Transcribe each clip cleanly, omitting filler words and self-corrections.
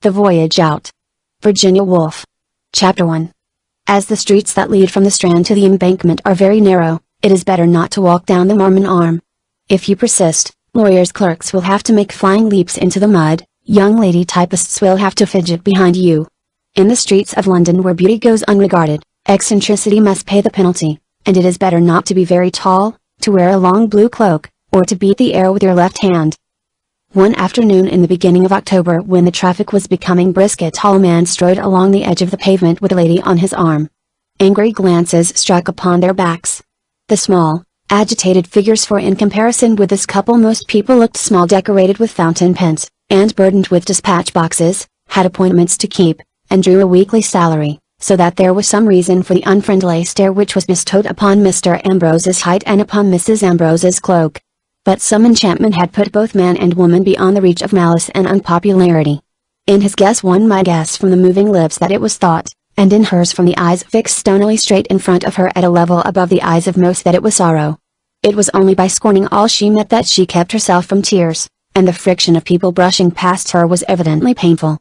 The Voyage Out. Virginia Woolf. Chapter 1. As the streets that lead from the Strand to the Embankment are very narrow, it is better not to walk down the Marmon Arm. If you persist, lawyers' clerks will have to make flying leaps into the mud, young lady typists will have to fidget behind you. In the streets of London where beauty goes unregarded, eccentricity must pay the penalty, and it is better not to be very tall, to wear a long blue cloak, or to beat the air with your left hand. One afternoon in the beginning of October, when the traffic was becoming brisk, a tall man strode along the edge of the pavement with a lady on his arm. Angry glances struck upon their backs. The small, agitated figures, for in comparison with this couple most people looked small, decorated with fountain pens, and burdened with dispatch boxes, had appointments to keep, and drew a weekly salary, so that there was some reason for the unfriendly stare which was bestowed upon Mr. Ambrose's height and upon Mrs. Ambrose's cloak. But some enchantment had put both man and woman beyond the reach of malice and unpopularity. In his guess one might guess from the moving lips that it was thought, and in hers from the eyes fixed stonily straight in front of her at a level above the eyes of most, that it was sorrow. It was only by scorning all she met that she kept herself from tears, and the friction of people brushing past her was evidently painful.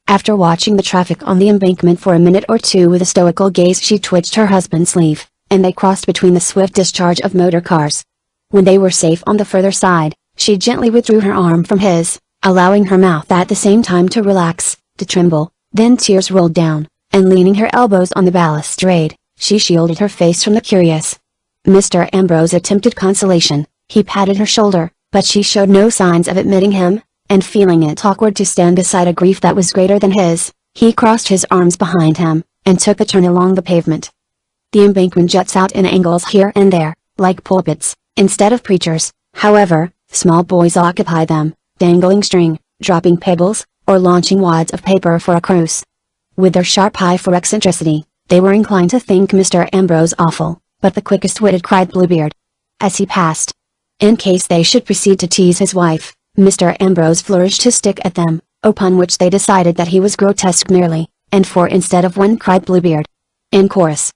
After watching the traffic on the embankment for a minute or two with a stoical gaze, she twitched her husband's sleeve, and they crossed between the swift discharge of motor cars. When they were safe on the further side, she gently withdrew her arm from his, allowing her mouth at the same time to relax, to tremble. Then tears rolled down, and leaning her elbows on the balustrade, she shielded her face from the curious. Mr. Ambrose attempted consolation. He patted her shoulder, but she showed no signs of admitting him, and feeling it awkward to stand beside a grief that was greater than his, he crossed his arms behind him, and took a turn along the pavement. The embankment juts out in angles here and there, like pulpits. Instead of preachers, however, small boys occupy them, dangling string, dropping pebbles, or launching wads of paper for a cruise. With their sharp eye for eccentricity, they were inclined to think Mr. Ambrose awful, but the quickest-witted cried Bluebeard as he passed. In case they should proceed to tease his wife, Mr. Ambrose flourished his stick at them, upon which they decided that he was grotesque merely, and four instead of one cried Bluebeard in chorus.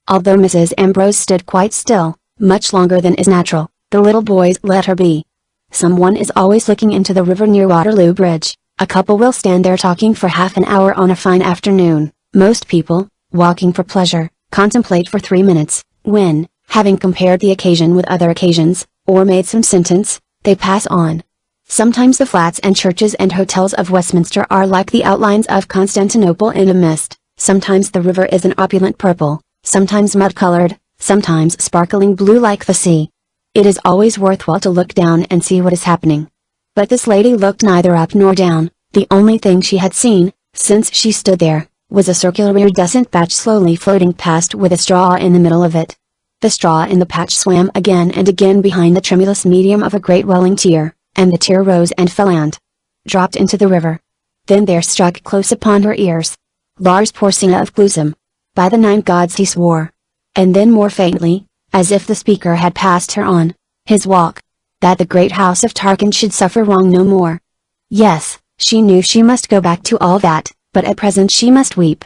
Although Mrs. Ambrose stood quite still, much longer than is natural, the little boys let her be. Someone is always looking into the river near Waterloo Bridge. A couple will stand there talking for half an hour on a fine afternoon. Most people, walking for pleasure, contemplate for 3 minutes, when, having compared the occasion with other occasions, or made some sentence, they pass on. Sometimes the flats and churches and hotels of Westminster are like the outlines of Constantinople in a mist. Sometimes the river is an opulent purple, sometimes mud-colored, sometimes sparkling blue like the sea. It is always worthwhile to look down and see what is happening. But this lady looked neither up nor down. The only thing she had seen, since she stood there, was a circular iridescent patch slowly floating past with a straw in the middle of it. The straw in the patch swam again and again behind the tremulous medium of a great welling tear, and the tear rose and fell and dropped into the river. Then there struck close upon her ears, Lars Porsena of Glusum. By the 9 gods, he swore. And then more faintly, as if the speaker had passed her on his walk, that the great house of Tarquin should suffer wrong no more. Yes, she knew she must go back to all that, but at present she must weep.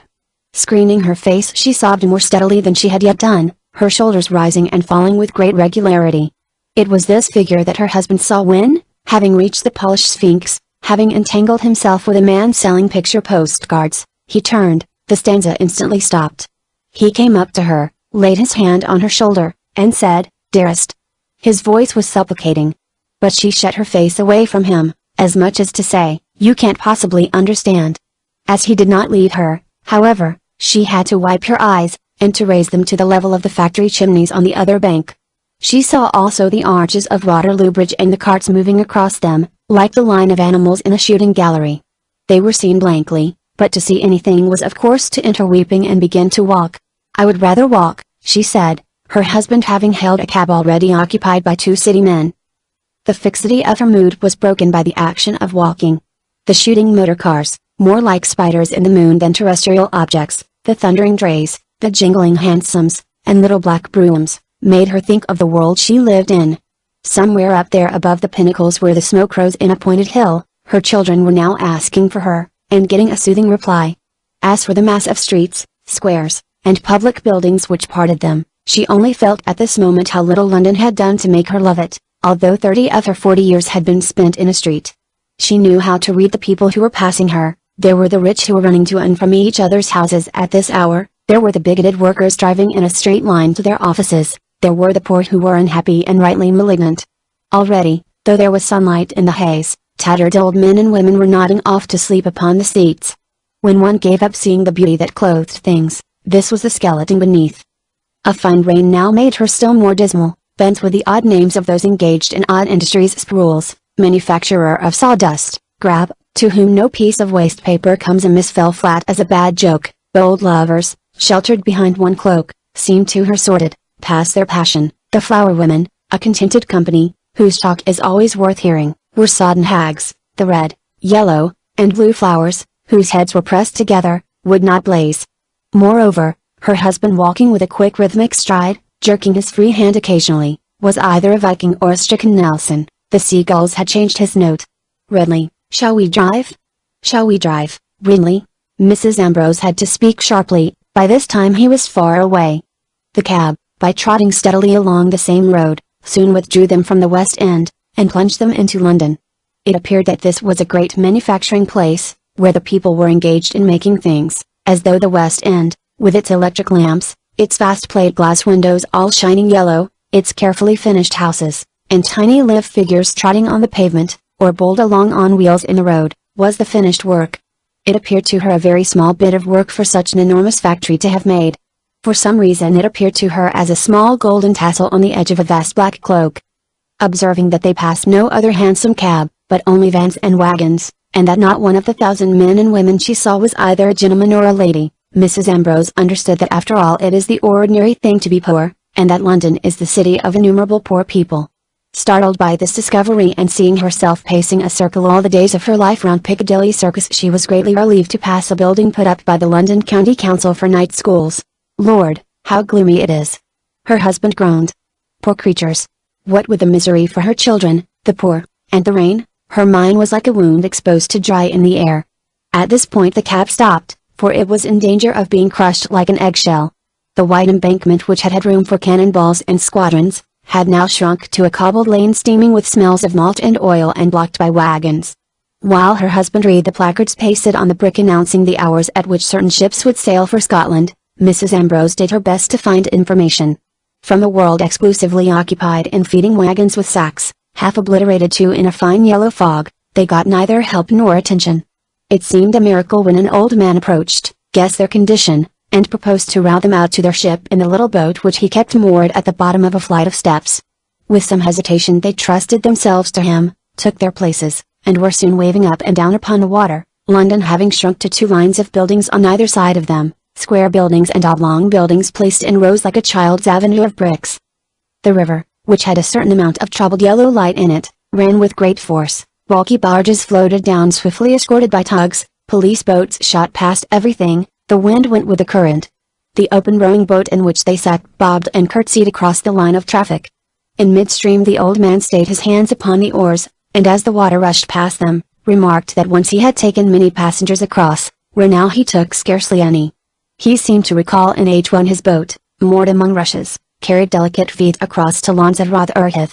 Screening her face, she sobbed more steadily than she had yet done, her shoulders rising and falling with great regularity. It was this figure that her husband saw when, having reached the polished Sphinx, having entangled himself with a man selling picture postcards, he turned. The stanza instantly stopped. He came up to her, laid his hand on her shoulder, and said, "Dearest." His voice was supplicating. But she shut her face away from him, as much as to say, "You can't possibly understand." As he did not leave her, however, she had to wipe her eyes, and to raise them to the level of the factory chimneys on the other bank. She saw also the arches of Waterloo Bridge and the carts moving across them, like the line of animals in a shooting gallery. They were seen blankly, but to see anything was of course to enter weeping and begin to walk. "I would rather walk," she said, her husband having hailed a cab already occupied by 2 city men. The fixity of her mood was broken by the action of walking. The shooting motor cars, more like spiders in the moon than terrestrial objects, the thundering drays, the jingling hansoms, and little black broughams, made her think of the world she lived in. Somewhere up there above the pinnacles where the smoke rose in a pointed hill, her children were now asking for her, and getting a soothing reply. As for the mass of streets, squares, and public buildings which parted them, she only felt at this moment how little London had done to make her love it, although 30 of her 40 years had been spent in a street. She knew how to read the people who were passing her, There were the rich who were running to and from each other's houses at this hour, there were the bigoted workers driving in a straight line to their offices, there were the poor who were unhappy and rightly malignant. Already, though there was sunlight in the haze, tattered old men and women were nodding off to sleep upon the seats. When one gave up seeing the beauty that clothed things, this was the skeleton beneath. A fine rain now made her still more dismal, bent with the odd names of those engaged in odd industries: sprules, manufacturer of sawdust, grab, to whom no piece of waste paper comes amiss, fell flat as a bad joke, bold lovers, sheltered behind one cloak, seemed to her sordid, past their passion, the flower women, a contented company, whose talk is always worth hearing, were sodden hags, the red, yellow, and blue flowers, whose heads were pressed together, would not blaze. Moreover, her husband, walking with a quick rhythmic stride, jerking his free hand occasionally, was either a Viking or a stricken Nelson. The seagulls had changed his note. Redly, "Shall we drive? Shall we drive, Brinley?" Mrs. Ambrose had to speak sharply, by this time he was far away. The cab, by trotting steadily along the same road, soon withdrew them from the West End, and plunged them into London. It appeared that this was a great manufacturing place, where the people were engaged in making things, as though the West End, with its electric lamps, its vast plate glass windows all shining yellow, its carefully finished houses, and tiny live figures trotting on the pavement, or bowled along on wheels in the road, was the finished work. It appeared to her a very small bit of work for such an enormous factory to have made. For some reason it appeared to her as a small golden tassel on the edge of a vast black cloak. Observing that they passed no other hansom cab, but only vans and wagons, and that not one of the 1,000 men and women she saw was either a gentleman or a lady, Mrs. Ambrose understood that after all it is the ordinary thing to be poor, and that London is the city of innumerable poor people. Startled by this discovery and seeing herself pacing a circle all the days of her life round Piccadilly Circus, she was greatly relieved to pass a building put up by the London County Council for night schools. "Lord, how gloomy it is!" her husband groaned. "Poor creatures! What with the misery for her children, the poor, and the rain, her mind was like a wound exposed to dry in the air." At this point the cab stopped, for it was in danger of being crushed like an eggshell. The wide embankment, which had had room for cannonballs and squadrons, had now shrunk to a cobbled lane steaming with smells of malt and oil and blocked by wagons. While her husband read the placards pasted on the brick announcing the hours at which certain ships would sail for Scotland, Mrs. Ambrose did her best to find information. From the world exclusively occupied in feeding wagons with sacks, half obliterated too in a fine yellow fog, they got neither help nor attention. It seemed a miracle when an old man approached, guessed their condition, and proposed to row them out to their ship in the little boat which he kept moored at the bottom of a flight of steps. With some hesitation they trusted themselves to him, took their places, and were soon waving up and down upon the water, London having shrunk to 2 lines of buildings on either side of them, square buildings and oblong buildings placed in rows like a child's avenue of bricks. The river, which had a certain amount of troubled yellow light in it, ran with great force. Bulky barges floated down swiftly escorted by tugs, police boats shot past everything, the wind went with the current. The open rowing boat in which they sat bobbed and curtsied across the line of traffic. In midstream the old man stayed his hands upon the oars, and as the water rushed past them, remarked that once he had taken many passengers across, where now he took scarcely any. He seemed to recall in age when his boat, moored among rushes, carried delicate feet across to lawns at Rotherhithe.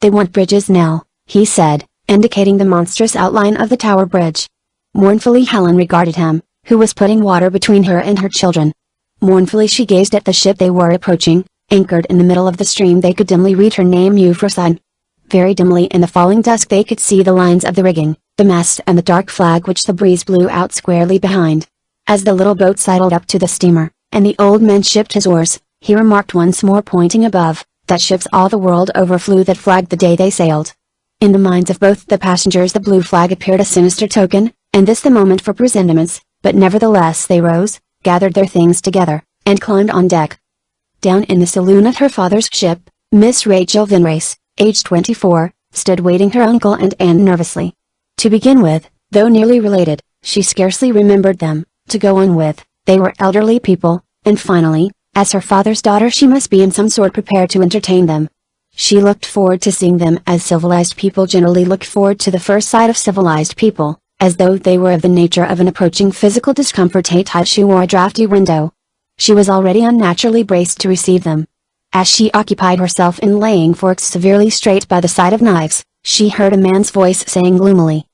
"They want bridges now," he said, indicating the monstrous outline of the Tower Bridge. Mournfully Helen regarded him, who was putting water between her and her children. Mournfully she gazed at the ship they were approaching, anchored in the middle of the stream. They could dimly read her name, Euphrosyne. Very dimly in the falling dusk they could see the lines of the rigging, the mast and the dark flag which the breeze blew out squarely behind. As the little boat sidled up to the steamer, and the old man shipped his oars, he remarked once more, pointing above, that ships all the world over flew that flag the day they sailed. In the minds of both the passengers the blue flag appeared a sinister token, and this the moment for presentiments, but nevertheless they rose, gathered their things together, and climbed on deck. Down in the saloon at her father's ship, Miss Rachel Vinrace, aged 24, stood waiting her uncle and aunt nervously. To begin with, though nearly related, she scarcely remembered them. To go on with, they were elderly people, and finally, as her father's daughter she must be in some sort prepared to entertain them. She looked forward to seeing them as civilized people generally look forward to the first sight of civilized people, as though they were of the nature of an approaching physical discomfort tight shoe or a draughty window. She was already unnaturally braced to receive them. As she occupied herself in laying forks severely straight by the side of knives, she heard a man's voice saying gloomily,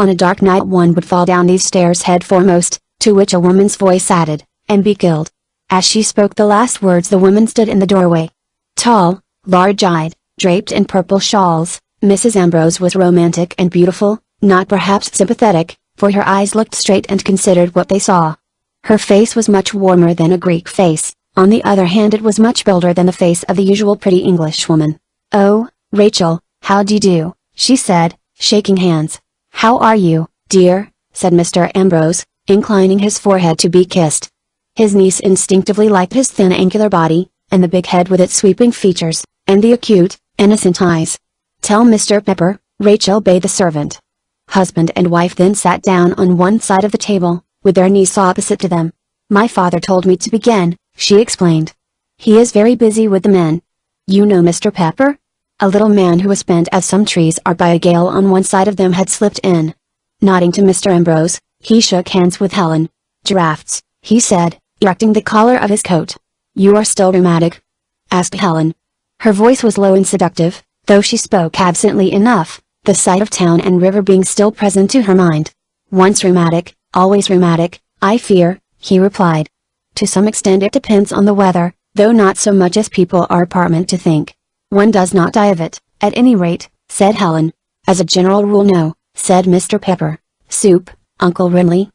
On a dark night one would fall down these stairs head foremost, to which a woman's voice added, and be killed. As she spoke the last words the woman stood in the doorway. Tall, large-eyed, draped in purple shawls, Mrs. Ambrose was romantic and beautiful, not perhaps sympathetic, for her eyes looked straight and considered what they saw. Her face was much warmer than a Greek face, on the other hand it was much bolder than the face of the usual pretty Englishwoman. "Oh, Rachel, how do you do?" she said, shaking hands. "How are you, dear?" said Mr. Ambrose, inclining his forehead to be kissed. His niece instinctively liked his thin angular body, and the big head with its sweeping features, and the acute, innocent eyes. "Tell Mr. Pepper," Rachel bade the servant. Husband and wife then sat down on one side of the table, with their niece opposite to them. "My father told me to begin," she explained. "He is very busy with the men. You know Mr. Pepper?" A little man who was bent as some trees are by a gale on one side of them had slipped in. Nodding to Mr. Ambrose, he shook hands with Helen. "Drafts," he said, erecting the collar of his coat. "You are still rheumatic?" asked Helen. Her voice was low and seductive, though she spoke absently enough, the sight of town and river being still present to her mind. "Once rheumatic, always rheumatic, I fear," he replied. "To some extent it depends on the weather, though not so much as people are apartment to think. One does not die of it, at any rate," said Helen. "As a general rule no," said Mr. Pepper. "Soup, Uncle Ridley?"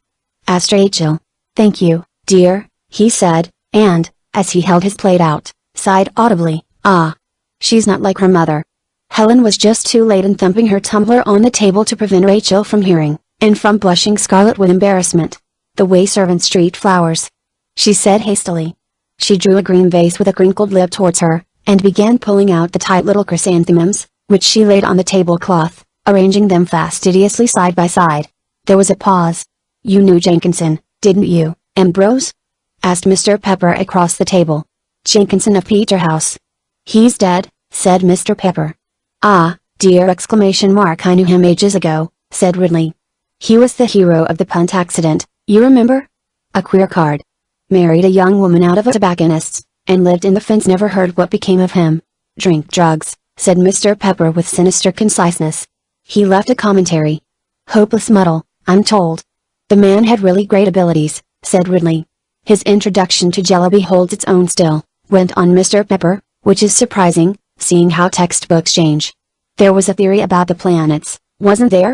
asked Rachel. "Thank you, dear," he said, and, as he held his plate out, sighed audibly, "Ah! She's not like her mother." Helen was just too late in thumping her tumbler on the table to prevent Rachel from hearing, and from blushing scarlet with embarrassment. "The way servants treat flowers," she said hastily. She drew a green vase with a crinkled lip towards her, and began pulling out the tight little chrysanthemums, which she laid on the tablecloth, arranging them fastidiously side by side. There was a pause. "You knew Jenkinson, didn't you, Ambrose?" asked Mr. Pepper across the table. "Jenkinson of Peterhouse." "He's dead," said Mr. Pepper. "Ah, dear!" I knew him ages ago," said Ridley. "He was the hero of the punt accident, you remember? A queer card. Married a young woman out of a tobacconist's, and lived in the fence. Never heard what became of him." "Drink drugs," said Mr. Pepper with sinister conciseness. "He left a commentary. Hopeless muddle, I'm told." "The man had really great abilities," said Ridley. "His introduction to Jellyby holds its own still," went on Mr. Pepper, "which is surprising, seeing how textbooks change." "There was a theory about the planets, wasn't there?"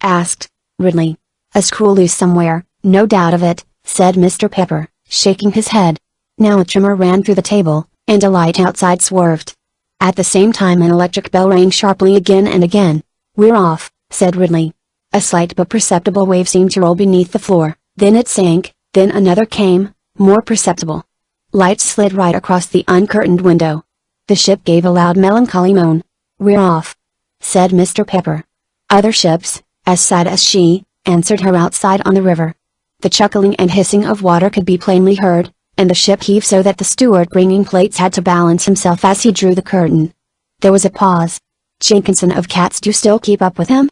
asked Ridley. "A screw loose somewhere, no doubt of it," said Mr. Pepper, shaking his head. Now a tremor ran through the table, and a light outside swerved. At the same time an electric bell rang sharply again and again. "We're off," said Ridley. A slight but perceptible wave seemed to roll beneath the floor, then it sank, then another came, more perceptible. Lights slid right across the uncurtained window. The ship gave a loud melancholy moan. "We're off," said Mr. Pepper. Other ships, as sad as she, answered her outside on the river. The chuckling and hissing of water could be plainly heard, and the ship heaved so that the steward bringing plates had to balance himself as he drew the curtain. There was a pause. "Jenkinson of Cats, do you still keep up with him?"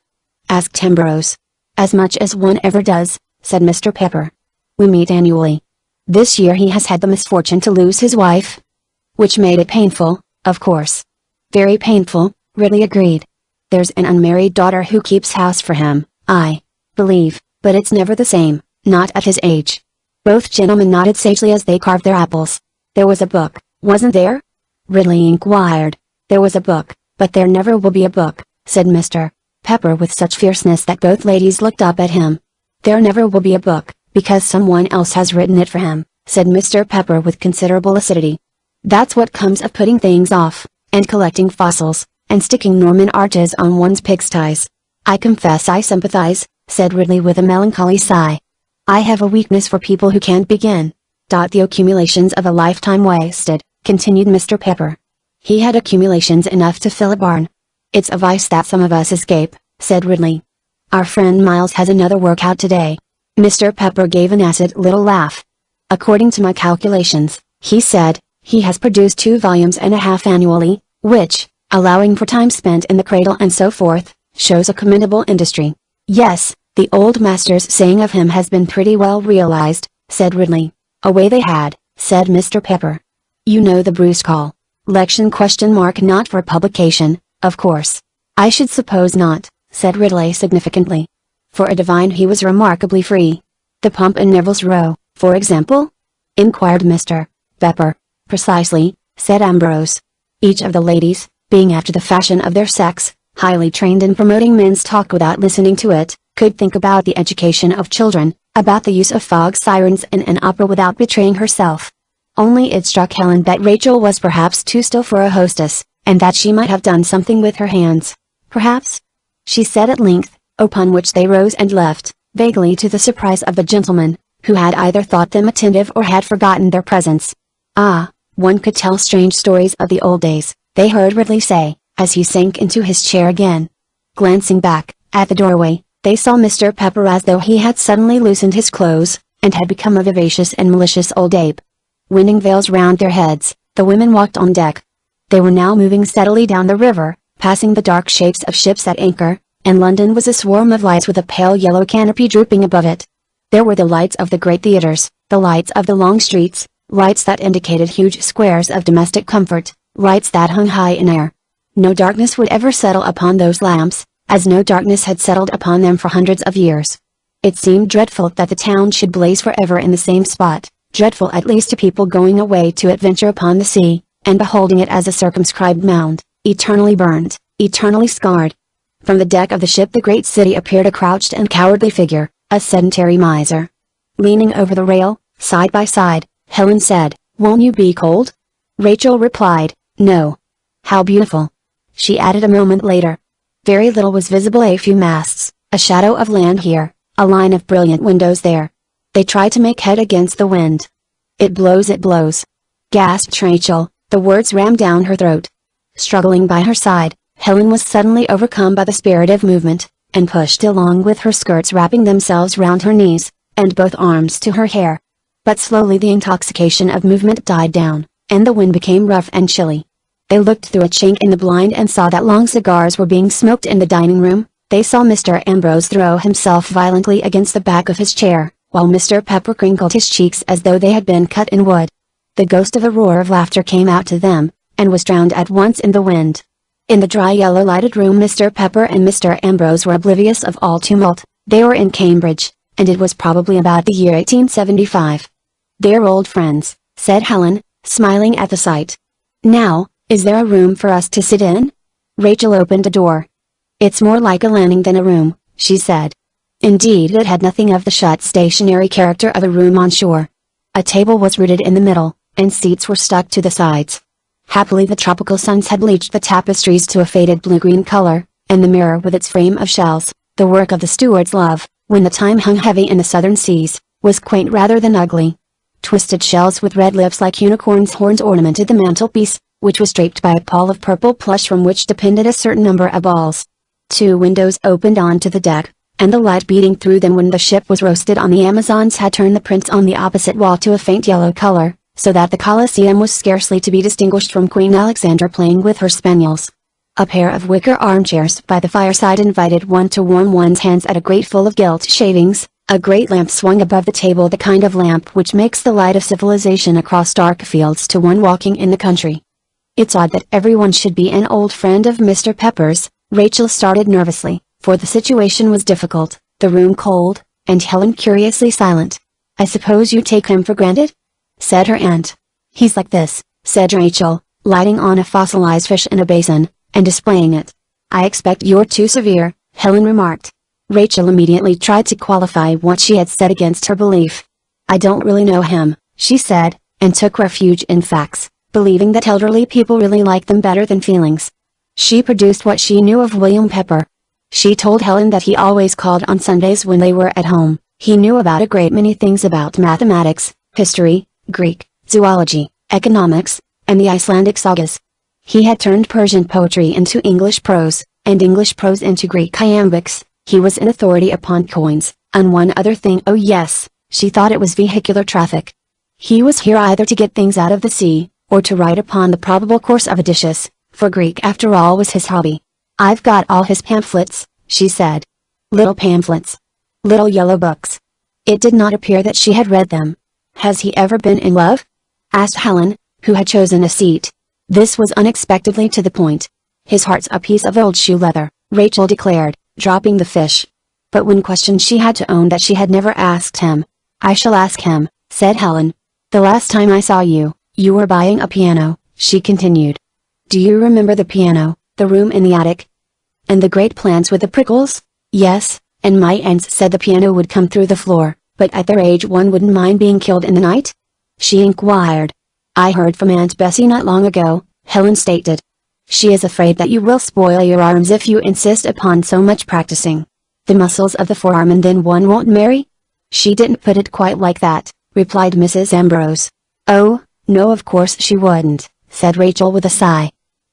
asked Ambrose. "As much as one ever does," said Mr. Pepper. "We meet annually. This year he has had the misfortune to lose his wife." "Which made it painful, of course." "Very painful," Ridley agreed. "There's an unmarried daughter who keeps house for him, I believe, but it's never the same, not at his age." Both gentlemen nodded sagely as they carved their apples. "There was a book, wasn't there?" Ridley inquired. "There was a book, but there never will be a book," said Mr. Pepper with such fierceness that both ladies looked up at him. "There never will be a book, because someone else has written it for him," said Mr. Pepper with considerable acidity. "That's what comes of putting things off, and collecting fossils, and sticking Norman arches on one's pigsties. I confess I sympathize," said Ridley with a melancholy sigh. "I have a weakness for people who can't begin. The accumulations of a lifetime wasted," continued Mr. Pepper. He had accumulations enough to fill a barn. "It's a vice that some of us escape," said Ridley. "Our friend Miles has another workout today." Mr. Pepper gave an acid little laugh. "According to my calculations," he said, "he has produced 2.5 volumes annually, which, allowing for time spent in the cradle and so forth, shows a commendable industry." "Yes, the old master's saying of him has been pretty well realized," said Ridley. "Away they had," said Mr. Pepper. "You know the Bruce call. Lection ? Not for publication, of course." "I should suppose not," said Ridley significantly. For a divine he was remarkably free. The pump in Neville's Row, for example? Inquired Mr. Pepper. Precisely, said Ambrose. Each of the ladies, being after the fashion of their sex, highly trained in promoting men's talk without listening to it, could think about the education of children, about the use of fog sirens in an opera without betraying herself. Only it struck Helen that Rachel was perhaps too still for a hostess, and that she might have done something with her hands. Perhaps? She said at length, upon which they rose and left, vaguely to the surprise of the gentleman, who had either thought them attentive or had forgotten their presence. Ah, one could tell strange stories of the old days, they heard Ridley say, as he sank into his chair again. Glancing back, at the doorway, they saw Mr. Pepper as though he had suddenly loosened his clothes, and had become a vivacious and malicious old ape. Winding veils round their heads, the women walked on deck. They were now moving steadily down the river, passing the dark shapes of ships at anchor, and London was a swarm of lights with a pale yellow canopy drooping above it. There were the lights of the great theatres, the lights of the long streets, lights that indicated huge squares of domestic comfort, lights that hung high in air. No darkness would ever settle upon those lamps, as no darkness had settled upon them for hundreds of years. It seemed dreadful that the town should blaze forever in the same spot, dreadful at least to people going away to adventure upon the sea, and beholding it as a circumscribed mound, eternally burned, eternally scarred. From the deck of the ship the great city appeared a crouched and cowardly figure, a sedentary miser. Leaning over the rail, side by side, Helen said, "Won't you be cold?" Rachel replied, "No." "How beautiful," she added a moment later. Very little was visible, a few masts, a shadow of land here, a line of brilliant windows there. They tried to make head against the wind. It blows," gasped Rachel, the words rammed down her throat. Struggling by her side, Helen was suddenly overcome by the spirit of movement, and pushed along with her skirts wrapping themselves round her knees, and both arms to her hair. But slowly the intoxication of movement died down, and the wind became rough and chilly. They looked through a chink in the blind and saw that long cigars were being smoked in the dining room. They saw Mr. Ambrose throw himself violently against the back of his chair, while Mr. Pepper crinkled his cheeks as though they had been cut in wood. The ghost of a roar of laughter came out to them, and was drowned at once in the wind. In the dry yellow lighted room Mr. Pepper and Mr. Ambrose were oblivious of all tumult. They were in Cambridge, and it was probably about the year 1875. "They're old friends," said Helen, smiling at the sight. "Now, is there a room for us to sit in?" Rachel opened a door. "It's more like a landing than a room," she said. Indeed, it had nothing of the shut stationary character of a room on shore. A table was rooted in the middle, and seats were stuck to the sides. Happily the tropical suns had bleached the tapestries to a faded blue-green color, and the mirror with its frame of shells, the work of the steward's love, when the time hung heavy in the southern seas, was quaint rather than ugly. Twisted shells with red lips like unicorns' horns ornamented the mantelpiece, which was draped by a pall of purple plush from which depended a certain number of balls. 2 windows opened onto the deck, and the light beating through them when the ship was roasted on the Amazons had turned the prints on the opposite wall to a faint yellow color, so that the Colosseum was scarcely to be distinguished from Queen Alexandra playing with her spaniels. A pair of wicker armchairs by the fireside invited one to warm one's hands at a grate full of gilt shavings. A great lamp swung above the table, the kind of lamp which makes the light of civilization across dark fields to one walking in the country. "It's odd that everyone should be an old friend of Mr. Pepper's," Rachel started nervously, for the situation was difficult, the room cold, and Helen curiously silent. "I suppose you take him for granted?" said her aunt. "He's like this," said Rachel, lighting on a fossilized fish in a basin, and displaying it. "I expect you're too severe," Helen remarked. Rachel immediately tried to qualify what she had said against her belief. "I don't really know him," she said, and took refuge in facts, believing that elderly people really like them better than feelings. She produced what she knew of William Pepper. She told Helen that he always called on Sundays when they were at home. He knew about a great many things about mathematics, history, Greek, zoology, economics, and the Icelandic sagas. He had turned Persian poetry into English prose, and English prose into Greek iambics. He was an authority upon coins, and one other thing. Oh yes, she thought it was vehicular traffic. He was here either to get things out of the sea, or to write upon the probable course of Odysseus, for Greek after all was his hobby. "I've got all his pamphlets," she said. "Little pamphlets. Little yellow books." It did not appear that she had read them. "Has he ever been in love?" asked Helen, who had chosen a seat. This was unexpectedly to the point. "His heart's a piece of old shoe leather," Rachel declared, dropping the fish. But when questioned she had to own that she had never asked him. "I shall ask him," said Helen. "The last time I saw you, you were buying a piano," she continued. "Do you remember the piano, the room in the attic? And the great plants with the prickles?" "Yes, and my aunts said the piano would come through the floor, but at their age one wouldn't mind being killed in the night?" she inquired. "I heard from Aunt Bessie not long ago," Helen stated. "She is afraid that you will spoil your arms if you insist upon so much practicing. The muscles of the forearm and then one won't marry?" "She didn't put it quite like that," replied Mrs. Ambrose. "Oh, no, of course she wouldn't," said Rachel with a sigh.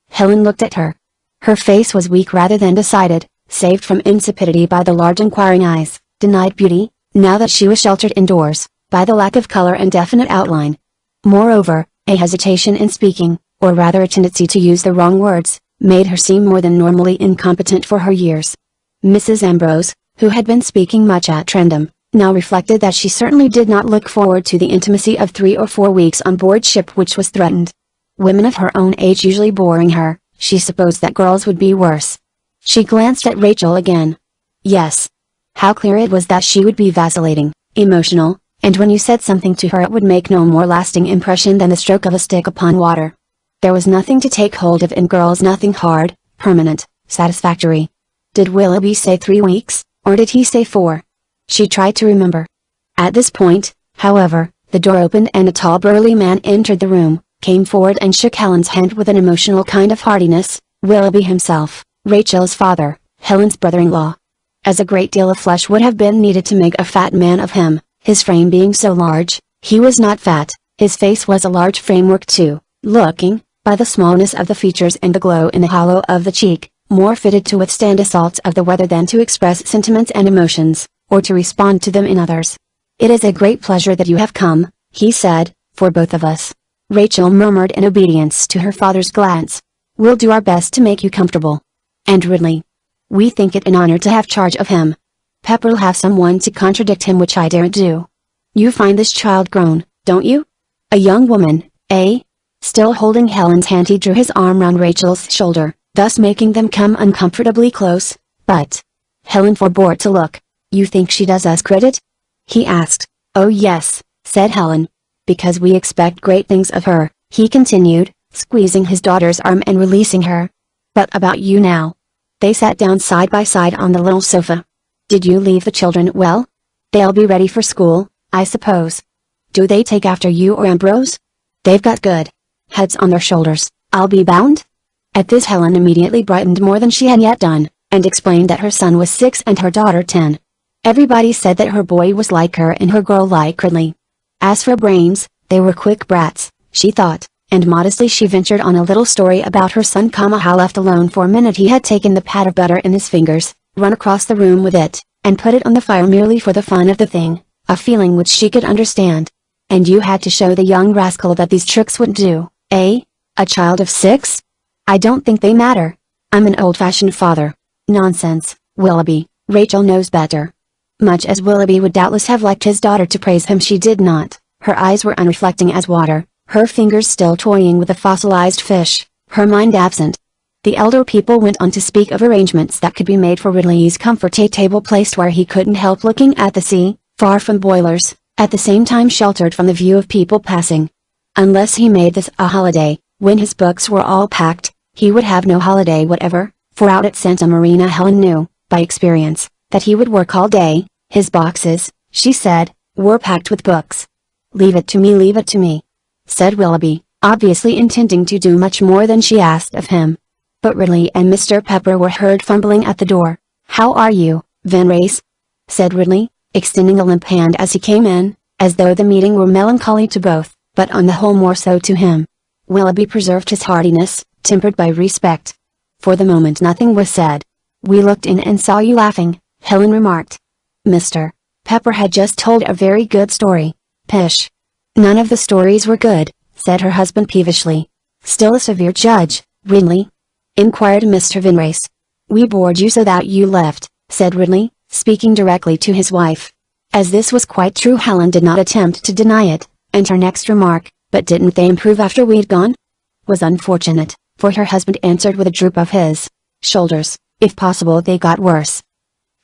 Helen looked at her. Her face was weak rather than decided, saved from insipidity by the large inquiring eyes, denied beauty, now that she was sheltered indoors, by the lack of color and definite outline. Moreover, a hesitation in speaking, or rather a tendency to use the wrong words, made her seem more than normally incompetent for her years. Mrs. Ambrose, who had been speaking much at random, now reflected that she certainly did not look forward to the intimacy of 3 or 4 weeks on board ship which was threatened. Women of her own age usually boring her, she supposed that girls would be worse. She glanced at Rachel again. Yes. How clear it was that she would be vacillating, emotional, and when you said something to her it would make no more lasting impression than the stroke of a stick upon water. There was nothing to take hold of in girls, nothing hard, permanent, satisfactory. Did Willoughby say 3 weeks, or did he say 4? She tried to remember. At this point, however, the door opened and a tall burly man entered the room, came forward and shook Helen's hand with an emotional kind of heartiness. Willoughby himself, Rachel's father, Helen's brother-in-law. As a great deal of flesh would have been needed to make a fat man of him, his frame being so large, he was not fat, his face was a large framework too, looking, by the smallness of the features and the glow in the hollow of the cheek, more fitted to withstand assaults of the weather than to express sentiments and emotions, or to respond to them in others. "It is a great pleasure that you have come," he said, "for both of us." Rachel murmured in obedience to her father's glance. "We'll do our best to make you comfortable. And Ridley. We think it an honor to have charge of him. Pepper'll have someone to contradict him, which I daren't do. You find this child grown, don't you? A young woman, eh?" Still holding Helen's hand he drew his arm round Rachel's shoulder, thus making them come uncomfortably close. "But..." Helen forbore to look. "You think she does us credit?" he asked. "Oh yes," said Helen. "Because we expect great things of her," he continued, squeezing his daughter's arm and releasing her. "But about you now." They sat down side by side on the little sofa. "Did you leave the children well? They'll be ready for school, I suppose. Do they take after you or Ambrose? They've got good heads on their shoulders, I'll be bound." At this Helen immediately brightened more than she had yet done, and explained that her son was 6 and her daughter 10. Everybody said that her boy was like her and her girl like Ridley. As for brains, they were quick brats, she thought, and modestly she ventured on a little story about her son, how left alone for a minute he had taken the pat of butter in his fingers, run across the room with it, and put it on the fire merely for the fun of the thing, a feeling which she could understand. "And you had to show the young rascal that these tricks wouldn't do, eh? A child of 6? I don't think they matter. I'm an old-fashioned father." "Nonsense, Willoughby, Rachel knows better." Much as Willoughby would doubtless have liked his daughter to praise him, she did not. Her eyes were unreflecting as water, her fingers still toying with a fossilized fish, her mind absent. The elder people went on to speak of arrangements that could be made for Ridley's comfort, a table placed where he couldn't help looking at the sea, far from boilers, at the same time sheltered from the view of people passing. Unless he made this a holiday, when his books were all packed, he would have no holiday whatever, for out at Santa Marina Helen knew, by experience, that he would work all day. His boxes, she said, were packed with books. Leave it to me," said Willoughby, obviously intending to do much more than she asked of him. But Ridley and Mr. Pepper were heard fumbling at the door. "How are you, Van Race?" said Ridley, extending a limp hand as he came in, as though the meeting were melancholy to both, but on the whole more so to him. Willoughby preserved his heartiness, tempered by respect. For the moment nothing was said. "We looked in and saw you laughing," Helen remarked. Mr. Pepper had just told a very good story. "Pish! None of the stories were good," said her husband peevishly. "Still a severe judge, Ridley?" inquired Mr. Van Race. "We bored you so that you left," said Ridley, speaking directly to his wife. As this was quite true, Helen did not attempt to deny it, and her next remark, "But didn't they improve after we'd gone?" was unfortunate, for her husband answered with a droop of his shoulders, "If possible they got worse."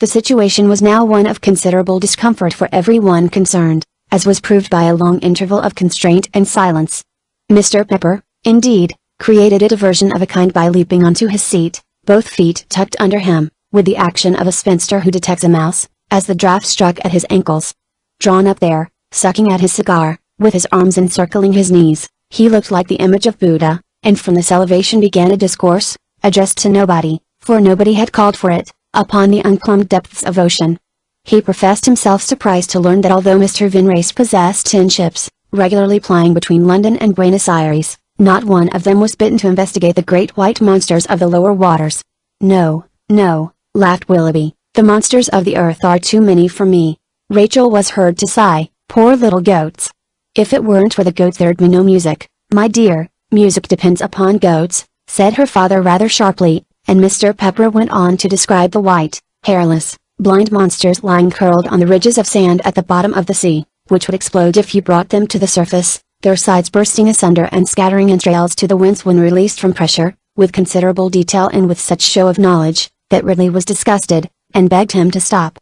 The situation was now one of considerable discomfort for everyone concerned, as was proved by a long interval of constraint and silence. Mr. Pepper, indeed, created a diversion of a kind by leaping onto his seat, both feet tucked under him, with the action of a spinster who detects a mouse, as the draft struck at his ankles. Drawn up there, sucking at his cigar, with his arms encircling his knees, he looked like the image of Buddha, and from this elevation began a discourse, addressed to nobody, for nobody had called for it, upon the unplumbed depths of ocean. He professed himself surprised to learn that although Mr. Vinrace possessed 10 ships, regularly plying between London and Buenos Aires, not one of them was bidden to investigate the great white monsters of the lower waters. "No, no," laughed Willoughby, "the monsters of the earth are too many for me." Rachel was heard to sigh, "Poor little goats. If it weren't for the goats there'd be no music, my dear." "Music depends upon goats," said her father rather sharply, and Mr. Pepper went on to describe the white, hairless, blind monsters lying curled on the ridges of sand at the bottom of the sea, which would explode if you brought them to the surface, their sides bursting asunder and scattering entrails to the winds when released from pressure, with considerable detail and with such show of knowledge, that Ridley was disgusted, and begged him to stop.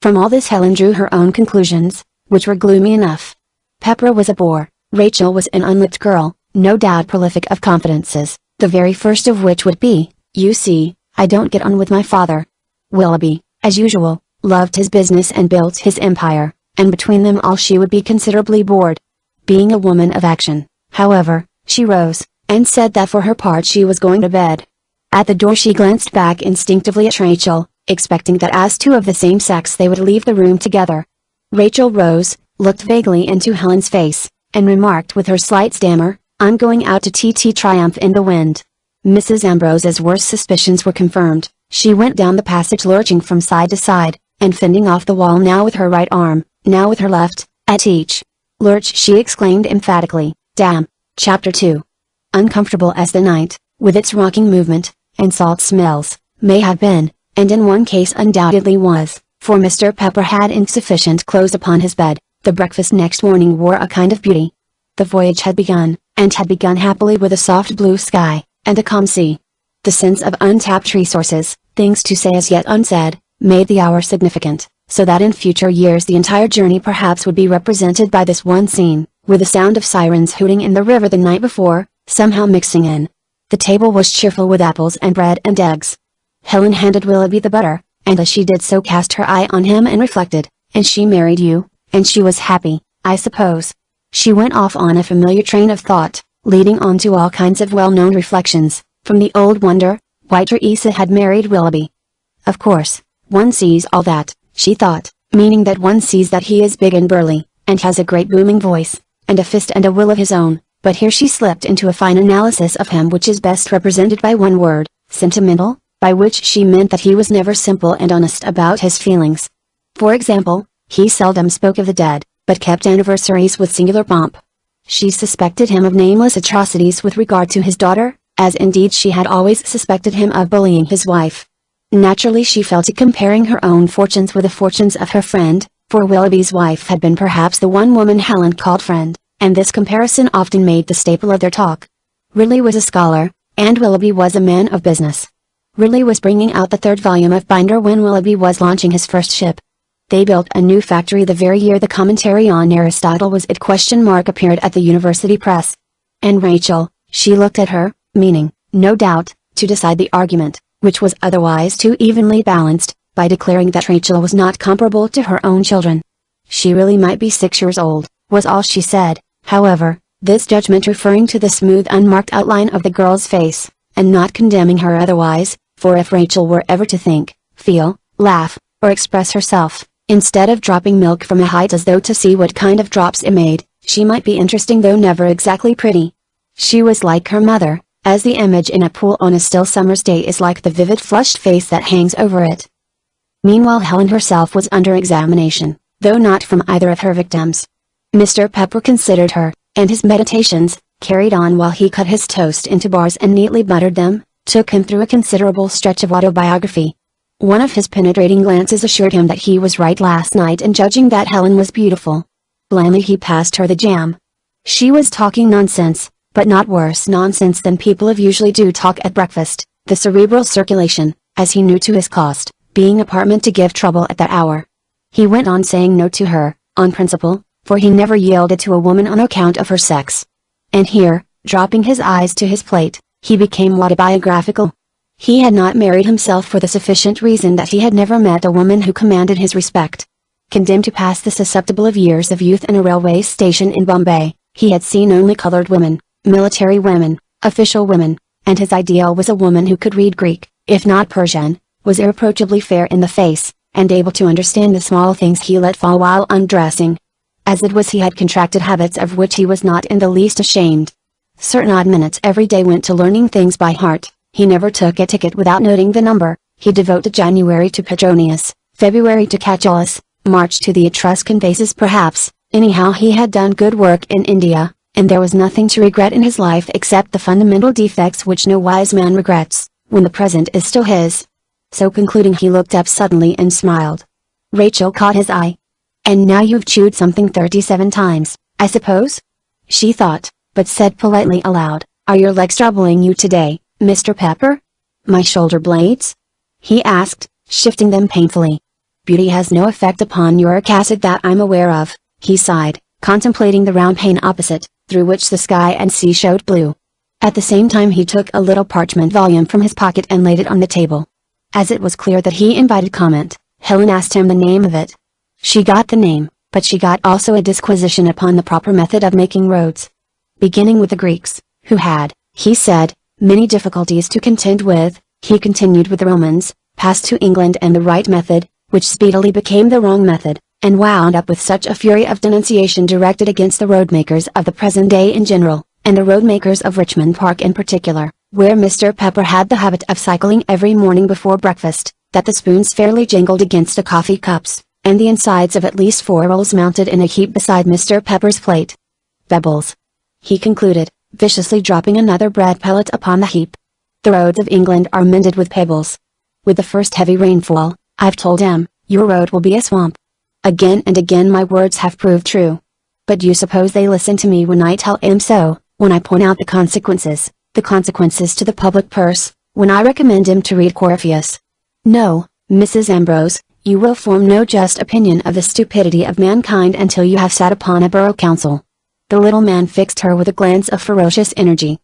From all this Helen drew her own conclusions, which were gloomy enough. Pepper was a bore, Rachel was an unlicked girl, no doubt prolific of confidences, the very first of which would be, "You see, I don't get on with my father." Willoughby, as usual, loved his business and built his empire, and between them all she would be considerably bored. Being a woman of action, however, she rose, and said that for her part she was going to bed. At the door she glanced back instinctively at Rachel, expecting that as two of the same sex they would leave the room together. Rachel rose, looked vaguely into Helen's face, and remarked with her slight stammer, "I'm going out to TT Triumph in the wind." Mrs. Ambrose's worst suspicions were confirmed. She went down the passage lurching from side to side, and fending off the wall now with her right arm, now with her left, at each lurch she exclaimed emphatically, "Damn!" Chapter 2. Uncomfortable as the night, with its rocking movement, and salt smells, may have been, and in one case undoubtedly was, for Mr. Pepper had insufficient clothes upon his bed, the breakfast next morning wore a kind of beauty. The voyage had begun, and had begun happily with a soft blue sky, and a calm sea. The sense of untapped resources, things to say as yet unsaid, made the hour significant, so that in future years the entire journey perhaps would be represented by this one scene, with the sound of sirens hooting in the river the night before, somehow mixing in. The table was cheerful with apples and bread and eggs. Helen handed Willoughby the butter, and as she did so cast her eye on him and reflected, "And she married you, and she was happy, I suppose." She went off on a familiar train of thought, leading on to all kinds of well-known reflections, from the old wonder, why Teresa had married Willoughby. "Of course, one sees all that," she thought, meaning that one sees that he is big and burly, and has a great booming voice, and a fist and a will of his own, but here she slipped into a fine analysis of him which is best represented by one word, sentimental, by which she meant that he was never simple and honest about his feelings. For example, he seldom spoke of the dead, but kept anniversaries with singular pomp. She suspected him of nameless atrocities with regard to his daughter, as indeed she had always suspected him of bullying his wife. Naturally she fell to comparing her own fortunes with the fortunes of her friend, for Willoughby's wife had been perhaps the one woman Helen called friend, and this comparison often made the staple of their talk. Ridley was a scholar, and Willoughby was a man of business. Ridley was bringing out the 3rd volume of Binder when Willoughby was launching his first ship. They built a new factory the very year the commentary on Aristotle was it ? Appeared at the University Press. And Rachel, she looked at her, meaning, no doubt, to decide the argument, which was otherwise too evenly balanced, by declaring that Rachel was not comparable to her own children. She really might be 6 years old, was all she said, however, this judgment referring to the smooth unmarked outline of the girl's face, and not condemning her otherwise, for if Rachel were ever to think, feel, laugh, or express herself, instead of dropping milk from a height as though to see what kind of drops it made, she might be interesting though never exactly pretty. She was like her mother, as the image in a pool on a still summer's day is like the vivid flushed face that hangs over it. Meanwhile Helen herself was under examination, though not from either of her victims. Mr. Pepper considered her, and his meditations, carried on while he cut his toast into bars and neatly buttered them, took him through a considerable stretch of autobiography. One of his penetrating glances assured him that he was right last night in judging that Helen was beautiful. Blandly he passed her the jam. She was talking nonsense, but not worse nonsense than people usually do talk at breakfast. The cerebral circulation, as he knew to his cost, being apartment to give trouble at that hour. He went on saying no to her, on principle, for he never yielded to a woman on account of her sex. And here, dropping his eyes to his plate, he became autobiographical. He had not married himself for the sufficient reason that he had never met a woman who commanded his respect. Condemned to pass the susceptible of years of youth in a railway station in Bombay, he had seen only colored women, military women, official women, and his ideal was a woman who could read Greek, if not Persian, was irreproachably fair in the face, and able to understand the small things he let fall while undressing. As it was, he had contracted habits of which he was not in the least ashamed. Certain odd minutes every day went to learning things by heart. He never took a ticket without noting the number. He devoted January to Petronius, February to Catullus, March to the Etruscan vases perhaps. Anyhow, he had done good work in India, and there was nothing to regret in his life except the fundamental defects which no wise man regrets, when the present is still his. So concluding, he looked up suddenly and smiled. Rachel caught his eye. "And now you've chewed something 37 times, I suppose?" She thought, but said politely aloud, "Are your legs troubling you today, Mr. Pepper?" "My shoulder blades?" he asked, shifting them painfully. "Beauty has no effect upon uric acid that I'm aware of," he sighed, contemplating the round pane opposite, through which the sky and sea showed blue. At the same time he took a little parchment volume from his pocket and laid it on the table. As it was clear that he invited comment, Helen asked him the name of it. She got the name, but she got also a disquisition upon the proper method of making roads. Beginning with the Greeks, who had, he said, many difficulties to contend with, he continued with the Romans, passed to England and the right method, which speedily became the wrong method, and wound up with such a fury of denunciation directed against the roadmakers of the present day in general, and the roadmakers of Richmond Park in particular, where Mr. Pepper had the habit of cycling every morning before breakfast, that the spoons fairly jingled against the coffee cups, and the insides of at least 4 rolls mounted in a heap beside Mr. Pepper's plate. "Pebbles," he concluded, viciously dropping another bread pellet upon the heap. "The roads of England are mended with pebbles. With the first heavy rainfall, I've told him, your road will be a swamp. Again and again my words have proved true. But do you suppose they listen to me when I tell him so, when I point out the consequences to the public purse, when I recommend him to read Corypheus? No, Mrs. Ambrose, you will form no just opinion of the stupidity of mankind until you have sat upon a borough council." The little man fixed her with a glance of ferocious energy.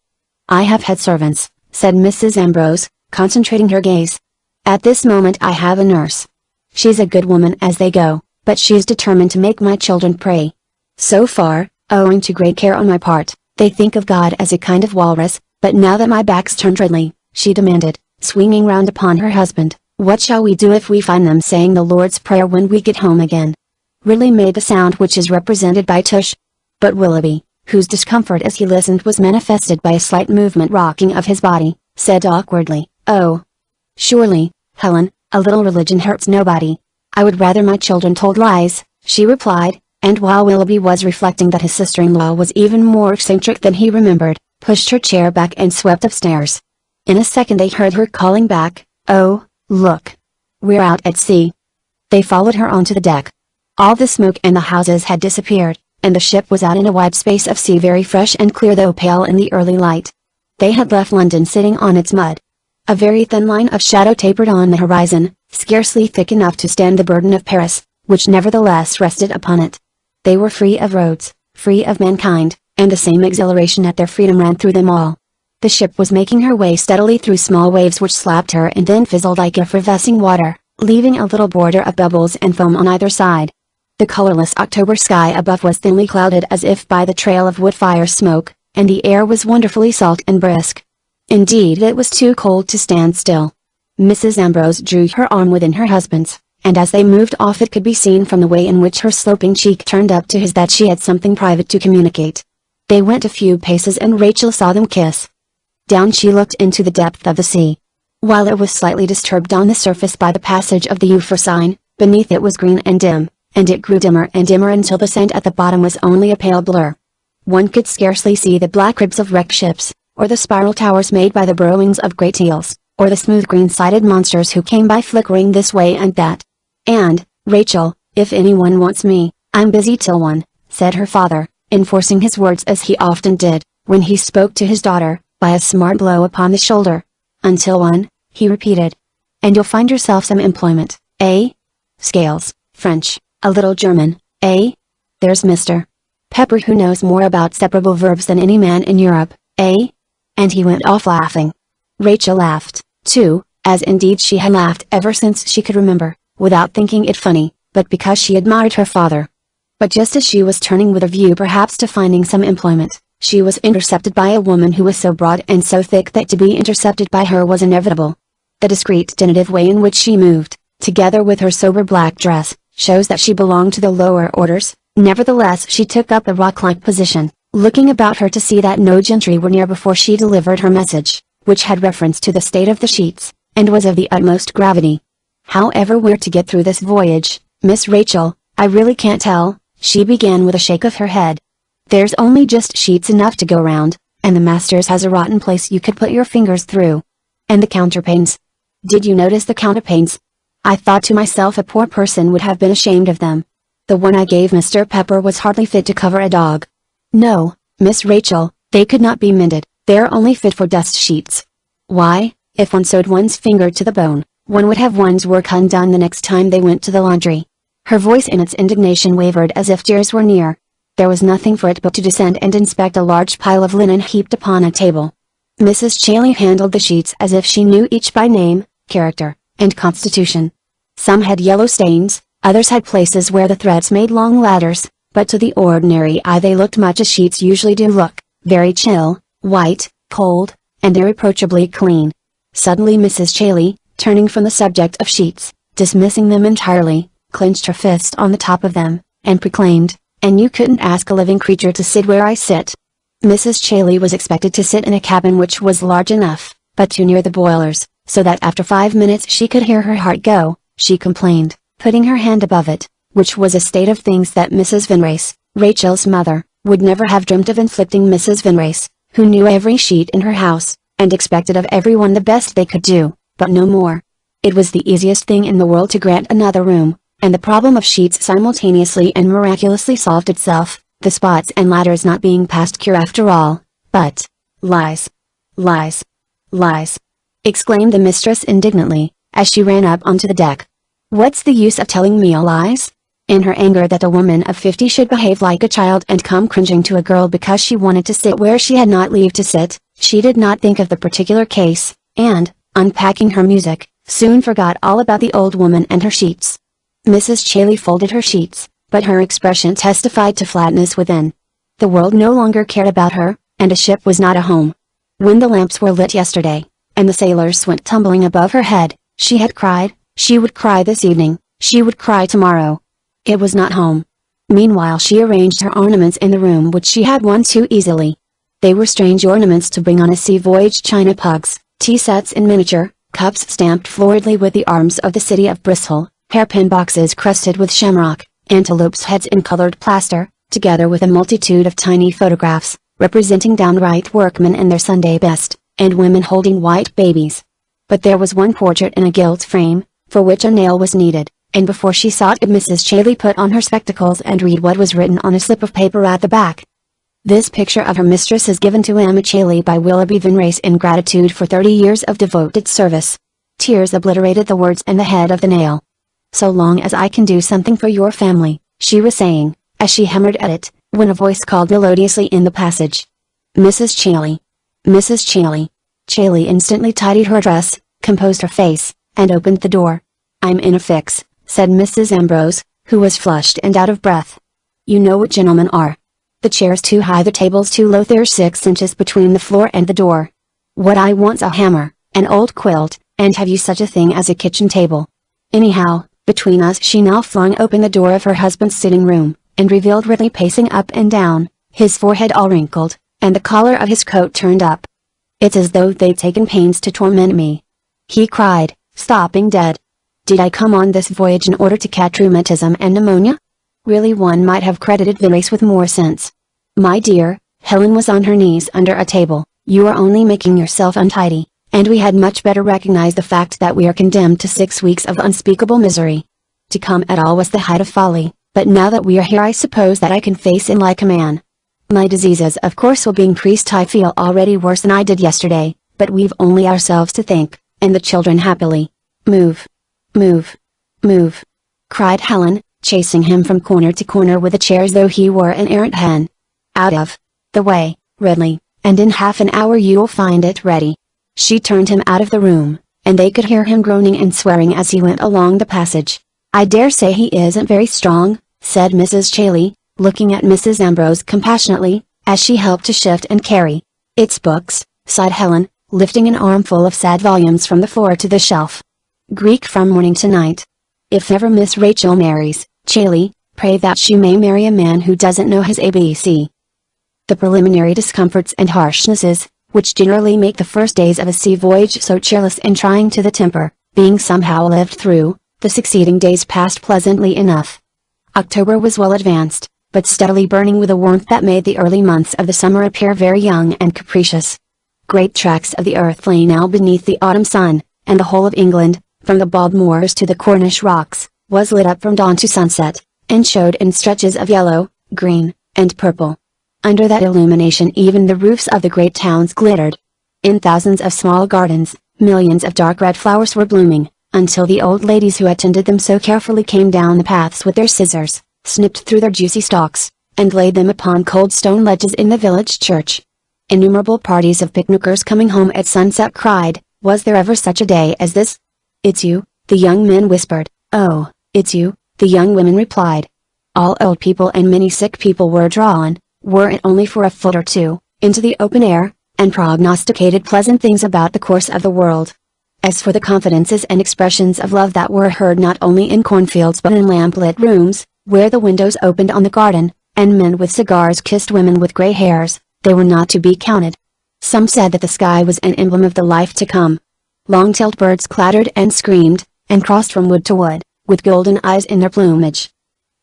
"I have had servants," said Mrs. Ambrose, concentrating her gaze. "At this moment I have a nurse. She's a good woman as they go, but she is determined to make my children pray. So far, owing to great care on my part, they think of God as a kind of walrus, but now that my back's turned redly," she demanded, swinging round upon her husband, "what shall we do if we find them saying the Lord's Prayer when we get home again?" Ridley made the sound which is represented by tush. But Willoughby, whose discomfort as he listened was manifested by a slight movement rocking of his body, said awkwardly, "Oh, surely, Helen, a little religion hurts nobody. I would rather my children told lies," she replied, and while Willoughby was reflecting that his sister-in-law was even more eccentric than he remembered, pushed her chair back and swept upstairs. In a second they heard her calling back, "Oh, look! We're out at sea." They followed her onto the deck. All the smoke and the houses had disappeared, and the ship was out in a wide space of sea, very fresh and clear though pale in the early light. They had left London sitting on its mud. A very thin line of shadow tapered on the horizon, scarcely thick enough to stand the burden of Paris, which nevertheless rested upon it. They were free of roads, free of mankind, and the same exhilaration at their freedom ran through them all. The ship was making her way steadily through small waves which slapped her and then fizzled like effervescing water, leaving a little border of bubbles and foam on either side. The colorless October sky above was thinly clouded as if by the trail of wood fire smoke, and the air was wonderfully salt and brisk. Indeed, it was too cold to stand still. Mrs. Ambrose drew her arm within her husband's, and as they moved off it could be seen from the way in which her sloping cheek turned up to his that she had something private to communicate. They went a few paces and Rachel saw them kiss. Down she looked into the depth of the sea. While it was slightly disturbed on the surface by the passage of the Euphrosyne, beneath it was green and dim, and it grew dimmer and dimmer until the sand at the bottom was only a pale blur. One could scarcely see the black ribs of wrecked ships, or the spiral towers made by the burrowings of great eels, or the smooth green-sided monsters who came by flickering this way and that. "And, Rachel, if anyone wants me, I'm busy till 1, said her father, enforcing his words as he often did, when he spoke to his daughter, by a smart blow upon the shoulder. "Until 1, he repeated. and you'll find yourself some employment, eh? Scales, French, a little German, eh? There's Mr. Pepper who knows more about separable verbs than any man in Europe, eh? And he went off laughing. Rachel laughed, too, as indeed she had laughed ever since she could remember, without thinking it funny, but because she admired her father. But just as she was turning with a view perhaps to finding some employment, she was intercepted by a woman who was so broad and so thick that to be intercepted by her was inevitable. The discreet tentative way in which she moved, together with her sober black dress, shows that she belonged to the lower orders. Nevertheless she took up a rock-like position, looking about her to see that no gentry were near before she delivered her message, which had reference to the state of the sheets, and was of the utmost gravity. "However we're to get through this voyage, Miss Rachel, I really can't tell," she began with a shake of her head. "There's only just sheets enough to go round, and the master's has a rotten place you could put your fingers through. And the counterpanes. Did you notice the counterpanes? I thought to myself a poor person would have been ashamed of them. The one I gave Mr. Pepper was hardly fit to cover a dog. No, Miss Rachel, they could not be mended, they're only fit for dust sheets. Why, if one sewed one's finger to the bone, one would have one's work undone the next time they went to the laundry." Her voice in its indignation wavered as if tears were near. There was nothing for it but to descend and inspect a large pile of linen heaped upon a table. Mrs. Chailey handled the sheets as if she knew each by name, character, and constitution. Some had yellow stains, others had places where the threads made long ladders, but to the ordinary eye they looked much as sheets usually do look, very chill, white, cold, and irreproachably clean. Suddenly Mrs. Chailey, turning from the subject of sheets, dismissing them entirely, clenched her fist on the top of them, and proclaimed, "And you couldn't ask a living creature to sit where I sit." Mrs. Chailey was expected to sit in a cabin which was large enough, but too near the boilers, so that after 5 minutes she could hear her heart go. She complained, putting her hand above it, which was a state of things that Mrs. Vinrace, Rachel's mother, would never have dreamt of inflicting. Mrs. Vinrace, who knew every sheet in her house, and expected of everyone the best they could do, but no more. It was the easiest thing in the world to grant another room, and the problem of sheets simultaneously and miraculously solved itself, the spots and ladders not being past cure after all. But, lies! Lies! Lies! Exclaimed the mistress indignantly, as she ran up onto the deck. "What's the use of telling me lies?" In her anger that a woman of 50 should behave like a child and come cringing to a girl because she wanted to sit where she had not leave to sit, she did not think of the particular case, and, unpacking her music, soon forgot all about the old woman and her sheets. Mrs. Chailey folded her sheets, but her expression testified to flatness within. The world no longer cared about her, and a ship was not a home. When the lamps were lit yesterday, and the sailors went tumbling above her head, she had cried, she would cry this evening, she would cry tomorrow. It was not home. Meanwhile she arranged her ornaments in the room which she had won too easily. They were strange ornaments to bring on a sea voyage: china pugs, tea sets in miniature, cups stamped floridly with the arms of the city of Bristol, hairpin boxes crusted with shamrock, antelopes' heads in colored plaster, together with a multitude of tiny photographs, representing downright workmen in their Sunday best, and women holding white babies. But there was one portrait in a gilt frame, for which a nail was needed, and before she sought it Mrs. Chailey put on her spectacles and read what was written on a slip of paper at the back. "This picture of her mistress is given to Emma Chailey by Willoughby Vinrace in gratitude for 30 years of devoted service." Tears obliterated the words and the head of the nail. "So long as I can do something for your family," she was saying, as she hammered at it, when a voice called melodiously in the passage. "Mrs. Chailey! Mrs. Chailey!" Chailey instantly tidied her dress, composed her face, and opened the door. "I'm in a fix," said Mrs. Ambrose, who was flushed and out of breath. "You know what gentlemen are. The chair's too high, the table's too low, there's 6 inches between the floor and the door. What I want's a hammer, an old quilt, and have you such a thing as a kitchen table? Anyhow, between us." She now flung open the door of her husband's sitting room, and revealed Ridley pacing up and down, his forehead all wrinkled, and the collar of his coat turned up. "It's as though they'd taken pains to torment me," he cried, stopping dead. "Did I come on this voyage in order to catch rheumatism and pneumonia? Really one might have credited Vinrace with more sense. My dear," Helen was on her knees under a table, "you are only making yourself untidy, and we had much better recognize the fact that we are condemned to 6 weeks of unspeakable misery. To come at all was the height of folly, but now that we are here I suppose that I can face it like a man. My diseases of course will be increased. I feel already worse than I did yesterday, but we've only ourselves to thank, and the children happily. Move! Move! Move! Cried Helen, chasing him from corner to corner with a chair as though he were an errant hen. Out of the way, Ridley, and in half an hour you'll find it ready. She turned him out of the room, and they could hear him groaning and swearing as he went along the passage. I dare say he isn't very strong, said Mrs. Chailey, looking at Mrs. Ambrose compassionately, as she helped to shift and carry. It's books, sighed Helen, lifting an armful of sad volumes from the floor to the shelf. Greek from morning to night. If ever Miss Rachel marries, Chailey, pray that she may marry a man who doesn't know his ABC. The preliminary discomforts and harshnesses, which generally make the first days of a sea voyage so cheerless and trying to the temper, being somehow lived through, the succeeding days passed pleasantly enough. October was well advanced, but steadily burning with a warmth that made the early months of the summer appear very young and capricious. Great tracts of the earth lay now beneath the autumn sun, and the whole of England, from the bald moors to the Cornish rocks, was lit up from dawn to sunset, and showed in stretches of yellow, green, and purple. Under that illumination even the roofs of the great towns glittered. In thousands of small gardens, millions of dark red flowers were blooming, until the old ladies who attended them so carefully came down the paths with their scissors, snipped through their juicy stalks, and laid them upon cold stone ledges in the village church. Innumerable parties of picnickers coming home at sunset cried, "Was there ever such a day as this?" "It's you," the young men whispered. "Oh, it's you," the young women replied. All old people and many sick people were drawn, were it only for a foot or two, into the open air, and prognosticated pleasant things about the course of the world. As for the confidences and expressions of love that were heard not only in cornfields but in lamp-lit rooms, where the windows opened on the garden, and men with cigars kissed women with gray hairs, they were not to be counted. Some said that the sky was an emblem of the life to come. Long-tailed birds clattered and screamed, and crossed from wood to wood, with golden eyes in their plumage.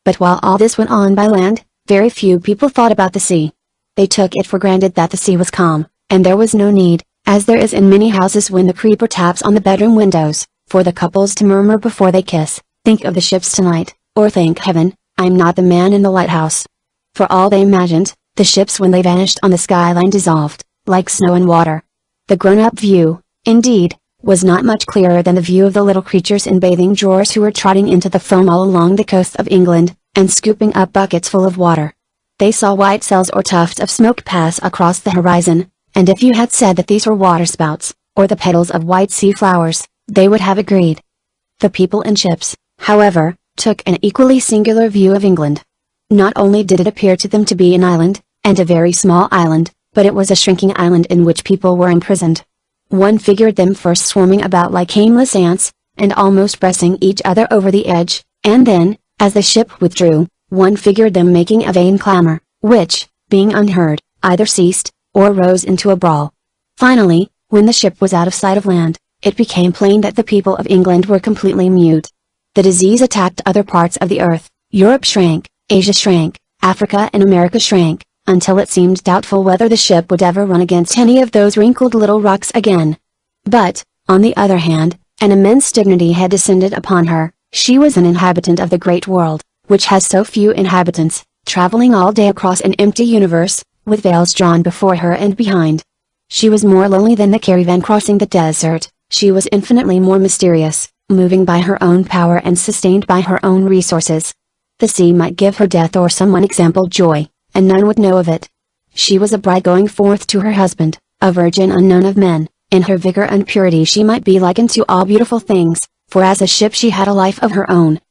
But while all this went on by land, very few people thought about the sea. They took it for granted that the sea was calm, and there was no need, as there is in many houses when the creeper taps on the bedroom windows, for the couples to murmur before they kiss, "Think of the ships tonight," or "Thank heaven, I'm not the man in the lighthouse." For all they imagined, the ships when they vanished on the skyline dissolved, like snow in water. The grown-up view, indeed, was not much clearer than the view of the little creatures in bathing drawers who were trotting into the foam all along the coast of England, and scooping up buckets full of water. They saw white sails or tufts of smoke pass across the horizon, and if you had said that these were waterspouts, or the petals of white sea flowers, they would have agreed. The people in ships, however, took an equally singular view of England. Not only did it appear to them to be an island, and a very small island, but it was a shrinking island in which people were imprisoned. One figured them first swarming about like aimless ants, and almost pressing each other over the edge, and then, as the ship withdrew, one figured them making a vain clamor, which, being unheard, either ceased, or rose into a brawl. Finally, when the ship was out of sight of land, it became plain that the people of England were completely mute. The disease attacked other parts of the earth. Europe shrank, Asia shrank, Africa and America shrank, until it seemed doubtful whether the ship would ever run against any of those wrinkled little rocks again. But, on the other hand, an immense dignity had descended upon her. She was an inhabitant of the great world, which has so few inhabitants, traveling all day across an empty universe, with veils drawn before her and behind. She was more lonely than the caravan crossing the desert. She was infinitely more mysterious, moving by her own power and sustained by her own resources. The sea might give her death or some unexampled joy, and none would know of it. She was a bride going forth to her husband, a virgin unknown of men. In her vigor and purity she might be likened to all beautiful things, for as a ship she had a life of her own.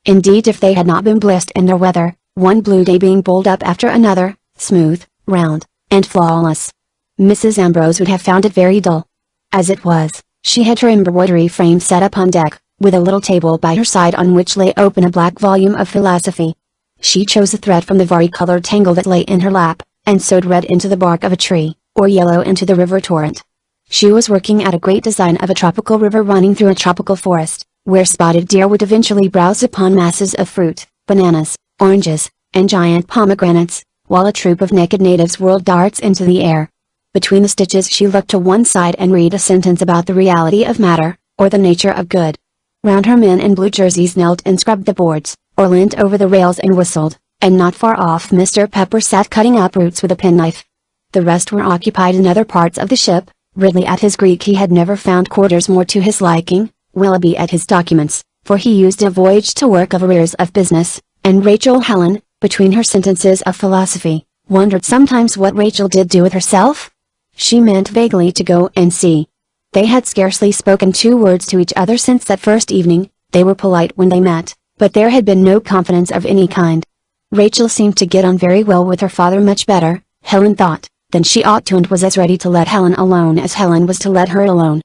Indeed, if they had not been blessed in their weather, one blue day being bowled up after another, smooth, round, and flawless, Mrs. Ambrose would have found it very dull. As it was, she had her embroidery frame set up on deck, with a little table by her side on which lay open a black volume of philosophy. She chose a thread from the vari-colored tangle that lay in her lap, and sewed red into the bark of a tree, or yellow into the river torrent. She was working at a great design of a tropical river running through a tropical forest, where spotted deer would eventually browse upon masses of fruit, bananas, oranges, and giant pomegranates, while a troop of naked natives whirled darts into the air. Between the stitches she looked to one side and read a sentence about the reality of matter, or the nature of good. Round her men in blue jerseys knelt and scrubbed the boards, or leant over the rails and whistled, and not far off Mr. Pepper sat cutting up roots with a penknife. The rest were occupied in other parts of the ship. Ridley at his Greek he had never found quarters more to his liking, Willoughby at his documents, for he used a Voyage to work of arrears of business, and Helen, between her sentences of philosophy, wondered sometimes what Rachel did do with herself? She meant vaguely to go and see. They had scarcely spoken 2 words to each other since that first evening. They were polite when they met, but there had been no confidence of any kind. Rachel seemed to get on very well with her father, much better, Helen thought, than she ought to, and was as ready to let Helen alone as Helen was to let her alone.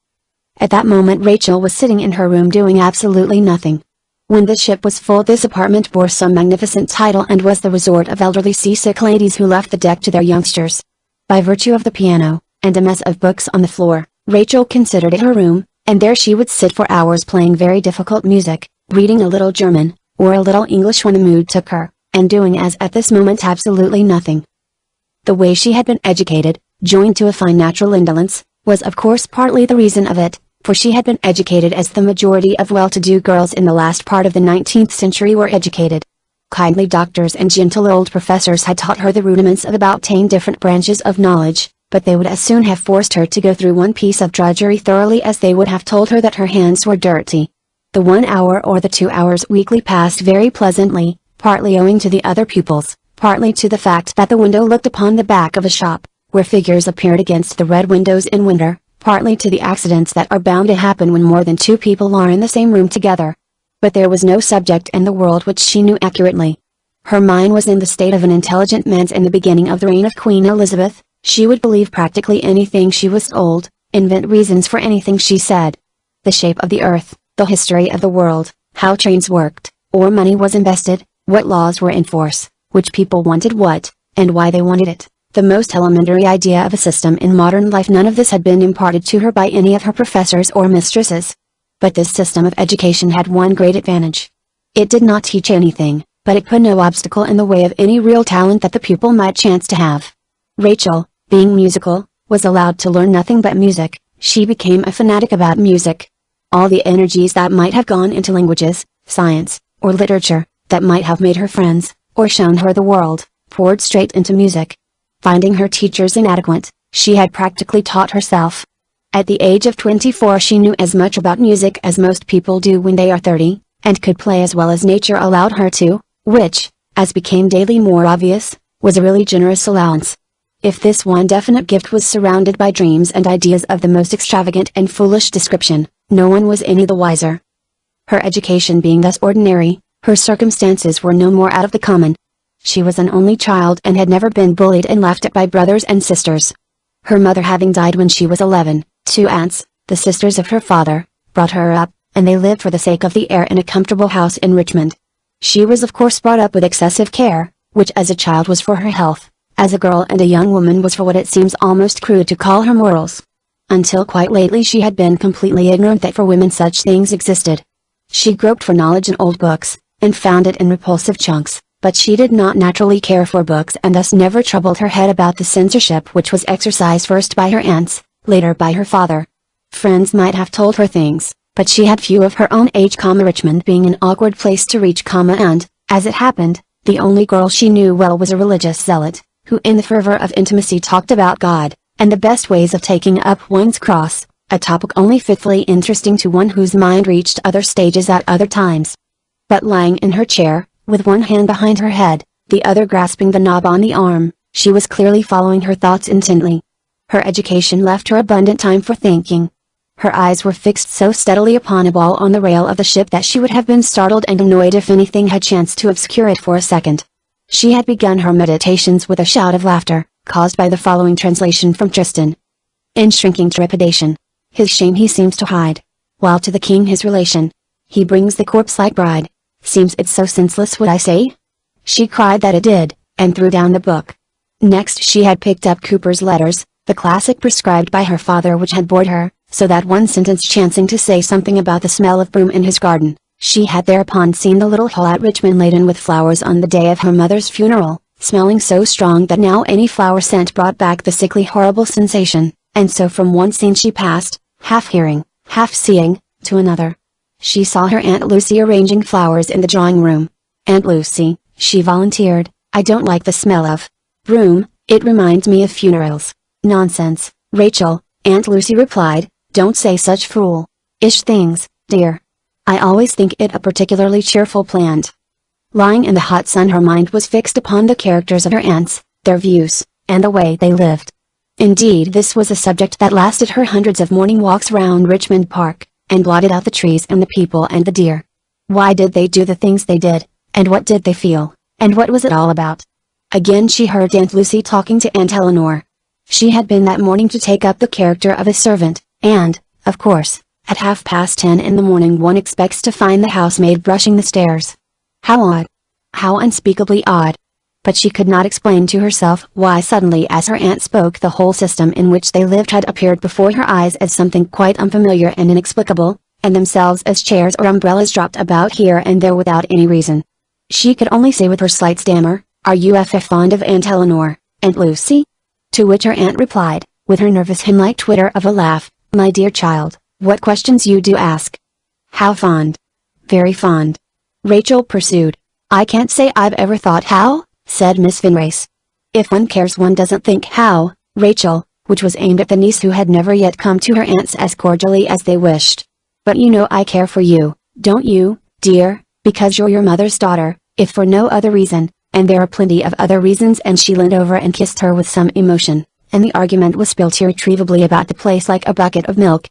At that moment Rachel was sitting in her room doing absolutely nothing. When the ship was full, this apartment bore some magnificent title and was the resort of elderly seasick ladies who left the deck to their youngsters. By virtue of the piano, and a mess of books on the floor, Rachel considered it her room, and there she would sit for hours playing very difficult music, reading a little German, or a little English when the mood took her, and doing as at this moment absolutely nothing. The way she had been educated, joined to a fine natural indolence, was of course partly the reason of it, for she had been educated as the majority of well-to-do girls in the last part of the 19th century were educated. Kindly doctors and gentle old professors had taught her the rudiments of about 10 different branches of knowledge, but they would as soon have forced her to go through one piece of drudgery thoroughly as they would have told her that her hands were dirty. The 1 hour or the 2 hours weekly passed very pleasantly, partly owing to the other pupils, partly to the fact that the window looked upon the back of a shop, where figures appeared against the red windows in winter, partly to the accidents that are bound to happen when more than 2 people are in the same room together. But there was no subject in the world which she knew accurately. Her mind was in the state of an intelligent man's in the beginning of the reign of Queen Elizabeth. She would believe practically anything she was told, invent reasons for anything she said. The shape of the earth, the history of the world, how trains worked, or money was invested, what laws were in force, which people wanted what, and why they wanted it, the most elementary idea of a system in modern life, none of this had been imparted to her by any of her professors or mistresses. But this system of education had one great advantage. It did not teach anything, but it put no obstacle in the way of any real talent that the pupil might chance to have. Rachel, being musical, was allowed to learn nothing but music. She became a fanatic about music. All the energies that might have gone into languages, science, or literature, that might have made her friends, or shown her the world, poured straight into music. Finding her teachers inadequate, she had practically taught herself. At the age of 24 she knew as much about music as most people do when they are 30, and could play as well as nature allowed her to, which, as became daily more obvious, was a really generous allowance. If this one definite gift was surrounded by dreams and ideas of the most extravagant and foolish description, no one was any the wiser. Her education being thus ordinary, her circumstances were no more out of the common. She was an only child and had never been bullied and laughed at by brothers and sisters. Her mother having died when she was 11, 2 aunts, the sisters of her father, brought her up, and they lived for the sake of the air in a comfortable house in Richmond. She was of course brought up with excessive care, which as a child was for her health, as a girl and a young woman was for what it seems almost crude to call her morals. Until quite lately she had been completely ignorant that for women such things existed. She groped for knowledge in old books, and found it in repulsive chunks, but she did not naturally care for books and thus never troubled her head about the censorship which was exercised first by her aunts, later by her father. Friends might have told her things, but she had few of her own age, Richmond being an awkward place to reach, and, as it happened, the only girl she knew well was a religious zealot, who in the fervor of intimacy talked about God, and the best ways of taking up one's cross, a topic only fitfully interesting to one whose mind reached other stages at other times. But lying in her chair, with one hand behind her head, the other grasping the knob on the arm, she was clearly following her thoughts intently. Her education left her abundant time for thinking. Her eyes were fixed so steadily upon a ball on the rail of the ship that she would have been startled and annoyed if anything had chanced to obscure it for a second. She had begun her meditations with a shout of laughter, caused by the following translation from Tristan. In shrinking trepidation, his shame he seems to hide, while to the king his relation, he brings the corpse-like bride. Seems it so senseless what I say? She cried that it did, and threw down the book. Next she had picked up Cooper's Letters, the classic prescribed by her father, which had bored her, so that one sentence chancing to say something about the smell of broom in his garden, she had thereupon seen the little hall at Richmond laden with flowers on the day of her mother's funeral, smelling so strong that now any flower scent brought back the sickly horrible sensation, and so from one scene she passed, half hearing, half seeing, to another. She saw her Aunt Lucy arranging flowers in the drawing room. "Aunt Lucy," she volunteered, "I don't like the smell of broom, it reminds me of funerals." "Nonsense, Rachel," Aunt Lucy replied, "don't say such fool-ish things, dear. I always think it a particularly cheerful plant." Lying in the hot sun, her mind was fixed upon the characters of her aunts, their views, and the way they lived. Indeed, this was a subject that lasted her hundreds of morning walks round Richmond Park, and blotted out the trees and the people and the deer. Why did they do the things they did, and what did they feel, and what was it all about? Again she heard Aunt Lucy talking to Aunt Eleanor. She had been that morning to take up the character of a servant, and, of course, at 10:30 in the morning one expects to find the housemaid brushing the stairs. How odd! How unspeakably odd! But she could not explain to herself why suddenly as her aunt spoke the whole system in which they lived had appeared before her eyes as something quite unfamiliar and inexplicable, and themselves as chairs or umbrellas dropped about here and there without any reason. She could only say with her slight stammer, "Are you fond of Aunt Eleanor, Aunt Lucy?" To which her aunt replied, with her nervous hen-like twitter of a laugh, "My dear child, what questions you do ask." "How fond?" "Very fond," Rachel pursued. "I can't say I've ever thought how," said Miss Vinrace. "If one cares one doesn't think how, Rachel," which was aimed at the niece who had never yet come to her aunts as cordially as they wished. "But you know I care for you, don't you, dear, because you're your mother's daughter, if for no other reason, and there are plenty of other reasons." And she leaned over and kissed her with some emotion, and the argument was spilled irretrievably about the place like a bucket of milk.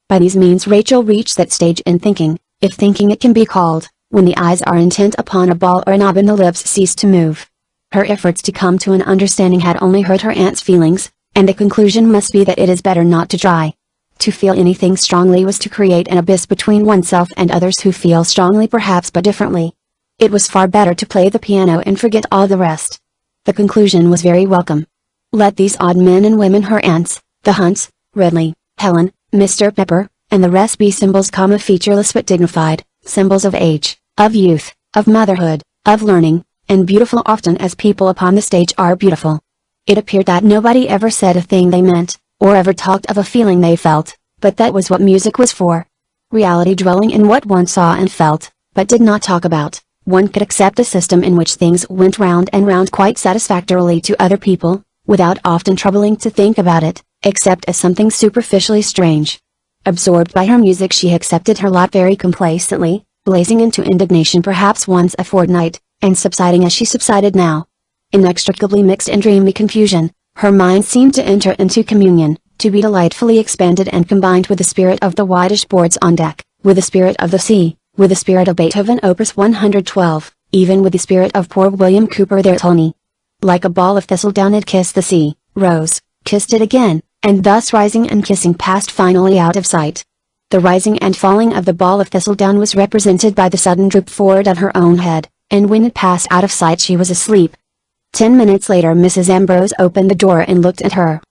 By these means Rachel reached that stage in thinking, if thinking it can be called, when the eyes are intent upon a ball or a knob and the lips cease to move. Her efforts to come to an understanding had only hurt her aunt's feelings, and the conclusion must be that it is better not to try. To feel anything strongly was to create an abyss between oneself and others who feel strongly perhaps but differently. It was far better to play the piano and forget all the rest. The conclusion was very welcome. Let these odd men and women her aunts, the Hunts, Ridley, Helen, Mr. Pepper, and the rest be symbols, featureless but dignified, symbols of age, of youth, of motherhood, of learning, and beautiful often as people upon the stage are beautiful. It appeared that nobody ever said a thing they meant, or ever talked of a feeling they felt, but that was what music was for. Reality dwelling in what one saw and felt, but did not talk about, one could accept a system in which things went round and round quite satisfactorily to other people, without often troubling to think about it, except as something superficially strange. Absorbed by her music she accepted her lot very complacently, blazing into indignation perhaps once a fortnight, and subsiding as she subsided now. Inextricably mixed in dreamy confusion, her mind seemed to enter into communion, to be delightfully expanded and combined with the spirit of the whitish boards on deck, with the spirit of the sea, with the spirit of Beethoven Opus 112, even with the spirit of poor William Cooper their Tony. Like a ball of thistledown it kissed the sea, rose, kissed it again, and thus rising and kissing passed finally out of sight. The rising and falling of the ball of thistledown was represented by the sudden droop forward of her own head, and when it passed out of sight she was asleep. 10 minutes later Mrs. Ambrose opened the door and looked at her.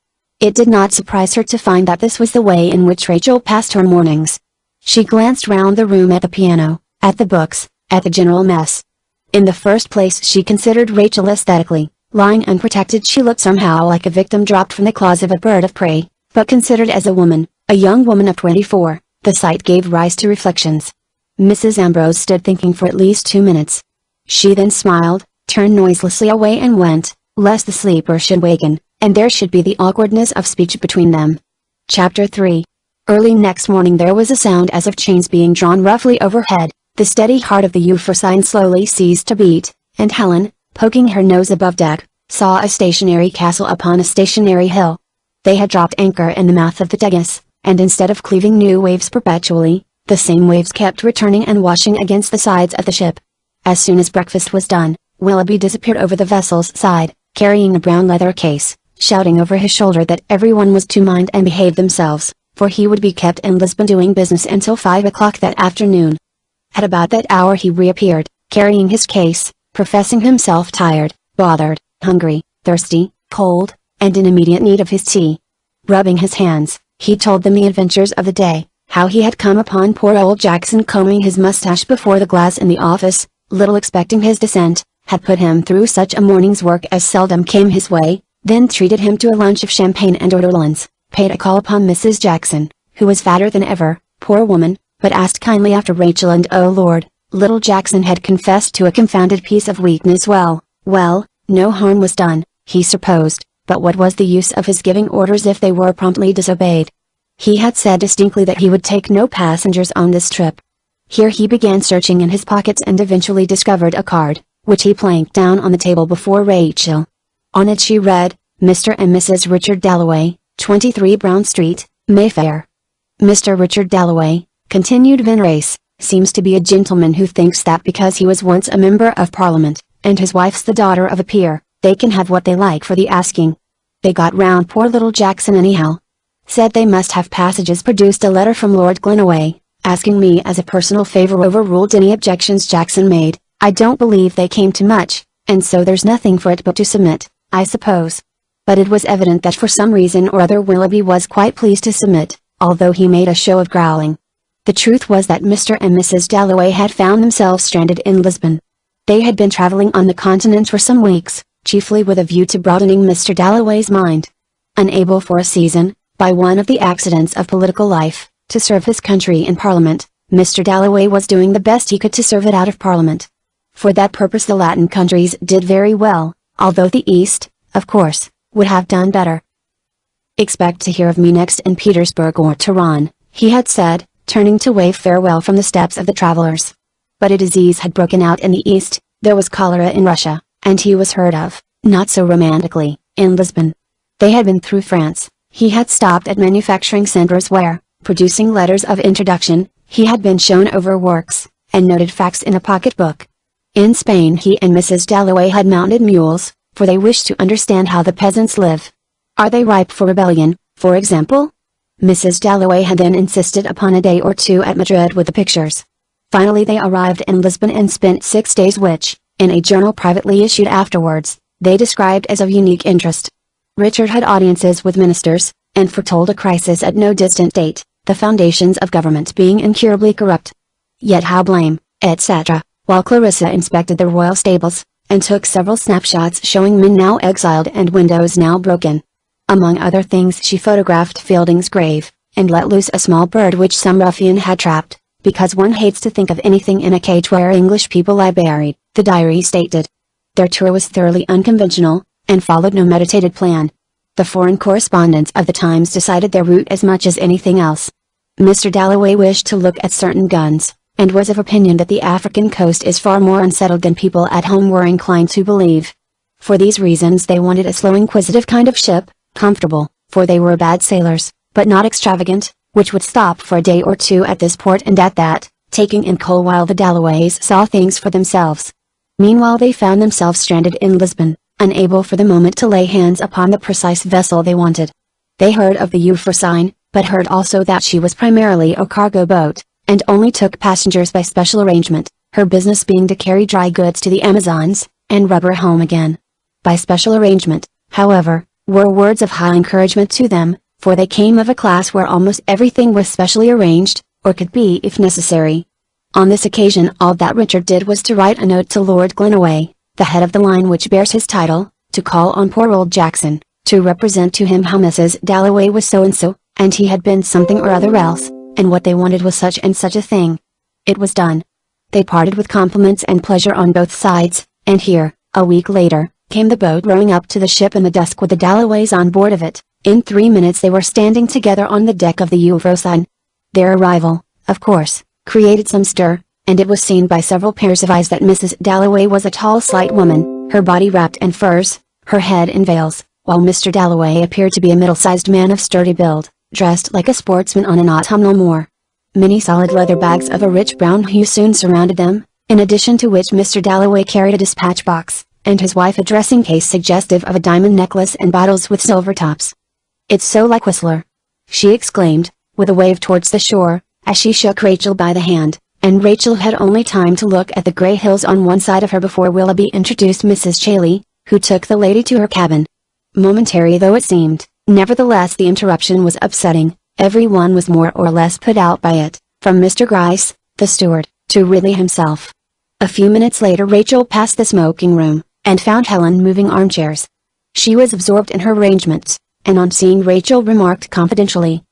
It did not surprise her to find that this was the way in which Rachel passed her mornings. She glanced round the room at the piano, at the books, at the general mess. In the first place she considered Rachel aesthetically. Lying unprotected she looked somehow like a victim dropped from the claws of a bird of prey, but considered as a woman, a young woman of 24, the sight gave rise to reflections. Mrs. Ambrose stood thinking for at least 2 minutes. She then smiled, turned noiselessly away and went, lest the sleeper should waken, and there should be the awkwardness of speech between them. Chapter 3. Early next morning there was a sound as of chains being drawn roughly overhead, the steady heart of the Euphrosyne slowly ceased to beat, and Helen, poking her nose above deck, saw a stationary castle upon a stationary hill. They had dropped anchor in the mouth of the Tagus, and instead of cleaving new waves perpetually, the same waves kept returning and washing against the sides of the ship. As soon as breakfast was done, Willoughby disappeared over the vessel's side, carrying a brown leather case, shouting over his shoulder that everyone was to mind and behave themselves, for he would be kept in Lisbon doing business until 5 o'clock that afternoon. At about that hour he reappeared, carrying his case, professing himself tired, bothered, hungry, thirsty, cold, and in immediate need of his tea. Rubbing his hands, he told them the adventures of the day, how he had come upon poor old Jackson combing his mustache before the glass in the office, little expecting his descent, had put him through such a morning's work as seldom came his way, then treated him to a lunch of champagne and ortolans, paid a call upon Mrs. Jackson, who was fatter than ever, poor woman, but asked kindly after Rachel, and oh Lord, little Jackson had confessed to a confounded piece of weakness. Well, no harm was done, he supposed, but what was the use of his giving orders if they were promptly disobeyed? He had said distinctly that he would take no passengers on this trip. Here he began searching in his pockets and eventually discovered a card, which he planked down on the table before Rachel. On it she read, Mr. and Mrs. Richard Dalloway, 23 Brown Street, Mayfair. Mr. Richard Dalloway, continued Van Race, seems to be a gentleman who thinks that because he was once a member of Parliament, and his wife's the daughter of a peer, they can have what they like for the asking. They got round poor little Jackson anyhow. Said they must have passages. Produced a letter from Lord Glenaway, asking me as a personal favor. Overruled any objections Jackson made. I don't believe they came to much, and so there's nothing for it but to submit, I suppose. But it was evident that for some reason or other Willoughby was quite pleased to submit, although he made a show of growling. The truth was that Mr. and Mrs. Dalloway had found themselves stranded in Lisbon. They had been traveling on the continent for some weeks, chiefly with a view to broadening Mr. Dalloway's mind. Unable for a season, by one of the accidents of political life, to serve his country in Parliament, Mr. Dalloway was doing the best he could to serve it out of Parliament. For that purpose the Latin countries did very well, although the East, of course, would have done better. Expect to hear of me next in Petersburg or Tehran, he had said, turning to wave farewell from the steps of the travelers. But a disease had broken out in the East, there was cholera in Russia, and he was heard of, not so romantically, in Lisbon. They had been through France. He had stopped at manufacturing centers where, producing letters of introduction, he had been shown over works, and noted facts in a pocketbook. In Spain he and Mrs. Dalloway had mounted mules, for they wished to understand how the peasants live. Are they ripe for rebellion, for example? Mrs. Dalloway had then insisted upon a day or two at Madrid with the pictures. Finally they arrived in Lisbon and spent 6 days which, in a journal privately issued afterwards, they described as of unique interest. Richard had audiences with ministers, and foretold a crisis at no distant date, the foundations of government being incurably corrupt. Yet how blame, etc., while Clarissa inspected the royal stables, and took several snapshots showing men now exiled and windows now broken. Among other things she photographed Fielding's grave, and let loose a small bird which some ruffian had trapped, because one hates to think of anything in a cage where English people lie buried, the diary stated. Their tour was thoroughly unconventional, and followed no meditated plan. The foreign correspondents of the Times decided their route as much as anything else. Mr. Dalloway wished to look at certain guns, and was of opinion that the African coast is far more unsettled than people at home were inclined to believe. For these reasons they wanted a slow inquisitive kind of ship, comfortable, for they were bad sailors, but not extravagant, which would stop for a day or two at this port and at that, taking in coal while the Dalloways saw things for themselves. Meanwhile they found themselves stranded in Lisbon, unable for the moment to lay hands upon the precise vessel they wanted. They heard of the Euphrosyne, but heard also that she was primarily a cargo boat, and only took passengers by special arrangement, her business being to carry dry goods to the Amazons, and rubber home again. By special arrangement, however, were words of high encouragement to them, for they came of a class where almost everything was specially arranged, or could be if necessary. On this occasion all that Richard did was to write a note to Lord Glenaway, the head of the line which bears his title, to call on poor old Jackson, to represent to him how Mrs. Dalloway was so, and he had been something or other else, and what they wanted was such and such a thing. It was done. They parted with compliments and pleasure on both sides, and here, a week later, came the boat rowing up to the ship in the dusk with the Dalloways on board of it. In 3 minutes they were standing together on the deck of the Euphrosyne. Their arrival, of course, created some stir, and it was seen by several pairs of eyes that Mrs. Dalloway was a tall slight woman, her body wrapped in furs, her head in veils, while Mr. Dalloway appeared to be a middle-sized man of sturdy build, dressed like a sportsman on an autumnal moor. Many solid leather bags of a rich brown hue soon surrounded them, in addition to which Mr. Dalloway carried a dispatch box, and his wife a dressing case suggestive of a diamond necklace and bottles with silver tops. "It's so like Whistler!" she exclaimed, with a wave towards the shore, as she shook Rachel by the hand, and Rachel had only time to look at the grey hills on one side of her before Willoughby introduced Mrs. Chailey, who took the lady to her cabin. Momentary though it seemed, nevertheless the interruption was upsetting. Everyone was more or less put out by it, from Mr. Gryce, the steward, to Ridley himself. A few minutes later Rachel passed the smoking room, and found Helen moving armchairs. She was absorbed in her arrangements, and on seeing Rachel remarked confidentially,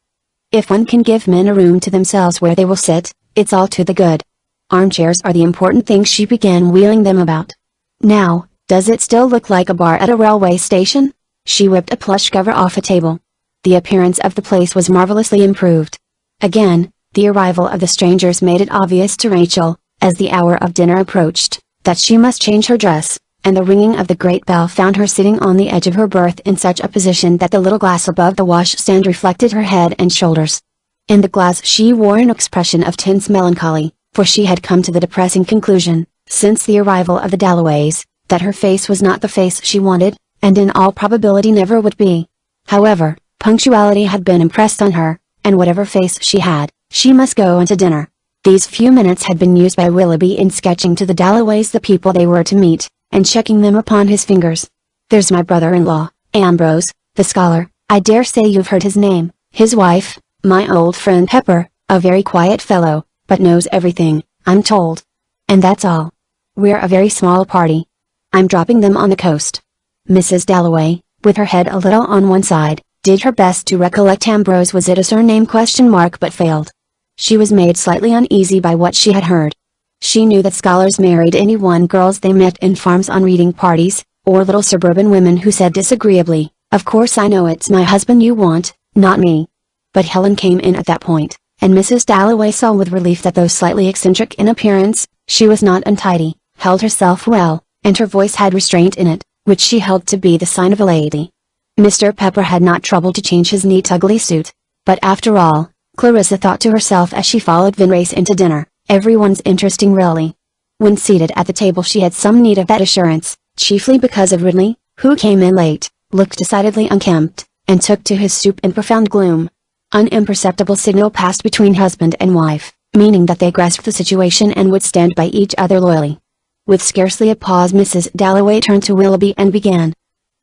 "If one can give men a room to themselves where they will sit, it's all to the good. Armchairs are the important thing." She began wheeling them about. "Now, does it still look like a bar at a railway station?" She whipped a plush cover off a table. The appearance of the place was marvelously improved. Again, the arrival of the strangers made it obvious to Rachel, as the hour of dinner approached, that she must change her dress, and the ringing of the great bell found her sitting on the edge of her berth in such a position that the little glass above the washstand reflected her head and shoulders. In the glass she wore an expression of tense melancholy, for she had come to the depressing conclusion, since the arrival of the Dalloways, that her face was not the face she wanted, and in all probability never would be. However, punctuality had been impressed on her, and whatever face she had, she must go into dinner. These few minutes had been used by Willoughby in sketching to the Dalloways the people they were to meet, and checking them upon his fingers. "There's my brother-in-law, Ambrose, the scholar, I dare say you've heard his name, his wife, my old friend Pepper, a very quiet fellow, but knows everything, I'm told. And that's all. We're a very small party. I'm dropping them on the coast." Mrs. Dalloway, with her head a little on one side, did her best to recollect Ambrose. Was it a surname but failed. She was made slightly uneasy by what she had heard. She knew that scholars married any one girls they met in farms on reading parties, or little suburban women who said disagreeably, "Of course I know it's my husband you want, not me." But Helen came in at that point, and Mrs. Dalloway saw with relief that though slightly eccentric in appearance, she was not untidy, held herself well, and her voice had restraint in it, which she held to be the sign of a lady. Mr. Pepper had not troubled to change his neat ugly suit. But after all, Clarissa thought to herself as she followed Vinrace into dinner, everyone's interesting really. When seated at the table she had some need of that assurance, chiefly because of Ridley, who came in late, looked decidedly unkempt, and took to his soup in profound gloom. An imperceptible signal passed between husband and wife, meaning that they grasped the situation and would stand by each other loyally. With scarcely a pause Mrs. Dalloway turned to Willoughby and began.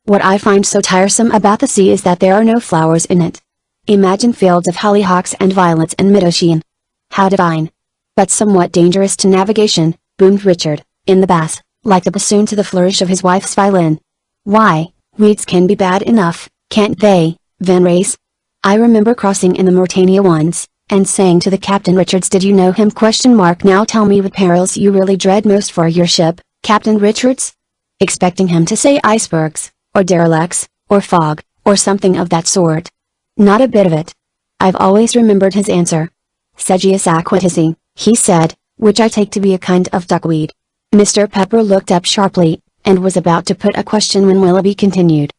"What I find so tiresome about the sea is that there are no flowers in it. Imagine fields of hollyhocks and violets and meadowshean. How divine! But somewhat dangerous to navigation," boomed Richard, in the bass, like the bassoon to the flourish of his wife's violin. "Why, weeds can be bad enough, can't they, Vinrace? I remember crossing in the Mauretania once, and saying to the captain, 'Richards, did you know him? Now tell me what perils you really dread most for your ship, Captain Richards?' Expecting him to say icebergs, or derelicts, or fog, or something of that sort. Not a bit of it. I've always remembered his answer. 'Segius aquatici,' he said, which I take to be a kind of duckweed." Mr. Pepper looked up sharply, and was about to put a question when Willoughby continued.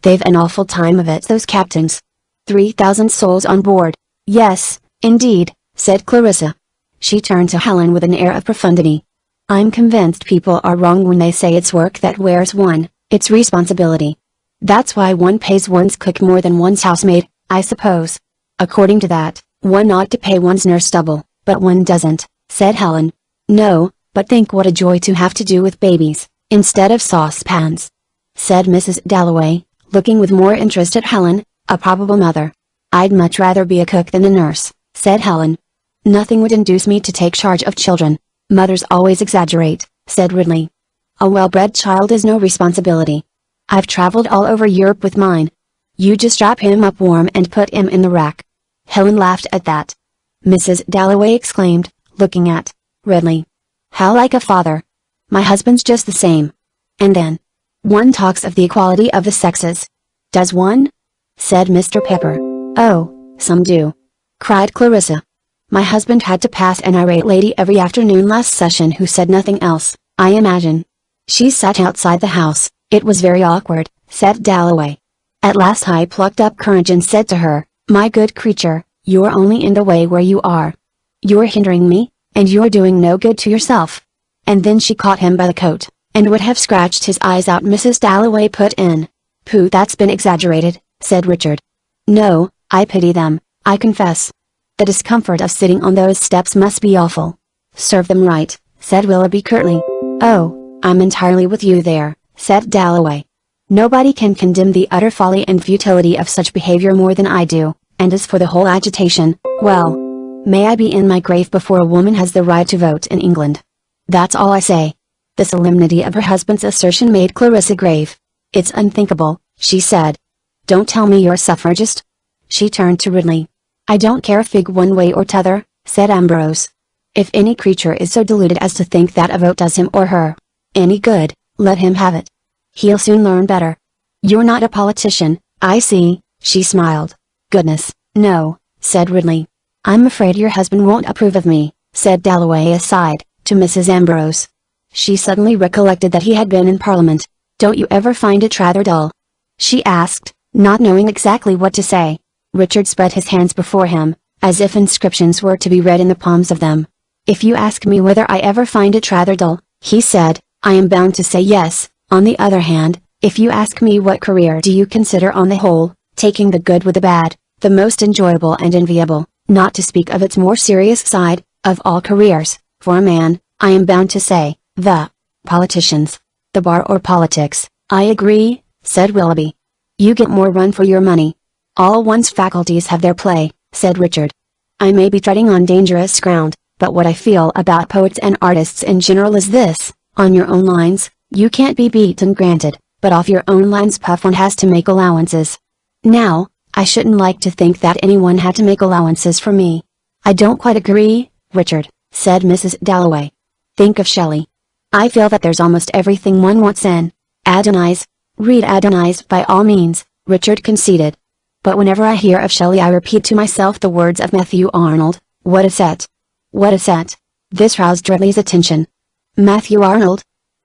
"They've an awful time of it, those captains. 3,000 souls on board." "Yes, indeed," said Clarissa. She turned to Helen with an air of profundity. "I'm convinced people are wrong when they say it's work that wears one, it's responsibility. That's why one pays one's cook more than one's housemaid, I suppose. According to that, one ought to pay one's nurse double, but one doesn't," said Helen. "No, but think what a joy to have to do with babies, instead of saucepans," said Mrs. Dalloway, looking with more interest at Helen, a probable mother. "I'd much rather be a cook than a nurse," said Helen. "Nothing would induce me to take charge of children. Mothers always exaggerate," said Ridley. "A well-bred child is no responsibility. I've traveled all over Europe with mine. You just strap him up warm and put him in the rack." Helen laughed at that. Mrs. Dalloway exclaimed, looking at Ridley, "How like a father! My husband's just the same." And then, "One talks of the equality of the sexes." "Does one?" said Mr. Pepper. "Oh, some do," cried Clarissa. "My husband had to pass an irate lady every afternoon last session who said nothing else, I imagine. She sat outside the house, it was very awkward," said Dalloway. "At last I plucked up courage and said to her, 'My good creature, you're only in the way where you are. You're hindering me, and you're doing no good to yourself.' And then she caught him by the coat, and would have scratched his eyes out." Mrs. Dalloway put in. "Pooh, that's been exaggerated," said Richard. "No, I pity them, I confess. The discomfort of sitting on those steps must be awful." "Serve them right," said Willoughby curtly. "Oh, I'm entirely with you there," said Dalloway. "Nobody can condemn the utter folly and futility of such behavior more than I do, and as for the whole agitation, well, may I be in my grave before a woman has the right to vote in England. That's all I say." The solemnity of her husband's assertion made Clarissa grave. "It's unthinkable," she said. "Don't tell me you're a suffragist." She turned to Ridley. "I don't care a fig one way or t'other," said Ambrose. "If any creature is so deluded as to think that a vote does him or her any good, let him have it. He'll soon learn better. You're not a politician, I see," she smiled. Goodness, no, said Ridley. I'm afraid your husband won't approve of me, said Dalloway aside, to Mrs. Ambrose. She suddenly recollected that he had been in Parliament. Don't you ever find it rather dull? She asked, not knowing exactly what to say. Richard spread his hands before him, as if inscriptions were to be read in the palms of them. If you ask me whether I ever find it rather dull, he said, I am bound to say yes. On the other hand, if you ask me what career do you consider on the whole, taking the good with the bad, the most enjoyable and enviable, not to speak of its more serious side, of all careers, for a man, I am bound to say, the politicians. The bar or politics. I agree, said Willoughby. You get more run for your money. All one's faculties have their play, said Richard. I may be treading on dangerous ground, but what I feel about poets and artists in general is this: on your own lines, you can't be beaten, granted, but off your own lines puff one has to make allowances. Now, I shouldn't like to think that anyone had to make allowances for me. I don't quite agree, Richard, said Mrs. Dalloway. Think of Shelley. I feel that there's almost everything one wants in Adonais. Read Adonais by all means, Richard conceded. But whenever I hear of Shelley I repeat to myself the words of Matthew Arnold, what a set! What a set! This roused Ridley's attention. Matthew Arnold?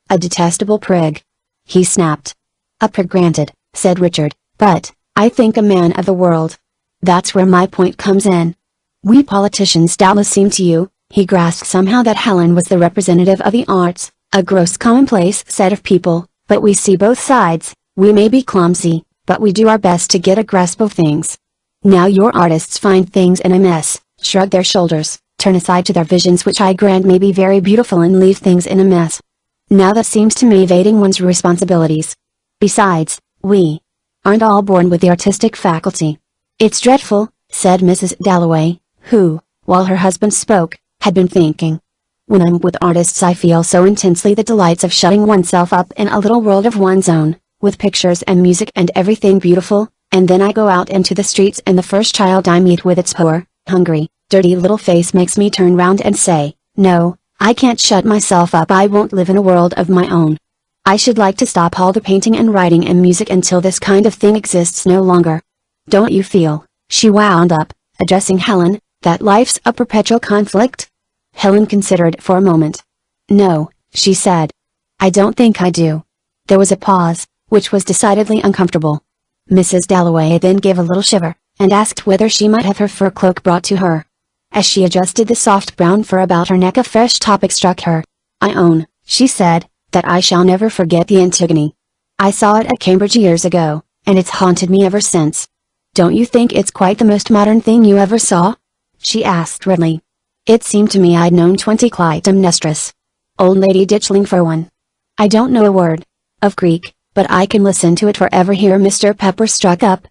A detestable prig. He snapped. A prig, granted, said Richard, but, I think a man of the world. That's where my point comes in. We politicians doubtless seem to you, he grasped somehow, that Helen was the representative of the arts, a gross commonplace set of people, but we see both sides. We may be clumsy, but we do our best to get a grasp of things. Now your artists find things in a mess, shrug their shoulders, turn aside to their visions, which I grant may be very beautiful, and leave things in a mess. Now that seems to me evading one's responsibilities. Besides, we aren't all born with the artistic faculty. It's dreadful, said Mrs. Dalloway, who, while her husband spoke, had been thinking. When I'm with artists I feel so intensely the delights of shutting oneself up in a little world of one's own, with pictures and music and everything beautiful, and then I go out into the streets and the first child I meet with its poor, hungry, dirty little face makes me turn round and say, no, I can't shut myself up, I won't live in a world of my own. I should like to stop all the painting and writing and music until this kind of thing exists no longer. Don't you feel, she wound up, addressing Helen, that life's a perpetual conflict? Helen considered for a moment. No, she said. I don't think I do. There was a pause, which was decidedly uncomfortable. Mrs. Dalloway then gave a little shiver, and asked whether she might have her fur cloak brought to her. As she adjusted the soft brown fur about her neck a fresh topic struck her. I own, she said, that I shall never forget the Antigone. I saw it at Cambridge years ago, and it's haunted me ever since. Don't you think it's quite the most modern thing you ever saw? She asked Ridley. It seemed to me I'd known 20 Clytemnestras. Old Lady Ditchling for one. I don't know a word of Greek, but I can listen to it forever. Here Mr. Pepper struck up.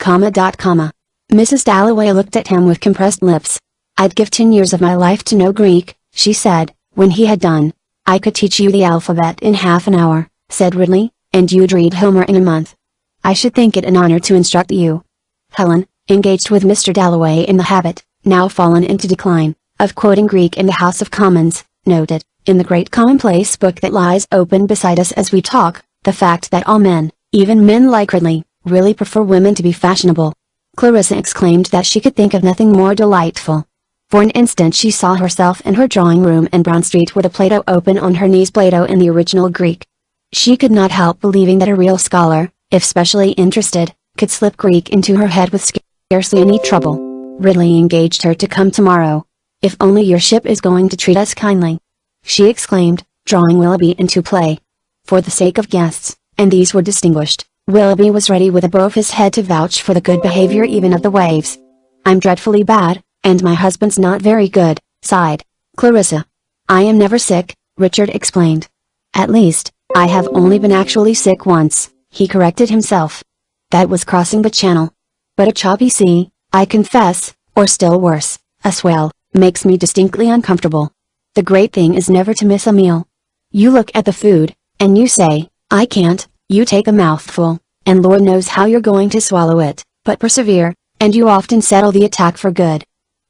Mrs. Dalloway looked at him with compressed lips. I'd give 10 years of my life to know Greek, she said, when he had done. I could teach you the alphabet in half an hour, said Ridley, and you'd read Homer in a month. I should think it an honor to instruct you. Helen, engaged with Mr. Dalloway in the habit, now fallen into decline, of quoting Greek in the House of Commons, noted, in the great commonplace book that lies open beside us as we talk, the fact that all men, even men like Ridley, really prefer women to be fashionable. Clarissa exclaimed that she could think of nothing more delightful. For an instant she saw herself in her drawing room in Brown Street with a Plato open on her knees, Plato in the original Greek. She could not help believing that a real scholar, if specially interested, could slip Greek into her head with scarcely any trouble. Ridley engaged her to come tomorrow. If only your ship is going to treat us kindly, she exclaimed, drawing Willoughby into play. For the sake of guests, and these were distinguished, Willoughby was ready with a bow of his head to vouch for the good behavior even of the waves. I'm dreadfully bad, and my husband's not very good, sighed Clarissa. I am never sick, Richard explained. At least, I have only been actually sick once, he corrected himself. That was crossing the channel. But a choppy sea, I confess, or still worse, a swell, makes me distinctly uncomfortable. The great thing is never to miss a meal. You look at the food, and you say, I can't, you take a mouthful, and Lord knows how you're going to swallow it, but persevere, and you often settle the attack for good.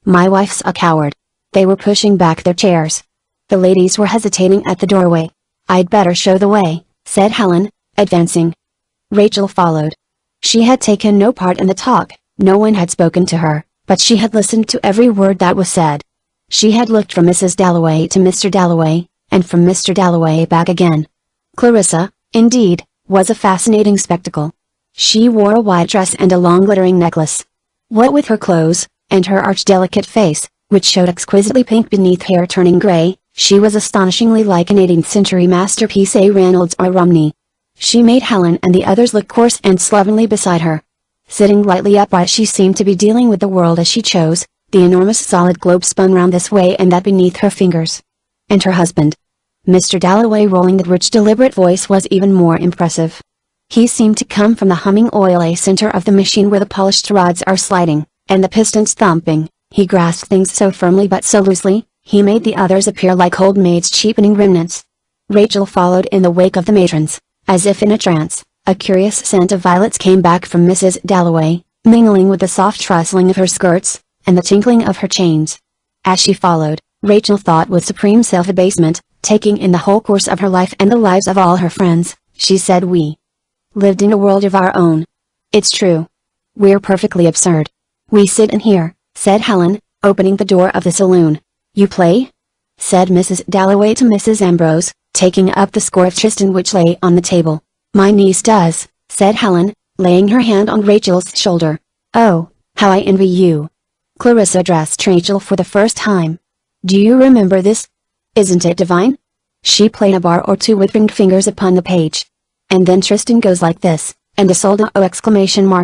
My wife's a coward. They were pushing back their chairs. The ladies were hesitating at the doorway. I'd better show the way, said Helen, advancing. Rachel followed. She had taken no part in the talk, No one had spoken to her, but she had listened to every word that was said. She had looked from Mrs. Dalloway to Mr. Dalloway, and from Mr. Dalloway back again. Clarissa, indeed, was a fascinating spectacle. She wore a white dress and a long glittering necklace. What with her clothes, and her arch delicate face, which showed exquisitely pink beneath hair turning gray, she was astonishingly like an 18th century masterpiece, a Reynolds or Romney. She made Helen and the others look coarse and slovenly beside her. Sitting lightly upright, she seemed to be dealing with the world as she chose. The enormous solid globe spun round this way and that beneath her fingers. And her husband, Mr. Dalloway, rolling that rich deliberate voice, was even more impressive. He seemed to come from the humming oil, a center of the machine where the polished rods are sliding, and the pistons thumping. He grasped things so firmly but so loosely, he made the others appear like old maids cheapening remnants. Rachel followed in the wake of the matrons, as if in a trance. A curious scent of violets came back from Mrs. Dalloway, mingling with the soft rustling of her skirts, and the tinkling of her chains. As she followed, Rachel thought with supreme self-abasement, taking in the whole course of her life and the lives of all her friends, she said, we lived in a world of our own. It's true. We're perfectly absurd. We sit in here, said Helen, opening the door of the saloon. You play? Said Mrs. Dalloway to Mrs. Ambrose, taking up the score of Tristan which lay on the table. My niece does, said Helen, laying her hand on Rachel's shoulder. Oh, how I envy you. Clarissa addressed Rachel for the first time. Do you remember this? Isn't it divine? She played a bar or two with ringed fingers upon the page. And then Tristan goes like this, and Isolde!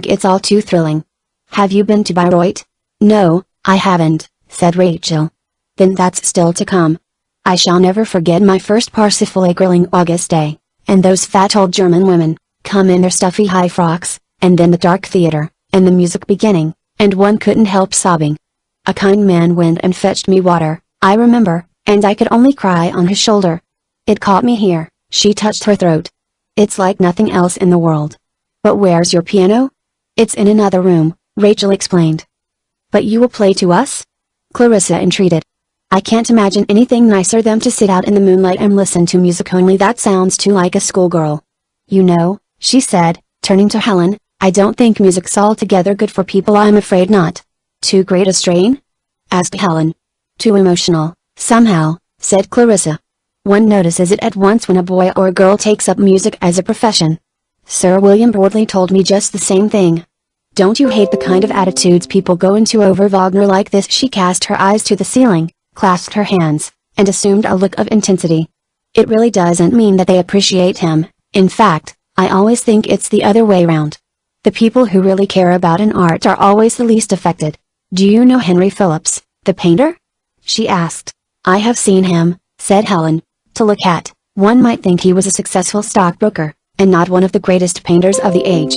It's all too thrilling. Have you been to Bayreuth? No, I haven't, said Rachel. Then that's still to come. I shall never forget my first Parsifal, a grilling August day, and those fat old German women, come in their stuffy high frocks, and then the dark theater, and the music beginning, and one couldn't help sobbing. A kind man went and fetched me water, I remember, and I could only cry on his shoulder. It caught me here. She touched her throat. It's like nothing else in the world. But where's your piano? It's in another room, Rachel explained. But you will play to us? Clarissa entreated. I can't imagine anything nicer than to sit out in the moonlight and listen to music, only that sounds too like a schoolgirl. You know, she said, turning to Helen, I don't think music's altogether good for people. I'm afraid not. Too great a strain? Asked Helen. Too emotional, somehow, said Clarissa. One notices it at once when a boy or a girl takes up music as a profession. Sir William Broadley told me just the same thing. Don't you hate the kind of attitudes people go into over Wagner like this? She cast her eyes to the ceiling, clasped her hands, and assumed a look of intensity. It really doesn't mean that they appreciate him. In fact, I always think it's the other way round. The people who really care about an art are always the least affected. Do you know Henry Phillips, the painter? She asked. I have seen him, said Helen. To look at, one might think he was a successful stockbroker, and not one of the greatest painters of the age.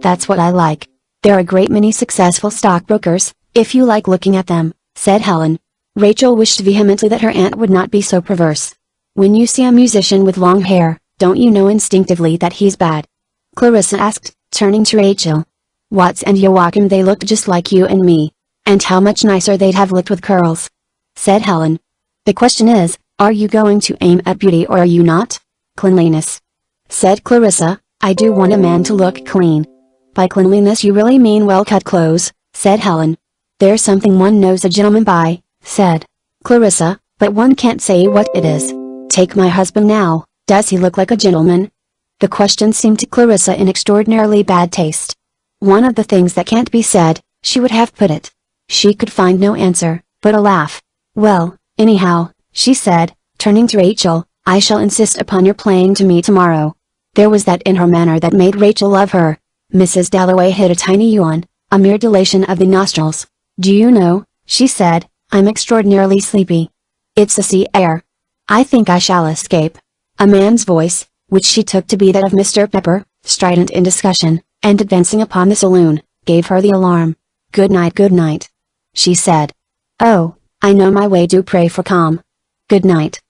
That's what I like. There are a great many successful stockbrokers, if you like looking at them, said Helen. Rachel wished vehemently that her aunt would not be so perverse. When you see a musician with long hair, don't you know instinctively that he's bad? Clarissa asked, turning to Rachel. Watts and Joachim, they looked just like you and me. And how much nicer they'd have looked with curls, said Helen. The question is, are you going to aim at beauty or are you not? Cleanliness, said Clarissa. I do want a man to look clean. By cleanliness you really mean well-cut clothes, said Helen. There's something one knows a gentleman by, said Clarissa, but one can't say what it is. Take my husband now, does he look like a gentleman? The question seemed to Clarissa in extraordinarily bad taste. One of the things that can't be said, she would have put it. She could find no answer, but a laugh. Well, anyhow, she said, turning to Rachel, I shall insist upon your playing to me tomorrow. There was that in her manner that made Rachel love her. Mrs. Dalloway hid a tiny yawn, a mere dilation of the nostrils. Do you know, she said, I'm extraordinarily sleepy. It's the sea air. I think I shall escape. A man's voice, which she took to be that of Mr. Pepper, strident in discussion, and advancing upon the saloon, gave her the alarm. Good night, she said. Oh, I know my way, do pray for calm. Good night.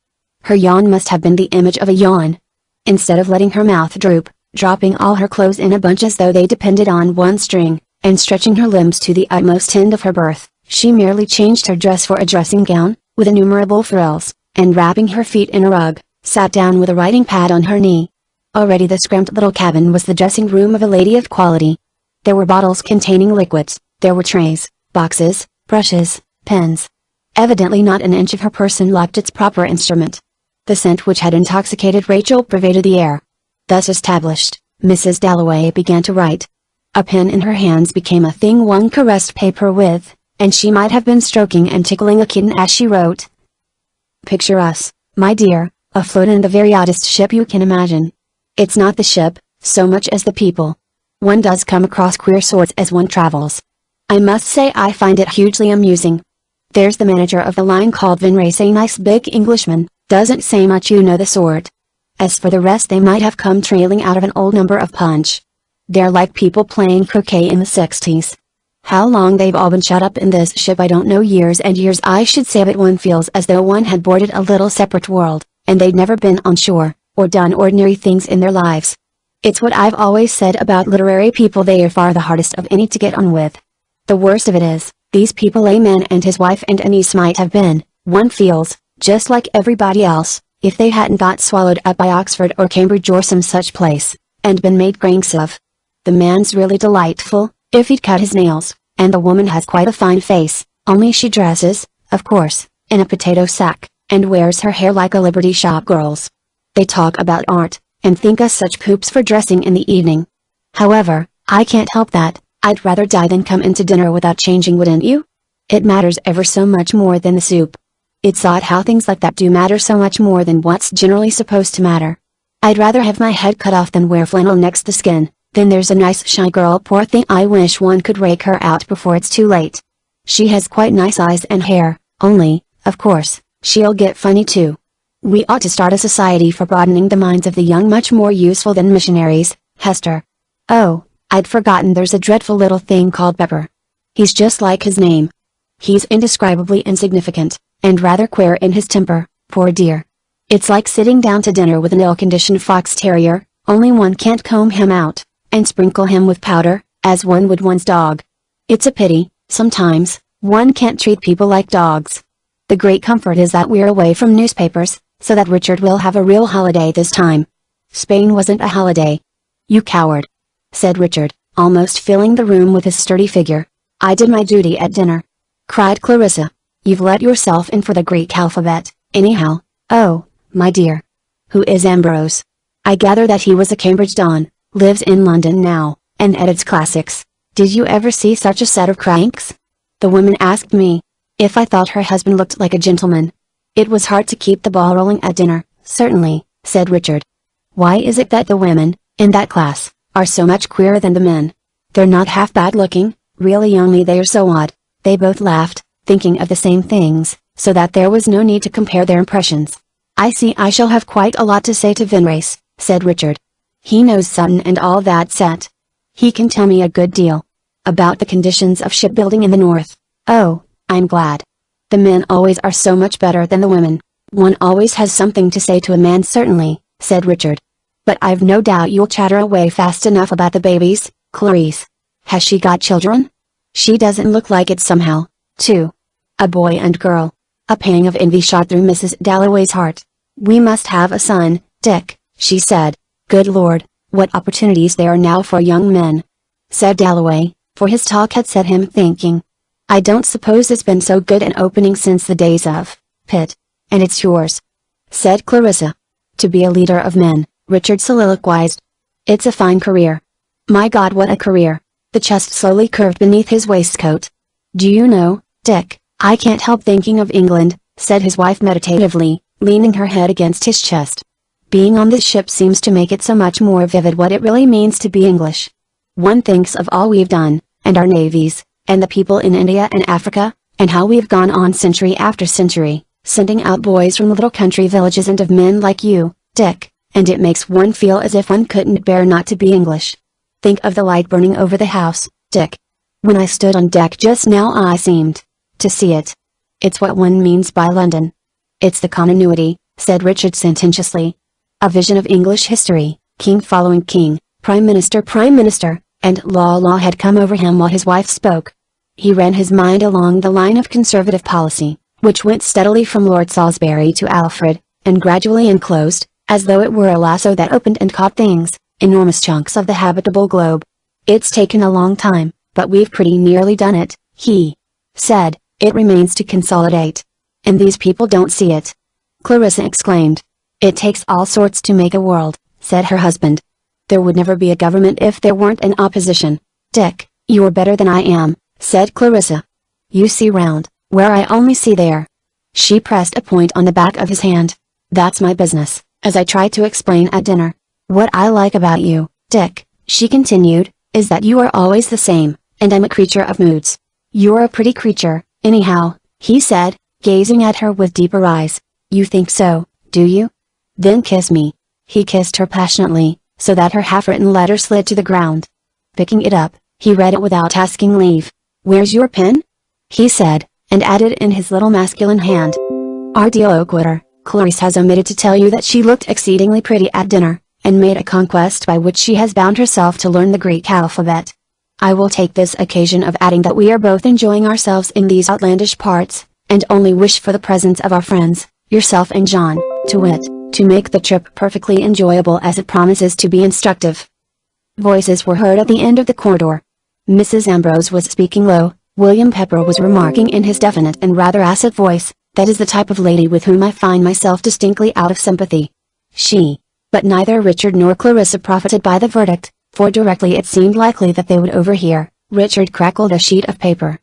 Her yawn must have been the image of a yawn. Instead of letting her mouth droop, dropping all her clothes in a bunch as though they depended on one string, and stretching her limbs to the utmost end of her berth, she merely changed her dress for a dressing gown, with innumerable frills, and wrapping her feet in a rug, sat down with a writing pad on her knee. Already this cramped little cabin was the dressing room of a lady of quality. There were bottles containing liquids, There were trays, boxes, brushes, pens. Evidently not an inch of her person lacked its proper instrument. The scent which had intoxicated Rachel pervaded the air. Thus established, Mrs. Dalloway began to write. A pen in her hands became a thing one caressed paper with, and she might have been stroking and tickling a kitten as she wrote. Picture us, my dear, afloat in the very oddest ship you can imagine. It's not the ship, so much as the people. One does come across queer sorts as one travels. I must say I find it hugely amusing. There's the manager of the line called Vinrace, a nice big Englishman, doesn't say much, you know the sort. As for the rest, they might have come trailing out of an old number of Punch. They're like people playing croquet in the 60s. How long they've all been shut up in this ship I don't know, years and years I should say, but one feels as though one had boarded a little separate world, and they'd never been on shore, or done ordinary things in their lives. It's what I've always said about literary people, they are far the hardest of any to get on with. The worst of it is, these people, a man and his wife and a niece, might have been, one feels, just like everybody else, if they hadn't got swallowed up by Oxford or Cambridge or some such place, and been made cranks of. The man's really delightful, if he'd cut his nails, and the woman has quite a fine face, only she dresses, of course, in a potato sack, and wears her hair like a Liberty Shop girl's. They talk about art, and think us such poops for dressing in the evening. However, I can't help that. I'd rather die than come into dinner without changing, wouldn't you? It matters ever so much more than the soup. It's odd how things like that do matter so much more than what's generally supposed to matter. I'd rather have my head cut off than wear flannel next the skin. Then there's a nice shy girl, poor thing, I wish one could rake her out before it's too late. She has quite nice eyes and hair, only, of course, she'll get funny too. We ought to start a society for broadening the minds of the young, much more useful than missionaries, Hester. Oh, I'd forgotten there's a dreadful little thing called Pepper. He's just like his name. He's indescribably insignificant, and rather queer in his temper, poor dear. It's like sitting down to dinner with an ill-conditioned fox terrier, only one can't comb him out, and sprinkle him with powder, as one would one's dog. It's a pity, sometimes, one can't treat people like dogs. The great comfort is that we're away from newspapers, so that Richard will have a real holiday this time. Spain wasn't a holiday. You coward, said Richard, almost filling the room with his sturdy figure. I did my duty at dinner, cried Clarissa. You've let yourself in for the Greek alphabet, anyhow. Oh, my dear. Who is Ambrose? I gather that he was a Cambridge don, lives in London now, and edits classics. Did you ever see such a set of cranks? The woman asked me if I thought her husband looked like a gentleman. It was hard to keep the ball rolling at dinner, certainly, said Richard. Why is it that the women, in that class, are so much queerer than the men? They're not half bad looking, really, only they are so odd. They both laughed, thinking of the same things, so that there was no need to compare their impressions. I see I shall have quite a lot to say to Vinrace, said Richard. He knows Sutton and all that set. He can tell me a good deal about the conditions of shipbuilding in the north. Oh, I'm glad. The men always are so much better than the women. One always has something to say to a man, certainly, said Richard. But I've no doubt you'll chatter away fast enough about the babies, Clarice. Has she got children? She doesn't look like it somehow, too. A boy and girl. A pang of envy shot through Mrs. Dalloway's heart. We must have a son, Dick, she said. Good Lord, what opportunities there are now for young men, said Dalloway, for his talk had set him thinking. I don't suppose it's been so good an opening since the days of Pitt. And it's yours, said Clarissa. To be a leader of men, Richard soliloquized. It's a fine career. My God, what a career. The chest slowly curved beneath his waistcoat. Do you know, Dick, I can't help thinking of England, said his wife meditatively, leaning her head against his chest. Being on this ship seems to make it so much more vivid what it really means to be English. One thinks of all we've done, and our navies, and the people in India and Africa, and how we've gone on century after century, sending out boys from little country villages, and of men like you, Dick, and it makes one feel as if one couldn't bear not to be English. Think of the light burning over the house, Dick. When I stood on deck just now I seemed to see it. It's what one means by London. It's the continuity, said Richard sententiously. A vision of English history, king following king, prime minister, and law had come over him while his wife spoke. He ran his mind along the line of conservative policy, which went steadily from Lord Salisbury to Alfred, and gradually enclosed, as though it were a lasso that opened and caught things, enormous chunks of the habitable globe. It's taken a long time, But we've pretty nearly done it, he said. It remains to consolidate. And these people don't see it. Clarissa exclaimed. It takes all sorts to make a world, said her husband. There would never be a government if there weren't an opposition. Dick, you're better than I am, said Clarissa. You see round, where I only see there. She pressed a point on the back of his hand. That's my business, as I tried to explain at dinner. What I like about you, Dick, she continued, is that you are always the same, and I'm a creature of moods. You're a pretty creature, anyhow, he said, gazing at her with deeper eyes. You think so, do you? Then kiss me. He kissed her passionately, so that her half-written letter slid to the ground. Picking it up, he read it without asking leave. Where's your pen? He said, and added in his little masculine hand. Our dear Oakwater, Clarice has omitted to tell you that she looked exceedingly pretty at dinner, and made a conquest by which she has bound herself to learn the Greek alphabet. I will take this occasion of adding that we are both enjoying ourselves in these outlandish parts, and only wish for the presence of our friends, yourself and John, to wit, to make the trip perfectly enjoyable as it promises to be instructive. Voices were heard at the end of the corridor. Mrs. Ambrose was speaking low. William Pepper was remarking in his definite and rather acid voice, that is the type of lady with whom I find myself distinctly out of sympathy. But neither Richard nor Clarissa profited by the verdict, for directly it seemed likely that they would overhear. Richard crackled a sheet of paper.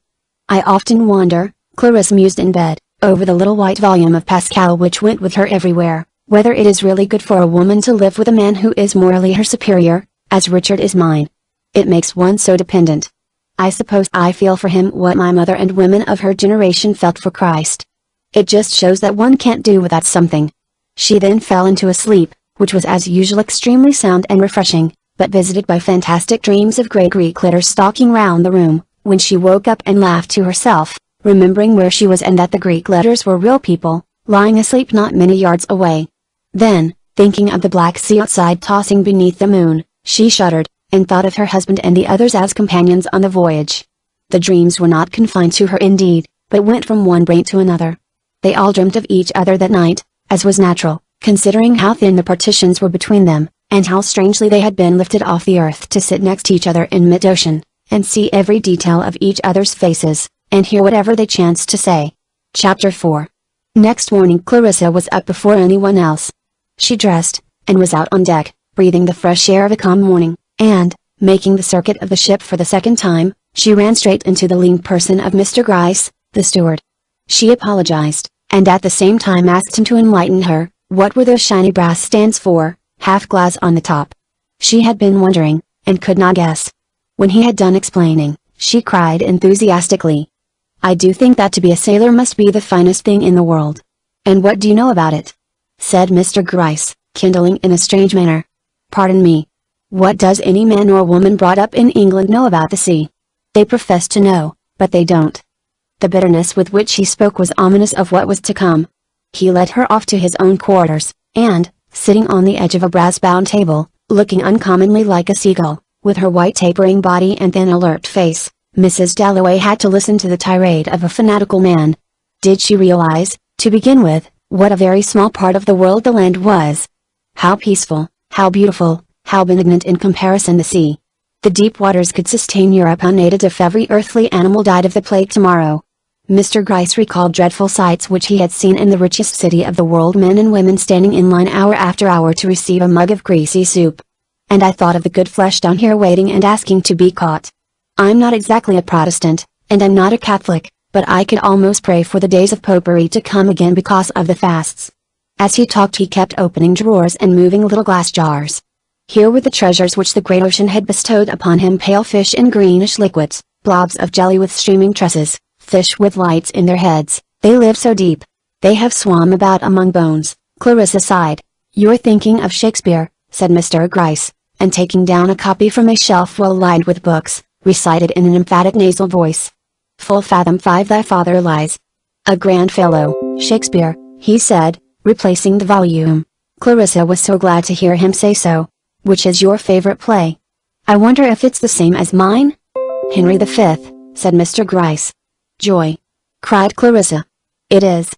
I often wonder, Clarissa mused in bed, over the little white volume of Pascal which went with her everywhere, whether it is really good for a woman to live with a man who is morally her superior, as Richard is mine. It makes one so dependent. I suppose I feel for him what my mother and women of her generation felt for Christ. It just shows that one can't do without something. She then fell into a sleep, which was as usual extremely sound and refreshing, but visited by fantastic dreams of grey Greek letters stalking round the room, when she woke up and laughed to herself, remembering where she was and that the Greek letters were real people, lying asleep not many yards away. Then, thinking of the Black Sea outside tossing beneath the moon, she shuddered, and thought of her husband and the others as companions on the voyage. The dreams were not confined to her indeed, but went from one brain to another. They all dreamt of each other that night, as was natural, considering how thin the partitions were between them, and how strangely they had been lifted off the earth to sit next to each other in mid-ocean, and see every detail of each other's faces, and hear whatever they chanced to say. Chapter 4. Next morning Clarissa was up before anyone else. She dressed, and was out on deck, breathing the fresh air of a calm morning, and, making the circuit of the ship for the second time, she ran straight into the lean person of Mr. Gryce, the steward. She apologized, and at the same time asked him to enlighten her, what were those shiny brass stands for, half glass on the top. She had been wondering, and could not guess. When he had done explaining, she cried enthusiastically. I do think that to be a sailor must be the finest thing in the world. And what do you know about it? Said Mr. Gryce, kindling in a strange manner. Pardon me. What does any man or woman brought up in England know about the sea? They profess to know, but they don't. The bitterness with which he spoke was ominous of what was to come. He led her off to his own quarters, and, sitting on the edge of a brass-bound table, looking uncommonly like a seagull, with her white tapering body and thin alert face, Mrs. Dalloway had to listen to the tirade of a fanatical man. Did she realize, to begin with, what a very small part of the world the land was? How peaceful, how beautiful, how benignant in comparison the sea. The deep waters could sustain Europe unaided if every earthly animal died of the plague tomorrow. Mr. Gryce recalled dreadful sights which he had seen in the richest city of the world, men and women standing in line hour after hour to receive a mug of greasy soup. And I thought of the good flesh down here waiting and asking to be caught. I'm not exactly a Protestant, and I'm not a Catholic, but I could almost pray for the days of popery to come again because of the fasts. As he talked he kept opening drawers and moving little glass jars. Here were the treasures which the great ocean had bestowed upon him: pale fish in greenish liquids, blobs of jelly with streaming tresses, fish with lights in their heads. They live so deep. They have swum about among bones. Clarissa sighed. You're thinking of Shakespeare, said Mr. Gryce, and taking down a copy from a shelf well lined with books, recited in an emphatic nasal voice. Full fathom 5 thy father lies. A grand fellow, Shakespeare, he said, replacing the volume. Clarissa was so glad to hear him say so. Which is your favorite play? I wonder if it's the same as mine? Henry V, said Mr. Gryce. Joy! Cried Clarissa. It is.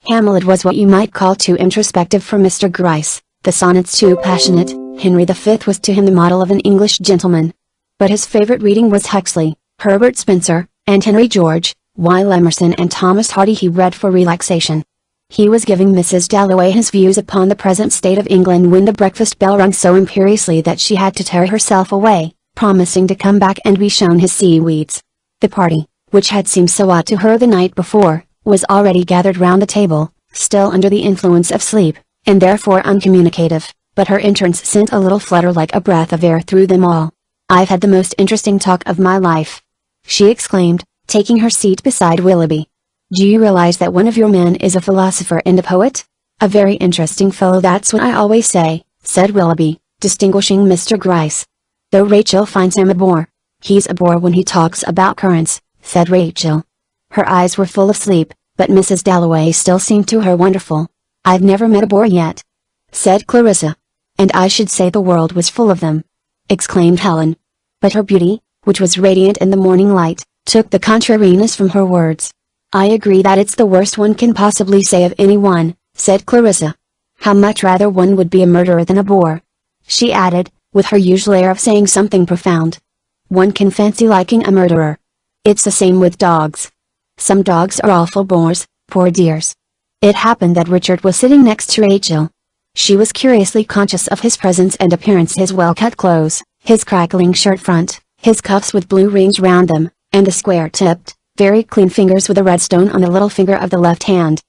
Hamlet was what you might call too introspective for Mr. Gryce, the sonnets too passionate. Henry V was to him the model of an English gentleman. But his favorite reading was Huxley, Herbert Spencer, and Henry George, while Emerson and Thomas Hardy he read for relaxation. He was giving Mrs. Dalloway his views upon the present state of England when the breakfast bell rang so imperiously that she had to tear herself away, promising to come back and be shown his seaweeds. The party, which had seemed so odd to her the night before, was already gathered round the table, still under the influence of sleep, and therefore uncommunicative, but her entrance sent a little flutter like a breath of air through them all. "I've had the most interesting talk of my life," she exclaimed, taking her seat beside Willoughby. "Do you realize that one of your men is a philosopher and a poet? A very interesting fellow, that's what I always say," said Willoughby, distinguishing Mr. Gryce. "Though Rachel finds him a bore. He's a bore when he talks about currants," said Rachel. Her eyes were full of sleep, but Mrs. Dalloway still seemed to her wonderful. "I've never met a bore yet," said Clarissa. "And I should say the world was full of them," exclaimed Helen. But her beauty, which was radiant in the morning light, took the contrariness from her words. "I agree that it's the worst one can possibly say of anyone," said Clarissa. "How much rather one would be a murderer than a bore," she added, with her usual air of saying something profound. "One can fancy liking a murderer. It's the same with dogs. Some dogs are awful bores, poor dears." It happened that Richard was sitting next to Rachel. She was curiously conscious of his presence and appearance, his well-cut clothes, his crackling shirt front, his cuffs with blue rings round them, and the square-tipped, very clean fingers with a red stone on the little finger of the left hand.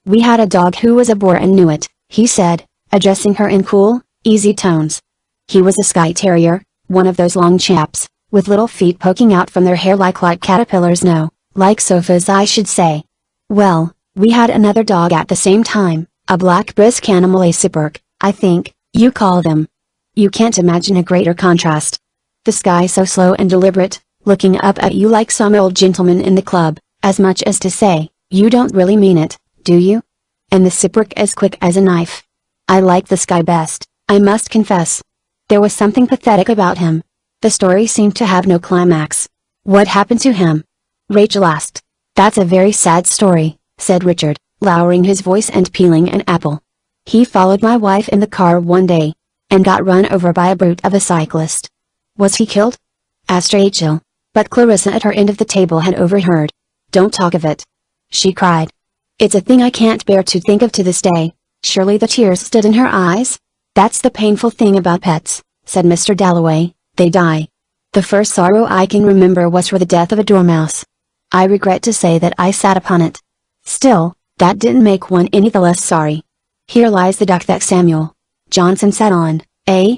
"We had a dog who was a bore and knew it," he said, addressing her in cool, easy tones. "He was a Skye Terrier, one of those long chaps, with little feet poking out from their hair like caterpillars, no, like sofas I should say. Well, we had another dog at the same time, a black brisk animal, a Cypherk, I think, you call them. You can't imagine a greater contrast. The Skye so slow and deliberate, looking up at you like some old gentleman in the club, as much as to say, you don't really mean it, do you? And the Cypherk as quick as a knife. I like the Skye best, I must confess. There was something pathetic about him. The story seemed to have no climax. What happened to him?" Rachel asked. "That's a very sad story," said Richard, lowering his voice and peeling an apple. "He followed my wife in the car one day, and got run over by a brute of a cyclist." "Was he killed?" asked Rachel, but Clarissa at her end of the table had overheard. "Don't talk of it," she cried. "It's a thing I can't bear to think of to this day." Surely the tears stood in her eyes. "That's the painful thing about pets," said Mr. Dalloway, "they die. The first sorrow I can remember was for the death of a dormouse. I regret to say that I sat upon it. Still, that didn't make one any the less sorry. Here lies the duck that Samuel Johnson sat on, eh?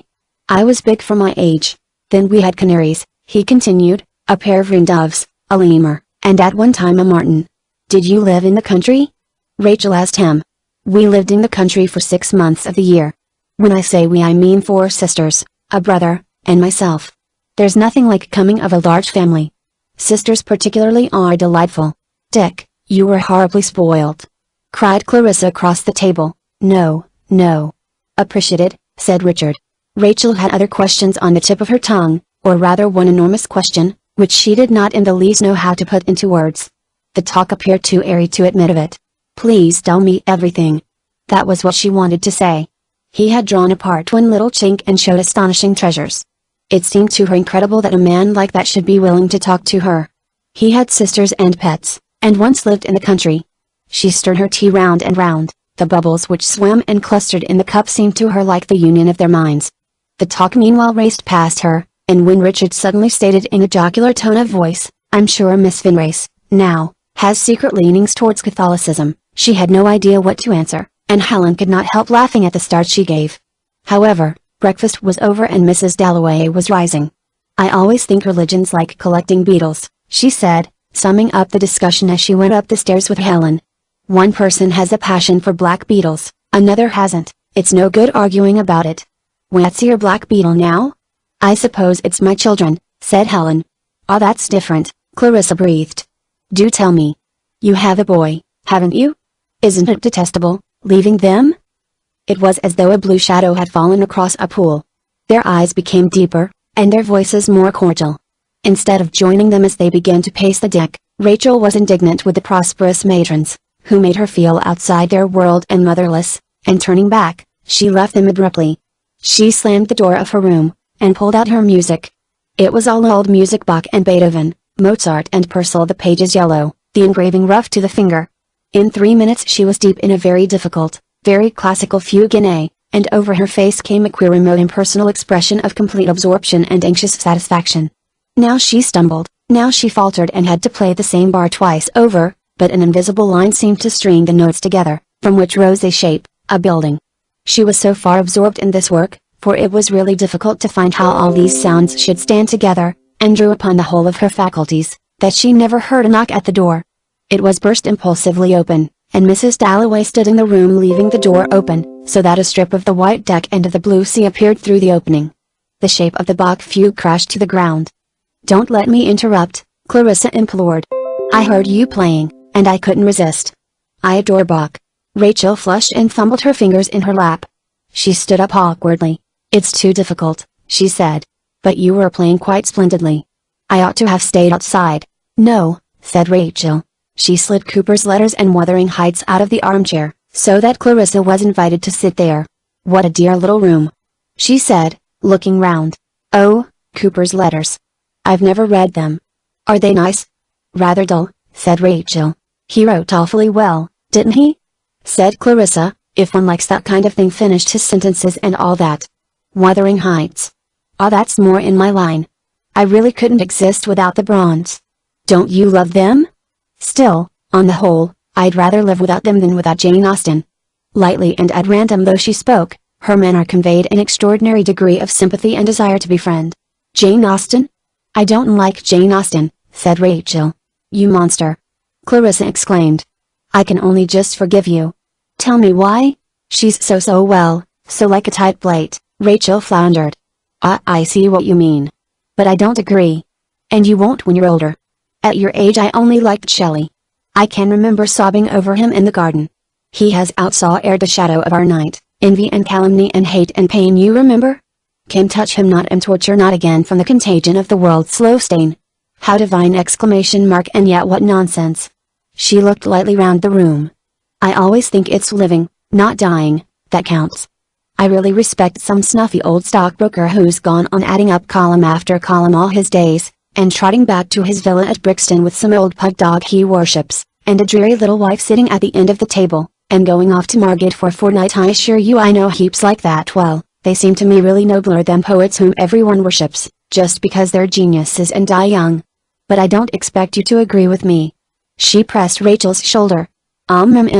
I was big for my age. Then we had canaries," he continued, "a pair of ring doves, a lemur, and at one time a martin." "Did you live in the country?" Rachel asked him. "We lived in the country for 6 months of the year. When I say we I mean 4 sisters, a brother, and myself. There's nothing like coming of a large family. Sisters particularly are delightful." "Dick, you were horribly spoiled," cried Clarissa across the table. "No, no. Appreciated," said Richard. Rachel had other questions on the tip of her tongue, or rather one enormous question, which she did not in the least know how to put into words. The talk appeared too airy to admit of it. "Please tell me everything." That was what she wanted to say. He had drawn apart one little chink and showed astonishing treasures. It seemed to her incredible that a man like that should be willing to talk to her. He had sisters and pets, and once lived in the country. She stirred her tea round and round. The bubbles which swam and clustered in the cup seemed to her like the union of their minds. The talk meanwhile raced past her, and when Richard suddenly stated in a jocular tone of voice, "I'm sure Miss Vinrace, now, has secret leanings towards Catholicism," she had no idea what to answer, and Helen could not help laughing at the start she gave. However, breakfast was over and Mrs. Dalloway was rising. "I always think religion's like collecting beetles," she said, summing up the discussion as she went up the stairs with Helen. "One person has a passion for black beetles, another hasn't, it's no good arguing about it. What's your black beetle now?" "I suppose it's my children," said Helen. "Oh, that's different," Clarissa breathed. "Do tell me. You have a boy, haven't you? Isn't it detestable, leaving them?" It was as though a blue shadow had fallen across a pool. Their eyes became deeper, and their voices more cordial. Instead of joining them as they began to pace the deck, Rachel was indignant with the prosperous matrons, who made her feel outside their world and motherless, and turning back, she left them abruptly. She slammed the door of her room, and pulled out her music. It was all old music, Bach and Beethoven, Mozart and Purcell. The pages yellow, the engraving rough to the finger. In 3 minutes she was deep in a very difficult, very classical fugue in A, and over her face came a queer remote impersonal expression of complete absorption and anxious satisfaction. Now she stumbled, now she faltered and had to play the same bar twice over, but an invisible line seemed to string the notes together, from which rose a shape, a building. She was so far absorbed in this work, for it was really difficult to find how all these sounds should stand together, and drew upon the whole of her faculties, that she never heard a knock at the door. It was burst impulsively open, and Mrs. Dalloway stood in the room leaving the door open, so that a strip of the white deck and of the blue sea appeared through the opening. The shape of the Bach fugue crashed to the ground. "Don't let me interrupt," Clarissa implored. "I heard you playing, and I couldn't resist. I adore Bach." Rachel flushed and fumbled her fingers in her lap. She stood up awkwardly. "It's too difficult," she said. "But you were playing quite splendidly. I ought to have stayed outside." "No," said Rachel. She slid Cooper's Letters and Wuthering Heights out of the armchair, so that Clarissa was invited to sit there. "What a dear little room," she said, looking round. "Oh, Cooper's Letters. I've never read them. Are they nice?" "Rather dull," said Rachel. "He wrote awfully well, didn't he?" said Clarissa, "if one likes that kind of thing." Finished his sentences and all that. "Wuthering Heights. Ah, that's more in my line. I really couldn't exist without the Browns." "Don't you love them?" "Still, on the whole, I'd rather live without them than without Jane Austen." Lightly and at random though she spoke, her manner conveyed an extraordinary degree of sympathy and desire to befriend. "Jane Austen? I don't like Jane Austen," said Rachel. "You monster!" Clarissa exclaimed. "I can only just forgive you." "Tell me why?" "She's so well, so like a tight plate," Rachel floundered. I see what you mean. But I don't agree. And you won't when you're older. At your age I only liked Shelley. I can remember sobbing over him in the garden. He has outsawed the shadow of our night, envy and calumny and hate and pain, you remember? Can touch him not and torture not again from the contagion of the world's slow stain. How divine! And yet what nonsense. She looked lightly round the room. I always think it's living, not dying, that counts. I really respect some snuffy old stockbroker who's gone on adding up column after column all his days, and trotting back to his villa at Brixton with some old pug dog he worships, and a dreary little wife sitting at the end of the table, and going off to Margate for a fortnight. I assure you I know heaps like that. Well, they seem to me really nobler than poets whom everyone worships, just because they're geniuses and die young. But I don't expect you to agree with me." She pressed Rachel's shoulder.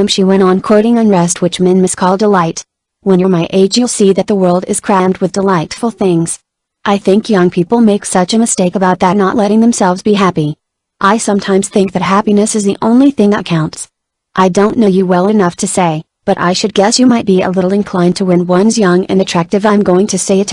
She went on quoting Unrest, which men miscall delight. "When you're my age you'll see that the world is crammed with delightful things. I think young people make such a mistake about that, not letting themselves be happy. I sometimes think that happiness is the only thing that counts. I don't know you well enough to say, but I should guess you might be a little inclined to when one's young and attractive. I'm going to say it!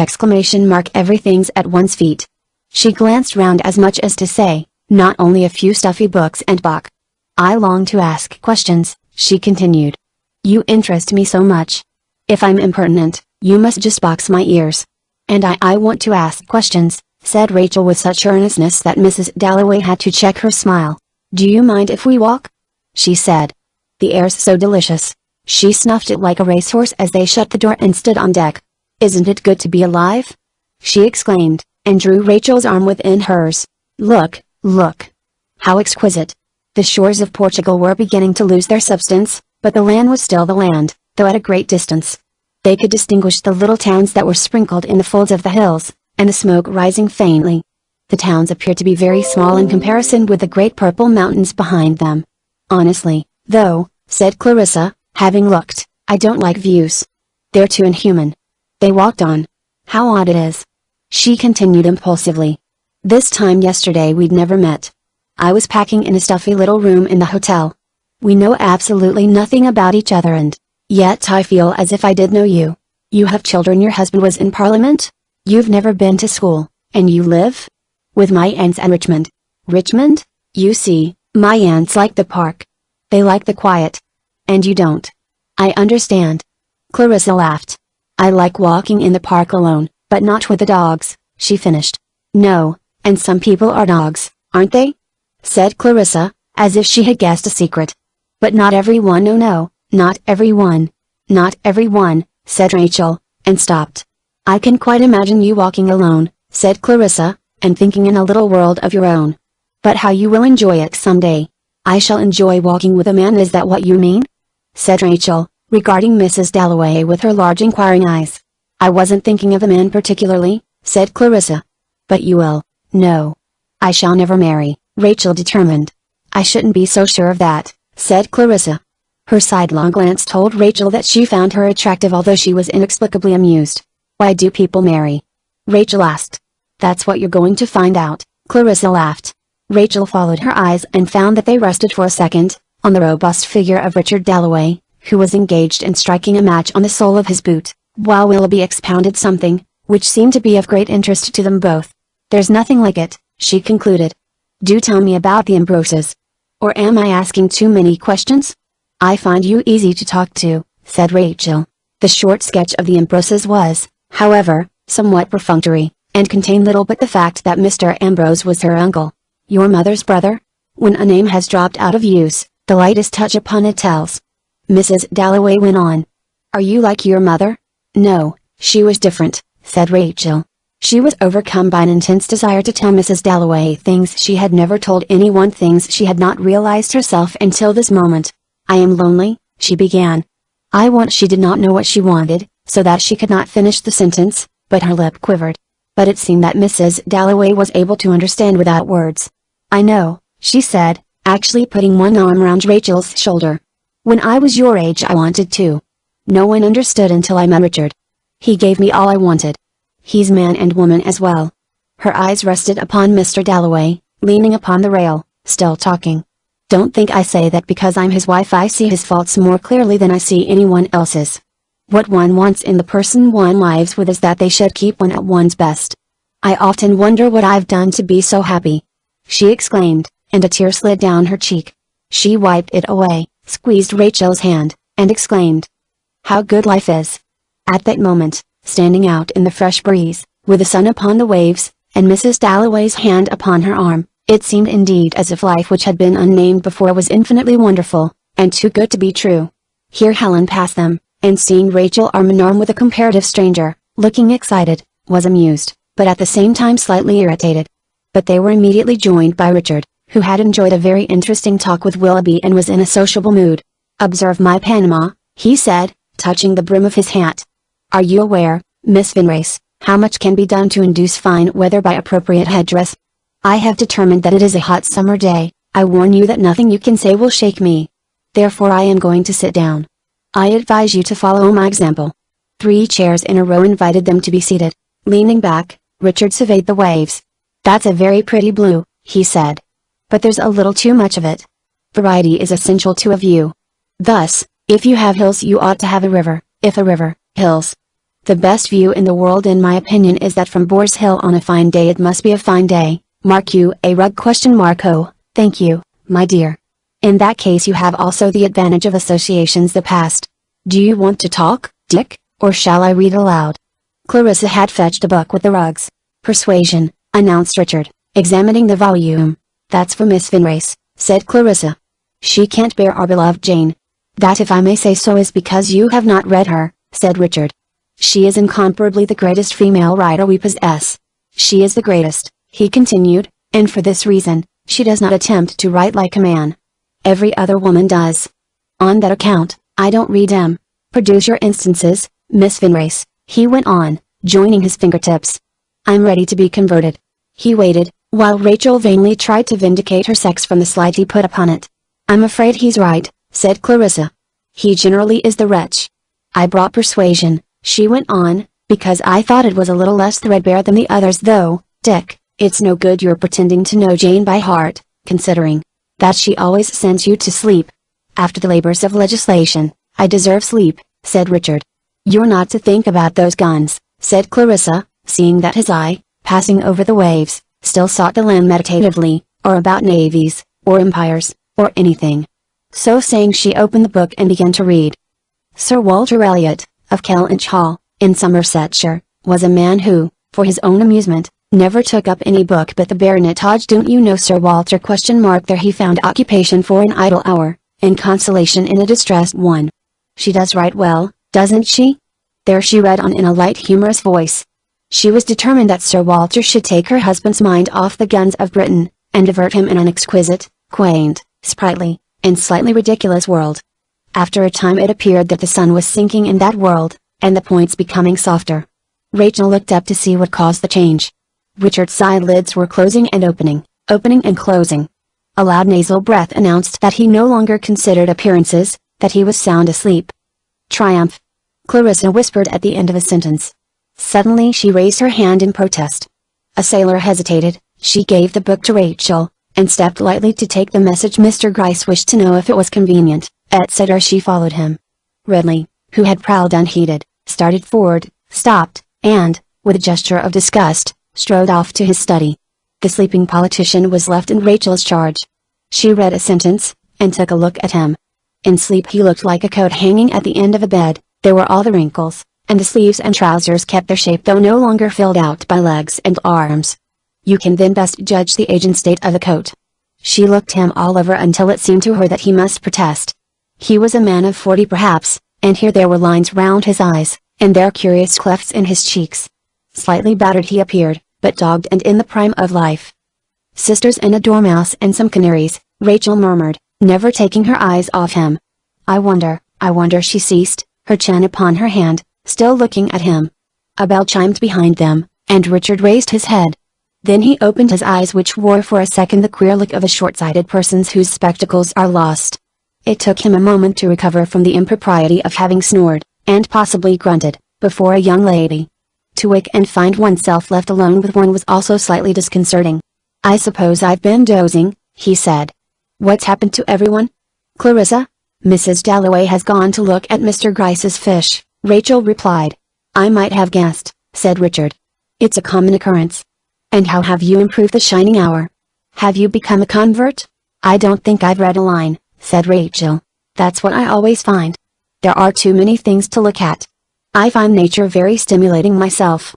Everything's at one's feet." She glanced round as much as to say, "Not only a few stuffy books and Bach. I long to ask questions," she continued. "You interest me so much. If I'm impertinent, you must just box my ears." "And I want to ask questions," said Rachel with such earnestness that Mrs. Dalloway had to check her smile. "Do you mind if we walk?" she said. "The air's so delicious." She snuffed it like a racehorse as they shut the door and stood on deck. "Isn't it good to be alive?" she exclaimed, and drew Rachel's arm within hers. "Look, look! How exquisite!" The shores of Portugal were beginning to lose their substance, but the land was still the land, though at a great distance. They could distinguish the little towns that were sprinkled in the folds of the hills, and the smoke rising faintly. The towns appeared to be very small in comparison with the great purple mountains behind them. "Honestly, though," said Clarissa, having looked, "I don't like views. They're too inhuman." They walked on. "How odd it is," she continued impulsively. "This time yesterday we'd never met. I was packing in a stuffy little room in the hotel. We know absolutely nothing about each other, and yet I feel as if I did know you. You have children, your husband was in Parliament, you've never been to school, and you live with my aunts at Richmond. Richmond? You see, my aunts like the park. They like the quiet. And you don't. I understand." Clarissa laughed. "I like walking in the park alone, but not with the dogs," she finished. "No, and some people are dogs, aren't they?" said Clarissa, as if she had guessed a secret. "But not everyone. No, not everyone. Not everyone," said Rachel, and stopped. "I can quite imagine you walking alone," said Clarissa, "and thinking in a little world of your own. But how you will enjoy it someday. I shall enjoy walking with a man, is that what you mean? Said Rachel, regarding Mrs. Dalloway with her large inquiring eyes. I wasn't thinking of a man particularly, said Clarissa. But you will. No. I shall never marry, Rachel determined. I shouldn't be so sure of that, said Clarissa. Her sidelong glance told Rachel that she found her attractive, although she was inexplicably amused. Why do people marry? Rachel asked. That's what you're going to find out, Clarissa laughed. Rachel followed her eyes and found that they rested for a second on the robust figure of Richard Dalloway, who was engaged in striking a match on the sole of his boot, while Willoughby expounded something, which seemed to be of great interest to them both. There's nothing like it, she concluded. Do tell me about the Ambroses. Or am I asking too many questions? I find you easy to talk to, said Rachel. The short sketch of the Ambroses was, however, somewhat perfunctory, and contained little but the fact that Mr. Ambrose was her uncle. Your mother's brother? When a name has dropped out of use, the lightest touch upon it tells. Mrs. Dalloway went on. Are you like your mother? No, she was different, said Rachel. She was overcome by an intense desire to tell Mrs. Dalloway things she had never told anyone, things she had not realized herself until this moment. I am lonely, she began. She did not know what she wanted, so that she could not finish the sentence, but her lip quivered. But it seemed that Mrs. Dalloway was able to understand without words. I know, she said, actually putting one arm round Rachel's shoulder. When I was your age I wanted to. No one understood until I met Richard. He gave me all I wanted. He's man and woman as well. Her eyes rested upon Mr. Dalloway, leaning upon the rail, still talking. Don't think I say that because I'm his wife. I see his faults more clearly than I see anyone else's. What one wants in the person one lives with is that they should keep one at one's best. I often wonder what I've done to be so happy, she exclaimed, and a tear slid down her cheek. She wiped it away, squeezed Rachel's hand, and exclaimed, how good life is. At that moment, standing out in the fresh breeze, with the sun upon the waves, and Mrs. Dalloway's hand upon her arm, it seemed indeed as if life which had been unnamed before was infinitely wonderful, and too good to be true. Here Helen passed them, and seeing Rachel arm in arm with a comparative stranger, looking excited, was amused, but at the same time slightly irritated. But they were immediately joined by Richard, who had enjoyed a very interesting talk with Willoughby and was in a sociable mood. Observe my Panama, he said, touching the brim of his hat. Are you aware, Miss Vinrace, how much can be done to induce fine weather by appropriate headdress? I have determined that it is a hot summer day. I warn you that nothing you can say will shake me. Therefore I am going to sit down. I advise you to follow my example. 3 chairs in a row invited them to be seated. Leaning back, Richard surveyed the waves. That's a very pretty blue, he said. But there's a little too much of it. Variety is essential to a view. Thus, if you have hills you ought to have a river, if a river, hills. The best view in the world in my opinion is that from Boar's Hill on a fine day. It must be a fine day, mark you a rug ? Oh, thank you, my dear. In that case you have also the advantage of associations the past. Do you want to talk, Dick, or shall I read aloud? Clarissa had fetched a book with the rugs. Persuasion, announced Richard, examining the volume. That's for Miss Vinrace, said Clarissa. She can't bear our beloved Jane. That, if I may say so, is because you have not read her, said Richard. She is incomparably the greatest female writer we possess. She is the greatest, he continued, and for this reason, she does not attempt to write like a man. Every other woman does. On that account, I don't read them. Produce your instances, Miss Vinrace, he went on, joining his fingertips. I'm ready to be converted. He waited, while Rachel vainly tried to vindicate her sex from the slight he put upon it. I'm afraid he's right, said Clarissa. He generally is the wretch. I brought Persuasion, she went on, because I thought it was a little less threadbare than the others, though, Dick, it's no good your pretending to know Jane by heart, considering that she always sends you to sleep. After the labors of legislation, I deserve sleep, said Richard. You're not to think about those guns, said Clarissa, seeing that his eye, passing over the waves, still sought the land meditatively, or about navies, or empires, or anything. So saying she opened the book and began to read. Sir Walter Elliot, of Kellynch Hall, in Somersetshire, was a man who, for his own amusement, never took up any book but the Baronetage. Don't you know Sir Walter? There he found occupation for an idle hour, and consolation in a distressed one. She does write well, doesn't she? There she read on in a light humorous voice. She was determined that Sir Walter should take her husband's mind off the guns of Britain, and divert him in an exquisite, quaint, sprightly, and slightly ridiculous world. After a time it appeared that the sun was sinking in that world, and the points becoming softer. Rachel looked up to see what caused the change. Richard's eyelids were closing and opening, opening and closing. A loud nasal breath announced that he no longer considered appearances, that he was sound asleep. Triumph! Clarissa whispered at the end of a sentence. Suddenly she raised her hand in protest. A sailor hesitated, she gave the book to Rachel, and stepped lightly to take the message. Mr. Gryce wished to know if it was convenient, etc. She followed him. Ridley, who had prowled unheeded, started forward, stopped, and, with a gesture of disgust, strode off to his study. The sleeping politician was left in Rachel's charge. She read a sentence, and took a look at him. In sleep he looked like a coat hanging at the end of a bed. There were all the wrinkles, and the sleeves and trousers kept their shape though no longer filled out by legs and arms. You can then best judge the age and state of the coat. She looked him all over until it seemed to her that he must protest. He was a man of 40 perhaps, and here there were lines round his eyes, and there curious clefts in his cheeks. Slightly battered he appeared, but dogged and in the prime of life. Sisters and a dormouse and some canaries, Rachel murmured, never taking her eyes off him. I wonder, she ceased, her chin upon her hand, still looking at him. A bell chimed behind them, and Richard raised his head. Then he opened his eyes, which wore for a second the queer look of a short-sighted person whose spectacles are lost. It took him a moment to recover from the impropriety of having snored, and possibly grunted, before a young lady. To wake and find oneself left alone with one was also slightly disconcerting. I suppose I've been dozing, he said. What's happened to everyone? Clarissa? Mrs. Dalloway has gone to look at Mr. Gryce's fish, Rachel replied. I might have guessed, said Richard. It's a common occurrence. And how have you improved the shining hour? Have you become a convert? I don't think I've read a line, said Rachel. That's what I always find. There are too many things to look at. I find nature very stimulating myself.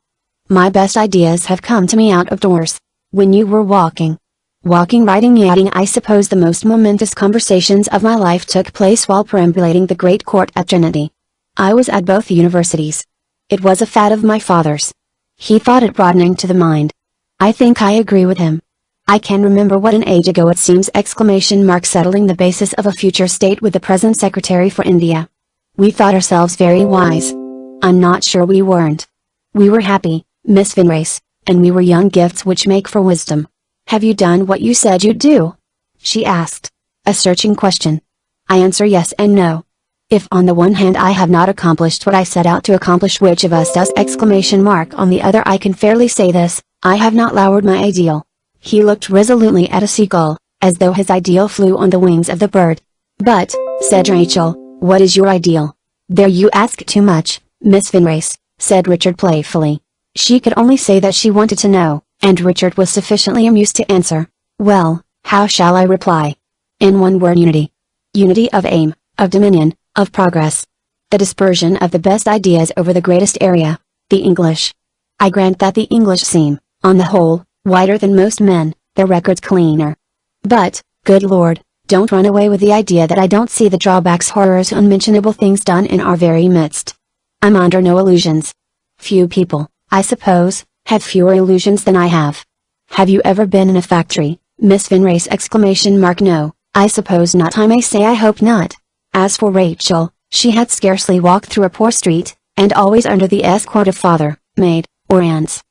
My best ideas have come to me out of doors. When you were walking, riding, yachting, I suppose the most momentous conversations of my life took place while perambulating the great court at Trinity. I was at both universities. It was a fad of my father's. He thought it broadening to the mind. I think I agree with him. I can remember what an age ago it seems! Settling the basis of a future state with the present Secretary for India. We thought ourselves very wise. I'm not sure we weren't. We were happy, Miss Vinrace, and we were young gifts which make for wisdom. Have you done what you said you'd do? She asked. A searching question. I answer yes and no. If on the one hand I have not accomplished what I set out to accomplish, which of us does? On the other I can fairly say this, I have not lowered my ideal. He looked resolutely at a seagull, as though his ideal flew on the wings of the bird. But, said Rachel, what is your ideal? There you ask too much, Miss Vinrace, said Richard playfully. She could only say that she wanted to know, and Richard was sufficiently amused to answer. Well, how shall I reply? In one word, unity. Unity of aim, of dominion, of progress. The dispersion of the best ideas over the greatest area, the English. I grant that the English seem, on the whole, whiter than most men, their records cleaner. But, good Lord, don't run away with the idea that I don't see the drawbacks, horrors, unmentionable things done in our very midst. I'm under no illusions. Few people, I suppose, have fewer illusions than I have. Have you ever been in a factory, Miss Vinrace? No, I suppose not. I may say I hope not. As for Rachel, she had scarcely walked through a poor street, and always under the escort of father, maid, or aunts.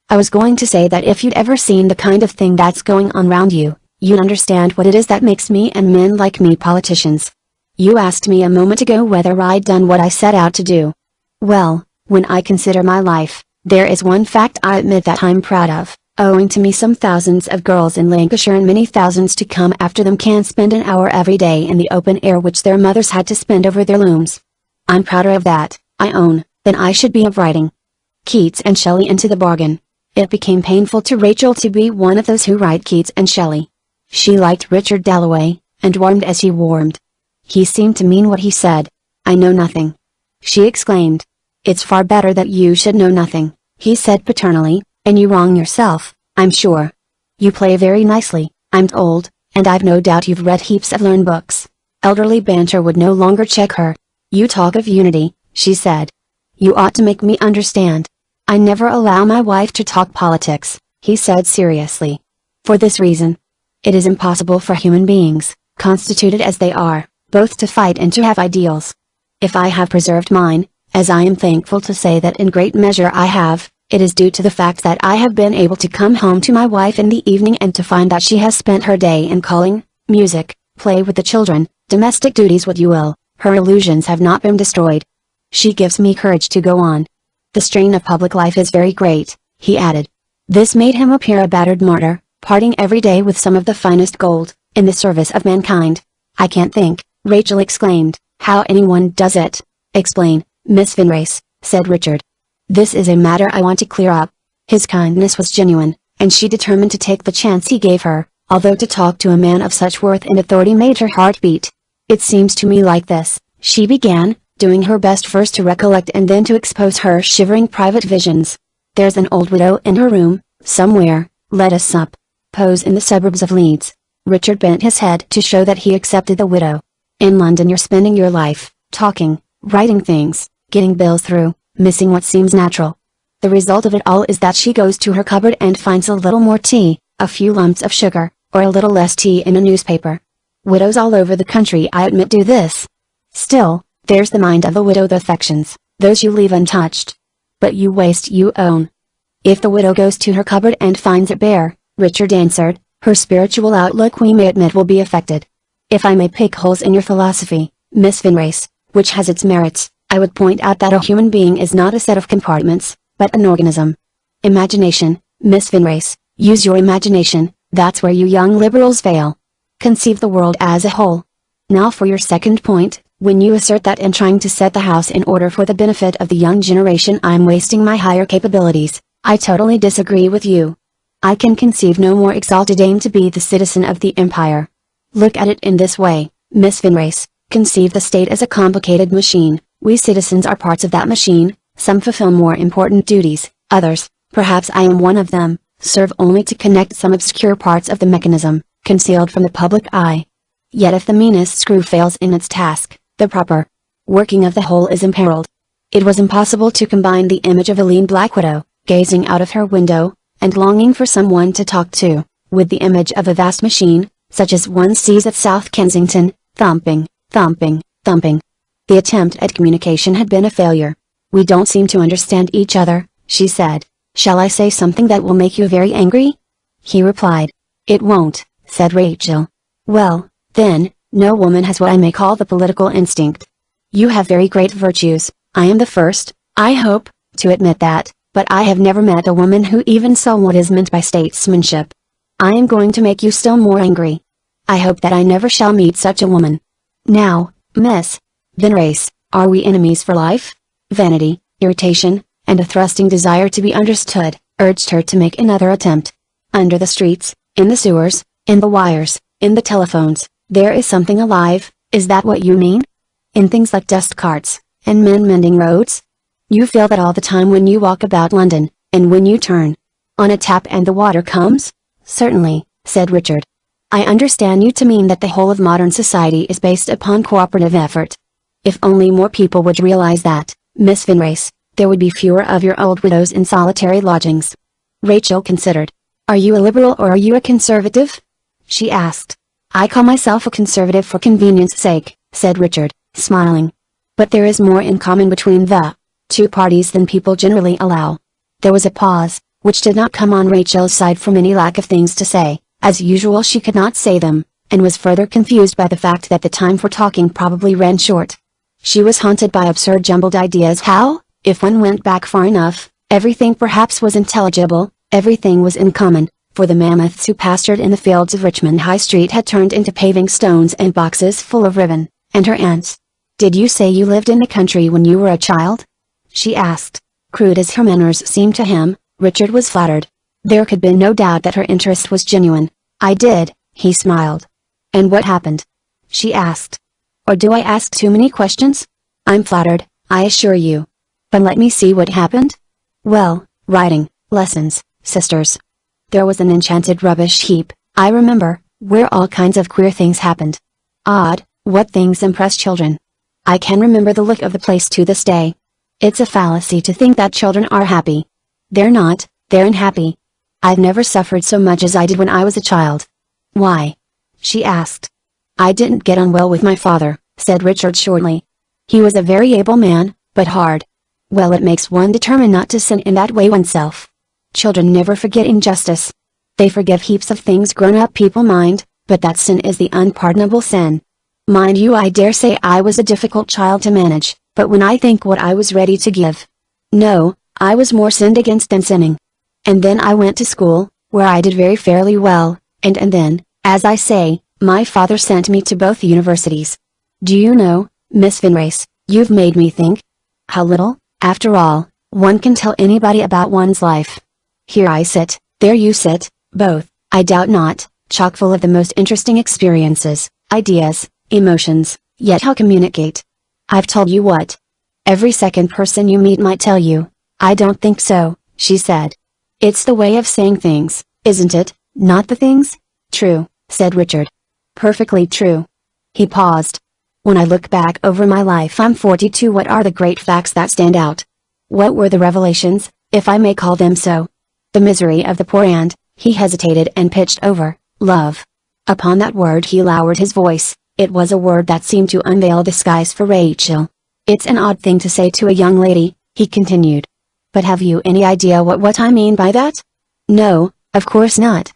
I was going to say that if you'd ever seen the kind of thing that's going on round you, you'd understand what it is that makes me and men like me politicians. You asked me a moment ago whether I'd done what I set out to do. Well, when I consider my life, there is one fact I admit that I'm proud of. Owing to me, some thousands of girls in Lancashire and many thousands to come after them can spend an hour every day in the open air which their mothers had to spend over their looms. I'm prouder of that, I own, than I should be of writing. Keats and Shelley into the bargain. It became painful to Rachel to be one of those who write Keats and Shelley. She liked Richard Dalloway, and warmed as he warmed. He seemed to mean what he said. I know nothing. She exclaimed. It's far better that you should know nothing, he said paternally, and you wrong yourself, I'm sure. You play very nicely, I'm told, and I've no doubt you've read heaps of learned books. Elderly banter would no longer check her. You talk of unity, she said. You ought to make me understand. I never allow my wife to talk politics, he said seriously. For this reason. It is impossible for human beings, constituted as they are, both to fight and to have ideals. If I have preserved mine, as I am thankful to say that in great measure I have, it is due to the fact that I have been able to come home to my wife in the evening and to find that she has spent her day in calling, music, play with the children, domestic duties, what you will. Her illusions have not been destroyed. She gives me courage to go on. The strain of public life is very great, he added. This made him appear a battered martyr, parting every day with some of the finest gold, in the service of mankind. I can't think, Rachel exclaimed, how anyone does it. Explain, Miss Vinrace, said Richard. This is a matter I want to clear up. His kindness was genuine, and she determined to take the chance he gave her, although to talk to a man of such worth and authority made her heart beat. It seems to me like this, she began, doing her best first to recollect and then to expose her shivering private visions. There's an old widow in her room, somewhere, let us suppose in the suburbs of Leeds. Richard bent his head to show that he accepted the widow. In London you're spending your life, talking, writing things, getting bills through, missing what seems natural. The result of it all is that she goes to her cupboard and finds a little more tea, a few lumps of sugar, or a little less tea in a newspaper. Widows all over the country, I admit, do this. Still, there's the mind of the widow, the affections, those you leave untouched. But you waste, you own. If the widow goes to her cupboard and finds it bare, Richard answered, her spiritual outlook, we may admit, will be affected. If I may pick holes in your philosophy, Miss Vinrace, which has its merits, I would point out that a human being is not a set of compartments, but an organism. Imagination, Miss Vinrace, use your imagination, that's where you young liberals fail. Conceive the world as a whole. Now for your second point, when you assert that in trying to set the house in order for the benefit of the young generation I am wasting my higher capabilities, I totally disagree with you. I can conceive no more exalted aim to be the citizen of the empire. Look at it in this way, Miss Vinrace, conceive the state as a complicated machine, we citizens are parts of that machine, some fulfill more important duties, others, perhaps I am one of them, serve only to connect some obscure parts of the mechanism, concealed from the public eye. Yet if the meanest screw fails in its task, the proper working of the whole is imperiled. It was impossible to combine the image of a lean black widow, gazing out of her window, and longing for someone to talk to, with the image of a vast machine, such as one sees at South Kensington, thumping, thumping, thumping. The attempt at communication had been a failure. We don't seem to understand each other, she said. Shall I say something that will make you very angry? He replied. It won't, said Rachel. Well, then, no woman has what I may call the political instinct. You have very great virtues, I am the first, I hope, to admit that, but I have never met a woman who even saw what is meant by statesmanship. I am going to make you still more angry. I hope that I never shall meet such a woman. Now, Miss Vinrace, are we enemies for life? Vanity, irritation, and a thrusting desire to be understood, urged her to make another attempt. Under the streets, in the sewers, in the wires, in the telephones, there is something alive, is that what you mean? In things like dust carts, and men mending roads? You feel that all the time when you walk about London, and when you turn on a tap and the water comes? Certainly, said Richard. I understand you to mean that the whole of modern society is based upon cooperative effort. If only more people would realize that, Miss Vinrace, there would be fewer of your old widows in solitary lodgings. Rachel considered. Are you a liberal or are you a conservative? She asked. I call myself a conservative for convenience sake, said Richard, smiling. But there is more in common between the two parties than people generally allow. There was a pause, which did not come on Rachel's side from any lack of things to say. As usual she could not say them, and was further confused by the fact that the time for talking probably ran short. She was haunted by absurd jumbled ideas how, if one went back far enough, everything perhaps was intelligible, everything was in common, for the mammoths who pastured in the fields of Richmond High Street had turned into paving stones and boxes full of ribbon, and her aunts. Did you say you lived in the country when you were a child? She asked. Crude as her manners seemed to him, Richard was flattered. There could be no doubt that her interest was genuine. I did, he smiled. And what happened? She asked. Or do I ask too many questions? I'm flattered, I assure you. But let me see what happened. Well, writing, lessons, sisters. There was an enchanted rubbish heap, I remember, where all kinds of queer things happened. Odd, what things impress children. I can remember the look of the place to this day. It's a fallacy to think that children are happy. They're not, they're unhappy. I've never suffered so much as I did when I was a child. Why? She asked. I didn't get on well with my father, said Richard shortly. He was a very able man, but hard. Well, it makes one determined not to sin in that way oneself. Children never forget injustice. They forgive heaps of things grown-up people mind, but that sin is the unpardonable sin. Mind you, I dare say I was a difficult child to manage, but when I think what I was ready to give. No, I was more sinned against than sinning. And then I went to school, where I did very fairly well, and then, as I say, my father sent me to both universities. Do you know, Miss Finrace, you've made me think. How little, after all, one can tell anybody about one's life. Here I sit, there you sit, both, I doubt not, chock full of the most interesting experiences, ideas, emotions, yet how communicate? I've told you what? Every second person you meet might tell you. I don't think so, she said. It's the way of saying things, isn't it, not the things? True, said Richard. Perfectly true. He paused. When I look back over my life, I'm 42. What are the great facts that stand out? What were the revelations, if I may call them so? The misery of the poor and, he hesitated and pitched over, love. Upon that word he lowered his voice. It was a word that seemed to unveil the skies for Rachel. It's an odd thing to say to a young lady, he continued. But have you any idea what I mean by that? No, of course not.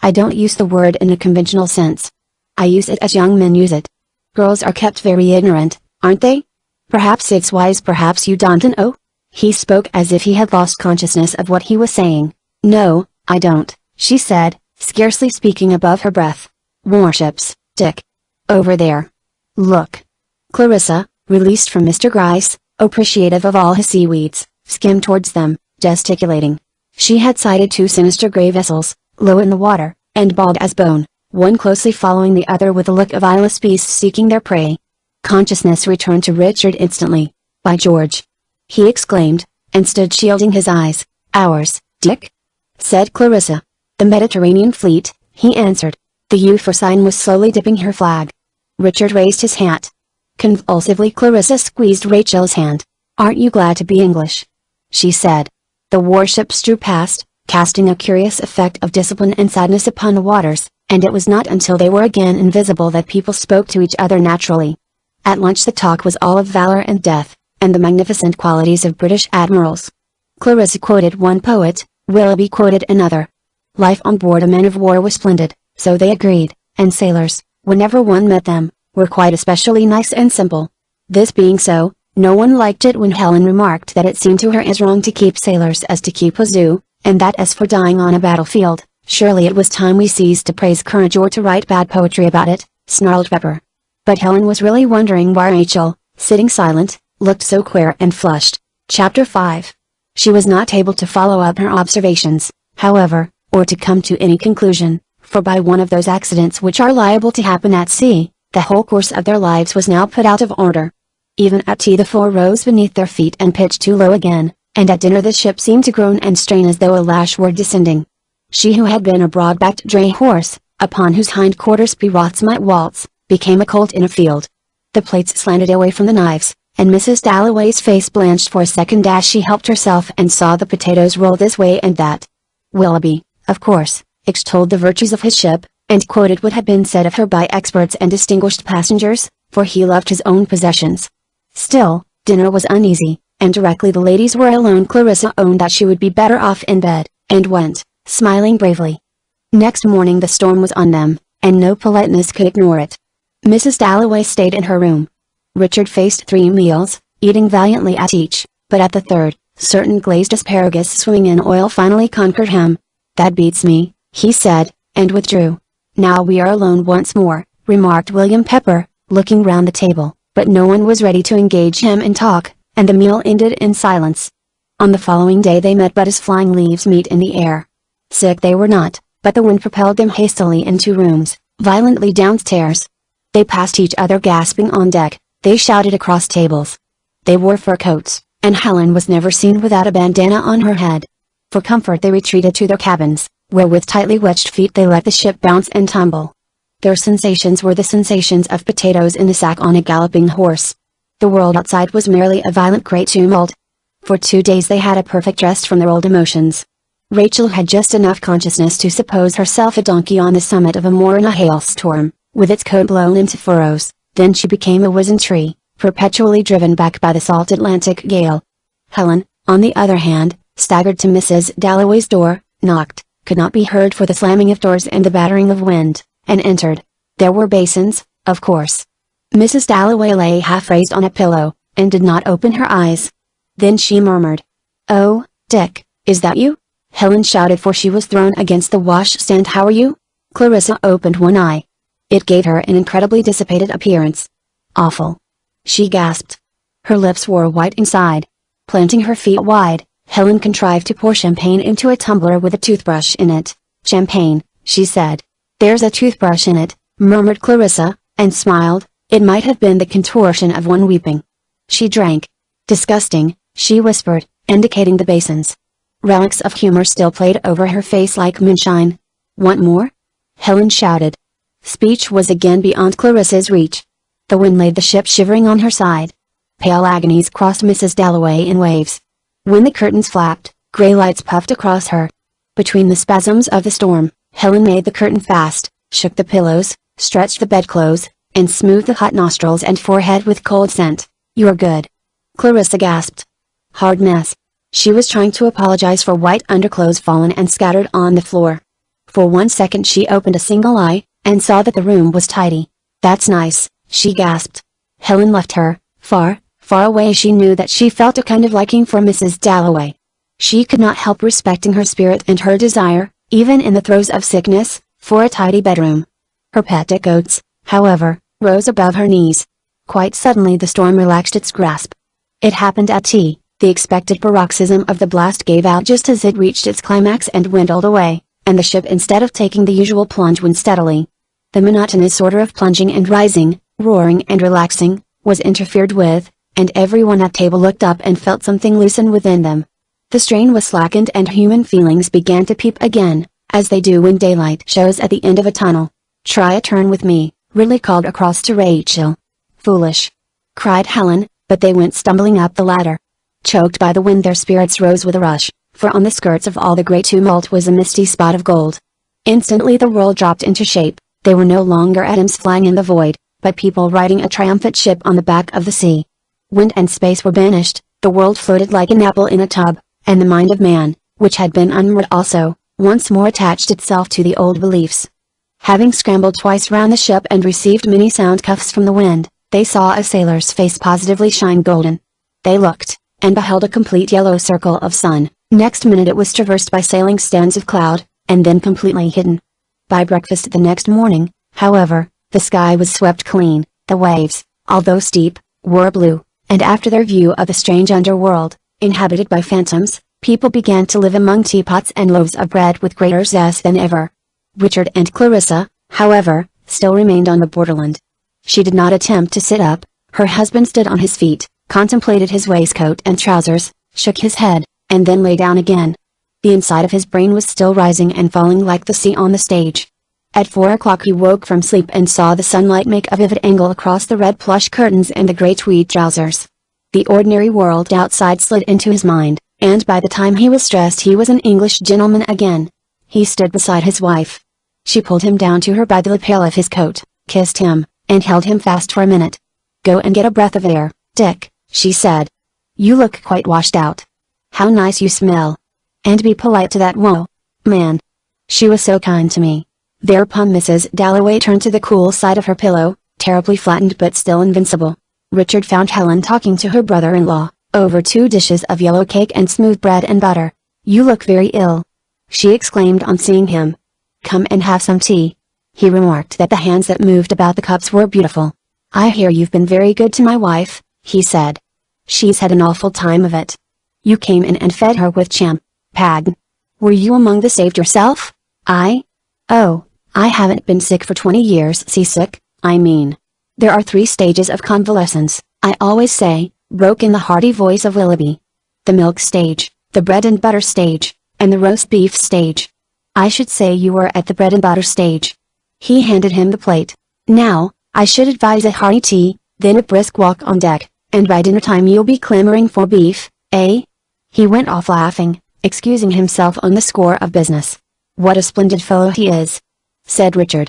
I don't use the word in a conventional sense. I use it as young men use it. Girls are kept very ignorant, aren't they? Perhaps it's wise, perhaps you don't know. He spoke as if he had lost consciousness of what he was saying. No, I don't, she said, scarcely speaking above her breath. Warships, Dick. Over there. Look. Clarissa, released from Mr. Gryce, appreciative of all his seaweeds, skimmed towards them, gesticulating. She had sighted two sinister gray vessels, low in the water, and bald as bone, one closely following the other with a look of eyeless beasts seeking their prey. Consciousness returned to Richard instantly. By George! He exclaimed, and stood shielding his eyes. Ours, Dick? Said Clarissa. The Mediterranean fleet, he answered. The Euphrosyne was slowly dipping her flag. Richard raised his hat. Convulsively Clarissa squeezed Rachel's hand. Aren't you glad to be English? She said. The warships drew past, casting a curious effect of discipline and sadness upon the waters, and it was not until they were again invisible that people spoke to each other naturally. At lunch the talk was all of valor and death, and the magnificent qualities of British admirals. Clarissa quoted one poet, Willoughby quoted another. Life on board a man of war was splendid, so they agreed, and sailors, whenever one met them, were quite especially nice and simple. This being so, no one liked it when Helen remarked that it seemed to her as wrong to keep sailors as to keep a zoo, and that as for dying on a battlefield, surely it was time we ceased to praise courage or to write bad poetry about it, snarled Pepper. But Helen was really wondering why Rachel, sitting silent, looked so queer and flushed. Chapter 5. She was not able to follow up her observations, however, or to come to any conclusion, for by one of those accidents which are liable to happen at sea, the whole course of their lives was now put out of order. Even at tea the floor rose beneath their feet and pitched too low again, and at dinner the ship seemed to groan and strain as though a lash were descending. She who had been a broad-backed dray horse, upon whose hind quarters Perots might waltz, became a colt in a field. The plates slanted away from the knives, and Mrs. Dalloway's face blanched for a second as she helped herself and saw the potatoes roll this way and that. Willoughby, of course, extolled the virtues of his ship, and quoted what had been said of her by experts and distinguished passengers, for he loved his own possessions. Still, dinner was uneasy, and directly the ladies were alone Clarissa owned that she would be better off in bed, and went, smiling bravely. Next morning the storm was on them, and no politeness could ignore it. Mrs. Dalloway stayed in her room. Richard faced 3 meals, eating valiantly at each, but at the third, certain glazed asparagus swimming in oil finally conquered him. That beats me, he said, and withdrew. Now we are alone once more, remarked William Pepper, looking round the table, but no one was ready to engage him in talk, and the meal ended in silence. On the following day they met but as flying leaves meet in the air. Sick they were not, but the wind propelled them hastily into rooms, violently downstairs. They passed each other gasping on deck, they shouted across tables. They wore fur coats, and Helen was never seen without a bandana on her head. For comfort they retreated to their cabins, where with tightly wedged feet they let the ship bounce and tumble. Their sensations were the sensations of potatoes in a sack on a galloping horse. The world outside was merely a violent great tumult. For 2 days they had a perfect rest from their old emotions. Rachel had just enough consciousness to suppose herself a donkey on the summit of a moor in a hailstorm, with its coat blown into furrows. Then she became a wizened tree, perpetually driven back by the salt Atlantic gale. Helen, on the other hand, staggered to Mrs. Dalloway's door, knocked, could not be heard for the slamming of doors and the battering of wind, and entered. There were basins, of course. Mrs. Dalloway lay half-raised on a pillow, and did not open her eyes. Then she murmured, "Oh, Dick, is that you?" Helen shouted, for she was thrown against the washstand. "How are you?" Clarissa opened one eye. It gave her an incredibly dissipated appearance. "Awful," she gasped. Her lips were white inside. Planting her feet wide, Helen contrived to pour champagne into a tumbler with a toothbrush in it. "Champagne," she said. "There's a toothbrush in it," murmured Clarissa, and smiled. It might have been the contortion of one weeping. She drank. "Disgusting," she whispered, indicating the basins. Relics of humor still played over her face like moonshine. "Want more?" Helen shouted. Speech was again beyond Clarissa's reach. The wind laid the ship shivering on her side. Pale agonies crossed Mrs. Dalloway in waves. When the curtains flapped, gray lights puffed across her. Between the spasms of the storm, Helen made the curtain fast, shook the pillows, stretched the bedclothes, and smoothed the hot nostrils and forehead with cold scent. "You're good." Clarissa gasped. "Hard mess." She was trying to apologize for white underclothes fallen and scattered on the floor. For 1 second she opened a single eye, and saw that the room was tidy. "That's nice," she gasped. Helen left her. Far, far away she knew that she felt a kind of liking for Mrs. Dalloway. She could not help respecting her spirit and her desire, even in the throes of sickness, for a tidy bedroom. Her petticoats, however, rose above her knees. Quite suddenly the storm relaxed its grasp. It happened at tea. The expected paroxysm of the blast gave out just as it reached its climax and dwindled away, and the ship, instead of taking the usual plunge, went steadily. The monotonous order of plunging and rising, roaring and relaxing, was interfered with, and everyone at table looked up and felt something loosen within them. The strain was slackened and human feelings began to peep again, as they do when daylight shows at the end of a tunnel. "Try a turn with me," Ridley called across to Rachel. "Foolish!" cried Helen, but they went stumbling up the ladder. Choked by the wind, their spirits rose with a rush, for on the skirts of all the great tumult was a misty spot of gold. Instantly the world dropped into shape. They were no longer atoms flying in the void, but people riding a triumphant ship on the back of the sea. Wind and space were banished, the world floated like an apple in a tub, and the mind of man, which had been unmoored also, once more attached itself to the old beliefs. Having scrambled twice round the ship and received many sound cuffs from the wind, they saw a sailor's face positively shine golden. They looked, and beheld a complete yellow circle of sun. Next minute it was traversed by sailing stands of cloud, and then completely hidden. By breakfast the next morning, however, the sky was swept clean. The waves, although steep, were blue, and after their view of the strange underworld, inhabited by phantoms, people began to live among teapots and loaves of bread with greater zest than ever. Richard and Clarissa, however, still remained on the borderland. She did not attempt to sit up. Her husband stood on his feet, contemplated his waistcoat and trousers, shook his head, and then lay down again. The inside of his brain was still rising and falling like the sea on the stage. At 4 o'clock he woke from sleep and saw the sunlight make a vivid angle across the red plush curtains and the grey tweed trousers. The ordinary world outside slid into his mind, and by the time he was dressed he was an English gentleman again. He stood beside his wife. She pulled him down to her by the lapel of his coat, kissed him, and held him fast for a minute. "Go and get a breath of air, Dick," she said. "You look quite washed out. How nice you smell. And be polite to that man. She was so kind to me." Thereupon Mrs. Dalloway turned to the cool side of her pillow, terribly flattened but still invincible. Richard found Helen talking to her brother-in-law, over 2 dishes of yellow cake and smooth bread and butter. "You look very ill," she exclaimed on seeing him. "Come and have some tea." He remarked that the hands that moved about the cups were beautiful. "I hear you've been very good to my wife," he said. "She's had an awful time of it. You came in and fed her with champagne. Were you among the saved yourself?" "Oh, I haven't been sick for 20 years. Seasick, I mean. There are 3 stages of convalescence, I always say," broke in the hearty voice of Willoughby. "The milk stage, the bread and butter stage, and the roast beef stage. I should say you were at the bread and butter stage." He handed him the plate. "Now, I should advise a hearty tea, then a brisk walk on deck, and by dinner time you'll be clamoring for beef, eh?" He went off laughing, excusing himself on the score of business. "What a splendid fellow he is," said Richard.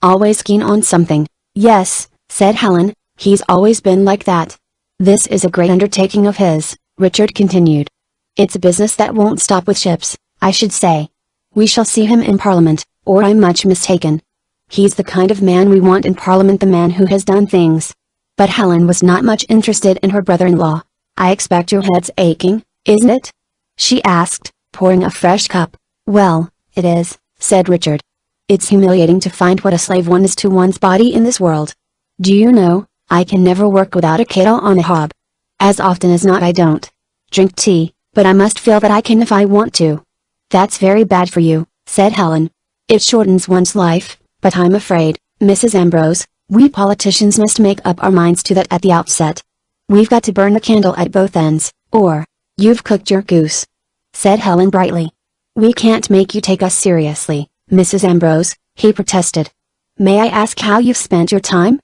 "Always keen on something." "Yes," said Helen, "he's always been like that." "This is a great undertaking of his," Richard continued. "It's a business that won't stop with ships, I should say. We shall see him in Parliament, or I'm much mistaken. He's the kind of man we want in Parliament, the man who has done things." But Helen was not much interested in her brother-in-law. "I expect your head's aching, isn't it?" she asked, pouring a fresh cup. "Well, it is," said Richard. "It's humiliating to find what a slave one is to one's body in this world. Do you know, I can never work without a kettle on the hob. As often as not I don't drink tea, but I must feel that I can if I want to." "That's very bad for you," said Helen. "It shortens one's life, but I'm afraid, Mrs. Ambrose, we politicians must make up our minds to that at the outset. We've got to burn the candle at both ends, or you've cooked your goose," said Helen brightly. "We can't make you take us seriously, Mrs. Ambrose," he protested. "May I ask how you've spent your time?"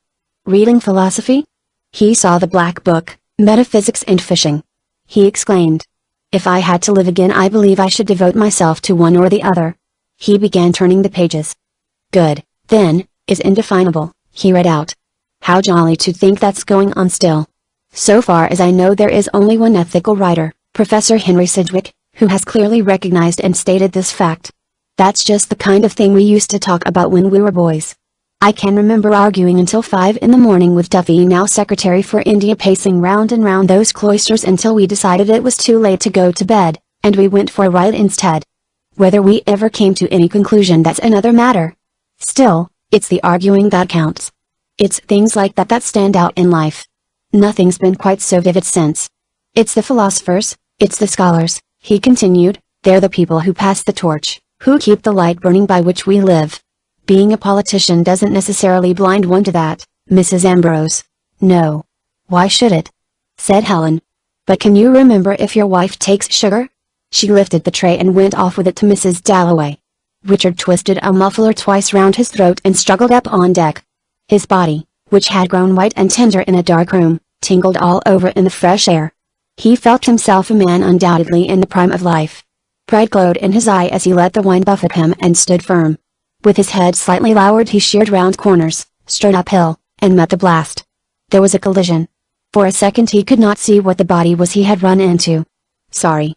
"Reading philosophy." He saw the black book, Metaphysics and Fishing. He exclaimed, "If I had to live again I believe I should devote myself to one or the other." He began turning the pages. "Good, then, is indefinable," he read out. "How jolly to think that's going on still. So far as I know there is only one ethical writer, Professor Henry Sidgwick, who has clearly recognized and stated this fact. That's just the kind of thing we used to talk about when we were boys. I can remember arguing until 5 in the morning with Duffy, now Secretary for India, pacing round and round those cloisters until we decided it was too late to go to bed, and we went for a ride instead. Whether we ever came to any conclusion, that's another matter. Still, it's the arguing that counts. It's things like that that stand out in life. Nothing's been quite so vivid since. It's the philosophers, it's the scholars," he continued, "they're the people who pass the torch, who keep the light burning by which we live. Being a politician doesn't necessarily blind one to that, Mrs. Ambrose. No. Why should it?" said Helen. "But can you remember if your wife takes sugar?" She lifted the tray and went off with it to Mrs. Dalloway. Richard twisted a muffler twice round his throat and struggled up on deck. His body, which had grown white and tender in a dark room, tingled all over in the fresh air. He felt himself a man undoubtedly in the prime of life. Pride glowed in his eye as he let the wine buffet him and stood firm. With his head slightly lowered he sheared round corners, strode uphill, and met the blast. There was a collision. For a second he could not see what the body was he had run into. Sorry.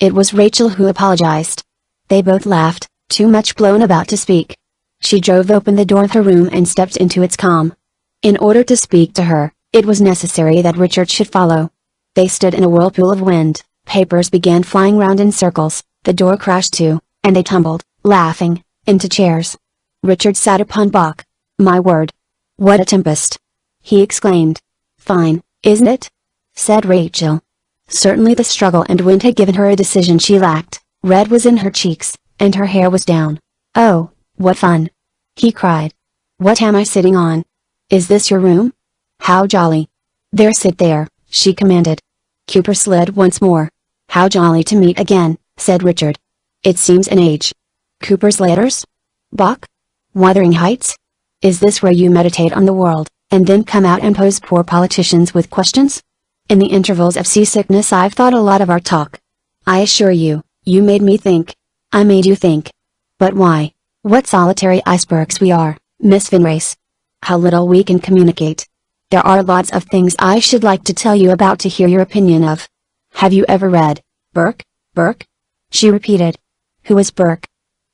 It was Rachel who apologized. They both laughed, too much blown about to speak. She drove open the door of her room and stepped into its calm. In order to speak to her, it was necessary that Richard should follow. They stood in a whirlpool of wind, papers began flying round in circles, the door crashed to, and they tumbled, laughing, into chairs. Richard sat upon Bach. "My word! What a tempest!" he exclaimed. "Fine, isn't it?" said Rachel. Certainly the struggle and wind had given her a decision she lacked. Red was in her cheeks, and her hair was down. "Oh, what fun!" he cried. "What am I sitting on? Is this your room? How jolly!" "There, sit there," she commanded. Cooper slid once more. "How jolly to meet again," said Richard. "It seems an age." Cooper's letters? Bach? Wuthering Heights? Is this where you meditate on the world, and then come out and pose poor politicians with questions? In the intervals of seasickness I've thought a lot of our talk. I assure you, you made me think. I made you think. But why? What solitary icebergs we are, Miss Finrace. How little we can communicate. There are lots of things I should like to tell you about, to hear your opinion of. Have you ever read Burke? Burke? She repeated. Who is Burke?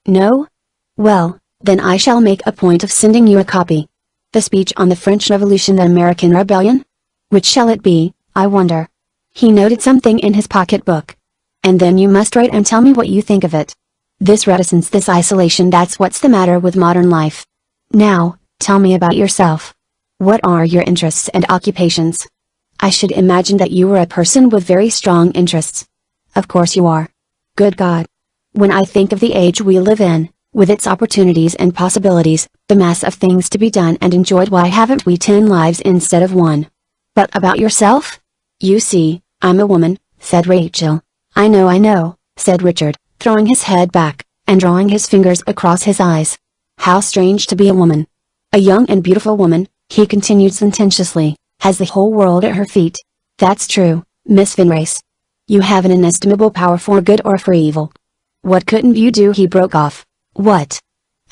No? Well, then I shall make a point of sending you a copy. The speech on the French Revolution and American Rebellion? Which shall it be, I wonder? He noted something in his pocketbook. And then you must write and tell me what you think of it. This reticence, this isolation, that's what's the matter with modern life. Now, tell me about yourself. What are your interests and occupations? I should imagine that you were a person with very strong interests. Of course you are. Good God. When I think of the age we live in, with its opportunities and possibilities, the mass of things to be done and enjoyed, why haven't we 10 lives instead of one? But about yourself? You see, I'm a woman, said Rachel. I know, said Richard, throwing his head back, and drawing his fingers across his eyes. How strange to be a woman. A young and beautiful woman, he continued sententiously, has the whole world at her feet. That's true, Miss Finrace. You have an inestimable power for good or for evil. What couldn't you do?" he broke off. "What?"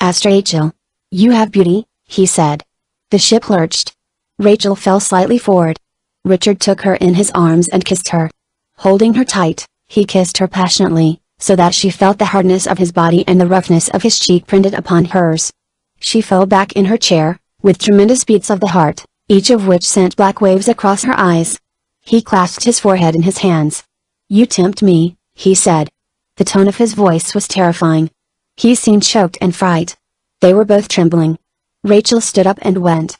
asked Rachel. "You have beauty," he said. The ship lurched. Rachel fell slightly forward. Richard took her in his arms and kissed her. Holding her tight, he kissed her passionately, so that she felt the hardness of his body and the roughness of his cheek printed upon hers. She fell back in her chair, with tremendous beats of the heart, each of which sent black waves across her eyes. He clasped his forehead in his hands. "You tempt me," he said. The tone of his voice was terrifying. He seemed choked and frightened. They were both trembling. Rachel stood up and went.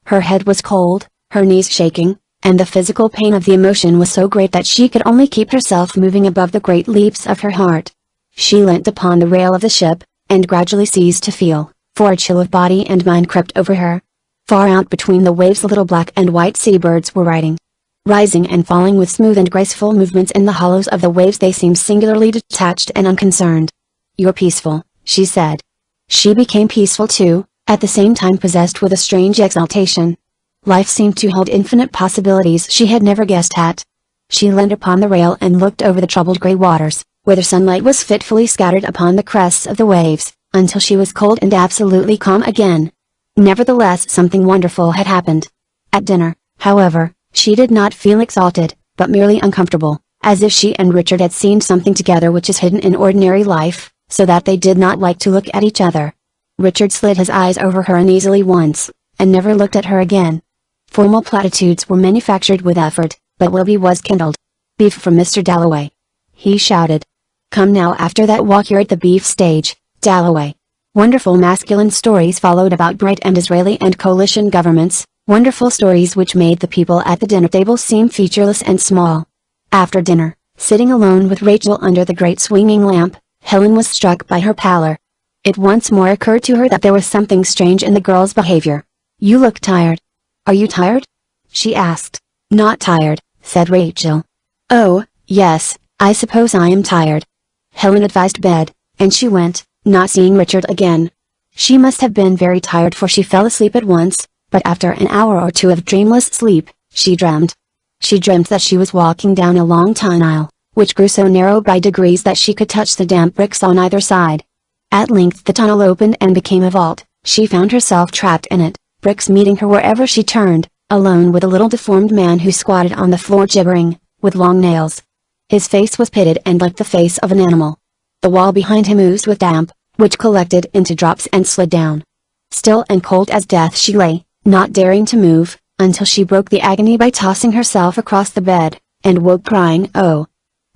Her head was cold, her knees shaking, and the physical pain of the emotion was so great that she could only keep herself moving above the great leaps of her heart. She leant upon the rail of the ship, and gradually ceased to feel, for a chill of body and mind crept over her. Far out between the waves little black and white seabirds were riding. Rising and falling with smooth and graceful movements in the hollows of the waves, they seemed singularly detached and unconcerned. "You're peaceful," she said. She became peaceful too, at the same time possessed with a strange exaltation. Life seemed to hold infinite possibilities she had never guessed at. She leaned upon the rail and looked over the troubled gray waters, where the sunlight was fitfully scattered upon the crests of the waves, until she was cold and absolutely calm again. Nevertheless, something wonderful had happened. At dinner, however, she did not feel exalted, but merely uncomfortable, as if she and Richard had seen something together which is hidden in ordinary life, so that they did not like to look at each other. Richard slid his eyes over her uneasily once, and never looked at her again. Formal platitudes were manufactured with effort, but Willoughby was kindled. "Beef from Mr. Dalloway!" he shouted. "Come now, after that walk you're at the beef stage, Dalloway." Wonderful masculine stories followed about Bright and Israeli and coalition governments, wonderful stories which made the people at the dinner table seem featureless and small. After dinner, sitting alone with Rachel under the great swinging lamp, Helen was struck by her pallor. It once more occurred to her that there was something strange in the girl's behavior. "You look tired." "Are you tired?" she asked. "Not tired," said Rachel. "Oh, yes, I suppose I am tired." Helen advised bed, and she went, not seeing Richard again. She must have been very tired, for she fell asleep at once, but after an hour or two of dreamless sleep, she dreamed. She dreamt that she was walking down a long tunnel, which grew so narrow by degrees that she could touch the damp bricks on either side. At length the tunnel opened and became a vault. She found herself trapped in it, bricks meeting her wherever she turned, alone with a little deformed man who squatted on the floor gibbering, with long nails. His face was pitted and like the face of an animal. The wall behind him oozed with damp, which collected into drops and slid down. Still and cold as death she lay, not daring to move, until she broke the agony by tossing herself across the bed, and woke crying, "Oh!"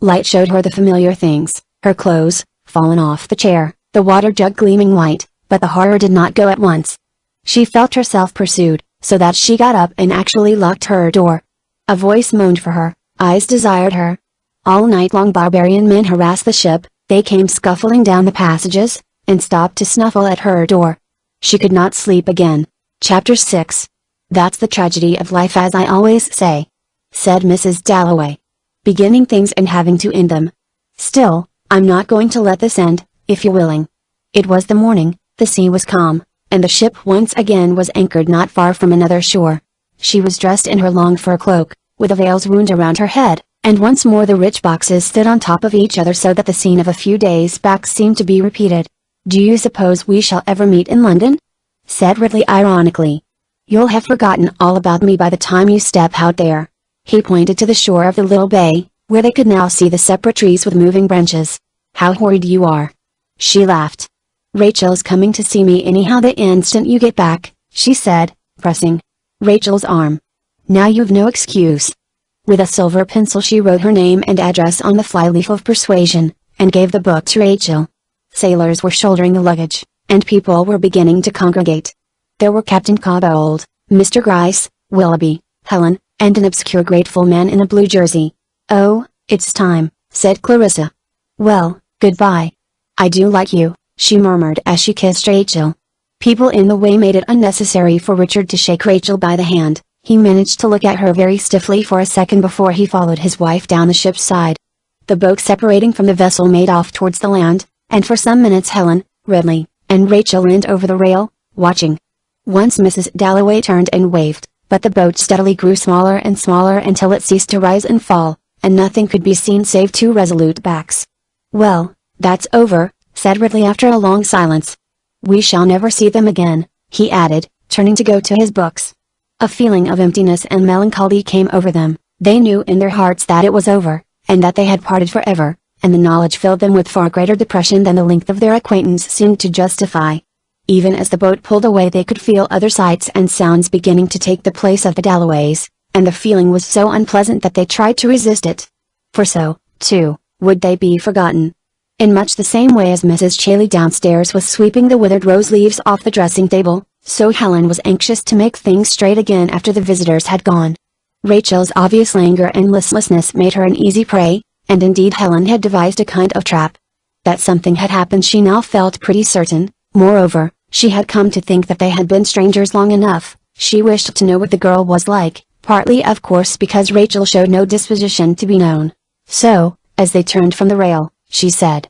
Light showed her the familiar things, her clothes, fallen off the chair, the water jug gleaming white, but the horror did not go at once. She felt herself pursued, so that she got up and actually locked her door. A voice moaned for her, eyes desired her. All night long barbarian men harassed the ship, they came scuffling down the passages, and stopped to snuffle at her door. She could not sleep again. Chapter 6. "That's the tragedy of life, as I always say," said Mrs. Dalloway. "Beginning things and having to end them. Still, I'm not going to let this end, if you're willing." It was the morning, the sea was calm, and the ship once again was anchored not far from another shore. She was dressed in her long fur cloak, with a veil's wound around her head, and once more the rich boxes stood on top of each other, so that the scene of a few days back seemed to be repeated. "Do you suppose we shall ever meet in London?" said Ridley ironically. "You'll have forgotten all about me by the time you step out there." He pointed to the shore of the little bay, where they could now see the separate trees with moving branches. "How horrid you are!" She laughed. "Rachel's coming to see me anyhow the instant you get back," she said, pressing Rachel's arm. "Now you've no excuse." With a silver pencil she wrote her name and address on the flyleaf of persuasion, and gave the book to Rachel. Sailors were shouldering the luggage, and people were beginning to congregate. There were Captain Cobbold, Mr. Gryce, Willoughby, Helen, and an obscure grateful man in a blue jersey. "Oh, it's time," said Clarissa. "Well, goodbye. I do like you," she murmured as she kissed Rachel. People in the way made it unnecessary for Richard to shake Rachel by the hand. He managed to look at her very stiffly for a second before he followed his wife down the ship's side. The boat separating from the vessel made off towards the land, and for some minutes Helen, Ridley, and Rachel leaned over the rail, watching. Once Mrs. Dalloway turned and waved, but the boat steadily grew smaller and smaller until it ceased to rise and fall, and nothing could be seen save two resolute backs. "Well, that's over," said Ridley after a long silence. "We shall never see them again," he added, turning to go to his books. A feeling of emptiness and melancholy came over them. They knew in their hearts that it was over, and that they had parted forever, and the knowledge filled them with far greater depression than the length of their acquaintance seemed to justify. Even as the boat pulled away they could feel other sights and sounds beginning to take the place of the Dalloways, and the feeling was so unpleasant that they tried to resist it. For so, too, would they be forgotten. In much the same way as Mrs. Chailey downstairs was sweeping the withered rose leaves off the dressing table, so Helen was anxious to make things straight again after the visitors had gone. Rachel's obvious languor and listlessness made her an easy prey, and indeed Helen had devised a kind of trap. That something had happened she now felt pretty certain. Moreover, she had come to think that they had been strangers long enough. She wished to know what the girl was like, partly of course because Rachel showed no disposition to be known. So, as they turned from the rail, she said,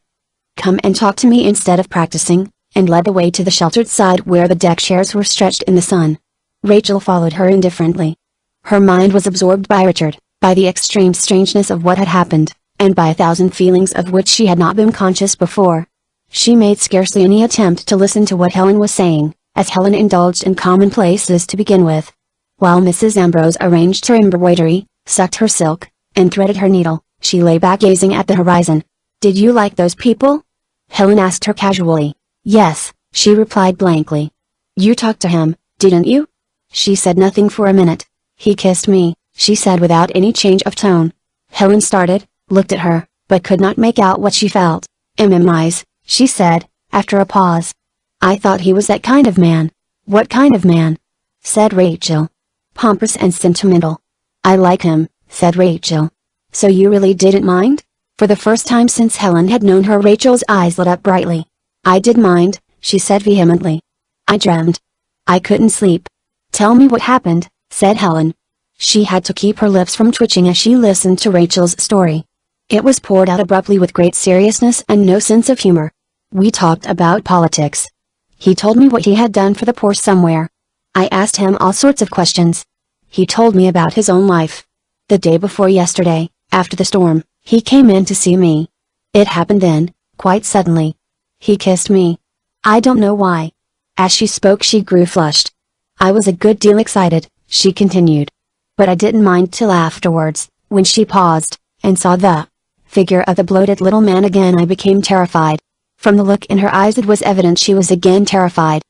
"Come and talk to me instead of practicing," and led the way to the sheltered side where the deck chairs were stretched in the sun. Rachel followed her indifferently. Her mind was absorbed by Richard, by the extreme strangeness of what had happened, and by a thousand feelings of which she had not been conscious before. She made scarcely any attempt to listen to what Helen was saying, as Helen indulged in commonplaces to begin with. While Mrs. Ambrose arranged her embroidery, sucked her silk, and threaded her needle, she lay back gazing at the horizon. "Did you like those people?" Helen asked her casually. "Yes," she replied blankly. "You talked to him, didn't you?" She said nothing for a minute. "He kissed me," she said without any change of tone. Helen started, looked at her, but could not make out what she felt. "MMIs," she said, after a pause. "I thought he was that kind of man." "What kind of man?" said Rachel. "Pompous and sentimental." "I like him," said Rachel. "So you really didn't mind?" For the first time since Helen had known her Rachel's eyes lit up brightly. "I did mind," she said vehemently. "I dreamed. I couldn't sleep." "Tell me what happened," said Helen. She had to keep her lips from twitching as she listened to Rachel's story. It was poured out abruptly with great seriousness and no sense of humor. "We talked about politics. He told me what he had done for the poor somewhere. I asked him all sorts of questions. He told me about his own life. The day before yesterday, after the storm, he came in to see me. It happened then, quite suddenly. He kissed me. I don't know why." As she spoke she grew flushed. "I was a good deal excited," she continued. "But I didn't mind till afterwards, when she paused, and saw the figure of the bloated little man again. I became terrified." From the look in her eyes it was evident she was again terrified.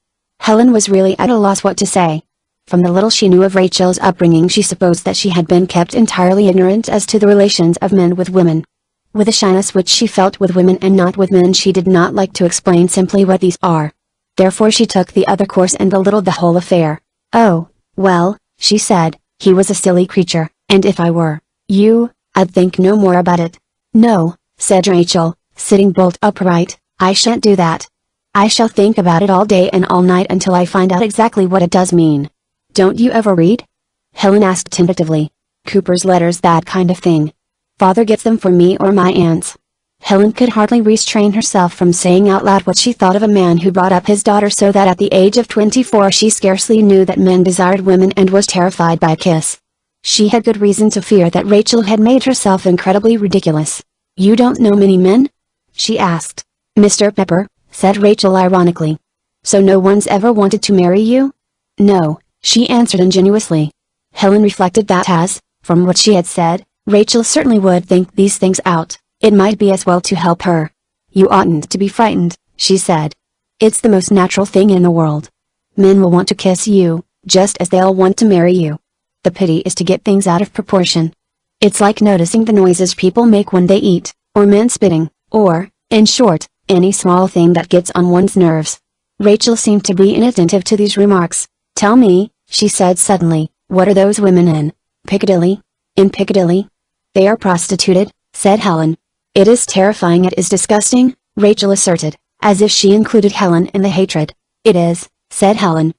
Helen was really at a loss what to say. From the little she knew of Rachel's upbringing she supposed that she had been kept entirely ignorant as to the relations of men with women. With a shyness which she felt with women and not with men she did not like to explain simply what these are. Therefore she took the other course and belittled the whole affair. "Oh, well," she said, "he was a silly creature, and if I were you, I'd think no more about it." "No," said Rachel, sitting bolt upright, "I shan't do that. I shall think about it all day and all night until I find out exactly what it does mean." "Don't you ever read?" Helen asked tentatively. "Cooper's letters, that kind of thing. Father gets them for me or my aunts." Helen could hardly restrain herself from saying out loud what she thought of a man who brought up his daughter so that at the age of 24 she scarcely knew that men desired women and was terrified by a kiss. She had good reason to fear that Rachel had made herself incredibly ridiculous. "You don't know many men?" she asked. "Mr. Pepper," said Rachel ironically. "So no one's ever wanted to marry you?" "No," she answered ingenuously. Helen reflected that as, from what she had said, Rachel certainly would think these things out, it might be as well to help her. "You oughtn't to be frightened," she said. "It's the most natural thing in the world. Men will want to kiss you, just as they'll want to marry you. The pity is to get things out of proportion. It's like noticing the noises people make when they eat, or men spitting, or, in short, any small thing that gets on one's nerves." Rachel seemed to be inattentive to these remarks. "Tell me," she said suddenly, "what are those women in Piccadilly?" "In Piccadilly? They are prostituted," said Helen. "It is terrifying, it is disgusting," Rachel asserted, as if she included Helen in the hatred. "It is," said Helen.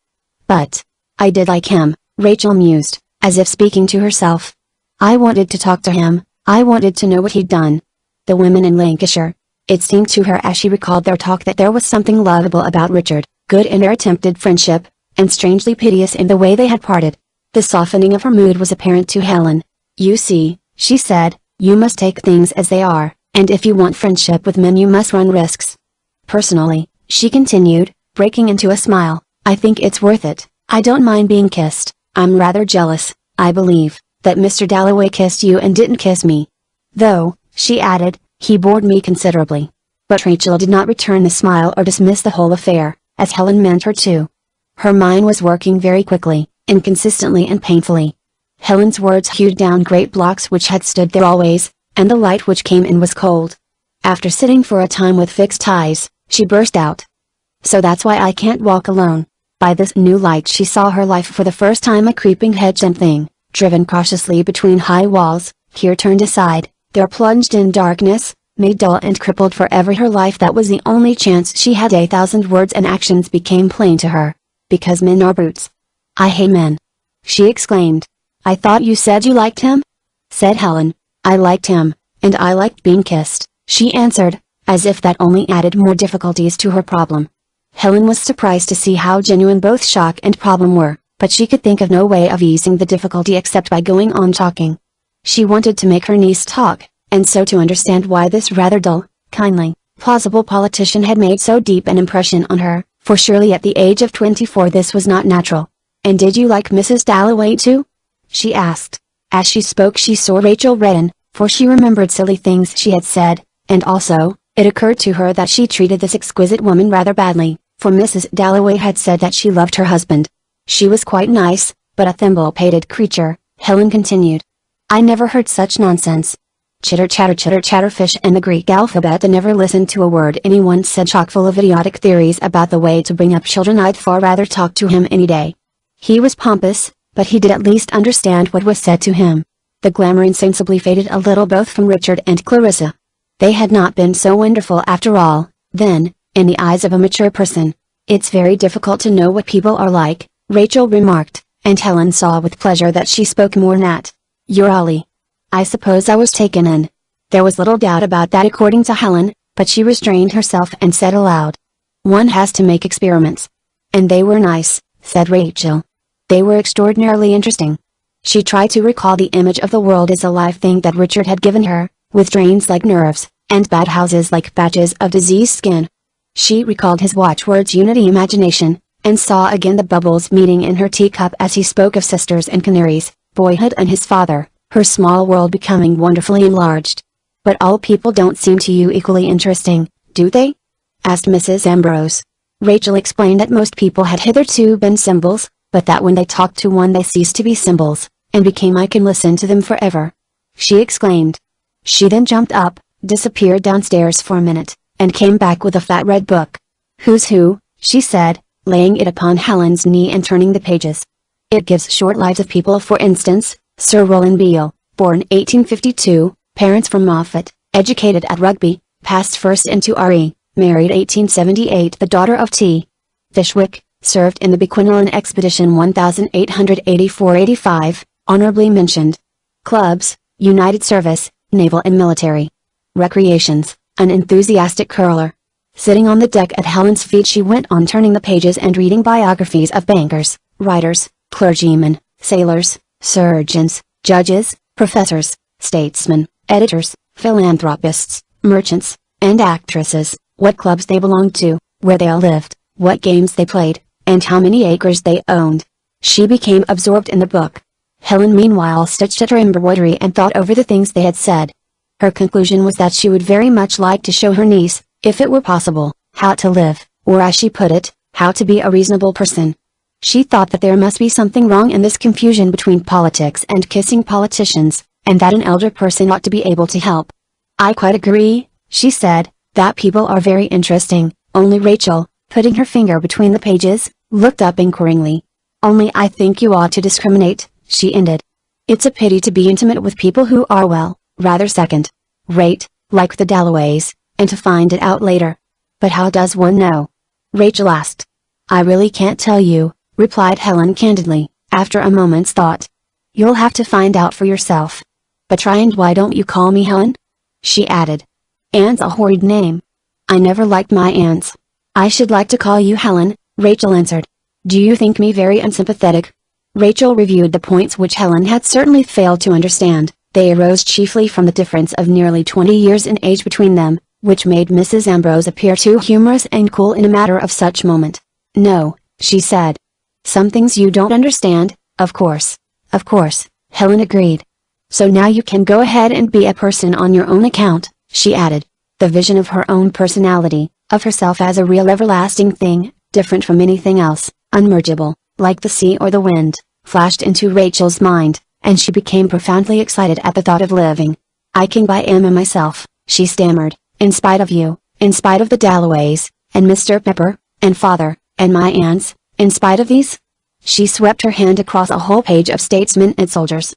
"But I did like him," Rachel mused, as if speaking to herself. "I wanted to talk to him, I wanted to know what he'd done. The women in Lancashire." It seemed to her as she recalled their talk that there was something lovable about Richard, good in their attempted friendship, and strangely piteous in the way they had parted. The softening of her mood was apparent to Helen. "You see," she said, You must take things as they are, and if you want friendship with men you must run risks. Personally, she continued, breaking into a smile, I think it's worth it. I don't mind being kissed. I'm rather jealous, I believe, that Mr. Dalloway kissed you and didn't kiss me. Though, she added, he bored me considerably. But Rachel did not return the smile or dismiss the whole affair, as Helen meant her to. Her mind was working very quickly, inconsistently and painfully. Helen's words hewed down great blocks which had stood there always, and the light which came in was cold. After sitting for a time with fixed eyes, she burst out. So that's why I can't walk alone. By this new light she saw her life for the first time a creeping hedge-and thing, driven cautiously between high walls, here turned aside, there plunged in darkness, made dull and crippled forever her life. That was the only chance she had. 1,000 words and actions became plain to her. Because men are brutes. I hate men. She exclaimed. I thought you said you liked him? Said Helen. I liked him, and I liked being kissed, she answered, as if that only added more difficulties to her problem. Helen was surprised to see how genuine both shock and problem were, but she could think of no way of easing the difficulty except by going on talking. She wanted to make her niece talk, and so to understand why this rather dull, kindly, plausible politician had made so deep an impression on her, for surely at the age of 24 this was not natural. And did you like Mrs. Dalloway too? She asked. As she spoke she saw Rachel redden, for she remembered silly things she had said, and also, it occurred to her that she treated this exquisite woman rather badly, for Mrs. Dalloway had said that she loved her husband. She was quite nice, but a thimble-pated creature, Helen continued. I never heard such nonsense. Chitter chatter chitter chatter fish and the Greek alphabet. I never listened to a word anyone said, chock full of idiotic theories about the way to bring up children. I'd far rather talk to him any day. He was pompous, but he did at least understand what was said to him. The glamour insensibly faded a little both from Richard and Clarissa. They had not been so wonderful after all, then, in the eyes of a mature person. It's very difficult to know what people are like, Rachel remarked, and Helen saw with pleasure that she spoke more nat. Urally. I suppose I was taken in. There was little doubt about that according to Helen, but she restrained herself and said aloud. One has to make experiments. And they were nice, said Rachel. They were extraordinarily interesting. She tried to recall the image of the world as a live thing that Richard had given her, with drains like nerves, and bad houses like patches of diseased skin. She recalled his watchwords unity imagination, and saw again the bubbles meeting in her teacup as he spoke of sisters and canaries, boyhood and his father, her small world becoming wonderfully enlarged. But all people don't seem to you equally interesting, do they? Asked Mrs. Ambrose. Rachel explained that most people had hitherto been symbols, but that when they talked to one they ceased to be symbols, and became I can listen to them forever. She exclaimed. She then jumped up, disappeared downstairs for a minute, and came back with a fat red book. Who's Who, she said, laying it upon Helen's knee and turning the pages. It gives short lives of people, for instance, Sir Rowland Beale, born 1852, parents from Moffat, educated at Rugby, passed first into RE, married 1878, the daughter of T. Fishwick, served in the Bequinlan Expedition 1884-85, honorably mentioned. Clubs, United Service, Naval and Military. Recreations, an enthusiastic curler. Sitting on the deck at Helen's feet she went on turning the pages and reading biographies of bankers, writers, clergymen, sailors, surgeons, judges, professors, statesmen, editors, philanthropists, merchants, and actresses, what clubs they belonged to, where they all lived, what games they played, and how many acres they owned. She became absorbed in the book. Helen meanwhile stitched at her embroidery and thought over the things they had said. Her conclusion was that she would very much like to show her niece, if it were possible, how to live, or as she put it, how to be a reasonable person. She thought that there must be something wrong in this confusion between politics and kissing politicians, and that an elder person ought to be able to help. I quite agree, she said, that people are very interesting, only Rachel, putting her finger between the pages, looked up inquiringly. Only I think you ought to discriminate, she ended. It's a pity to be intimate with people who are well, rather second rate, like the Dalloways, and to find it out later. But how does one know? Rachel asked. I really can't tell you, replied Helen candidly, after a moment's thought. You'll have to find out for yourself. But try, and why don't you call me Helen? She added. Anne's a horrid name. I never liked my aunts. I should like to call you Helen, Rachel answered. Do you think me very unsympathetic? Rachel reviewed the points which Helen had certainly failed to understand, They arose chiefly from the difference of nearly 20 years in age between them, which made Mrs. Ambrose appear too humorous and cool in a matter of such moment. "No," she said. "Some things you don't understand, of course." "Of course," Helen agreed. "So now you can go ahead and be a person on your own account," she added. The vision of her own personality, of herself as a real everlasting thing, different from anything else, unmergeable, like the sea or the wind, flashed into Rachel's mind, and she became profoundly excited at the thought of living. "I can buy Emma myself," she stammered, "in spite of you, in spite of the Dalloways, and Mr. Pepper, and father, and my aunts, in spite of these?" She swept her hand across a whole page of statesmen and soldiers.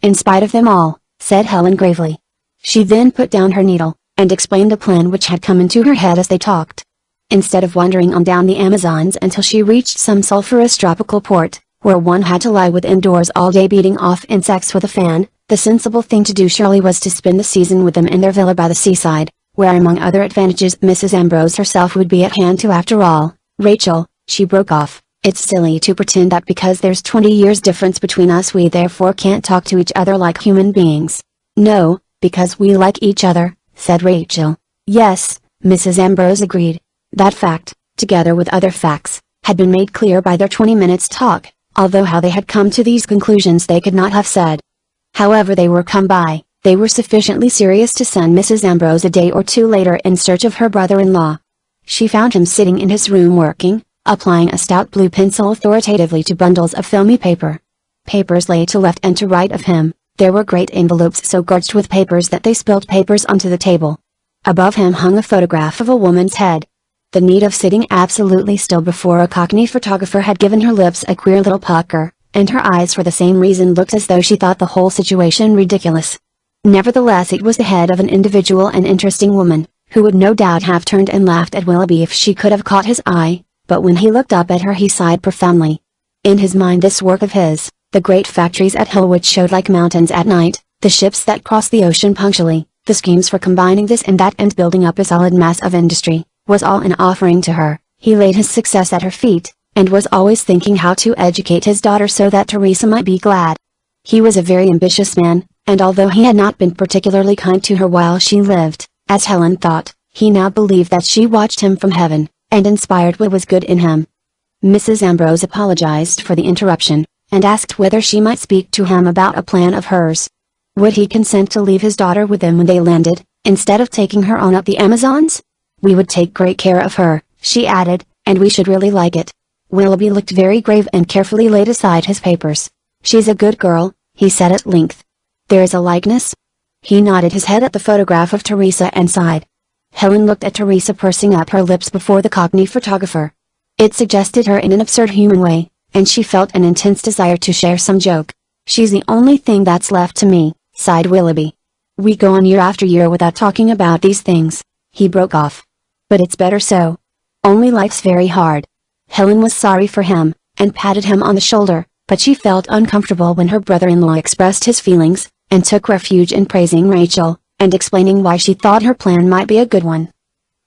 "In spite of them all," said Helen gravely. She then put down her needle, and explained a plan which had come into her head as they talked. Instead of wandering on down the Amazons until she reached some sulphurous tropical port, where one had to lie within doors all day beating off insects with a fan, the sensible thing to do surely was to spend the season with them in their villa by the seaside, where among other advantages Mrs. Ambrose herself would be at hand too. "After all, Rachel," she broke off, "it's silly to pretend that because there's 20 years difference between us we therefore can't talk to each other like human beings." "No, because we like each other," said Rachel. "Yes," Mrs. Ambrose agreed. That fact, together with other facts, had been made clear by their 20 minutes' talk, although how they had come to these conclusions they could not have said. However they were come by, they were sufficiently serious to send Mrs. Ambrose a day or two later in search of her brother-in-law. She found him sitting in his room working, applying a stout blue pencil authoritatively to bundles of filmy paper. Papers lay to left and to right of him. There were great envelopes so gorged with papers that they spilled papers onto the table. Above him hung a photograph of a woman's head. The need of sitting absolutely still before a Cockney photographer had given her lips a queer little pucker, and her eyes for the same reason looked as though she thought the whole situation ridiculous. Nevertheless it was the head of an individual and interesting woman, who would no doubt have turned and laughed at Willoughby if she could have caught his eye, but when he looked up at her he sighed profoundly. In his mind this work of his, the great factories at Hull which showed like mountains at night, the ships that crossed the ocean punctually, the schemes for combining this and that and building up a solid mass of industry, was all an offering to her. He laid his success at her feet, and was always thinking how to educate his daughter so that Teresa might be glad. He was a very ambitious man, and although he had not been particularly kind to her while she lived, as Helen thought, he now believed that she watched him from heaven, and inspired what was good in him. Mrs. Ambrose apologized for the interruption, and asked whether she might speak to him about a plan of hers. Would he consent to leave his daughter with them when they landed, instead of taking her on up the Amazons? "We would take great care of her," she added, "and we should really like it." Willoughby looked very grave and carefully laid aside his papers. "She's a good girl," he said at length. "There is a likeness?" He nodded his head at the photograph of Teresa and sighed. Helen looked at Teresa pursing up her lips before the Cockney photographer. It suggested her in an absurd human way, and she felt an intense desire to share some joke. "She's the only thing that's left to me," sighed Willoughby. "We go on year after year without talking about these things," he broke off. "But it's better so. Only life's very hard." Helen was sorry for him, and patted him on the shoulder, but she felt uncomfortable when her brother-in-law expressed his feelings, and took refuge in praising Rachel, and explaining why she thought her plan might be a good one.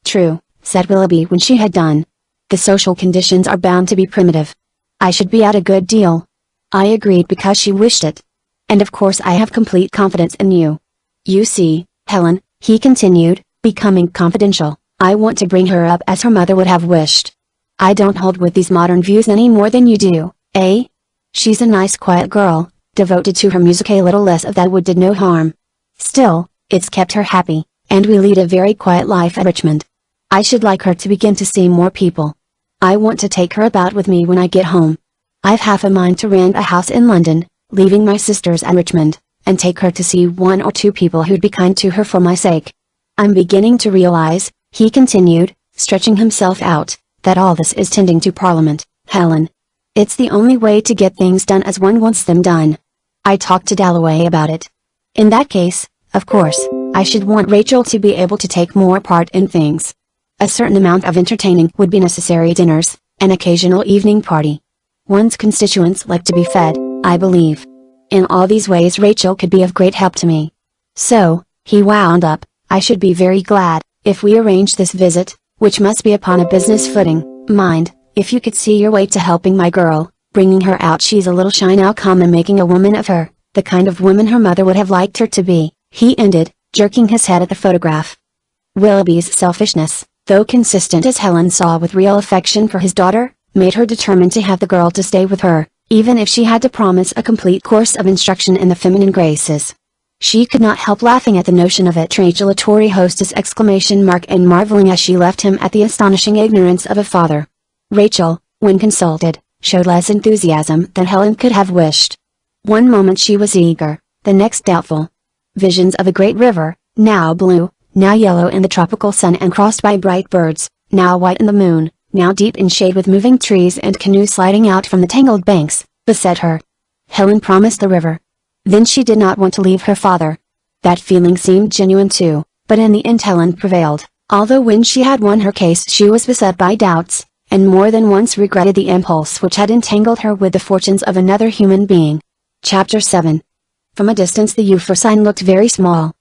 "True," said Willoughby when she had done. "The social conditions are bound to be primitive. I should be out a good deal." I agreed because she wished it. "And of course I have complete confidence in you. You see, Helen," he continued, becoming confidential, "I want to bring her up as her mother would have wished. I don't hold with these modern views any more than you do, eh? She's a nice quiet girl, devoted to her music, a little less of that would do no harm. Still, it's kept her happy, and we lead a very quiet life at Richmond. I should like her to begin to see more people. I want to take her about with me when I get home. I've half a mind to rent a house in London, leaving my sisters at Richmond, and take her to see one or two people who'd be kind to her for my sake. I'm beginning to realize," he continued, stretching himself out, "that all this is tending to Parliament, Helen. It's the only way to get things done as one wants them done. I talked to Dalloway about it. In that case, of course, I should want Rachel to be able to take more part in things. A certain amount of entertaining would be necessary, dinners, an occasional evening party. One's constituents like to be fed, I believe. In all these ways Rachel could be of great help to me. So," he wound up, "I should be very glad, if we arrange this visit, which must be upon a business footing, mind, if you could see your way to helping my girl, bringing her out. She's a little shy now, and making a woman of her, the kind of woman her mother would have liked her to be, he ended, jerking his head at the photograph. Willoughby's selfishness, though consistent as Helen saw with real affection for his daughter, made her determined to have the girl to stay with her, even if she had to promise a complete course of instruction in the feminine graces. She could not help laughing at the notion of a tratulatory hostess and marveling as she left him at the astonishing ignorance of a father. Rachel, when consulted, showed less enthusiasm than Helen could have wished. One moment she was eager, the next doubtful. Visions of a great river, now blue, now yellow in the tropical sun and crossed by bright birds, now white in the moon, now deep in shade with moving trees and canoes sliding out from the tangled banks, beset her. Helen promised the river. Then she did not want to leave her father. That feeling seemed genuine too, but in the end Helen prevailed, although when she had won her case she was beset by doubts, and more than once regretted the impulse which had entangled her with the fortunes of another human being. Chapter 7. From a distance the Euphrosyne looked very small.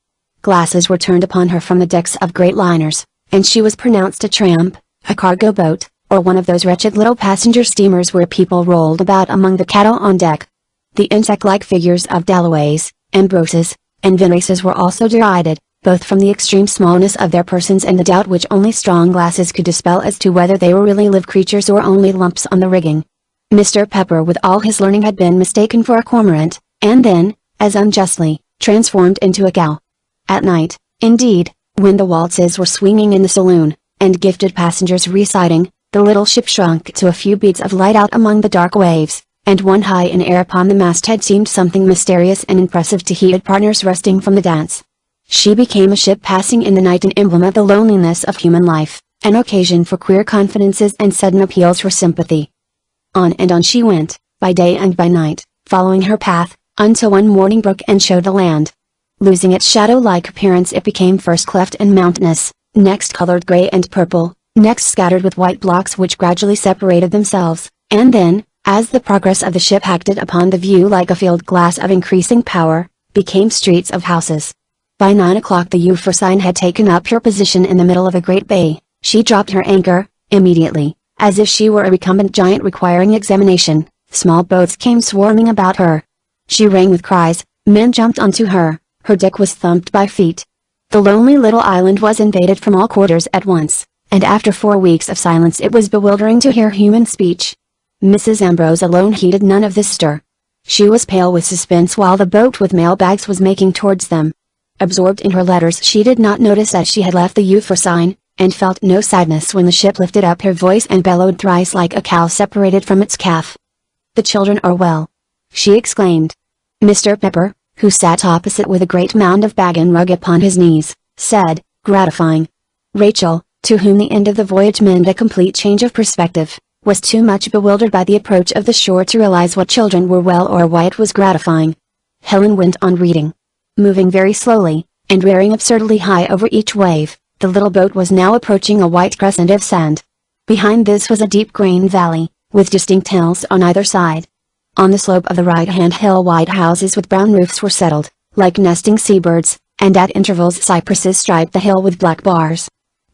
Glasses were turned upon her from the decks of great liners, and she was pronounced a tramp, a cargo boat, or one of those wretched little passenger steamers where people rolled about among the cattle on deck. The insect-like figures of Dalloways, Ambroses, and Vinraces were also derided, both from the extreme smallness of their persons and the doubt which only strong glasses could dispel as to whether they were really live creatures or only lumps on the rigging. Mr. Pepper with all his learning had been mistaken for a cormorant, and then, as unjustly, transformed into a cow. At night, indeed, when the waltzes were swinging in the saloon, and gifted passengers reciting, the little ship shrunk to a few beads of light out among the dark waves, and one high in air upon the masthead seemed something mysterious and impressive to heated partners resting from the dance. She became a ship passing in the night, an emblem of the loneliness of human life, an occasion for queer confidences and sudden appeals for sympathy. On and on she went, by day and by night, following her path, until one morning broke and showed the land. Losing its shadow-like appearance it became first cleft and mountainous, next colored gray and purple, next scattered with white blocks which gradually separated themselves, and then, as the progress of the ship acted upon the view like a field glass of increasing power, became streets of houses. By 9 o'clock the Euphrosyne had taken up her position in the middle of a great bay. She dropped her anchor, immediately, as if she were a recumbent giant requiring examination. Small boats came swarming about her. She rang with cries, men jumped onto her, her deck was thumped by feet. The lonely little island was invaded from all quarters at once, and after 4 weeks of silence it was bewildering to hear human speech. Mrs. Ambrose alone heeded none of this stir. She was pale with suspense while the boat with mail bags was making towards them. Absorbed in her letters she did not notice that she had left the Euphrosyne, and felt no sadness when the ship lifted up her voice and bellowed thrice like a cow separated from its calf. "The children are well," she exclaimed. Mr. Pepper, who sat opposite with a great mound of bag and rug upon his knees, said, gratifying. Rachel, to whom the end of the voyage meant a complete change of perspective, was too much bewildered by the approach of the shore to realize what children were well or why it was gratifying. Helen went on reading. Moving very slowly, and rearing absurdly high over each wave, the little boat was now approaching a white crescent of sand. Behind this was a deep green valley, with distinct hills on either side. On the slope of the right-hand hill white houses with brown roofs were settled, like nesting seabirds, and at intervals cypresses striped the hill with black bars.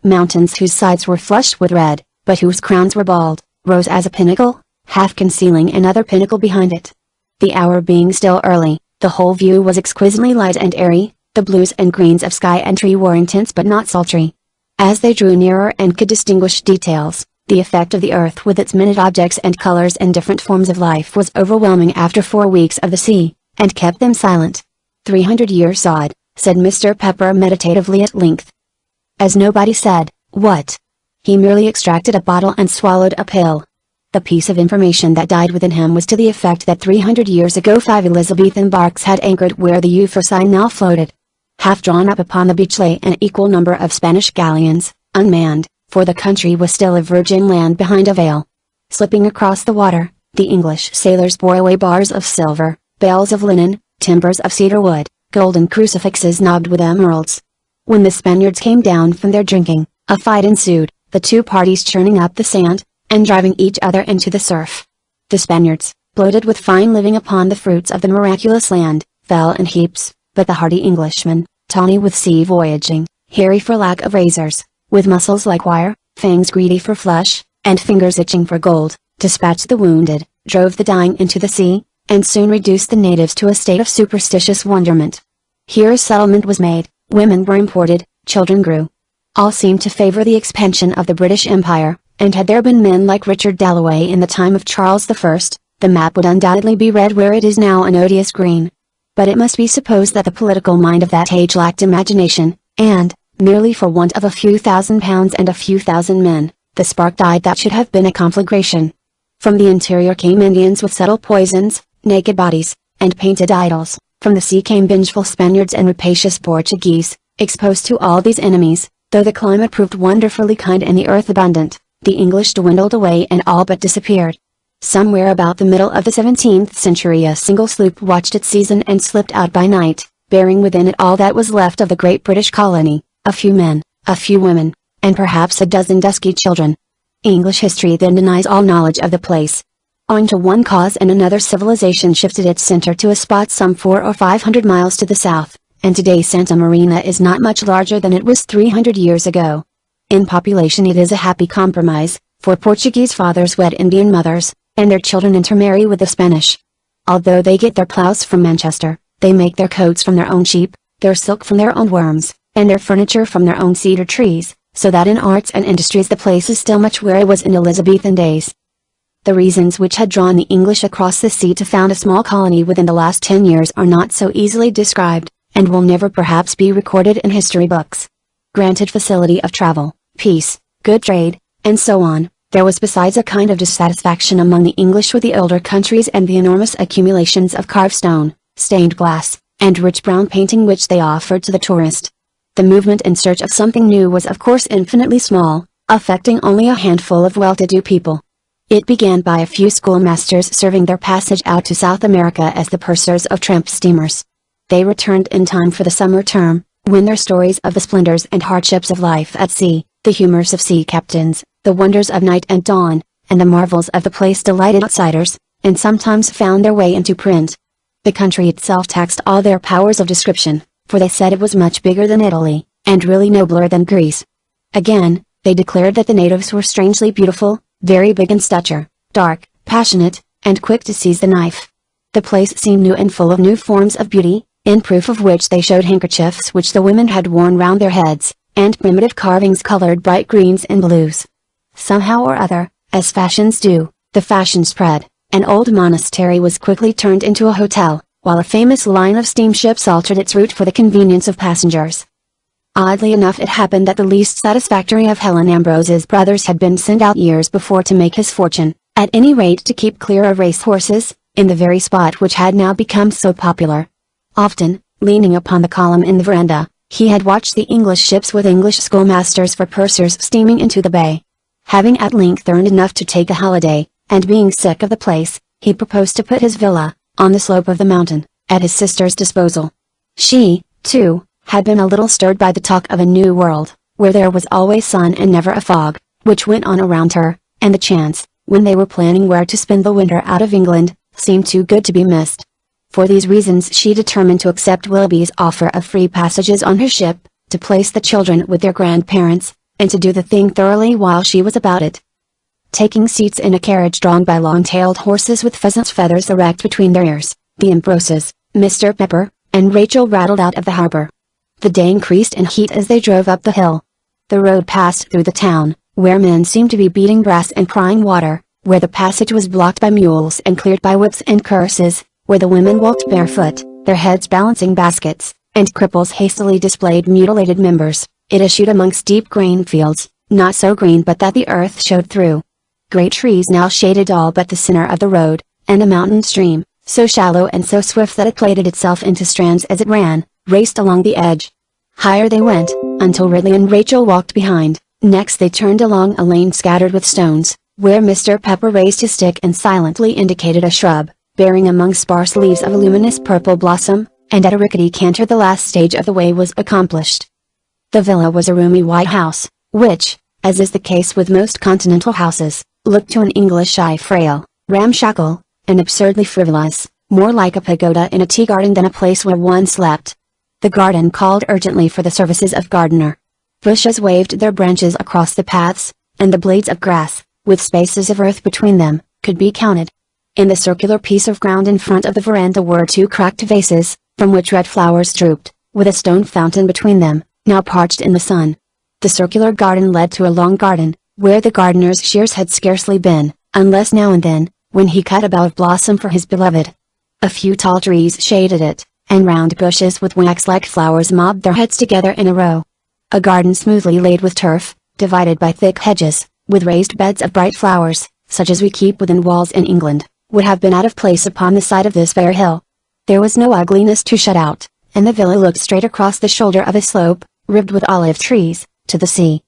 Mountains whose sides were flushed with red, but whose crowns were bald, rose as a pinnacle, half concealing another pinnacle behind it. The hour being still early, the whole view was exquisitely light and airy, the blues and greens of sky and tree were intense but not sultry. As they drew nearer and could distinguish details, the effect of the earth with its minute objects and colors and different forms of life was overwhelming after 4 weeks of the sea, and kept them silent. 300 years odd, said Mr. Pepper meditatively at length. As nobody said, "What?" he merely extracted a bottle and swallowed a pill. The piece of information that died within him was to the effect that 300 years ago 5 Elizabethan barks had anchored where the Euphrosyne now floated. Half drawn up upon the beach lay an equal number of Spanish galleons, unmanned, for the country was still a virgin land behind a veil. Slipping across the water, the English sailors bore away bars of silver, bales of linen, timbers of cedar wood, golden crucifixes knobbed with emeralds. When the Spaniards came down from their drinking, a fight ensued, the two parties churning up the sand, and driving each other into the surf. The Spaniards, bloated with fine living upon the fruits of the miraculous land, fell in heaps, but the hardy Englishmen, tawny with sea voyaging, hairy for lack of razors, with muscles like wire, fangs greedy for flesh, and fingers itching for gold, dispatched the wounded, drove the dying into the sea, and soon reduced the natives to a state of superstitious wonderment. Here a settlement was made, women were imported, children grew. All seemed to favor the expansion of the British Empire, and had there been men like Richard Dalloway in the time of Charles I, the map would undoubtedly be red where it is now an odious green. But it must be supposed that the political mind of that age lacked imagination, and, merely for want of a few £1,000 and a few thousand men, the spark died that should have been a conflagration. From the interior came Indians with subtle poisons, naked bodies, and painted idols. From the sea came vengeful Spaniards and rapacious Portuguese. Exposed to all these enemies, though the climate proved wonderfully kind and the earth abundant, the English dwindled away and all but disappeared. Somewhere about the middle of the 17th century a single sloop watched its season and slipped out by night, bearing within it all that was left of the great British colony, a few men, a few women, and perhaps a dozen dusky children. English history then denies all knowledge of the place. Owing to one cause and another, civilization shifted its center to a spot some 400 or 500 miles to the south, and today Santa Marina is not much larger than it was 300 years ago. In population it is a happy compromise, for Portuguese fathers wed Indian mothers, and their children intermarry with the Spanish. Although they get their plows from Manchester, they make their coats from their own sheep, their silk from their own worms, and their furniture from their own cedar trees, so that in arts and industries the place is still much where it was in Elizabethan days. The reasons which had drawn the English across the sea to found a small colony within the last 10 years are not so easily described, and will never perhaps be recorded in history books. Granted facility of travel, peace, good trade, and so on, there was besides a kind of dissatisfaction among the English with the older countries and the enormous accumulations of carved stone, stained glass, and rich brown painting which they offered to the tourist. The movement in search of something new was of course infinitely small, affecting only a handful of well-to-do people. It began by a few schoolmasters serving their passage out to South America as the pursers of tramp steamers. They returned in time for the summer term, when their stories of the splendors and hardships of life at sea, the humors of sea captains, the wonders of night and dawn, and the marvels of the place delighted outsiders, and sometimes found their way into print. The country itself taxed all their powers of description, for they said it was much bigger than Italy, and really nobler than Greece. Again, they declared that the natives were strangely beautiful, very big in stature, dark, passionate, and quick to seize the knife. The place seemed new and full of new forms of beauty, in proof of which they showed handkerchiefs which the women had worn round their heads, and primitive carvings colored bright greens and blues. Somehow or other, as fashions do, the fashion spread. An old monastery was quickly turned into a hotel, while a famous line of steamships altered its route for the convenience of passengers. Oddly enough, it happened that the least satisfactory of Helen Ambrose's brothers had been sent out years before to make his fortune, at any rate to keep clear of race horses, in the very spot which had now become so popular. Often, leaning upon the column in the veranda, he had watched the English ships with English schoolmasters for pursers steaming into the bay. Having at length earned enough to take a holiday, and being sick of the place, he proposed to put his villa, on the slope of the mountain, at his sister's disposal. She, too, had been a little stirred by the talk of a new world, where there was always sun and never a fog, which went on around her, and the chance, when they were planning where to spend the winter out of England, seemed too good to be missed. For these reasons she determined to accept Willoughby's offer of free passages on her ship, to place the children with their grandparents, and to do the thing thoroughly while she was about it. Taking seats in a carriage drawn by long-tailed horses with pheasants' feathers erect between their ears, the Ambroses, Mr. Pepper, and Rachel rattled out of the harbor. The day increased in heat as they drove up the hill. The road passed through the town, where men seemed to be beating brass and crying water, where the passage was blocked by mules and cleared by whips and curses, where the women walked barefoot, their heads balancing baskets, and cripples hastily displayed mutilated members. It issued amongst deep grain fields, not so green but that the earth showed through. Great trees now shaded all but the center of the road, and a mountain stream, so shallow and so swift that it plaited itself into strands as it ran, raced along the edge. Higher they went, until Ridley and Rachel walked behind. Next they turned along a lane scattered with stones, where Mr. Pepper raised his stick and silently indicated a shrub, bearing among sparse leaves of a luminous purple blossom, and at a rickety canter the last stage of the way was accomplished. The villa was a roomy white house, which, as is the case with most continental houses, looked to an English eye frail, ramshackle, and absurdly frivolous, more like a pagoda in a tea garden than a place where one slept. The garden called urgently for the services of gardener. Bushes waved their branches across the paths, and the blades of grass, with spaces of earth between them, could be counted. In the circular piece of ground in front of the veranda were two cracked vases, from which red flowers drooped, with a stone fountain between them, now parched in the sun. The circular garden led to a long garden, where the gardener's shears had scarcely been, unless now and then, when he cut a bough of blossom for his beloved. A few tall trees shaded it, and round bushes with wax-like flowers mobbed their heads together in a row. A garden smoothly laid with turf, divided by thick hedges, with raised beds of bright flowers, such as we keep within walls in England, would have been out of place upon the side of this bare hill. There was no ugliness to shut out, and the villa looked straight across the shoulder of a slope, ribbed with olive trees, to the sea.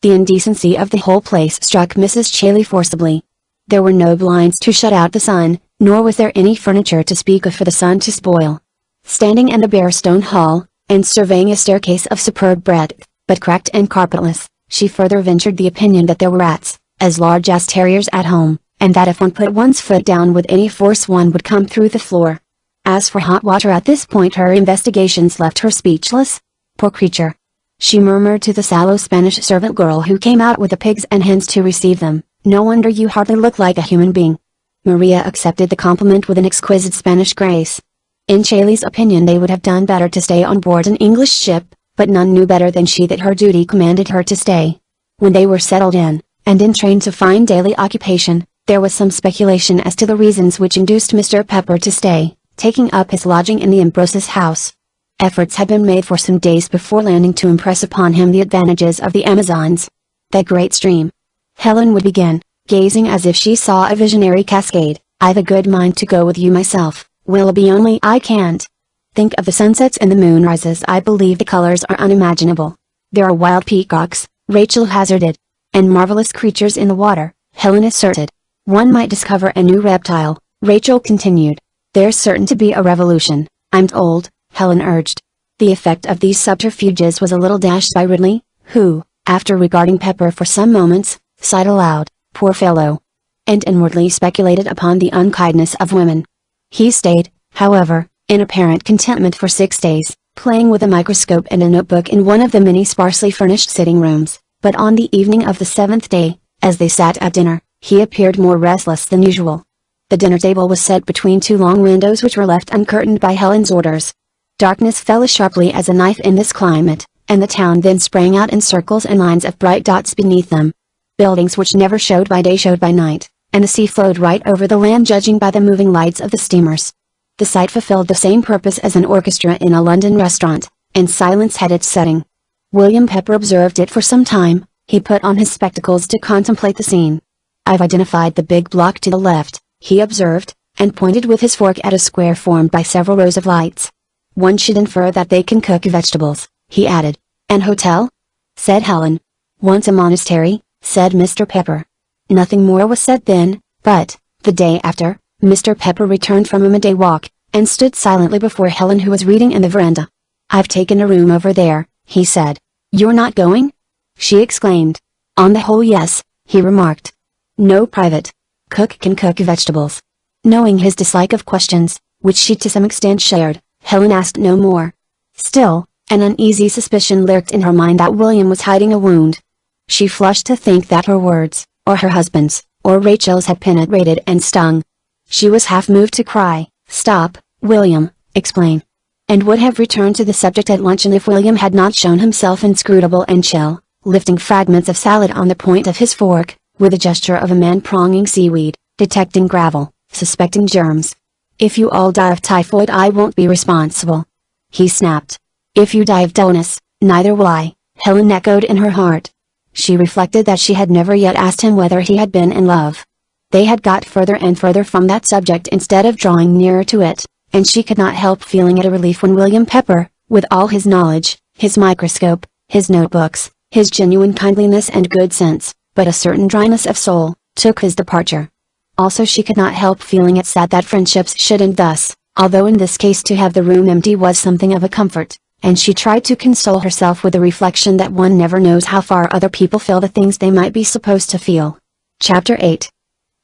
The indecency of the whole place struck Mrs. Chailey forcibly. There were no blinds to shut out the sun, nor was there any furniture to speak of for the sun to spoil. Standing in the bare stone hall, and surveying a staircase of superb breadth, but cracked and carpetless, she further ventured the opinion that there were rats, as large as terriers at home, and that if one put one's foot down with any force one would come through the floor. As for hot water, at this point her investigations left her speechless. Poor creature! She murmured to the sallow Spanish servant girl who came out with the pigs and hens to receive them, "No wonder you hardly look like a human being." Maria accepted the compliment with an exquisite Spanish grace. In Chailey's opinion they would have done better to stay on board an English ship, but none knew better than she that her duty commanded her to stay. When they were settled in, and entrained to find daily occupation, there was some speculation as to the reasons which induced Mr. Pepper to stay, taking up his lodging in the Ambroses' house. Efforts had been made for some days before landing to impress upon him the advantages of the Amazons. That great stream. Helen would begin, gazing as if she saw a visionary cascade. "I've a good mind to go with you myself, Willoughby, only I can't. Think of the sunsets and the moonrises. I believe the colors are unimaginable. There are wild peacocks," Rachel hazarded. "And marvelous creatures in the water," Helen asserted. "One might discover a new reptile," Rachel continued. "There's certain to be a revolution, I'm told," Helen urged. The effect of these subterfuges was a little dashed by Ridley, who, after regarding Pepper for some moments, sighed aloud, "Poor fellow," and inwardly speculated upon the unkindness of women. He stayed, however, in apparent contentment for 6 days, playing with a microscope and a notebook in one of the many sparsely furnished sitting rooms, but on the evening of the 7th day, as they sat at dinner, he appeared more restless than usual. The dinner table was set between two long windows which were left uncurtained by Helen's orders. Darkness fell as sharply as a knife in this climate, and the town then sprang out in circles and lines of bright dots beneath them. Buildings which never showed by day showed by night, and the sea flowed right over the land judging by the moving lights of the steamers. The sight fulfilled the same purpose as an orchestra in a London restaurant, and silence had its setting. William Pepper observed it for some time. He put on his spectacles to contemplate the scene. "I've identified the big block to the left," he observed, and pointed with his fork at a square formed by several rows of lights. "One should infer that they can cook vegetables," he added. "An hotel?" said Helen. "Once a monastery," said Mr. Pepper. Nothing more was said then, but, the day after, Mr. Pepper returned from a midday walk, and stood silently before Helen, who was reading in the veranda. "I've taken a room over there," he said. "You're not going?" she exclaimed. "On the whole, yes," he remarked. "No private. Cook can cook vegetables." Knowing his dislike of questions, which she to some extent shared, Helen asked no more. Still, an uneasy suspicion lurked in her mind that William was hiding a wound. She flushed to think that her words, or her husband's, or Rachel's had penetrated and stung. She was half moved to cry, "Stop, William, explain," and would have returned to the subject at luncheon if William had not shown himself inscrutable and chill, lifting fragments of salad on the point of his fork, with a gesture of a man pronging seaweed, detecting gravel, suspecting germs. "If you all die of typhoid I won't be responsible," he snapped. "If you die of dullness, neither will I," Helen echoed in her heart. She reflected that she had never yet asked him whether he had been in love. They had got further and further from that subject instead of drawing nearer to it, and she could not help feeling it a relief when William Pepper, with all his knowledge, his microscope, his notebooks, his genuine kindliness and good sense, but a certain dryness of soul, took his departure. Also she could not help feeling it sad that friendships should end thus, although in this case to have the room empty was something of a comfort, and she tried to console herself with the reflection that one never knows how far other people feel the things they might be supposed to feel. Chapter 8.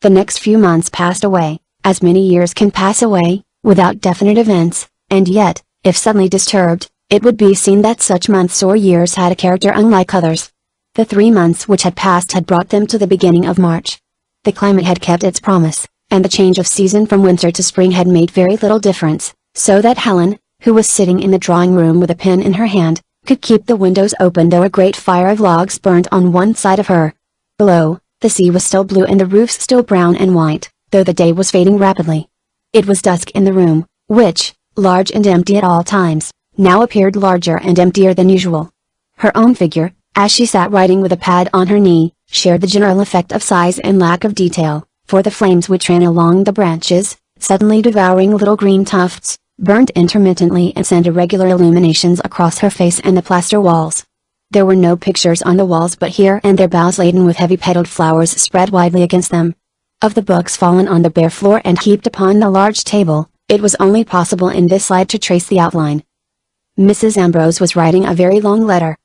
The next few months passed away, as many years can pass away, without definite events, and yet, if suddenly disturbed, it would be seen that such months or years had a character unlike others. The 3 months which had passed had brought them to the beginning of March. The climate had kept its promise, and the change of season from winter to spring had made very little difference, so that Helen, who was sitting in the drawing room with a pen in her hand, could keep the windows open though a great fire of logs burned on one side of her. Below, the sea was still blue and the roofs still brown and white, though the day was fading rapidly. It was dusk in the room, which, large and empty at all times, now appeared larger and emptier than usual. Her own figure, as she sat writing with a pad on her knee, shared the general effect of size and lack of detail, for the flames which ran along the branches, suddenly devouring little green tufts, burned intermittently and sent irregular illuminations across her face and the plaster walls. There were no pictures on the walls, but here and there boughs laden with heavy petaled flowers spread widely against them. Of the books fallen on the bare floor and heaped upon the large table, it was only possible in this light to trace the outline. Mrs. Ambrose was writing a very long letter.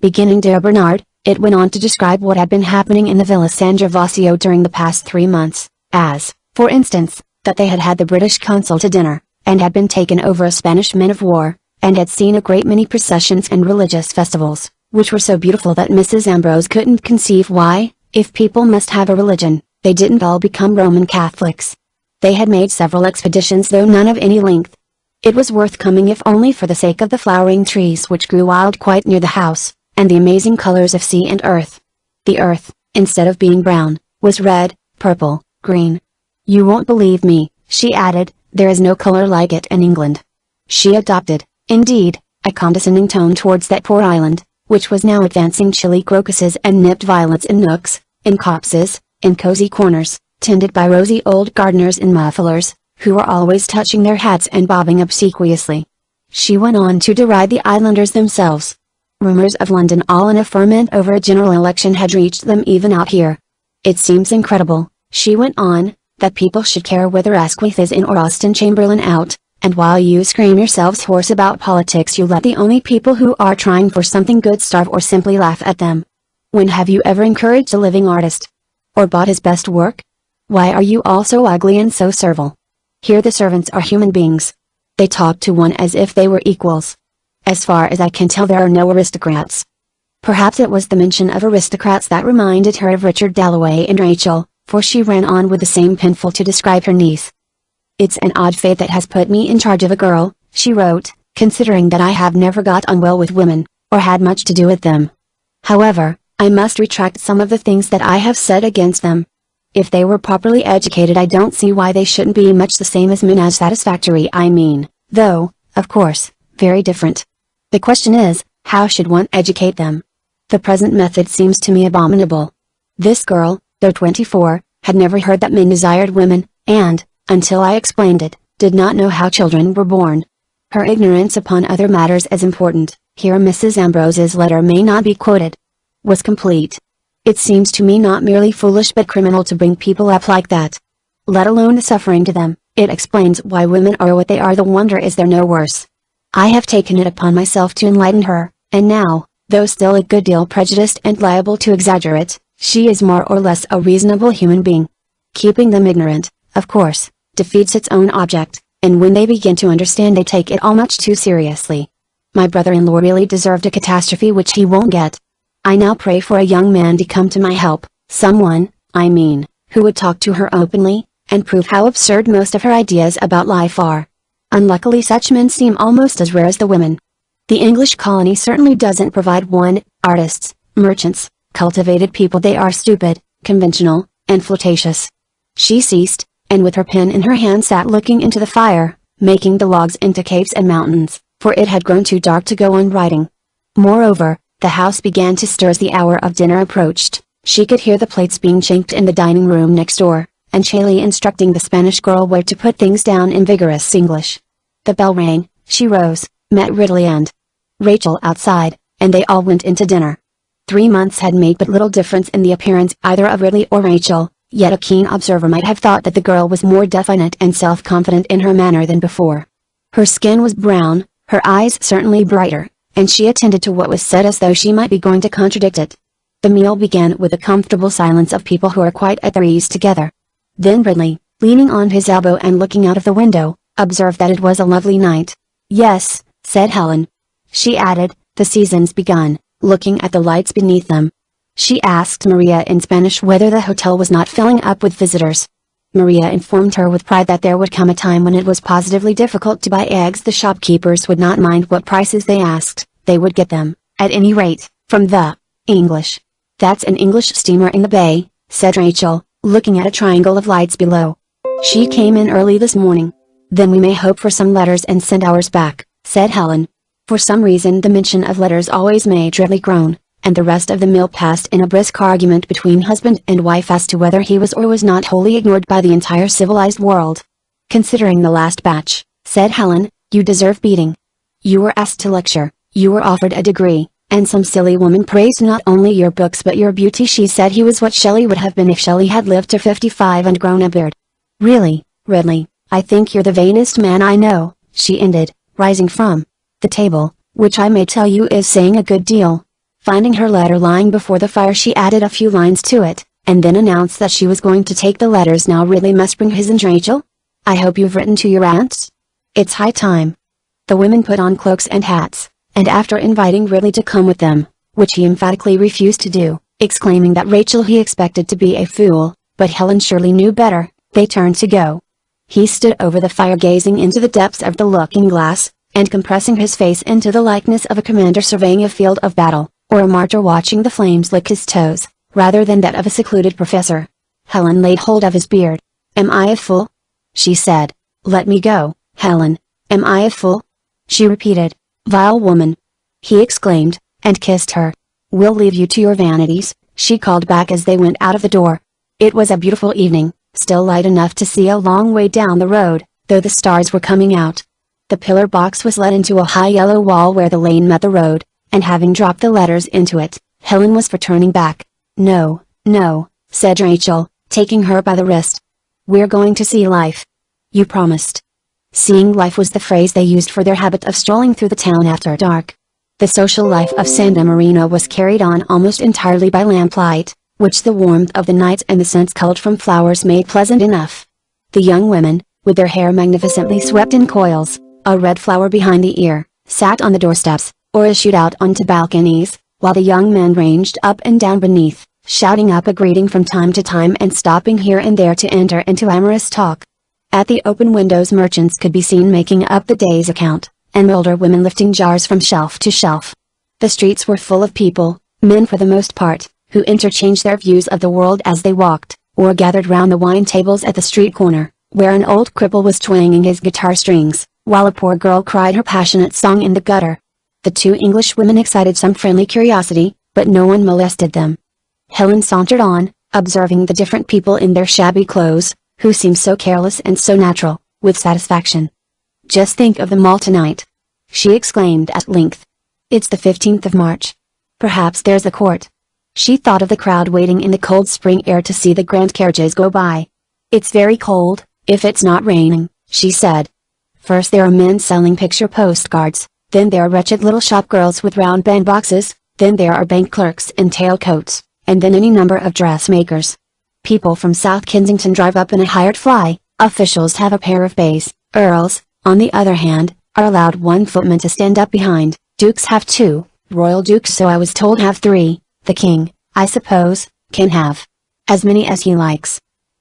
Beginning Dear Bernard, it went on to describe what had been happening in the Villa San Gervasio during the past 3 months, as, for instance, that they had had the British consul to dinner, and had been taken over a Spanish man of war, and had seen a great many processions and religious festivals, which were so beautiful that Mrs. Ambrose couldn't conceive why, if people must have a religion, they didn't all become Roman Catholics. They had made several expeditions, though none of any length. It was worth coming if only for the sake of the flowering trees which grew wild quite near the house, and the amazing colors of sea and earth. The earth, instead of being brown, was red, purple, green. You won't believe me, she added, there is no color like it in England. She adopted, indeed, a condescending tone towards that poor island, which was now advancing chilly crocuses and nipped violets in nooks, in copses, in cozy corners, tended by rosy old gardeners in mufflers, who were always touching their hats and bobbing obsequiously. She went on to deride the islanders themselves. Rumors of London all in a ferment over a general election had reached them even out here. It seems incredible, she went on, that people should care whether Asquith is in or Austen Chamberlain out, and while you scream yourselves hoarse about politics you let the only people who are trying for something good starve or simply laugh at them. When have you ever encouraged a living artist? Or bought his best work? Why are you all so ugly and so servile? Here the servants are human beings. They talk to one as if they were equals. As far as I can tell there are no aristocrats. Perhaps it was the mention of aristocrats that reminded her of Richard Dalloway and Rachel, for she ran on with the same pencil to describe her niece. It's an odd fate that has put me in charge of a girl, she wrote, considering that I have never got on well with women, or had much to do with them. However, I must retract some of the things that I have said against them. If they were properly educated I don't see why they shouldn't be much the same as men, as satisfactory I mean, though, of course, very different. The question is, how should one educate them? The present method seems to me abominable. This girl, though 24, had never heard that men desired women, and, until I explained it, did not know how children were born. Her ignorance upon other matters as important, here Mrs. Ambrose's letter may not be quoted, was complete. It seems to me not merely foolish but criminal to bring people up like that. Let alone the suffering to them, it explains why women are what they are. The wonder is they're no worse. I have taken it upon myself to enlighten her, and now, though still a good deal prejudiced and liable to exaggerate, she is more or less a reasonable human being. Keeping them ignorant, of course, defeats its own object, and when they begin to understand they take it all much too seriously. My brother-in-law really deserved a catastrophe which he won't get. I now pray for a young man to come to my help, someone, I mean, who would talk to her openly, and prove how absurd most of her ideas about life are. Unluckily such men seem almost as rare as the women. The English colony certainly doesn't provide one, artists, merchants, cultivated people. They are stupid, conventional, and flirtatious. She ceased, and with her pen in her hand sat looking into the fire, making the logs into capes and mountains, for it had grown too dark to go on writing. Moreover, the house began to stir as the hour of dinner approached. She could hear the plates being chinked in the dining room next door, and Chailey instructing the Spanish girl where to put things down in vigorous English. The bell rang, she rose, met Ridley and Rachel outside, and they all went into dinner. 3 months had made but little difference in the appearance either of Ridley or Rachel, yet a keen observer might have thought that the girl was more definite and self-confident in her manner than before. Her skin was brown, her eyes certainly brighter, and she attended to what was said as though she might be going to contradict it. The meal began with the comfortable silence of people who are quite at their ease together. Then Ridley, leaning on his elbow and looking out of the window, observed that it was a lovely night. Yes, said Helen. She added, the season's begun, looking at the lights beneath them. She asked Maria in Spanish whether the hotel was not filling up with visitors. Maria informed her with pride that there would come a time when it was positively difficult to buy eggs. The shopkeepers would not mind what prices they asked, they would get them, at any rate, from the English. "That's an English steamer in the bay," said Rachel, looking at a triangle of lights below. "She came in early this morning." "Then we may hope for some letters and send ours back," said Helen. For some reason the mention of letters always made Ridley groan, and the rest of the meal passed in a brisk argument between husband and wife as to whether he was or was not wholly ignored by the entire civilized world. "Considering the last batch," said Helen, "you deserve beating. You were asked to lecture, you were offered a degree, and some silly woman praised not only your books but your beauty. She said he was what Shelley would have been if Shelley had lived to 55 and grown a beard. Really, Ridley, I think you're the vainest man I know," she ended, rising from the table, "which I may tell you is saying a good deal." Finding her letter lying before the fire, she added a few lines to it, and then announced that she was going to take the letters now. "Ridley must bring his, and Rachel? I hope you've written to your aunts? It's high time." The women put on cloaks and hats, and after inviting Ridley to come with them, which he emphatically refused to do, exclaiming that Rachel he expected to be a fool, but Helen surely knew better, they turned to go. He stood over the fire gazing into the depths of the looking-glass, and compressing his face into the likeness of a commander surveying a field of battle, or a martyr watching the flames lick his toes, rather than that of a secluded professor. Helen laid hold of his beard. "Am I a fool?" she said. "Let me go, Helen. Am I a fool?" she repeated. "Vile woman!" he exclaimed, and kissed her. "We'll leave you to your vanities," she called back as they went out of the door. It was a beautiful evening, still light enough to see a long way down the road, though the stars were coming out. The pillar box was let into a high yellow wall where the lane met the road, and having dropped the letters into it, Helen was for turning back. "No, no," said Rachel, taking her by the wrist. "We're going to see life. You promised." Seeing life was the phrase they used for their habit of strolling through the town after dark. The social life of San Marino was carried on almost entirely by lamplight, which the warmth of the night and the scents culled from flowers made pleasant enough. The young women, with their hair magnificently swept in coils, a red flower behind the ear, sat on the doorsteps, or issued out onto balconies, while the young men ranged up and down beneath, shouting up a greeting from time to time and stopping here and there to enter into amorous talk. At the open windows merchants could be seen making up the day's account, and older women lifting jars from shelf to shelf. The streets were full of people, men for the most part, who interchanged their views of the world as they walked, or gathered round the wine tables at the street corner, where an old cripple was twanging his guitar strings, while a poor girl cried her passionate song in the gutter. The two English women excited some friendly curiosity, but no one molested them. Helen sauntered on, observing the different people in their shabby clothes, who seemed so careless and so natural, with satisfaction. "Just think of them all tonight!" she exclaimed at length. "It's the 15th of March. Perhaps there's a court." She thought of the crowd waiting in the cold spring air to see the grand carriages go by. "It's very cold, if it's not raining," she said. "First there are men selling picture postcards, then there are wretched little shop girls with round bandboxes, then there are bank clerks in tailcoats, and then any number of dressmakers. People from South Kensington drive up in a hired fly, officials have a pair of bays, earls, on the other hand, are allowed one footman to stand up behind, dukes have two, royal dukes so I was told have three, the king, I suppose, can have as many as he likes.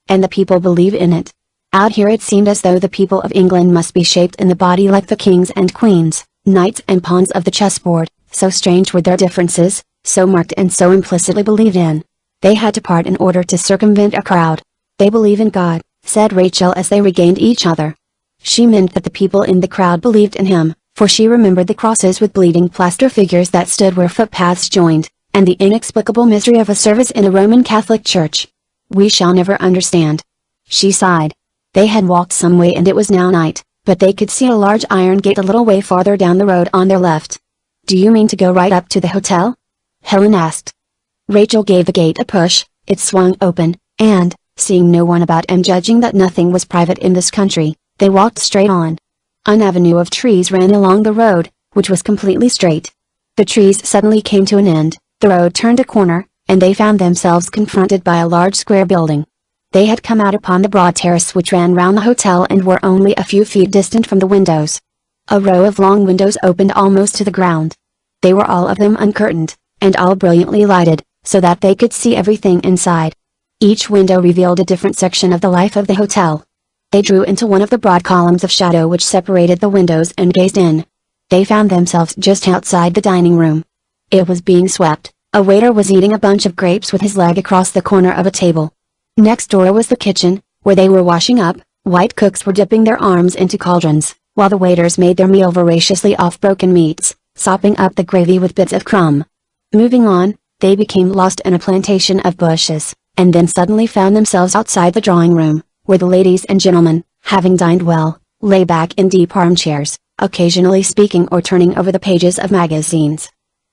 And the people believe in it. Out here it seemed as though the people of England must be shaped in the body like the kings and queens, knights and pawns of the chessboard, so strange were their differences, so marked and so implicitly believed in. They had to part in order to circumvent a crowd. "They believe in God," said Rachel as they regained each other. She meant that the people in the crowd believed in him, for she remembered the crosses with bleeding plaster figures that stood where footpaths joined, and the inexplicable misery of a service in a Roman Catholic church. "We shall never understand," she sighed. They had walked some way and it was now night, but they could see a large iron gate a little way farther down the road on their left. "Do you mean to go right up to the hotel?" Helen asked. Rachel gave the gate a push, it swung open, and, seeing no one about and judging that nothing was private in this country, they walked straight on. An avenue of trees ran along the road, which was completely straight. The trees suddenly came to an end, the road turned a corner, and they found themselves confronted by a large square building. They had come out upon the broad terrace which ran round the hotel and were only a few feet distant from the windows. A row of long windows opened almost to the ground. They were all of them uncurtained, and all brilliantly lighted, so that they could see everything inside. Each window revealed a different section of the life of the hotel. They drew into one of the broad columns of shadow which separated the windows and gazed in. They found themselves just outside the dining room. It was being swept. A waiter was eating a bunch of grapes with his leg across the corner of a table. Next door was the kitchen, where they were washing up. White cooks were dipping their arms into cauldrons, while the waiters made their meal voraciously off broken meats, sopping up the gravy with bits of crumb. Moving on, they became lost in a plantation of bushes, and then suddenly found themselves outside the drawing room, where the ladies and gentlemen, having dined well, lay back in deep armchairs, occasionally speaking or turning over the pages of magazines.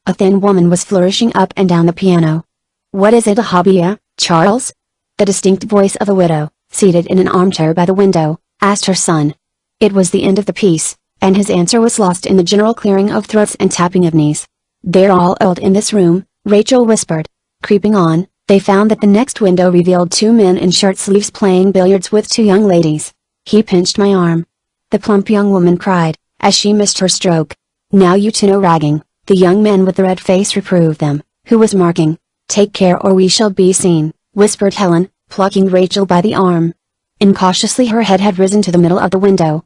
A thin woman was flourishing up and down the piano. "What is it, a hobby, Charles?" The distinct voice of a widow, seated in an armchair by the window, asked her son. It was the end of the piece, and his answer was lost in the general clearing of throats and tapping of knees. "They're all old in this room," Rachel whispered. Creeping on, they found that the next window revealed two men in shirt sleeves playing billiards with two young ladies. "He pinched my arm," the plump young woman cried, as she missed her stroke. "Now you two no ragging," the young man with the red face reproved them, who was marking. "Take care or we shall be seen," whispered Helen, plucking Rachel by the arm. Incautiously her head had risen to the middle of the window.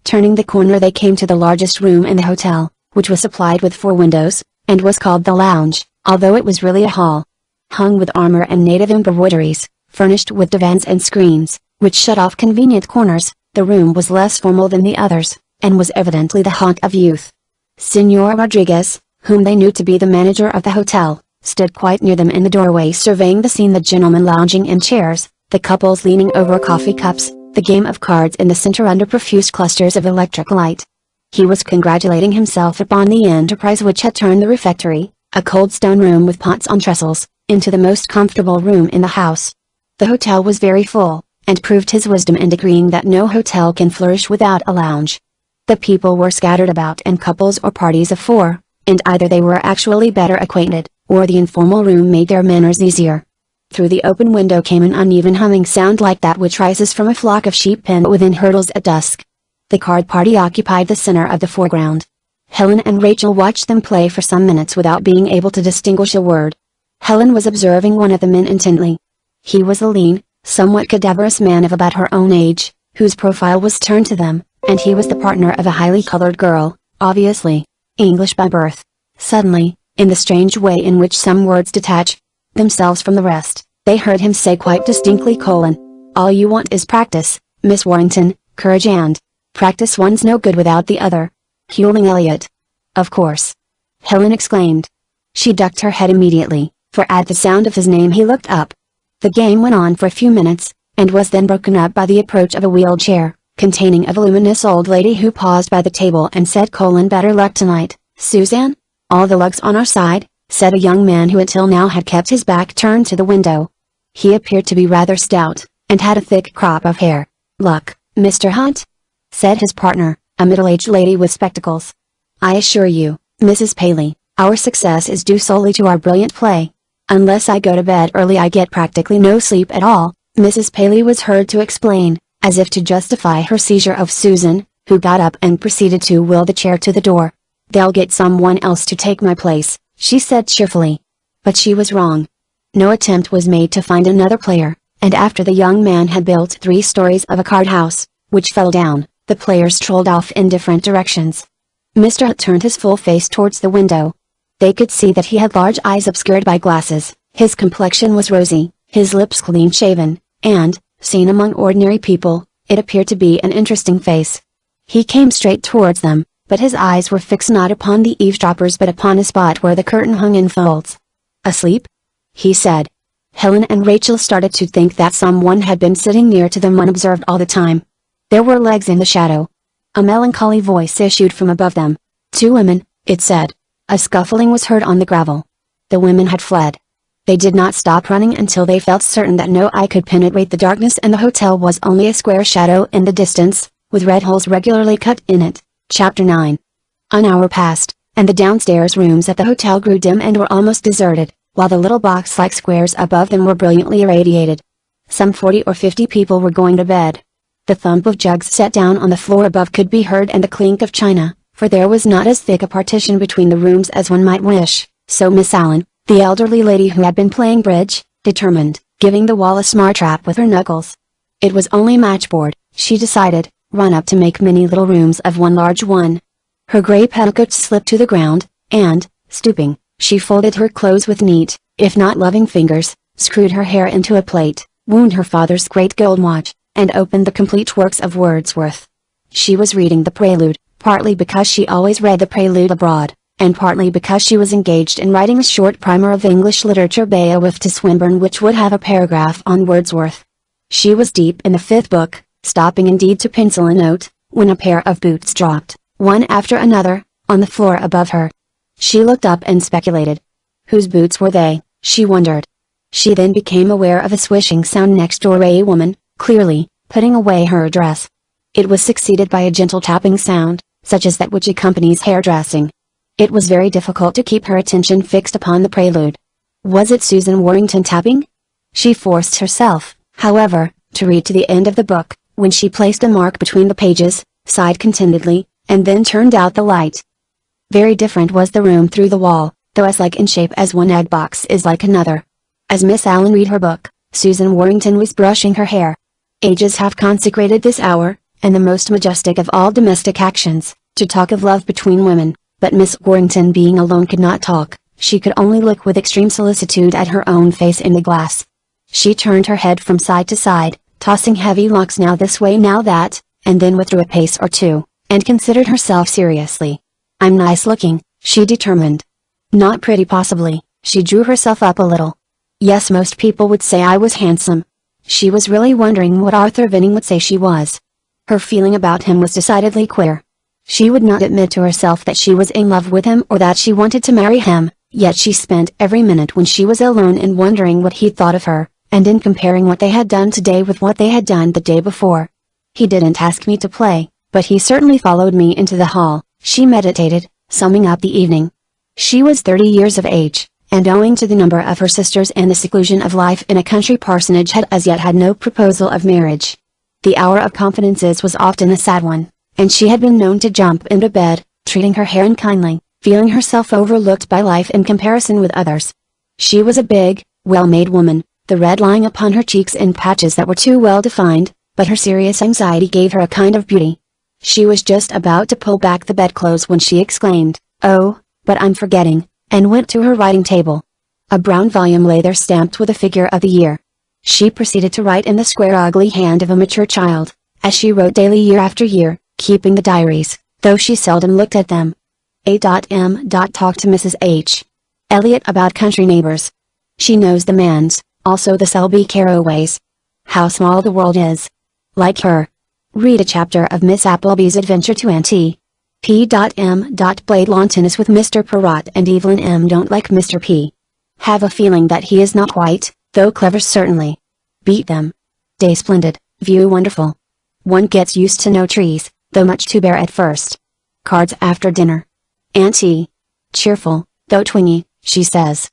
Turning the corner they came to the largest room in the hotel, which was supplied with 4 windows, and was called the lounge, although it was really a hall. Hung with armor and native embroideries, furnished with divans and screens, which shut off convenient corners, the room was less formal than the others, and was evidently the haunt of youth. Senor Rodriguez, whom they knew to be the manager of the hotel, stood quite near them in the doorway surveying the scene, the gentlemen lounging in chairs, the couples leaning over coffee cups, the game of cards in the center under profuse clusters of electric light. He was congratulating himself upon the enterprise which had turned the refectory, a cold stone room with pots on trestles, into the most comfortable room in the house. The hotel was very full, and proved his wisdom in decreeing that no hotel can flourish without a lounge. The people were scattered about in couples or parties of 4, and either they were actually better acquainted, or the informal room made their manners easier. Through the open window came an uneven humming sound like that which rises from a flock of sheep penned within hurdles at dusk. The card party occupied the center of the foreground. Helen and Rachel watched them play for some minutes without being able to distinguish a word. Helen was observing one of the men intently. He was a lean, somewhat cadaverous man of about her own age, whose profile was turned to them, and he was the partner of a highly colored girl, obviously English by birth. Suddenly, in the strange way in which some words detach themselves from the rest, they heard him say quite distinctly: "All you want is practice, Miss Warrington, courage and practice one's no good without the other. Hewling Elliot." "Of course," Helen exclaimed. She ducked her head immediately, for at the sound of his name he looked up. The game went on for a few minutes, and was then broken up by the approach of a wheeled chair, containing a voluminous old lady who paused by the table and said: "Better luck tonight, Suzanne?" "All the luck's on our side," said a young man who until now had kept his back turned to the window. He appeared to be rather stout, and had a thick crop of hair. "Luck, Mr. Hunt?" said his partner, a middle-aged lady with spectacles. "I assure you, Mrs. Paley, our success is due solely to our brilliant play. Unless I go to bed early I get practically no sleep at all," Mrs. Paley was heard to explain, as if to justify her seizure of Susan, who got up and proceeded to wheel the chair to the door. "They'll get someone else to take my place," she said cheerfully. But she was wrong. No attempt was made to find another player, and after the young man had built 3 stories of a card house, which fell down, the players strolled off in different directions. Mr. Hunt turned his full face towards the window. They could see that he had large eyes obscured by glasses, his complexion was rosy, his lips clean-shaven, and, seen among ordinary people, it appeared to be an interesting face. He came straight towards them, but his eyes were fixed not upon the eavesdroppers but upon a spot where the curtain hung in folds. "Asleep?" he said. Helen and Rachel started to think that someone had been sitting near to them unobserved all the time. There were legs in the shadow. A melancholy voice issued from above them. 2 women, it said. A scuffling was heard on the gravel. The women had fled. They did not stop running until they felt certain that no eye could penetrate the darkness and the hotel was only a square shadow in the distance, with red holes regularly cut in it. Chapter 9. An hour passed, and the downstairs rooms at the hotel grew dim and were almost deserted, while the little box-like squares above them were brilliantly irradiated. Some 40 or 50 people were going to bed. The thump of jugs set down on the floor above could be heard and the clink of china, for there was not as thick a partition between the rooms as one might wish, so Miss Allen, the elderly lady who had been playing bridge, determined, giving the wall a smart rap with her knuckles. It was only matchboard, she decided, run up to make many little rooms of one large one. Her gray petticoats slipped to the ground, and, stooping, she folded her clothes with neat, if not loving fingers, screwed her hair into a plait, wound her father's great gold watch, and opened the complete works of Wordsworth. She was reading the Prelude, partly because she always read the Prelude abroad, and partly because she was engaged in writing a short primer of English literature Beowulf to Swinburne, which would have a paragraph on Wordsworth. She was deep in the 5th book, stopping indeed to pencil a note, when a pair of boots dropped, one after another, on the floor above her. She looked up and speculated. Whose boots were they, she wondered. She then became aware of a swishing sound next door, a woman, clearly, putting away her dress. It was succeeded by a gentle tapping sound, such as that which accompanies hairdressing. It was very difficult to keep her attention fixed upon the Prelude. Was it Susan Warrington tapping? She forced herself, however, to read to the end of the book, when she placed a mark between the pages, sighed contentedly, and then turned out the light. Very different was the room through the wall, though as like in shape as one egg box is like another. As Miss Allen read her book, Susan Warrington was brushing her hair. Ages have consecrated this hour, and the most majestic of all domestic actions, to talk of love between women, but Miss Warrington being alone could not talk, she could only look with extreme solicitude at her own face in the glass. She turned her head from side to side, tossing heavy locks now this way now that, and then withdrew a pace or two, and considered herself seriously. I'm nice looking, she determined. Not pretty possibly, she drew herself up a little. Yes, most people would say I was handsome. She was really wondering what Arthur Vinning would say she was. Her feeling about him was decidedly queer. She would not admit to herself that she was in love with him or that she wanted to marry him, yet she spent every minute when she was alone in wondering what he thought of her, and in comparing what they had done today with what they had done the day before. He didn't ask me to play, but he certainly followed me into the hall, she meditated, summing up the evening. She was 30 years of age, and owing to the number of her sisters and the seclusion of life in a country parsonage had as yet had no proposal of marriage. The hour of confidences was often a sad one, and she had been known to jump into bed, treating her hair unkindly, feeling herself overlooked by life in comparison with others. She was a big, well-made woman, the red lying upon her cheeks in patches that were too well defined, but her serious anxiety gave her a kind of beauty. She was just about to pull back the bedclothes when she exclaimed, "Oh, but I'm forgetting," and went to her writing table. A brown volume lay there stamped with a figure of the year. She proceeded to write in the square ugly hand of a mature child, as she wrote daily year after year, keeping the diaries, though she seldom looked at them. A.M. Talk to Mrs. H. Elliot about country neighbors. She knows the Manns, also the Selby Carroways. How small the world is. Like her. Read a chapter of Miss Appleby's Adventure to Auntie. P.M. Played lawn tennis with Mr. Perrott and Evelyn M. Don't like Mr. P. Have a feeling that he is not white, though clever certainly. Beat them. Day splendid, view wonderful. One gets used to no trees, though much too bare at first. Cards after dinner. Auntie. Cheerful, though twingy, she says.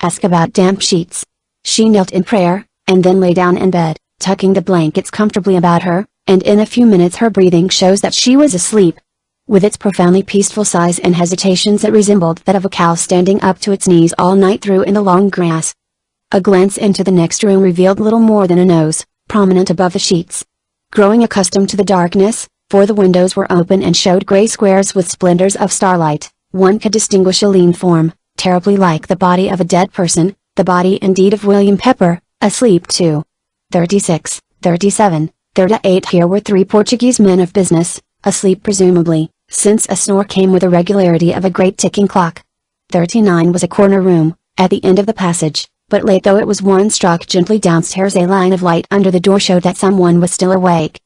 Ask about damp sheets. She knelt in prayer, and then lay down in bed, tucking the blankets comfortably about her, and in a few minutes her breathing shows that she was asleep. With its profoundly peaceful sighs and hesitations it resembled that of a cow standing up to its knees all night through in the long grass. A glance into the next room revealed little more than a nose, prominent above the sheets. Growing accustomed to the darkness, for the windows were open and showed gray squares with splendors of starlight, one could distinguish a lean form, terribly like the body of a dead person, the body indeed of William Pepper, asleep too. 36, 37, 38 Here were 3 Portuguese men of business, asleep presumably, since a snore came with the regularity of a great ticking clock. 39 was a corner room, at the end of the passage, but late though it was one struck gently downstairs a line of light under the door showed that someone was still awake.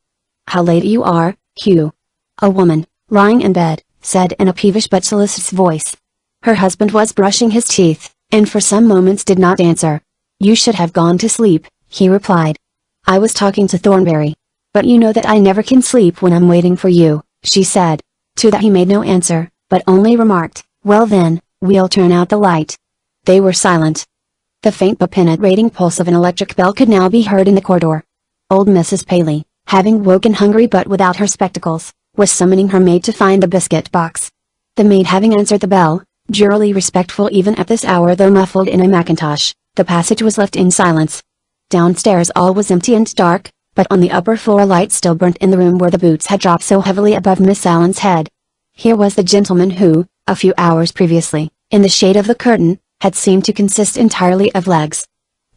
How late you are, Hugh. A woman, lying in bed, said in a peevish but solicitous voice. Her husband was brushing his teeth, and for some moments did not answer. You should have gone to sleep, he replied. I was talking to Thornbury. But you know that I never can sleep when I'm waiting for you, she said. To that he made no answer, but only remarked, well then, we'll turn out the light. They were silent. The faint but penetrating pulse of an electric bell could now be heard in the corridor. Old Mrs. Paley, having woken hungry but without her spectacles, was summoning her maid to find the biscuit box. The maid having answered the bell, drearily respectful even at this hour though muffled in a mackintosh, the passage was left in silence. Downstairs all was empty and dark, but on the upper floor a light still burnt in the room where the boots had dropped so heavily above Miss Allen's head. Here was the gentleman who, a few hours previously, in the shade of the curtain, had seemed to consist entirely of legs.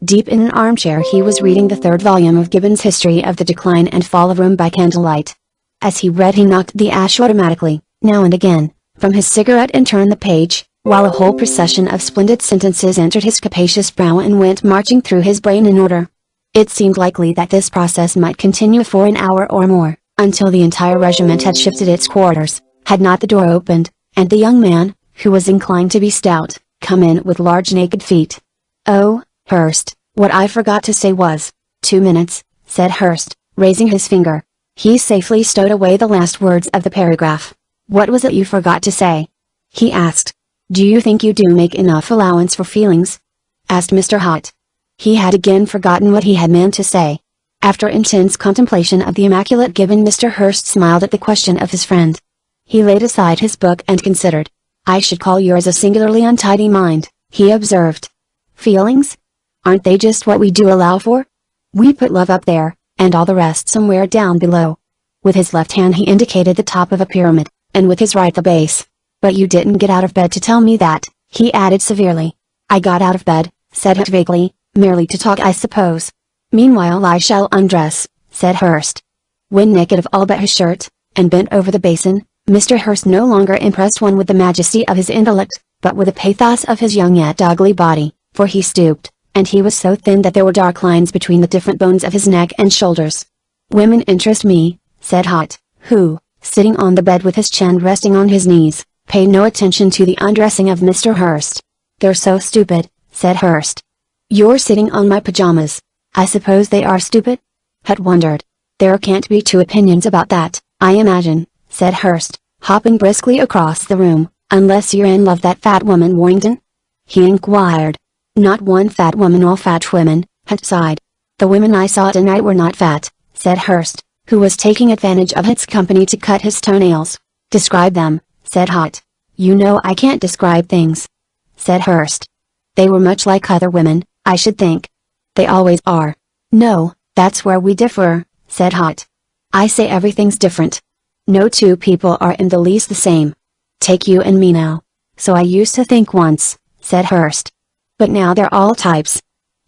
Deep in an armchair he was reading the third volume of Gibbon's History of the Decline and Fall of Rome by candlelight. As he read he knocked the ash automatically, now and again, from his cigarette and turned the page, while a whole procession of splendid sentences entered his capacious brow and went marching through his brain in order. It seemed likely that this process might continue for an hour or more, until the entire regiment had shifted its quarters, had not the door opened, and the young man, who was inclined to be stout, come in with large naked feet. "Oh, Hurst, what I forgot to say was, 2 minutes," said Hurst, raising his finger. He safely stowed away the last words of the paragraph. "What was it you forgot to say?" he asked. "Do you think you do make enough allowance for feelings?" asked Mr. Hott. He had again forgotten what he had meant to say. After intense contemplation of the immaculate Gibbon, Mr. Hurst smiled at the question of his friend. He laid aside his book and considered. "I should call yours a singularly untidy mind," he observed. "Feelings? Aren't they just what we do allow for? We put love up there, and all the rest somewhere down below." With his left hand he indicated the top of a pyramid, and with his right the base. "But you didn't get out of bed to tell me that," he added severely. "I got out of bed," said Hott vaguely, "merely to talk I suppose. Meanwhile I shall undress," said Hurst. When naked of all but his shirt, and bent over the basin, Mr. Hurst no longer impressed one with the majesty of his intellect, but with the pathos of his young yet ugly body, for he stooped, and he was so thin that there were dark lines between the different bones of his neck and shoulders. "Women interest me," said Hott, who, sitting on the bed with his chin resting on his knees, paid no attention to the undressing of Mr. Hurst. "They're so stupid," said Hurst. "You're sitting on my pajamas. I suppose they are stupid?" Hott wondered. "There can't be two opinions about that, I imagine," said Hurst, hopping briskly across the room, "unless you're in love that fat woman Warrington?" he inquired. "Not one fat woman, all fat women," Hott sighed. "The women I saw tonight were not fat," said Hurst, who was taking advantage of Hott's company to cut his toenails. "Describe them," said Hott. "You know I can't describe things," said Hurst. "They were much like other women, I should think." "They always are." "No, that's where we differ," said Hott. "I say everything's different. No two people are in the least the same. Take you and me now." "So I used to think once," said Hurst. "But now they're all types.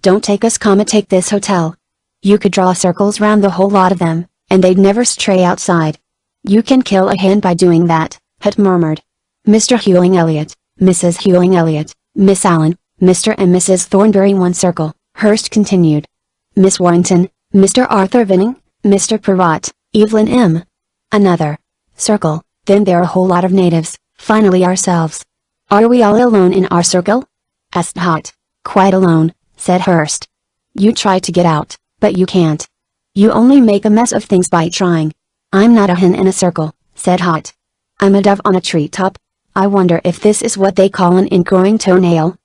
Don't take us, take this hotel. You could draw circles round the whole lot of them, and they'd never stray outside." "You can kill a hen by doing that," Hott murmured. "Mr. Hewling Elliot, Mrs. Hewling Elliot, Miss Allen, Mr. and Mrs. Thornbury one circle," Hurst continued. "Miss Warrington, Mr. Arthur Vinning, Mr. Perrott, Evelyn M. Another circle, then there are a whole lot of natives, finally ourselves." "Are we all alone in our circle?" asked Hott. "Quite alone," said Hurst. "You try to get out, but you can't. You only make a mess of things by trying." "I'm not a hen in a circle," said Hott. "I'm a dove on a treetop. I wonder if this is what they call an ingrowing toenail?"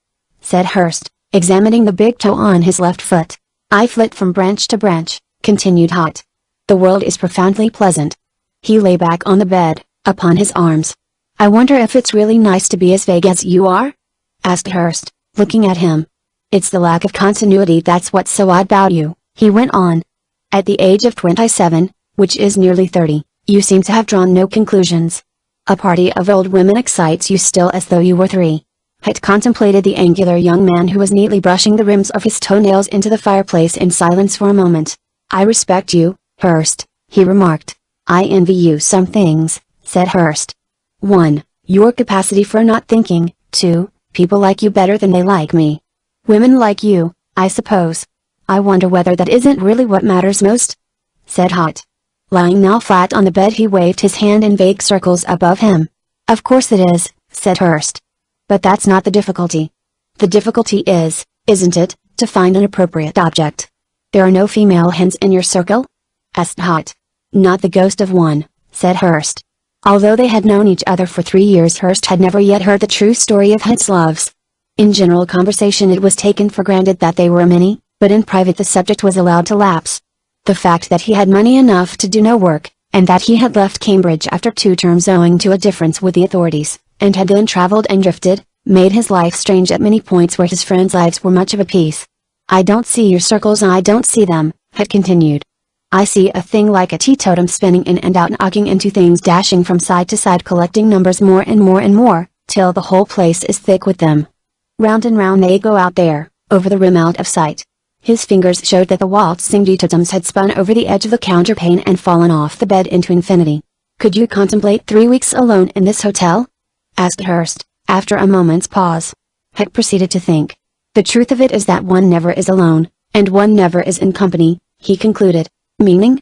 said Hurst, examining the big toe on his left foot. "I flit from branch to branch," continued Hott. "The world is profoundly pleasant." He lay back on the bed, upon his arms. "I wonder if it's really nice to be as vague as you are?" asked Hurst, looking at him. "It's the lack of continuity that's what's so odd about you," he went on. "At the age of 27, which is nearly 30, you seem to have drawn no conclusions. A party of old women excites you still as though you were 3. Hott contemplated the angular young man who was neatly brushing the rims of his toenails into the fireplace in silence for a moment. "I respect you, Hurst," he remarked. "I envy you some things," said Hurst. 1. Your capacity for not thinking. 2. People like you better than they like me. Women like you, I suppose. I wonder whether that isn't really what matters most?" said Hott. Lying now flat on the bed he waved his hand in vague circles above him. "Of course it is," said Hurst. "But that's not the difficulty. The difficulty is, isn't it, to find an appropriate object?" "There are no female hens in your circle?" asked Hott. "Not the ghost of one," said Hurst. Although they had known each other for 3 years, Hurst had never yet heard the true story of Hott's loves. In general conversation it was taken for granted that they were many, but in private the subject was allowed to lapse. The fact that he had money enough to do no work, and that he had left Cambridge after 2 terms owing to a difference with the authorities, and had then traveled and drifted, made his life strange at many points where his friends' lives were much of a piece. I don't see your circles and I don't see them, Hut continued. I see a thing like a teetotum spinning in and out, knocking into things, dashing from side to side, collecting numbers more and more and more, till the whole place is thick with them. Round and round they go out there, over the rim out of sight. His fingers showed that the waltzing teetotums had spun over the edge of the counterpane and fallen off the bed into infinity. Could you contemplate 3 weeks alone in this hotel? Asked Hurst, after a moment's pause. Hut proceeded to think. The truth of it is that one never is alone, and one never is in company, he concluded. Meaning?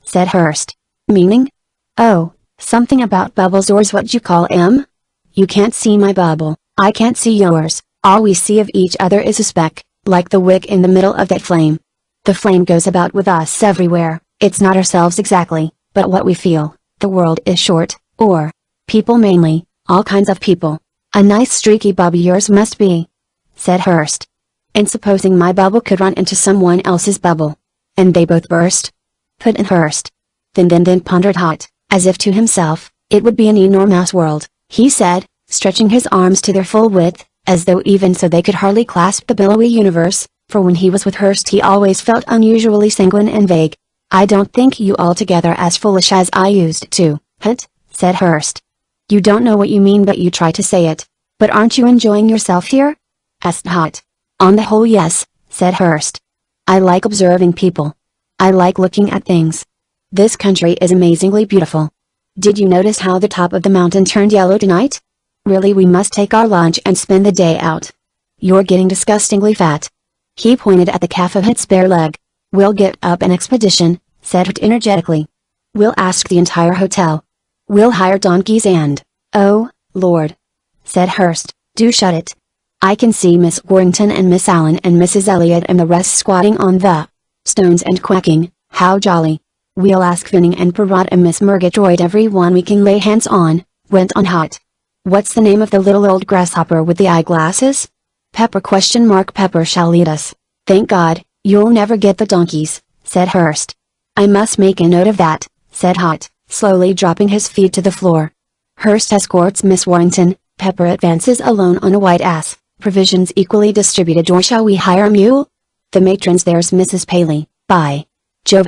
Said Hurst. Meaning? Oh, something about bubbles, or's what you call 'em? You can't see my bubble, I can't see yours, all we see of each other is a speck, like the wick in the middle of that flame. The flame goes about with us everywhere, it's not ourselves exactly, but what we feel. The world is short, or people mainly, all kinds of people. A nice streaky bubble yours must be, said Hurst. And supposing my bubble could run into someone else's bubble, and they both burst? Put in Hurst. Then pondered Hut, as if to himself, it would be an enormous world, he said, stretching his arms to their full width, as though even so they could hardly clasp the billowy universe, for when he was with Hurst he always felt unusually sanguine and vague. I don't think you altogether as foolish as I used to, Hut, said Hurst. You don't know what you mean but you try to say it. But aren't you enjoying yourself here? Asked Hut. On the whole yes, said Hurst. I like observing people. I like looking at things. This country is amazingly beautiful. Did you notice how the top of the mountain turned yellow tonight? Really, we must take our lunch and spend the day out. You're getting disgustingly fat. He pointed at the calf of Hut's bare leg. We'll get up an expedition, said Hut energetically. We'll ask the entire hotel. We'll hire donkeys and, oh, Lord, said Hurst, do shut it. I can see Miss Warrington and Miss Allen and Mrs. Elliot and the rest squatting on the stones and quacking, how jolly. We'll ask Vinning and Perrott and Miss Murgatroyd, everyone we can lay hands on, went on Hut. What's the name of the little old grasshopper with the eyeglasses? Pepper ? Pepper shall lead us. Thank God, you'll never get the donkeys, said Hurst. I must make a note of that, said Hut, slowly dropping his feet to the floor. Hurst escorts Miss Warrington, Pepper advances alone on a white ass, provisions equally distributed, or shall we hire a mule? The matrons, there's Mrs. Paley, by Jove !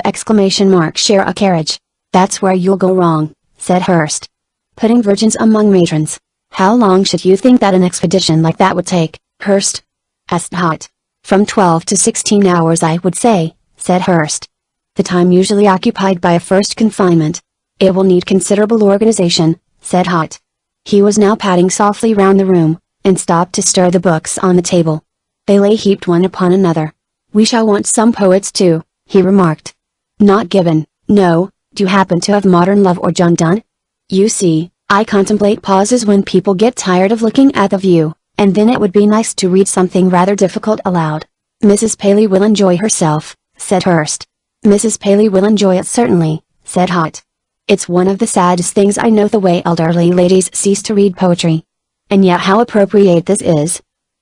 Share a carriage. That's where you'll go wrong, said Hurst. Putting virgins among matrons. How long should you think that an expedition like that would take, Hurst? Asked Hut. From 12 to 16 hours I would say, said Hurst. The time usually occupied by a first confinement. It will need considerable organization, said Hut. He was now padding softly round the room, and stopped to stir the books on the table. They lay heaped one upon another. We shall want some poets too, he remarked. Not Gibbon, no. Do you happen to have Modern Love or John Donne? You see, I contemplate pauses when people get tired of looking at the view, and then it would be nice to read something rather difficult aloud. Mrs. Paley will enjoy herself, said Hurst. Mrs. Paley will enjoy it certainly, said Hut. It's one of the saddest things I know, the way elderly ladies cease to read poetry. And yet how appropriate this is.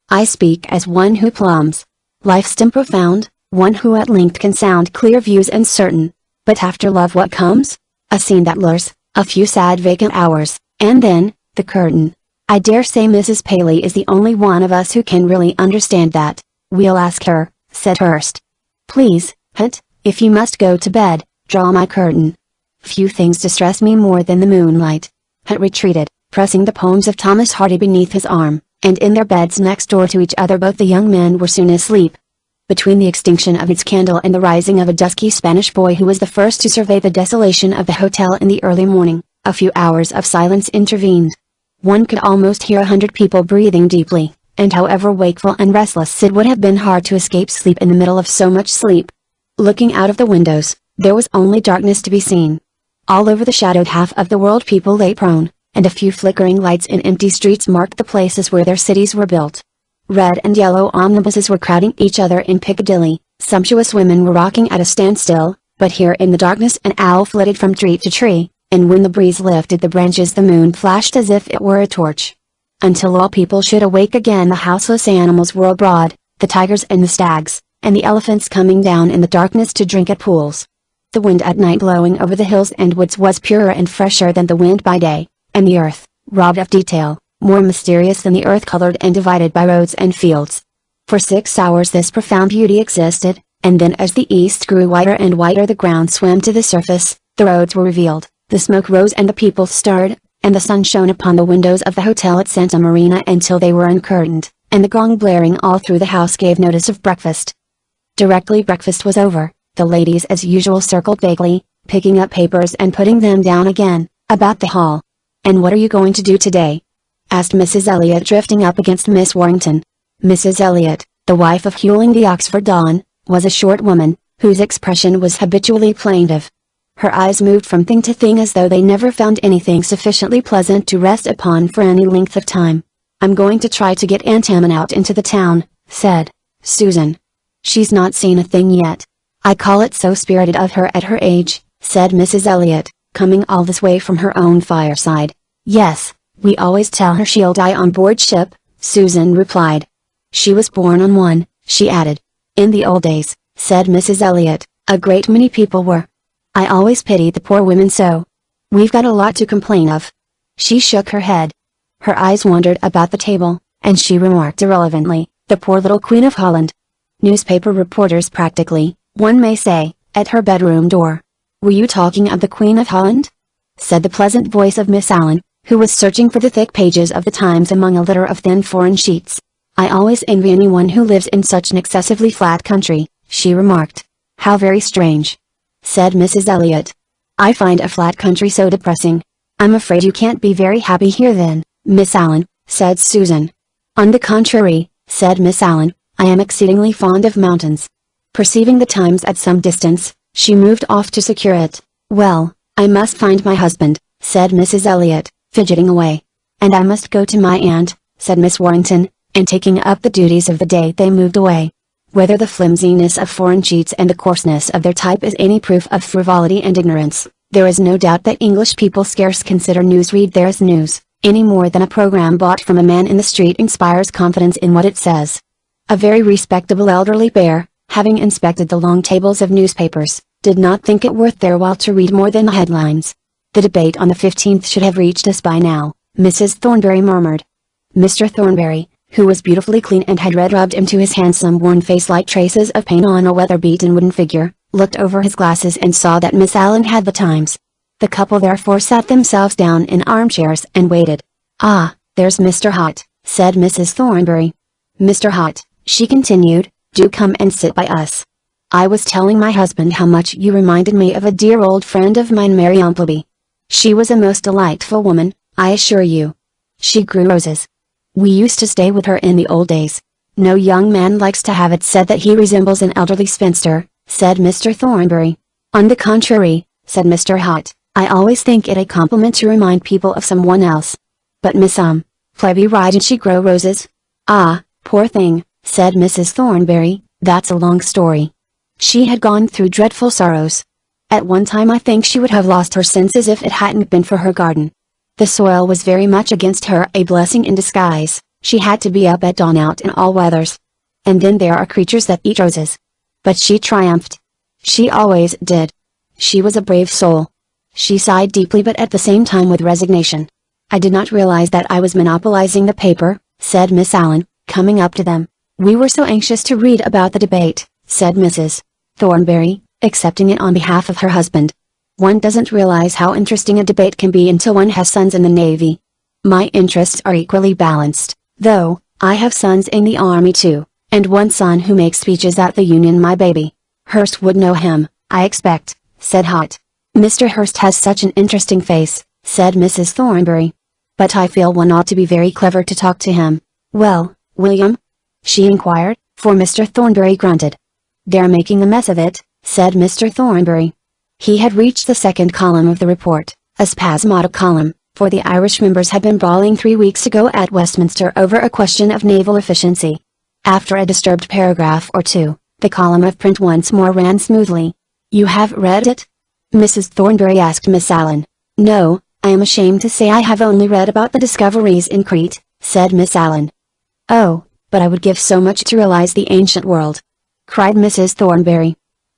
I speak as one who plumbs. Life's dim profound, one who at length can sound clear views and certain. But after love what comes? A scene that lures, a few sad vacant hours, and then, the curtain. I dare say Mrs. Paley is the only one of us who can really understand that. We'll ask her, said Hurst. Please, Hut, if you must go to bed, draw my curtain. Few things distress me more than the moonlight. Hut retreated, pressing the poems of Thomas Hardy beneath his arm, and in their beds next door to each other both the young men were soon asleep. Between the extinction of its candle and the rising of a dusky Spanish boy who was the first to survey the desolation of the hotel in the early morning, a few hours of silence intervened. One could almost hear 100 people breathing deeply, and however wakeful and restless it would have been hard to escape sleep in the middle of so much sleep. Looking out of the windows, there was only darkness to be seen. All over the shadowed half of the world people lay prone, and a few flickering lights in empty streets marked the places where their cities were built. Red and yellow omnibuses were crowding each other in Piccadilly, sumptuous women were rocking at a standstill, but here in the darkness an owl flitted from tree to tree, and when the breeze lifted the branches the moon flashed as if it were a torch. Until all people should awake again the houseless animals were abroad, the tigers and the stags, and the elephants coming down in the darkness to drink at pools. The wind at night blowing over the hills and woods was purer and fresher than the wind by day, and the earth, robbed of detail, more mysterious than the earth colored and divided by roads and fields. For 6 hours this profound beauty existed, and then as the east grew whiter and whiter the ground swam to the surface, the roads were revealed, the smoke rose and the people stirred, and the sun shone upon the windows of the hotel at Santa Marina until they were uncurtained, and the gong blaring all through the house gave notice of breakfast. Directly breakfast was over, the ladies as usual circled vaguely, picking up papers and putting them down again, about the hall. "And what are you going to do today?" asked Mrs. Elliot, drifting up against Miss Warrington. Mrs. Elliot, the wife of Hewling the Oxford Don, was a short woman, whose expression was habitually plaintive. Her eyes moved from thing to thing as though they never found anything sufficiently pleasant to rest upon for any length of time. "I'm going to try to get Aunt Ammon out into the town," said Susan. "She's not seen a thing yet." "I call it so spirited of her at her age," said Mrs. Elliot, coming all this way from her own fireside. "Yes, we always tell her she'll die on board ship," Susan replied. "She was born on one," she added. "In the old days," said Mrs. Elliot, "a great many people were. I always pitied the poor women so. We've got a lot to complain of." She shook her head. Her eyes wandered about the table, and she remarked irrelevantly, "The poor little Queen of Holland." Newspaper reporters practically, one may say, at her bedroom door. "Were you talking of the Queen of Holland?" said the pleasant voice of Miss Allen, who was searching for the thick pages of the Times among a litter of thin foreign sheets. "I always envy anyone who lives in such an excessively flat country," she remarked. "How very strange," said Mrs. Elliot. "I find a flat country so depressing." "I'm afraid you can't be very happy here then, Miss Allen," said Susan. "On the contrary," said Miss Allen, "I am exceedingly fond of mountains." Perceiving the Times at some distance, she moved off to secure it. "Well, I must find my husband," said Mrs. Elliot, fidgeting away. "And I must go to my aunt," said Miss Warrington, and taking up the duties of the day they moved away. Whether the flimsiness of foreign sheets and the coarseness of their type is any proof of frivolity and ignorance, there is no doubt that English people scarce consider news read there as news, any more than a program bought from a man in the street inspires confidence in what it says. A very respectable elderly bear, having inspected the long tables of newspapers, did not think it worth their while to read more than the headlines. "The debate on the 15th should have reached us by now," Mrs. Thornbury murmured. Mr. Thornbury, who was beautifully clean and had red rubbed into his handsome worn face like traces of paint on a weather-beaten wooden figure, looked over his glasses and saw that Miss Allen had the Times. The couple therefore sat themselves down in armchairs and waited. "Ah, there's Mr. Hott," said Mrs. Thornbury. "Mr. Hott," she continued, "do come and sit by us. I was telling my husband how much you reminded me of a dear old friend of mine, Mary Umpleby. She was a most delightful woman, I assure you. She grew roses. We used to stay with her in the old days. No young man likes to have it said that he resembles an elderly spinster," said Mr. Thornbury. "On the contrary," said Mr. Hott, "I always think it a compliment to remind people of someone else. But Miss Pleby, why did she grow roses?" "Ah, poor thing," said Mrs. Thornbury, "that's a long story. She had gone through dreadful sorrows. At one time I think she would have lost her senses if it hadn't been for her garden. The soil was very much against her, a blessing in disguise. She had to be up at dawn out in all weathers. And then there are creatures that eat roses. But she triumphed. She always did. She was a brave soul." She sighed deeply but at the same time with resignation. "I did not realize that I was monopolizing the paper," said Miss Allen, coming up to them. "We were so anxious to read about the debate," said Mrs. Thornbury, accepting it on behalf of her husband. "One doesn't realize how interesting a debate can be until one has sons in the Navy. My interests are equally balanced, though. I have sons in the Army too, and one son who makes speeches at the Union, my baby. Hurst would know him, I expect," said Hott. "Mr. Hurst has such an interesting face," said Mrs. Thornbury. "But I feel one ought to be very clever to talk to him." "Well, William?" she inquired, for Mr. Thornbury grunted. "They're making a mess of it," said Mr. Thornbury. He had reached the second column of the report, a spasmodic column, for the Irish members had been brawling 3 weeks ago at Westminster over a question of naval efficiency. After a disturbed paragraph or two, the column of print once more ran smoothly. "You have read it?" Mrs. Thornbury asked Miss Allen. "No, I am ashamed to say I have only read about the discoveries in Crete," said Miss Allen. "Oh, but I would give so much to realize the ancient world," cried Mrs. Thornbury.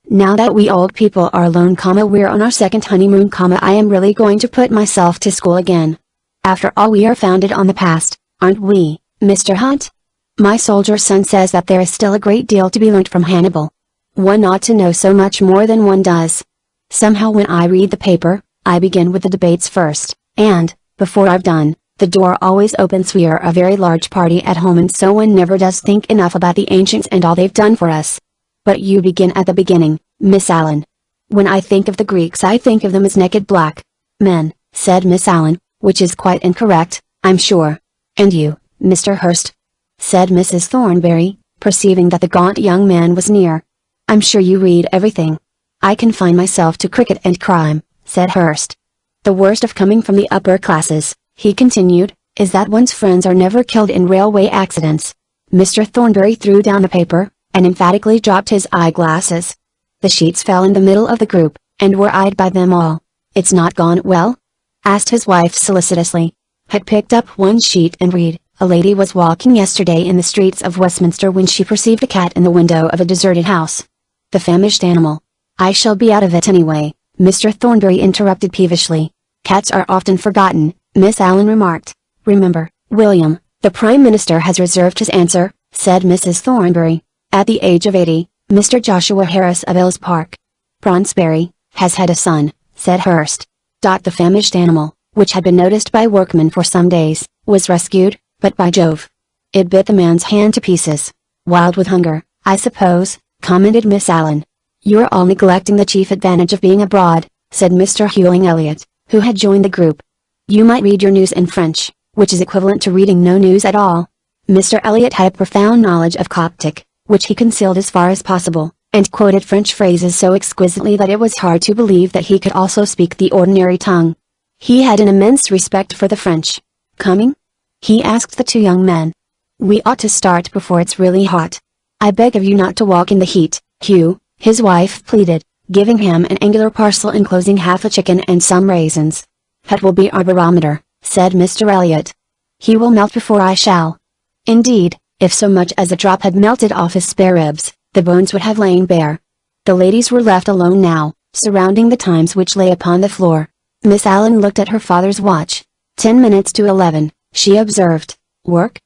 "Now that we old people are alone, we're on our second honeymoon, I am really going to put myself to school again. After all, we are founded on the past, aren't we, Mr. Hunt?" My soldier son says that there is still a great deal to be learnt from Hannibal. One ought to know so much more than one does. Somehow when I read the paper, I begin with the debates first, and, before I've done, the door always opens. We are a very large party at home and so one never does think enough about the ancients and all they've done for us. But you begin at the beginning, Miss Allen. When I think of the Greeks I think of them as naked black men, said Miss Allen, which is quite incorrect, I'm sure. And you, Mr. Hurst? Said Mrs. Thornbury, perceiving that the gaunt young man was near. I'm sure you read everything. I confine myself to cricket and crime, said Hurst. The worst of coming from the upper classes, he continued, is that one's friends are never killed in railway accidents. Mr. Thornbury threw down the paper, and emphatically dropped his eyeglasses. The sheets fell in the middle of the group, and were eyed by them all. It's not gone well? Asked his wife solicitously. Had picked up one sheet and read, a lady was walking yesterday in the streets of Westminster when she perceived a cat in the window of a deserted house. The famished animal. I shall be out of it anyway, Mr. Thornbury interrupted peevishly. Cats are often forgotten, Miss Allen remarked. Remember, William, the Prime Minister has reserved his answer, said Mrs. Thornbury. At the age of 80, Mr. Joshua Harris of Ellis Park, Bronsbury, has had a son, said Hurst. The famished animal, which had been noticed by workmen for some days, was rescued, but by Jove, it bit the man's hand to pieces. Wild with hunger, I suppose, commented Miss Allen. You're all neglecting the chief advantage of being abroad, said Mr. Hewling Elliot, who had joined the group. You might read your news in French, which is equivalent to reading no news at all. Mr. Elliot had a profound knowledge of Coptic, which he concealed as far as possible, and quoted French phrases so exquisitely that it was hard to believe that he could also speak the ordinary tongue. He had an immense respect for the French. Coming? He asked the two young men. We ought to start before it's really hot. I beg of you not to walk in the heat, Hugh, his wife pleaded, giving him an angular parcel enclosing half a chicken and some raisins. That will be our barometer, said Mr. Elliot. He will melt before I shall. Indeed, if so much as a drop had melted off his spare ribs, the bones would have lain bare. The ladies were left alone now, surrounding the Times which lay upon the floor. Miss Allen looked at her father's watch. 10 minutes to 11, she observed. Work?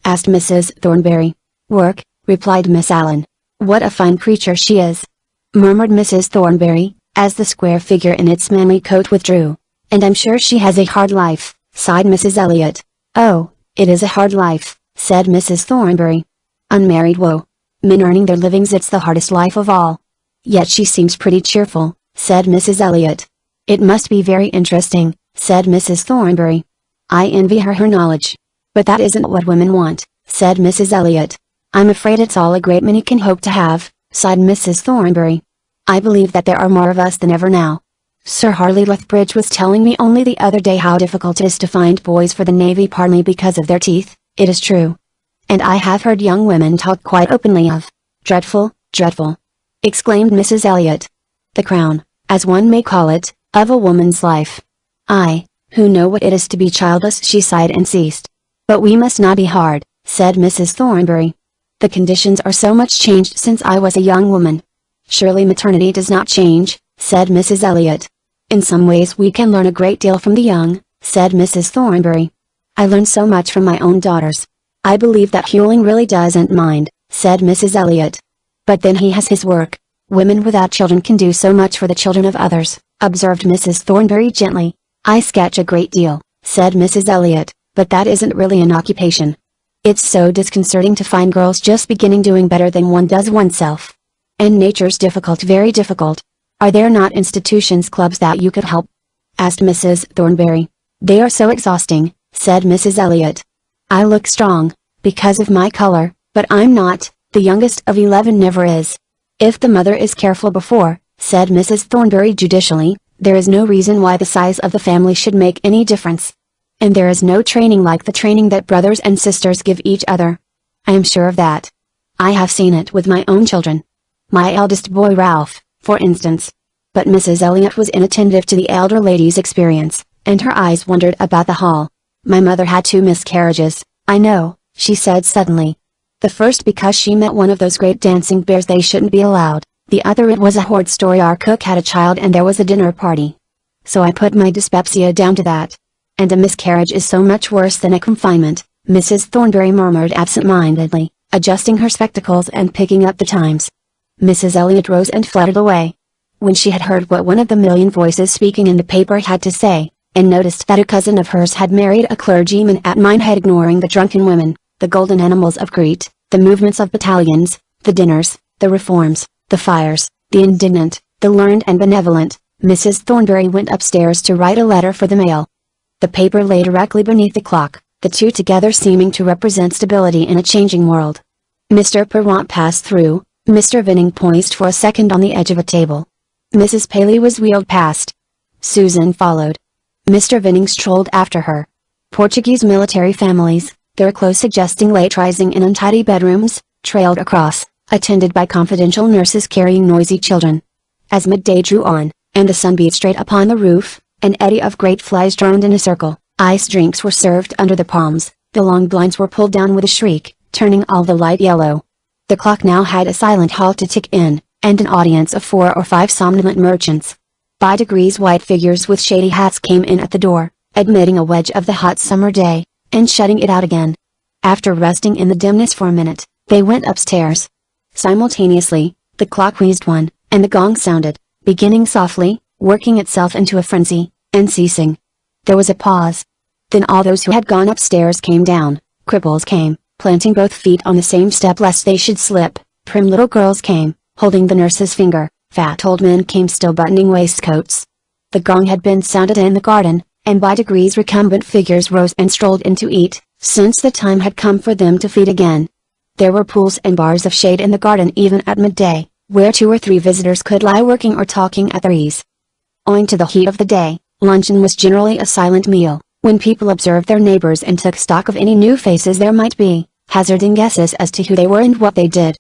Asked Mrs. Thornbury. Work, replied Miss Allen. What a fine creature she is! Murmured Mrs. Thornbury, as the square figure in its manly coat withdrew. And I'm sure she has a hard life, sighed Mrs. Elliot. Oh, it is a hard life, said Mrs. Thornbury. Unmarried woe. Men earning their livings, it's the hardest life of all. Yet she seems pretty cheerful, said Mrs. Elliot. It must be very interesting, said Mrs. Thornbury. I envy her knowledge. But that isn't what women want, said Mrs. Elliot. I'm afraid it's all a great many can hope to have, sighed Mrs. Thornbury. I believe that there are more of us than ever now. Sir Harley Lethbridge was telling me only the other day how difficult it is to find boys for the Navy, partly because of their teeth, it is true. And I have heard young women talk quite openly of. Dreadful, dreadful! Exclaimed Mrs. Elliot. The crown, as one may call it, of a woman's life. I, who know what it is to be childless, she sighed and ceased. But we must not be hard, said Mrs. Thornbury. The conditions are so much changed since I was a young woman. Surely maternity does not change, said Mrs. Elliot. In some ways we can learn a great deal from the young, said Mrs. Thornbury. I learn so much from my own daughters. I believe that Hewling really doesn't mind, said Mrs. Elliot. But then he has his work. Women without children can do so much for the children of others, observed Mrs. Thornbury gently. I sketch a great deal, said Mrs. Elliot, but that isn't really an occupation. It's so disconcerting to find girls just beginning doing better than one does oneself. And nature's difficult, very difficult. Are there not institutions, clubs that you could help? Asked Mrs. Thornbury. They are so exhausting, said Mrs. Elliot. I look strong, because of my color, but I'm not, the youngest of 11 never is. If the mother is careful before, said Mrs. Thornbury judicially, there is no reason why the size of the family should make any difference. And there is no training like the training that brothers and sisters give each other. I am sure of that. I have seen it with my own children. My eldest boy Ralph, for instance. But Mrs. Elliot was inattentive to the elder lady's experience, and her eyes wandered about the hall. My mother had 2 miscarriages, I know, she said suddenly. The first because she met one of those great dancing bears they shouldn't be allowed, the other it was a horrid story. Our cook had a child and there was a dinner party. So I put my dyspepsia down to that. And a miscarriage is so much worse than a confinement, Mrs. Thornbury murmured absent-mindedly, adjusting her spectacles and picking up the Times. Mrs. Elliot rose and fluttered away. When she had heard what one of the million voices speaking in the paper had to say, and noticed that a cousin of hers had married a clergyman at Minehead, ignoring the drunken women, the golden animals of Crete, the movements of battalions, the dinners, the reforms, the fires, the indignant, the learned and benevolent, Mrs. Thornbury went upstairs to write a letter for the mail. The paper lay directly beneath the clock, the two together seeming to represent stability in a changing world. Mr. Perrant passed through, Mr. Vinning poised for a second on the edge of a table. Mrs. Paley was wheeled past. Susan followed. Mr. Vinning strolled after her. Portuguese military families, their clothes suggesting late rising in untidy bedrooms, trailed across, attended by confidential nurses carrying noisy children. As midday drew on, and the sun beat straight upon the roof, an eddy of great flies droned in a circle. Iced drinks were served under the palms, the long blinds were pulled down with a shriek, turning all the light yellow. The clock now had a silent halt to tick in, and an audience of 4 or 5 somnolent merchants. By degrees white figures with shady hats came in at the door, admitting a wedge of the hot summer day, and shutting it out again. After resting in the dimness for a minute, they went upstairs. Simultaneously, the clock wheezed 1, and the gong sounded, beginning softly, working itself into a frenzy, and ceasing. There was a pause. Then all those who had gone upstairs came down. Cripples came, planting both feet on the same step lest they should slip. Prim little girls came, holding the nurse's finger. Fat old men came still buttoning waistcoats. The gong had been sounded in the garden, and by degrees recumbent figures rose and strolled in to eat, since the time had come for them to feed again. There were pools and bars of shade in the garden even at midday, where 2 or 3 visitors could lie working or talking at their ease. Owing to the heat of the day, luncheon was generally a silent meal, when people observed their neighbors and took stock of any new faces there might be, hazarding guesses as to who they were and what they did.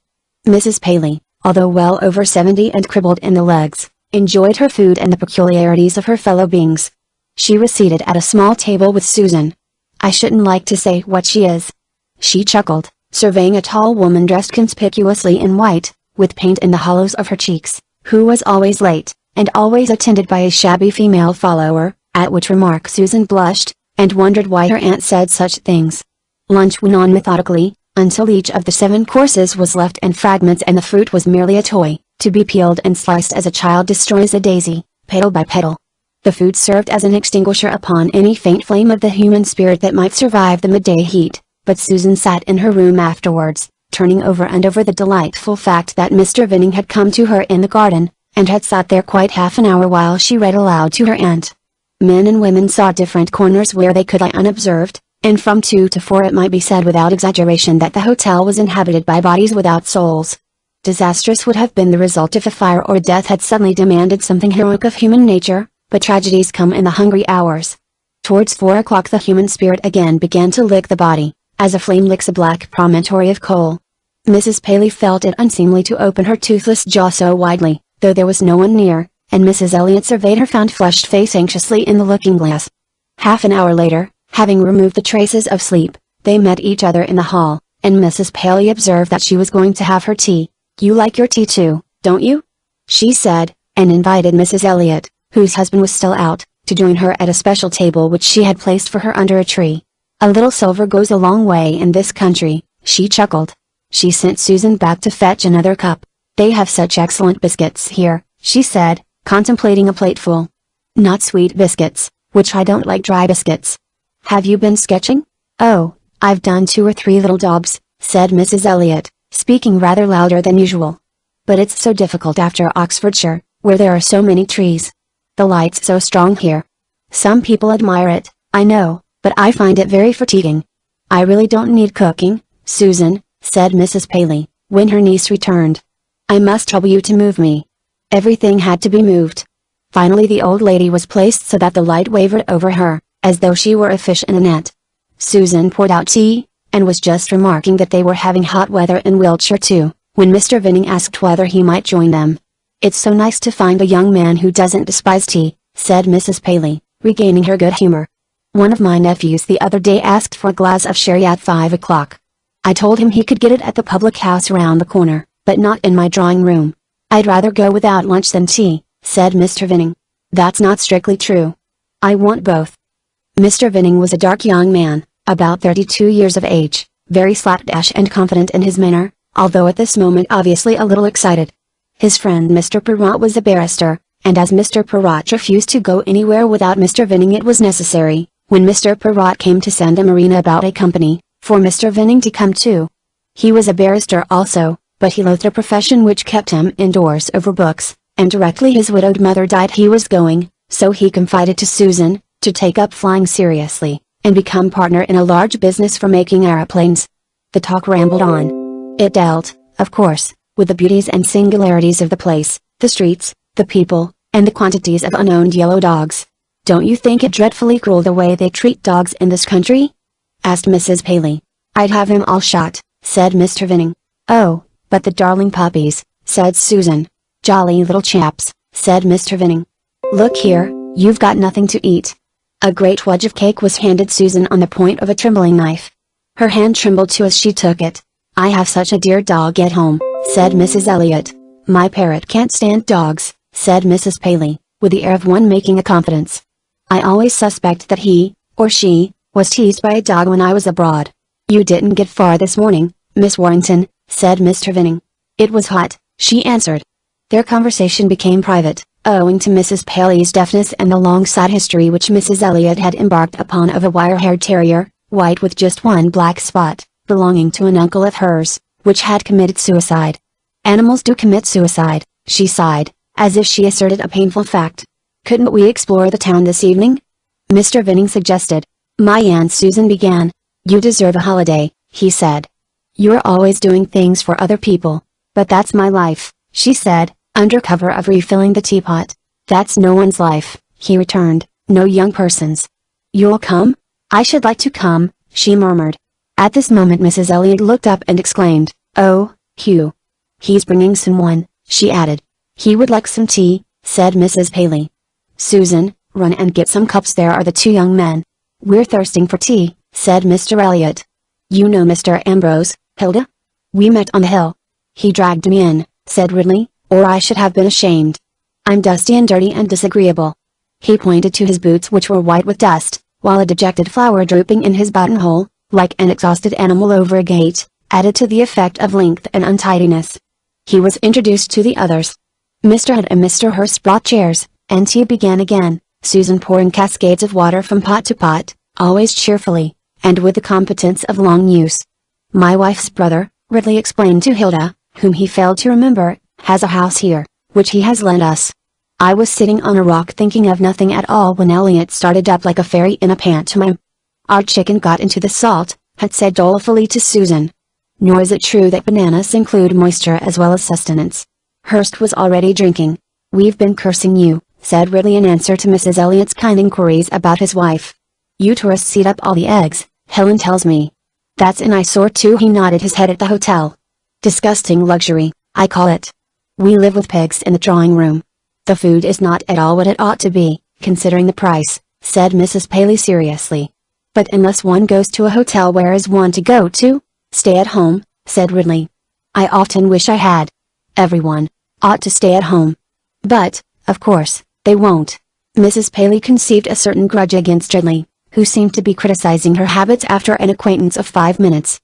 Mrs. Paley, although well over 70 and crippled in the legs, enjoyed her food and the peculiarities of her fellow beings. She was seated at a small table with Susan. I shouldn't like to say what she is. She chuckled, surveying a tall woman dressed conspicuously in white, with paint in the hollows of her cheeks, who was always late, and always attended by a shabby female follower, at which remark Susan blushed, and wondered why her aunt said such things. Lunch went on methodically, until each of the 7 courses was left in fragments and the fruit was merely a toy, to be peeled and sliced as a child destroys a daisy, petal by petal. The food served as an extinguisher upon any faint flame of the human spirit that might survive the midday heat, but Susan sat in her room afterwards, turning over and over the delightful fact that Mr. Vinning had come to her in the garden, and had sat there quite half an hour while she read aloud to her aunt. Men and women saw different corners where they could lie unobserved, and from 2 to 4 it might be said without exaggeration that the hotel was inhabited by bodies without souls. Disastrous would have been the result if a fire or death had suddenly demanded something heroic of human nature, but tragedies come in the hungry hours. Towards 4 o'clock the human spirit again began to lick the body, as a flame licks a black promontory of coal. Mrs. Paley felt it unseemly to open her toothless jaw so widely, though there was no one near, and Mrs. Elliot surveyed her flushed face anxiously in the looking-glass. Half an hour later, having removed the traces of sleep, they met each other in the hall, and Mrs. Paley observed that she was going to have her tea. "You like your tea too, don't you?" she said, and invited Mrs. Elliot, whose husband was still out, to join her at a special table which she had placed for her under a tree. "A little silver goes a long way in this country," she chuckled. She sent Susan back to fetch another cup. "They have such excellent biscuits here," she said, contemplating a plateful. "Not sweet biscuits, which I don't like, dry biscuits." "Have you been sketching?" "Oh, I've done 2 or 3 little daubs," said Mrs. Elliot, speaking rather louder than usual. "But it's so difficult after Oxfordshire, where there are so many trees. The light's so strong here. Some people admire it, I know, but I find it very fatiguing." "I really don't need cooking, Susan," said Mrs. Paley, when her niece returned. "I must trouble you to move me." Everything had to be moved. Finally the old lady was placed so that the light wavered over her, as though she were a fish in a net. Susan poured out tea, and was just remarking that they were having hot weather in Wiltshire too, when Mr. Vinning asked whether he might join them. "It's so nice to find a young man who doesn't despise tea," said Mrs. Paley, regaining her good humor. "One of my nephews the other day asked for a glass of sherry at 5 o'clock. I told him he could get it at the public house round the corner, but not in my drawing room. I'd rather go without lunch than tea," said Mr. Vinning. "That's not strictly true. I want both." Mr. Vinning was a dark young man, about 32 years of age, very slapdash and confident in his manner, although at this moment obviously a little excited. His friend Mr. Perrott was a barrister, and as Mr. Perrott refused to go anywhere without Mr. Vinning, it was necessary, when Mr. Perrott came to Santa Marina about a company, for Mr. Vinning to come too. He was a barrister also, but he loathed a profession which kept him indoors over books, and directly his widowed mother died he was going, so he confided to Susan, to take up flying seriously, and become partner in a large business for making aeroplanes. The talk rambled on. It dealt, of course, with the beauties and singularities of the place, the streets, the people, and the quantities of unowned yellow dogs. "Don't you think it dreadfully cruel the way they treat dogs in this country?" asked Mrs. Paley. "I'd have him all shot," said Mr. Vinning. "Oh, but the darling puppies," said Susan. "Jolly little chaps," said Mr. Vinning. "Look here, you've got nothing to eat." A great wedge of cake was handed Susan on the point of a trembling knife. Her hand trembled too as she took it. "I have such a dear dog at home," said Mrs. Elliot. "My parrot can't stand dogs," said Mrs. Paley, with the air of one making a confidence. "I always suspect that he, or she, was teased by a dog when I was abroad." "You didn't get far this morning, Miss Warrington," said Mr. Vinning. "It was hot," she answered. Their conversation became private, owing to Mrs. Paley's deafness and the long sad history which Mrs. Elliot had embarked upon of a wire-haired terrier, white with just one black spot, belonging to an uncle of hers, which had committed suicide. "Animals do commit suicide," she sighed, as if she asserted a painful fact. "Couldn't we explore the town this evening?" Mr. Vinning suggested. "My Aunt Susan began. "You deserve a holiday," he said. "You're always doing things for other people." "But that's my life," she said, under cover of refilling the teapot. "That's no one's life," he returned, "no young person's." "You'll come?" "I should like to come," she murmured. At this moment Mrs. Elliot looked up and exclaimed, "Oh, Hugh! He's bringing someone," she added. "He would like some tea," said Mrs. Paley. "Susan, run and get some cups, there are the two young men." "We're thirsting for tea," said Mr. Elliot. "You know Mr. Ambrose, Hilda? We met on the hill." "He dragged me in," said Ridley, "or I should have been ashamed. I'm dusty and dirty and disagreeable." He pointed to his boots which were white with dust, while a dejected flower drooping in his buttonhole, like an exhausted animal over a gate, added to the effect of length and untidiness. He was introduced to the others. Mr. Hunt and Mr. Hurst brought chairs, and tea began again, Susan pouring cascades of water from pot to pot, always cheerfully, and with the competence of long use. "My wife's brother," Ridley explained to Hilda, whom he failed to remember, "has a house here, which he has lent us." I was sitting on a rock thinking of nothing at all when Elliot started up like a fairy in a pantomime. "Our chicken got into the salt," had said dolefully to Susan. "Nor is it true that bananas include moisture as well as sustenance." Hurst was already drinking. "We've been cursing you," said Ridley in answer to Mrs. Elliot's kind inquiries about his wife. "You tourists eat up all the eggs, Helen tells me." "That's an eyesore too," he nodded his head at the hotel. "Disgusting luxury, I call it. We live with pigs in the drawing room. The food is not at all what it ought to be, considering the price," said Mrs. Paley seriously. "But unless one goes to a hotel, where is one to go to? Stay at home," said Ridley. "I often wish I had. Everyone ought to stay at home. But, of course, they won't." Mrs. Paley conceived a certain grudge against Ridley, who seemed to be criticizing her habits after an acquaintance of 5 minutes.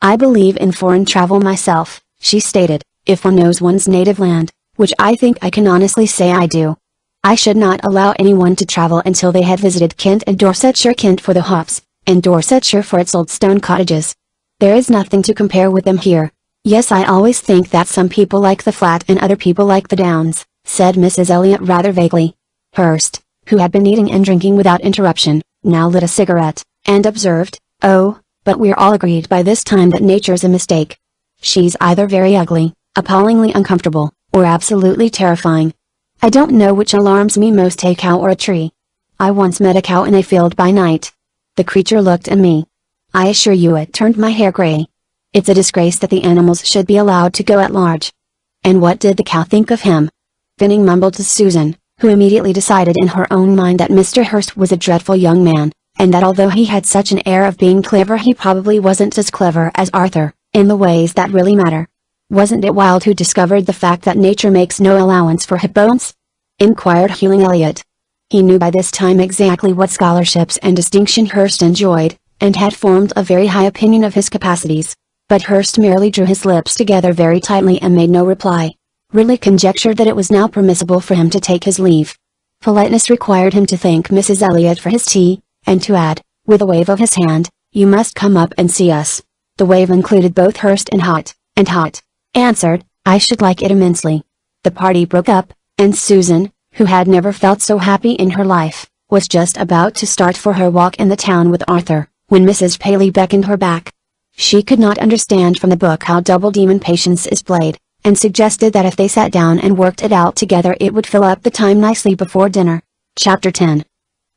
"I believe in foreign travel myself," she stated, "if one knows one's native land, which I think I can honestly say I do. I should not allow anyone to travel until they had visited Kent and Dorsetshire, Kent for the hops, and Dorsetshire for its old stone cottages. There is nothing to compare with them here. Yes, I always think that some people like the flat and other people like the downs," said Mrs. Elliot rather vaguely. Hurst, who had been eating and drinking without interruption, now lit a cigarette, and observed, "Oh, but we're all agreed by this time that nature's a mistake. She's either very ugly, appallingly uncomfortable, or absolutely terrifying. I don't know which alarms me most, a cow or a tree. I once met a cow in a field by night. The creature looked at me. I assure you it turned my hair gray. It's a disgrace that the animals should be allowed to go at large." "And what did the cow think of him?" Vinning mumbled to Susan, who immediately decided in her own mind that Mr. Hurst was a dreadful young man, and that although he had such an air of being clever, he probably wasn't as clever as Arthur, in the ways that really matter. "Wasn't it Wilde who discovered the fact that nature makes no allowance for hip bones?" inquired Hugh Elliot. He knew by this time exactly what scholarships and distinction Hurst enjoyed, and had formed a very high opinion of his capacities. But Hearst merely drew his lips together very tightly and made no reply. Ridley conjectured that it was now permissible for him to take his leave. Politeness required him to thank Mrs. Elliot for his tea, and to add, with a wave of his hand, "You must come up and see us." The wave included both Hearst and Hot answered, "I should like it immensely." The party broke up, and Susan, who had never felt so happy in her life, was just about to start for her walk in the town with Arthur, when Mrs. Paley beckoned her back. She could not understand from the book how double demon patience is played, and suggested that if they sat down and worked it out together it would fill up the time nicely before dinner. Chapter 10.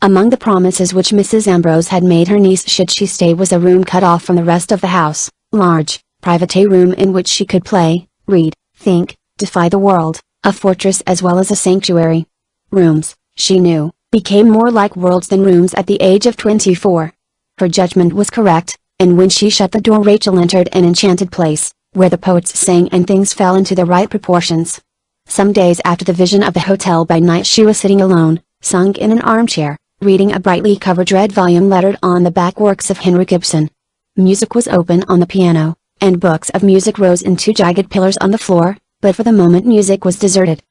Among the promises which Mrs. Ambrose had made her niece should she stay was a room cut off from the rest of the house, large, private room in which she could play, read, think, defy the world, a fortress as well as a sanctuary. Rooms, she knew, became more like worlds than rooms at the age of 24. Her judgment was correct, and when she shut the door Rachel entered an enchanted place, where the poets sang and things fell into the right proportions. Some days after the vision of the hotel by night she was sitting alone, sunk in an armchair, reading a brightly covered red volume lettered on the back works of Henrik Ibsen. Music was open on the piano, and books of music rose in two jagged pillars on the floor, but for the moment music was deserted.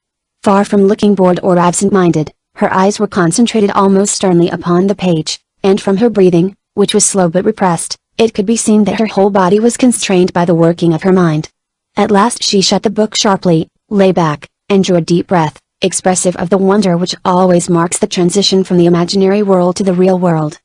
Far from looking bored or absent-minded, her eyes were concentrated almost sternly upon the page, and from her breathing, which was slow but repressed, it could be seen that her whole body was constrained by the working of her mind. At last she shut the book sharply, lay back, and drew a deep breath, expressive of the wonder which always marks the transition from the imaginary world to the real world.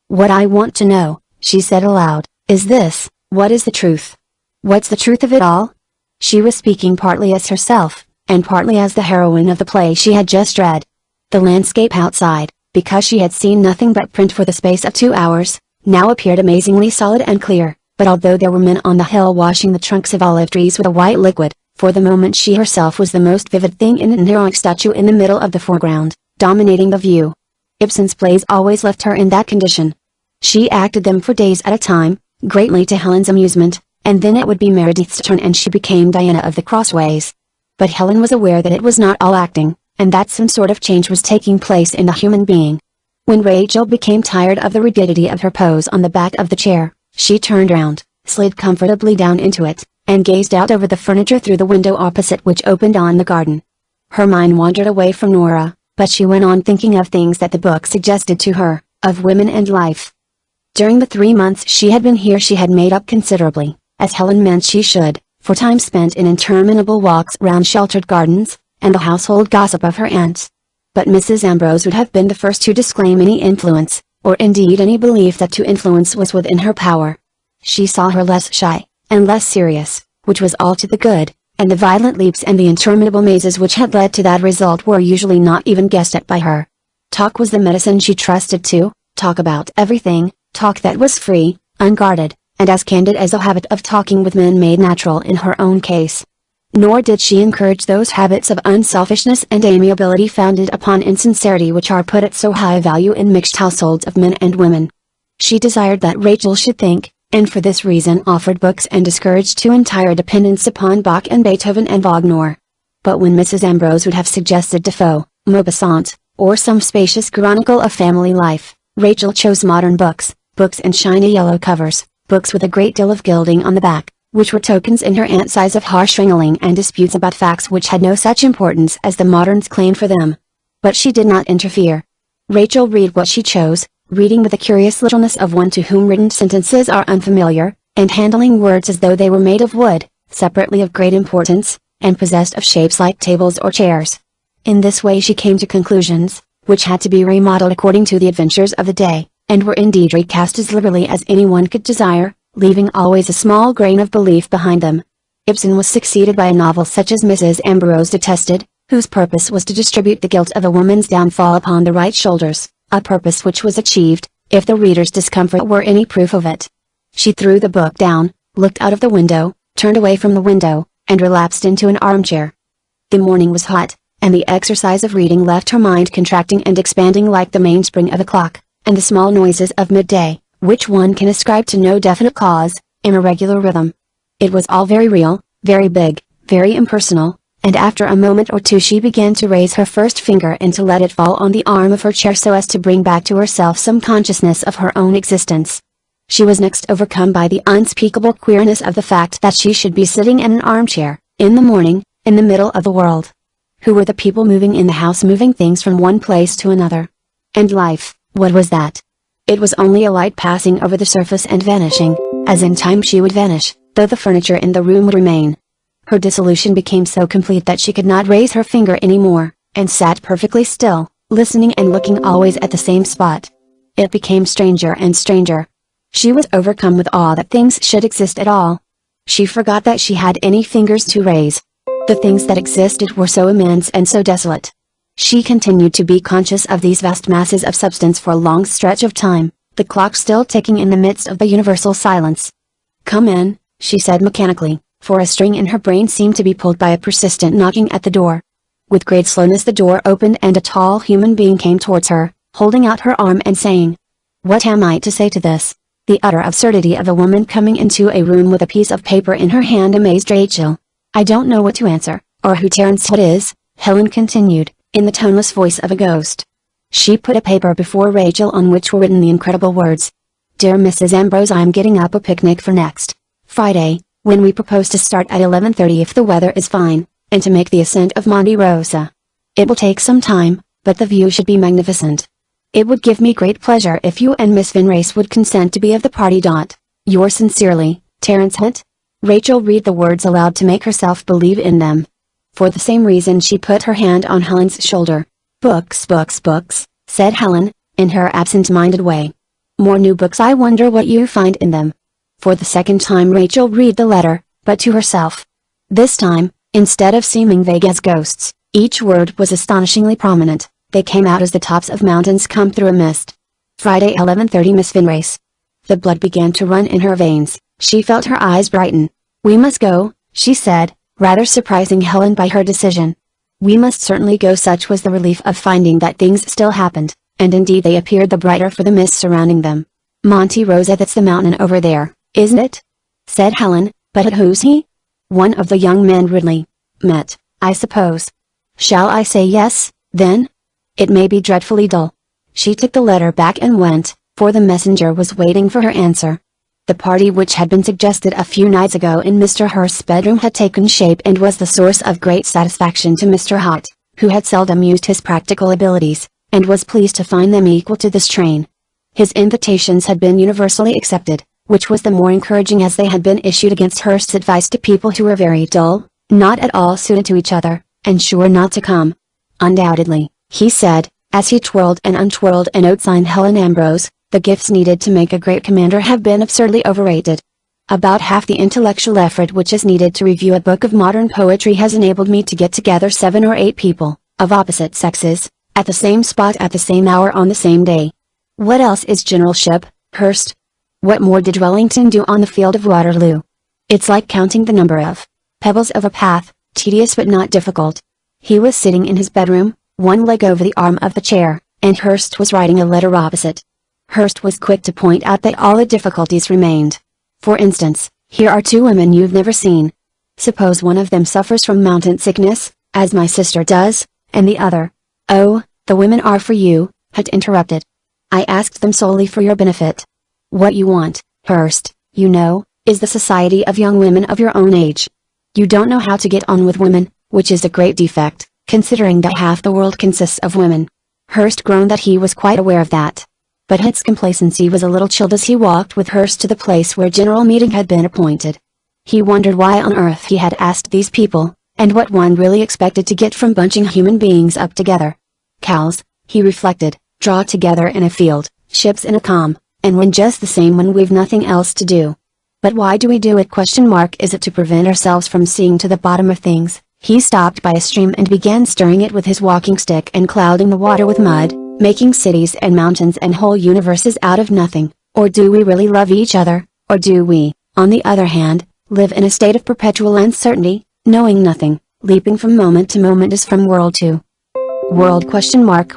"What I want to know," she said aloud, "is this: what is the truth? What's the truth of it all?" She was speaking partly as herself, and partly as the heroine of the play she had just read. The landscape outside, because she had seen nothing but print for the space of 2 hours, now appeared amazingly solid and clear, but although there were men on the hill washing the trunks of olive trees with a white liquid, for the moment she herself was the most vivid thing in an heroic statue in the middle of the foreground, dominating the view. Ibsen's plays always left her in that condition. She acted them for days at a time, greatly to Helen's amusement, and then it would be Meredith's turn and she became Diana of the Crossways. But Helen was aware that it was not all acting, and that some sort of change was taking place in the human being. When Rachel became tired of the rigidity of her pose on the back of the chair, she turned round, slid comfortably down into it, and gazed out over the furniture through the window opposite which opened on the garden. Her mind wandered away from Nora, but she went on thinking of things that the book suggested to her, of women and life. During the 3 months she had been here she had made up considerably, as Helen meant she should, for time spent in interminable walks round sheltered gardens, and the household gossip of her aunts. But Mrs. Ambrose would have been the first to disclaim any influence, or indeed any belief that to influence was within her power. She saw her less shy, and less serious, which was all to the good, and the violent leaps and the interminable mazes which had led to that result were usually not even guessed at by her. Talk was the medicine she trusted to, talk about everything, talk that was free, unguarded, and as candid as the habit of talking with men made natural in her own case. Nor did she encourage those habits of unselfishness and amiability founded upon insincerity which are put at so high a value in mixed households of men and women. She desired that Rachel should think, and for this reason offered books and discouraged too entire dependence upon Bach and Beethoven and Wagner. But when Mrs. Ambrose would have suggested Defoe, Maupassant, or some spacious chronicle of family life, Rachel chose modern books, books in shiny yellow covers, books with a great deal of gilding on the back, which were tokens in her aunt's eyes of harsh wrangling and disputes about facts which had no such importance as the moderns claimed for them. But she did not interfere. Rachel read what she chose, reading with the curious littleness of one to whom written sentences are unfamiliar, and handling words as though they were made of wood, separately of great importance, and possessed of shapes like tables or chairs. In this way she came to conclusions, which had to be remodeled according to the adventures of the day, and were indeed recast as liberally as anyone could desire, leaving always a small grain of belief behind them. Ibsen was succeeded by a novel such as Mrs. Ambrose detested, whose purpose was to distribute the guilt of a woman's downfall upon the right shoulders, a purpose which was achieved, if the reader's discomfort were any proof of it. She threw the book down, looked out of the window, turned away from the window, and relapsed into an armchair. The morning was hot, and the exercise of reading left her mind contracting and expanding like the mainspring of a clock, and the small noises of midday, which one can ascribe to no definite cause, in a regular rhythm. It was all very real, very big, very impersonal, and after a moment or two she began to raise her first finger and to let it fall on the arm of her chair so as to bring back to herself some consciousness of her own existence. She was next overcome by the unspeakable queerness of the fact that she should be sitting in an armchair, in the morning, in the middle of the world. Who were the people moving in the house, moving things from one place to another? And life, what was that? It was only a light passing over the surface and vanishing, as in time she would vanish, though the furniture in the room would remain. Her dissolution became so complete that she could not raise her finger anymore, and sat perfectly still, listening and looking always at the same spot. It became stranger and stranger. She was overcome with awe that things should exist at all. She forgot that she had any fingers to raise. The things that existed were so immense and so desolate. She continued to be conscious of these vast masses of substance for a long stretch of time, the clock still ticking in the midst of the universal silence. "Come in," she said mechanically, for a string in her brain seemed to be pulled by a persistent knocking at the door. With great slowness the door opened and a tall human being came towards her, holding out her arm and saying, "What am I to say to this?" The utter absurdity of a woman coming into a room with a piece of paper in her hand amazed Rachel. "I don't know what to answer, or who Terence Hood is," Helen continued, in the toneless voice of a ghost. She put a paper before Rachel on which were written the incredible words. "Dear Mrs. Ambrose, I am getting up a picnic for next Friday, when we propose to start at 11:30 if the weather is fine, and to make the ascent of Monte Rosa. It will take some time, but the view should be magnificent. It would give me great pleasure if you and Miss Vinrace would consent to be of the party. Yours sincerely, Terence Hunt." Rachel read the words aloud to make herself believe in them. For the same reason she put her hand on Helen's shoulder. "Books, books, books," said Helen, in her absent-minded way. "More new books. I wonder what you find in them." For the second time Rachel read the letter, but to herself. This time, instead of seeming vague as ghosts, each word was astonishingly prominent. They came out as the tops of mountains come through a mist. Friday 11:30 Miss Vinrace. The blood began to run in her veins, she felt her eyes brighten. "We must go," she said, rather surprising Helen by her decision. "We must certainly go." Such was the relief of finding that things still happened, and indeed they appeared the brighter for the mist surrounding them. "Monte Rosa, that's the mountain over there, isn't it?" said Helen, "but who's he?" "One of the young men Ridley met, I suppose." "Shall I say yes, then? It may be dreadfully dull." She took the letter back and went, for the messenger was waiting for her answer. The party which had been suggested a few nights ago in Mr. Hurst's bedroom had taken shape and was the source of great satisfaction to Mr. Hott, who had seldom used his practical abilities, and was pleased to find them equal to the strain. His invitations had been universally accepted, which was the more encouraging as they had been issued against Hurst's advice to people who were very dull, not at all suited to each other, and sure not to come. "Undoubtedly," he said, as he twirled and untwirled a note signed Helen Ambrose, "the gifts needed to make a great commander have been absurdly overrated. About half the intellectual effort which is needed to review a book of modern poetry has enabled me to get together 7 or 8 people, of opposite sexes, at the same spot at the same hour on the same day. What else is generalship, Hurst? What more did Wellington do on the field of Waterloo? It's like counting the number of pebbles of a path, tedious but not difficult." He was sitting in his bedroom, one leg over the arm of the chair, and Hurst was writing a letter opposite. Hurst was quick to point out that all the difficulties remained. "For instance, here are 2 women you've never seen. Suppose one of them suffers from mountain sickness, as my sister does, and the other—" "Oh, the women are for you," Hutt interrupted. "I asked them solely for your benefit. What you want, Hurst, you know, is the society of young women of your own age. You don't know how to get on with women, which is a great defect, considering that half the world consists of women." Hurst groaned that he was quite aware of that. But Hutt's complacency was a little chilled as he walked with Hurst to the place where general meeting had been appointed. He wondered why on earth he had asked these people, and what one really expected to get from bunching human beings up together. Cows, he reflected, draw together in a field, ships in a calm, and run just the same when we've nothing else to do. But why do we do it? Is it to prevent ourselves from seeing to the bottom of things? He stopped by a stream and began stirring it with his walking stick and clouding the water with mud, making cities and mountains and whole universes out of nothing. Or do we really love each other, or do we, on the other hand, live in a state of perpetual uncertainty, knowing nothing, leaping from moment to moment as from world to world?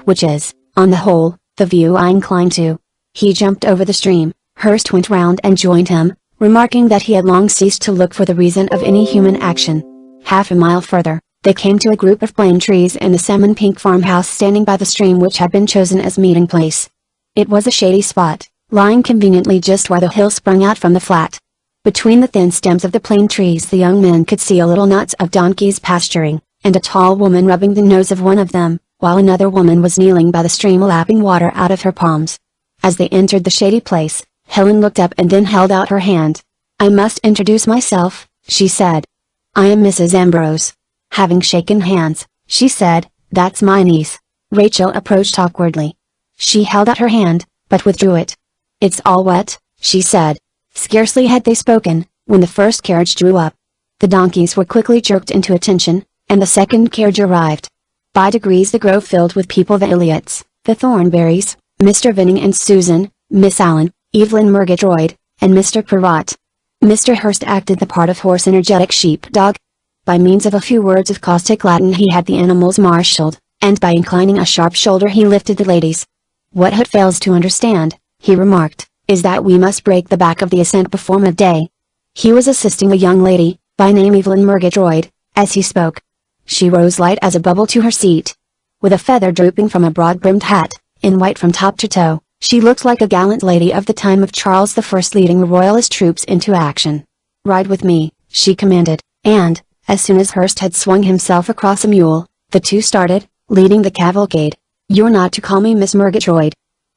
Which is, on the whole, the view I incline to. He jumped over the stream. Hurst went round and joined him, remarking that he had long ceased to look for the reason of any human action. Half a mile further, they came to a group of plane trees and a salmon-pink farmhouse standing by the stream which had been chosen as meeting place. It was a shady spot, lying conveniently just where the hill sprung out from the flat. Between the thin stems of the plane trees the young men could see a little knots of donkeys pasturing, and a tall woman rubbing the nose of one of them, while another woman was kneeling by the stream lapping water out of her palms. As they entered the shady place, Helen looked up and then held out her hand. "I must introduce myself," she said. "I am Mrs. Ambrose." Having shaken hands, she said, "That's my niece." Rachel approached awkwardly. She held out her hand, but withdrew it. "It's all wet," she said. Scarcely had they spoken, when the first carriage drew up. The donkeys were quickly jerked into attention, and the second carriage arrived. By degrees the grove filled with people: the Elliots, the Thornberrys, Mr. Vinning and Susan, Miss Allen, Evelyn Murgatroyd, and Mr. Perrott. Mr. Hurst acted the part of hoarse, energetic sheep-dog. By means of a few words of caustic Latin he had the animals marshaled, and by inclining a sharp shoulder he lifted the ladies. "What Hood fails to understand," he remarked, "is that we must break the back of the ascent before midday." He was assisting a young lady, by name Evelyn Murgatroyd, as he spoke. She rose light as a bubble to her seat. With a feather drooping from a broad-brimmed hat, in white from top to toe, she looked like a gallant lady of the time of Charles I leading the royalist troops into action. "Ride with me," she commanded, and, as soon as Hurst had swung himself across a mule, the two started, leading the cavalcade. "You're not to call me Miss Murgatroyd."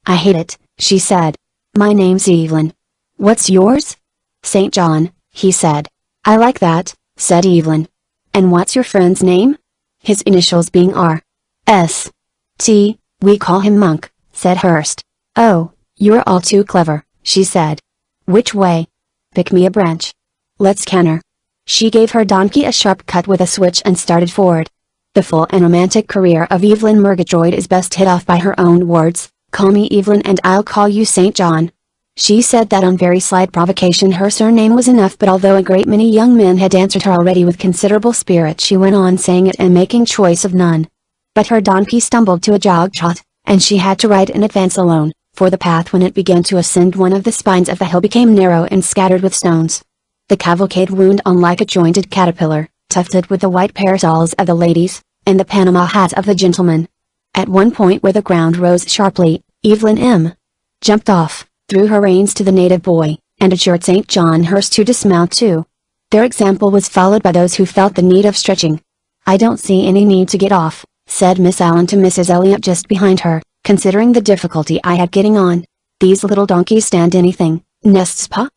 "I hate it," she said. "My name's Evelyn." "What's yours?" "St. John," he said. "I like that," said Evelyn. "And what's your friend's name?" "His initials being R. S. T, we call him Monk," said Hurst. "Oh, you're all too clever," she said. "Which way?" "Pick me a branch." "Let's canter." She gave her donkey a sharp cut with a switch and started forward. The full and romantic career of Evelyn Murgatroyd is best hit off by her own words: "Call me Evelyn and I'll call you St. John." She said that on very slight provocation her surname was enough, but although a great many young men had answered her already with considerable spirit, she went on saying it and making choice of none. But her donkey stumbled to a jog trot, and she had to ride in advance alone, for the path when it began to ascend one of the spines of the hill became narrow and scattered with stones. The cavalcade wound on like a jointed caterpillar, tufted with the white parasols of the ladies, and the Panama hat of the gentlemen. At one point where the ground rose sharply, Evelyn M. jumped off, threw her reins to the native boy, and adjured St. John Hurst to dismount too. Their example was followed by those who felt the need of stretching. "I don't see any need to get off," said Miss Allen to Mrs. Elliot just behind her, "considering the difficulty I had getting on. These little donkeys stand anything, nests pa?"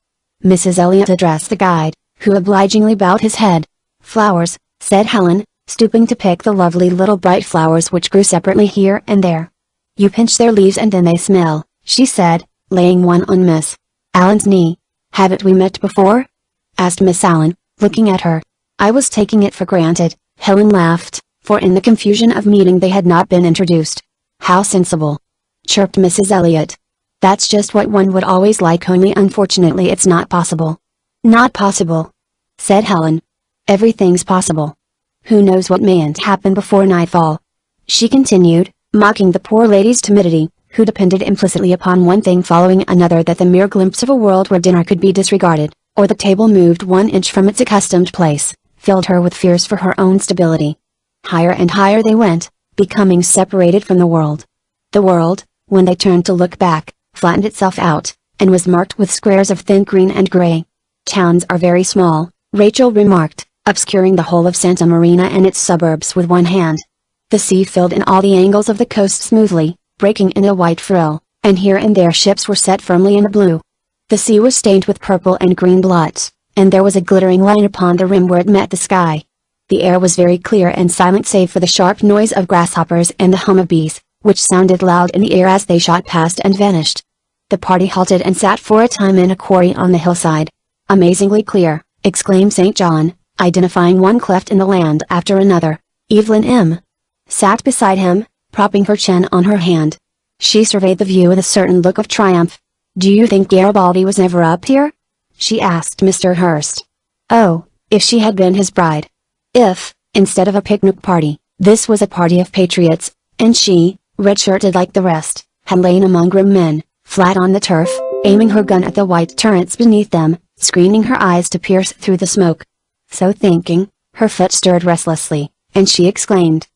Mrs. Elliot addressed the guide, who obligingly bowed his head. "Flowers," said Helen, stooping to pick the lovely little bright flowers which grew separately here and there. "You pinch their leaves and then they smell," she said, laying one on Miss Allen's knee. "Haven't we met before?" asked Miss Allen, looking at her. "I was taking it for granted," Helen laughed, for in the confusion of meeting they had not been introduced. "How sensible!" chirped Mrs. Elliot. "That's just what one would always like, only unfortunately it's not possible." "Not possible," said Helen. "Everything's possible. Who knows what mayn't happen before nightfall?" she continued, mocking the poor lady's timidity, who depended implicitly upon one thing following another, that the mere glimpse of a world where dinner could be disregarded, or the table moved 1 inch from its accustomed place, filled her with fears for her own stability. Higher and higher they went, becoming separated from the world. The world, when they turned to look back, flattened itself out, and was marked with squares of thin green and gray. "Towns are very small," Rachel remarked, obscuring the whole of Santa Marina and its suburbs with one hand. The sea filled in all the angles of the coast smoothly, breaking in a white frill, and here and there ships were set firmly in the blue. The sea was stained with purple and green blots, and there was a glittering line upon the rim where it met the sky. The air was very clear and silent save for the sharp noise of grasshoppers and the hum of bees, which sounded loud in the air as they shot past and vanished. The party halted and sat for a time in a quarry on the hillside. "Amazingly clear," exclaimed St. John, identifying one cleft in the land after another. Evelyn M. sat beside him, propping her chin on her hand. She surveyed the view with a certain look of triumph. "Do you think Garibaldi was never up here?" she asked Mr. Hurst. Oh, if she had been his bride! If, instead of a picnic party, this was a party of patriots, and she, red-shirted like the rest, had lain among grim men, flat on the turf, aiming her gun at the white turrets beneath them, screening her eyes to pierce through the smoke. So thinking, her foot stirred restlessly, and she exclaimed,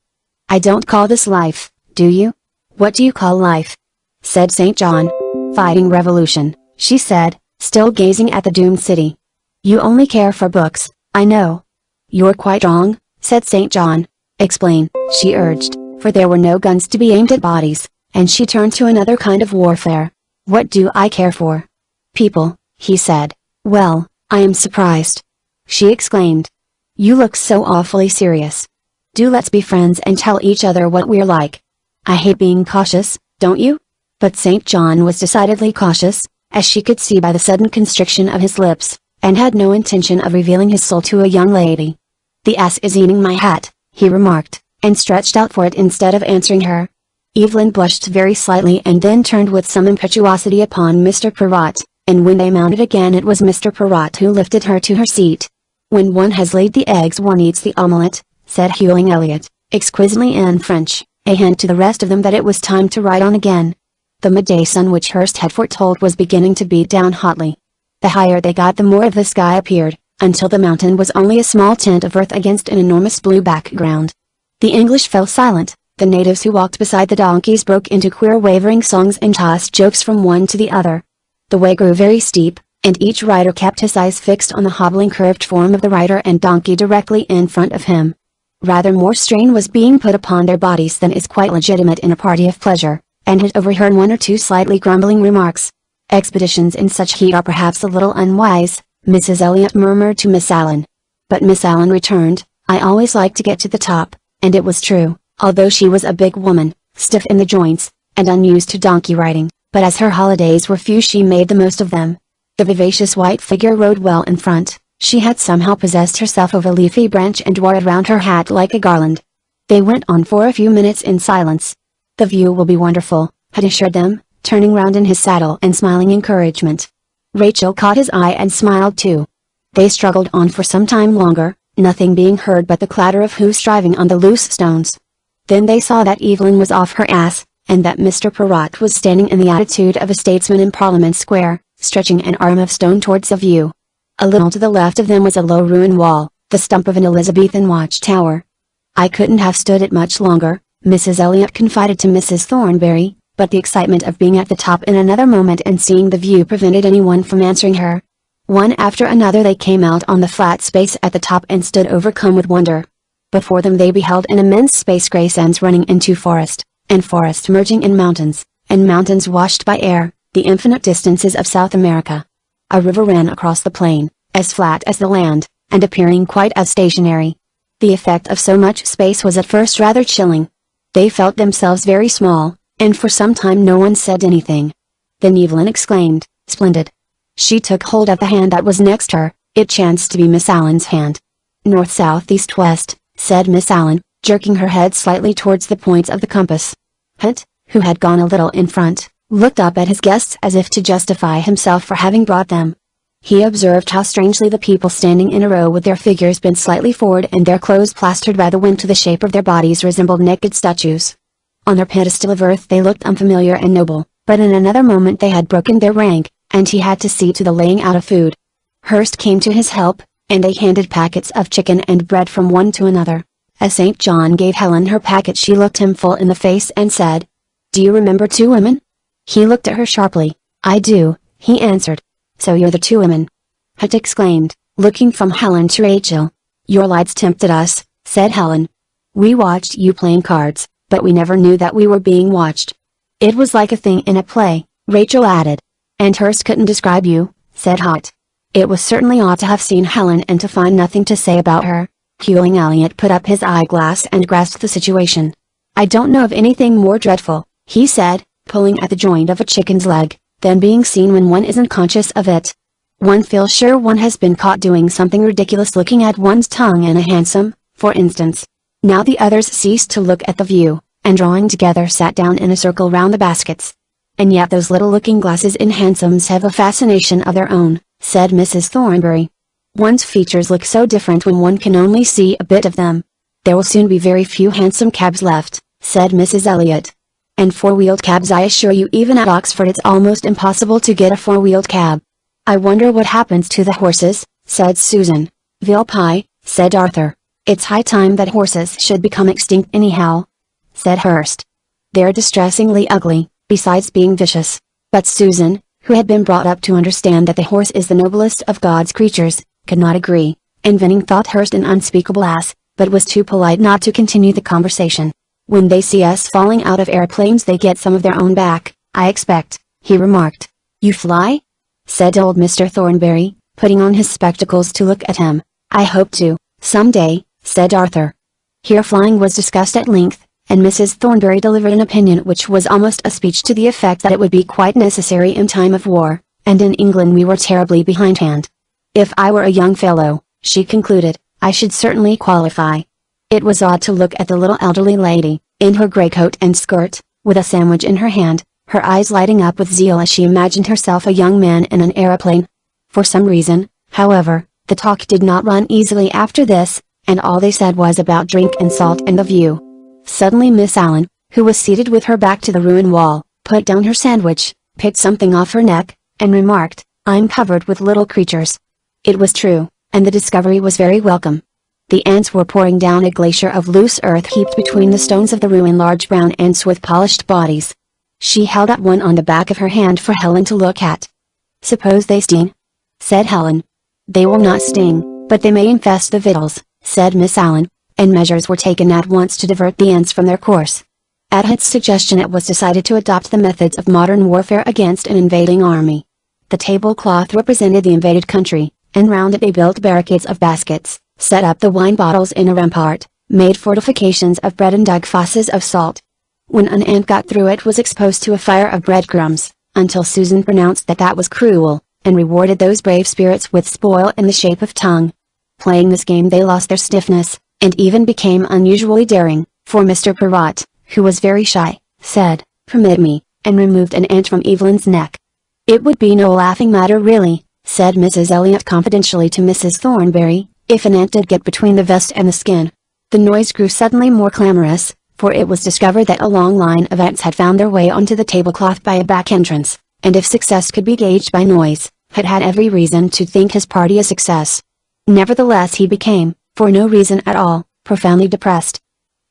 "I don't call this life, do you?" "What do you call life?" said St. John. Fighting revolution, she said, still gazing at the doomed city. You only care for books, I know. You're quite wrong, said St. John. Explain, she urged, for there were no guns to be aimed at bodies, and she turned to another kind of warfare. What do I care for? People, he said. Well, I am surprised. She exclaimed. You look so awfully serious. Do let's be friends and tell each other what we're like. I hate being cautious, don't you? But St. John was decidedly cautious, as she could see by the sudden constriction of his lips, and had no intention of revealing his soul to a young lady. The ass is eating my hat, he remarked, and stretched out for it instead of answering her. Evelyn blushed very slightly and then turned with some impetuosity upon Mr. Perrott, and when they mounted again it was Mr. Perrott who lifted her to her seat. When one has laid the eggs one eats the omelette, said Hewing Elliot, exquisitely in French, a hint to the rest of them that it was time to ride on again. The midday sun which Hearst had foretold was beginning to beat down hotly. The higher they got the more of the sky appeared, until the mountain was only a small tent of earth against an enormous blue background. The English fell silent, the natives who walked beside the donkeys broke into queer wavering songs and tossed jokes from one to the other. The way grew very steep, and each rider kept his eyes fixed on the hobbling curved form of the rider and donkey directly in front of him. Rather more strain was being put upon their bodies than is quite legitimate in a party of pleasure, and had overheard one or two slightly grumbling remarks. Expeditions in such heat are perhaps a little unwise, Mrs. Elliot murmured to Miss Allen. But Miss Allen returned, I always like to get to the top, and it was true, although she was a big woman, stiff in the joints, and unused to donkey riding, but as her holidays were few she made the most of them. The vivacious white figure rode well in front, she had somehow possessed herself of a leafy branch and wore it round her hat like a garland. They went on for a few minutes in silence. The view will be wonderful, had assured them, turning round in his saddle and smiling encouragement. Rachel caught his eye and smiled too. They struggled on for some time longer, nothing being heard but the clatter of hoofs driving on the loose stones. Then they saw that Evelyn was off her ass, and that Mr. Perrott was standing in the attitude of a statesman in Parliament Square, stretching an arm of stone towards the view. A little to the left of them was a low ruined wall, the stump of an Elizabethan watchtower. I couldn't have stood it much longer, Mrs. Elliot confided to Mrs. Thornberry, but the excitement of being at the top in another moment and seeing the view prevented anyone from answering her. One after another they came out on the flat space at the top and stood overcome with wonder. Before them they beheld an immense space, grey sands running into forest, and forest merging in mountains, and mountains washed by air, the infinite distances of South America. A river ran across the plain, as flat as the land, and appearing quite as stationary. The effect of so much space was at first rather chilling. They felt themselves very small, and for some time no one said anything. Then Evelyn exclaimed, "Splendid!" She took hold of the hand that was next her, it chanced to be Miss Allen's hand. "North, south, east, west," said Miss Allen, jerking her head slightly towards the points of the compass. Hunt, who had gone a little in front, looked up at his guests as if to justify himself for having brought them. He observed how strangely the people standing in a row with their figures bent slightly forward and their clothes plastered by the wind to the shape of their bodies resembled naked statues. On their pedestal of earth they looked unfamiliar and noble, but in another moment they had broken their rank, and he had to see to the laying out of food. Hearst came to his help, and they handed packets of chicken and bread from one to another. As St. John gave Helen her packet she looked him full in the face and said, "Do you remember two women?" He looked at her sharply. "I do," he answered. "So you're the two women?" Hunt exclaimed, looking from Helen to Rachel. "Your lights tempted us," said Helen. "We watched you playing cards, but we never knew that we were being watched." "It was like a thing in a play," Rachel added. "And Hearst couldn't describe you," said Hunt. It was certainly odd to have seen Helen and to find nothing to say about her. Hewing Elliot put up his eyeglass and grasped the situation. "I don't know of anything more dreadful," he said, pulling at the joint of a chicken's leg, than being seen when one isn't conscious of it. One feels sure one has been caught doing something ridiculous, looking at one's tongue in a hansom, for instance. Now the others ceased to look at the view, and drawing together sat down in a circle round the baskets. "And yet those little looking glasses in hansoms have a fascination of their own," said Mrs. Thornberry. "One's features look so different when one can only see a bit of them." "There will soon be very few hansom cabs left," said Mrs. Elliot. "And four-wheeled cabs, I assure you, even at Oxford it's almost impossible to get a four-wheeled cab." "I wonder what happens to the horses," said Susan. "Veal pie," said Arthur. "It's high time that horses should become extinct anyhow," said Hearst. "They're distressingly ugly, besides being vicious." But Susan, who had been brought up to understand that the horse is the noblest of God's creatures, could not agree, and Vinning thought Hurst an unspeakable ass, but was too polite not to continue the conversation. "When they see us falling out of airplanes they get some of their own back, I expect," he remarked. "You fly?" said old Mr. Thornberry, putting on his spectacles to look at him. "I hope to, some day," said Arthur. Here flying was discussed at length, and Mrs. Thornberry delivered an opinion which was almost a speech to the effect that it would be quite necessary in time of war, and in England we were terribly behindhand. "If I were a young fellow," she concluded, "I should certainly qualify." It was odd to look at the little elderly lady, in her grey coat and skirt, with a sandwich in her hand, her eyes lighting up with zeal as she imagined herself a young man in an aeroplane. For some reason, however, the talk did not run easily after this, and all they said was about drink and salt and the view. Suddenly Miss Allen, who was seated with her back to the ruined wall, put down her sandwich, picked something off her neck, and remarked, "I'm covered with little creatures." It was true, and the discovery was very welcome. The ants were pouring down a glacier of loose earth heaped between the stones of the ruin, large brown ants with polished bodies. She held up one on the back of her hand for Helen to look at. "Suppose they sting?" said Helen. "They will not sting, but they may infest the victuals," said Miss Allen, and measures were taken at once to divert the ants from their course. At Hutt's suggestion it was decided to adopt the methods of modern warfare against an invading army. The tablecloth represented the invaded country, and round it they built barricades of baskets, set up the wine bottles in a rampart, made fortifications of bread and dug fosses of salt. When an ant got through it was exposed to a fire of breadcrumbs, until Susan pronounced that that was cruel, and rewarded those brave spirits with spoil in the shape of tongue. Playing this game they lost their stiffness, and even became unusually daring, for Mr. Perrott, who was very shy, said, "Permit me," and removed an ant from Evelyn's neck. "It would be no laughing matter really," said Mrs. Elliot confidentially to Mrs. Thornberry, "if an ant did get between the vest and the skin." The noise grew suddenly more clamorous, for it was discovered that a long line of ants had found their way onto the tablecloth by a back entrance, and if success could be gauged by noise, had had every reason to think his party a success. Nevertheless he became, for no reason at all, profoundly depressed.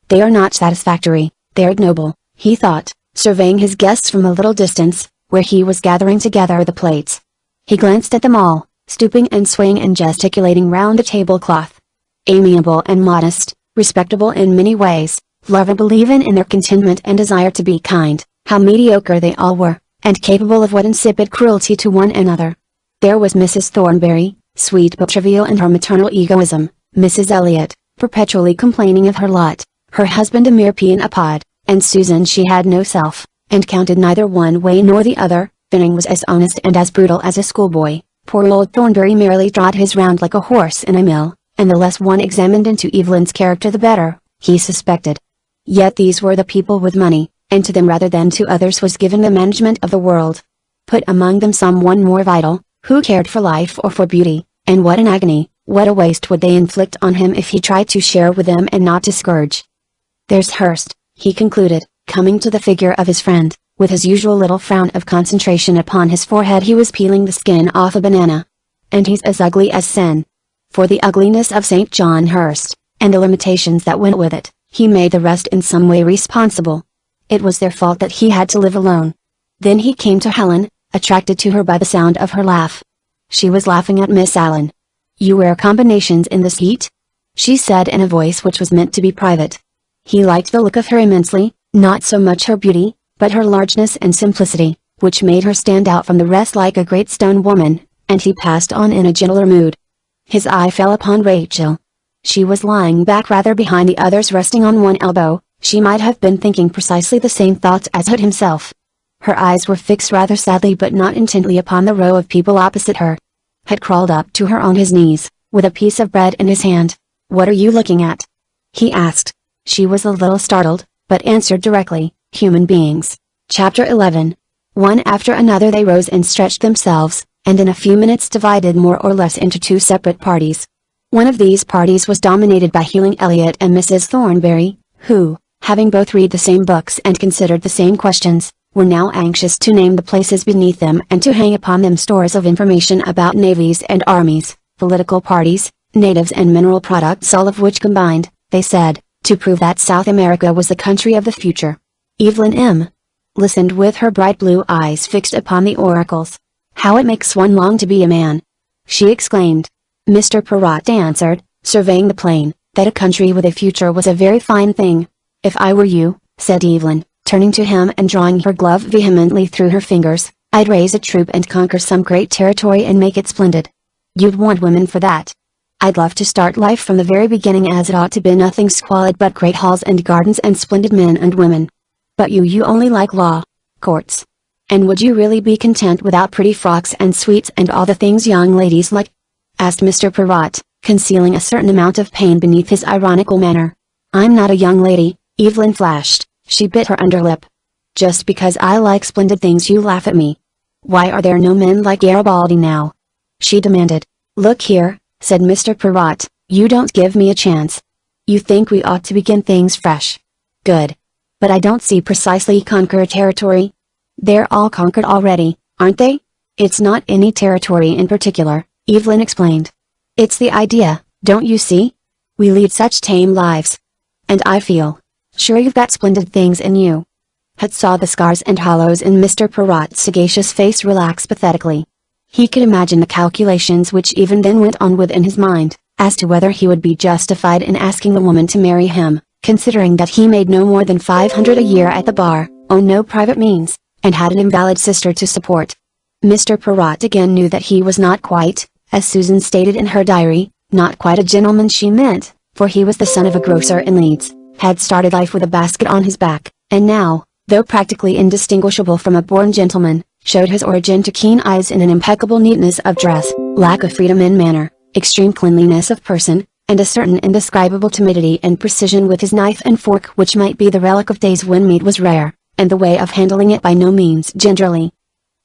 "They are not satisfactory, they are ignoble," he thought, surveying his guests from a little distance, where he was gathering together the plates. He glanced at them all, stooping and swaying and gesticulating round the tablecloth. Amiable and modest, respectable in many ways, lovable even in their contentment and desire to be kind, how mediocre they all were, and capable of what insipid cruelty to one another. There was Mrs. Thornberry, sweet but trivial in her maternal egoism, Mrs. Elliot, perpetually complaining of her lot, her husband a mere pea in a pod, and Susan she had no self, and counted neither one way nor the other. Vinning was as honest and as brutal as a schoolboy. Poor old Thornberry merely trod his round like a horse in a mill, and the less one examined into Evelyn's character the better, he suspected. Yet these were the people with money, and to them rather than to others was given the management of the world. Put among them someone more vital, who cared for life or for beauty, and what an agony, what a waste would they inflict on him if he tried to share with them and not to scourge. "There's Hurst," he concluded, coming to the figure of his friend, with his usual little frown of concentration upon his forehead. He was peeling the skin off a banana. "And he's as ugly as sin." For the ugliness of St. John Hurst, and the limitations that went with it, he made the rest in some way responsible. It was their fault that he had to live alone. Then he came to Helen, attracted to her by the sound of her laugh. She was laughing at Miss Allen. "You wear combinations in this heat?" she said in a voice which was meant to be private. He liked the look of her immensely, not so much her beauty, but her largeness and simplicity, which made her stand out from the rest like a great stone woman, and he passed on in a gentler mood. His eye fell upon Rachel. She was lying back rather behind the others, resting on one elbow. She might have been thinking precisely the same thoughts as Hood himself. Her eyes were fixed rather sadly but not intently upon the row of people opposite her. Had crawled up to her on his knees, with a piece of bread in his hand. "What are you looking at?" he asked. She was a little startled, but answered directly, "Human beings." Chapter 11. One after another they rose and stretched themselves, and in a few minutes divided more or less into two separate parties. One of these parties was dominated by Helen Elliot and Mrs. Thornberry, who, having both read the same books and considered the same questions, were now anxious to name the places beneath them and to hang upon them stores of information about navies and armies, political parties, natives and mineral products, all of which combined, they said, to prove that South America was the country of the future. Evelyn M. listened with her bright blue eyes fixed upon the oracles. "How it makes one long to be a man!" she exclaimed. Mr. Perrott answered, surveying the plain, that a country with a future was a very fine thing. "If I were you," said Evelyn, turning to him and drawing her glove vehemently through her fingers, "I'd raise a troop and conquer some great territory and make it splendid." "You'd want women for that." "I'd love to start life from the very beginning as it ought to be, nothing squalid but great halls and gardens and splendid men and women." "But you only like law, courts. And would you really be content without pretty frocks and sweets and all the things young ladies like?" asked Mr. Perrott, concealing a certain amount of pain beneath his ironical manner. "I'm not a young lady," Evelyn flashed. She bit her underlip. "Just because I like splendid things you laugh at me. Why are there no men like Garibaldi now?" she demanded. "Look here," said Mr. Perrott, "you don't give me a chance. You think we ought to begin things fresh. Good. But I don't see precisely conquer a territory. They're all conquered already, aren't they?" "It's not any territory in particular," Evelyn explained. "It's the idea, don't you see? We lead such tame lives. And I feel sure you've got splendid things in you." Had saw the scars and hollows in Mr. Perrott's sagacious face relax pathetically. He could imagine the calculations which even then went on within his mind, as to whether he would be justified in asking the woman to marry him, considering that he made no more than 500 a year at the bar, owned no private means, and had an invalid sister to support. Mr. Perrott again knew that he was not quite, as Susan stated in her diary, not quite a gentleman she meant, for he was the son of a grocer in Leeds, had started life with a basket on his back, and now, though practically indistinguishable from a born gentleman, showed his origin to keen eyes in an impeccable neatness of dress, lack of freedom in manner, extreme cleanliness of person, and a certain indescribable timidity and precision with his knife and fork which might be the relic of days when meat was rare, and the way of handling it by no means gingerly.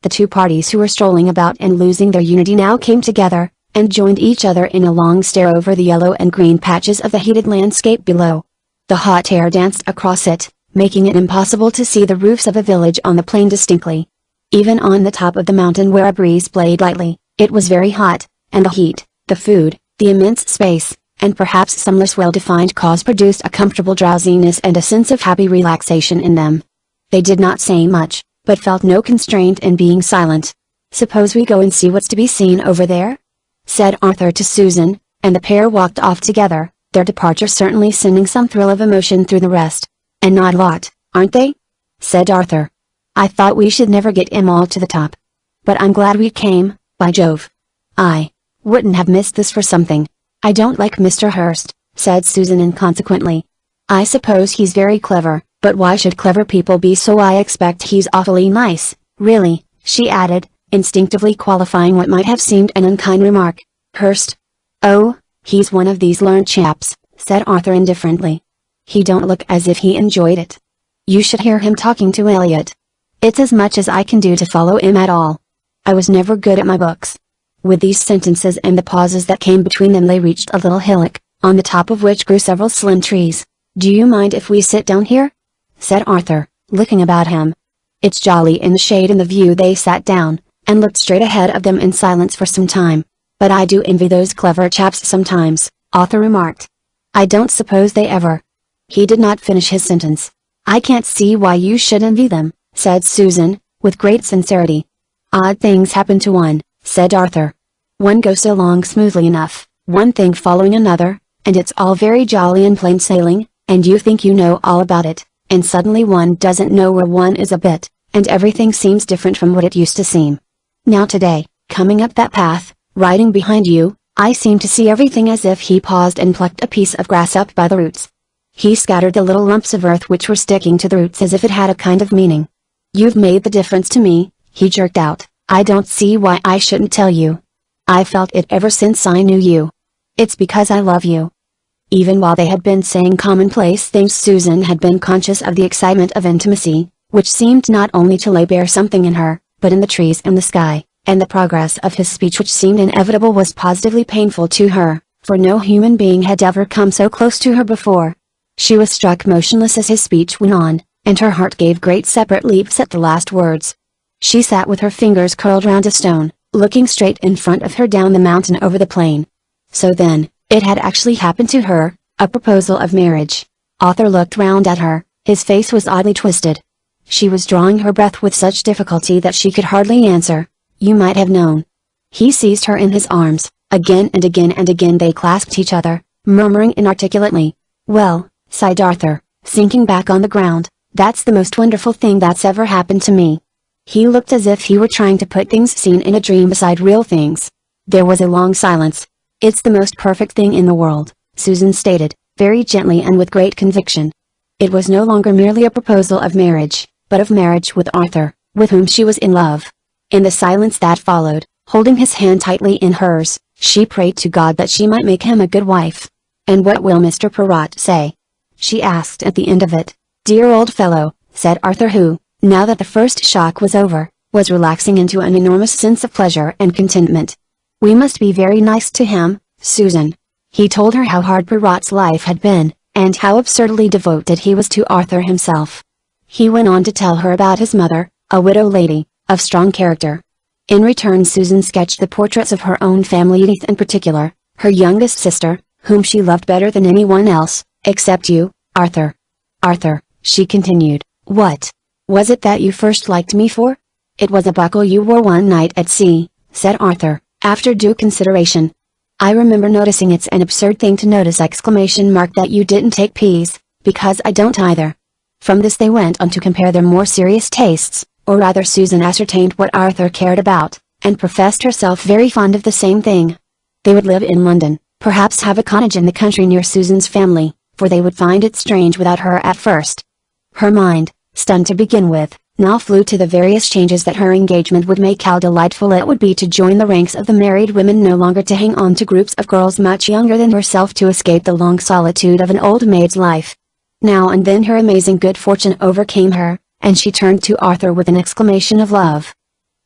The two parties who were strolling about and losing their unity now came together, and joined each other in a long stare over the yellow and green patches of the heated landscape below. The hot air danced across it, making it impossible to see the roofs of a village on the plain distinctly. Even on the top of the mountain where a breeze played lightly, it was very hot, and the heat, the food, the immense space, and perhaps some less well-defined cause produced a comfortable drowsiness and a sense of happy relaxation in them. They did not say much, but felt no constraint in being silent. "Suppose we go and see what's to be seen over there?" said Arthur to Susan, and the pair walked off together, their departure certainly sending some thrill of emotion through the rest. "And not a lot, aren't they?" said Arthur. "I thought we should never get 'em all to the top. But I'm glad we came, by Jove. I wouldn't have missed this for something." "I don't like Mr. Hurst," said Susan inconsequently. "I suppose he's very clever, but why should clever people be so? I expect he's awfully nice, really," she added, instinctively qualifying what might have seemed an unkind remark. "Hurst? Oh, he's one of these learned chaps," said Arthur indifferently. "He don't look as if he enjoyed it. You should hear him talking to Eliot. It's as much as I can do to follow him at all. I was never good at my books." With these sentences and the pauses that came between them they reached a little hillock, on the top of which grew several slim trees. "Do you mind if we sit down here?" said Arthur, looking about him. "It's jolly in the shade and the view." They sat down, and looked straight ahead of them in silence for some time. "But I do envy those clever chaps sometimes," Arthur remarked. "I don't suppose they ever—" He did not finish his sentence. "I can't see why you should envy them," said Susan, with great sincerity. "Odd things happen to one," said Arthur. "One goes along smoothly enough, one thing following another, and it's all very jolly and plain sailing, and you think you know all about it, and suddenly one doesn't know where one is a bit, and everything seems different from what it used to seem. Now today, coming up that path, riding behind you, I seem to see everything as if he paused and plucked a piece of grass up by the roots. He scattered the little lumps of earth which were sticking to the roots as if it had a kind of meaning. You've made the difference to me," he jerked out. "I don't see why I shouldn't tell you. I felt it ever since I knew you. It's because I love you." Even while they had been saying commonplace things, Susan had been conscious of the excitement of intimacy, which seemed not only to lay bare something in her, but in the trees and the sky, and the progress of his speech which seemed inevitable was positively painful to her, for no human being had ever come so close to her before. She was struck motionless as his speech went on, and her heart gave great separate leaps at the last words. She sat with her fingers curled round a stone, looking straight in front of her down the mountain over the plain. So then, it had actually happened to her, a proposal of marriage. Arthur looked round at her, his face was oddly twisted. She was drawing her breath with such difficulty that she could hardly answer. "You might have known." He seized her in his arms. Again and again and again they clasped each other, murmuring inarticulately. "Well," sighed Arthur, sinking back on the ground, "that's the most wonderful thing that's ever happened to me." He looked as if he were trying to put things seen in a dream beside real things. There was a long silence. "It's the most perfect thing in the world," Susan stated, very gently and with great conviction. It was no longer merely a proposal of marriage, but of marriage with Arthur, with whom she was in love. In the silence that followed, holding his hand tightly in hers, she prayed to God that she might make him a good wife. "And what will Mr. Perrott say?" she asked at the end of it. "Dear old fellow," said Arthur, who, now that the first shock was over, was relaxing into an enormous sense of pleasure and contentment. "We must be very nice to him, Susan." He told her how hard Perrott's life had been, and how absurdly devoted he was to Arthur himself. He went on to tell her about his mother, a widow lady, of strong character. In return Susan sketched the portraits of her own family, Edith in particular, her youngest sister, whom she loved better than anyone else, except you, Arthur. "Arthur," she continued, "what was it that you first liked me for?" "It was a buckle you wore one night at sea," said Arthur, after due consideration. "I remember noticing it's an absurd thing to notice ! That you didn't take peas, because I don't either." From this they went on to compare their more serious tastes, or rather Susan ascertained what Arthur cared about, and professed herself very fond of the same thing. They would live in London, perhaps have a cottage in the country near Susan's family, for they would find it strange without her at first. Her mind, stunned to begin with, now flew to the various changes that her engagement would make. How delightful it would be to join the ranks of the married women, no longer to hang on to groups of girls much younger than herself, to escape the long solitude of an old maid's life. Now and then her amazing good fortune overcame her, and she turned to Arthur with an exclamation of love.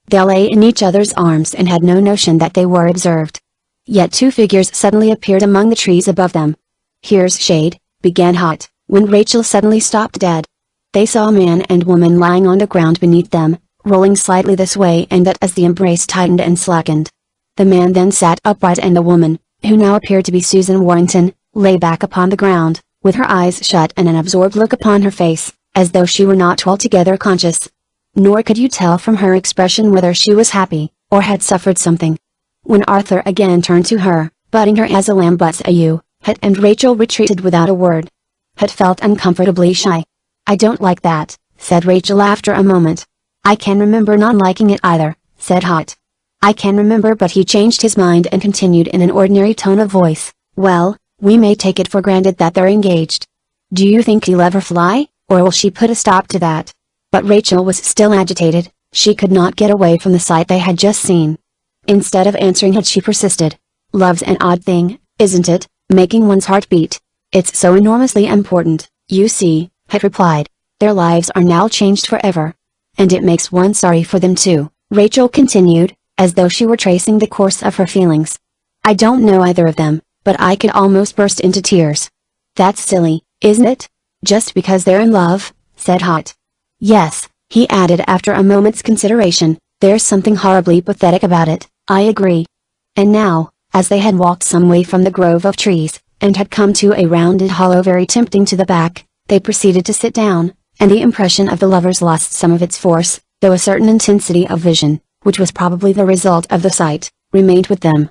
They lay in each other's arms and had no notion that they were observed. Yet two figures suddenly appeared among the trees above them. "Here's shade," began Hot, when Rachel suddenly stopped dead. They saw a man and woman lying on the ground beneath them, rolling slightly this way and that as the embrace tightened and slackened. The man then sat upright, and the woman, who now appeared to be Susan Warrington, lay back upon the ground, with her eyes shut and an absorbed look upon her face, as though she were not altogether conscious. Nor could you tell from her expression whether she was happy, or had suffered something. When Arthur again turned to her, butting her as a lamb butts a ewe, Hut and Rachel retreated without a word. Hut felt uncomfortably shy. "I don't like that," said Rachel after a moment. "I can remember not liking it either," said Hot. "I can remember," but he changed his mind and continued in an ordinary tone of voice, "Well, we may take it for granted that they're engaged. Do you think he'll ever fly, or will she put a stop to that?" But Rachel was still agitated. She could not get away from the sight they had just seen. Instead of answering Hut, she persisted. "Love's an odd thing, isn't it, making one's heart beat? It's so enormously important, you see," Hut replied. "Their lives are now changed forever. And it makes one sorry for them too," Rachel continued, as though she were tracing the course of her feelings. "I don't know either of them, but I could almost burst into tears." "That's silly, isn't it? Just because they're in love," said Hot. "Yes," he added after a moment's consideration, "there's something horribly pathetic about it, I agree." And now, as they had walked some way from the grove of trees, and had come to a rounded hollow very tempting to the back, they proceeded to sit down, and the impression of the lovers lost some of its force, though a certain intensity of vision, which was probably the result of the sight, remained with them.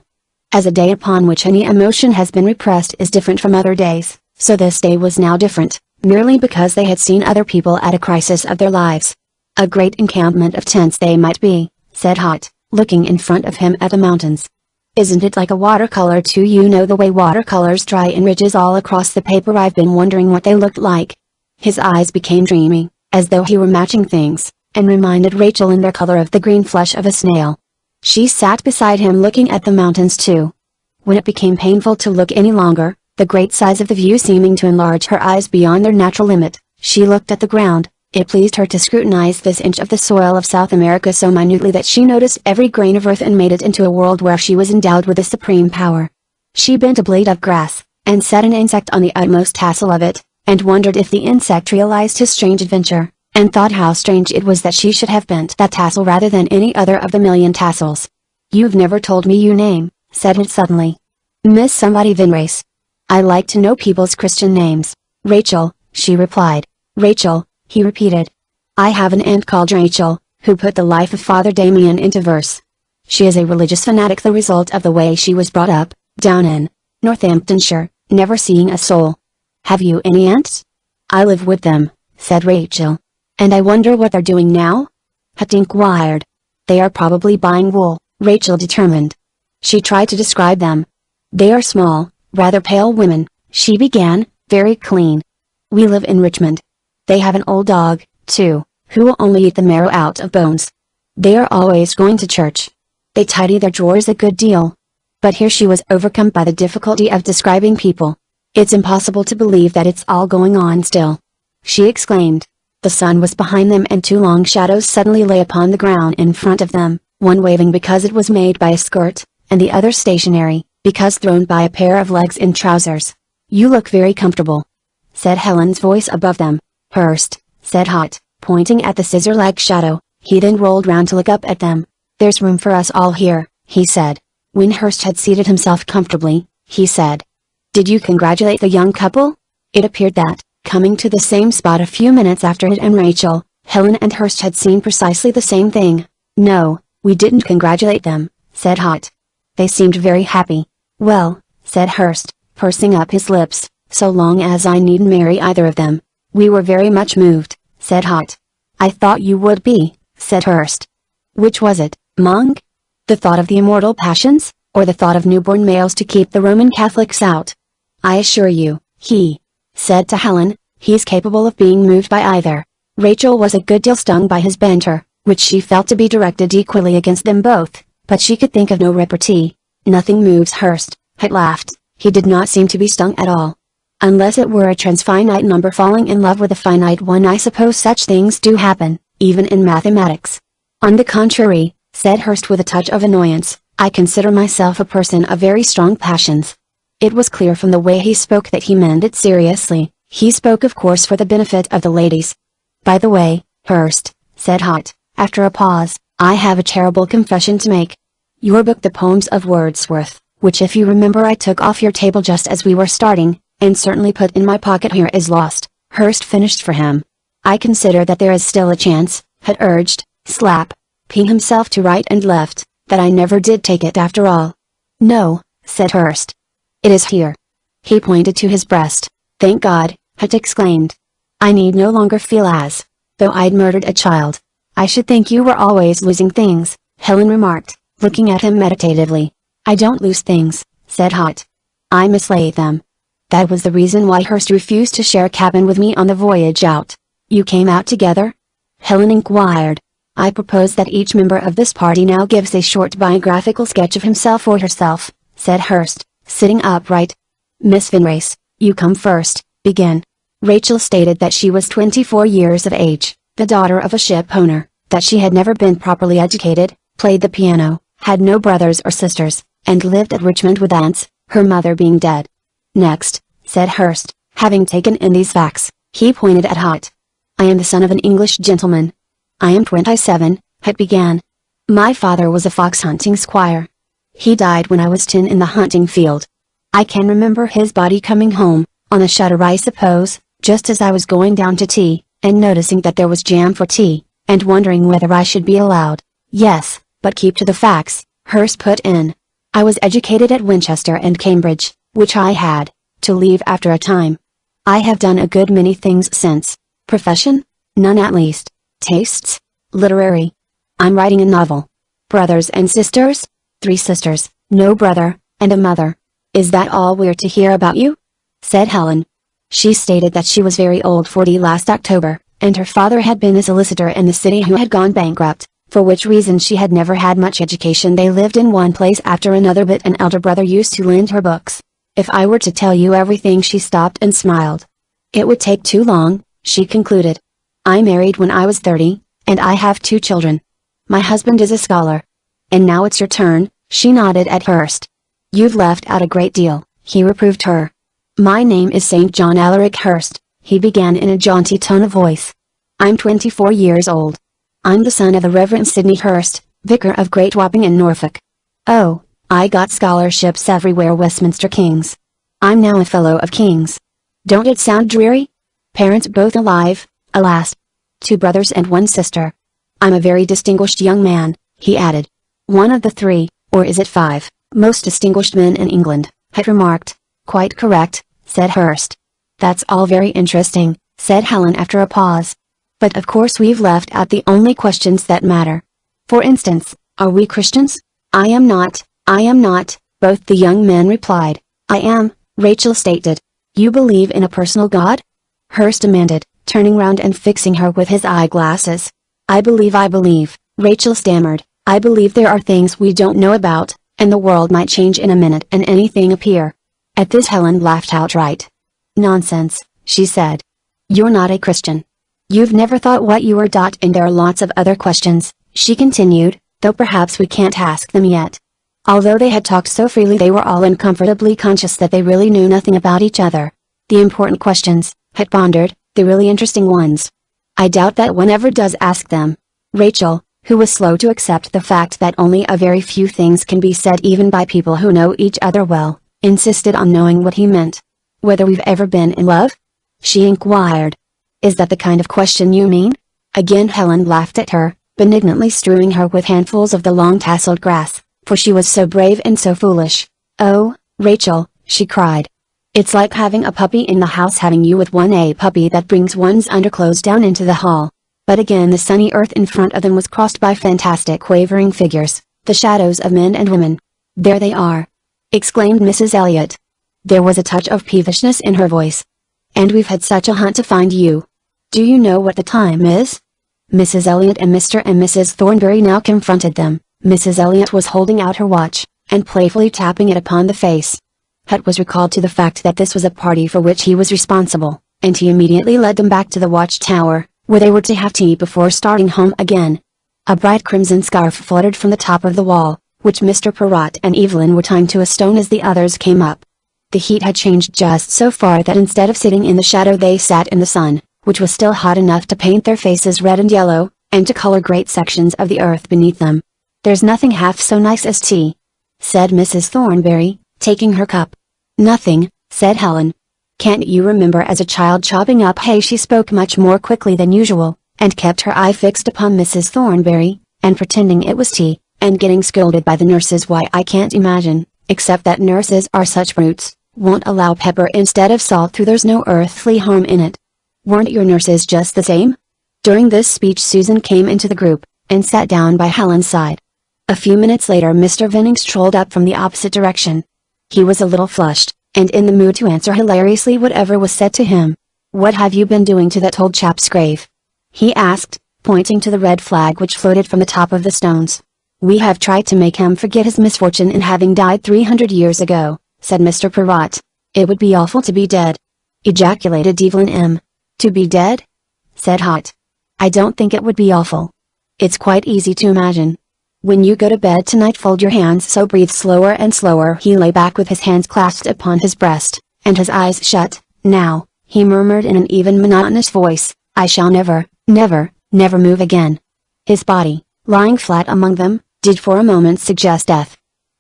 As a day upon which any emotion has been repressed is different from other days, so this day was now different, merely because they had seen other people at a crisis of their lives. "A great encampment of tents they might be," said Hot, looking in front of him at the mountains. "Isn't it like a watercolor too? You know the way watercolors dry in ridges all across the paper? I've been wondering what they looked like." His eyes became dreamy, as though he were matching things, and reminded Rachel in their color of the green flesh of a snail. She sat beside him looking at the mountains too. When it became painful to look any longer, the great size of the view seeming to enlarge her eyes beyond their natural limit, she looked at the ground. It pleased her to scrutinize this inch of the soil of South America so minutely that she noticed every grain of earth and made it into a world where she was endowed with a supreme power. She bent a blade of grass, and set an insect on the utmost tassel of it, and wondered if the insect realized his strange adventure, and thought how strange it was that she should have bent that tassel rather than any other of the million tassels. "You've never told me your name," said it suddenly. "Miss somebody Vinrace." "I like to know people's Christian names." "Rachel," she replied. "Rachel," he repeated. I have an aunt called Rachel, who put the life of Father Damien into verse. She is a religious fanatic, the result of the way she was brought up, down in Northamptonshire, never seeing a soul. Have you any aunts? I live with them, said Rachel. And I wonder what they're doing now? Hat inquired. They are probably buying wool, Rachel determined. She tried to describe them. They are small, rather pale women, she began, very clean. We live in Richmond. They have an old dog, too, who will only eat the marrow out of bones. They are always going to church. They tidy their drawers a good deal. But here she was overcome by the difficulty of describing people. It's impossible to believe that it's all going on still, she exclaimed. The sun was behind them and two long shadows suddenly lay upon the ground in front of them, one waving because it was made by a skirt, and the other stationary, because thrown by a pair of legs in trousers. You look very comfortable, said Helen's voice above them. Hurst, said Hot, pointing at the scissor-leg shadow. He then rolled round to look up at them. There's room for us all here, he said. When Hurst had seated himself comfortably, he said, Did you congratulate the young couple? It appeared that, coming to the same spot a few minutes after it and Rachel, Helen and Hurst had seen precisely the same thing. No, we didn't congratulate them, said Hot. They seemed very happy. Well, said Hurst, pursing up his lips, so long as I needn't marry either of them. We were very much moved, said Hot. I thought you would be, said Hurst. Which was it, Monk? The thought of the immortal passions, or the thought of newborn males to keep the Roman Catholics out? I assure you, he said to Helen, he's capable of being moved by either. Rachel was a good deal stung by his banter, which she felt to be directed equally against them both, but she could think of no repartee. Nothing moves Hurst, Hut laughed. He did not seem to be stung at all. Unless it were a transfinite number falling in love with a finite one. I suppose such things do happen, even in mathematics. On the contrary, said Hurst with a touch of annoyance, I consider myself a person of very strong passions. It was clear from the way he spoke that he meant it seriously. He spoke of course for the benefit of the ladies. By the way, Hurst, said Hot, after a pause, I have a terrible confession to make. Your book, The Poems of Wordsworth, which if you remember I took off your table just as we were starting, and certainly put in my pocket here, is lost. Hurst finished for him. I consider that there is still a chance, Hut urged, slapping himself to right and left, that I never did take it after all. No, said Hurst. It is here. He pointed to his breast. Thank God, Hut exclaimed. I need no longer feel as though I'd murdered a child. I should think you were always losing things, Helen remarked, looking at him meditatively. I don't lose things, said Hot. I mislay them. That was the reason why Hurst refused to share a cabin with me on the voyage out. You came out together? Helen inquired. I propose that each member of this party now gives a short biographical sketch of himself or herself, said Hurst, sitting upright. Miss Finrace, you come first, begin. Rachel stated that she was 24 years of age, the daughter of a ship owner, that she had never been properly educated, played the piano, had no brothers or sisters, and lived at Richmond with aunts, her mother being dead. Next, said Hurst, having taken in these facts, he pointed at Hot. I am the son of an English gentleman. I am 27, Hut began. My father was a fox hunting squire. He died when I was 10 in the hunting field. I can remember his body coming home, on a shutter I suppose, just as I was going down to tea, and noticing that there was jam for tea, and wondering whether I should be allowed. Yes, but keep to the facts, Hurst put in. I was educated at Winchester and Cambridge, which I had to leave after a time. I have done a good many things since. Profession? None at least. Tastes? Literary. I'm writing a novel. Brothers and sisters? 3 sisters, no brother, and a mother. Is that all we're to hear about you? Said Helen. She stated that she was very old, 40 last October, and her father had been a solicitor in the city who had gone bankrupt, for which reason she had never had much education. They lived in one place after another, but an elder brother used to lend her books. If I were to tell you everything, she stopped and smiled. It would take too long, she concluded. I married when I was 30, and I have 2 children. My husband is a scholar. And now it's your turn, she nodded at Hurst. You've left out a great deal, he reproved her. My name is St. John Alaric Hurst, he began in a jaunty tone of voice. I'm 24 years old. I'm the son of the Reverend Sidney Hurst, vicar of Great Wapping in Norfolk. Oh, I got scholarships everywhere, Westminster King's. I'm now a fellow of King's. Don't it sound dreary? Parents both alive, alas. 2 brothers and 1 sister. I'm a very distinguished young man," he added. "One of the 3, or is it 5, most distinguished men in England," had remarked. "Quite correct," said Hurst. "That's all very interesting," said Helen after a pause. "But of course we've left out the only questions that matter. For instance, are we Christians?" I am not," both the young men replied. "I am," Rachel stated. "You believe in a personal God?" Hurst demanded, turning round and fixing her with his eyeglasses. I believe," Rachel stammered. "I believe there are things we don't know about, and the world might change in a minute and anything appear." At this Helen laughed outright. "Nonsense," she said. "You're not a Christian. You've never thought what you were. And there are lots of other questions," she continued, "though perhaps we can't ask them yet." Although they had talked so freely, they were all uncomfortably conscious that they really knew nothing about each other. The important questions, had pondered, the really interesting ones. "I doubt that one ever does ask them." Rachel, who was slow to accept the fact that only a very few things can be said even by people who know each other well, insisted on knowing what he meant. "Whether we've ever been in love?" she inquired. "Is that the kind of question you mean?" Again Helen laughed at her, benignantly strewing her with handfuls of the long tasseled grass, for she was so brave and so foolish. "Oh, Rachel," she cried. "It's like having a puppy in the house, having you with one, a puppy that brings one's underclothes down into the hall." But again the sunny earth in front of them was crossed by fantastic wavering figures, the shadows of men and women. "There they are!" exclaimed Mrs. Elliot. There was a touch of peevishness in her voice. "And we've had such a hunt to find you. Do you know what the time is?" Mrs. Elliot and Mr. and Mrs. Thornbury now confronted them. Mrs. Elliot was holding out her watch, and playfully tapping it upon the face. Hutt was recalled to the fact that this was a party for which he was responsible, and he immediately led them back to the watchtower, where they were to have tea before starting home again. A bright crimson scarf fluttered from the top of the wall, which Mr. Perrott and Evelyn were tying to a stone as the others came up. The heat had changed just so far that instead of sitting in the shadow they sat in the sun, which was still hot enough to paint their faces red and yellow, and to color great sections of the earth beneath them. "There's nothing half so nice as tea," said Mrs. Thornbury, taking her cup. "Nothing," said Helen. "Can't you remember as a child chopping up hay?" She spoke much more quickly than usual, and kept her eye fixed upon Mrs. Thornbury, and pretending it was tea, and getting scolded by the nurses. "Why, I can't imagine, except that nurses are such brutes, won't allow pepper instead of salt through there's no earthly harm in it. Weren't your nurses just the same?" During this speech Susan came into the group, and sat down by Helen's side. A few minutes later Mr. Venning strolled up from the opposite direction. He was a little flushed, and in the mood to answer hilariously whatever was said to him. "What have you been doing to that old chap's grave?" he asked, pointing to the red flag which floated from the top of the stones. "We have tried to make him forget his misfortune in having died 300 years ago," said Mr. Perrott. "It would be awful to be dead," ejaculated Evelyn M. "To be dead?" said Hutt. "I don't think it would be awful. It's quite easy to imagine. When you go to bed tonight fold your hands so, breathe slower and slower." He lay back with his hands clasped upon his breast, and his eyes shut. "Now," he murmured in an even monotonous voice, "I shall never, never, never move again." His body, lying flat among them, did for a moment suggest death.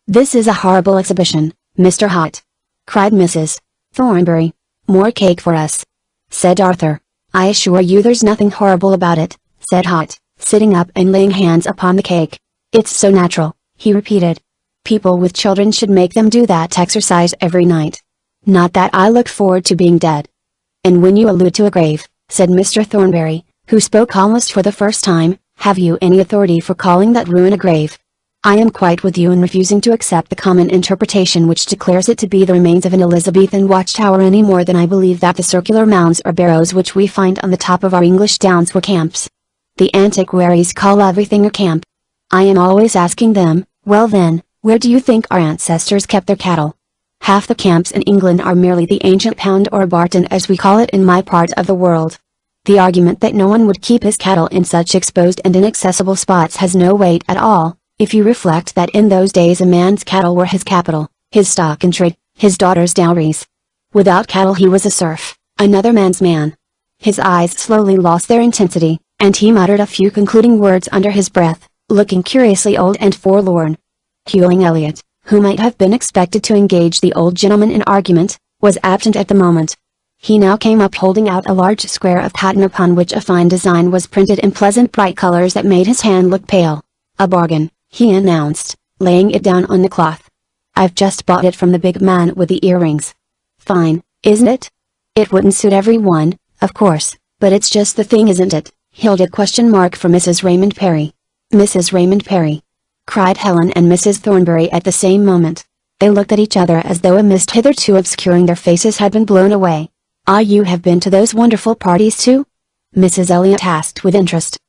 "This is a horrible exhibition, Mr. Hutt," cried Mrs. Thornbury. "More cake for us," said Arthur. "I assure you there's nothing horrible about it," said Hutt, sitting up and laying hands upon the cake. "It's so natural," he repeated. "People with children should make them do that exercise every night. Not that I look forward to being dead." "And when you allude to a grave," said Mr. Thornbury, who spoke almost for the first time, "have you any authority for calling that ruin a grave?" "I am quite with you in refusing to accept the common interpretation which declares it to be the remains of an Elizabethan watchtower any more than I believe that the circular mounds or barrows which we find on the top of our English downs were camps. The antiquaries call everything a camp. I am always asking them, well then, where do you think our ancestors kept their cattle? Half the camps in England are merely the ancient pound or barton as we call it in my part of the world. The argument that no one would keep his cattle in such exposed and inaccessible spots has no weight at all, if you reflect that in those days a man's cattle were his capital, his stock in trade, his daughters' dowries. Without cattle he was a serf, another man's man." His eyes slowly lost their intensity, and he muttered a few concluding words under his breath, looking curiously old and forlorn. Hewing Elliot, who might have been expected to engage the old gentleman in argument, was absent at the moment. He now came up holding out a large square of cotton upon which a fine design was printed in pleasant bright colors that made his hand look pale. "A bargain," he announced, laying it down on the cloth. "I've just bought it from the big man with the earrings. Fine, isn't it? It wouldn't suit everyone, of course, but it's just the thing, isn't it?" Hilda ? For Mrs. Raymond Perry. "Mrs. Raymond Perry!" cried Helen and Mrs. Thornbury at the same moment. They looked at each other as though a mist hitherto obscuring their faces had been blown away. "Ah, you have been to those wonderful parties too?" Mrs. Elliot asked with interest.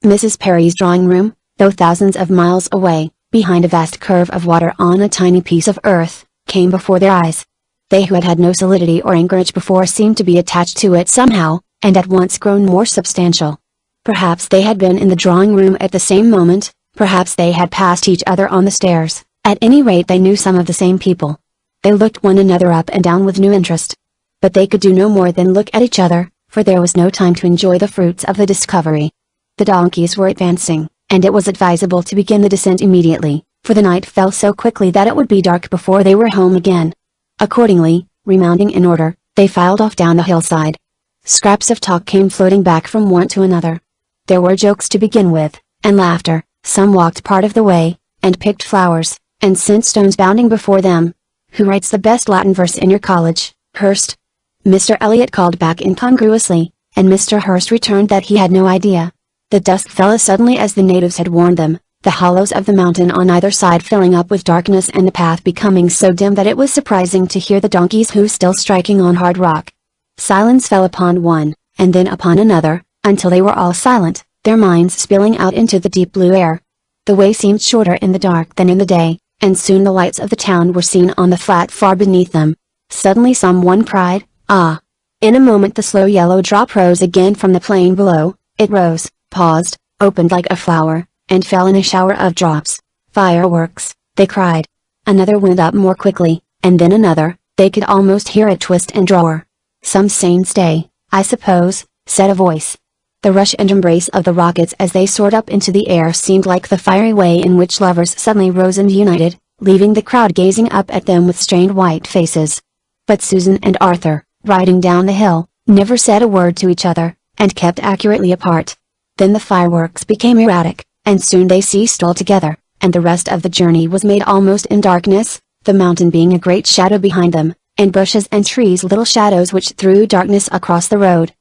Mrs. Perry's drawing room, though thousands of miles away, behind a vast curve of water on a tiny piece of earth, came before their eyes. They who had had no solidity or anchorage before seemed to be attached to it somehow, and at once grown more substantial. Perhaps they had been in the drawing room at the same moment, perhaps they had passed each other on the stairs, at any rate they knew some of the same people. They looked one another up and down with new interest. But they could do no more than look at each other, for there was no time to enjoy the fruits of the discovery. The donkeys were advancing, and it was advisable to begin the descent immediately, for the night fell so quickly that it would be dark before they were home again. Accordingly, remounting in order, they filed off down the hillside. Scraps of talk came floating back from one to another. There were jokes to begin with, and laughter. Some walked part of the way, and picked flowers, and sent stones bounding before them. "Who writes the best Latin verse in your college, Hurst?" Mr. Elliot called back incongruously, and Mr. Hurst returned that he had no idea. The dusk fell as suddenly as the natives had warned them, the hollows of the mountain on either side filling up with darkness and the path becoming so dim that it was surprising to hear the donkeys' hoofs still striking on hard rock. Silence fell upon one, and then upon another, until they were all silent, their minds spilling out into the deep blue air. The way seemed shorter in the dark than in the day, and soon the lights of the town were seen on the flat far beneath them. Suddenly someone cried, "Ah!" In a moment the slow yellow drop rose again from the plain below. It rose, paused, opened like a flower, and fell in a shower of drops. "Fireworks!" they cried. Another went up more quickly, and then another. They could almost hear it twist and roar. "Some saint's day, I suppose," said a voice. The rush and embrace of the rockets as they soared up into the air seemed like the fiery way in which lovers suddenly rose and united, leaving the crowd gazing up at them with strained white faces. But Susan and Arthur, riding down the hill, never said a word to each other, and kept accurately apart. Then the fireworks became erratic, and soon they ceased altogether, and the rest of the journey was made almost in darkness, the mountain being a great shadow behind them, and bushes and trees little shadows which threw darkness across the road.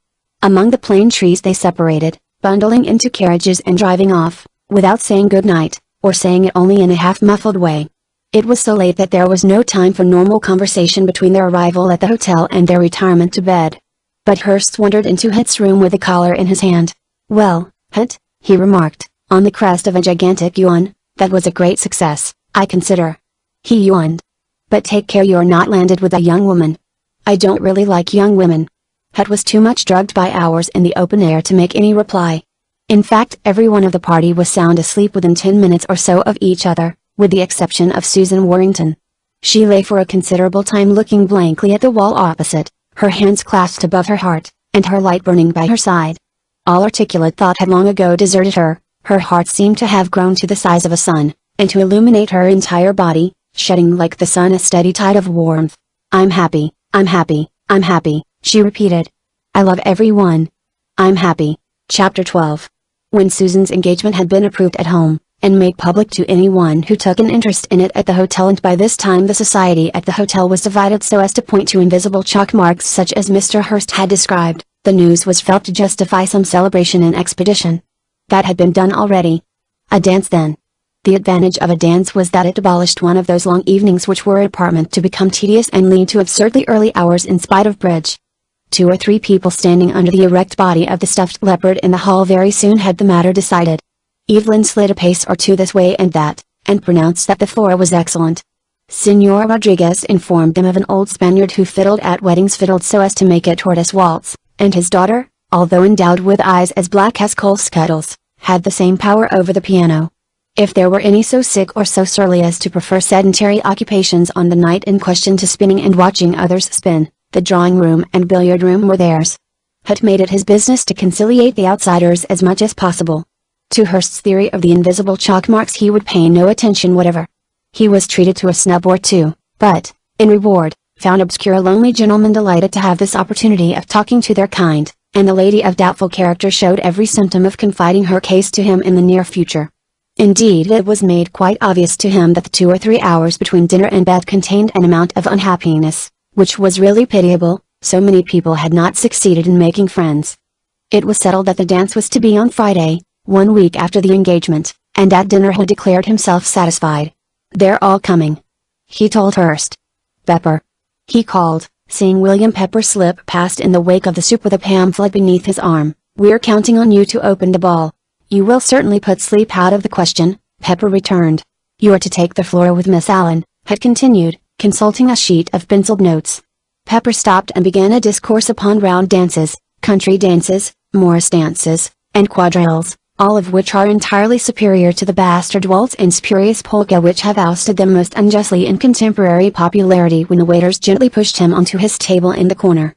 Among the plane trees they separated, bundling into carriages and driving off, without saying good night, or saying it only in a half-muffled way. It was so late that there was no time for normal conversation between their arrival at the hotel and their retirement to bed. But Hurst wandered into Hunt's room with a collar in his hand. "Well, Hunt," he remarked, on the crest of a gigantic yawn, "that was a great success, I consider." He yawned. "But take care you're not landed with a young woman." "I don't really like young women." Hunt was too much drugged by hours in the open air to make any reply. In fact, every one of the party was sound asleep within 10 minutes or so of each other, with the exception of Susan Warrington. She lay for a considerable time looking blankly at the wall opposite, her hands clasped above her heart, and her light burning by her side. All articulate thought had long ago deserted her. Her heart seemed to have grown to the size of a sun, and to illuminate her entire body, shedding like the sun a steady tide of warmth. "I'm happy, I'm happy, I'm happy," she repeated. "I love everyone. I'm happy." Chapter 12. When Susan's engagement had been approved at home, and made public to anyone who took an interest in it at the hotel, and by this time the society at the hotel was divided so as to point to invisible chalk marks such as Mr. Hurst had described, the news was felt to justify some celebration and expedition. That had been done already. A dance then. The advantage of a dance was that it abolished one of those long evenings which were at apartment to become tedious and lead to absurdly early hours in spite of bridge. 2 or 3 people standing under the erect body of the stuffed leopard in the hall very soon had the matter decided. Evelyn slid a pace or two this way and that, and pronounced that the floor was excellent. Señor Rodriguez informed them of an old Spaniard who fiddled at weddings, fiddled so as to make a tortoise waltz, and his daughter, although endowed with eyes as black as coal scuttles, had the same power over the piano. If there were any so sick or so surly as to prefer sedentary occupations on the night in question to spinning and watching others spin, the drawing room and billiard room were theirs. Hunt made it his business to conciliate the outsiders as much as possible. To Hurst's theory of the invisible chalk marks he would pay no attention whatever. He was treated to a snub or two, but, in reward, found obscure lonely gentlemen delighted to have this opportunity of talking to their kind, and the lady of doubtful character showed every symptom of confiding her case to him in the near future. Indeed, it was made quite obvious to him that the 2 or 3 hours between dinner and bed contained an amount of unhappiness, which was really pitiable, so many people had not succeeded in making friends. It was settled that the dance was to be on Friday, 1 week after the engagement, and at dinner he declared himself satisfied. "They're all coming," he told Hearst. "Pepper," he called, seeing William Pepper slip past in the wake of the soup with a pamphlet beneath his arm. "We're counting on you to open the ball." "You will certainly put sleep out of the question," Pepper returned. "You are to take the floor with Miss Allen," had continued, consulting a sheet of penciled notes. Pepper stopped and began a discourse upon round dances, country dances, Morris dances, and quadrilles, all of which are entirely superior to the bastard waltz and spurious polka which have ousted them most unjustly in contemporary popularity when the waiters gently pushed him onto his table in the corner.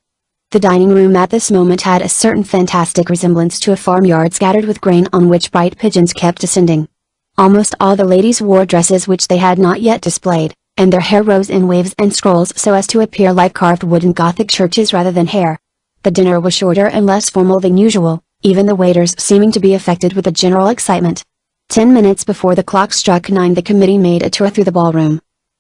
The dining room at this moment had a certain fantastic resemblance to a farmyard scattered with grain on which bright pigeons kept descending. Almost all the ladies wore dresses which they had not yet displayed, and their hair rose in waves and scrolls so as to appear like carved wood in Gothic churches rather than hair. The dinner was shorter and less formal than usual, even the waiters seeming to be affected with the general excitement. 10 minutes before the clock struck 9 the committee made a tour through the ballroom.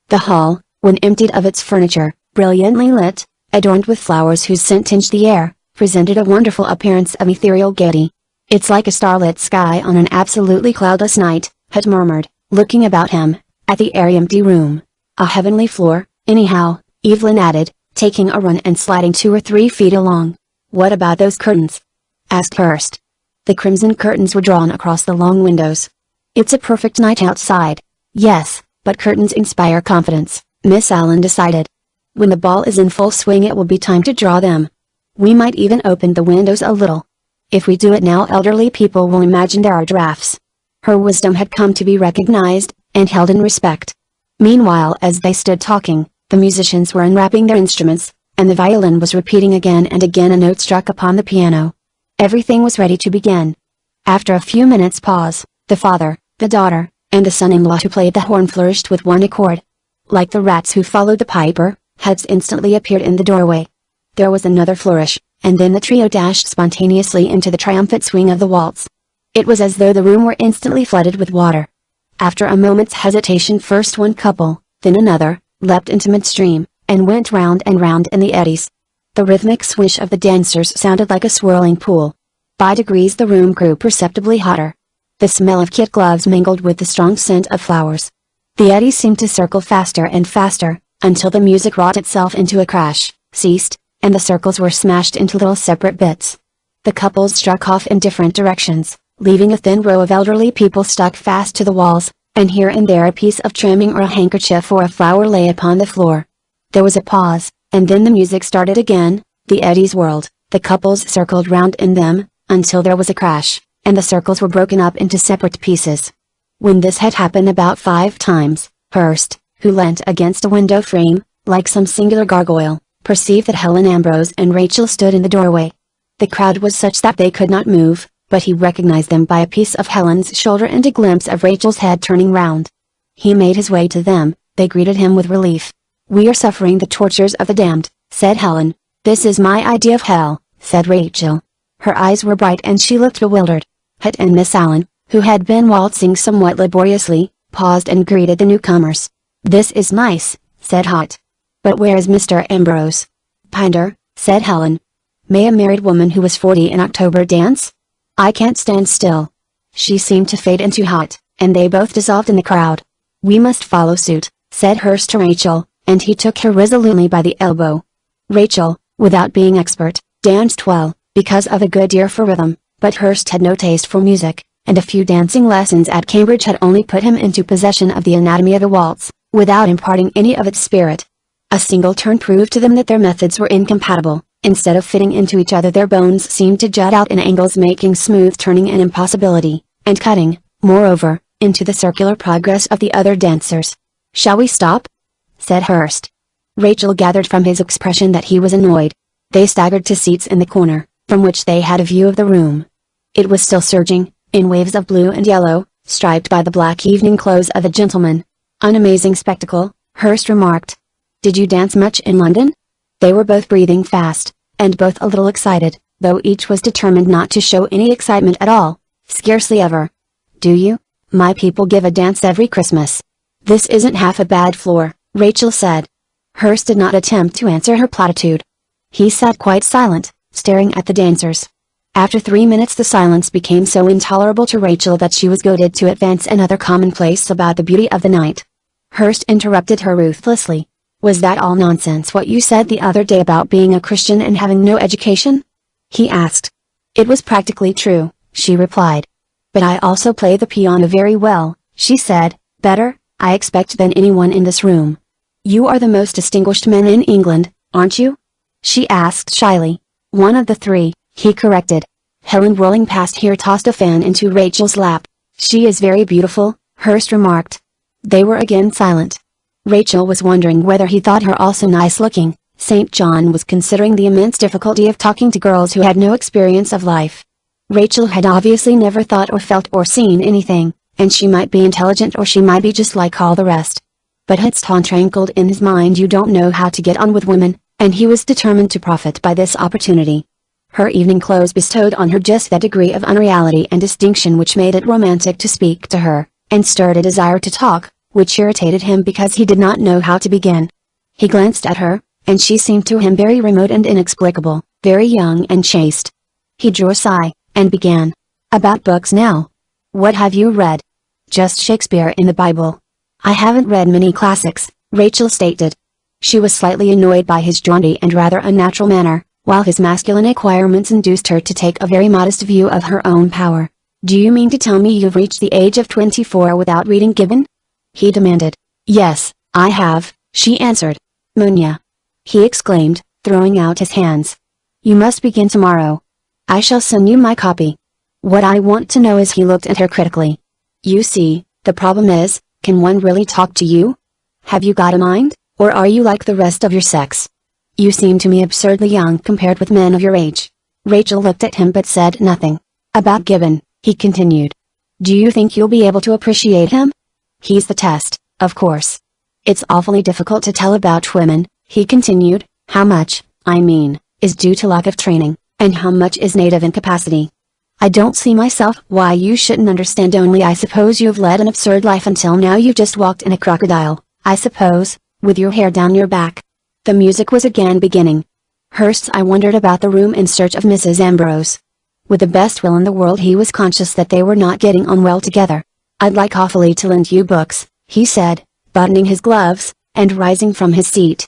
The hall, when emptied of its furniture, brilliantly lit, adorned with flowers whose scent tinged the air, presented a wonderful appearance of ethereal gaiety. "It's like a starlit sky on an absolutely cloudless night," had murmured, looking about him, at the airy empty room. "A heavenly floor, anyhow," Evelyn added, taking a run and sliding 2 or 3 feet along. "What about those curtains?" asked Hearst. The crimson curtains were drawn across the long windows. "It's a perfect night outside." "Yes, but curtains inspire confidence," Miss Allen decided. "When the ball is in full swing it will be time to draw them. We might even open the windows a little. If we do it now elderly people will imagine there are drafts." Her wisdom had come to be recognized, and held in respect. Meanwhile, as they stood talking, the musicians were unwrapping their instruments, and the violin was repeating again and again a note struck upon the piano. Everything was ready to begin. After a few minutes' pause, the father, the daughter, and the son-in-law who played the horn flourished with one accord. Like the rats who followed the piper, heads instantly appeared in the doorway. There was another flourish, and then the trio dashed spontaneously into the triumphant swing of the waltz. It was as though the room were instantly flooded with water. After a moment's hesitation first one couple, then another, leapt into midstream, and went round and round in the eddies. The rhythmic swish of the dancers sounded like a swirling pool. By degrees the room grew perceptibly hotter. The smell of kid gloves mingled with the strong scent of flowers. The eddies seemed to circle faster and faster, until the music wrought itself into a crash, ceased, and the circles were smashed into little separate bits. The couples struck off in different directions, leaving a thin row of elderly people stuck fast to the walls, and here and there a piece of trimming or a handkerchief or a flower lay upon the floor. There was a pause, and then the music started again, the eddies whirled, the couples circled round in them, until there was a crash, and the circles were broken up into separate pieces. When this had happened about 5 times, Hearst, who leant against a window frame, like some singular gargoyle, perceived that Helen Ambrose and Rachel stood in the doorway. The crowd was such that they could not move, but he recognized them by a piece of Helen's shoulder and a glimpse of Rachel's head turning round. He made his way to them. They greeted him with relief. "We are suffering the tortures of the damned," said Helen. "This is my idea of hell," said Rachel. Her eyes were bright and she looked bewildered. Hutt and Miss Allen, who had been waltzing somewhat laboriously, paused and greeted the newcomers. "This is nice," said Hutt. "But where is Mr. Ambrose?" "Pinder," said Helen. "May a married woman who was 40 in October dance? I can't stand still." She seemed to fade into Hutt, and they both dissolved in the crowd. "We must follow suit," said Hearst to Rachel, and he took her resolutely by the elbow. Rachel, without being expert, danced well, because of a good ear for rhythm, but Hearst had no taste for music, and a few dancing lessons at Cambridge had only put him into possession of the anatomy of a waltz, without imparting any of its spirit. A single turn proved to them that their methods were incompatible. Instead of fitting into each other their bones seemed to jut out in angles making smooth turning an impossibility, and cutting, moreover, into the circular progress of the other dancers. "Shall we stop?" said Hearst. Rachel gathered from his expression that he was annoyed. They staggered to seats in the corner, from which they had a view of the room. It was still surging, in waves of blue and yellow, striped by the black evening clothes of the gentlemen. "An amazing spectacle," Hearst remarked. Did you dance much in London? They were both breathing fast, and both a little excited, though each was determined not to show any excitement at all. Scarcely ever. Do you? My people give a dance every Christmas. This isn't half a bad floor, Rachel said. Hurst did not attempt to answer her platitude. He sat quite silent, staring at the dancers. After 3 minutes the silence became so intolerable to Rachel that she was goaded to advance another commonplace about the beauty of the night. Hurst interrupted her ruthlessly. Was that all nonsense what you said the other day about being a Christian and having no education? He asked. It was practically true, she replied. But I also play the piano very well, she said, better, I expect, than anyone in this room. You are the most distinguished man in England, aren't you? She asked shyly. One of the three, he corrected. Helen whirling past here tossed a fan into Rachel's lap. She is very beautiful, Hurst remarked. They were again silent. Rachel was wondering whether he thought her also nice looking. St. John was considering the immense difficulty of talking to girls who had no experience of life. Rachel had obviously never thought or felt or seen anything, and she might be intelligent or she might be just like all the rest. But Hudson rankled in his mind, you don't know how to get on with women, and he was determined to profit by this opportunity. Her evening clothes bestowed on her just that degree of unreality and distinction which made it romantic to speak to her, and stirred a desire to talk, which irritated him because he did not know how to begin. He glanced at her, and she seemed to him very remote and inexplicable, very young and chaste. He drew a sigh, and began. About books now. What have you read? Just Shakespeare in the Bible. I haven't read many classics, Rachel stated. She was slightly annoyed by his jaunty and rather unnatural manner, while his masculine acquirements induced her to take a very modest view of her own power. Do you mean to tell me you've reached the age of 24 without reading Gibbon? He demanded. Yes, I have, she answered. Munya! He exclaimed, throwing out his hands. You must begin tomorrow. I shall send you my copy. What I want to know is, he looked at her critically. You see, the problem is, can one really talk to you? Have you got a mind, or are you like the rest of your sex? You seem to me absurdly young compared with men of your age. Rachel looked at him but said nothing. About Gibbon, he continued. Do you think you'll be able to appreciate him? He's the test, of course. It's awfully difficult to tell about women, he continued, how much, I mean, is due to lack of training, and how much is native incapacity. I don't see myself why you shouldn't understand, only I suppose you've led an absurd life until now. You've just walked in a crocodile, I suppose, with your hair down your back. The music was again beginning. Hurst I wandered about the room in search of Mrs. Ambrose. With the best will in the world he was conscious that they were not getting on well together. I'd like awfully to lend you books, he said, buttoning his gloves, and rising from his seat.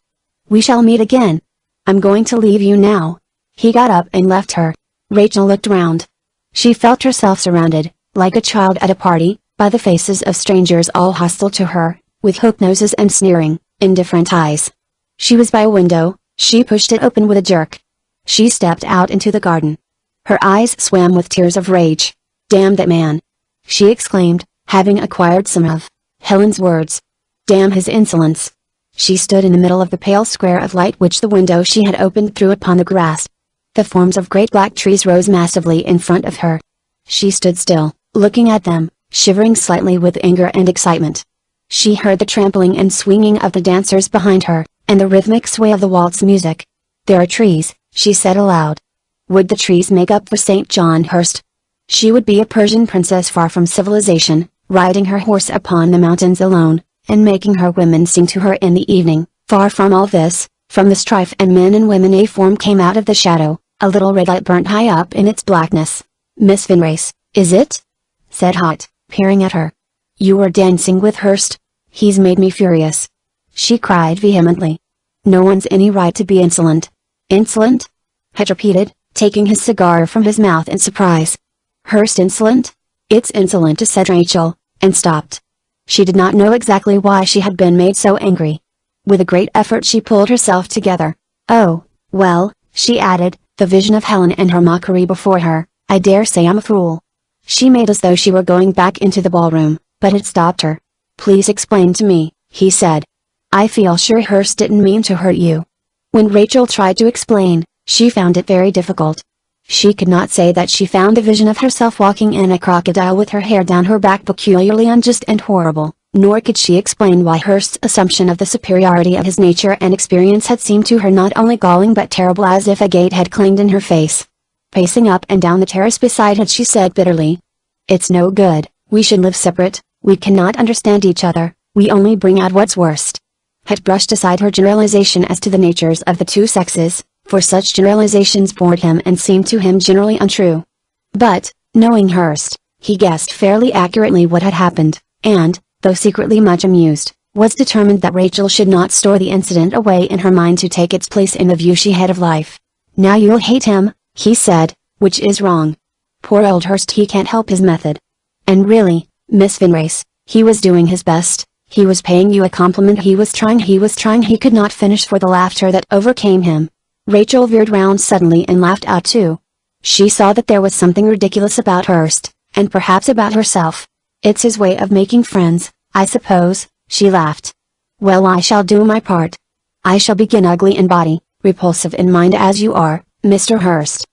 We shall meet again. I'm going to leave you now. He got up and left her. Rachel looked round. She felt herself surrounded, like a child at a party, by the faces of strangers all hostile to her, with hooked noses and sneering, indifferent eyes. She was by a window, she pushed it open with a jerk. She stepped out into the garden. Her eyes swam with tears of rage. Damn that man! She exclaimed, having acquired some of Helen's words. Damn his insolence! She stood in the middle of the pale square of light which the window she had opened threw upon the grass. The forms of great black trees rose massively in front of her. She stood still, looking at them, shivering slightly with anger and excitement. She heard the trampling and swinging of the dancers behind her, and the rhythmic sway of the waltz music. There are trees, she said aloud. Would the trees make up for St. John Hurst? She would be a Persian princess far from civilization, riding her horse upon the mountains alone, and making her women sing to her in the evening. Far from all this, from the strife and men and women, a form came out of the shadow. A little red light burnt high up in its blackness. Miss Vinrace, is it? Said Hot, peering at her. You are dancing with Hurst? He's made me furious. She cried vehemently. No one's any right to be insolent. Insolent? Hot repeated, taking his cigar from his mouth in surprise. Hurst insolent? It's insolent, said Rachel, and stopped. She did not know exactly why she had been made so angry. With a great effort she pulled herself together. Oh, well, she added, the vision of Helen and her mockery before her, I dare say I'm a fool. She made as though she were going back into the ballroom, but it stopped her. Please explain to me, he said. I feel sure Hurst didn't mean to hurt you. When Rachel tried to explain, she found it very difficult. She could not say that she found the vision of herself walking in a crocodile with her hair down her back peculiarly unjust and horrible, Nor could she explain why Hearst's assumption of the superiority of his nature and experience had seemed to her not only galling but terrible, as if a gate had clanged in her face. Pacing up and down the terrace beside it, she said bitterly, "It's no good, we should live separate, we cannot understand each other, we only bring out what's worst." Had brushed aside her generalization as to the natures of the two sexes, for such generalizations bored him and seemed to him generally untrue. But, knowing Hearst, he guessed fairly accurately what had happened, and, though secretly much amused, was determined that Rachel should not store the incident away in her mind to take its place in the view she had of life. "Now you'll hate him," he said, "which is wrong. Poor old Hearst, he can't help his method. And really, Miss Vinrace, he was doing his best, he was paying you a compliment, he was trying, he could not finish for the laughter that overcame him." Rachel veered round suddenly and laughed out too. She saw that there was something ridiculous about Hearst, and perhaps about herself. "It's his way of making friends, I suppose," she laughed. "Well, I shall do my part. I shall begin ugly in body, repulsive in mind as you are, Mr. Hearst."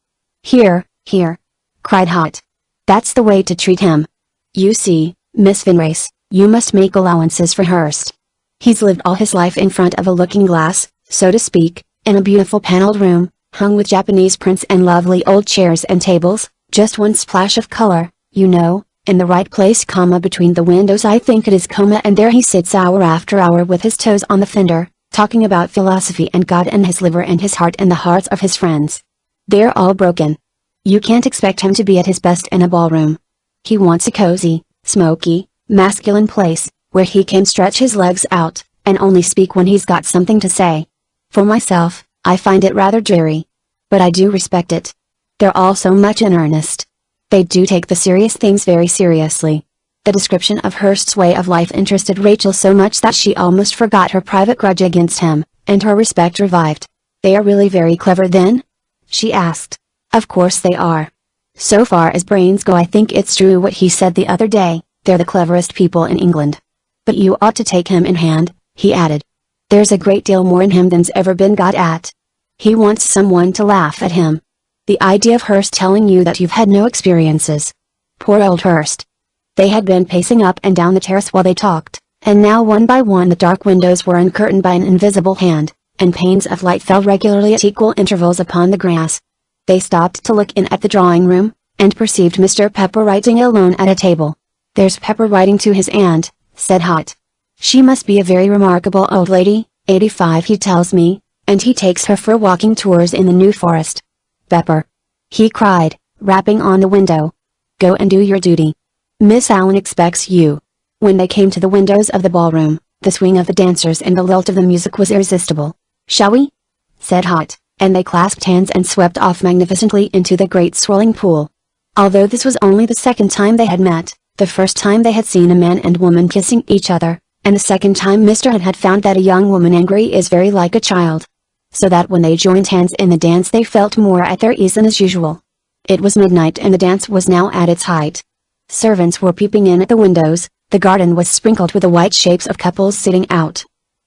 "Here, here!" cried Hot. "That's the way to treat him. You see, Miss Vinrace, you must make allowances for Hearst. He's lived all his life in front of a looking glass, so to speak, in a beautiful paneled room, hung with Japanese prints and lovely old chairs and tables, just one splash of color, you know, in the right place, between the windows, I think it is, and there he sits hour after hour with his toes on the fender, talking about philosophy and God and his liver and his heart and the hearts of his friends. They're all broken. You can't expect him to be at his best in a ballroom. He wants a cozy, smoky, masculine place, where he can stretch his legs out, and only speak when he's got something to say. For myself, I find it rather dreary. But I do respect it. They're all so much in earnest. They do take the serious things very seriously." The description of Hearst's way of life interested Rachel so much that she almost forgot her private grudge against him, and her respect revived. "They are really very clever then?" she asked. "Of course they are. So far as brains go, I think it's true what he said the other day, they're the cleverest people in England. But you ought to take him in hand," he added. "There's a great deal more in him than's ever been got at. He wants someone to laugh at him. The idea of Hearst telling you that you've had no experiences. Poor old Hearst." They had been pacing up and down the terrace while they talked, and now one by one the dark windows were uncurtained by an invisible hand, and panes of light fell regularly at equal intervals upon the grass. They stopped to look in at the drawing room, and perceived Mr. Pepper writing alone at a table. "There's Pepper writing to his aunt," said Hot. "She must be a very remarkable old lady, 85 he tells me, and he takes her for walking tours in the New Forest. Pepper!" he cried, rapping on the window. "Go and do your duty. Miss Allen expects you." When they came to the windows of the ballroom, the swing of the dancers and the lilt of the music was irresistible. "Shall we?" said Hot, and they clasped hands and swept off magnificently into the great swirling pool. Although this was only the second time they had met, the first time they had seen a man and woman kissing each other, and the second time Mr. Hunt had found that a young woman angry is very like a child. So that when they joined hands in the dance they felt more at their ease than as usual. It was midnight and the dance was now at its height. Servants were peeping in at the windows, the garden was sprinkled with the white shapes of couples sitting out.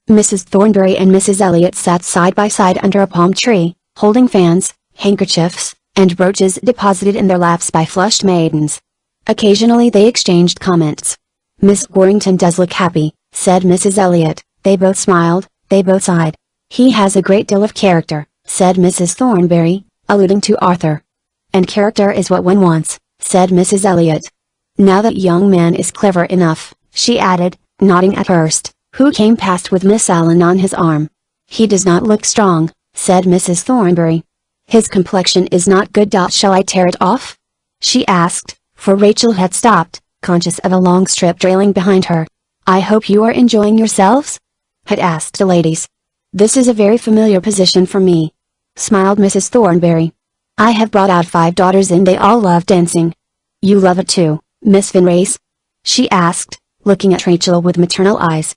Mrs. Thornbury and Mrs. Elliot sat side by side under a palm tree, holding fans, handkerchiefs, and brooches deposited in their laps by flushed maidens. Occasionally they exchanged comments. "Miss Warrington does look happy," said Mrs. Elliot. They both smiled, they both sighed. "He has a great deal of character," said Mrs. Thornbury, alluding to Arthur. "And character is what one wants," said Mrs. Elliot. "Now that young man is clever enough," she added, nodding at Hearst, who came past with Miss Allen on his arm. "He does not look strong," said Mrs. Thornbury. "His complexion is not good. Shall I tear it off?" she asked, for Rachel had stopped, conscious of a long strip trailing behind her. "I hope you are enjoying yourselves?" had asked the ladies. "This is a very familiar position for me," smiled Mrs. Thornbury. "I have brought out 5 daughters and they all love dancing. You love it too, Miss Vinrace?" she asked, looking at Rachel with maternal eyes.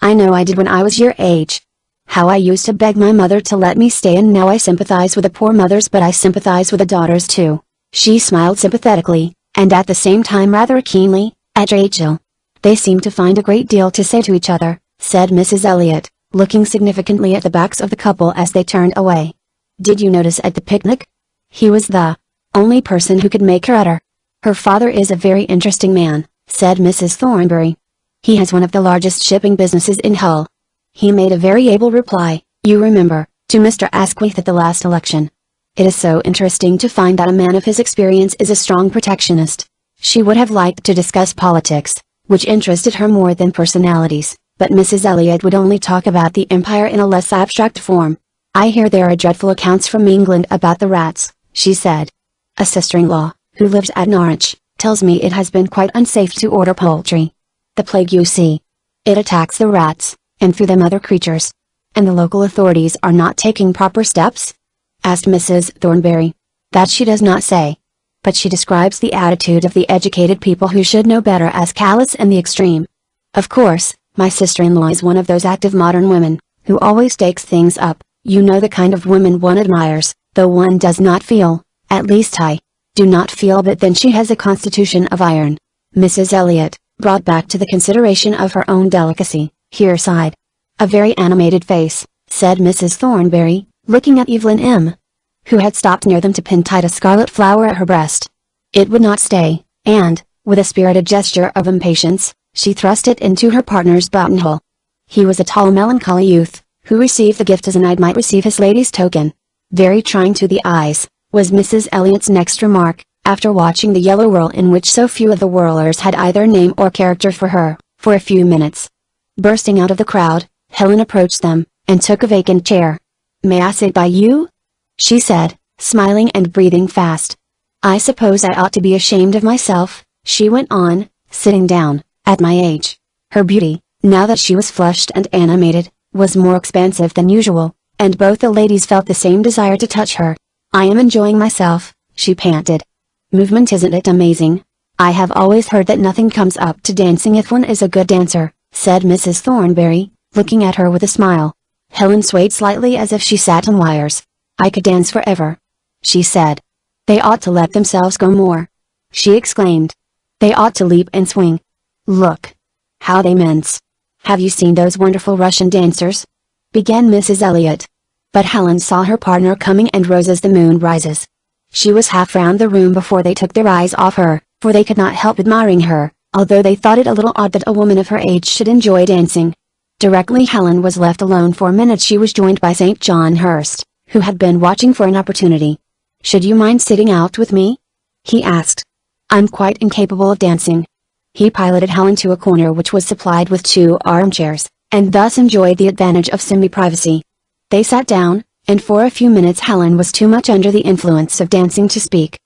"I know I did when I was your age. How I used to beg my mother to let me stay, and now I sympathize with the poor mothers, but I sympathize with the daughters too." She smiled sympathetically, and at the same time rather keenly, at Rachel. "They seem to find a great deal to say to each other," said Mrs. Elliot, looking significantly at the backs of the couple as they turned away. "Did you notice at the picnic? He was the only person who could make her utter." "Her father is a very interesting man," said Mrs. Thornbury. He has one of the largest shipping businesses in Hull. He made a very able reply, you remember, to Mr. Asquith at the last election. It is so interesting to find that a man of his experience is a strong protectionist. She would have liked to discuss politics, which interested her more than personalities, but Mrs. Elliot would only talk about the empire in a less abstract form. I hear there are dreadful accounts from England about the rats, she said. A sister-in-law, who lives at Norwich, tells me it has been quite unsafe to order poultry. The plague, you see. It attacks the rats, and through them other creatures. And the local authorities are not taking proper steps? Asked Mrs. Thornberry. That she does not say. But she describes the attitude of the educated people who should know better as callous and the extreme. Of course, my sister-in-law is one of those active modern women, who always takes things up, you know, the kind of woman one admires, though one does not feel, at least I do not feel, but then she has a constitution of iron. Mrs. Elliot, brought back to the consideration of her own delicacy, here sighed. A very animated face, said Mrs. Thornberry, looking at Evelyn M., who had stopped near them to pin tight a scarlet flower at her breast. It would not stay, and, with a spirited gesture of impatience, she thrust it into her partner's buttonhole. He was a tall melancholy youth, who received the gift as a knight might receive his lady's token. Very trying to the eyes, was Mrs. Elliot's next remark, after watching the yellow whirl in which so few of the whirlers had either name or character for her, for a few minutes. Bursting out of the crowd, Helen approached them, and took a vacant chair. May I sit by you? She said, smiling and breathing fast. I suppose I ought to be ashamed of myself, she went on, sitting down, at my age. Her beauty, now that she was flushed and animated, was more expansive than usual, and both the ladies felt the same desire to touch her. I am enjoying myself, she panted. Movement, isn't it amazing? I have always heard that nothing comes up to dancing if one is a good dancer, said Mrs. Thornberry, looking at her with a smile. Helen swayed slightly as if she sat on wires. I could dance forever, she said. They ought to let themselves go more, she exclaimed. They ought to leap and swing. Look how they mince. Have you seen those wonderful Russian dancers? Began Mrs. Elliot. But Helen saw her partner coming and rose as the moon rises. She was half round the room before they took their eyes off her, for they could not help admiring her, although they thought it a little odd that a woman of her age should enjoy dancing. Directly Helen was left alone for a minute, she was joined by St. John Hurst, who had been watching for an opportunity. Should you mind sitting out with me? He asked. I'm quite incapable of dancing. He piloted Helen to a corner which was supplied with 2 armchairs, and thus enjoyed the advantage of semi-privacy. They sat down, and for a few minutes Helen was too much under the influence of dancing to speak.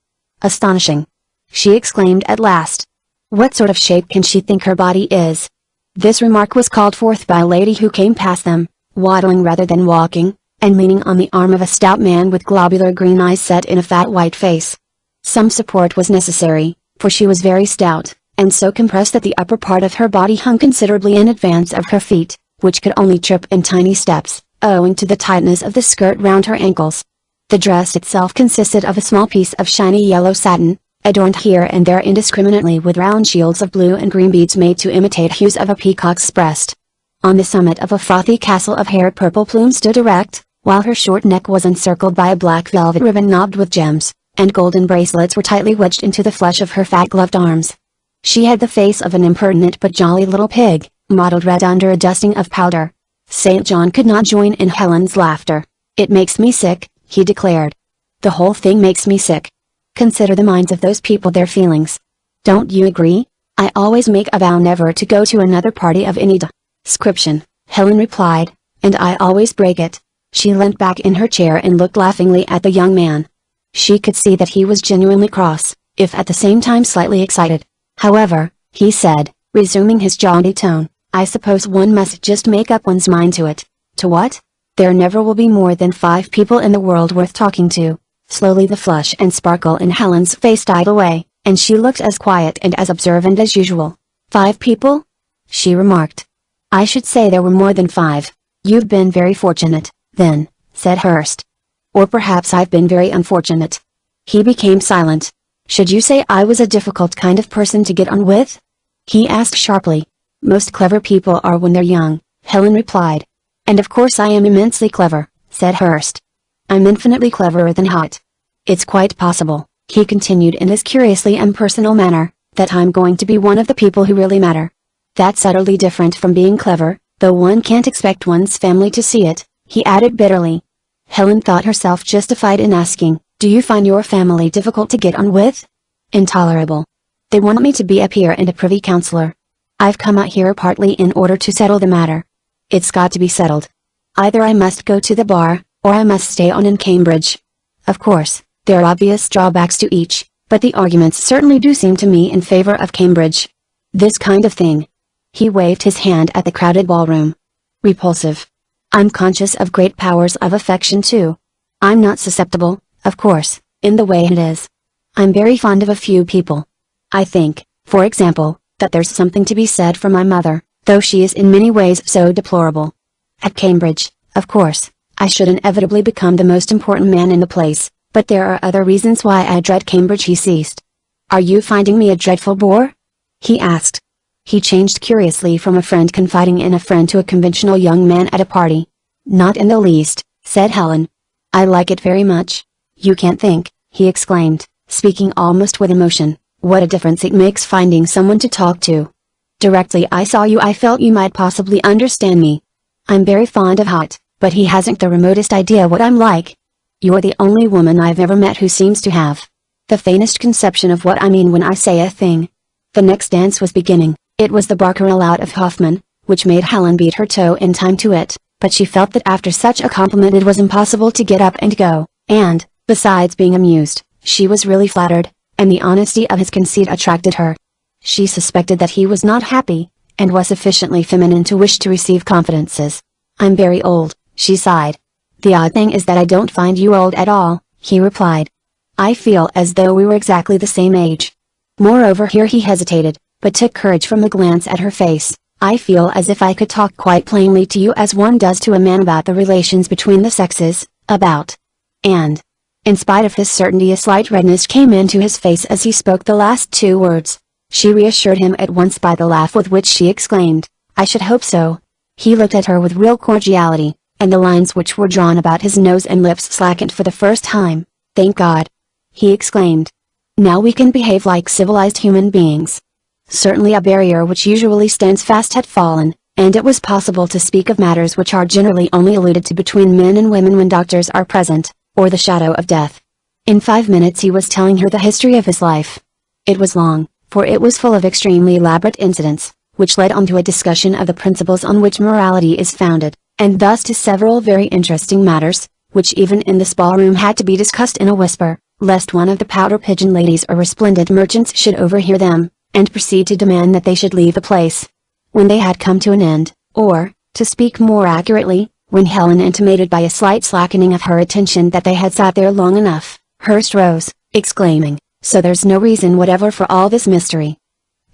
Astonishing! She exclaimed at last. What sort of shape can she think her body is? This remark was called forth by a lady who came past them, waddling rather than walking, and leaning on the arm of a stout man with globular green eyes set in a fat white face. Some support was necessary, for she was very stout, and so compressed that the upper part of her body hung considerably in advance of her feet, which could only trip in tiny steps, owing to the tightness of the skirt round her ankles. The dress itself consisted of a small piece of shiny yellow satin, adorned here and there indiscriminately with round shields of blue and green beads made to imitate hues of a peacock's breast. On the summit of a frothy castle of hair purple plumes stood erect, while her short neck was encircled by a black velvet ribbon knobbed with gems, and golden bracelets were tightly wedged into the flesh of her fat gloved arms. She had the face of an impertinent but jolly little pig, mottled red under a dusting of powder. St. John could not join in Helen's laughter. It makes me sick, he declared. The whole thing makes me sick. Consider the minds of those people, their feelings. Don't you agree? I always make a vow never to go to another party of any description, Helen replied, and I always break it. She leant back in her chair and looked laughingly at the young man. She could see that he was genuinely cross, if at the same time slightly excited. However, he said, resuming his jaunty tone, I suppose one must just make up one's mind to it. To what? There never will be more than 5 people in the world worth talking to. Slowly the flush and sparkle in Helen's face died away, and she looked as quiet and as observant as usual. 5 people? She remarked. I should say there were more than 5. You've been very fortunate, then, said Hurst. Or perhaps I've been very unfortunate. He became silent. Should you say I was a difficult kind of person to get on with? He asked sharply. Most clever people are when they're young, Helen replied. And of course I am immensely clever, said Hurst. I'm infinitely cleverer than Hot. It's quite possible, he continued in his curiously impersonal manner, that I'm going to be one of the people who really matter. That's utterly different from being clever, though one can't expect one's family to see it," he added bitterly. Helen thought herself justified in asking, "Do you find your family difficult to get on with?" "Intolerable. They want me to be a peer and a privy councillor. I've come out here partly in order to settle the matter. It's got to be settled. Either I must go to the bar, or I must stay on in Cambridge. Of course, there are obvious drawbacks to each, but the arguments certainly do seem to me in favor of Cambridge. This kind of thing." He waved his hand at the crowded ballroom. "Repulsive. I'm conscious of great powers of affection too. I'm not susceptible, of course, in the way it is. I'm very fond of a few people. I think, for example, that there's something to be said for my mother, though she is in many ways so deplorable. At Cambridge, of course, I should inevitably become the most important man in the place, but there are other reasons why I dread Cambridge." He ceased. "Are you finding me a dreadful bore?" he asked. He changed curiously from a friend confiding in a friend to a conventional young man at a party. "Not in the least," said Helen. "I like it very much. You can't think," he exclaimed, speaking almost with emotion, "what a difference it makes finding someone to talk to. Directly I saw you I felt you might possibly understand me. I'm very fond of Hot, but he hasn't the remotest idea what I'm like. You're the only woman I've ever met who seems to have the faintest conception of what I mean when I say a thing." The next dance was beginning. It was the barcarolle out of Hoffman, which made Helen beat her toe in time to it, but she felt that after such a compliment it was impossible to get up and go, and, besides being amused, she was really flattered, and the honesty of his conceit attracted her. She suspected that he was not happy, and was sufficiently feminine to wish to receive confidences. "I'm very old," she sighed. "The odd thing is that I don't find you old at all," he replied. "I feel as though we were exactly the same age. Moreover," here he hesitated, but took courage from a glance at her face, "I feel as if I could talk quite plainly to you as one does to a man about the relations between the sexes, about and." In spite of his certainty a slight redness came into his face as he spoke the last two words. She reassured him at once by the laugh with which she exclaimed, "I should hope so." He looked at her with real cordiality, and the lines which were drawn about his nose and lips slackened for the first time. "Thank God!" he exclaimed. "Now we can behave like civilized human beings." Certainly a barrier which usually stands fast had fallen, and it was possible to speak of matters which are generally only alluded to between men and women when doctors are present, or the shadow of death. In 5 minutes he was telling her the history of his life. It was long, for it was full of extremely elaborate incidents, which led on to a discussion of the principles on which morality is founded, and thus to several very interesting matters, which even in this ballroom had to be discussed in a whisper, lest one of the powder pigeon ladies or resplendent merchants should overhear them, and proceed to demand that they should leave the place. When they had come to an end, or, to speak more accurately, when Helen intimated by a slight slackening of her attention that they had sat there long enough, Hurst rose, exclaiming, "So there's no reason whatever for all this mystery?"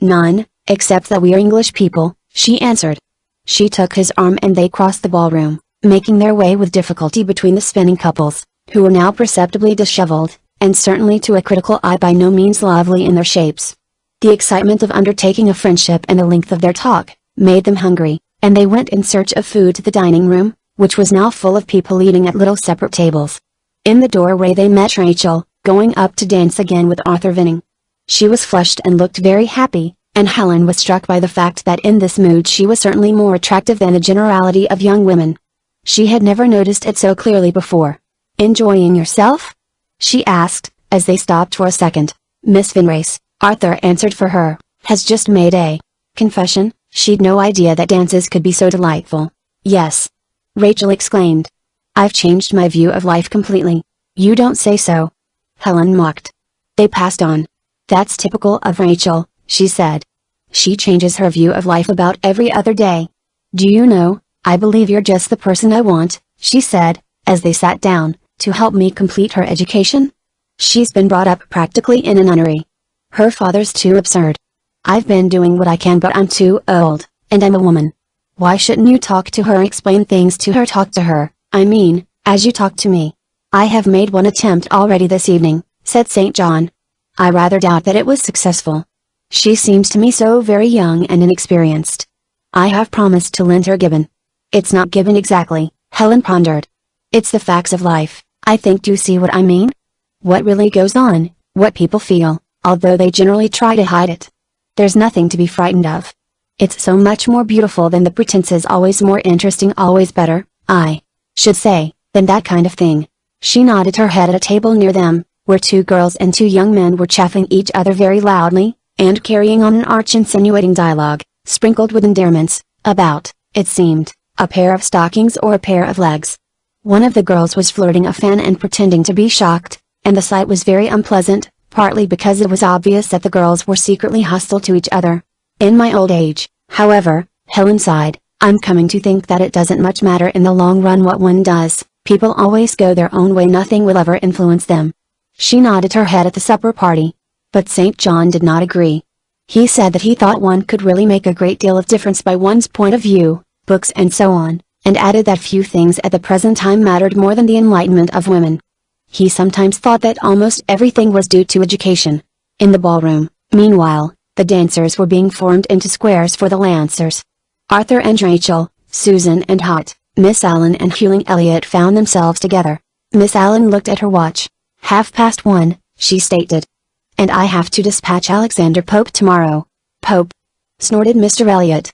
"None, except that we are English people," she answered. She took his arm and they crossed the ballroom, making their way with difficulty between the spinning couples, who were now perceptibly disheveled, and certainly to a critical eye by no means lovely in their shapes. The excitement of undertaking a friendship and the length of their talk, made them hungry, and they went in search of food to the dining room, which was now full of people eating at little separate tables. In the doorway they met Rachel, going up to dance again with Arthur Vinning. She was flushed and looked very happy, and Helen was struck by the fact that in this mood she was certainly more attractive than the generality of young women. She had never noticed it so clearly before. "Enjoying yourself?" she asked, as they stopped for a second. "Miss Vinrace," Arthur answered for her, "has just made a confession. She'd no idea that dances could be so delightful." "Yes," Rachel exclaimed. "I've changed my view of life completely." "You don't say so," Helen mocked. They passed on. "That's typical of Rachel," she said. "She changes her view of life about every other day. Do you know, I believe you're just the person I want," she said, as they sat down, "to help me complete her education. She's been brought up practically in a nunnery. Her father's too absurd. I've been doing what I can but I'm too old, and I'm a woman. Why shouldn't you talk to her, explain things to her, talk to her, I mean, as you talk to me?" "I have made one attempt already this evening," said St. John. "I rather doubt that it was successful. She seems to me so very young and inexperienced. I have promised to lend her Gibbon." "It's not Gibbon exactly," Helen pondered. "It's the facts of life, I think. Do you see what I mean? What really goes on, what people feel, although they generally try to hide it. There's nothing to be frightened of." It's so much more beautiful than the pretenses, always more interesting, always better, I should say, than that kind of thing. She nodded her head at a table near them, where 2 girls and 2 young men were chaffing each other very loudly, and carrying on an arch insinuating dialogue, sprinkled with endearments, about, it seemed, a pair of stockings or a pair of legs. One of the girls was flirting a fan and pretending to be shocked, and the sight was very unpleasant, partly because it was obvious that the girls were secretly hostile to each other. In my old age, however, Helen sighed, I'm coming to think that it doesn't much matter in the long run what one does. People always go their own way, nothing will ever influence them. She nodded her head at the supper party. But St. John did not agree. He said that he thought one could really make a great deal of difference by one's point of view, books and so on, and added that few things at the present time mattered more than the enlightenment of women. He sometimes thought that almost everything was due to education. In the ballroom, meanwhile, the dancers were being formed into squares for the lancers. Arthur and Rachel, Susan and Hot, Miss Allen and Hewling Elliot found themselves together. Miss Allen looked at her watch. 1:30, she stated. And I have to dispatch Alexander Pope tomorrow. Pope? Snorted Mr. Elliot.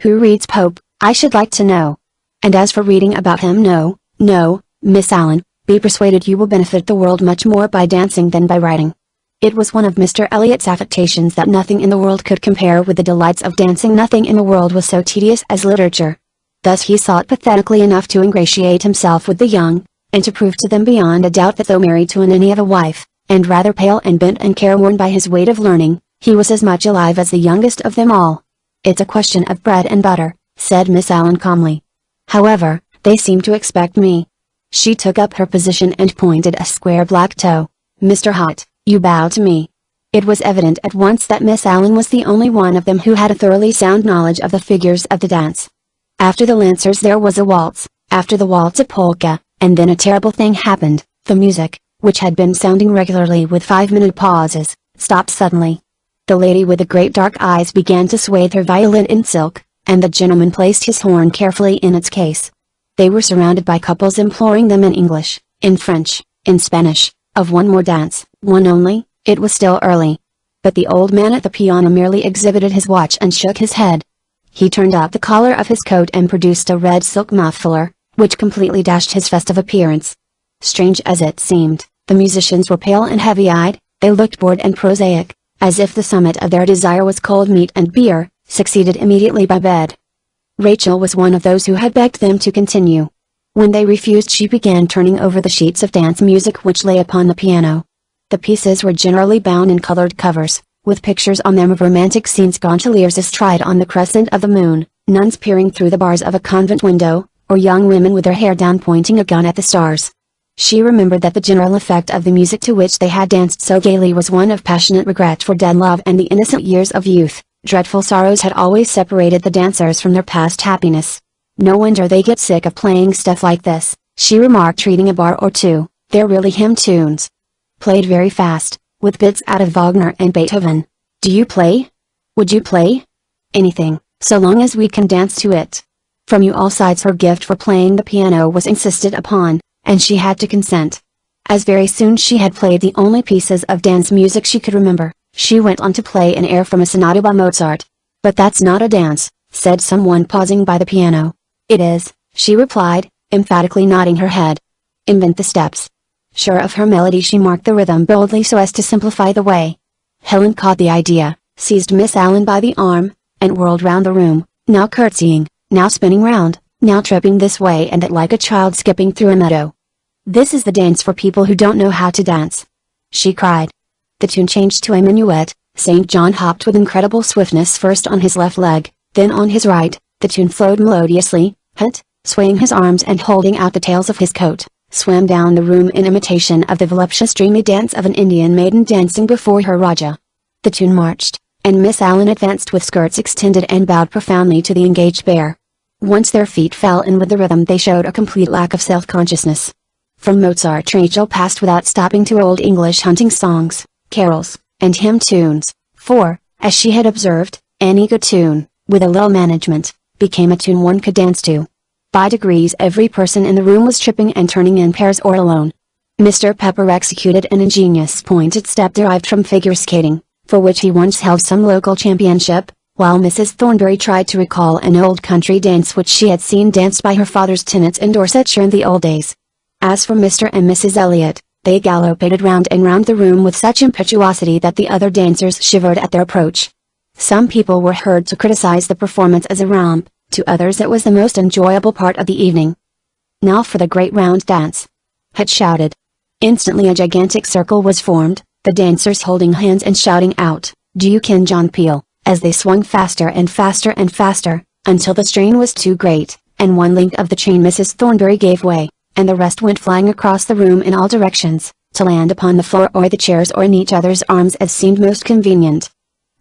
Who reads Pope, I should like to know. And as for reading about him, no, Miss Allen, be persuaded you will benefit the world much more by dancing than by writing. It was one of Mr. Elliot's affectations that nothing in the world could compare with the delights of dancing. Nothing in the world was so tedious as literature. Thus he sought pathetically enough to ingratiate himself with the young, and to prove to them beyond a doubt that though married to any other wife, and rather pale and bent and careworn by his weight of learning, he was as much alive as the youngest of them all. It's a question of bread and butter, said Miss Allen calmly. However, they seem to expect me. She took up her position and pointed a square black toe. Mr. Hot, you bow to me. It was evident at once that Miss Allen was the only one of them who had a thoroughly sound knowledge of the figures of the dance. After the lancers there was a waltz, after the waltz a polka, and then a terrible thing happened. The music, which had been sounding regularly with 5-minute pauses, stopped suddenly. The lady with the great dark eyes began to swathe her violin in silk, and the gentleman placed his horn carefully in its case. They were surrounded by couples imploring them in English, in French, in Spanish, of one more dance, one only. It was still early. But the old man at the piano merely exhibited his watch and shook his head. He turned up the collar of his coat and produced a red silk muffler, which completely dashed his festive appearance. Strange as it seemed, the musicians were pale and heavy-eyed, they looked bored and prosaic, as if the summit of their desire was cold meat and beer, succeeded immediately by bed. Rachel was one of those who had begged them to continue. When they refused, she began turning over the sheets of dance music which lay upon the piano. The pieces were generally bound in colored covers, with pictures on them of romantic scenes, gondoliers astride on the crescent of the moon, nuns peering through the bars of a convent window, or young women with their hair down pointing a gun at the stars. She remembered that the general effect of the music to which they had danced so gaily was one of passionate regret for dead love and the innocent years of youth. Dreadful sorrows had always separated the dancers from their past happiness. No wonder they get sick of playing stuff like this, she remarked, reading a bar or two. They're really hymn tunes. Played very fast, with bits out of Wagner and Beethoven. Do you play? Would you play? Anything, so long as we can dance to it. From all sides her gift for playing the piano was insisted upon, and she had to consent. As very soon she had played the only pieces of dance music she could remember, she went on to play an air from a sonata by Mozart. But that's not a dance, said someone pausing by the piano. It is, she replied, emphatically nodding her head. Invent the steps. Sure of her melody, she marked the rhythm boldly so as to simplify the way. Helen caught the idea, seized Miss Allen by the arm, and whirled round the room, now curtsying, now spinning round, now tripping this way and that like a child skipping through a meadow. This is the dance for people who don't know how to dance, she cried. The tune changed to a minuet. St. John hopped with incredible swiftness, first on his left leg, then on his right. The tune flowed melodiously. Hunt, swaying his arms and holding out the tails of his coat, swam down the room in imitation of the voluptuous dreamy dance of an Indian maiden dancing before her Raja. The tune marched, and Miss Allen advanced with skirts extended and bowed profoundly to the engaged pair. Once their feet fell in with the rhythm they showed a complete lack of self-consciousness. From Mozart Rachel passed without stopping to Old English hunting songs, carols, and hymn tunes, for, as she had observed, any good tune, with a little management, became a tune one could dance to. By degrees every person in the room was tripping and turning in pairs or alone. Mr. Pepper executed an ingenious pointed step derived from figure skating, for which he once held some local championship, while Mrs. Thornbury tried to recall an old country dance which she had seen danced by her father's tenants in Dorsetshire in the old days. As for Mr. and Mrs. Elliot, they galoped round and round the room with such impetuosity that the other dancers shivered at their approach. Some people were heard to criticize the performance as a romp, to others it was the most enjoyable part of the evening. "Now for the great round dance!" Hut shouted. Instantly a gigantic circle was formed, the dancers holding hands and shouting out, "Do you ken John Peel?" as they swung faster and faster and faster, until the strain was too great, and one link of the chain Mrs. Thornbury gave way, and the rest went flying across the room in all directions, to land upon the floor or the chairs or in each other's arms as seemed most convenient.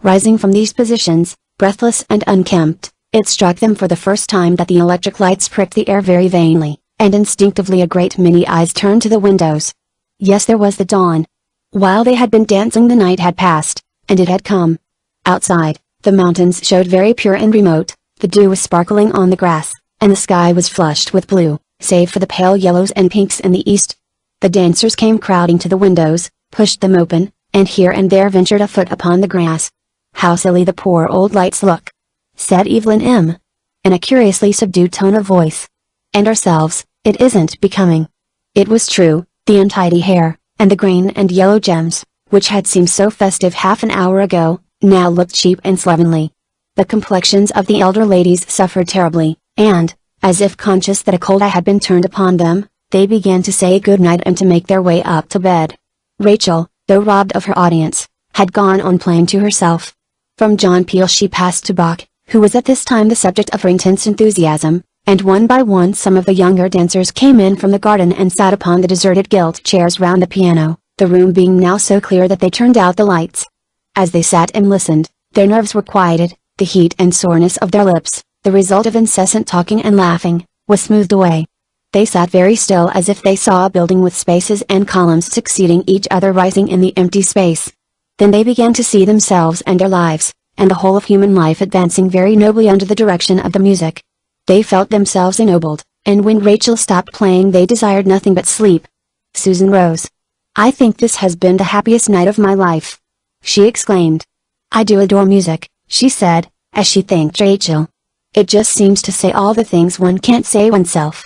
Rising from these positions, breathless and unkempt, it struck them for the first time that the electric lights pricked the air very vainly, and instinctively a great many eyes turned to the windows. Yes, there was the dawn. While they had been dancing the night had passed, and it had come. Outside, the mountains showed very pure and remote, the dew was sparkling on the grass, and the sky was flushed with blue, save for the pale yellows and pinks in the east. The dancers came crowding to the windows, pushed them open, and here and there ventured a foot upon the grass. "How silly the poor old lights look," said Evelyn M. in a curiously subdued tone of voice. "And ourselves, it isn't becoming." It was true, the untidy hair, and the green and yellow gems, which had seemed so festive half an hour ago, now looked cheap and slovenly. The complexions of the elder ladies suffered terribly, and, as if conscious that a cold eye had been turned upon them, they began to say good night and to make their way up to bed. Rachel, though robbed of her audience, had gone on playing to herself. From John Peel she passed to Bach, who was at this time the subject of her intense enthusiasm, and one by one some of the younger dancers came in from the garden and sat upon the deserted gilt chairs round the piano, the room being now so clear that they turned out the lights. As they sat and listened, their nerves were quieted, the heat and soreness of their lips, the result of incessant talking and laughing, was smoothed away. They sat very still as if they saw a building with spaces and columns succeeding each other rising in the empty space. Then they began to see themselves and their lives, and the whole of human life advancing very nobly under the direction of the music. They felt themselves ennobled, and when Rachel stopped playing they desired nothing but sleep. Susan rose. "I think this has been the happiest night of my life," she exclaimed. "I do adore music," she said, as she thanked Rachel. "It just seems to say all the things one can't say oneself."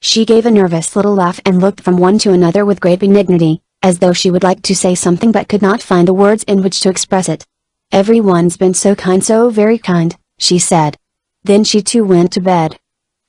She gave a nervous little laugh and looked from one to another with great benignity, as though she would like to say something but could not find the words in which to express it. "Everyone's been so kind, so very kind," she said. Then she too went to bed.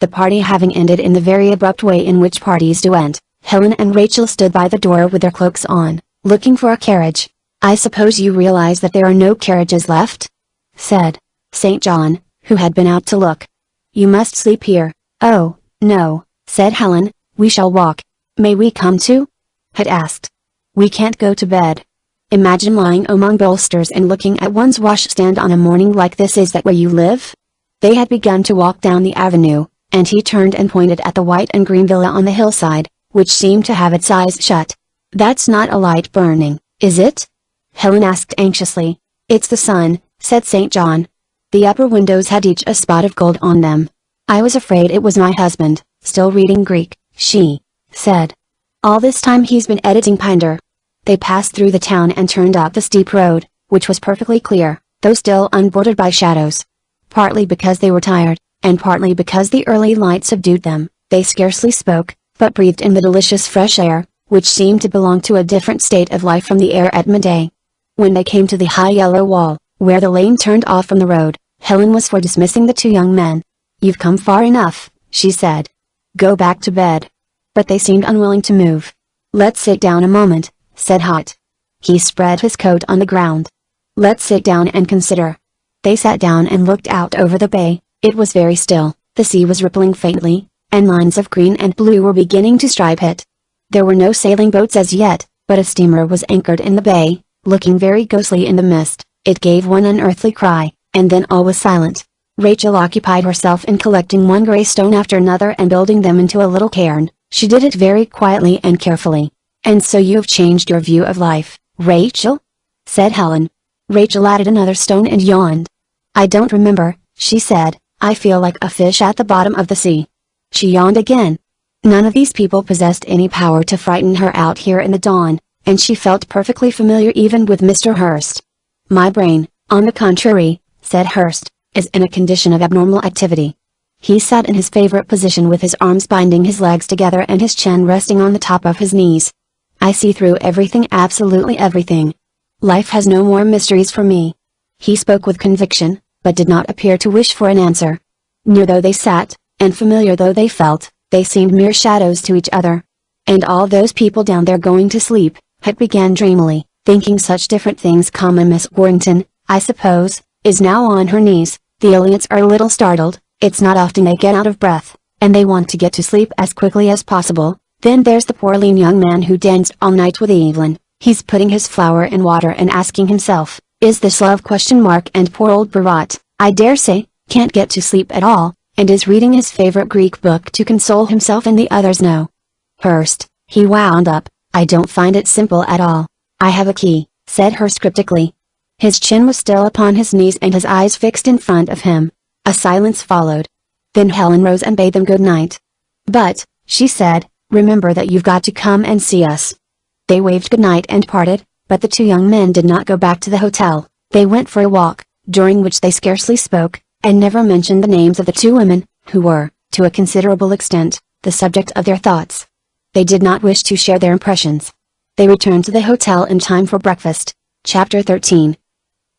The party having ended in the very abrupt way in which parties do end, Helen and Rachel stood by the door with their cloaks on, looking for a carriage. "I suppose you realize that there are no carriages left?" said St. John, who had been out to look. "You must sleep here." "Oh, no," said Helen, "we shall walk." "May we come too?" had asked. "We can't go to bed. Imagine lying among bolsters and looking at one's washstand on a morning like this. Is that where you live?" They had begun to walk down the avenue, and he turned and pointed at the white and green villa on the hillside, which seemed to have its eyes shut. "That's not a light burning, is it?" Helen asked anxiously. "It's the sun," said St. John. The upper windows had each a spot of gold on them. "I was afraid it was my husband, still reading Greek," she said. "All this time he's been editing Pinder." They passed through the town and turned up the steep road, which was perfectly clear, though still unbordered by shadows. Partly because they were tired, and partly because the early light subdued them, they scarcely spoke, but breathed in the delicious fresh air, which seemed to belong to a different state of life from the air at midday. When they came to the high yellow wall, where the lane turned off from the road, Helen was for dismissing the two young men. "You've come far enough," she said. "Go back to bed." But they seemed unwilling to move. "Let's sit down a moment," said Hot. He spread his coat on the ground. "Let's sit down and consider." They sat down and looked out over the bay. It was very still, the sea was rippling faintly, and lines of green and blue were beginning to stripe it. There were no sailing boats as yet, but a steamer was anchored in the bay, looking very ghostly in the mist. It gave one unearthly cry, and then all was silent. Rachel occupied herself in collecting one grey stone after another and building them into a little cairn. She did it very quietly and carefully. "And so you have changed your view of life, Rachel?" said Helen. Rachel added another stone and yawned. "I don't remember," she said. "I feel like a fish at the bottom of the sea." She yawned again. None of these people possessed any power to frighten her out here in the dawn, and she felt perfectly familiar even with Mr. Hurst. "My brain, on the contrary," said Hurst, is in a condition of abnormal activity. He sat in his favorite position with his arms binding his legs together and his chin resting on the top of his knees. I see through everything, absolutely everything. Life has no more mysteries for me. He spoke with conviction, but did not appear to wish for an answer. Near though they sat, and familiar though they felt, they seemed mere shadows to each other. And all those people down there going to sleep, had began dreamily, thinking such different things. Miss Warrington, I suppose, is now on her knees. The Elliots are a little startled, it's not often they get out of breath, and they want to get to sleep as quickly as possible. Then there's the poor lean young man who danced all night with Evelyn. He's putting his flower in water and asking himself, is this love? And poor old Barat, I dare say, can't get to sleep at all, and is reading his favorite Greek book to console himself, and the others know. Hurst, he wound up, I don't find it simple at all. I have a key, said Hurst cryptically. His chin was still upon his knees and his eyes fixed in front of him. A silence followed. Then Helen rose and bade them good night. But, she said, remember that you've got to come and see us. They waved good night and parted, but the two young men did not go back to the hotel. They went for a walk, during which they scarcely spoke, and never mentioned the names of the two women, who were, to a considerable extent, the subject of their thoughts. They did not wish to share their impressions. They returned to the hotel in time for breakfast. Chapter 13.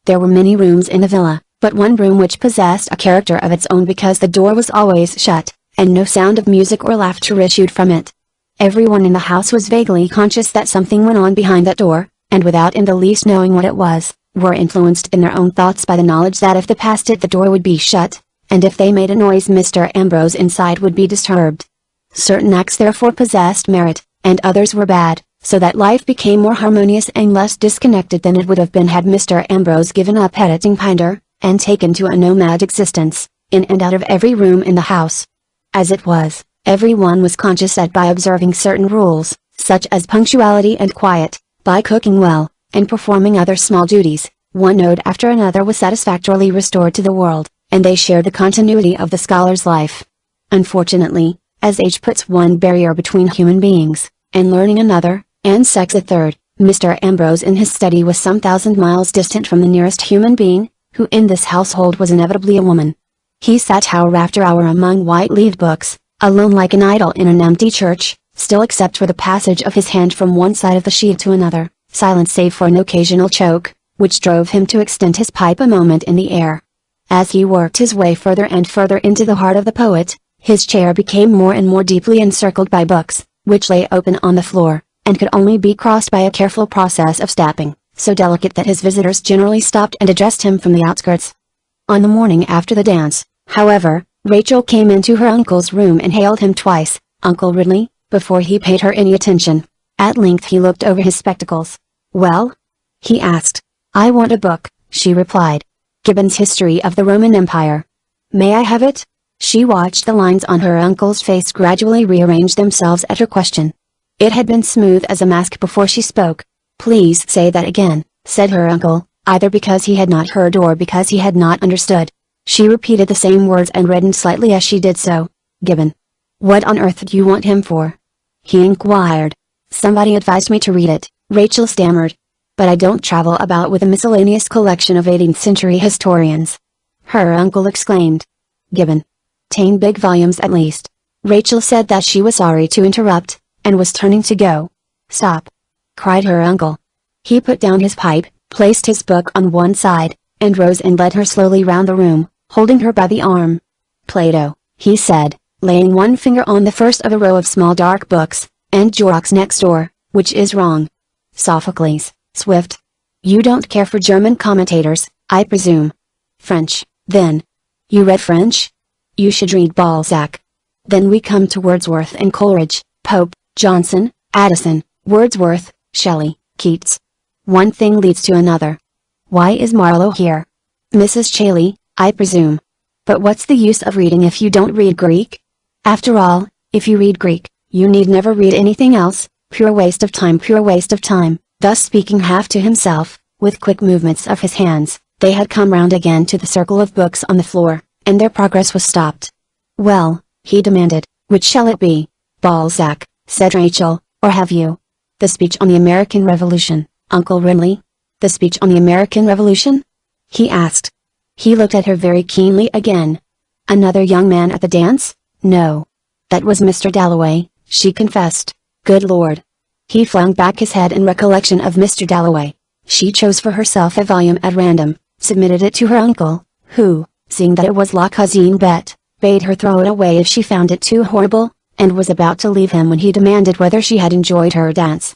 There were many rooms in the villa, but one room which possessed a character of its own because the door was always shut, and no sound of music or laughter issued from it. Everyone in the house was vaguely conscious that something went on behind that door, and without in the least knowing what it was, were influenced in their own thoughts by the knowledge that if they passed it the door would be shut, and if they made a noise Mr. Ambrose inside would be disturbed. Certain acts therefore possessed merit, and others were bad, so that life became more harmonious and less disconnected than it would have been had Mr. Ambrose given up editing Pinder, and taken to a nomad existence, in and out of every room in the house. As it was, everyone was conscious that by observing certain rules, such as punctuality and quiet, by cooking well, and performing other small duties, one ode after another was satisfactorily restored to the world, and they shared the continuity of the scholar's life. Unfortunately, as age puts one barrier between human beings, and learning another, and sex a third, Mr. Ambrose in his study was some 1,000 miles distant from the nearest human being, who in this household was inevitably a woman. He sat hour after hour among white-leaved books, alone like an idol in an empty church, still except for the passage of his hand from one side of the sheet to another, silent save for an occasional choke, which drove him to extend his pipe a moment in the air. As he worked his way further and further into the heart of the poet, his chair became more and more deeply encircled by books, which lay open on the floor, and could only be crossed by a careful process of stepping, so delicate that his visitors generally stopped and addressed him from the outskirts. On the morning after the dance, however, Rachel came into her uncle's room and hailed him twice, "Uncle Ridley," before he paid her any attention. At length he looked over his spectacles. "Well?" he asked. "I want a book," she replied. "Gibbon's History of the Roman Empire." "May I have it?" She watched the lines on her uncle's face gradually rearrange themselves at her question. It had been smooth as a mask before she spoke. "Please say that again," said her uncle, either because he had not heard or because he had not understood. She repeated the same words and reddened slightly as she did so. "Gibbon. What on earth do you want him for?" he inquired. "Somebody advised me to read it," Rachel stammered. "But I don't travel about with a miscellaneous collection of 18th century historians," her uncle exclaimed. "Gibbon. 10 big volumes at least." Rachel said that she was sorry to interrupt, and was turning to go. "Stop!" cried her uncle. He put down his pipe, placed his book on one side, and rose and led her slowly round the room, holding her by the arm. "Plato," he said, laying one finger on the first of a row of small dark books, "and Jorrocks next door, which is wrong. Sophocles, Swift. You don't care for German commentators, I presume. French, then. You read French? You should read Balzac. Then we come to Wordsworth and Coleridge, Pope, Johnson, Addison, Wordsworth, Shelley, Keats. One thing leads to another. Why is Marlowe here? Mrs. Chailey, I presume. But what's the use of reading if you don't read Greek? After all, if you read Greek, you need never read anything else, pure waste of time, pure waste of time." Thus speaking half to himself, with quick movements of his hands, they had come round again to the circle of books on the floor, and their progress was stopped. "Well," he demanded, "which shall it be?" "Balzac," said Rachel, "or have you the Speech on the American Revolution, Uncle Ridley?" "The Speech on the American Revolution?" he asked. He looked at her very keenly again. Another young man at the dance? No. That was Mr. Dalloway, she confessed. Good Lord. He flung back his head in recollection of Mr. Dalloway. She chose for herself a volume at random, submitted it to her uncle, who, seeing that it was La Cousine Bette, bade her throw it away if she found it too horrible, and was about to leave him when he demanded whether she had enjoyed her dance.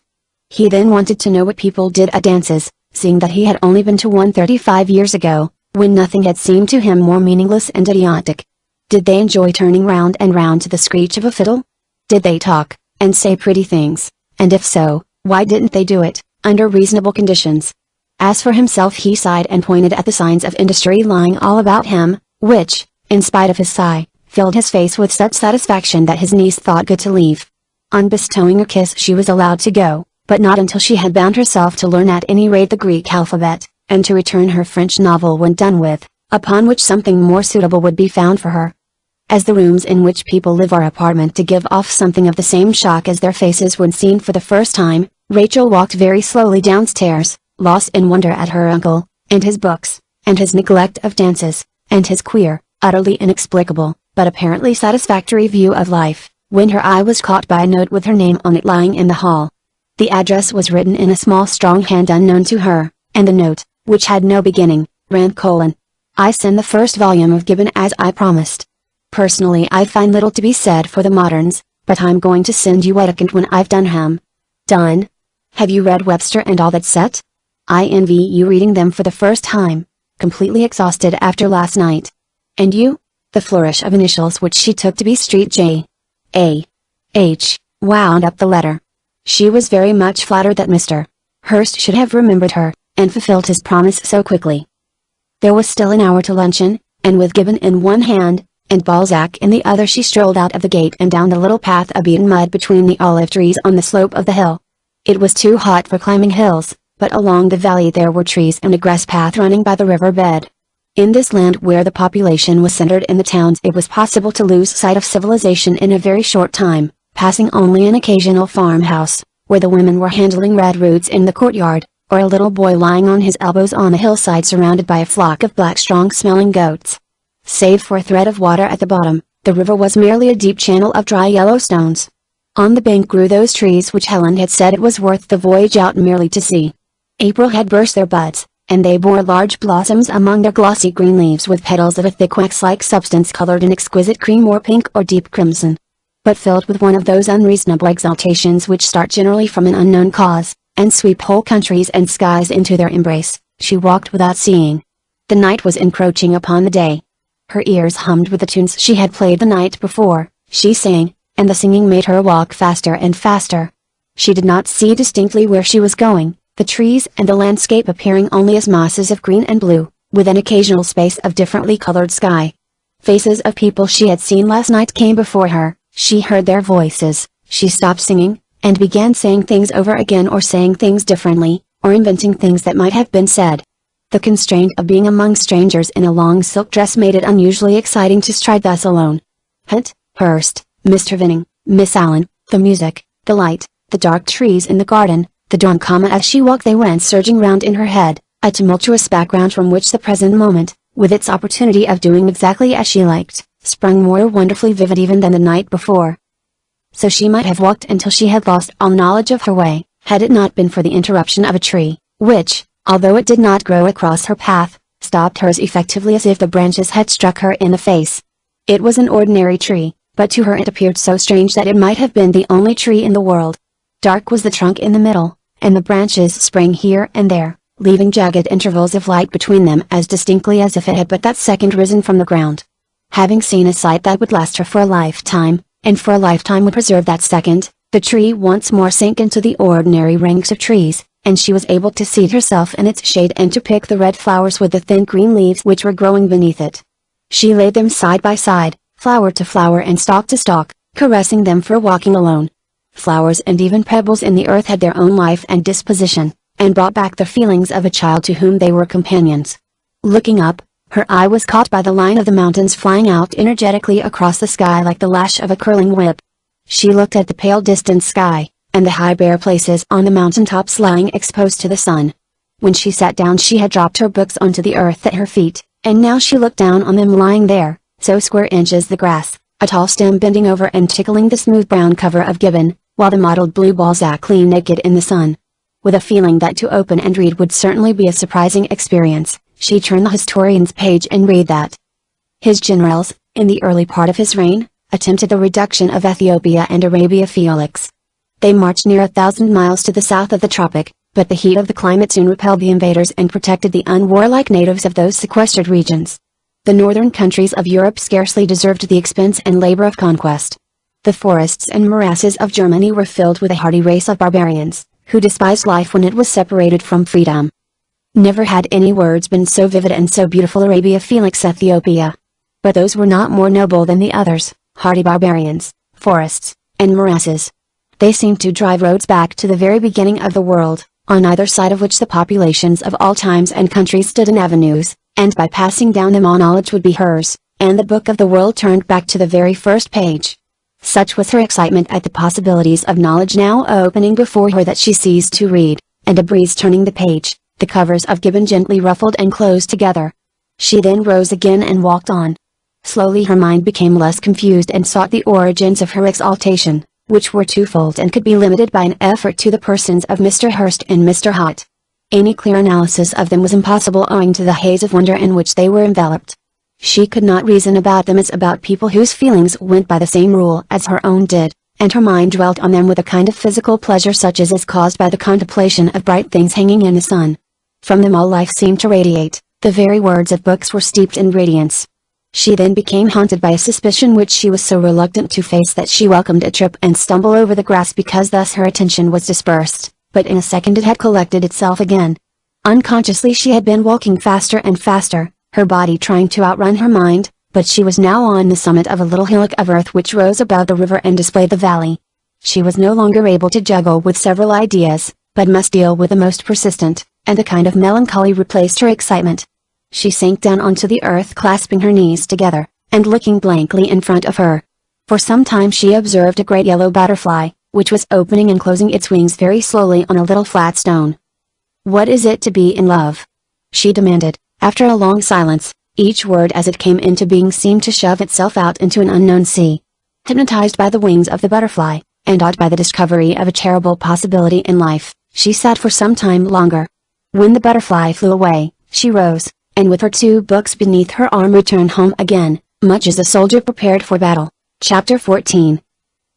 He then wanted to know what people did at dances, seeing that he had only been to one 35 years ago, when nothing had seemed to him more meaningless and idiotic. Did they enjoy turning round and round to the screech of a fiddle? Did they talk, and say pretty things, and if so, why didn't they do it, under reasonable conditions? As for himself, he sighed and pointed at the signs of industry lying all about him, which, in spite of his sigh, filled his face with such satisfaction that his niece thought good to leave. On bestowing a kiss she was allowed to go, but not until she had bound herself to learn at any rate the Greek alphabet, and to return her French novel when done with, upon which something more suitable would be found for her. As the rooms in which people live are apartment to give off something of the same shock as their faces when seen for the first time, Rachel walked very slowly downstairs, lost in wonder at her uncle, and his books, and his neglect of dances, and his queer, utterly inexplicable, but apparently satisfactory view of life, when her eye was caught by a note with her name on it lying in the hall. The address was written in a small strong hand unknown to her, and the note, which had no beginning, ran: I send the first volume of Gibbon as I promised. Personally I find little to be said for the moderns, but I'm going to send you Wedekind when I've done him. Done? Have you read Webster and all that set? I envy you reading them for the first time, completely exhausted after last night. And you? The flourish of initials which she took to be Street J. A. H. wound up the letter. She was very much flattered that Mr. Hurst should have remembered her, and fulfilled his promise so quickly. There was still an hour to luncheon, and with Gibbon in one hand, and Balzac in the other, she strolled out of the gate and down the little path of beaten mud between the olive trees on the slope of the hill. It was too hot for climbing hills, but along the valley there were trees and a grass path running by the river bed. In this land where the population was centered in the towns, it was possible to lose sight of civilization in a very short time, passing only an occasional farmhouse, where the women were handling red roots in the courtyard, or a little boy lying on his elbows on a hillside surrounded by a flock of black strong-smelling goats. Save for a thread of water at the bottom, the river was merely a deep channel of dry yellow stones. On the bank grew those trees which Helen had said it was worth the voyage out merely to see. April had burst their buds, and they bore large blossoms among their glossy green leaves with petals of a thick wax-like substance colored in exquisite cream or pink or deep crimson. But filled with one of those unreasonable exaltations which start generally from an unknown cause, and sweep whole countries and skies into their embrace, she walked without seeing. The night was encroaching upon the day. Her ears hummed with the tunes she had played the night before, she sang, and the singing made her walk faster and faster. She did not see distinctly where she was going, the trees and the landscape appearing only as masses of green and blue, with an occasional space of differently colored sky. Faces of people she had seen last night came before her, she heard their voices, she stopped singing, and began saying things over again or saying things differently, or inventing things that might have been said. The constraint of being among strangers in a long silk dress made it unusually exciting to stride thus alone. Hunt, Hurst, Mr. Vinning, Miss Allen, the music, the light, the dark trees in the garden, the dawn. As she walked they went surging round in her head, a tumultuous background from which the present moment, with its opportunity of doing exactly as she liked, sprung more wonderfully vivid even than the night before. So she might have walked until she had lost all knowledge of her way, had it not been for the interruption of a tree, which, although it did not grow across her path, stopped hers effectively as if the branches had struck her in the face. It was an ordinary tree, but to her it appeared so strange that it might have been the only tree in the world. Dark was the trunk in the middle, and the branches sprang here and there, leaving jagged intervals of light between them as distinctly as if it had but that second risen from the ground. Having seen a sight that would last her for a lifetime, and for a lifetime would preserve that second, the tree once more sank into the ordinary ranks of trees, and she was able to seat herself in its shade and to pick the red flowers with the thin green leaves which were growing beneath it. She laid them side by side, flower to flower and stalk to stalk, caressing them for walking alone. Flowers and even pebbles in the earth had their own life and disposition, and brought back the feelings of a child to whom they were companions. Looking up, her eye was caught by the line of the mountains flying out energetically across the sky like the lash of a curling whip. She looked at the pale distant sky, and the high bare places on the mountain tops lying exposed to the sun. When she sat down she had dropped her books onto the earth at her feet, and now she looked down on them lying there, so square inches the grass, a tall stem bending over and tickling the smooth brown cover of Gibbon, while the mottled blue Balzac lay naked in the sun. With a feeling that to open and read would certainly be a surprising experience, she turned the historian's page and read that his generals, in the early part of his reign, attempted the reduction of Ethiopia and Arabia Felix. They marched near 1,000 miles to the south of the tropic, but the heat of the climate soon repelled the invaders and protected the unwarlike natives of those sequestered regions. The northern countries of Europe scarcely deserved the expense and labor of conquest. The forests and morasses of Germany were filled with a hardy race of barbarians, who despised life when it was separated from freedom. Never had any words been so vivid and so beautiful. Arabia Felix Ethiopia. But those were not more noble than the others, hardy barbarians, forests, and morasses. They seemed to drive roads back to the very beginning of the world, on either side of which the populations of all times and countries stood in avenues, and by passing down them all knowledge would be hers, and the book of the world turned back to the very first page. Such was her excitement at the possibilities of knowledge now opening before her that she ceased to read, and a breeze turning the page, the covers of Gibbon gently ruffled and closed together. She then rose again and walked on. Slowly her mind became less confused and sought the origins of her exaltation, which were twofold and could be limited by an effort to the persons of Mr. Hurst and Mr. Hott. Any clear analysis of them was impossible owing to the haze of wonder in which they were enveloped. She could not reason about them as about people whose feelings went by the same rule as her own did, and her mind dwelt on them with a kind of physical pleasure such as is caused by the contemplation of bright things hanging in the sun. From them all life seemed to radiate, the very words of books were steeped in radiance. She then became haunted by a suspicion which she was so reluctant to face that she welcomed a trip and stumble over the grass because thus her attention was dispersed, but in a second it had collected itself again. Unconsciously she had been walking faster and faster, her body trying to outrun her mind, but she was now on the summit of a little hillock of earth which rose above the river and displayed the valley. She was no longer able to juggle with several ideas, but must deal with the most persistent, and a kind of melancholy replaced her excitement. She sank down onto the earth clasping her knees together, and looking blankly in front of her. For some time she observed a great yellow butterfly, which was opening and closing its wings very slowly on a little flat stone. "What is it to be in love?" she demanded, after a long silence. Each word as it came into being seemed to shove itself out into an unknown sea. Hypnotized by the wings of the butterfly, and awed by the discovery of a terrible possibility in life, she sat for some time longer. When the butterfly flew away, she rose, and with her 2 books beneath her arm returned home again, much as a soldier prepared for battle. Chapter 14.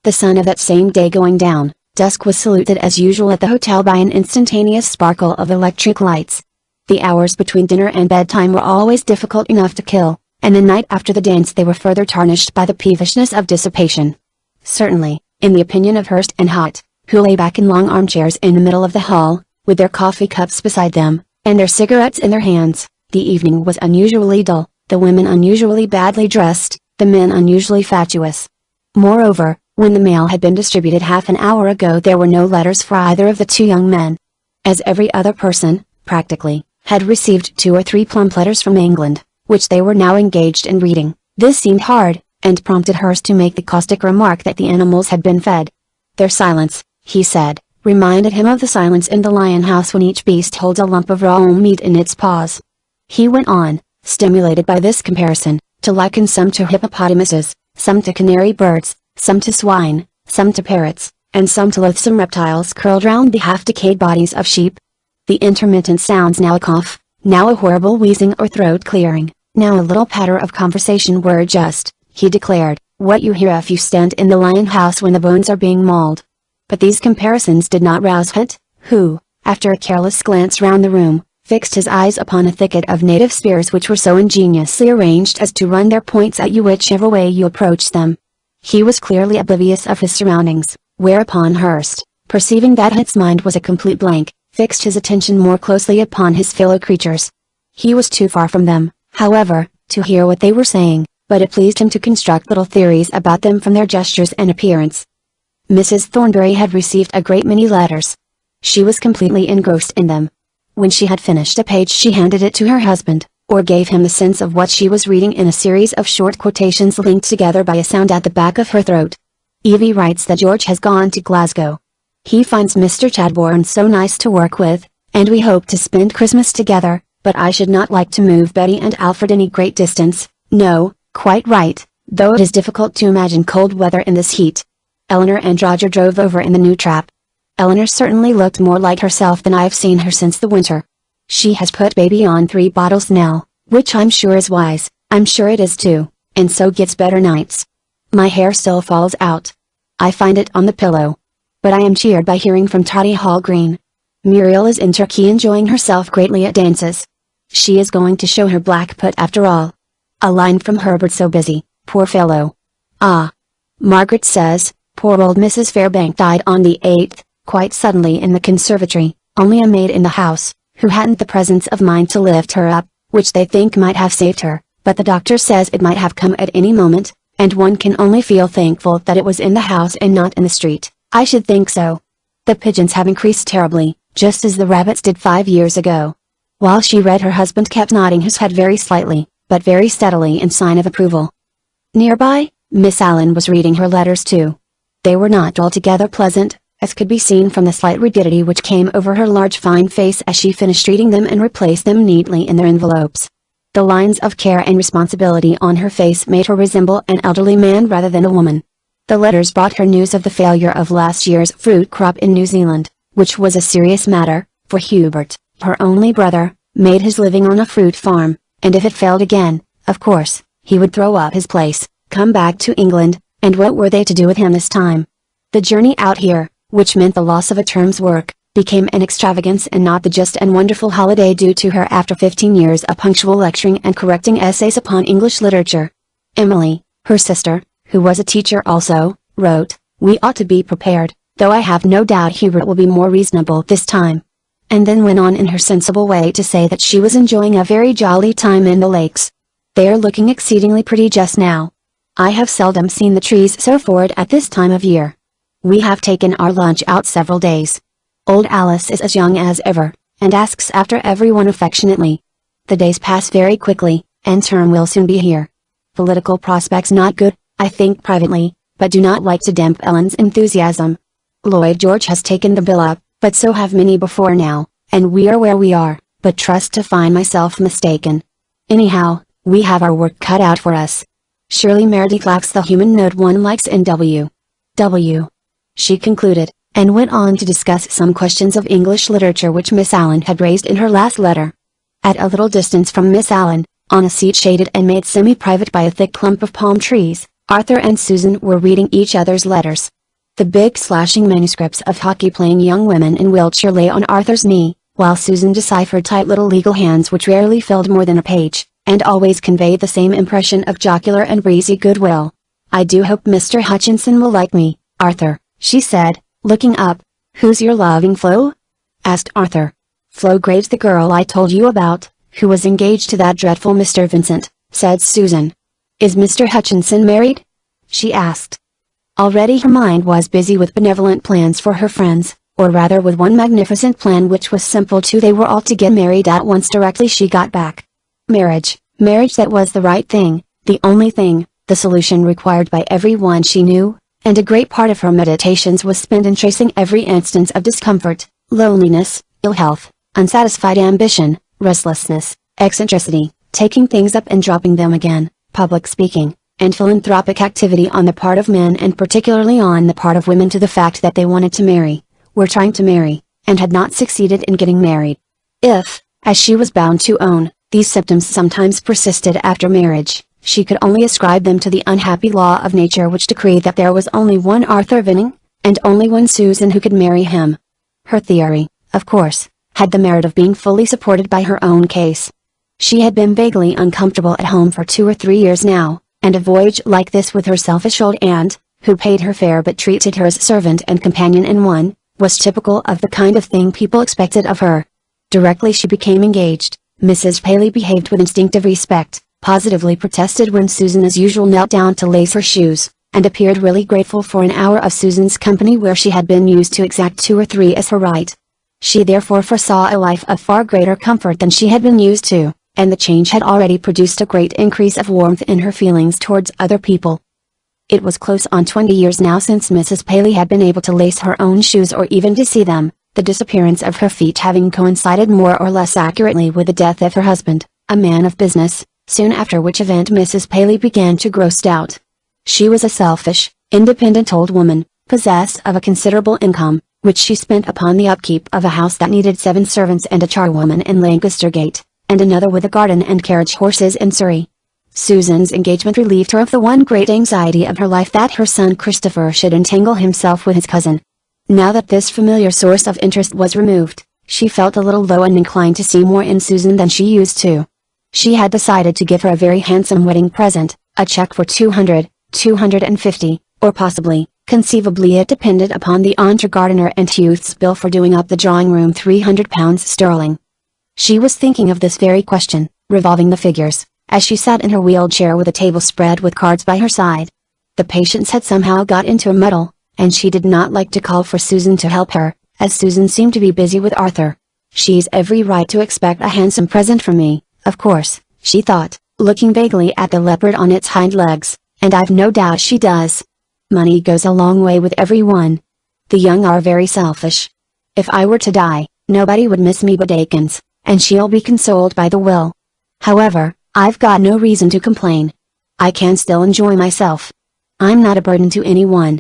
The sun of that same day going down, dusk was saluted as usual at the hotel by an instantaneous sparkle of electric lights. The hours between dinner and bedtime were always difficult enough to kill, and the night after the dance they were further tarnished by the peevishness of dissipation. Certainly, in the opinion of Hurst and Hott, who lay back in long armchairs in the middle of the hall, with their coffee cups beside them, and their cigarettes in their hands, the evening was unusually dull, the women unusually badly dressed, the men unusually fatuous. Moreover, when the mail had been distributed half an hour ago there were no letters for either of the 2 young men. As every other person, practically, had received 2 or 3 plump letters from England, which they were now engaged in reading, this seemed hard, and prompted Hurst to make the caustic remark that the animals had been fed. Their silence, he said, reminded him of the silence in the lion house when each beast holds a lump of raw meat in its paws. He went on, stimulated by this comparison, to liken some to hippopotamuses, some to canary birds, some to swine, some to parrots, and some to loathsome reptiles curled round the half-decayed bodies of sheep. The intermittent sounds, now a cough, now a horrible wheezing or throat clearing, now a little patter of conversation, were just, he declared, what you hear if you stand in the lion house when the bones are being mauled. But these comparisons did not rouse Hunt, who, after a careless glance round the room, fixed his eyes upon a thicket of native spears which were so ingeniously arranged as to run their points at you whichever way you approached them. He was clearly oblivious of his surroundings, whereupon Hurst, perceiving that Hunt's mind was a complete blank, fixed his attention more closely upon his fellow creatures. He was too far from them, however, to hear what they were saying, but it pleased him to construct little theories about them from their gestures and appearance. Mrs. Thornbury had received a great many letters. She was completely engrossed in them. When she had finished a page she handed it to her husband, or gave him the sense of what she was reading in a series of short quotations linked together by a sound at the back of her throat. Evie writes that George has gone to Glasgow. He finds Mr. Chadbourne so nice to work with, and we hope to spend Christmas together, But I should not like to move Betty and Alfred any great distance. No, quite right, though it is difficult to imagine cold weather in this heat. Eleanor and Roger drove over in the new trap. Eleanor certainly looked more like herself than I have seen her since the winter. She has put baby on 3 bottles now, which I'm sure is wise. I'm sure it is too, and so gets better nights. My hair still falls out. I find it on the pillow. But I am cheered by hearing from Toddy Hall Green. Muriel is in Turkey enjoying herself greatly at dances. She is going to show her Blackfoot after all. A line from Herbert, so busy, poor fellow. Ah. Margaret says, poor old Mrs. Fairbank died on the 8th, quite suddenly in the conservatory, only a maid in the house, who hadn't the presence of mind to lift her up, which they think might have saved her, but the doctor says it might have come at any moment, and one can only feel thankful that it was in the house and not in the street. I should think so. The pigeons have increased terribly, just as the rabbits did 5 years ago. While she read, her husband kept nodding his head very slightly, but very steadily in sign of approval. Nearby, Miss Allen was reading her letters too. They were not altogether pleasant, as could be seen from the slight rigidity which came over her large fine face as she finished reading them and replaced them neatly in their envelopes. The lines of care and responsibility on her face made her resemble an elderly man rather than a woman. The letters brought her news of the failure of last year's fruit crop in New Zealand, which was a serious matter, for Hubert, her only brother, made his living on a fruit farm, and if it failed again, of course, he would throw up his place, come back to England, and what were they to do with him this time? The journey out here, which meant the loss of a term's work, became an extravagance and not the just and wonderful holiday due to her after 15 years of punctual lecturing and correcting essays upon English literature. Emily, her sister, who was a teacher also, wrote, "We ought to be prepared, though I have no doubt Hubert will be more reasonable this time." And then went on in her sensible way to say that she was enjoying a very jolly time in the lakes. They are looking exceedingly pretty just now. I have seldom seen the trees so forward at this time of year. We have taken our lunch out several days. Old Alice is as young as ever, and asks after everyone affectionately. The days pass very quickly, and term will soon be here. Political prospects not good, I think privately, but do not like to damp Ellen's enthusiasm. Lloyd George has taken the bill up, but so have many before now, and we are where we are, but trust to find myself mistaken. Anyhow, we have our work cut out for us. Surely Meredith lacks the human note one likes in W. She concluded, and went on to discuss some questions of English literature which Miss Allen had raised in her last letter. At a little distance from Miss Allen, on a seat shaded and made semi-private by a thick clump of palm trees, Arthur and Susan were reading each other's letters. The big slashing manuscripts of hockey-playing young women in Wiltshire lay on Arthur's knee, while Susan deciphered tight little legal hands which rarely filled more than a page, and always conveyed the same impression of jocular and breezy goodwill. "I do hope Mr. Hutchinson will like me, Arthur," she said, looking up. "Who's your loving Flo?" asked Arthur. "Flo Graves, the girl I told you about, who was engaged to that dreadful Mr. Vincent," said Susan. "Is Mr. Hutchinson married?" she asked. Already her mind was busy with benevolent plans for her friends, or rather with one magnificent plan which was simple too. They were all to get married at once directly she got back. Marriage, that was the right thing, the only thing, the solution required by everyone she knew, and a great part of her meditations was spent in tracing every instance of discomfort, loneliness, ill health, unsatisfied ambition, restlessness, eccentricity, taking things up and dropping them again, public speaking, and philanthropic activity on the part of men and particularly on the part of women to the fact that they wanted to marry, were trying to marry, and had not succeeded in getting married. If, as she was bound to own, these symptoms sometimes persisted after marriage, she could only ascribe them to the unhappy law of nature which decreed that there was only one Arthur Vinning, and only one Susan who could marry him. Her theory, of course, had the merit of being fully supported by her own case. She had been vaguely uncomfortable at home for 2 or 3 years now, and a voyage like this with her selfish old aunt, who paid her fare but treated her as servant and companion in one, was typical of the kind of thing people expected of her. Directly she became engaged, Mrs. Paley behaved with instinctive respect, positively protested when Susan as usual knelt down to lace her shoes, and appeared really grateful for an hour of Susan's company where she had been used to exact 2 or 3 as her right. She therefore foresaw a life of far greater comfort than she had been used to, and the change had already produced a great increase of warmth in her feelings towards other people. It was close on 20 years now since Mrs. Paley had been able to lace her own shoes or even to see them, the disappearance of her feet having coincided more or less accurately with the death of her husband, a man of business, soon after which event Mrs. Paley began to grow stout. She was a selfish, independent old woman, possessed of a considerable income, which she spent upon the upkeep of a house that needed 7 servants and a charwoman in Lancaster Gate, and another with a garden and carriage horses in Surrey. Susan's engagement relieved her of the one great anxiety of her life, that her son Christopher should entangle himself with his cousin. Now that this familiar source of interest was removed, she felt a little low and inclined to see more in Susan than she used to. She had decided to give her a very handsome wedding present, a cheque for 200, 250, or possibly, conceivably it depended upon the under-gardener and youth's bill for doing up the drawing-room, £300 sterling. She was thinking of this very question, revolving the figures, as she sat in her wheeled chair with a table spread with cards by her side. The patients had somehow got into a muddle, and she did not like to call for Susan to help her, as Susan seemed to be busy with Arthur. "She's every right to expect a handsome present from me, of course," she thought, looking vaguely at the leopard on its hind legs, "and I've no doubt she does. Money goes a long way with everyone. The young are very selfish. If I were to die, nobody would miss me but Akins, and she'll be consoled by the will. However, I've got no reason to complain. I can still enjoy myself. I'm not a burden to anyone.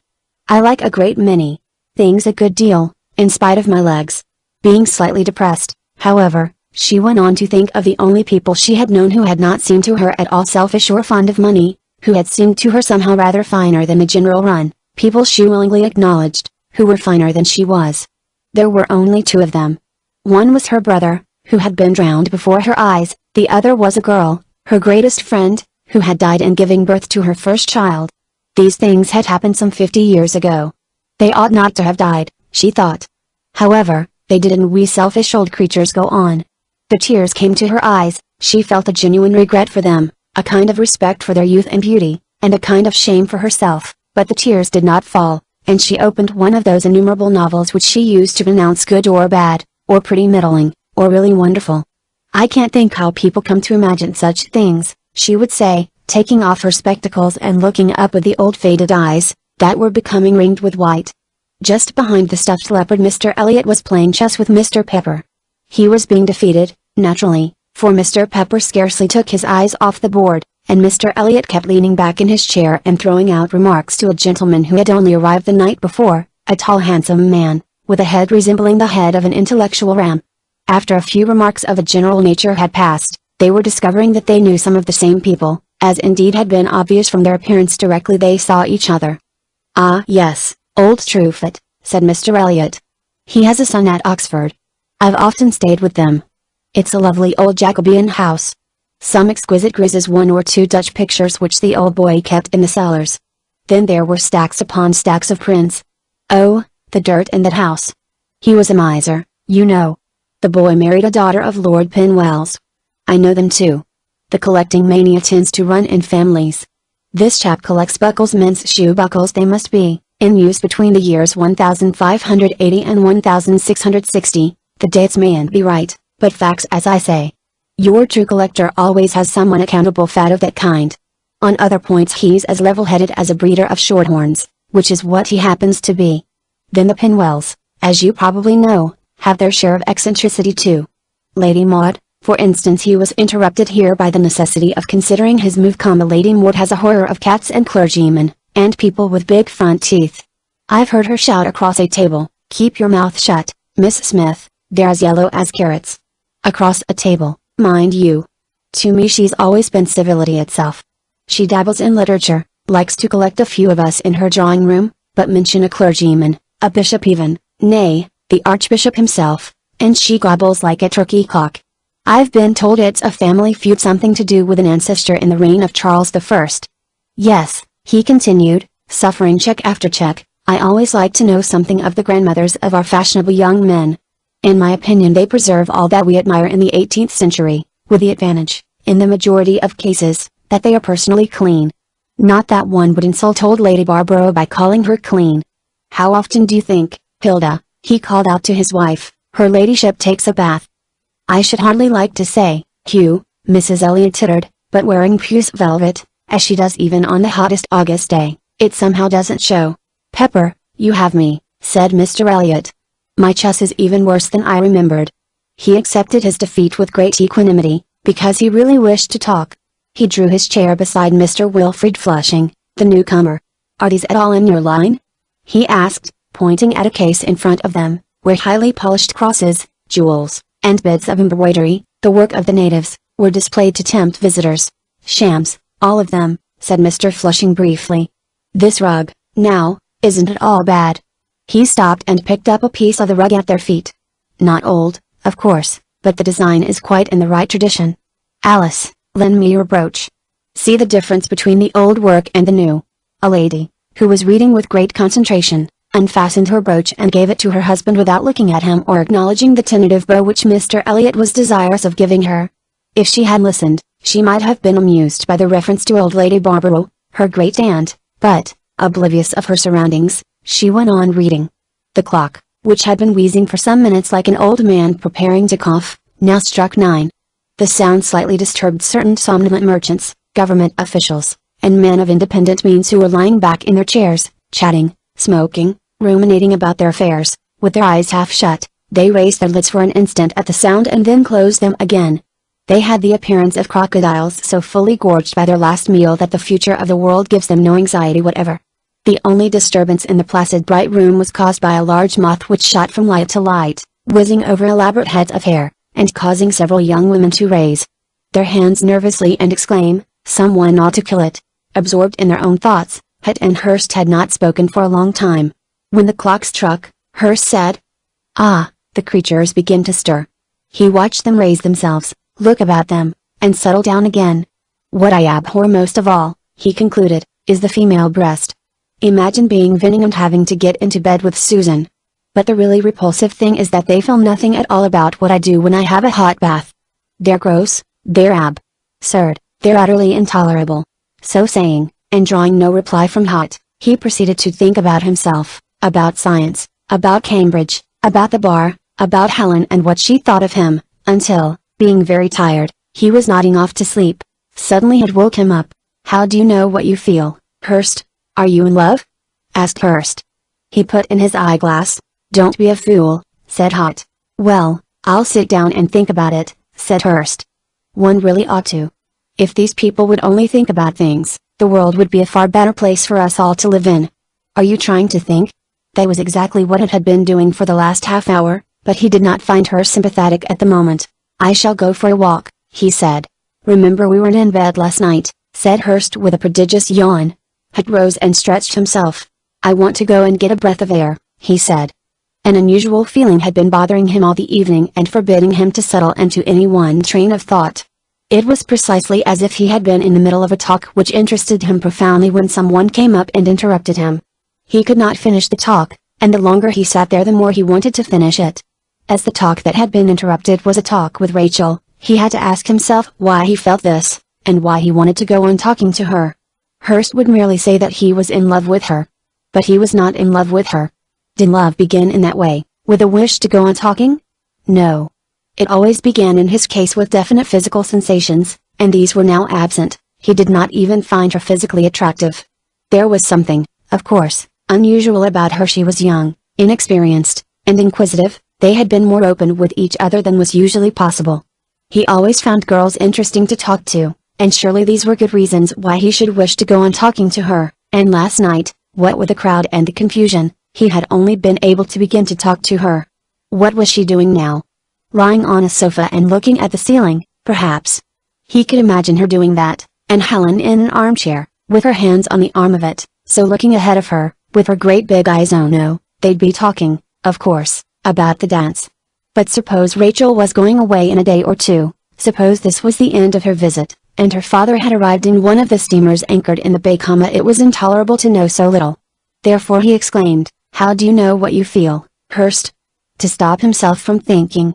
I like a great many things a good deal, in spite of my legs." Being slightly depressed, however, she went on to think of the only people she had known who had not seemed to her at all selfish or fond of money, who had seemed to her somehow rather finer than the general run, people she willingly acknowledged, who were finer than she was. There were only 2 of them. One was her brother, who had been drowned before her eyes, the other was a girl, her greatest friend, who had died in giving birth to her first child. These things had happened some 50 years ago. They ought not to have died, she thought. However, they did, and we selfish old creatures go on. The tears came to her eyes, she felt a genuine regret for them, a kind of respect for their youth and beauty, and a kind of shame for herself, but the tears did not fall, and she opened one of those innumerable novels which she used to pronounce good or bad, or pretty middling, or really wonderful. "I can't think how people come to imagine such things," she would say, taking off her spectacles and looking up with the old faded eyes, that were becoming ringed with white. Just behind the stuffed leopard Mr. Elliot was playing chess with Mr. Pepper. He was being defeated, naturally, for Mr. Pepper scarcely took his eyes off the board, and Mr. Elliot kept leaning back in his chair and throwing out remarks to a gentleman who had only arrived the night before, a tall handsome man, with a head resembling the head of an intellectual ram. After a few remarks of a general nature had passed, they were discovering that they knew some of the same people, as indeed had been obvious from their appearance directly they saw each other. "Ah yes, old Truefoot," said Mr. Elliot. "He has a son at Oxford. I've often stayed with them. It's a lovely old Jacobean house. Some exquisite grises, 1 or 2 Dutch pictures which the old boy kept in the cellars. Then there were stacks upon stacks of prints. Oh, the dirt in that house! He was a miser, you know. The boy married a daughter of Lord Penwell's. I know them too. The collecting mania tends to run in families. This chap collects buckles, men's shoe buckles they must be, in use between the years 1580 and 1660, the dates mayn't be right, but facts as I say. Your true collector always has some unaccountable fad of that kind. On other points he's as level-headed as a breeder of shorthorns, which is what he happens to be. Then the Penwells, as you probably know, have their share of eccentricity too. Lady Maud, for instance." He was interrupted here by the necessity of considering his move. Lady Maud has a horror of cats and clergymen, and people with big front teeth. I've heard her shout across a table, "Keep your mouth shut, Miss Smith, they're as yellow as carrots." Across a table, mind you. To me she's always been civility itself. She dabbles in literature, likes to collect a few of us in her drawing room, but mention a clergyman, a bishop even, nay, the Archbishop himself, and she gobbles like a turkey cock. I've been told it's a family feud, something to do with an ancestor in the reign of Charles I. Yes, he continued, suffering check after check, I always like to know something of the grandmothers of our fashionable young men. In my opinion they preserve all that we admire in the 18th century, with the advantage, in the majority of cases, that they are personally clean. Not that one would insult old Lady Barbaro by calling her clean. How often do you think, Hilda, he called out to his wife, her ladyship takes a bath? I should hardly like to say, Hugh, Mrs. Elliot tittered, but wearing puce velvet, as she does even on the hottest August day, it somehow doesn't show. Pepper, you have me, said Mr. Elliot. My chess is even worse than I remembered." He accepted his defeat with great equanimity, because he really wished to talk. He drew his chair beside Mr. Wilfrid Flushing, the newcomer. "Are these at all in your line?" he asked, pointing at a case in front of them, where highly polished crosses, jewels, and bits of embroidery, the work of the natives, were displayed to tempt visitors. "Shams, all of them," said Mr. Flushing briefly. "This rug, now, isn't at all bad." He stopped and picked up a piece of the rug at their feet. "Not old, of course, but the design is quite in the right tradition. Alice, lend me your brooch. See the difference between the old work and the new." A lady, who was reading with great concentration, unfastened her brooch and gave it to her husband without looking at him or acknowledging the tentative bow which Mr. Elliot was desirous of giving her. If she had listened, she might have been amused by the reference to old Lady Barbaro, her great-aunt, but, oblivious of her surroundings, she went on reading. The clock, which had been wheezing for some minutes like an old man preparing to cough, now struck 9. The sound slightly disturbed certain somnolent merchants, government officials, and men of independent means who were lying back in their chairs, chatting, smoking, ruminating about their affairs. With their eyes half shut, they raised their lids for an instant at the sound and then closed them again. They had the appearance of crocodiles so fully gorged by their last meal that the future of the world gives them no anxiety whatever. The only disturbance in the placid bright room was caused by a large moth which shot from light to light, whizzing over elaborate heads of hair, and causing several young women to raise their hands nervously and exclaim, "Someone ought to kill it." Absorbed in their own thoughts, Hutt and Hurst had not spoken for a long time. When the clock struck, Hurst said, "Ah, the creatures begin to stir." He watched them raise themselves, look about them, and settle down again. "What I abhor most of all," he concluded, "is the female breast. Imagine being Vinning and having to get into bed with Susan. But the really repulsive thing is that they feel nothing at all about what I do when I have a hot bath. They're gross, they're absurd, they're utterly intolerable." So saying, and drawing no reply from Hutt, he proceeded to think about himself, about science, about Cambridge, about the bar, about Helen and what she thought of him, until, being very tired, he was nodding off to sleep. Suddenly it woke him up. "How do you know what you feel, Hurst? Are you in love?" asked Hurst. He put in his eyeglass. "Don't be a fool," said Hutt. "Well, I'll sit down and think about it," said Hurst. "One really ought to. If these people would only think about things, the world would be a far better place for us all to live in. Are you trying to think?" That was exactly what it had been doing for the last half hour, but he did not find her sympathetic at the moment. "I shall go for a walk," he said. "Remember we weren't in bed last night," said Hurst with a prodigious yawn. Hutt rose and stretched himself. "I want to go and get a breath of air," he said. An unusual feeling had been bothering him all the evening and forbidding him to settle into any one train of thought. It was precisely as if he had been in the middle of a talk which interested him profoundly when someone came up and interrupted him. He could not finish the talk, and the longer he sat there the more he wanted to finish it. As the talk that had been interrupted was a talk with Rachel, he had to ask himself why he felt this, and why he wanted to go on talking to her. Hurst would merely say that he was in love with her. But he was not in love with her. Did love begin in that way, with a wish to go on talking? No. It always began in his case with definite physical sensations, and these were now absent. He did not even find her physically attractive. There was something, of course, unusual about her. She was young, inexperienced, and inquisitive. They had been more open with each other than was usually possible. He always found girls interesting to talk to, and surely these were good reasons why he should wish to go on talking to her. And last night, what with the crowd and the confusion, he had only been able to begin to talk to her. What was she doing now? Lying on a sofa and looking at the ceiling, perhaps. He could imagine her doing that, and Helen in an armchair, with her hands on the arm of it, so looking ahead of her, with her great big eyes. Oh no, they'd be talking, of course, about the dance. But suppose Rachel was going away in a day or two, suppose this was the end of her visit, and her father had arrived in one of the steamers anchored in the bay. It was intolerable to know so little. Therefore he exclaimed, "How do you know what you feel, Hurst?" to stop himself from thinking.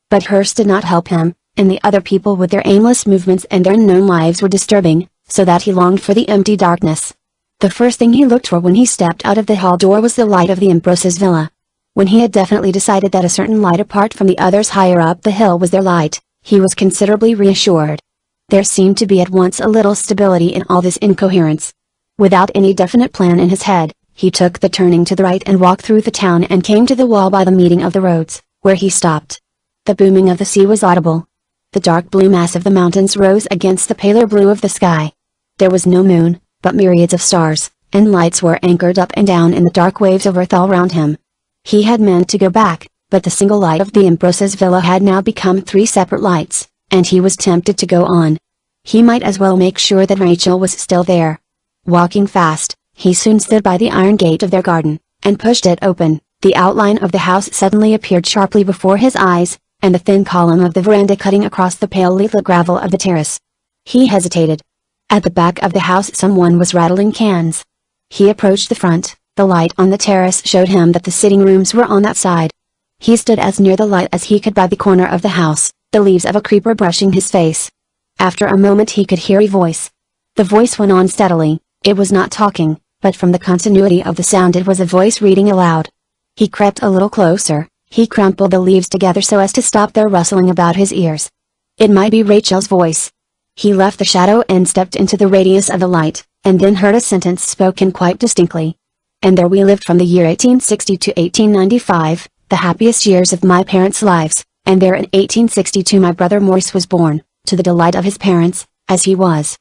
But Hurst did not help him, and the other people with their aimless movements and their unknown lives were disturbing, so that he longed for the empty darkness. The first thing he looked for when he stepped out of the hall door was the light of the Ambrose's villa. When he had definitely decided that a certain light apart from the others higher up the hill was their light, he was considerably reassured. There seemed to be at once a little stability in all this incoherence. Without any definite plan in his head, He took the turning to the right and walked through the town and came to the wall by the meeting of the roads, where he stopped. The booming of the sea was audible. The dark blue mass of the mountains rose against the paler blue of the sky. There was no moon, but myriads of stars, and lights were anchored up and down in the dark waves of earth all round him. He had meant to go back, but the single light of the Ambrose's villa had now become 3 separate lights, and he was tempted to go on. He might as well make sure that Rachel was still there. Walking fast, he soon stood by the iron gate of their garden, and pushed it open. The outline of the house suddenly appeared sharply before his eyes, and the thin column of the veranda cutting across the palely lit gravel of the terrace. He hesitated. At the back of the house someone was rattling cans. He approached the front. The light on the terrace showed him that the sitting rooms were on that side. He stood as near the light as he could by the corner of the house, the leaves of a creeper brushing his face. After a moment he could hear a voice. The voice went on steadily. It was not talking, but from the continuity of the sound it was a voice reading aloud. He crept a little closer. He crumpled the leaves together so as to stop their rustling about his ears. It might be Rachel's voice. He left the shadow and stepped into the radius of the light, and then heard a sentence spoken quite distinctly. And there we lived from the year 1860 to 1895, the happiest years of my parents' lives, and there in 1862 my brother Maurice was born, to the delight of his parents, as he was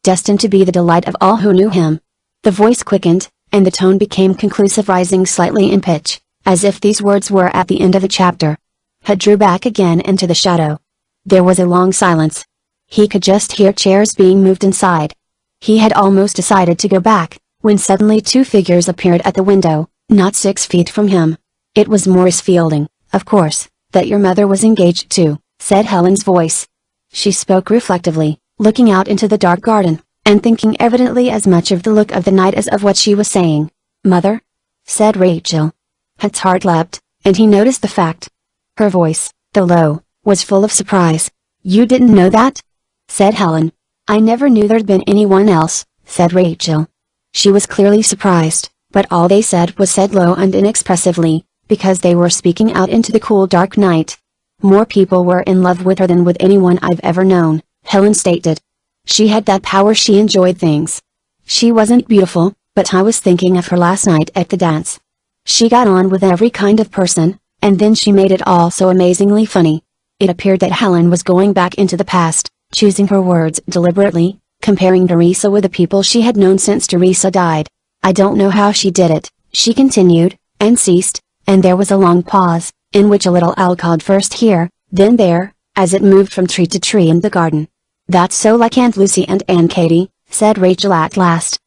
destined to be the delight of all who knew him. The voice quickened, and the tone became conclusive, rising slightly in pitch, as if these words were at the end of the chapter. He drew back again into the shadow. There was a long silence. He could just hear chairs being moved inside. He had almost decided to go back, when suddenly 2 figures appeared at the window, not 6 feet from him. It was Maurice Fielding. "Of course, that your mother was engaged to," said Helen's voice. She spoke reflectively, looking out into the dark garden, and thinking evidently as much of the look of the night as of what she was saying. "Mother?" said Rachel. His heart leapt, and he noticed the fact. Her voice, though low, was full of surprise. "You didn't know that?" said Helen. "I never knew there'd been anyone else," said Rachel. She was clearly surprised, but all they said was said low and inexpressively, because they were speaking out into the cool dark night. "More people were in love with her than with anyone I've ever known," Helen stated. "She had that power. She enjoyed things. She wasn't beautiful, but I was thinking of her last night at the dance. She got on with every kind of person, and then she made it all so amazingly funny." It appeared that Helen was going back into the past, choosing her words deliberately, comparing Teresa with the people she had known since Teresa died. "I don't know how she did it," she continued, and ceased, and there was a long pause, in which a little owl called first here, then there, as it moved from tree to tree in the garden. "That's so like Aunt Lucy and Aunt Katie," said Rachel at last.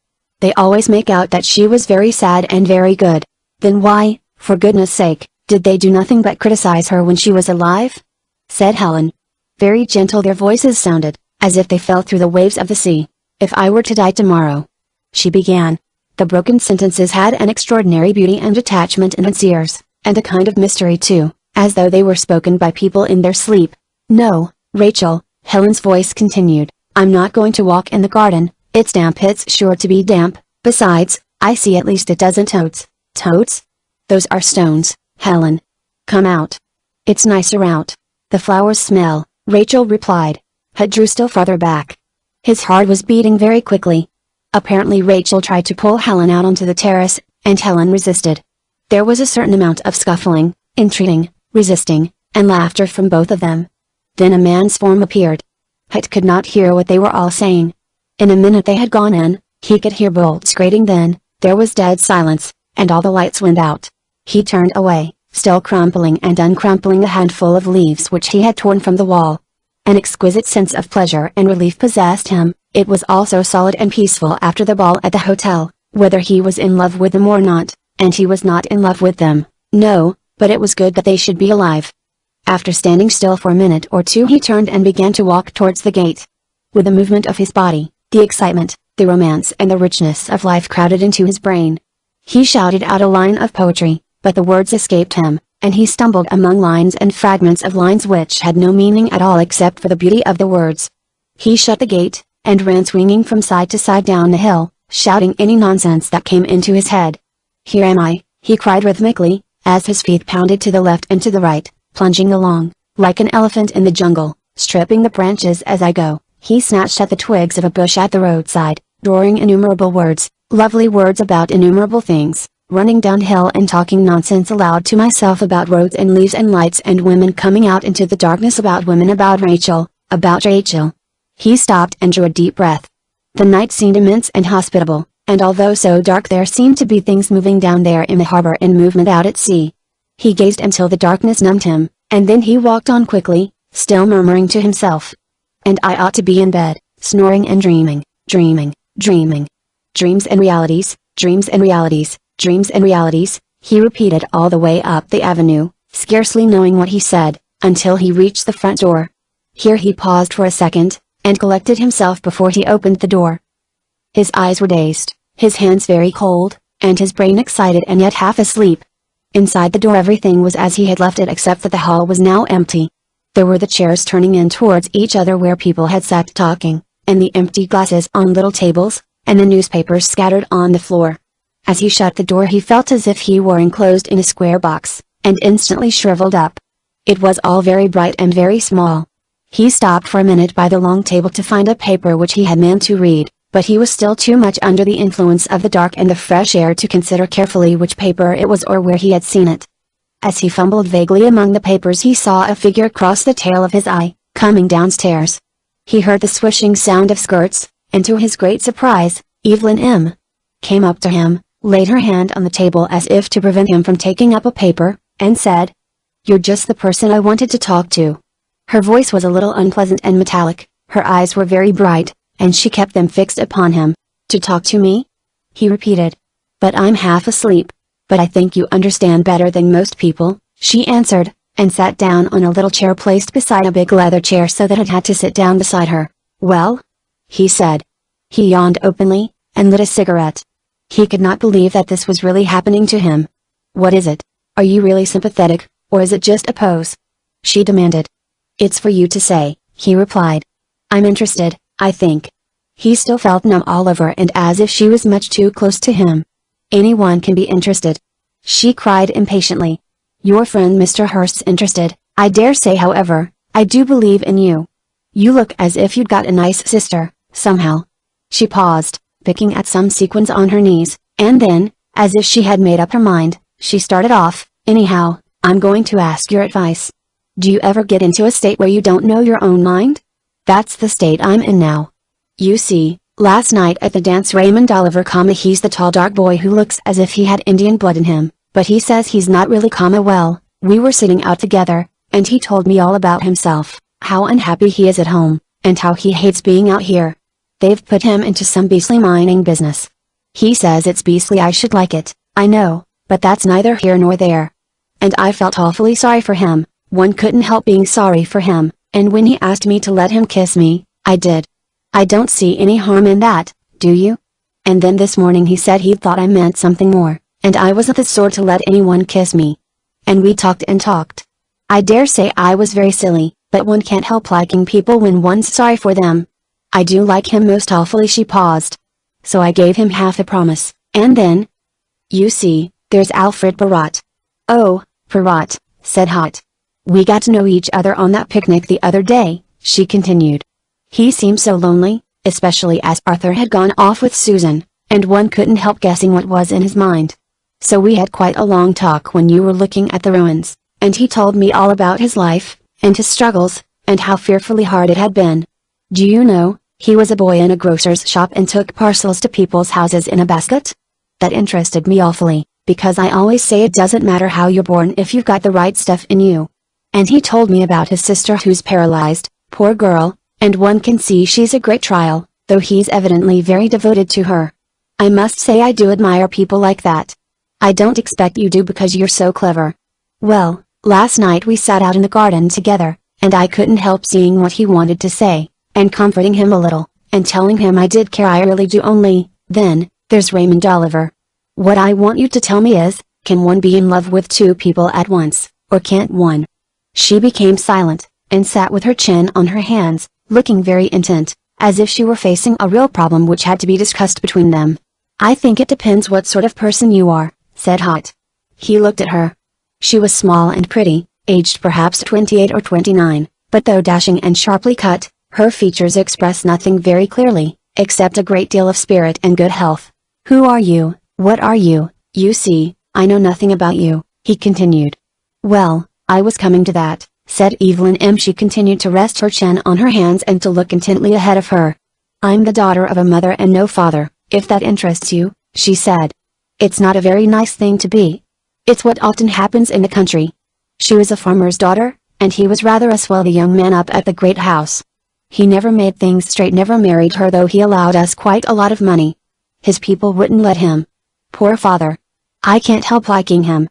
"They always make out that she was very sad and very good. Then why, for goodness sake, did they do nothing but criticize her when she was alive?" said Helen. Very gentle their voices sounded, as if they fell through the waves of the sea. "If I were to die tomorrow," she began. The broken sentences had an extraordinary beauty and detachment in its ears, and a kind of mystery too, as though they were spoken by people in their sleep. "No, Rachel," Helen's voice continued, "I'm not going to walk in the garden. It's damp. It's sure to be damp. Besides, I see at least a dozen toads." "Toads? Those are stones, Helen. Come out. It's nicer out. The flowers smell," Rachel replied. He drew still farther back. His heart was beating very quickly. Apparently Rachel tried to pull Helen out onto the terrace, and Helen resisted. There was a certain amount of scuffling, entreating, resisting, and laughter from both of them. Then a man's form appeared. He could not hear what they were all saying. In a minute they had gone in. He could hear bolts grating. Then there was dead silence, and all the lights went out. He turned away, still crumpling and uncrumpling a handful of leaves which he had torn from the wall. An exquisite sense of pleasure and relief possessed him. It was all so solid and peaceful after the ball at the hotel, whether he was in love with them or not, and he was not in love with them. No, but it was good that they should be alive. After standing still for a minute or two he turned and began to walk towards the gate. With the movement of his body, the excitement, the romance and the richness of life crowded into his brain. He shouted out a line of poetry, but the words escaped him, and he stumbled among lines and fragments of lines which had no meaning at all except for the beauty of the words. He shut the gate, and ran swinging from side to side down the hill, shouting any nonsense that came into his head. "Here am I," he cried rhythmically, as his feet pounded to the left and to the right, plunging along, like an elephant in the jungle, stripping the branches as I go. He snatched at the twigs of a bush at the roadside, roaring innumerable words, lovely words about innumerable things, running downhill and talking nonsense aloud to myself about roads and leaves and lights and women coming out into the darkness, about women, about Rachel, about Rachel. He stopped and drew a deep breath. The night seemed immense and hospitable, and although so dark there seemed to be things moving down there in the harbor and movement out at sea. He gazed until the darkness numbed him, and then he walked on quickly, still murmuring to himself. And I ought to be in bed, snoring and dreaming, dreaming, dreaming. Dreams and realities, dreams and realities, dreams and realities, he repeated all the way up the avenue, scarcely knowing what he said, until he reached the front door. Here he paused for a second, and collected himself before he opened the door. His eyes were dazed, his hands very cold, and his brain excited and yet half asleep. Inside the door everything was as he had left it, except that the hall was now empty. There were the chairs turning in towards each other where people had sat talking, and the empty glasses on little tables, and the newspapers scattered on the floor. As he shut the door he felt as if he were enclosed in a square box, and instantly shriveled up. It was all very bright and very small. He stopped for a minute by the long table to find a paper which he had meant to read, but he was still too much under the influence of the dark and the fresh air to consider carefully which paper it was or where he had seen it. As he fumbled vaguely among the papers he saw a figure cross the tail of his eye, coming downstairs. He heard the swishing sound of skirts, and to his great surprise, Evelyn M. came up to him, laid her hand on the table as if to prevent him from taking up a paper, and said, "You're just the person I wanted to talk to." Her voice was a little unpleasant and metallic, her eyes were very bright, and she kept them fixed upon him. "To talk to me?" he repeated. "But I'm half asleep. But I think you understand better than most people," she answered, and sat down on a little chair placed beside a big leather chair so that it had to sit down beside her. "Well?" he said. He yawned openly, and lit a cigarette. He could not believe that this was really happening to him. "What is it? Are you really sympathetic, or is it just a pose?" she demanded. "It's for you to say," he replied. "I'm interested, I think." He still felt numb all over and as if she was much too close to him. "Anyone can be interested," she cried impatiently. "Your friend Mr. Hurst's interested, I dare say. However, I do believe in you. You look as if you'd got a nice sister, somehow." She paused, picking at some sequins on her knees, and then, as if she had made up her mind, she started off, "Anyhow, I'm going to ask your advice. Do you ever get into a state where you don't know your own mind? That's the state I'm in now. You see, last night at the dance Raymond Oliver, he's the tall dark boy who looks as if he had Indian blood in him, but he says he's not really, well, we were sitting out together, and he told me all about himself, how unhappy he is at home, and how he hates being out here. They've put him into some beastly mining business. He says it's beastly. I should like it, I know, but that's neither here nor there. And I felt awfully sorry for him, one couldn't help being sorry for him, and when he asked me to let him kiss me, I did. I don't see any harm in that, do you? And then this morning he said he thought I meant something more, and I wasn't the sort to let anyone kiss me. And we talked and talked. I dare say I was very silly, but one can't help liking people when one's sorry for them. I do like him most awfully." She paused. "So I gave him half a promise, and then? You see, there's Alfred Barrot." "Oh, Barrot," said Hot. "We got to know each other on that picnic the other day," she continued. "He seemed so lonely, especially as Arthur had gone off with Susan, and one couldn't help guessing what was in his mind. So we had quite a long talk when you were looking at the ruins, and he told me all about his life, and his struggles, and how fearfully hard it had been. Do you know, he was a boy in a grocer's shop and took parcels to people's houses in a basket? That interested me awfully, because I always say it doesn't matter how you're born if you've got the right stuff in you. And he told me about his sister who's paralyzed, poor girl, and one can see she's a great trial, though he's evidently very devoted to her. I must say I do admire people like that. I don't expect you do because you're so clever. Well, last night we sat out in the garden together, and I couldn't help seeing what he wanted to say, and comforting him a little, and telling him I did care. I really do. Only, then, there's Raymond Oliver. What I want you to tell me is, can one be in love with two people at once, or can't one?" She became silent, and sat with her chin on her hands, looking very intent, as if she were facing a real problem which had to be discussed between them. "I think it depends what sort of person you are," said Hot. He looked at her. She was small and pretty, aged perhaps 28 or 29, but though dashing and sharply cut, her features expressed nothing very clearly, except a great deal of spirit and good health. Who are you? What are you? You see, I know nothing about you, he continued. Well, I was coming to that, said Evelyn M. She continued to rest her chin on her hands and to look intently ahead of her. I'm the daughter of a mother and no father, if that interests you, she said. It's not a very nice thing to be. It's what often happens in the country. She was a farmer's daughter, and he was rather a swell young man up at the great house. He never made things straight, never married her, though he allowed us quite a lot of money. His people wouldn't let him. Poor father. I can't help liking him.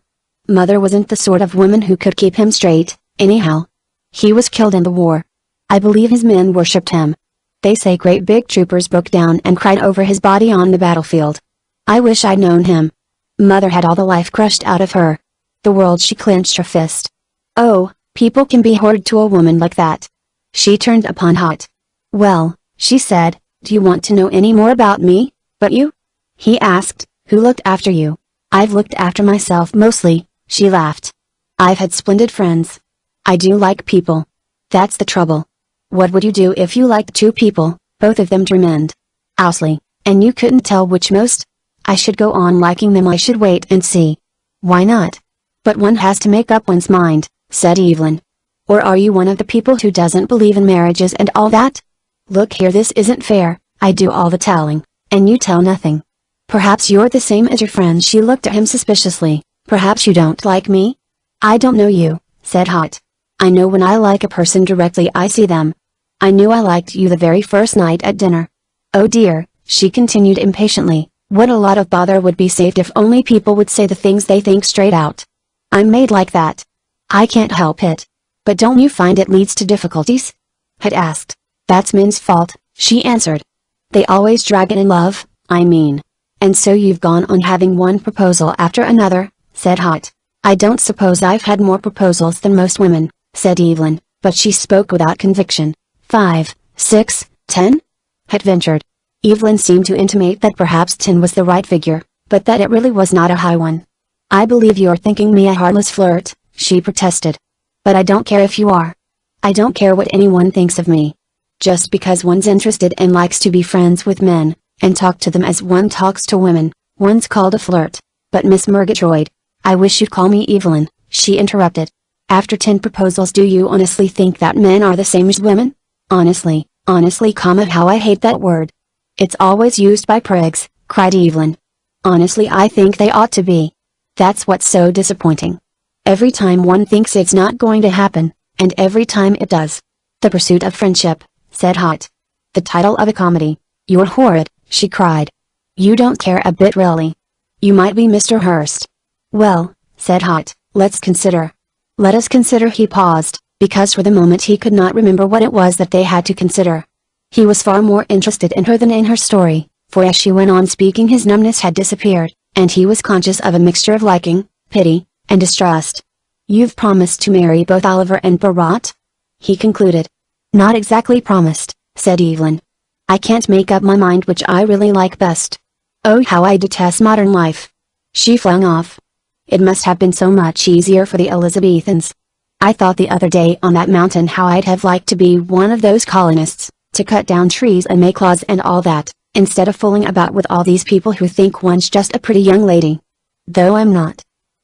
Mother wasn't the sort of woman who could keep him straight, anyhow. He was killed in the war. I believe his men worshipped him. They say great big troopers broke down and cried over his body on the battlefield. I wish I'd known him. Mother had all the life crushed out of her. The world, she clenched her fist. Oh, people can be horrid to a woman like that. She turned upon Hot. Well, she said, do you want to know any more about me? But you? He asked, who looked after you? I've looked after myself mostly, she laughed. I've had splendid friends. I do like people. That's the trouble. What would you do if you liked two people, both of them tremend? Owsley, and you couldn't tell which most? I should go on liking them. I should wait and see. Why not? But one has to make up one's mind, said Evelyn. Or are you one of the people who doesn't believe in marriages and all that? Look here, this isn't fair. I do all the telling, and you tell nothing. Perhaps you're the same as your friends. She looked at him suspiciously. Perhaps you don't like me? I don't know you, said Hot. I know when I like a person directly I see them. I knew I liked you the very first night at dinner. Oh dear, she continued impatiently, what a lot of bother would be saved if only people would say the things they think straight out. I'm made like that. I can't help it. But don't you find it leads to difficulties? Had asked. That's men's fault, she answered. They always drag it in love, I mean. And so you've gone on having one proposal after another, said Hot. I don't suppose I've had more proposals than most women, said Evelyn, but she spoke without conviction. 5, 6, 10? Had ventured. Evelyn seemed to intimate that perhaps 10 was the right figure, but that it really was not a high one. I believe you're thinking me a heartless flirt, she protested. But I don't care if you are. I don't care what anyone thinks of me. Just because one's interested and likes to be friends with men, and talk to them as one talks to women, one's called a flirt. But Miss Murgatroyd, I wish you'd call me Evelyn, she interrupted. After 10 proposals, do you honestly think that men are the same as women? Honestly, how I hate that word. It's always used by prigs, cried Evelyn. Honestly, I think they ought to be. That's what's so disappointing. Every time one thinks it's not going to happen, and every time it does. The Pursuit of Friendship, said Hot. The title of a comedy. You're horrid, she cried. You don't care a bit really. You might be Mr. Hurst. Well, said Hot, let's consider. Let us consider. He paused, because for the moment he could not remember what it was that they had to consider. He was far more interested in her than in her story, for as she went on speaking his numbness had disappeared, and he was conscious of a mixture of liking, pity, and distrust. You've promised to marry both Oliver and Barot? He concluded. Not exactly promised, said Evelyn. I can't make up my mind which I really like best. Oh, how I detest modern life. She flung off. It must have been so much easier for the Elizabethans. I thought the other day on that mountain how I'd have liked to be one of those colonists, to cut down trees and make laws and all that, instead of fooling about with all these people who think one's just a pretty young lady. Though I'm not.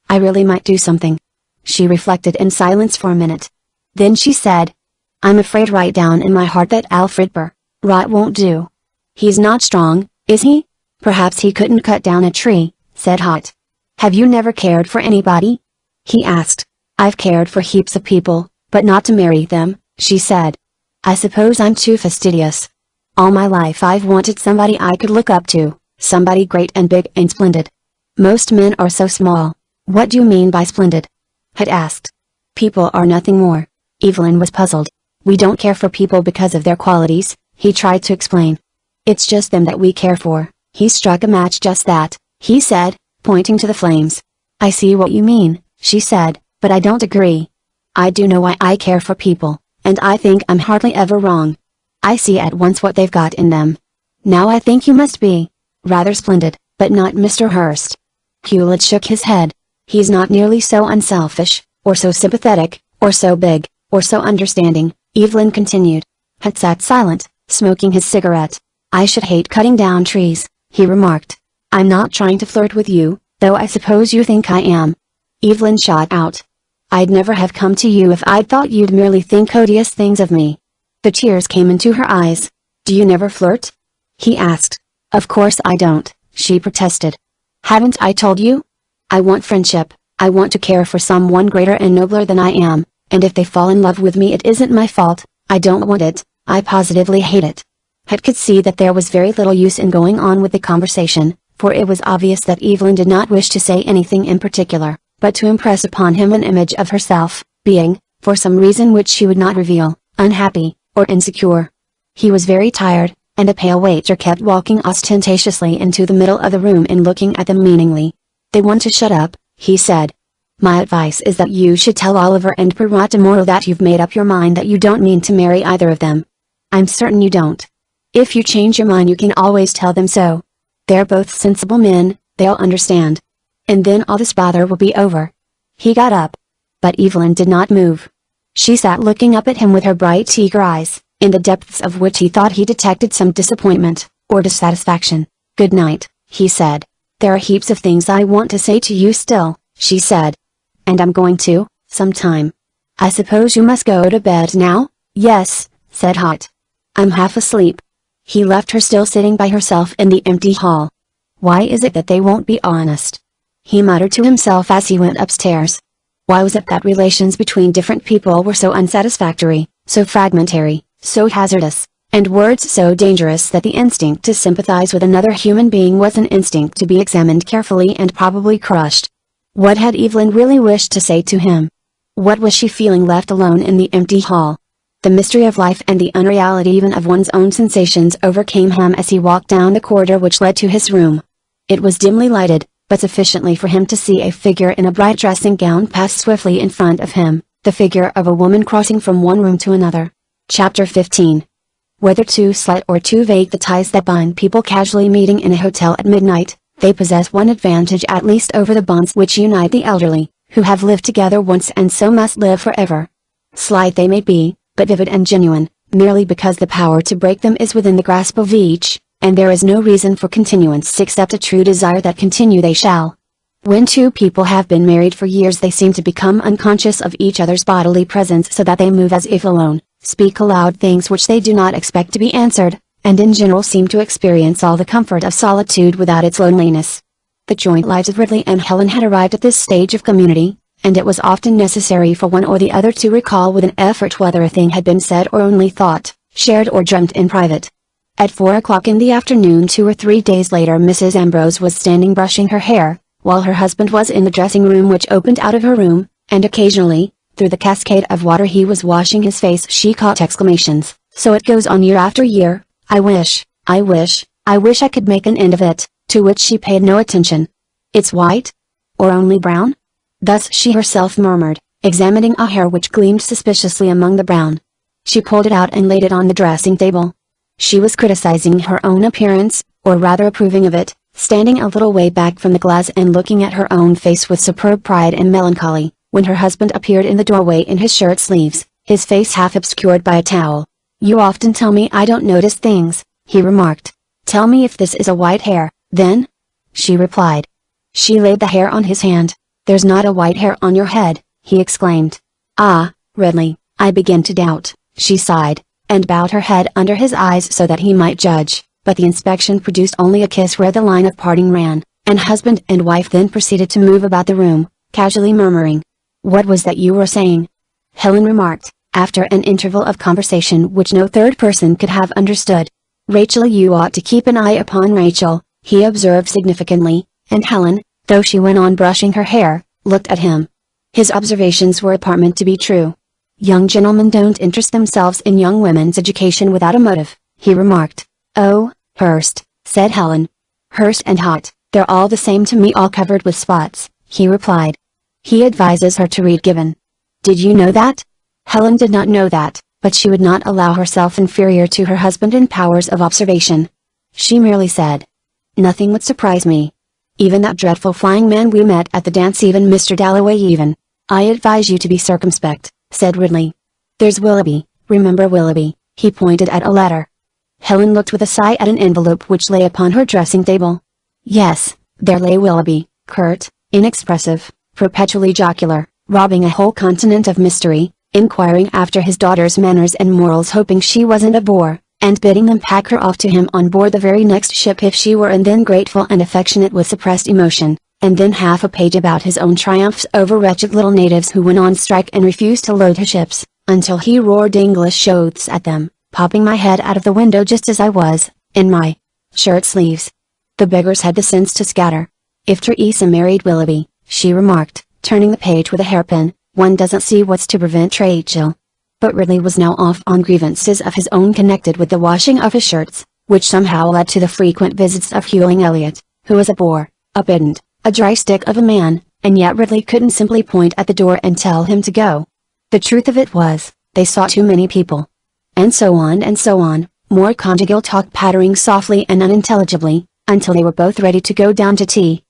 I really might do something. She reflected in silence for a minute. Then she said, I'm afraid right down in my heart that Alfred Barot won't do. He's not strong, is he? Perhaps he couldn't cut down a tree, said Hot. Have you never cared for anybody? He asked. I've cared for heaps of people, but not to marry them, she said. I suppose I'm too fastidious. All my life I've wanted somebody I could look up to, somebody great and big and splendid. Most men are so small. What do you mean by splendid? Had asked. People are nothing more. Evelyn was puzzled. We don't care for people because of their qualities, he tried to explain. It's just them that we care for. He struck a match. Just that, he said, pointing to the flames. I see what you mean, she said, but I don't agree. I do know why I care for people, and I think I'm hardly ever wrong. I see at once what they've got in them. Now I think you must be rather splendid, but not Mr. Hurst. Hewlett shook his head. He's not nearly so unselfish, or so sympathetic, or so big, or so understanding, Evelyn continued. Had sat silent, smoking his cigarette. I should hate cutting down trees, he remarked. I'm not trying to flirt with you, though I suppose you think I am." Evelyn shot out. "I'd never have come to you if I'd thought you'd merely think odious things of me." The tears came into her eyes. "Do you never flirt?" he asked. "Of course I don't," she protested. "Haven't I told you? I want friendship, I want to care for someone greater and nobler than I am, and if they fall in love with me it isn't my fault. I don't want it, I positively hate it." Hut could see that there was very little use in going on with the conversation, for it was obvious that Evelyn did not wish to say anything in particular, but to impress upon him an image of herself, being, for some reason which she would not reveal, unhappy, or insecure. He was very tired, and a pale waiter kept walking ostentatiously into the middle of the room and looking at them meaningly. "They want to shut up," he said. "My advice is that you should tell Oliver and Perrot tomorrow that you've made up your mind that you don't mean to marry either of them. I'm certain you don't. If you change your mind you can always tell them so. They're both sensible men, they'll understand. And then all this bother will be over." He got up. But Evelyn did not move. She sat looking up at him with her bright eager eyes, in the depths of which he thought he detected some disappointment, or dissatisfaction. "Good night," he said. "There are heaps of things I want to say to you still," she said. "And I'm going to, sometime. I suppose you must go to bed now?" "Yes," said Hot. "I'm half asleep." He left her still sitting by herself in the empty hall. "Why is it that they won't be honest?" he muttered to himself as he went upstairs. Why was it that relations between different people were so unsatisfactory, so fragmentary, so hazardous, and words so dangerous that the instinct to sympathize with another human being was an instinct to be examined carefully and probably crushed? What had Evelyn really wished to say to him? What was she feeling left alone in the empty hall? The mystery of life and the unreality even of one's own sensations overcame him as he walked down the corridor which led to his room. It was dimly lighted, but sufficiently for him to see a figure in a bright dressing gown pass swiftly in front of him, the figure of a woman crossing from one room to another. Chapter 15. Whether too slight or too vague the ties that bind people casually meeting in a hotel at midnight, they possess one advantage at least over the bonds which unite the elderly, who have lived together once and so must live forever. Slight they may be, but vivid and genuine, merely because the power to break them is within the grasp of each, and there is no reason for continuance except a true desire that continue they shall. When two people have been married for years they seem to become unconscious of each other's bodily presence so that they move as if alone, speak aloud things which they do not expect to be answered, and in general seem to experience all the comfort of solitude without its loneliness. The joint lives of Ridley and Helen had arrived at this stage of community, and it was often necessary for one or the other to recall with an effort whether a thing had been said or only thought, shared or dreamt in private. At 4 o'clock in the afternoon 2 or 3 days later Mrs. Ambrose was standing brushing her hair, while her husband was in the dressing room which opened out of her room, and occasionally, through the cascade of water he was washing his face she caught exclamations, "So it goes on year after year, I wish I could make an end of it," to which she paid no attention. "It's white? Or only brown?" Thus she herself murmured, examining a hair which gleamed suspiciously among the brown. She pulled it out and laid it on the dressing table. She was criticizing her own appearance, or rather approving of it, standing a little way back from the glass and looking at her own face with superb pride and melancholy, when her husband appeared in the doorway in his shirt sleeves, his face half obscured by a towel. "You often tell me I don't notice things," he remarked. "Tell me if this is a white hair, then?" She replied. She laid the hair on his hand. "There's not a white hair on your head," he exclaimed. "Ah, Ridley, I begin to doubt," she sighed, and bowed her head under his eyes so that he might judge, but the inspection produced only a kiss where the line of parting ran, and husband and wife then proceeded to move about the room, casually murmuring. "What was that you were saying?" Helen remarked, after an interval of conversation which no third person could have understood. "Rachel, you ought to keep an eye upon Rachel," he observed significantly, and Helen, though she went on brushing her hair, looked at him. His observations were apparent to be true. "Young gentlemen don't interest themselves in young women's education without a motive," he remarked. "Oh, Hurst," said Helen. "Hurst and Hot, they're all the same to me, all covered with spots," he replied. "He advises her to read Gibbon. Did you know that?" Helen did not know that, but she would not allow herself inferior to her husband in powers of observation. She merely said, "Nothing would surprise me. Even that dreadful flying man we met at the dance, even Mr. Dalloway even." "I advise you to be circumspect," said Ridley. "There's Willoughby, remember Willoughby," he pointed at a letter. Helen looked with a sigh at an envelope which lay upon her dressing table. Yes, there lay Willoughby, curt, inexpressive, perpetually jocular, robbing a whole continent of mystery, inquiring after his daughter's manners and morals, hoping she wasn't a bore, and bidding them pack her off to him on board the very next ship if she were, and then grateful and affectionate with suppressed emotion, and then half a page about his own triumphs over wretched little natives who went on strike and refused to load his ships, until he roared English oaths at them, popping my head out of the window just as I was, in my shirt sleeves. The beggars had the sense to scatter. If Teresa married Willoughby, she remarked, turning the page with a hairpin, one doesn't see what's to prevent Rachel. But Ridley was now off on grievances of his own connected with the washing of his shirts, which somehow led to the frequent visits of Hewling Elliot, who was a bore, a pedant, a dry stick of a man, and yet Ridley couldn't simply point at the door and tell him to go. The truth of it was, they saw too many people. And so on, more conjugal talk pattering softly and unintelligibly, until they were both ready to go down to tea.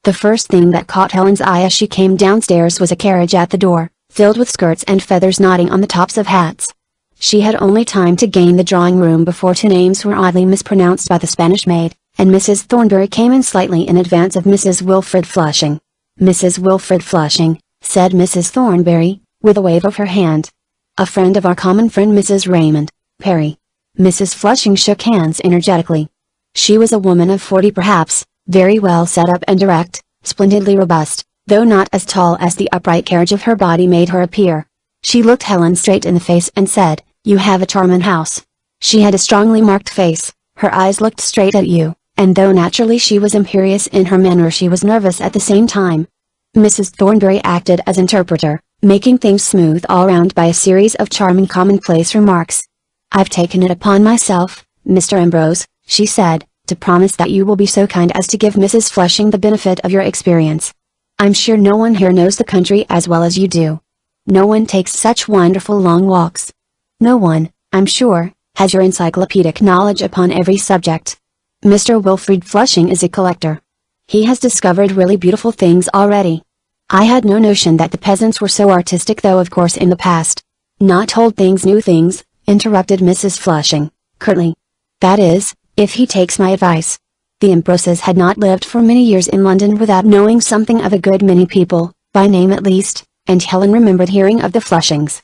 The first thing that caught Helen's eye as she came downstairs was a carriage at the door, filled with skirts and feathers nodding on the tops of hats. She had only time to gain the drawing room before two names were oddly mispronounced by the Spanish maid, and Mrs. Thornbury came in slightly in advance of Mrs. Wilfred Flushing. "Mrs. Wilfred Flushing," said Mrs. Thornbury, with a wave of her hand. "A friend of our common friend Mrs. Raymond, Perry." Mrs. Flushing shook hands energetically. She was a woman of 40 perhaps, very well set up and erect, splendidly robust, though not as tall as the upright carriage of her body made her appear. She looked Helen straight in the face and said, "You have a charming house." She had a strongly marked face, her eyes looked straight at you, and though naturally she was imperious in her manner, she was nervous at the same time. Mrs. Thornbury acted as interpreter, making things smooth all round by a series of charming commonplace remarks. "I've taken it upon myself, Mr. Ambrose," she said, "to promise that you will be so kind as to give Mrs. Flushing the benefit of your experience. I'm sure no one here knows the country as well as you do. No one takes such wonderful long walks. No one, I'm sure, has your encyclopedic knowledge upon every subject. Mr. Wilfred Flushing is a collector. He has discovered really beautiful things already. I had no notion that the peasants were so artistic, though of course in the past." "Not old things, new things," interrupted Mrs. Flushing, curtly. "That is, if he takes my advice." The Ambroses had not lived for many years in London without knowing something of a good many people, by name at least, and Helen remembered hearing of the Flushings.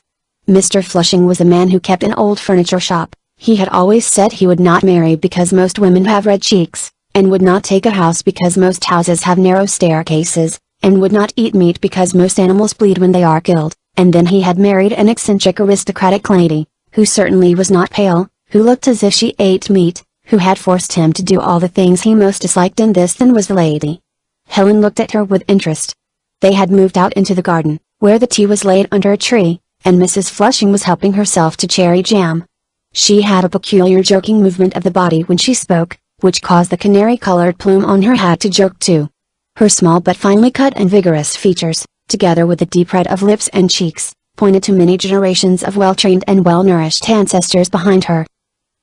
Mr. Flushing was a man who kept an old furniture shop. He had always said he would not marry because most women have red cheeks, and would not take a house because most houses have narrow staircases, and would not eat meat because most animals bleed when they are killed, and then he had married an eccentric aristocratic lady, who certainly was not pale, who looked as if she ate meat, who had forced him to do all the things he most disliked, and this then was the lady. Helen looked at her with interest. They had moved out into the garden, where the tea was laid under a tree, and Mrs. Flushing was helping herself to cherry jam. She had a peculiar joking movement of the body when she spoke, which caused the canary-colored plume on her hat to jerk too. Her small but finely cut and vigorous features, together with the deep red of lips and cheeks, pointed to many generations of well-trained and well-nourished ancestors behind her.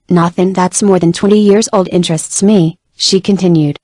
"Nothing that's more than 20 years old interests me," she continued.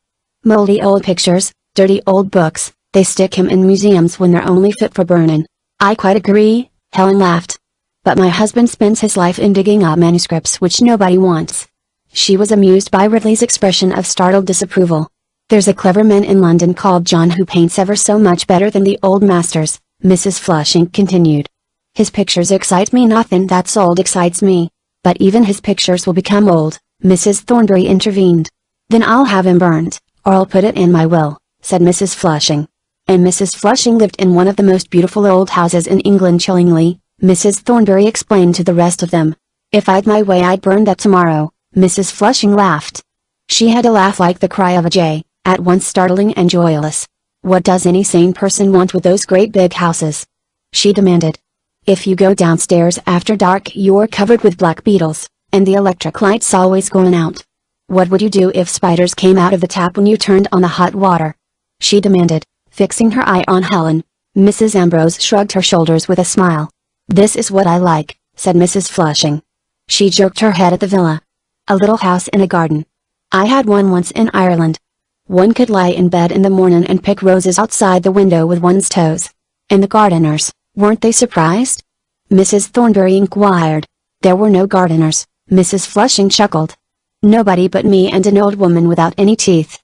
"Moldy old pictures, dirty old books, they stick him in museums when they're only fit for burning." "I quite agree," Helen laughed. "But my husband spends his life in digging up manuscripts which nobody wants." She was amused by Ridley's expression of startled disapproval. "There's a clever man in London called John who paints ever so much better than the old masters," Mrs. Flushing continued. "His pictures excite me. Nothing that's old excites me. But even his pictures will become old," Mrs. Thornbury intervened. "Then I'll have him burnt, or I'll put it in my will," said Mrs. Flushing. And Mrs. Flushing lived in one of the most beautiful old houses in England. Chillingly, Mrs. Thornbury explained to the rest of them. "If I'd my way I'd burn that tomorrow." Mrs. Flushing laughed. She had a laugh like the cry of a jay, at once startling and joyless. "What does any sane person want with those great big houses?" she demanded. "If you go downstairs after dark you're covered with black beetles, and the electric light's always going out. What would you do if spiders came out of the tap when you turned on the hot water?" she demanded, fixing her eye on Helen. Mrs. Ambrose shrugged her shoulders with a smile. "This is what I like," said Mrs. Flushing. She jerked her head at the villa. "A little house in a garden. I had one once in Ireland. One could lie in bed in the morning and pick roses outside the window with one's toes. And the gardeners, weren't they surprised?" Mrs. Thornbury inquired. "There were no gardeners," Mrs. Flushing chuckled. "Nobody but me and an old woman without any teeth."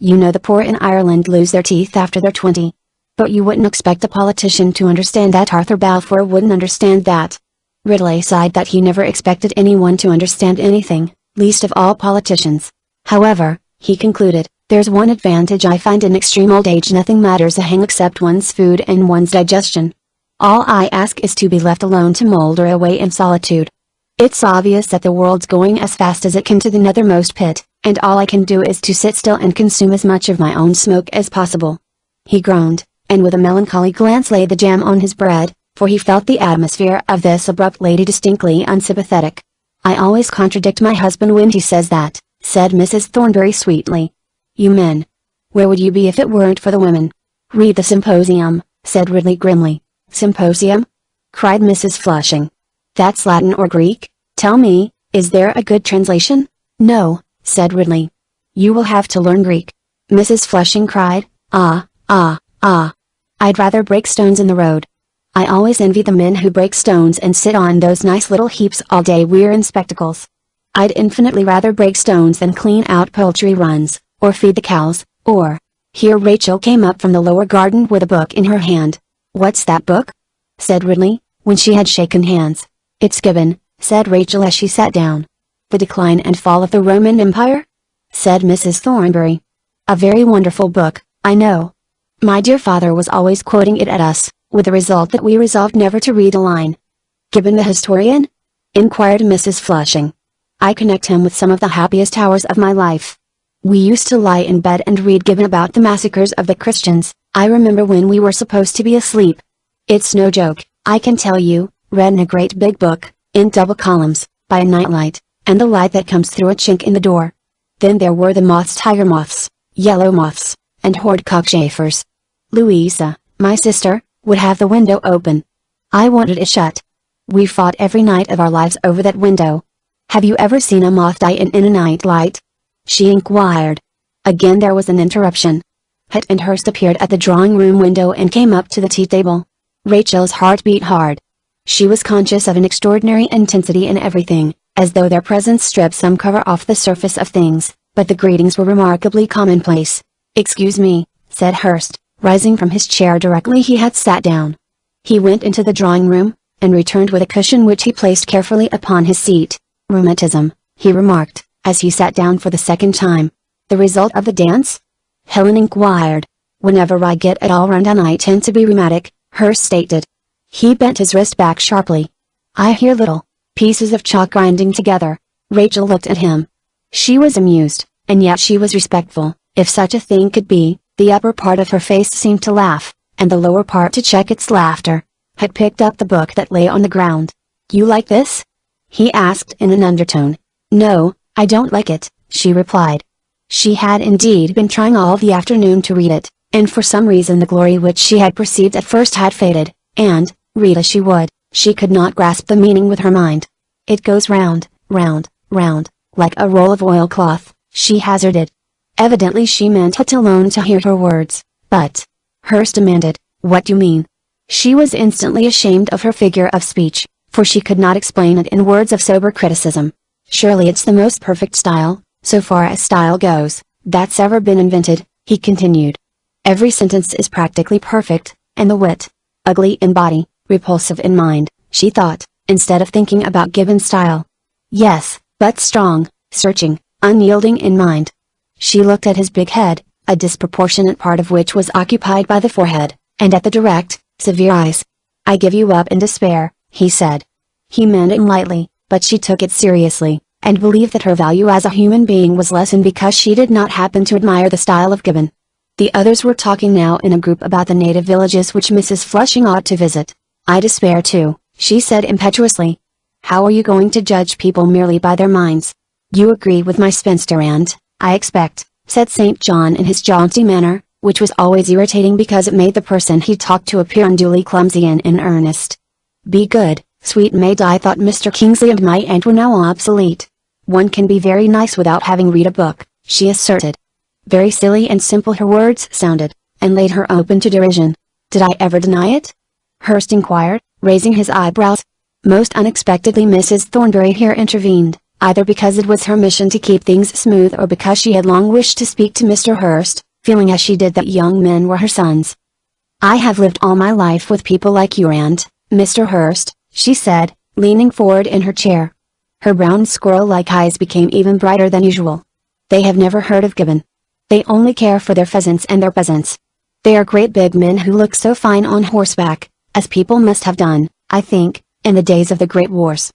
You know the poor in Ireland lose their teeth after they're 20. But you wouldn't expect a politician to understand that. Arthur Balfour wouldn't understand that. Ridley sighed that he never expected anyone to understand anything, least of all politicians. However, he concluded, there's one advantage I find in extreme old age: nothing matters a hang except one's food and one's digestion. All I ask is to be left alone to moulder away in solitude. It's obvious that the world's going as fast as it can to the nethermost pit, and all I can do is to sit still and consume as much of my own smoke as possible. He groaned, and with a melancholy glance laid the jam on his bread, for he felt the atmosphere of this abrupt lady distinctly unsympathetic. I always contradict my husband when he says that, said Mrs. Thornbury sweetly. You men. Where would you be if it weren't for the women? Read the Symposium, said Ridley grimly. Symposium? Cried Mrs. Flushing. That's Latin or Greek? Tell me, is there a good translation? No, said Ridley. You will have to learn Greek. Mrs. Flushing cried. I'd rather break stones in the road. I always envy the men who break stones and sit on those nice little heaps all day wearing spectacles. I'd infinitely rather break stones than clean out poultry runs, or feed the cows, or... Here Rachel came up from the lower garden with a book in her hand. What's that book? Said Ridley, when she had shaken hands. It's Gibbon, said Rachel as she sat down. The Decline and Fall of the Roman Empire? Said Mrs. Thornbury. A very wonderful book, I know. My dear father was always quoting it at us, with the result that we resolved never to read a line. Gibbon the historian? Inquired Mrs. Flushing. I connect him with some of the happiest hours of my life. We used to lie in bed and read Gibbon about the massacres of the Christians. I remember when we were supposed to be asleep. It's no joke, I can tell you, read in a great big book, in double columns, by a nightlight, and the light that comes through a chink in the door. Then there were the moths, tiger moths, yellow moths, and horned cockchafers. Louisa, my sister, would have the window open. I wanted it shut. We fought every night of our lives over that window. Have you ever seen a moth die in a night light? She inquired. Again there was an interruption. Hutt and Hurst appeared at the drawing-room window and came up to the tea-table. Rachel's heart beat hard. She was conscious of an extraordinary intensity in everything, as though their presence stripped some cover off the surface of things, but the greetings were remarkably commonplace. Excuse me, said Hurst, rising from his chair directly he had sat down. He went into the drawing-room, and returned with a cushion which he placed carefully upon his seat. Rheumatism, he remarked, as he sat down for the second time. The result of the dance? Helen inquired. Whenever I get at all run down I tend to be rheumatic, Hurst stated. He bent his wrist back sharply. I hear little pieces of chalk grinding together. Rachel looked at him. She was amused, and yet she was respectful, if such a thing could be. The upper part of her face seemed to laugh, and the lower part to check its laughter. Had picked up the book that lay on the ground. You like this? He asked in an undertone. No, I don't like it, she replied. She had indeed been trying all the afternoon to read it, and for some reason the glory which she had perceived at first had faded, and, read as she would, she could not grasp the meaning with her mind. It goes round, round, round, like a roll of oilcloth, she hazarded. Evidently she meant Hutt alone to hear her words, but... Hurst demanded, what do you mean? She was instantly ashamed of her figure of speech, for she could not explain it in words of sober criticism. Surely it's the most perfect style, so far as style goes, that's ever been invented, he continued. Every sentence is practically perfect, and the wit, ugly in body, repulsive in mind, she thought, instead of thinking about Gibbon's style. Yes, but strong, searching, unyielding in mind. She looked at his big head, a disproportionate part of which was occupied by the forehead, and at the direct, severe eyes. I give you up in despair, he said. He meant it lightly, but she took it seriously, and believed that her value as a human being was lessened because she did not happen to admire the style of Gibbon. The others were talking now in a group about the native villages which Mrs. Flushing ought to visit. I despair too, she said impetuously. How are you going to judge people merely by their minds? You agree with my spinster aunt, I expect, said St. John in his jaunty manner, which was always irritating because it made the person he talked to appear unduly clumsy and in earnest. Be good, sweet maid. I thought Mr. Kingsley and my aunt were now obsolete. One can be very nice without having read a book, she asserted. Very silly and simple her words sounded, and laid her open to derision. Did I ever deny it? Hurst inquired, raising his eyebrows. Most unexpectedly Mrs. Thornbury here intervened. either because it was her mission to keep things smooth or because she had long wished to speak to Mr. Hurst, feeling as she did that young men were her sons. "I have lived all my life with people like you and, Mr. Hurst," she said, leaning forward in her chair. Her brown squirrel-like eyes became even brighter than usual. "They have never heard of Gibbon. They only care for their pheasants and their peasants. They are great big men who look so fine on horseback, as people must have done, I think, in the days of the Great Wars.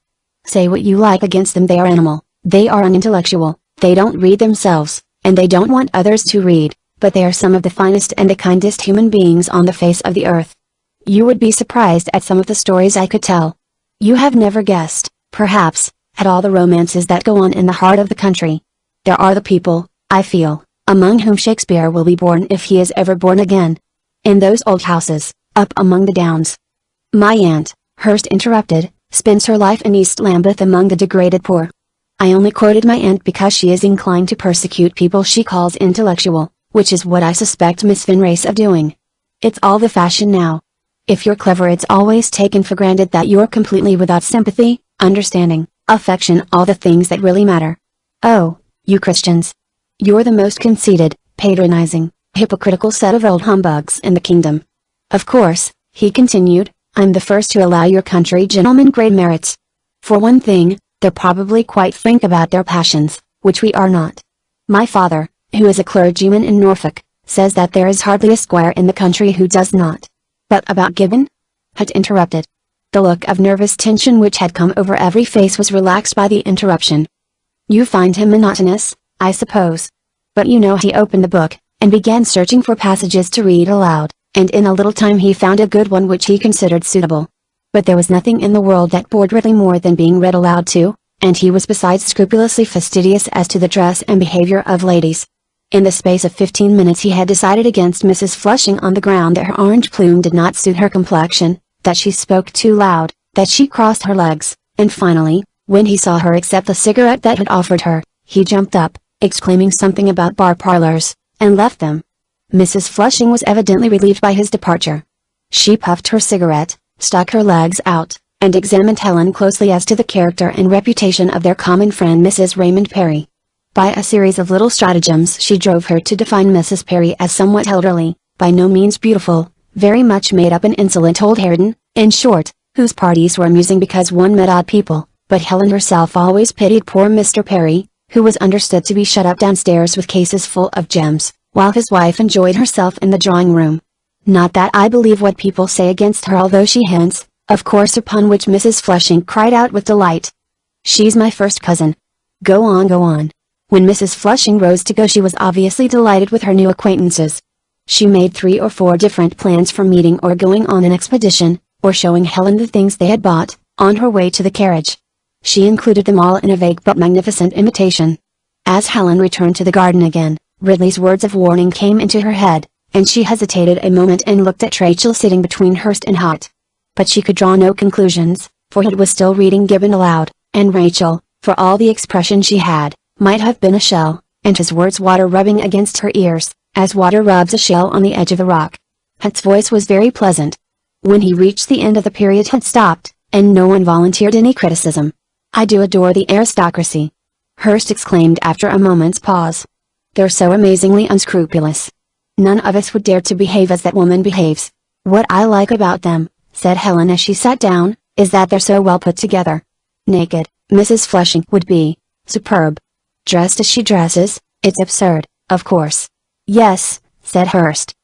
Say what you like against them, they are animal, they are unintellectual, they don't read themselves, and they don't want others to read, but they are some of the finest and the kindest human beings on the face of the earth. You would be surprised at some of the stories I could tell. You have never guessed, perhaps, at all the romances that go on in the heart of the country. There are the people, I feel, among whom Shakespeare will be born if he is ever born again. In those old houses, up among the downs." "My aunt," Hurst interrupted, "spends her life in East Lambeth among the degraded poor. I only quoted my aunt because she is inclined to persecute people she calls intellectual, which is what I suspect Miss Finrace of doing. It's all the fashion now. If you're clever, it's always taken for granted that you're completely without sympathy, understanding, affection, all the things that really matter. Oh, you Christians! You're the most conceited, patronizing, hypocritical set of old humbugs in the kingdom. Of course," he continued, "I'm the first to allow your country gentlemen great merits. For one thing, they're probably quite frank about their passions, which we are not. My father, who is a clergyman in Norfolk, says that there is hardly a squire in the country who does not." "But about Gibbon?" Hutt interrupted. The look of nervous tension which had come over every face was relaxed by the interruption. "You find him monotonous, I suppose. But you know he opened the book, and began searching for passages to read aloud, and in a little time he found a good one which he considered suitable. But there was nothing in the world that bored Ridley more than being read aloud to, and he was besides scrupulously fastidious as to the dress and behavior of ladies. In the space of 15 minutes he had decided against Mrs. Flushing on the ground that her orange plume did not suit her complexion, that she spoke too loud, that she crossed her legs, and finally, when he saw her accept the cigarette that had offered her, he jumped up, exclaiming something about bar parlors, and left them. Mrs. Flushing was evidently relieved by his departure. She puffed her cigarette, stuck her legs out, and examined Helen closely as to the character and reputation of their common friend Mrs. Raymond Perry. By a series of little stratagems she drove her to define Mrs. Perry as somewhat elderly, by no means beautiful, very much made up and insolent old harridan, in short, whose parties were amusing because one met odd people, but Helen herself always pitied poor Mr. Perry, who was understood to be shut up downstairs with cases full of gems, while his wife enjoyed herself in the drawing-room. Not that I believe what people say against her, although she hints, of course, upon which Mrs. Flushing cried out with delight. "She's my first cousin. Go on, go on." When Mrs. Flushing rose to go she was obviously delighted with her new acquaintances. She made 3 or 4 different plans for meeting or going on an expedition, or showing Helen the things they had bought, on her way to the carriage. She included them all in a vague but magnificent invitation. As Helen returned to the garden again, Ridley's words of warning came into her head, and she hesitated a moment and looked at Rachel sitting between Hurst and Hutt. But she could draw no conclusions, for Hutt was still reading Gibbon aloud, and Rachel, for all the expression she had, might have been a shell, and his words water rubbing against her ears, as water rubs a shell on the edge of a rock. Hutt's voice was very pleasant. When he reached the end of the period Hutt stopped, and no one volunteered any criticism. "I do adore the aristocracy," Hurst exclaimed after a moment's pause. "They're so amazingly unscrupulous. None of us would dare to behave as that woman behaves. What I like about them," said Helen as she sat down, "is that they're so well put together. Naked, Mrs. Flushing would be superb. Dressed as she dresses, it's absurd, of course." "Yes," said Hurst.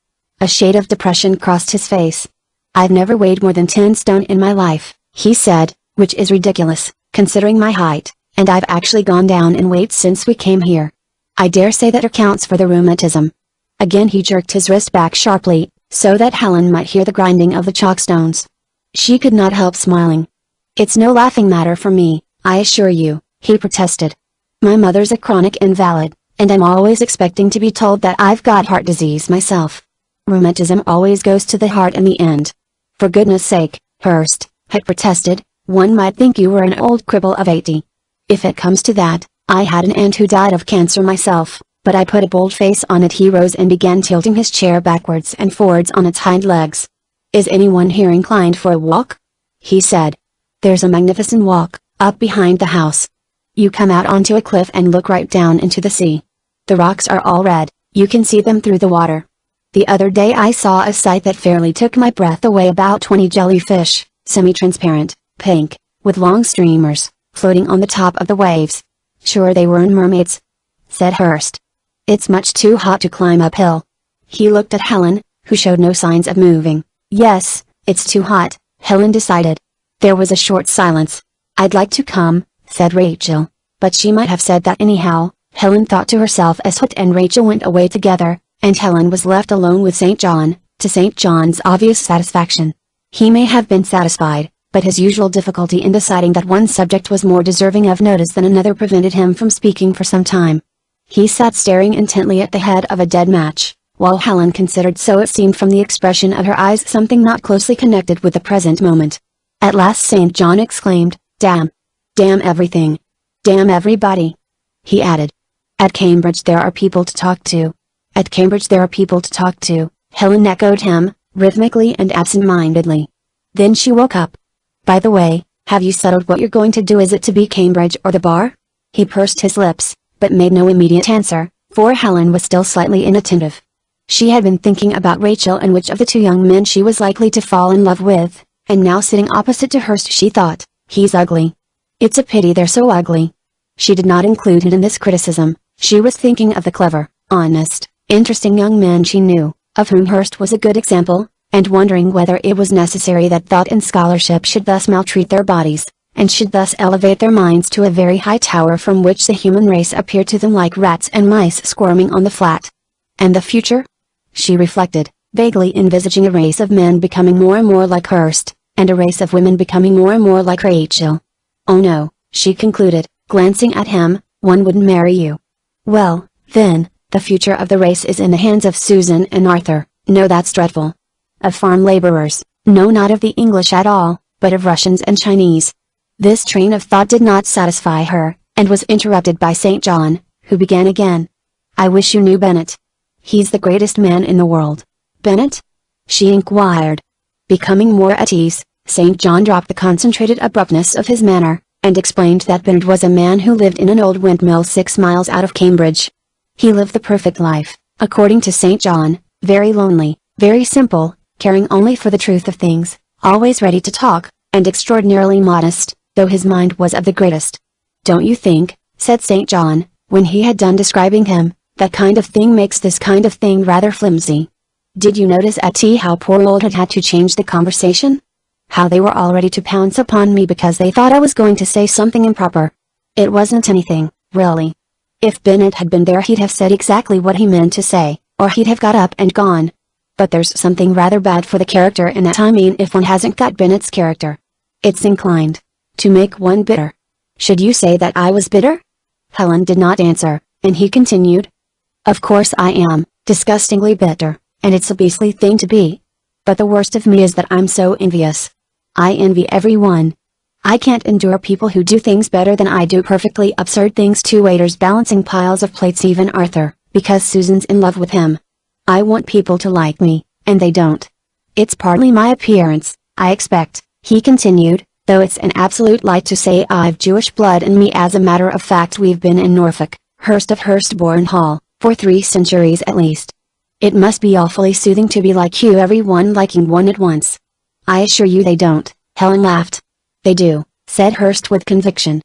A shade of depression crossed his face. "I've never weighed more than 10 stone in my life," he said, "which is ridiculous, considering my height, and I've actually gone down in weight since we came here. I dare say that accounts for the rheumatism." Again he jerked his wrist back sharply, so that Helen might hear the grinding of the chalkstones. She could not help smiling. "It's no laughing matter for me, I assure you," he protested. "My mother's a chronic invalid, and I'm always expecting to be told that I've got heart disease myself. Rheumatism always goes to the heart in the end." "For goodness sake, Hurst," Hutt protested, "one might think you were an old cripple of 80. If it comes to that, I had an aunt who died of cancer myself, but I put a bold face on it." He rose and began tilting his chair backwards and forwards on its hind legs. "Is anyone here inclined for a walk?" he said. "There's a magnificent walk, up behind the house." You come out onto a cliff and look right down into the sea. The rocks are all red, you can see them through the water. The other day I saw a sight that fairly took my breath away. About 20 jellyfish, semi-transparent, pink, with long streamers, floating on the top of the waves. Sure they weren't mermaids," said Hurst. "It's much too hot to climb uphill." He looked at Helen, who showed no signs of moving. "Yes, it's too hot," Helen decided. There was a short silence. "I'd like to come," said Rachel, but she might have said that anyhow, Helen thought to herself as Hoot and Rachel went away together, and Helen was left alone with St. John, to St. John's obvious satisfaction. He may have been satisfied, but his usual difficulty in deciding that one subject was more deserving of notice than another prevented him from speaking for some time. He sat staring intently at the head of a dead match, while Helen considered, so it seemed from the expression of her eyes, something not closely connected with the present moment. At last St. John exclaimed, "Damn! Damn everything! Damn everybody!" He added, "At Cambridge there are people to talk to. At Cambridge there are people to talk to," Helen echoed him, rhythmically and absent-mindedly. Then she woke up. "By the way, have you settled what you're going to do? Is it to be Cambridge or the bar?" He pursed his lips, but made no immediate answer, for Helen was still slightly inattentive. She had been thinking about Rachel and which of the two young men she was likely to fall in love with, and now sitting opposite to Hurst she thought, "He's ugly. It's a pity they're so ugly." She did not include it in this criticism. She was thinking of the clever, honest, interesting young man she knew, of whom Hurst was a good example, and wondering whether it was necessary that thought and scholarship should thus maltreat their bodies, and should thus elevate their minds to a very high tower from which the human race appeared to them like rats and mice squirming on the flat. And the future? She reflected, vaguely envisaging a race of men becoming more and more like Hurst, and a race of women becoming more and more like Rachel. "Oh no," she concluded, glancing at him, "one wouldn't marry you." "Well, then, the future of the race is in the hands of Susan and Arthur." "No, that's dreadful." "Of farm laborers." "No, not of the English at all, but of Russians and Chinese." This train of thought did not satisfy her, and was interrupted by St. John, who began again. "I wish you knew Bennett. He's the greatest man in the world." "Bennett?" she inquired. Becoming more at ease, St. John dropped the concentrated abruptness of his manner, and explained that Bennett was a man who lived in an old windmill 6 miles out of Cambridge. He lived the perfect life, according to St. John, very lonely, very simple, caring only for the truth of things, always ready to talk, and extraordinarily modest, though his mind was of the greatest. "Don't you think," said St. John, when he had done describing him, "that kind of thing makes this kind of thing rather flimsy? Did you notice at tea how poor old had to change the conversation? How they were all ready to pounce upon me because they thought I was going to say something improper. It wasn't anything, really. If Bennett had been there he'd have said exactly what he meant to say, or he'd have got up and gone. But there's something rather bad for the character in that. I mean, if one hasn't got Bennett's character, it's inclined to make one bitter." "Should you say that I was bitter?" Helen did not answer, and he continued. "Of course I am, disgustingly bitter, and it's a beastly thing to be. But the worst of me is that I'm so envious. I envy everyone. I can't endure people who do things better than I do, perfectly absurd things, 2 waiters balancing piles of plates, even Arthur, because Susan's in love with him. I want people to like me, and they don't. It's partly my appearance, I expect," he continued, "though it's an absolute lie to say I've Jewish blood in me. As a matter of fact, we've been in Norfolk, Hurst of Hurstbourne Hall, for 3 centuries at least. It must be awfully soothing to be like you, everyone liking one at once." "I assure you they don't," Helen laughed. "They do," said Hurst with conviction.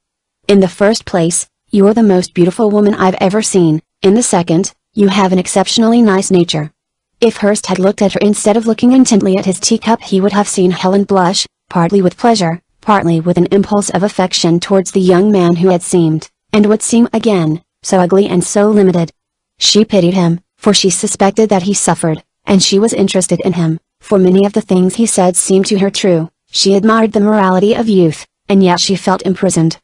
"In the first place, you're the most beautiful woman I've ever seen. In the second, you have an exceptionally nice nature." If Hurst had looked at her instead of looking intently at his teacup, he would have seen Helen blush, partly with pleasure, partly with an impulse of affection towards the young man who had seemed, and would seem again, so ugly and so limited. She pitied him, for she suspected that he suffered, and she was interested in him, for many of the things he said seemed to her true. She admired the morality of youth, and yet she felt imprisoned.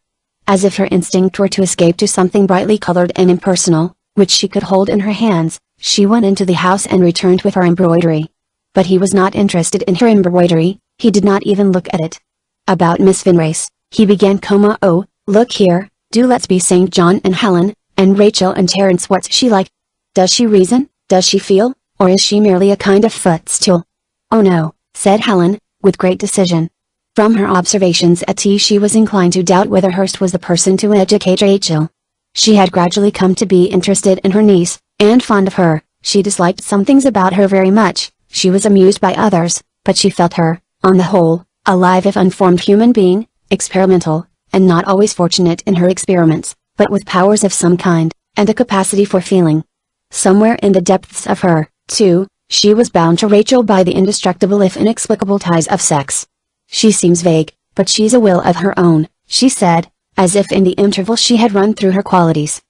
As if her instinct were to escape to something brightly colored and impersonal, which she could hold in her hands, she went into the house and returned with her embroidery. But he was not interested in her embroidery, he did not even look at it. "About Miss Vinrace," he began. "Oh, look here, do let's be St. John and Helen, and Rachel and Terence. What's she like? Does she reason, does she feel, or is she merely a kind of footstool?" "Oh no," said Helen, with great decision. From her observations at tea she was inclined to doubt whether Hurst was the person to educate Rachel. She had gradually come to be interested in her niece, and fond of her. She disliked some things about her very much, she was amused by others, but she felt her, on the whole, a live if unformed human being, experimental, and not always fortunate in her experiments, but with powers of some kind, and a capacity for feeling. Somewhere in the depths of her, too, she was bound to Rachel by the indestructible if inexplicable ties of sex. "She seems vague, but she's a will of her own," she said, as if in the interval she had run through her qualities.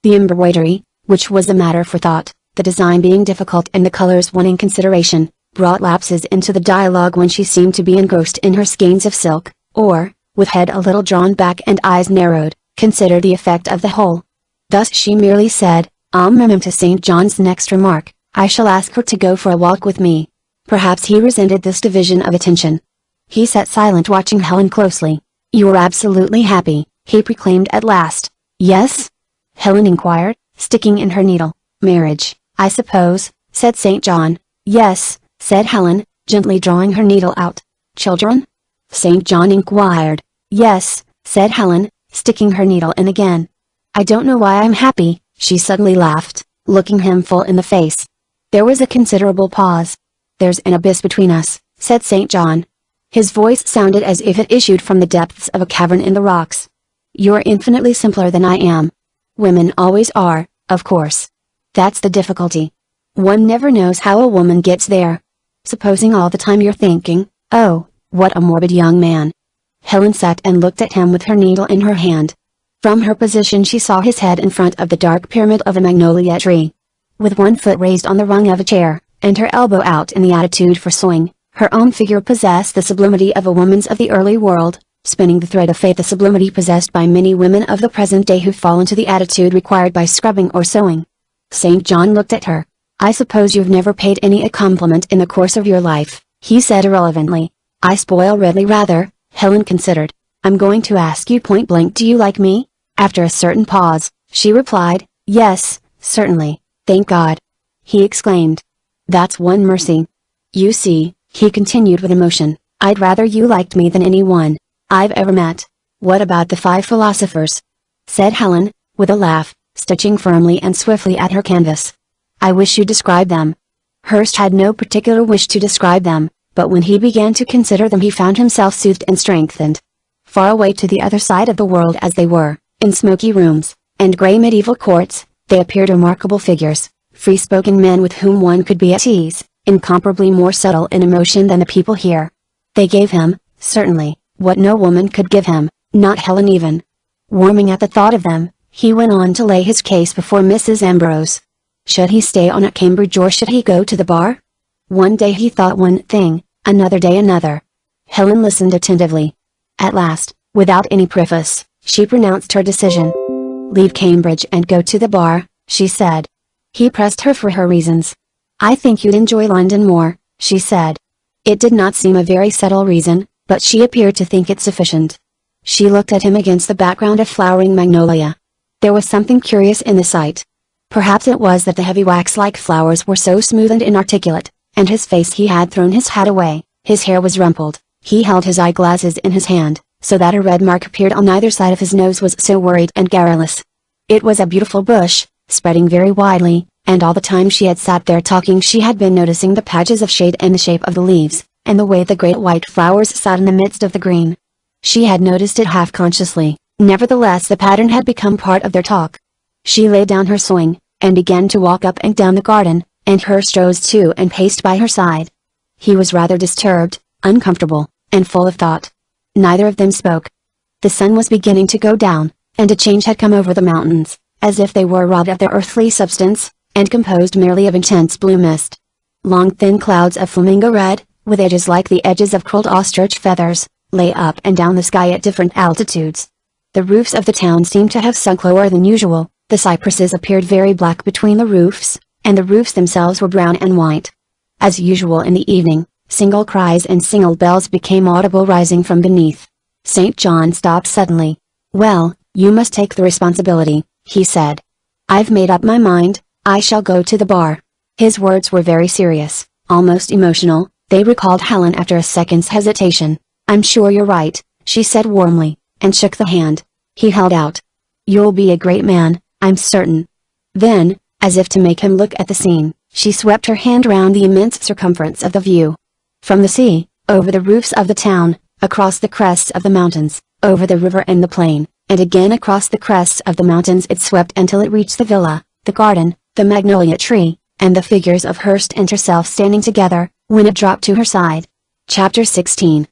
The embroidery, which was a matter for thought, the design being difficult and the colors wanting consideration, brought lapses into the dialogue when she seemed to be engrossed in her skeins of silk, or, with head a little drawn back and eyes narrowed, considered the effect of the whole. Thus she merely said, to St. John's next remark, "I shall ask her to go for a walk with me." Perhaps he resented this division of attention. He sat silent watching Helen closely. "You are absolutely happy," he proclaimed at last. "Yes?" Helen inquired, sticking in her needle. "Marriage, I suppose," said St. John. "Yes," said Helen, gently drawing her needle out. "Children?" St. John inquired. "Yes," said Helen, sticking her needle in again. "I don't know why I'm happy," she suddenly laughed, looking him full in the face. There was a considerable pause. "There's an abyss between us," said St. John. His voice sounded as if it issued from the depths of a cavern in the rocks. "You're infinitely simpler than I am. Women always are, of course. That's the difficulty. One never knows how a woman gets there. Supposing all the time you're thinking, 'Oh, what a morbid young man.'" Helen sat and looked at him with her needle in her hand. From her position she saw his head in front of the dark pyramid of a magnolia tree. With one foot raised on the rung of a chair, and her elbow out in the attitude for sewing, her own figure possessed the sublimity of a woman's of the early world, spinning the thread of fate, the sublimity possessed by many women of the present day who fall into the attitude required by scrubbing or sewing. St. John looked at her. "I suppose you've never paid any a compliment in the course of your life," he said irrelevantly. "I spoil readily rather," Helen considered. "I'm going to ask you point blank, do you like me?" After a certain pause, she replied, "Yes, certainly, thank God!" He exclaimed. "That's one mercy. You see," he continued with emotion, "I'd rather you liked me than anyone I've ever met." "What about the 5 philosophers?" said Helen, with a laugh, stitching firmly and swiftly at her canvas. "I wish you'd describe them." Hurst had no particular wish to describe them, but when he began to consider them he found himself soothed and strengthened. Far away to the other side of the world as they were, in smoky rooms, and grey medieval courts, they appeared remarkable figures, free-spoken men with whom one could be at ease, incomparably more subtle in emotion than the people here. They gave him, certainly, what no woman could give him, not Helen even. Warming at the thought of them, he went on to lay his case before Mrs. Ambrose. Should he stay on at Cambridge or should he go to the bar? One day he thought one thing, another day another. Helen listened attentively. At last, without any preface, she pronounced her decision. "Leave Cambridge and go to the bar," she said. He pressed her for her reasons. "I think you'd enjoy London more," she said. It did not seem a very subtle reason, but she appeared to think it sufficient. She looked at him against the background of flowering magnolia. There was something curious in the sight. Perhaps it was that the heavy wax-like flowers were so smooth and inarticulate, and his face, he had thrown his hat away, his hair was rumpled, he held his eyeglasses in his hand, so that a red mark appeared on either side of his nose was so worried and garrulous. It was a beautiful bush, spreading very widely, and all the time she had sat there talking she had been noticing the patches of shade and the shape of the leaves, and the way the great white flowers sat in the midst of the green. She had noticed it half consciously, nevertheless the pattern had become part of their talk. She laid down her sewing, and began to walk up and down the garden, and Hurst rose too and paced by her side. He was rather disturbed, uncomfortable, and full of thought. Neither of them spoke. The sun was beginning to go down, and a change had come over the mountains, as if they were robbed of their earthly substance, and composed merely of intense blue mist. Long thin clouds of flamingo red, with edges like the edges of curled ostrich feathers, lay up and down the sky at different altitudes. The roofs of the town seemed to have sunk lower than usual, the cypresses appeared very black between the roofs, and the roofs themselves were brown and white. As usual in the evening, single cries and single bells became audible rising from beneath. St. John stopped suddenly. "Well, you must take the responsibility," he said. "I've made up my mind, I shall go to the bar." His words were very serious, almost emotional, they recalled Helen after a second's hesitation. "I'm sure you're right," she said warmly, and shook the hand he held out. "You'll be a great man, I'm certain." Then, as if to make him look at the scene, she swept her hand round the immense circumference of the view. From the sea, over the roofs of the town, across the crests of the mountains, over the river and the plain, and again across the crests of the mountains it swept until it reached the villa, the garden, the magnolia tree, and the figures of Hurst and herself standing together, when it dropped to her side. Chapter 16.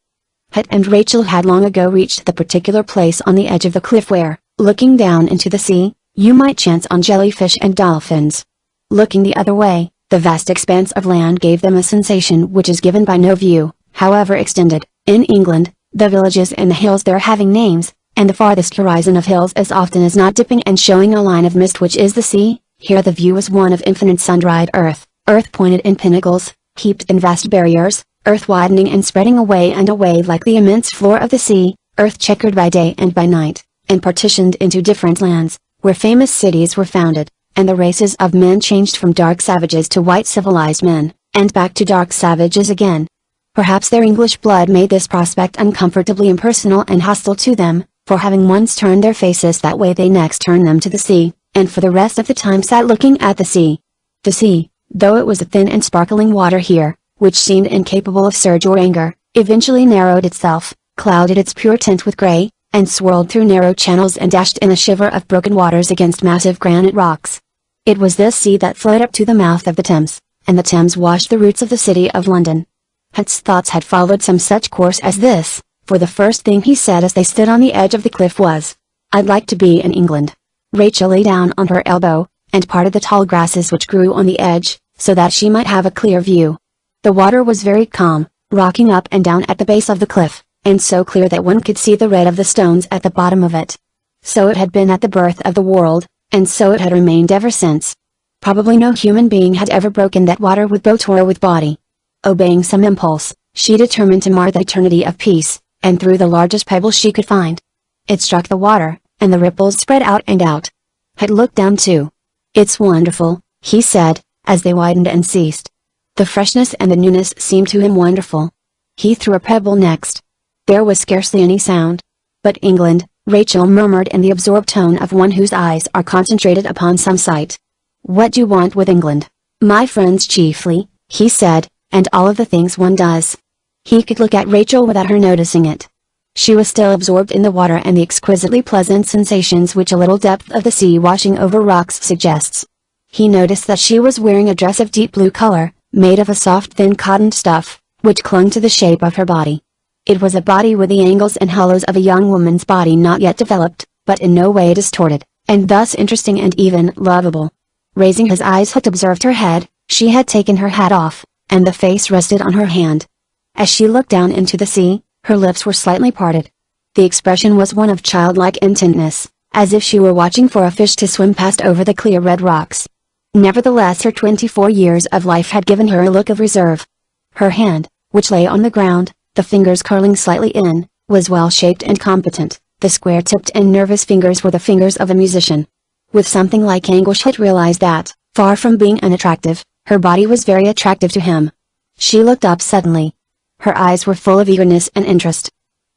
Het and Rachel had long ago reached the particular place on the edge of the cliff where, looking down into the sea, you might chance on jellyfish and dolphins. Looking the other way, the vast expanse of land gave them a sensation which is given by no view, however extended. In England, the villages and the hills there having names, and the farthest horizon of hills as often as not dipping and showing a line of mist which is the sea, here the view was one of infinite sun-dried earth, earth pointed in pinnacles, heaped in vast barriers, earth widening and spreading away and away like the immense floor of the sea, earth checkered by day and by night, and partitioned into different lands, where famous cities were founded, and the races of men changed from dark savages to white civilized men, and back to dark savages again. Perhaps their English blood made this prospect uncomfortably impersonal and hostile to them, for having once turned their faces that way they next turned them to the sea, and for the rest of the time sat looking at the sea. The sea, though it was a thin and sparkling water here, which seemed incapable of surge or anger, eventually narrowed itself, clouded its pure tint with gray, and swirled through narrow channels and dashed in a shiver of broken waters against massive granite rocks. It was this sea that flowed up to the mouth of the Thames, and the Thames washed the roots of the city of London. Het's thoughts had followed some such course as this, for the first thing he said as they stood on the edge of the cliff was, "I'd like to be in England." Rachel lay down on her elbow, and parted the tall grasses which grew on the edge, so that she might have a clear view. The water was very calm, rocking up and down at the base of the cliff, and so clear that one could see the red of the stones at the bottom of it. So it had been at the birth of the world, and so it had remained ever since. Probably no human being had ever broken that water with boat or with body. Obeying some impulse, she determined to mar the eternity of peace, and threw the largest pebble she could find. It struck the water, and the ripples spread out and out. Het looked down too. "It's wonderful," he said, as they widened and ceased. The freshness and the newness seemed to him wonderful. He threw a pebble next. There was scarcely any sound. "But England," Rachel murmured in the absorbed tone of one whose eyes are concentrated upon some sight. "What do you want with England?" "My friends chiefly," he said, "and all of the things one does." He could look at Rachel without her noticing it. She was still absorbed in the water and the exquisitely pleasant sensations which a little depth of the sea washing over rocks suggests. He noticed that she was wearing a dress of deep blue color, made of a soft thin cotton stuff, which clung to the shape of her body. It was a body with the angles and hollows of a young woman's body not yet developed, but in no way distorted, and thus interesting and even lovable. Raising his eyes, Hook observed her head. She had taken her hat off, and the face rested on her hand. As she looked down into the sea, her lips were slightly parted. The expression was one of childlike intentness, as if she were watching for a fish to swim past over the clear red rocks. Nevertheless, her 24 years of life had given her a look of reserve. Her hand, which lay on the ground, the fingers curling slightly in, was well shaped and competent. The square-tipped and nervous fingers were the fingers of a musician. With something like anguish, Hook realized that, far from being unattractive, her body was very attractive to him. She looked up suddenly. Her eyes were full of eagerness and interest.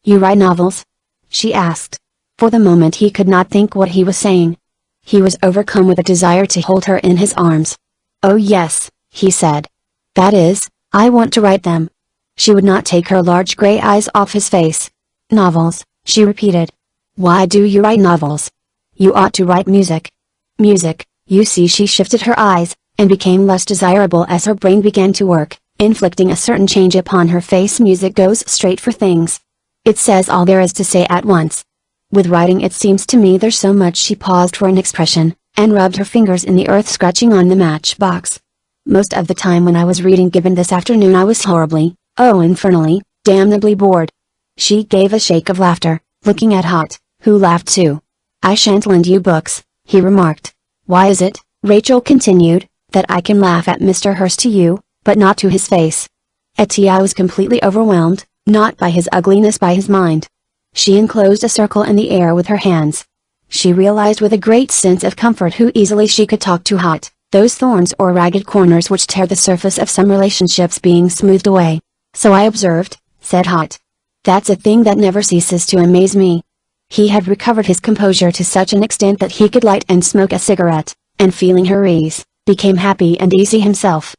"You write novels?" she asked. For the moment he could not think what he was saying. He was overcome with a desire to hold her in his arms. "Oh yes," he said. "That is, I want to write them." She would not take her large gray eyes off his face. "Novels," she repeated. "Why do you write novels? You ought to write music." "Music," you see. She shifted her eyes, and became less desirable as her brain began to work, inflicting a certain change upon her face. "Music goes straight for things. It says all there is to say at once. With writing it seems to me there's so much." She paused for an expression, and rubbed her fingers in the earth, scratching on the matchbox. "Most of the time when I was reading Gibbon this afternoon I was horribly, oh infernally, damnably bored." She gave a shake of laughter, looking at Hot, who laughed too. "I shan't lend you books," he remarked. "Why is it," Rachel continued, "that I can laugh at Mr. Hurst to you, but not to his face?" At tea I was completely overwhelmed, not by his ugliness, by his mind. She enclosed a circle in the air with her hands. She realized with a great sense of comfort how easily she could talk to Hot, those thorns or ragged corners which tear the surface of some relationships being smoothed away. "So I observed," said Hot. That's a thing that never ceases to amaze me. He had recovered his composure to such an extent that he could light and smoke a cigarette, and feeling her ease, became happy and easy himself.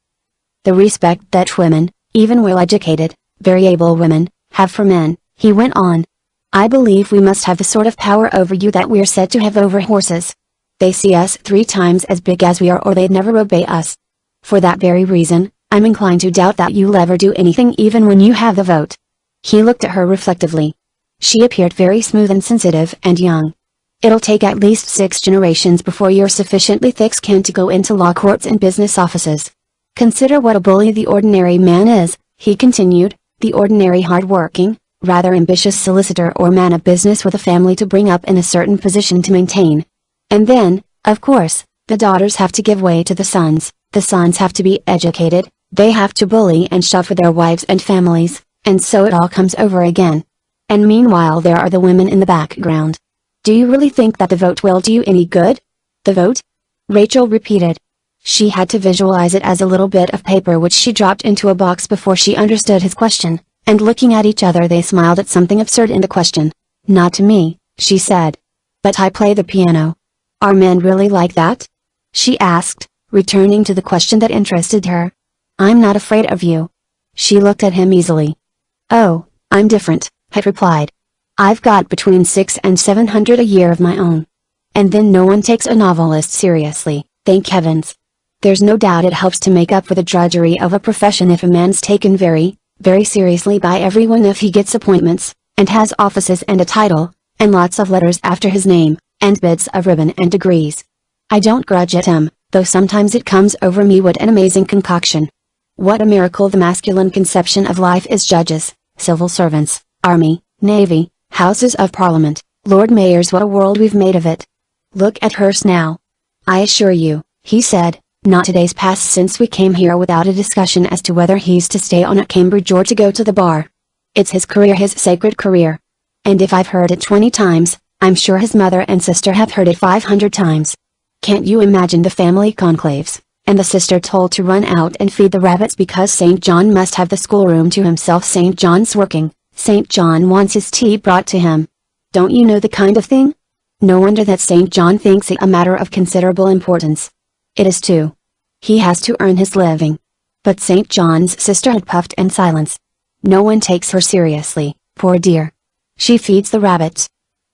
The respect that women, even well-educated, very able women, have for men, he went on. I believe we must have the sort of power over you that we're said to have over horses. They see us 3 times as big as we are or they'd never obey us. For that very reason, I'm inclined to doubt that you'll ever do anything even when you have the vote. He looked at her reflectively. She appeared very smooth and sensitive and young. It'll take at least 6 generations before you're sufficiently thick-skinned to go into law courts and business offices. Consider what a bully the ordinary man is, he continued, the ordinary hard-working, rather ambitious solicitor or man of business with a family to bring up in a certain position to maintain. And then, of course, the daughters have to give way to the sons have to be educated, they have to bully and shove for their wives and families, and so it all comes over again. And meanwhile there are the women in the background. Do you really think that the vote will do you any good? The vote? Rachel repeated. She had to visualize it as a little bit of paper which she dropped into a box before she understood his question, and looking at each other they smiled at something absurd in the question. Not to me, she said. But I play the piano. Are men really like that? She asked, returning to the question that interested her. I'm not afraid of you. She looked at him easily. Oh, I'm different, he replied. I've got between 600 and 700 a year of my own. And then no one takes a novelist seriously, thank heavens. There's no doubt it helps to make up for the drudgery of a profession if a man's taken very, very seriously by everyone, if he gets appointments, and has offices and a title, and lots of letters after his name, and bits of ribbon and degrees. I don't grudge it him, though sometimes it comes over me what an amazing concoction. What a miracle the masculine conception of life is. Judges, civil servants, army, navy, houses of parliament, lord mayors, what a world we've made of it. Look at hers now. I assure you, he said, not a day's passed since we came here without a discussion as to whether he's to stay on at Cambridge or to go to the bar. It's his career, his sacred career. And if I've heard it 20 times, I'm sure his mother and sister have heard it 500 times. Can't you imagine the family conclaves, and the sister told to run out and feed the rabbits because St. John must have the schoolroom to himself. St. John's working, St. John wants his tea brought to him. Don't you know the kind of thing? No wonder that St. John thinks it a matter of considerable importance. It is too. He has to earn his living. But St. John's sister had puffed in silence. No one takes her seriously, poor dear. She feeds the rabbits.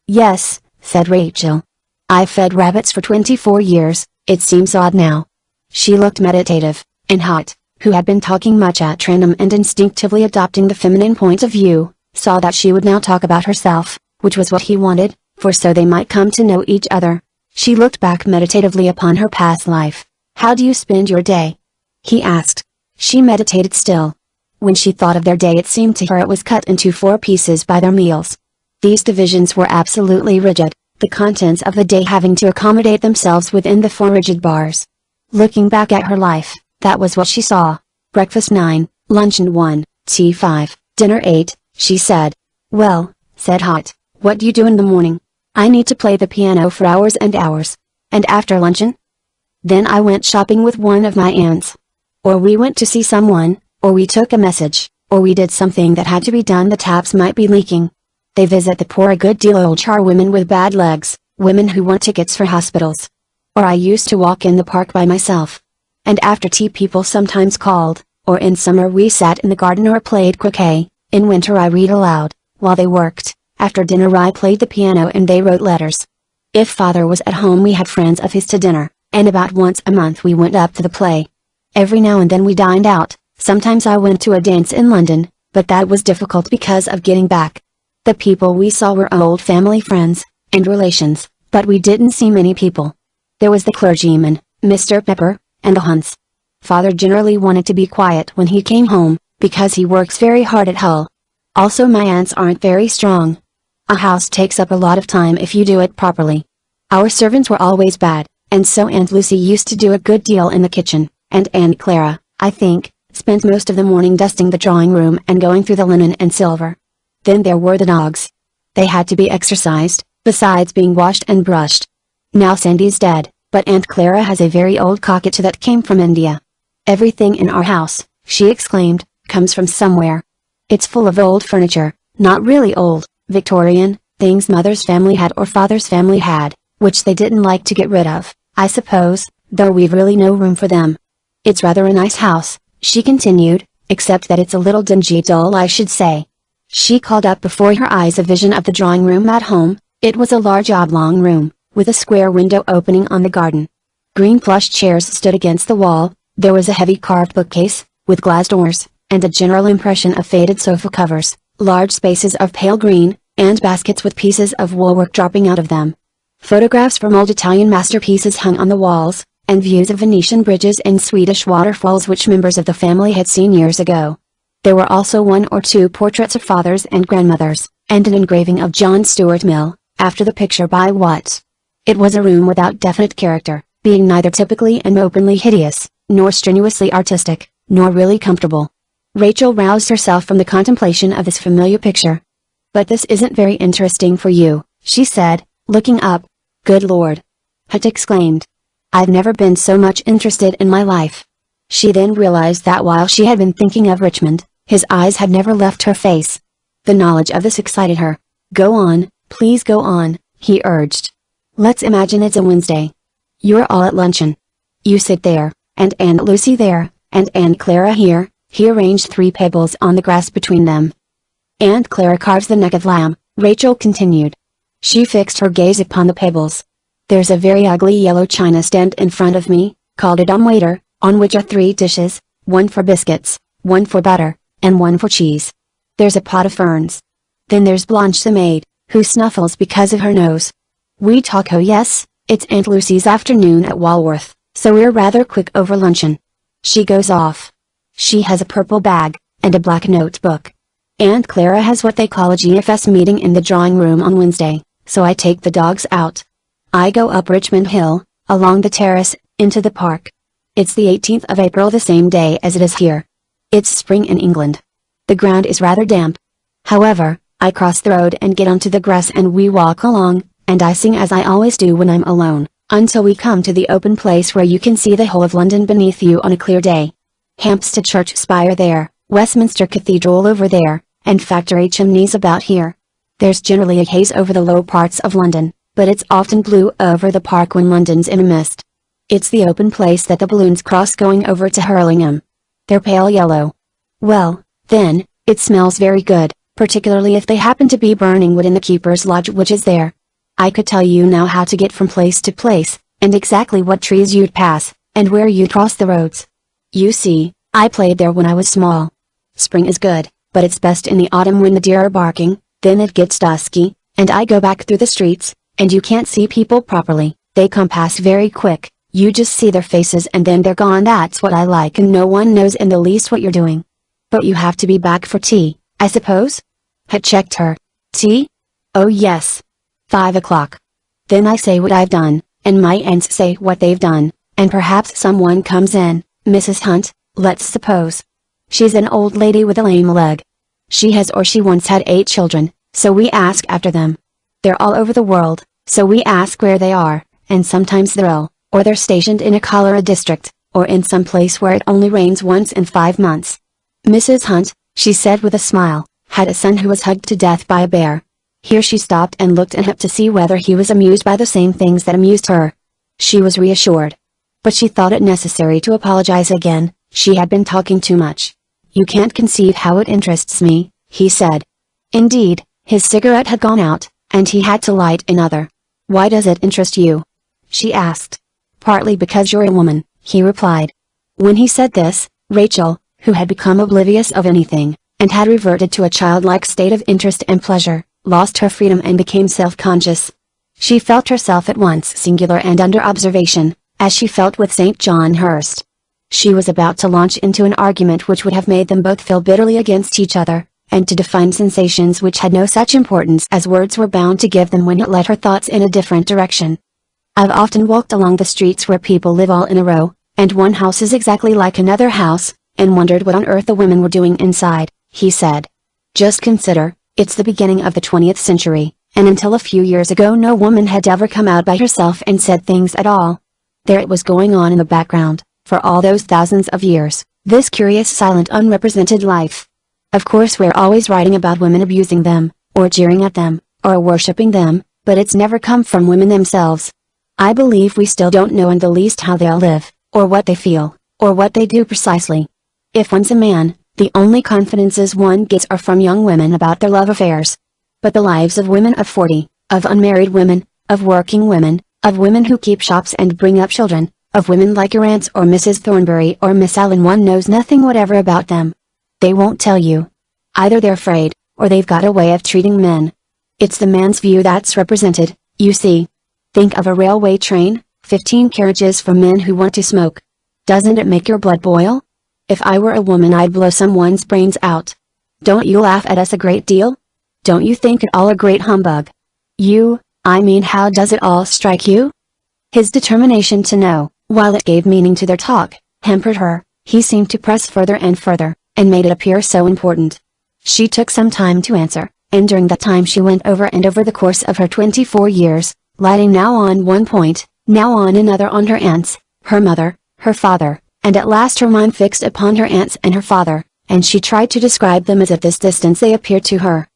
Yes, said Rachel. I've fed rabbits for 24 years, it seems odd now. She looked meditative, and Hot, who had been talking much at random and instinctively adopting the feminine point of view, saw that she would now talk about herself, which was what he wanted, for so they might come to know each other. She looked back meditatively upon her past life. How do you spend your day? He asked. She meditated still. When she thought of their day it seemed to her it was cut into 4 pieces by their meals. These divisions were absolutely rigid, the contents of the day having to accommodate themselves within the 4 rigid bars. Looking back at her life, that was what she saw. Breakfast 9, luncheon 1, tea 5, dinner 8, she said. Well, said Hot, what do you do in the morning? I need to play the piano for hours and hours. And after luncheon? Then I went shopping with one of my aunts. Or we went to see someone, or we took a message, or we did something that had to be done. The taps might be leaking. They visit the poor a good deal. Old charwomen with bad legs, women who want tickets for hospitals. Or I used to walk in the park by myself. And after tea people sometimes called, or in summer we sat in the garden or played croquet. In winter I read aloud, while they worked. After dinner I played the piano and they wrote letters. If father was at home we had friends of his to dinner, and about once a month we went up to the play. Every now and then we dined out. Sometimes I went to a dance in London, but that was difficult because of getting back. The people we saw were old family friends, and relations, but we didn't see many people. There was the clergyman, Mr. Pepper, and the Hunts. Father generally wanted to be quiet when he came home, because he works very hard at Hull. Also my aunts aren't very strong. A house takes up a lot of time if you do it properly. Our servants were always bad, and so Aunt Lucy used to do a good deal in the kitchen, and Aunt Clara, I think, spent most of the morning dusting the drawing room and going through the linen and silver. Then there were the dogs. They had to be exercised, besides being washed and brushed. Now Sandy's dead, but Aunt Clara has a very old cockatoo that came from India. Everything in our house, she exclaimed, comes from somewhere. It's full of old furniture, Not really old, Victorian, things mother's family had or father's family had, which they didn't like to get rid of, I suppose, though we've really no room for them. It's rather a nice house, she continued, except that it's a little dingy, dull I should say. She called up before her eyes a vision of the drawing room at home. It was a large oblong room, with a square window opening on the garden. Green plush chairs stood against the wall, there was a heavy carved bookcase, with glass doors, and a general impression of faded sofa covers, large spaces of pale green, and baskets with pieces of woolwork dropping out of them. Photographs from old Italian masterpieces hung on the walls, and views of Venetian bridges and Swedish waterfalls which members of the family had seen years ago. There were also one or two portraits of fathers and grandmothers, and an engraving of John Stuart Mill, after the picture by Watts. It was a room without definite character, being neither typically and openly hideous, nor strenuously artistic, nor really comfortable. Rachel roused herself from the contemplation of this familiar picture. "But this isn't very interesting for you," she said, looking up. "Good Lord!" Hut exclaimed. "I've never been so much interested in my life." She then realized that while she had been thinking of Richmond, his eyes had never left her face. The knowledge of this excited her. "Go on, please go on," he urged. "Let's imagine it's a Wednesday. You're all at luncheon. You sit there, and Aunt Lucy there, and Aunt Clara here." He arranged 3 tables on the grass between them. "Aunt Clara carves the neck of lamb," Rachel continued. She fixed her gaze upon the tables. "There's a very ugly yellow china stand in front of me, called a dumbwaiter, on which are 3 dishes, one for biscuits, one for butter, and one for cheese. There's a pot of ferns. Then there's Blanche the maid, who snuffles because of her nose. We talk, oh yes, it's Aunt Lucy's afternoon at Walworth, so we're rather quick over luncheon. She goes off. She has a purple bag, and a black notebook. Aunt Clara has what they call a GFS meeting in the drawing room on Wednesday, so I take the dogs out. I go up Richmond Hill, along the terrace, into the park. It's the 18th of April, the same day as it is here. It's spring in England. The ground is rather damp. However, I cross the road and get onto the grass and we walk along, and I sing as I always do when I'm alone, until we come to the open place where you can see the whole of London beneath you on a clear day. Hampstead Church spire there, Westminster Cathedral over there, and factory chimneys about here. There's generally a haze over the low parts of London, but it's often blue over the park when London's in a mist. It's the open place that the balloons cross going over to Hurlingham. They're pale yellow. Well, then, it smells very good, particularly if they happen to be burning wood in the keeper's lodge which is there. I could tell you now how to get from place to place, and exactly what trees you'd pass, and where you'd cross the roads. You see, I played there when I was small. Spring is good, but it's best in the autumn when the deer are barking, then it gets dusky, and I go back through the streets, and you can't see people properly, they come past very quick, you just see their faces and then they're gone. That's what I like, and no one knows in the least what you're doing. But you have to be back for tea, I suppose?" Had checked her. "Tea? Oh yes. 5 o'clock. Then I say what I've done, and my aunts say what they've done, and perhaps someone comes in, Mrs. Hunt, let's suppose. She's an old lady with a lame leg. She has or she once had 8 children, so we ask after them. They're all over the world, so we ask where they are, and sometimes they're ill, or they're stationed in a cholera district, or in some place where it only rains once in 5 months. Mrs. Hunt," she said with a smile, "had a son who was hugged to death by a bear." Here she stopped and looked at him to see whether he was amused by the same things that amused her. She was reassured. But she thought it necessary to apologize again, she had been talking too much. "You can't conceive how it interests me," he said. Indeed, his cigarette had gone out, and he had to light another. "Why does it interest you?" she asked. "Partly because you're a woman," he replied. When he said this, Rachel, who had become oblivious of anything, and had reverted to a childlike state of interest and pleasure, lost her freedom and became self-conscious. She felt herself at once singular and under observation, as she felt with St. John Hurst. She was about to launch into an argument which would have made them both feel bitterly against each other, and to define sensations which had no such importance as words were bound to give them when it led her thoughts in a different direction. "I've often walked along the streets where people live all in a row, and one house is exactly like another house, and wondered what on earth the women were doing inside," he said. "Just consider, it's the beginning of the 20th century, and until a few years ago no woman had ever come out by herself and said things at all. There it was going on in the background, for all those thousands of years, this curious silent unrepresented life. Of course we're always writing about women abusing them, or jeering at them, or worshipping them, but it's never come from women themselves. I believe we still don't know in the least how they all live, or what they feel, or what they do precisely. If one's a man, the only confidences one gets are from young women about their love affairs. But the lives of women of 40, of unmarried women, of working women, of women who keep shops and bring up children, of women like your aunts or Mrs. Thornbury or Miss Allen, one knows nothing whatever about them. They won't tell you. Either they're afraid, or they've got a way of treating men. It's the man's view that's represented, you see. Think of a railway train, 15 carriages for men who want to smoke. Doesn't it make your blood boil? If I were a woman I'd blow someone's brains out. Don't you laugh at us a great deal? Don't you think it all a great humbug? I mean, how does it all strike you? His determination to know, while it gave meaning to their talk, hampered her. He seemed to press further and further, and made it appear so important. She took some time to answer, and during that time she went over and over the course of her 24 years, lighting now on one point, now on another on her aunts, her mother, her father, and at last her mind fixed upon her aunts and her father, and she tried to describe them as at this distance they appeared to her.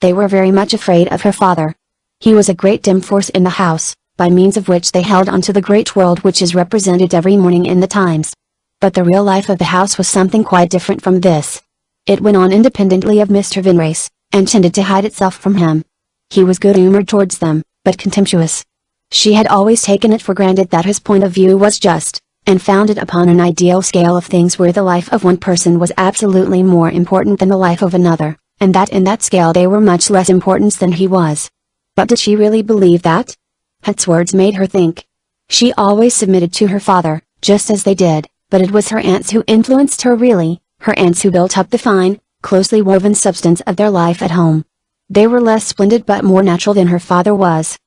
They were very much afraid of her father. He was a great dim force in the house, by means of which they held on to the great world which is represented every morning in the Times. But the real life of the house was something quite different from this. It went on independently of Mr. Vinrace, and tended to hide itself from him. He was good-humored towards them, but contemptuous. She had always taken it for granted that his point of view was just, and founded upon an ideal scale of things where the life of one person was absolutely more important than the life of another, and that in that scale they were much less important than he was. But did she really believe that? Hat's words made her think. She always submitted to her father, just as they did, but it was her aunts who influenced her really, her aunts who built up the fine, closely woven substance of their life at home. They were less splendid but more natural than her father was.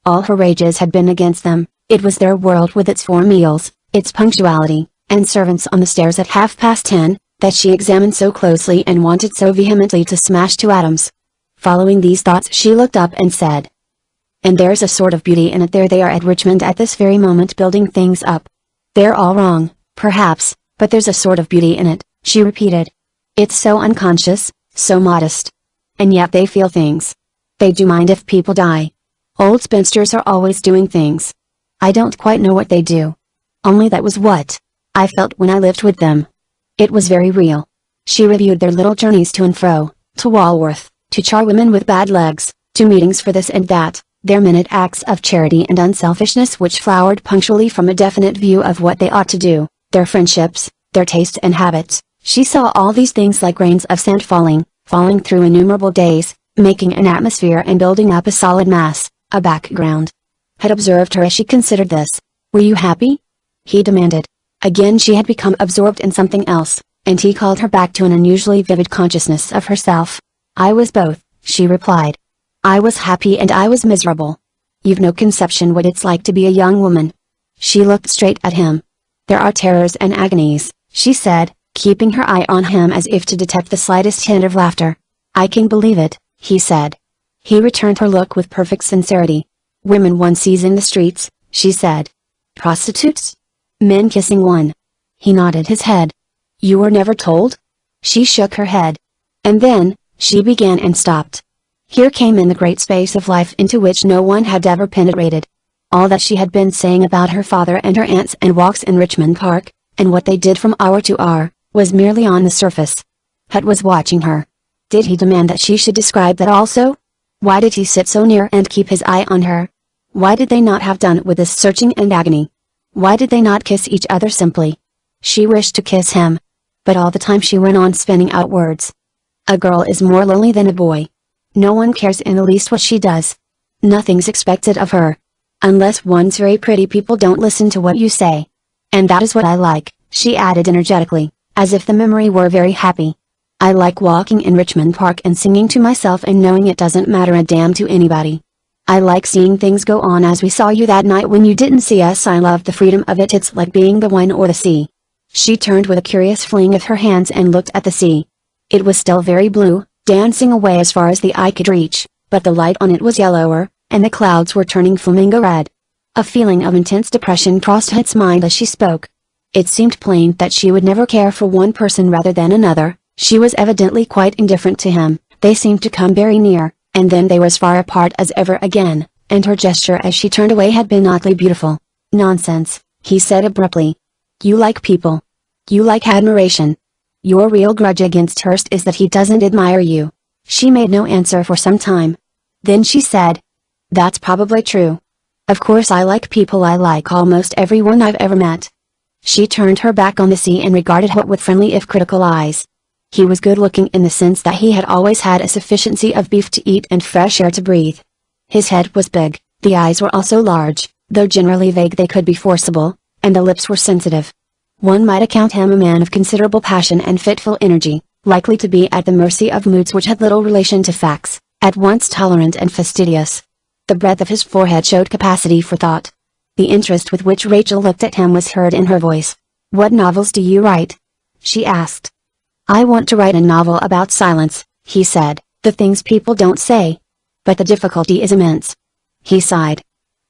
All her rages had been against them. It was their world with its 4 meals, its punctuality, and servants on the stairs at 10:30, that she examined so closely and wanted so vehemently to smash to atoms. Following these thoughts she looked up and said, "And there's a sort of beauty in it. There they are at Richmond at this very moment building things up. They're all wrong, perhaps, but there's a sort of beauty in it," she repeated. "It's so unconscious, so modest. And yet they feel things. They do mind if people die. Old spinsters are always doing things. I don't quite know what they do. Only that was what I felt when I lived with them. It was very real." She reviewed their little journeys to and fro, to Walworth, to charwomen with bad legs, to meetings for this and that, their minute acts of charity and unselfishness which flowered punctually from a definite view of what they ought to do, their friendships, their tastes and habits. She saw all these things like grains of sand falling through innumerable days, making an atmosphere and building up a solid mass, a background. Had observed her as she considered this. "Were you happy?" he demanded. Again she had become absorbed in something else, and he called her back to an unusually vivid consciousness of herself. "I was both," she replied. "I was happy and I was miserable. You've no conception what it's like to be a young woman." She looked straight at him. "There are terrors and agonies," she said, keeping her eye on him as if to detect the slightest hint of laughter. "I can believe it," he said. He returned her look with perfect sincerity. "Women one sees in the streets," she said. "Prostitutes? Men kissing one?" He nodded his head. "You were never told?" She shook her head. And then, she began and stopped. Here came in the great space of life into which no one had ever penetrated. All that she had been saying about her father and her aunts and walks in Richmond Park, and what they did from hour to hour, was merely on the surface. Hut was watching her. Did he demand that she should describe that also? Why did he sit so near and keep his eye on her? Why did they not have done with this searching and agony? Why did they not kiss each other simply? She wished to kiss him. But all the time she went on spinning out words. A girl is more lonely than a boy. No one cares in the least what she does. Nothing's expected of her. Unless one's very pretty people don't listen to what you say. And that is what I like, she added energetically, as if the memory were very happy. I like walking in Richmond Park and singing to myself and knowing it doesn't matter a damn to anybody. I like seeing things go on as we saw you that night when you didn't see us. I love the freedom of it. It's like being the wine or the sea." She turned with a curious fling of her hands and looked at the sea. It was still very blue, dancing away as far as the eye could reach, but the light on it was yellower, and the clouds were turning flamingo red. A feeling of intense depression crossed Hat's mind as she spoke. It seemed plain that she would never care for one person rather than another. She was evidently quite indifferent to him. They seemed to come very near, and then they were as far apart as ever again, and her gesture as she turned away had been oddly beautiful. "Nonsense," he said abruptly. "You like people. You like admiration. Your real grudge against Hurst is that he doesn't admire you." She made no answer for some time. Then she said, "That's probably true. Of course I like people. I like almost everyone I've ever met." She turned her back on the sea and regarded Holt with friendly if critical eyes. He was good-looking in the sense that he had always had a sufficiency of beef to eat and fresh air to breathe. His head was big, the eyes were also large, though generally vague they could be forcible, and the lips were sensitive. One might account him a man of considerable passion and fitful energy, likely to be at the mercy of moods which had little relation to facts, at once tolerant and fastidious. The breadth of his forehead showed capacity for thought. The interest with which Rachel looked at him was heard in her voice. "What novels do you write?" she asked. "I want to write a novel about silence," he said, "the things people don't say. But the difficulty is immense." He sighed.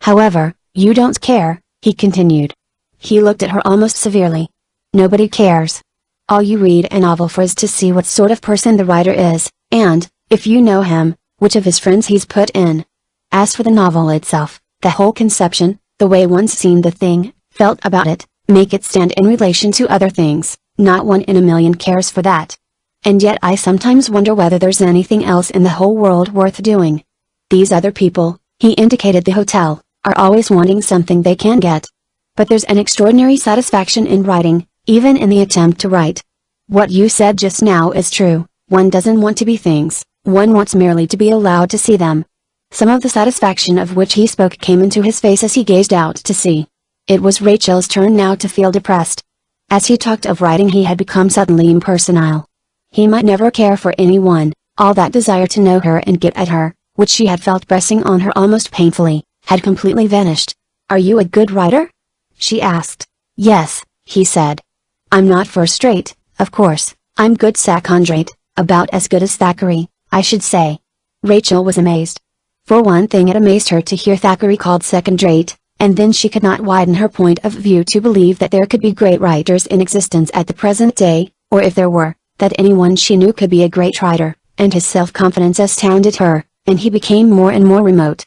"However, you don't care," he continued. He looked at her almost severely. "Nobody cares. All you read a novel for is to see what sort of person the writer is, and, if you know him, which of his friends he's put in. As for the novel itself, the whole conception, the way one's seen the thing, felt about it, make it stand in relation to other things, not one in a million cares for that. And yet I sometimes wonder whether there's anything else in the whole world worth doing. These other people," he indicated the hotel, "are always wanting something they can't get. But there's an extraordinary satisfaction in writing, even in the attempt to write. What you said just now is true, one doesn't want to be things, one wants merely to be allowed to see them." Some of the satisfaction of which he spoke came into his face as he gazed out to sea. It was Rachel's turn now to feel depressed. As he talked of writing he had become suddenly impersonal. He might never care for anyone, all that desire to know her and get at her, which she had felt pressing on her almost painfully, had completely vanished. "Are you a good writer?" she asked. "Yes," he said. "I'm not first-rate, of course, I'm good second-rate, about as good as Thackeray, I should say." Rachel was amazed. For one thing it amazed her to hear Thackeray called second-rate, and then she could not widen her point of view to believe that there could be great writers in existence at the present day, or if there were, that anyone she knew could be a great writer, and his self-confidence astounded her, and he became more and more remote.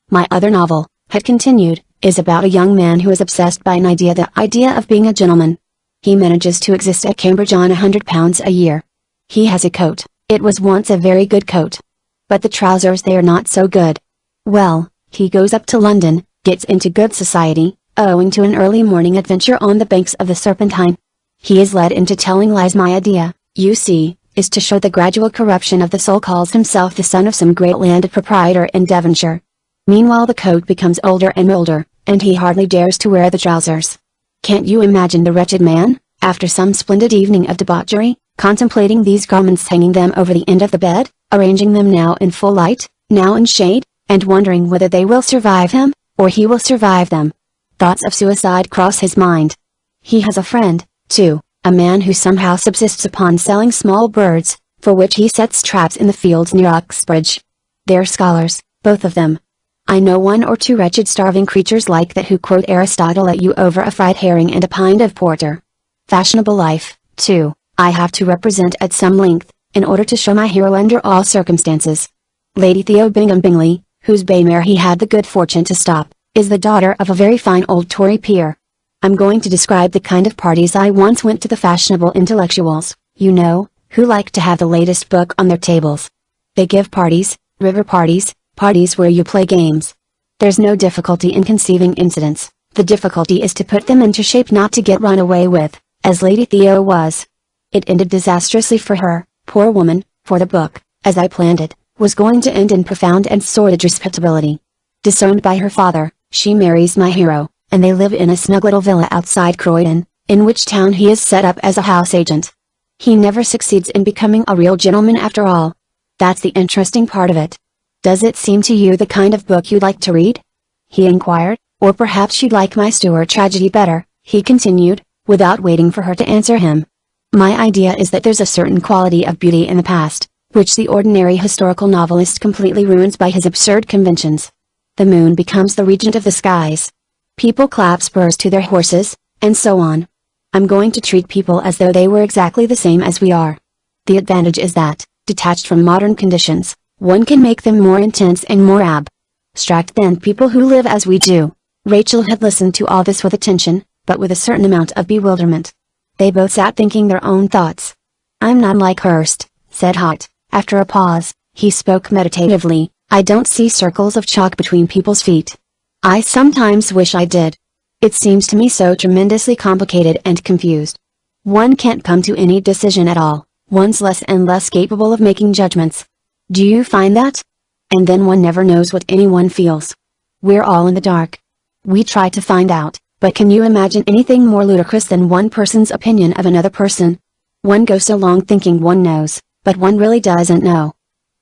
"My other novel," had continued, "is about a young man who is obsessed by the idea of being a gentleman. He manages to exist at Cambridge on £100 a year. He has a coat, it was once a very good coat. But the trousers they are not so good. Well, he goes up to London, gets into good society, owing to an early morning adventure on the banks of the Serpentine. He is led into telling lies. My idea, you see, is to show the gradual corruption of the soul. Calls himself the son of some great landed proprietor in Devonshire. Meanwhile the coat becomes older and older, and he hardly dares to wear the trousers. Can't you imagine the wretched man, after some splendid evening of debauchery, contemplating these garments, hanging them over the end of the bed, arranging them now in full light, now in shade, and wondering whether they will survive him, or he will survive them? Thoughts of suicide cross his mind. He has a friend, too, a man who somehow subsists upon selling small birds, for which he sets traps in the fields near Uxbridge. They're scholars, both of them. I know one or two wretched starving creatures like that who quote Aristotle at you over a fried herring and a pint of porter. Fashionable life, too, I have to represent at some length, in order to show my hero under all circumstances. Lady Theo Bingham-Bingley, whose bay mare he had the good fortune to stop, is the daughter of a very fine old Tory peer. I'm going to describe the kind of parties I once went to. The fashionable intellectuals, you know, who like to have the latest book on their tables. They give parties, river parties, parties where you play games. There's no difficulty in conceiving incidents, the difficulty is to put them into shape, not to get run away with, as Lady Theo was. It ended disastrously for her, poor woman, for the book, as I planned it, was going to end in profound and sordid respectability. Disowned by her father, she marries my hero, and they live in a snug little villa outside Croydon, in which town he is set up as a house agent. He never succeeds in becoming a real gentleman after all. That's the interesting part of it. Does it seem to you the kind of book you'd like to read? He inquired, or perhaps you'd like my Stuart tragedy better, he continued, without waiting for her to answer him. My idea is that there's a certain quality of beauty in the past, which the ordinary historical novelist completely ruins by his absurd conventions. The moon becomes the regent of the skies. People clap spurs to their horses, and so on. I'm going to treat people as though they were exactly the same as we are. The advantage is that, detached from modern conditions, one can make them more intense and more abstract than people who live as we do. Rachel had listened to all this with attention, but with a certain amount of bewilderment. They both sat thinking their own thoughts. "I'm not like Hurst," said Hot. After a pause, he spoke meditatively. "I don't see circles of chalk between people's feet. I sometimes wish I did. It seems to me so tremendously complicated and confused. One can't come to any decision at all, one's less and less capable of making judgments. Do you find that? And then one never knows what anyone feels. We're all in the dark. We try to find out, but can you imagine anything more ludicrous than one person's opinion of another person? One goes so long thinking one knows, but one really doesn't know."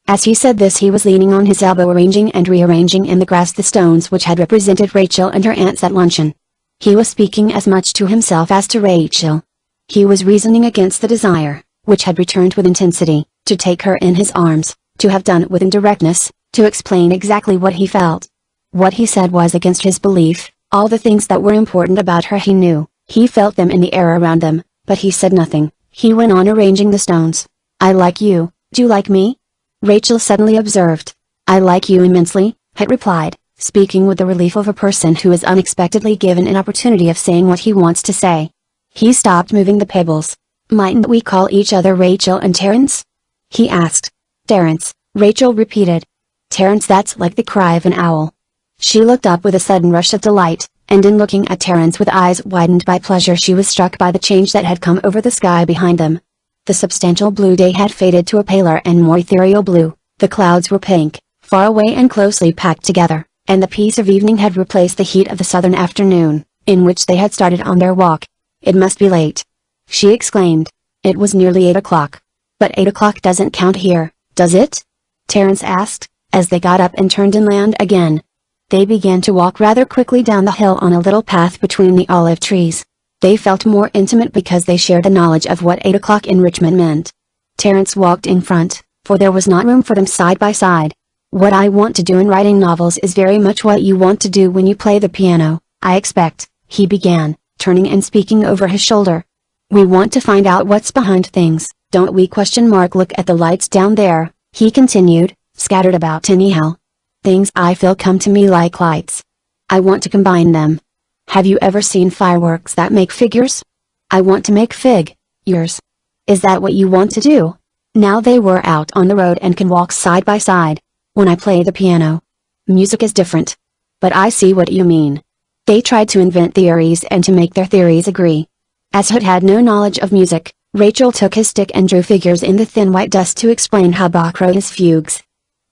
As he said this, he was leaning on his elbow, arranging and rearranging in the grass the stones which had represented Rachel and her aunts at luncheon. He was speaking as much to himself as to Rachel. He was reasoning against the desire, which had returned with intensity, to take her in his arms, to have done it with indirectness, to explain exactly what he felt. What he said was against his belief. All the things that were important about her he knew, he felt them in the air around them, but he said nothing. He went on arranging the stones. "I like you, do you like me?" Rachel suddenly observed. "I like you immensely," Hut replied, speaking with the relief of a person who is unexpectedly given an opportunity of saying what he wants to say. He stopped moving the pebbles. "Mightn't we call each other Rachel and Terence?" he asked. "Terence," Rachel repeated. "Terence, that's like the cry of an owl." She looked up with a sudden rush of delight, and in looking at Terence with eyes widened by pleasure she was struck by the change that had come over the sky behind them. The substantial blue day had faded to a paler and more ethereal blue, the clouds were pink, far away and closely packed together, and the peace of evening had replaced the heat of the southern afternoon, in which they had started on their walk. "It must be late," she exclaimed. It was nearly 8 o'clock. "But 8 o'clock doesn't count here, does it?" Terence asked, as they got up and turned inland again. They began to walk rather quickly down the hill on a little path between the olive trees. They felt more intimate because they shared the knowledge of what 8 o'clock in Richmond meant. Terence walked in front, for there was not room for them side by side. "What I want to do in writing novels is very much what you want to do when you play the piano, I expect," he began, turning and speaking over his shoulder. "We want to find out what's behind things, don't we? Look at the lights down there," he continued, "scattered about anyhow. Things I feel come to me like lights. I want to combine them. Have you ever seen fireworks that make figures? I want to make figures. Is that what you want to do?" Now they were out on the road and can walk side by side. "When I play the piano, music is different. But I see what you mean." They tried to invent theories and to make their theories agree. As Hood had no knowledge of music, Rachel took his stick and drew figures in the thin white dust to explain how Bach wrote his fugues.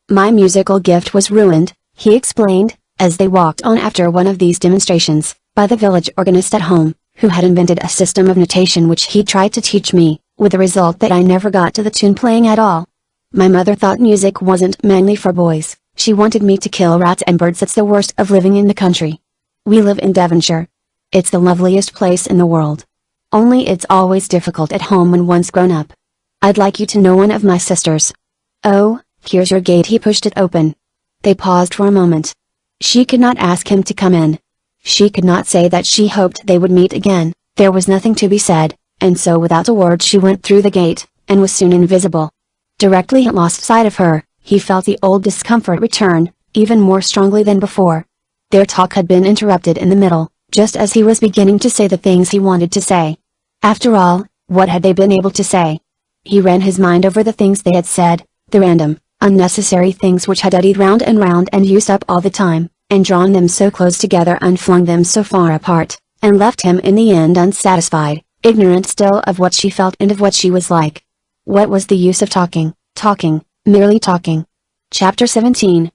"My musical gift was ruined," he explained, as they walked on after one of these demonstrations, "by the village organist at home, who had invented a system of notation which he tried to teach me, with the result that I never got to the tune playing at all. My mother thought music wasn't manly for boys, she wanted me to kill rats and birds. That's the worst of living in the country. We live in Devonshire. It's the loveliest place in the world. Only it's always difficult at home when one's grown up. I'd like you to know one of my sisters. Oh, here's your gate." He pushed it open. They paused for a moment. She could not ask him to come in. She could not say that she hoped they would meet again. There was nothing to be said, and so without a word she went through the gate, and was soon invisible. Directly he lost sight of her, he felt the old discomfort return, even more strongly than before. Their talk had been interrupted in the middle, just as he was beginning to say the things he wanted to say. After all, what had they been able to say? He ran his mind over the things they had said, the random, unnecessary things which had eddied round and used up all the time, and drawn them so close together and flung them so far apart, and left him in the end unsatisfied, ignorant still of what she felt and of what she was like. What was the use of talking, merely talking? Chapter 17.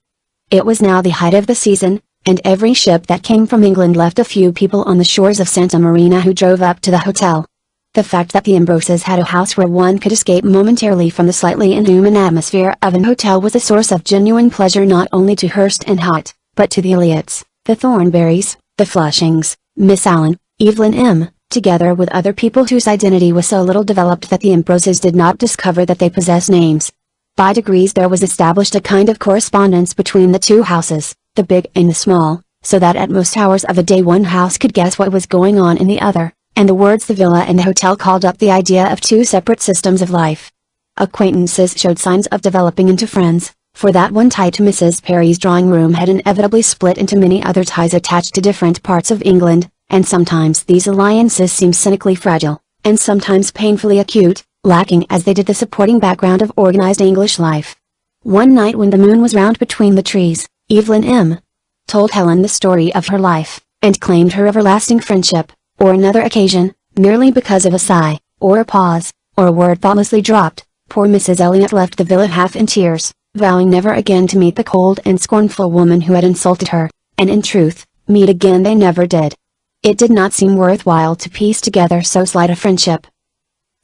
It was now the height of the season, and every ship that came from England left a few people on the shores of Santa Marina who drove up to the hotel. The fact that the Ambroses had a house where one could escape momentarily from the slightly inhuman atmosphere of an hotel was a source of genuine pleasure not only to Hurst and Hot, but to the Elliots, the Thornberrys, the Flushings, Miss Allen, Evelyn M., together with other people whose identity was so little developed that the Ambroses did not discover that they possessed names. By degrees there was established a kind of correspondence between the two houses, the big and the small, so that at most hours of the day one house could guess what was going on in the other, and the words the villa and the hotel called up the idea of two separate systems of life. Acquaintances showed signs of developing into friends, for that one tie to Mrs. Perry's drawing room had inevitably split into many other ties attached to different parts of England, and sometimes these alliances seemed cynically fragile, and sometimes painfully acute, lacking as they did the supporting background of organized English life. One night when the moon was round between the trees, Evelyn M. told Helen the story of her life, and claimed her everlasting friendship, or another occasion, merely because of a sigh, or a pause, or a word thoughtlessly dropped, poor Mrs. Elliot left the villa half in tears, vowing never again to meet the cold and scornful woman who had insulted her, and in truth, meet again they never did. It did not seem worthwhile to piece together so slight a friendship.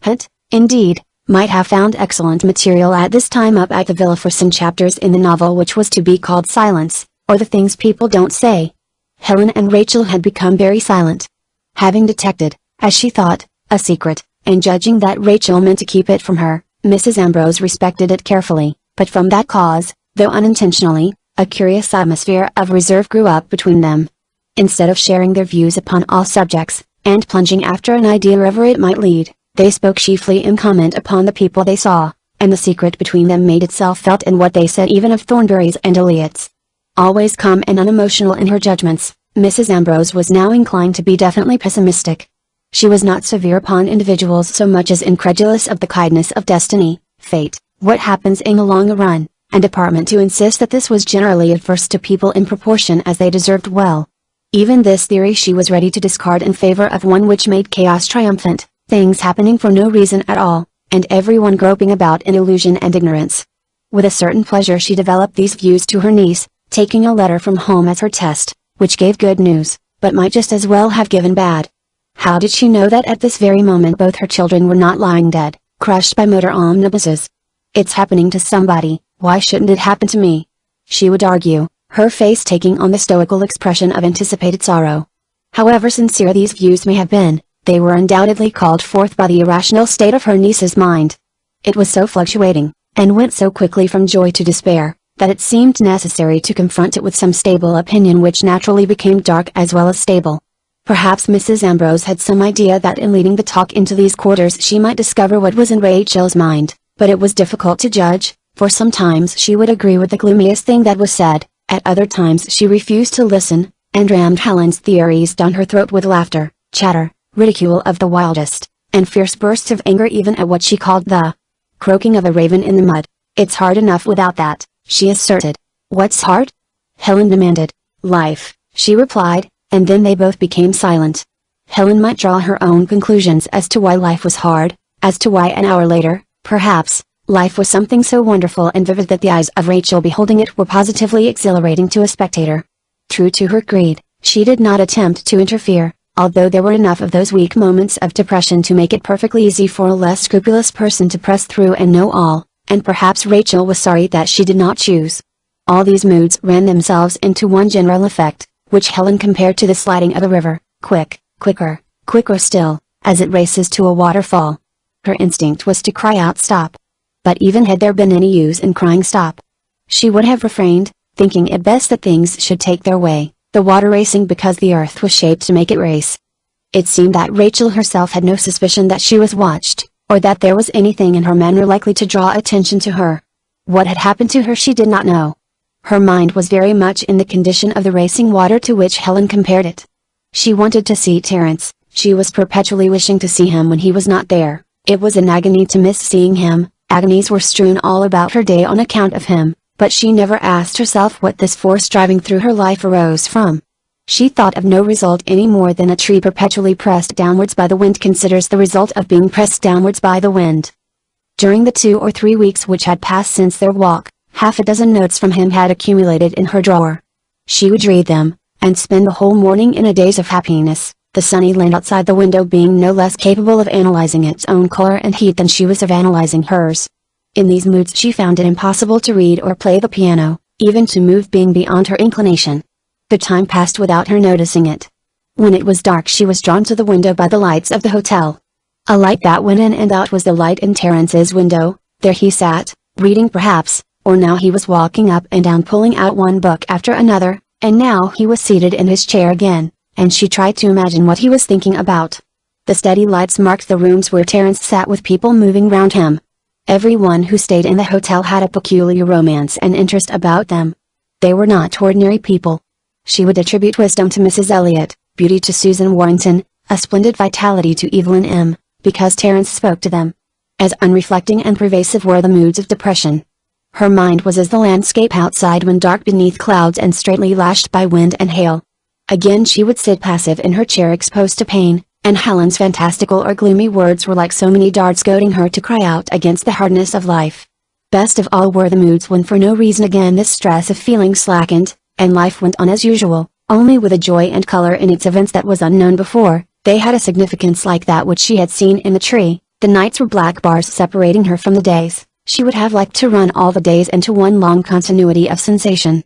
Hunt, indeed, might have found excellent material at this time up at the villa for some chapters in the novel which was to be called Silence, or The Things People Don't Say. Helen and Rachel had become very silent. Having detected, as she thought, a secret, and judging that Rachel meant to keep it from her, Mrs. Ambrose respected it carefully, but from that cause, though unintentionally, a curious atmosphere of reserve grew up between them. Instead of sharing their views upon all subjects, and plunging after an idea wherever it might lead, they spoke chiefly in comment upon the people they saw, and the secret between them made itself felt in what they said even of Thornbury's and Elliott's. Always calm and unemotional in her judgments, Mrs. Ambrose was now inclined to be definitely pessimistic. She was not severe upon individuals so much as incredulous of the kindness of destiny, fate, what happens in the long run, and department to insist that this was generally adverse to people in proportion as they deserved well. Even this theory she was ready to discard in favor of one which made chaos triumphant, things happening for no reason at all, and everyone groping about in illusion and ignorance. With a certain pleasure she developed these views to her niece, taking a letter from home as her test, which gave good news, but might just as well have given bad. How did she know that at this very moment both her children were not lying dead, crushed by motor omnibuses? It's happening to somebody, why shouldn't it happen to me? She would argue, her face taking on the stoical expression of anticipated sorrow. However sincere these views may have been, they were undoubtedly called forth by the irrational state of her niece's mind. It was so fluctuating, and went so quickly from joy to despair, that it seemed necessary to confront it with some stable opinion which naturally became dark as well as stable. Perhaps Mrs. Ambrose had some idea that in leading the talk into these quarters she might discover what was in Rachel's mind, but it was difficult to judge, for sometimes she would agree with the gloomiest thing that was said, at other times she refused to listen, and rammed Helen's theories down her throat with laughter, chatter, ridicule of the wildest, and fierce bursts of anger even at what she called the croaking of a raven in the mud. It's hard enough without that, she asserted. What's hard? Helen demanded. Life, she replied, and then they both became silent. Helen might draw her own conclusions as to why life was hard, as to why an hour later, perhaps, life was something so wonderful and vivid that the eyes of Rachel beholding it were positively exhilarating to a spectator. True to her creed, she did not attempt to interfere, although there were enough of those weak moments of depression to make it perfectly easy for a less scrupulous person to press through and know all, and perhaps Rachel was sorry that she did not choose. All these moods ran themselves into one general effect, which Helen compared to the sliding of a river, quick, quicker, quicker still, as it races to a waterfall. Her instinct was to cry out stop. But even had there been any use in crying stop, she would have refrained, thinking it best that things should take their way, the water racing because the earth was shaped to make it race. It seemed that Rachel herself had no suspicion that she was watched, or that there was anything in her manner likely to draw attention to her. What had happened to her she did not know. Her mind was very much in the condition of the racing water to which Helen compared it. She wanted to see Terence, she was perpetually wishing to see him when he was not there, it was an agony to miss seeing him, agonies were strewn all about her day on account of him, but she never asked herself what this force driving through her life arose from. She thought of no result any more than a tree perpetually pressed downwards by the wind considers the result of being pressed downwards by the wind. During the 2 or 3 weeks which had passed since their walk, half a dozen notes from him had accumulated in her drawer. She would read them, and spend the whole morning in a daze of happiness, the sunny land outside the window being no less capable of analyzing its own color and heat than she was of analyzing hers. In these moods she found it impossible to read or play the piano, even to move being beyond her inclination. The time passed without her noticing it. When it was dark she was drawn to the window by the lights of the hotel. A light that went in and out was the light in Terence's window. There he sat, reading perhaps, or now he was walking up and down pulling out one book after another, and now he was seated in his chair again, and she tried to imagine what he was thinking about. The steady lights marked the rooms where Terence sat with people moving round him. Everyone who stayed in the hotel had a peculiar romance and interest about them. They were not ordinary people. She would attribute wisdom to Mrs. Elliot, beauty to Susan Warrington, a splendid vitality to Evelyn M., because Terence spoke to them. As unreflecting and pervasive were the moods of depression. Her mind was as the landscape outside when dark beneath clouds and straightly lashed by wind and hail. Again she would sit passive in her chair exposed to pain, and Helen's fantastical or gloomy words were like so many darts goading her to cry out against the hardness of life. Best of all were the moods when for no reason again this stress of feeling slackened, and life went on as usual, only with a joy and color in its events that was unknown before. They had a significance like that which she had seen in the tree. The nights were black bars separating her from the days. She would have liked to run all the days into one long continuity of sensation.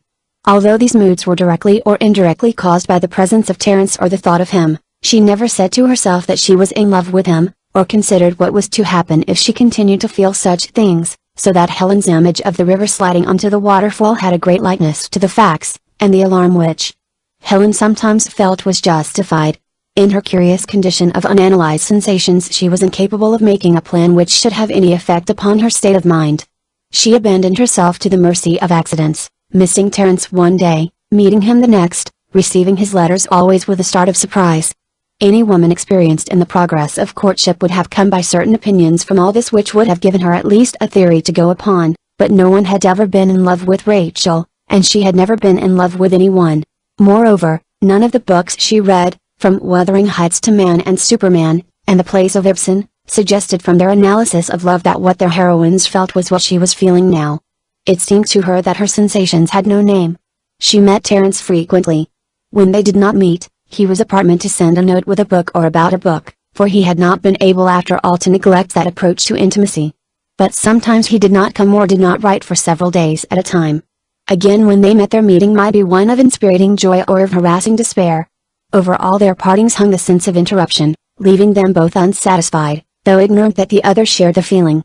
Although these moods were directly or indirectly caused by the presence of Terence or the thought of him, she never said to herself that she was in love with him, or considered what was to happen if she continued to feel such things, so that Helen's image of the river sliding onto the waterfall had a great likeness to the facts, and the alarm which Helen sometimes felt was justified. In her curious condition of unanalyzed sensations she was incapable of making a plan which should have any effect upon her state of mind. She abandoned herself to the mercy of accidents, missing Terence one day, meeting him the next, receiving his letters always with a start of surprise. Any woman experienced in the progress of courtship would have come by certain opinions from all this which would have given her at least a theory to go upon, but no one had ever been in love with Rachel, and she had never been in love with anyone. Moreover, none of the books she read, from Wuthering Heights to Man and Superman, and the plays of Ibsen, suggested from their analysis of love that what their heroines felt was what she was feeling now. It seemed to her that her sensations had no name. She met Terence frequently. When they did not meet, he was apartment to send a note with a book or about a book, for he had not been able after all to neglect that approach to intimacy. But sometimes he did not come or did not write for several days at a time. Again when they met their meeting might be one of inspiriting joy or of harassing despair. Over all their partings hung the sense of interruption, leaving them both unsatisfied, though ignorant that the other shared the feeling.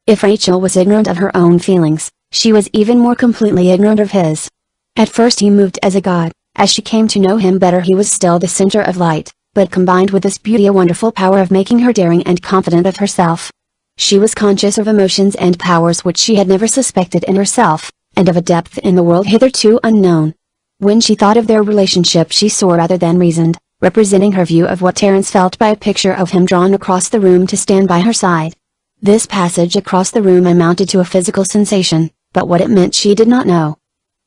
If Rachel was ignorant of her own feelings, she was even more completely ignorant of his. At first he moved as a god. As she came to know him better he was still the center of light, but combined with this beauty a wonderful power of making her daring and confident of herself. She was conscious of emotions and powers which she had never suspected in herself, and of a depth in the world hitherto unknown. When she thought of their relationship she saw rather than reasoned, representing her view of what Terence felt by a picture of him drawn across the room to stand by her side. This passage across the room amounted to a physical sensation, but what it meant she did not know.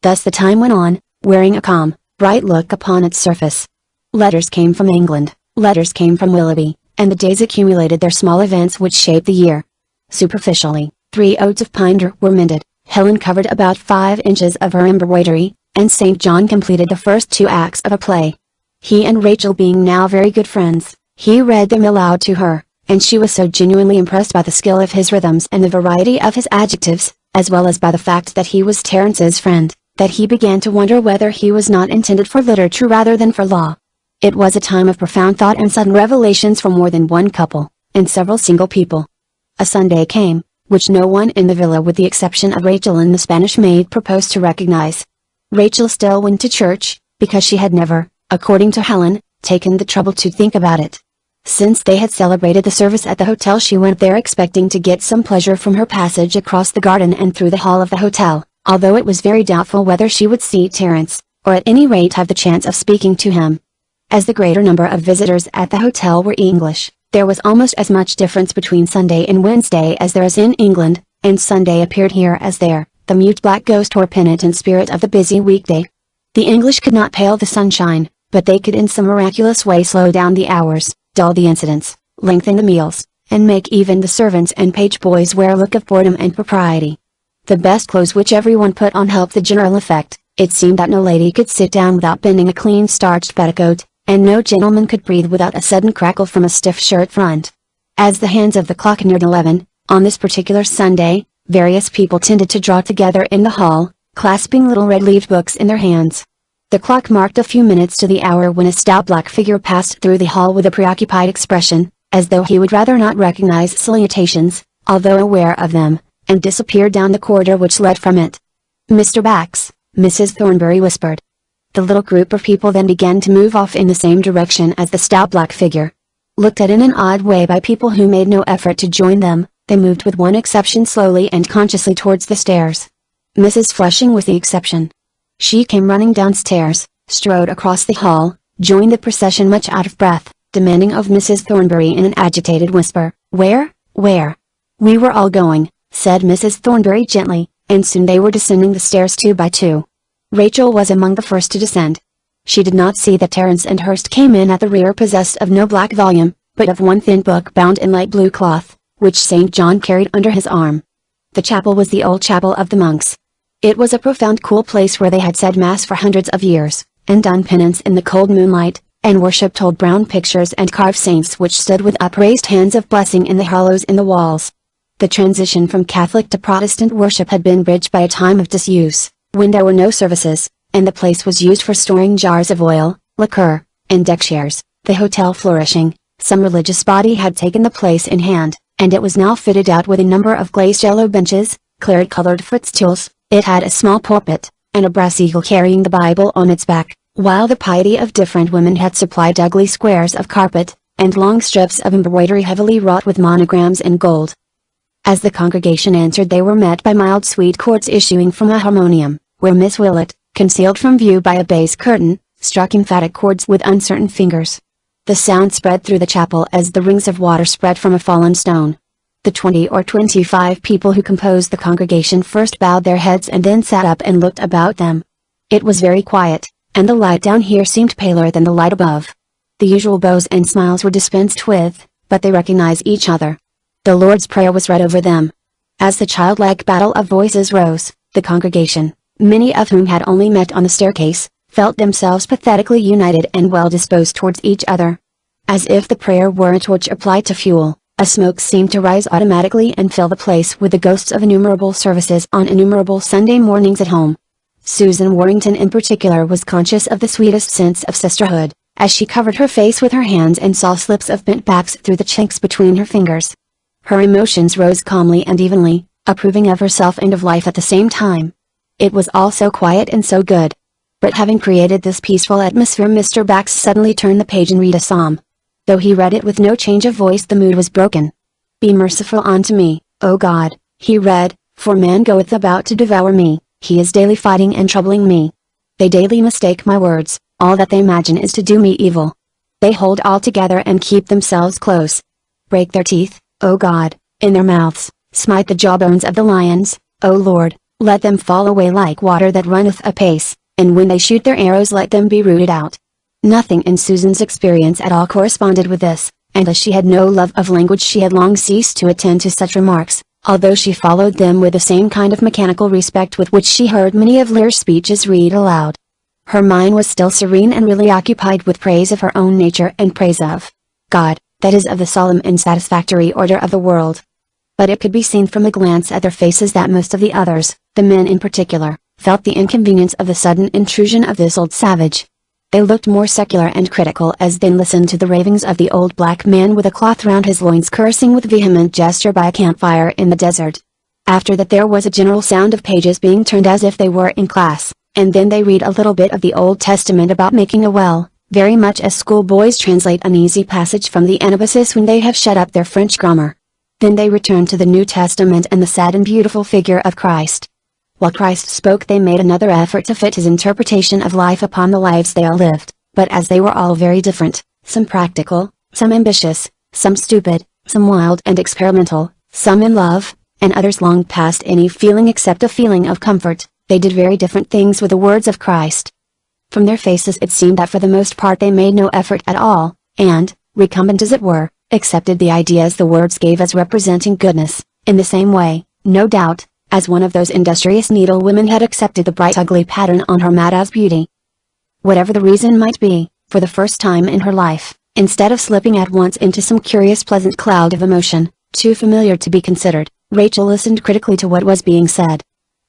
Thus the time went on, wearing a calm, bright look upon its surface. Letters came from England, letters came from Willoughby, and the days accumulated their small events which shaped the year. Superficially, 3 odes of Pindar were mended, Helen covered about 5 inches of her embroidery, and St. John completed the first 2 acts of a play. He and Rachel being now very good friends, he read them aloud to her, and she was so genuinely impressed by the skill of his rhythms and the variety of his adjectives, as well as by the fact that he was Terence's friend, that he began to wonder whether he was not intended for literature rather than for law. It was a time of profound thought and sudden revelations for more than one couple, and several single people. A Sunday came, which no one in the villa with the exception of Rachel and the Spanish maid proposed to recognize. Rachel still went to church, because she had never, according to Helen, taken the trouble to think about it. Since they had celebrated the service at the hotel she went there expecting to get some pleasure from her passage across the garden and through the hall of the hotel, although it was very doubtful whether she would see Terence, or at any rate have the chance of speaking to him. As the greater number of visitors at the hotel were English, there was almost as much difference between Sunday and Wednesday as there is in England, and Sunday appeared here as there, the mute black ghost or penitent spirit of the busy weekday. The English could not pale the sunshine, but they could in some miraculous way slow down the hours, dull the incidents, lengthen the meals, and make even the servants and page boys wear a look of boredom and propriety. The best clothes which everyone put on helped the general effect. It seemed that no lady could sit down without bending a clean starched petticoat, and no gentleman could breathe without a sudden crackle from a stiff shirt front. As the hands of the clock neared 11, on this particular Sunday, various people tended to draw together in the hall, clasping little red-leaved books in their hands. The clock marked a few minutes to the hour when a stout black figure passed through the hall with a preoccupied expression, as though he would rather not recognize salutations, although aware of them, and disappeared down the corridor which led from it. "Mr. Bax," Mrs. Thornbury whispered. The little group of people then began to move off in the same direction as the stout black figure. Looked at in an odd way by people who made no effort to join them, They moved with one exception slowly and consciously towards the stairs. Mrs. Flushing was the exception. She came running downstairs, strode across the hall, joined the procession much out of breath, demanding of Mrs. Thornbury in an agitated whisper, "Where? Where?" "We were all going," said Mrs. Thornbury gently, and soon they were descending the stairs 2 by 2. Rachel was among the first to descend. She did not see that Terence and Hurst came in at the rear possessed of no black volume, but of one thin book bound in light blue cloth, which St. John carried under his arm. The chapel was the old chapel of the monks. It was a profound cool place where they had said Mass for hundreds of years, and done penance in the cold moonlight, and worshipped old brown pictures and carved saints which stood with upraised hands of blessing in the hollows in the walls. The transition from Catholic to Protestant worship had been bridged by a time of disuse, when there were no services, and the place was used for storing jars of oil, liquor, and deck chairs. The hotel flourishing, some religious body had taken the place in hand, and it was now fitted out with a number of glazed yellow benches, claret-colored footstools. It had a small pulpit, and a brass eagle carrying the Bible on its back, while the piety of different women had supplied ugly squares of carpet, and long strips of embroidery heavily wrought with monograms in gold. As the congregation answered they were met by mild sweet chords issuing from a harmonium, where Miss Willett, concealed from view by a baize curtain, struck emphatic chords with uncertain fingers. The sound spread through the chapel as the rings of water spread from a fallen stone. The 20 or 25 people who composed the congregation first bowed their heads and then sat up and looked about them. It was very quiet, and the light down here seemed paler than the light above. The usual bows and smiles were dispensed with, but they recognized each other. The Lord's Prayer was read over them. As the childlike battle of voices rose, the congregation, many of whom had only met on the staircase, felt themselves pathetically united and well disposed towards each other. As if the prayer were a torch applied to fuel, a smoke seemed to rise automatically and fill the place with the ghosts of innumerable services on innumerable Sunday mornings at home. Susan Warrington in particular was conscious of the sweetest sense of sisterhood, as she covered her face with her hands and saw slips of bent backs through the chinks between her fingers. Her emotions rose calmly and evenly, approving of herself and of life at the same time. It was all so quiet and so good. But having created this peaceful atmosphere, Mr. Bax suddenly turned the page and read a psalm. Though he read it with no change of voice, the mood was broken. "Be merciful unto me, O God," he read, "for man goeth about to devour me, he is daily fighting and troubling me. They daily mistake my words, all that they imagine is to do me evil. They hold all together and keep themselves close. Break their teeth, O God, in their mouths, smite the jawbones of the lions, O Lord, let them fall away like water that runneth apace, and when they shoot their arrows let them be rooted out." Nothing in Susan's experience at all corresponded with this, and as she had no love of language she had long ceased to attend to such remarks, although she followed them with the same kind of mechanical respect with which she heard many of Lear's speeches read aloud. Her mind was still serene and really occupied with praise of her own nature and praise of God, that is of the solemn and satisfactory order of the world. But it could be seen from a glance at their faces that most of the others, the men in particular, felt the inconvenience of the sudden intrusion of this old savage. They looked more secular and critical as they listened to the ravings of the old black man with a cloth round his loins cursing with vehement gesture by a campfire in the desert. After that there was a general sound of pages being turned as if they were in class, and then they read a little bit of the Old Testament about making a well, very much as schoolboys translate an easy passage from the Anabasis when they have shut up their French grammar. Then they returned to the New Testament and the sad and beautiful figure of Christ. While Christ spoke they made another effort to fit his interpretation of life upon the lives they all lived, but as they were all very different, some practical, some ambitious, some stupid, some wild and experimental, some in love, and others long past any feeling except a feeling of comfort, they did very different things with the words of Christ. From their faces it seemed that for the most part they made no effort at all, and, recumbent as it were, accepted the ideas the words gave as representing goodness, in the same way, no doubt, as one of those industrious needlewomen had accepted the bright ugly pattern on her mat as beauty. Whatever the reason might be, for the first time in her life, instead of slipping at once into some curious pleasant cloud of emotion, too familiar to be considered, Rachel listened critically to what was being said.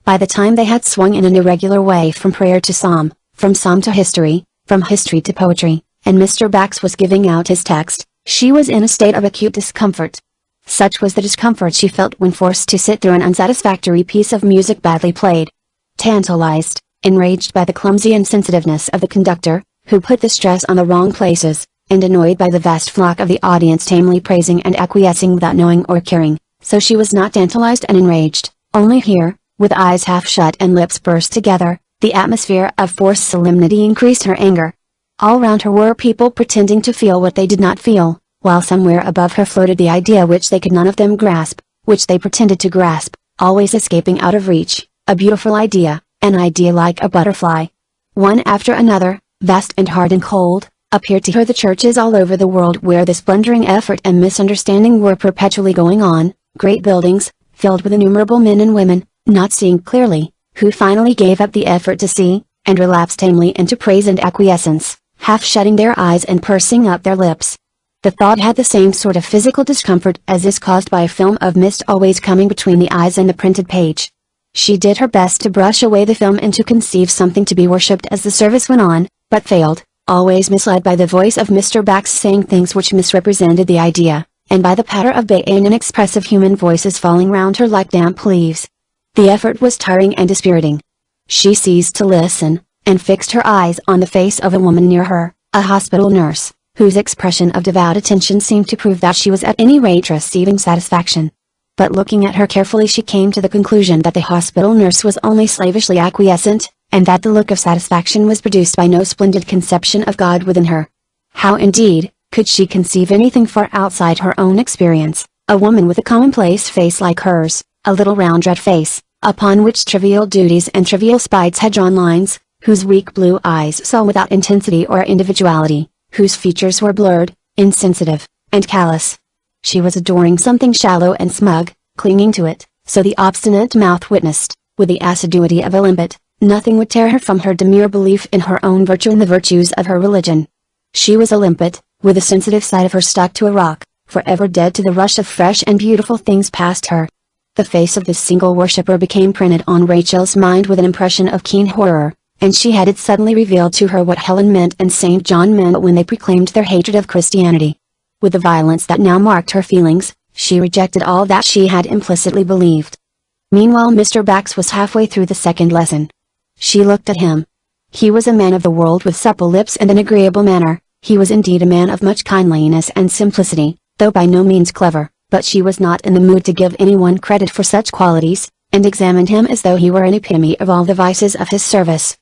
By the time they had swung in an irregular way from prayer to psalm, from psalm to history, from history to poetry, and Mr. Bax was giving out his text, she was in a state of acute discomfort. Such was the discomfort she felt when forced to sit through an unsatisfactory piece of music badly played. Tantalized, enraged by the clumsy insensitiveness of the conductor, who put the stress on the wrong places, and annoyed by the vast flock of the audience tamely praising and acquiescing without knowing or caring, so she was not tantalized and enraged. Only here, with eyes half shut and lips pursed together, the atmosphere of forced solemnity increased her anger. All round her were people pretending to feel what they did not feel, while somewhere above her floated the idea which they could none of them grasp, which they pretended to grasp, always escaping out of reach, a beautiful idea, an idea like a butterfly. One after another, vast and hard and cold, appeared to her the churches all over the world where this blundering effort and misunderstanding were perpetually going on, great buildings, filled with innumerable men and women, not seeing clearly, who finally gave up the effort to see, and relapsed tamely into praise and acquiescence, half shutting their eyes and pursing up their lips. The thought had the same sort of physical discomfort as is caused by a film of mist always coming between the eyes and the printed page. She did her best to brush away the film and to conceive something to be worshipped as the service went on, but failed, always misled by the voice of Mr. Bax saying things which misrepresented the idea, and by the patter of bay and inexpressive human voices falling round her like damp leaves. The effort was tiring and dispiriting. She ceased to listen, and fixed her eyes on the face of a woman near her, a hospital nurse, whose expression of devout attention seemed to prove that she was at any rate receiving satisfaction. But looking at her carefully she came to the conclusion that the hospital nurse was only slavishly acquiescent, and that the look of satisfaction was produced by no splendid conception of God within her. How indeed, could she conceive anything far outside her own experience, a woman with a commonplace face like hers, a little round red face, upon which trivial duties and trivial spites had drawn lines, whose weak blue eyes saw without intensity or individuality, whose features were blurred, insensitive, and callous. She was adoring something shallow and smug, clinging to it, so the obstinate mouth witnessed, with the assiduity of a limpet, nothing would tear her from her demure belief in her own virtue and the virtues of her religion. She was a limpet, with the sensitive side of her stuck to a rock, forever dead to the rush of fresh and beautiful things past her. The face of this single worshipper became printed on Rachel's mind with an impression of keen horror, and she had it suddenly revealed to her what Helen meant and St. John meant when they proclaimed their hatred of Christianity. With the violence that now marked her feelings, she rejected all that she had implicitly believed. Meanwhile Mr. Bax was halfway through the second lesson. She looked at him. He was a man of the world with supple lips and an agreeable manner. He was indeed a man of much kindliness and simplicity, though by no means clever, but she was not in the mood to give anyone credit for such qualities, and examined him as though he were an epitome of all the vices of his service.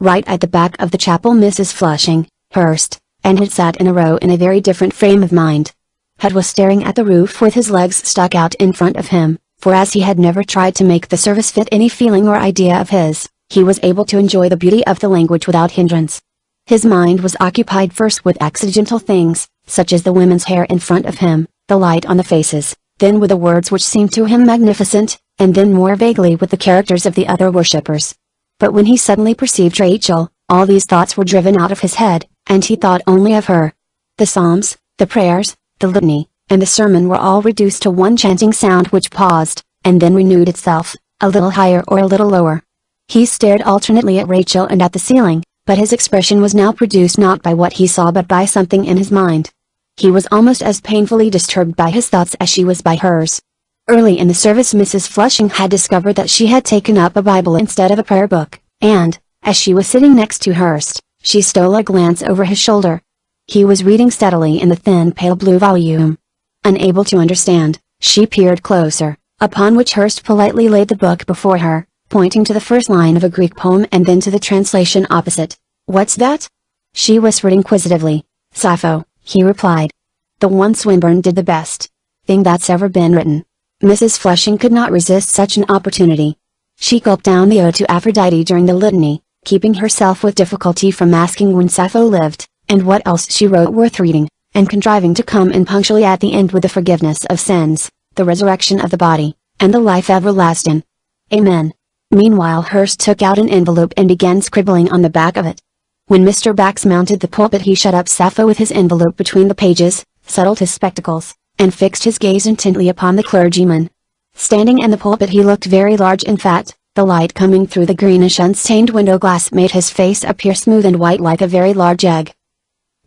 Right at the back of the chapel Mrs. Flushing, Hurst, and had sat in a row in a very different frame of mind. Had was staring at the roof with his legs stuck out in front of him, for as he had never tried to make the service fit any feeling or idea of his, he was able to enjoy the beauty of the language without hindrance. His mind was occupied first with accidental things, such as the women's hair in front of him, the light on the faces, then with the words which seemed to him magnificent, and then more vaguely with the characters of the other worshippers. But when he suddenly perceived Rachel, all these thoughts were driven out of his head, and he thought only of her. The psalms, the prayers, the litany, and the sermon were all reduced to one chanting sound which paused, and then renewed itself, a little higher or a little lower. He stared alternately at Rachel and at the ceiling, but his expression was now produced not by what he saw but by something in his mind. He was almost as painfully disturbed by his thoughts as she was by hers. Early in the service Mrs. Flushing had discovered that she had taken up a Bible instead of a prayer book, and, as she was sitting next to Hurst, she stole a glance over his shoulder. He was reading steadily in the thin pale blue volume. Unable to understand, she peered closer, upon which Hurst politely laid the book before her, pointing to the first line of a Greek poem and then to the translation opposite. "What's that?" she whispered inquisitively. "Sappho," he replied. "The one Swinburne did the best thing that's ever been written." Mrs. Flushing could not resist such an opportunity. She gulped down the ode to Aphrodite during the litany, keeping herself with difficulty from asking when Sappho lived, and what else she wrote worth reading, and contriving to come in punctually at the end with the forgiveness of sins, the resurrection of the body, and the life everlasting. Amen. Meanwhile Hurst took out an envelope and began scribbling on the back of it. When Mr. Bax mounted the pulpit he shut up Sappho with his envelope between the pages, settled his spectacles, and fixed his gaze intently upon the clergyman. Standing in the pulpit he looked very large and fat, the light coming through the greenish unstained window glass made his face appear smooth and white like a very large egg.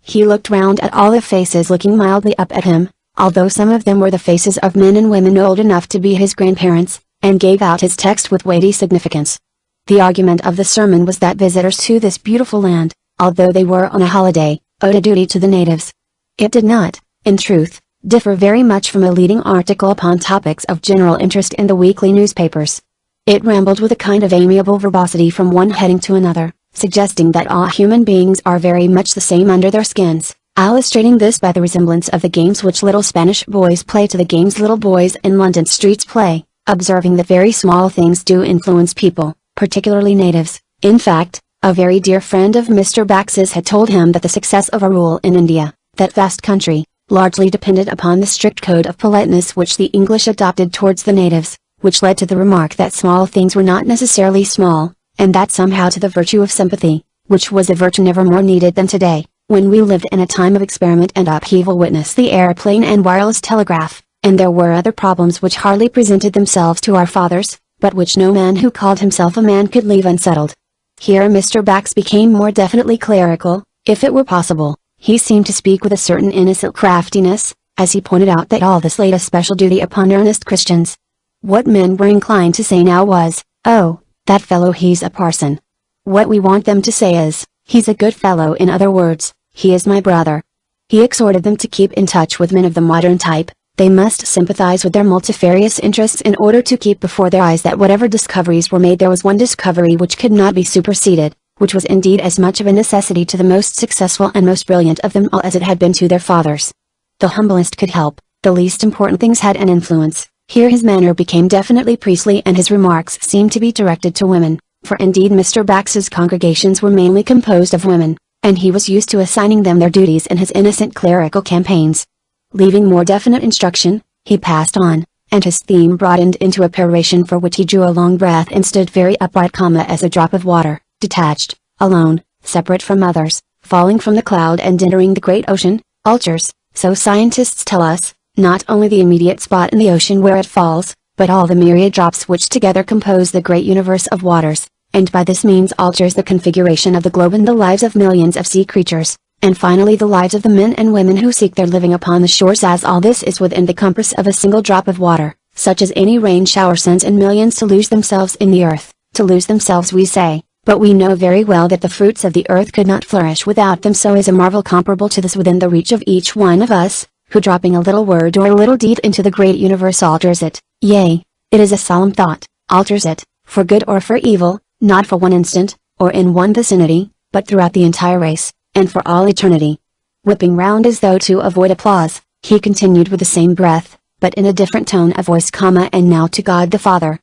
He looked round at all the faces looking mildly up at him, although some of them were the faces of men and women old enough to be his grandparents, and gave out his text with weighty significance. The argument of the sermon was that visitors to this beautiful land, although they were on a holiday, owed a duty to the natives. It did not, in truth, differ very much from a leading article upon topics of general interest in the weekly newspapers. It rambled with a kind of amiable verbosity from one heading to another, suggesting that all human beings are very much the same under their skins, illustrating this by the resemblance of the games which little Spanish boys play to the games little boys in London streets play, observing that very small things do influence people, particularly natives. In fact, a very dear friend of Mr. Bax's had told him that the success of a rule in India, that vast country, largely depended upon the strict code of politeness which the English adopted towards the natives, which led to the remark that small things were not necessarily small, and that somehow to the virtue of sympathy, which was a virtue never more needed than today, when we lived in a time of experiment and upheaval. Witness the airplane and wireless telegraph, and there were other problems which hardly presented themselves to our fathers, but which no man who called himself a man could leave unsettled. Here Mr. Bax became more definitely clerical, if it were possible. He seemed to speak with a certain innocent craftiness, as he pointed out that all this laid a special duty upon earnest Christians. What men were inclined to say now was, "Oh, that fellow, he's a parson." What we want them to say is, "He's a good fellow." In other words, "He is my brother." He exhorted them to keep in touch with men of the modern type. They must sympathize with their multifarious interests in order to keep before their eyes that whatever discoveries were made, there was one discovery which could not be superseded, which was indeed as much of a necessity to the most successful and most brilliant of them all as it had been to their fathers. The humblest could help, the least important things had an influence. Here his manner became definitely priestly and his remarks seemed to be directed to women, for indeed Mr. Bax's congregations were mainly composed of women, and he was used to assigning them their duties in his innocent clerical campaigns. Leaving more definite instruction, he passed on, and his theme broadened into a peroration for which he drew a long breath and stood very upright, as a drop of water, detached, alone, separate from others, falling from the cloud and entering the great ocean. Altars, so scientists tell us, not only the immediate spot in the ocean where it falls, but all the myriad drops which together compose the great universe of waters, and by this means alters the configuration of the globe and the lives of millions of sea creatures, and finally the lives of the men and women who seek their living upon the shores. As all this is within the compass of a single drop of water, such as any rain shower sends in millions to lose themselves in the earth, to lose themselves we say, but we know very well that the fruits of the earth could not flourish without them. So is a marvel comparable to this within the reach of each one of us, who dropping a little word or a little deed into the great universe alters it, yea, it is a solemn thought, alters it, for good or for evil, not for one instant, or in one vicinity, but throughout the entire race, and for all eternity. Whipping round as though to avoid applause, he continued with the same breath, but in a different tone of voice, and now to God the Father.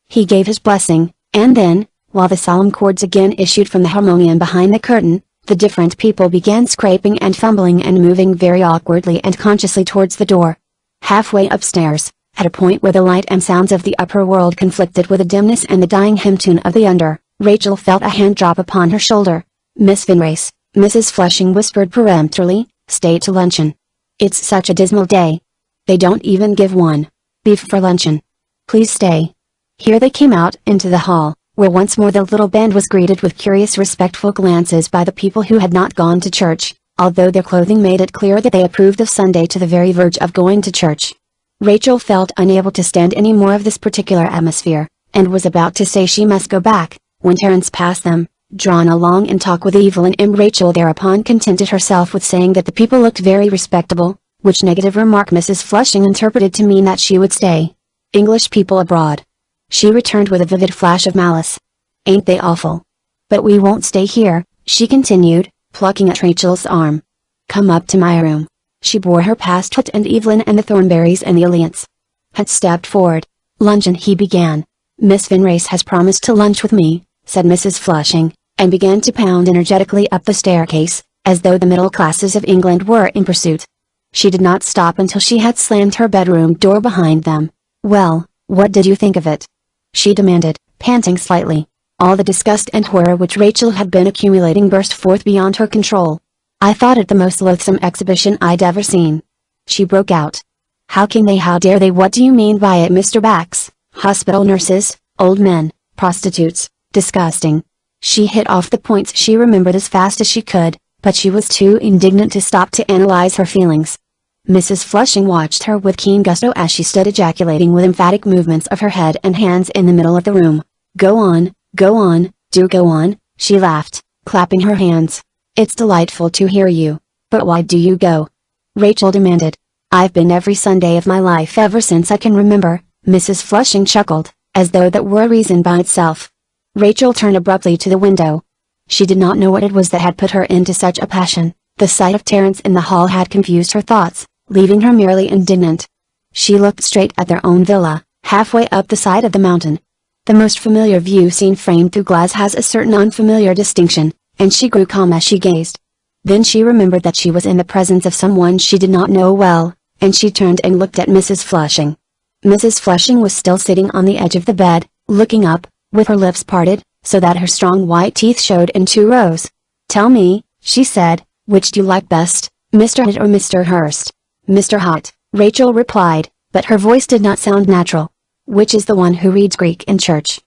He gave his blessing, and then, while the solemn chords again issued from the harmonium behind the curtain, the different people began scraping and fumbling and moving very awkwardly and consciously towards the door. Halfway upstairs, at a point where the light and sounds of the upper world conflicted with the dimness and the dying hymn tune of the under, Rachel felt a hand drop upon her shoulder. "Miss Vinrace," Mrs. Flushing whispered peremptorily, "stay to luncheon. It's such a dismal day. They don't even give one beef for luncheon. Please stay." Here they came out into the hall, where once more the little band was greeted with curious respectful glances by the people who had not gone to church, although their clothing made it clear that they approved of Sunday to the very verge of going to church. Rachel felt unable to stand any more of this particular atmosphere, and was about to say she must go back, when Terence passed them, drawn along in talk with Evelyn M. Rachel thereupon contented herself with saying that the people looked very respectable, which negative remark Mrs. Flushing interpreted to mean that she would stay. "English people abroad," she returned with a vivid flash of malice. "Ain't they awful? But we won't stay here," she continued, plucking at Rachel's arm. "Come up to my room." She bore her past Hut and Evelyn and the Thornberrys and the Alliants. Hut stepped forward. "Luncheon," he began. "Miss Vinrace has promised to lunch with me," said Mrs. Flushing, and began to pound energetically up the staircase, as though the middle classes of England were in pursuit. She did not stop until she had slammed her bedroom door behind them. "Well, what did you think of it?" she demanded, panting slightly. All the disgust and horror which Rachel had been accumulating burst forth beyond her control. "I thought it the most loathsome exhibition I'd ever seen," she broke out. "How can they, how dare they, what do you mean by it, Mr. Bax? Hospital nurses, old men, prostitutes, disgusting." She hit off the points she remembered as fast as she could, but she was too indignant to stop to analyze her feelings. Mrs. Flushing watched her with keen gusto as she stood ejaculating with emphatic movements of her head and hands in the middle of the room. Go on, do go on," she laughed, clapping her hands. "It's delightful to hear you. But why do you go?" Rachel demanded. I've been every Sunday of my life ever since I can remember, Mrs. Flushing chuckled, as though that were a reason by itself. Rachel turned abruptly to the window. She did not know what it was that had put her into such a passion. The sight of Terence in the hall had confused her thoughts, leaving her merely indignant. She looked straight at their own villa, halfway up the side of the mountain. The most familiar view seen framed through glass has a certain unfamiliar distinction, and she grew calm as she gazed. Then she remembered that she was in the presence of someone she did not know well, and she turned and looked at Mrs. Flushing. Mrs. Flushing was still sitting on the edge of the bed, looking up, with her lips parted, so that her strong white teeth showed in 2 rows. "Tell me," she said, "which do you like best, Mr. Hutt or Mr. Hurst?" "Mr. Hutt," Rachel replied, but her voice did not sound natural. "Which is the one who reads Greek in church?"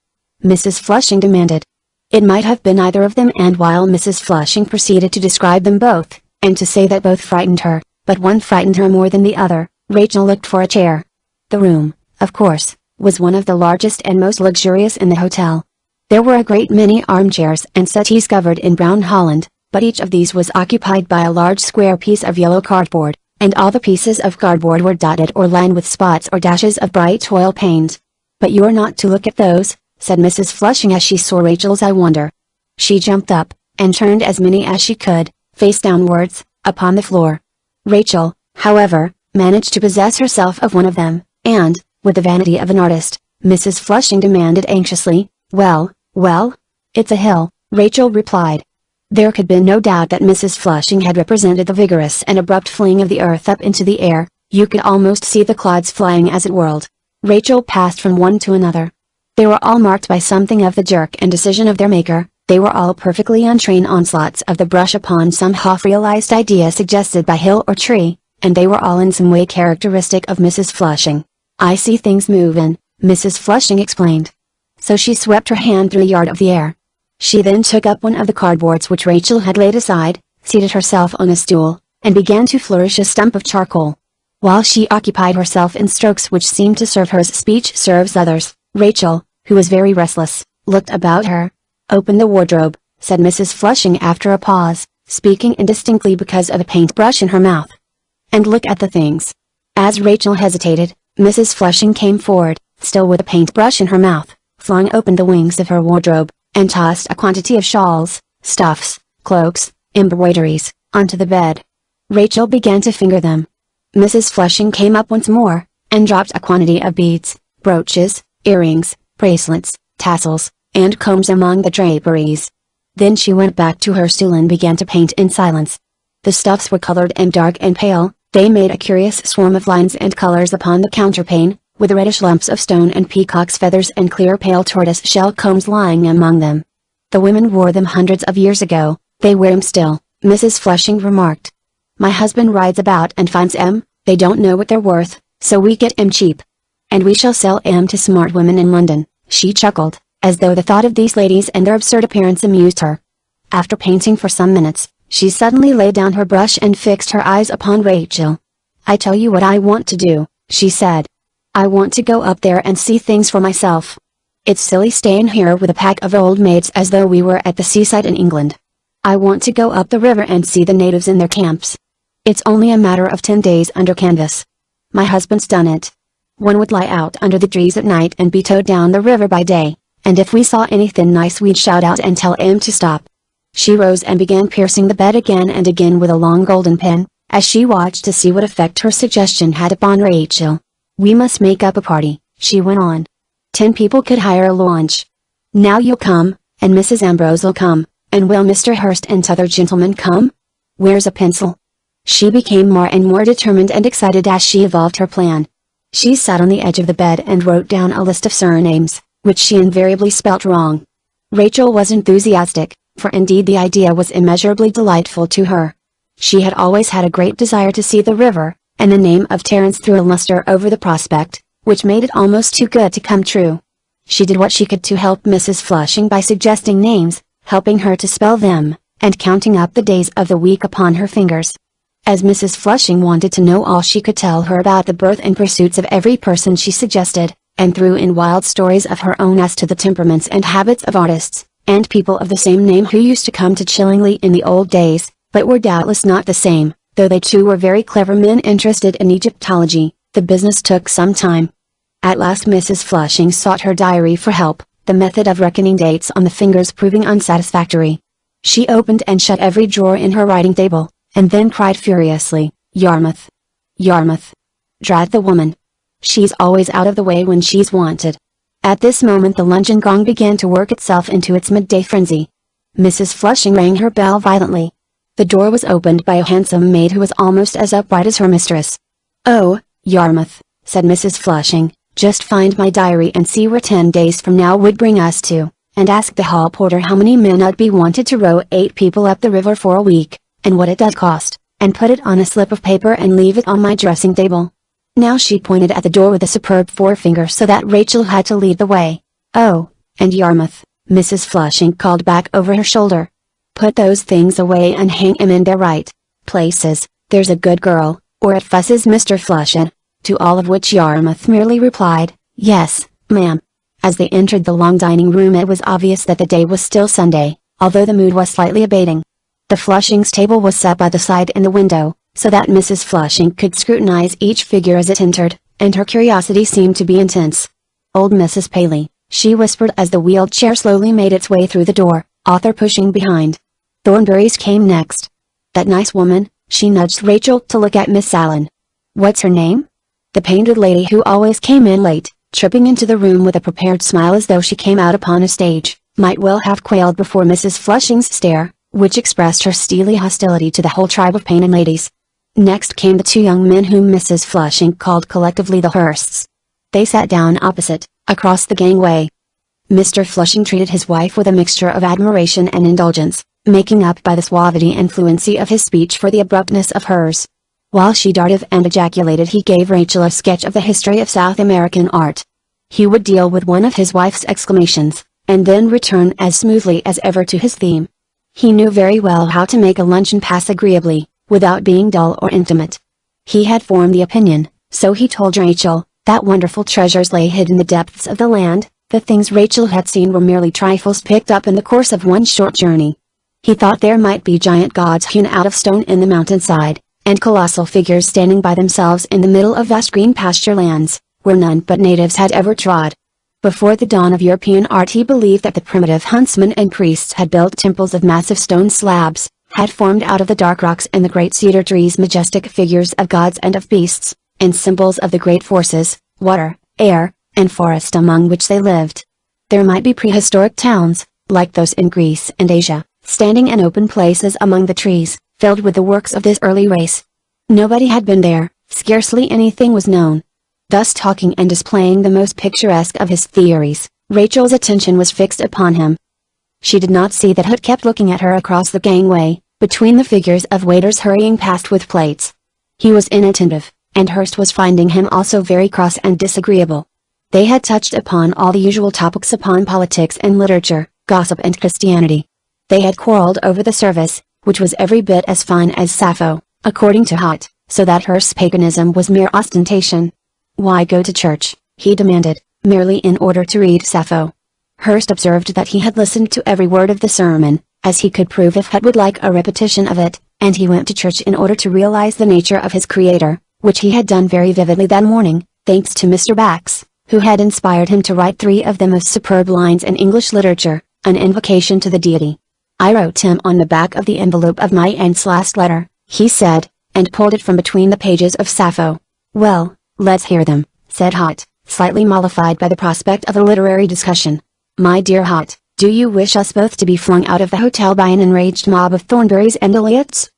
Mrs. Flushing demanded. It might have been either of them, and while Mrs. Flushing proceeded to describe them both, and to say that both frightened her, but one frightened her more than the other, Rachel looked for a chair. The room, of course, was one of the largest and most luxurious in the hotel. There were a great many armchairs and settees covered in brown holland, but each of these was occupied by a large square piece of yellow cardboard, and all the pieces of cardboard were dotted or lined with spots or dashes of bright oil paint. "But you are not to look at those," said Mrs. Flushing as she saw Rachel's eye wander. She jumped up, and turned as many as she could, face downwards, upon the floor. Rachel, however, managed to possess herself of one of them, and, with the vanity of an artist, Mrs. Flushing demanded anxiously, "Well, well? It's a hill," Rachel replied. There could be no doubt that Mrs. Flushing had represented the vigorous and abrupt fling of the earth up into the air. You could almost see the clods flying as it whirled. Rachel passed from one to another. They were all marked by something of the jerk and decision of their maker. They were all perfectly untrained onslaughts of the brush upon some half-realized idea suggested by hill or tree, and they were all in some way characteristic of Mrs. Flushing. "I see things movin'," Mrs. Flushing explained. So she swept her hand through a yard of the air. She then took up one of the cardboards which Rachel had laid aside, seated herself on a stool, and began to flourish a stump of charcoal. While she occupied herself in strokes which seemed to serve her as speech serves others, Rachel, who was very restless, looked about her. "Open the wardrobe," said Mrs. Flushing after a pause, speaking indistinctly because of a paintbrush in her mouth. "And look at the things." As Rachel hesitated, Mrs. Flushing came forward, still with a paintbrush in her mouth, flung open the wings of her wardrobe, and tossed a quantity of shawls, stuffs, cloaks, embroideries, onto the bed. Rachel began to finger them. Mrs. Flushing came up once more, and dropped a quantity of beads, brooches, earrings, bracelets, tassels, and combs among the draperies. Then she went back to her stool and began to paint in silence. The stuffs were colored and dark and pale. They made a curious swarm of lines and colors upon the counterpane, with reddish lumps of stone and peacock's feathers and clear pale tortoise shell combs lying among them. "The women wore them hundreds of years ago, they wear 'em still," Mrs. Flushing remarked. "My husband rides about and finds 'em, they don't know what they're worth, so we get 'em cheap. And we shall sell 'em to smart women in London," she chuckled, as though the thought of these ladies and their absurd appearance amused her. After painting for some minutes, she suddenly laid down her brush and fixed her eyes upon Rachel. "I tell you what I want to do," she said. "I want to go up there and see things for myself. It's silly staying here with a pack of old maids as though we were at the seaside in England. I want to go up the river and see the natives in their camps. It's only a matter of 10 days under canvas. My husband's done it. One would lie out under the trees at night and be towed down the river by day, and if we saw anything nice we'd shout out and tell him to stop." She rose and began piercing the bed again and again with a long golden pin, as she watched to see what effect her suggestion had upon Rachel. "We must make up a party," she went on. 10 people could hire a launch. Now you'll come, and Mrs. Ambrose'll come, and will Mr. Hurst and t'other gentlemen come? Where's a pencil?" She became more and more determined and excited as she evolved her plan. She sat on the edge of the bed and wrote down a list of surnames, which she invariably spelt wrong. Rachel was enthusiastic, for indeed the idea was immeasurably delightful to her. She had always had a great desire to see the river, and the name of Terence threw a luster over the prospect, which made it almost too good to come true. She did what she could to help Mrs. Flushing by suggesting names, helping her to spell them, and counting up the days of the week upon her fingers. As Mrs. Flushing wanted to know all she could tell her about the birth and pursuits of every person she suggested, and threw in wild stories of her own as to the temperaments and habits of artists, and people of the same name who used to come to Chillingly in the old days, but were doubtless not the same, Though they two were very clever men interested in Egyptology, the business took some time. At last Mrs. Flushing sought her diary for help, the method of reckoning dates on the fingers proving unsatisfactory. She opened and shut every drawer in her writing table, and then cried furiously, "Yarmouth! Yarmouth! Drat the woman! She's always out of the way when she's wanted." At this moment the luncheon gong began to work itself into its midday frenzy. Mrs. Flushing rang her bell violently. The door was opened by a handsome maid who was almost as upright as her mistress. "Oh, Yarmouth," said Mrs. Flushing, "just find my diary and see where 10 days from now would bring us to, and ask the hall porter how many men 'ud be wanted to row 8 people up the river for a week, and what it does cost, and put it on a slip of paper and leave it on my dressing table." Now she pointed at the door with a superb forefinger so that Rachel had to lead the way. "Oh, and Yarmouth," Mrs. Flushing called back over her shoulder. "Put those things away and hang 'em in their right places, there's a good girl, or it fusses Mr. Flushing." To all of which Yarmouth merely replied, "Yes, ma'am." As they entered the long dining room it was obvious that the day was still Sunday, although the mood was slightly abating. The Flushings' table was set by the side in the window, so that Mrs. Flushing could scrutinize each figure as it entered, and her curiosity seemed to be intense. "Old Mrs. Paley," she whispered as the wheeled chair slowly made its way through the door, Arthur pushing behind. Thornbury's came next. "That nice woman," she nudged Rachel to look at Miss Allen. "What's her name?" The painted lady who always came in late, tripping into the room with a prepared smile as though she came out upon a stage, might well have quailed before Mrs. Flushing's stare, which expressed her steely hostility to the whole tribe of painted ladies. Next came the 2 young men whom Mrs. Flushing called collectively the Hursts. They sat down opposite, across the gangway. Mr. Flushing treated his wife with a mixture of admiration and indulgence, making up by the suavity and fluency of his speech for the abruptness of hers. While she darted and ejaculated he gave Rachel a sketch of the history of South American art. He would deal with one of his wife's exclamations, and then return as smoothly as ever to his theme. He knew very well how to make a luncheon pass agreeably, without being dull or intimate. He had formed the opinion, so he told Rachel, that wonderful treasures lay hid in the depths of the land. The things Rachel had seen were merely trifles picked up in the course of one short journey. He thought there might be giant gods hewn out of stone in the mountainside, and colossal figures standing by themselves in the middle of vast green pasture lands, where none but natives had ever trod. Before the dawn of European art he believed that the primitive huntsmen and priests had built temples of massive stone slabs, had formed out of the dark rocks and the great cedar trees majestic figures of gods and of beasts, and symbols of the great forces, water, air, and forest among which they lived. There might be prehistoric towns, like those in Greece and Asia, standing in open places among the trees, filled with the works of this early race. Nobody had been there, scarcely anything was known. Thus talking and displaying the most picturesque of his theories, Rachel's attention was fixed upon him. She did not see that Hood kept looking at her across the gangway, between the figures of waiters hurrying past with plates. He was inattentive, and Hurst was finding him also very cross and disagreeable. They had touched upon all the usual topics upon politics and literature, gossip and Christianity. They had quarreled over the service, which was every bit as fine as Sappho, according to Hott, so that Hurst's paganism was mere ostentation. "Why go to church?" he demanded, "merely in order to read Sappho?" Hurst observed that he had listened to every word of the sermon, as he could prove if Hott would like a repetition of it, and he went to church in order to realize the nature of his Creator, which he had done very vividly that morning, thanks to Mr. Bax, who had inspired him to write 3 of the most superb lines in English literature, an invocation to the deity. "I wrote him on the back of the envelope of my aunt's last letter," he said, and pulled it from between the pages of Sappho. "Well, let's hear them," said Hott, slightly mollified by the prospect of a literary discussion. "My dear Hott, do you wish us both to be flung out of the hotel by an enraged mob of Thornburys and Elliots?"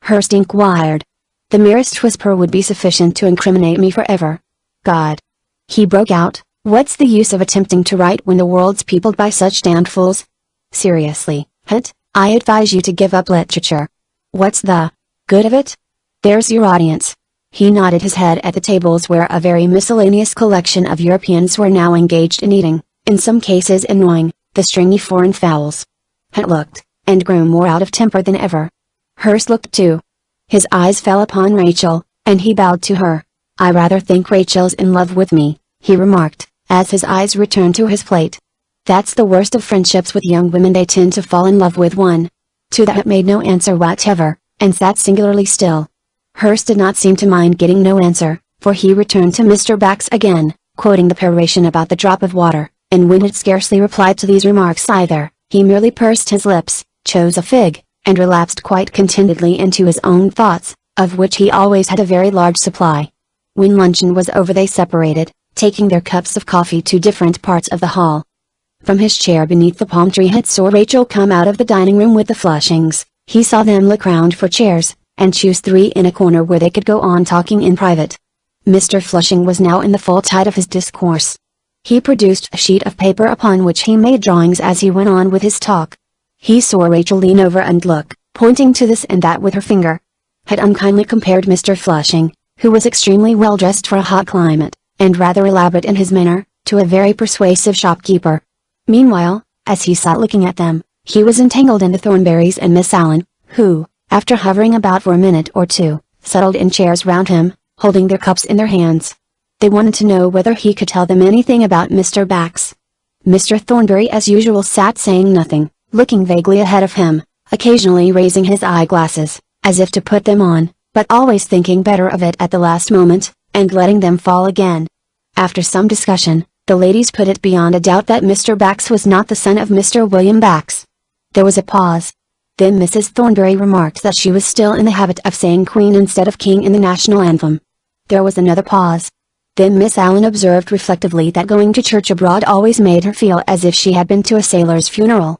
Hurst inquired. "The merest whisper would be sufficient to incriminate me forever. God!" he broke out, "what's the use of attempting to write when the world's peopled by such damned fools? Seriously, Hott, I advise you to give up literature. What's the good of it? There's your audience." He nodded his head at the tables where a very miscellaneous collection of Europeans were now engaged in eating, in some cases annoying, the stringy foreign fowls. Hott looked, and grew more out of temper than ever. Hurst looked too. His eyes fell upon Rachel, and he bowed to her. "I rather think Rachel's in love with me," he remarked, as his eyes returned to his plate. "That's the worst of friendships with young women, they tend to fall in love with one." To that Hott made no answer whatever, and sat singularly still. Hearst did not seem to mind getting no answer, for he returned to Mr. Bax again, quoting the peroration about the drop of water, and when had scarcely replied to these remarks either, he merely pursed his lips, chose a fig, and relapsed quite contentedly into his own thoughts, of which he always had a very large supply. When luncheon was over they separated, taking their cups of coffee to different parts of the hall. From his chair beneath the palm tree he saw Rachel come out of the dining room with the Flushings. He saw them look round for chairs, and choose 3 in a corner where they could go on talking in private. Mr. Flushing was now in the full tide of his discourse. He produced a sheet of paper upon which he made drawings as he went on with his talk. He saw Rachel lean over and look, pointing to this and that with her finger. Had unkindly compared Mr. Flushing, who was extremely well dressed for a hot climate, and rather elaborate in his manner, to a very persuasive shopkeeper. Meanwhile, as he sat looking at them, he was entangled in the Thornberrys and Miss Allen, who, after hovering about for a minute or two, settled in chairs round him, holding their cups in their hands. They wanted to know whether he could tell them anything about Mr. Bax. Mr. Thornbury as usual sat saying nothing, looking vaguely ahead of him, occasionally raising his eyeglasses, as if to put them on, but always thinking better of it at the last moment, and letting them fall again. After some discussion, the ladies put it beyond a doubt that Mr. Bax was not the son of Mr. William Bax. There was a pause. Then Mrs. Thornbury remarked that she was still in the habit of saying Queen instead of King in the national anthem. There was another pause. Then Miss Allen observed reflectively that going to church abroad always made her feel as if she had been to a sailor's funeral.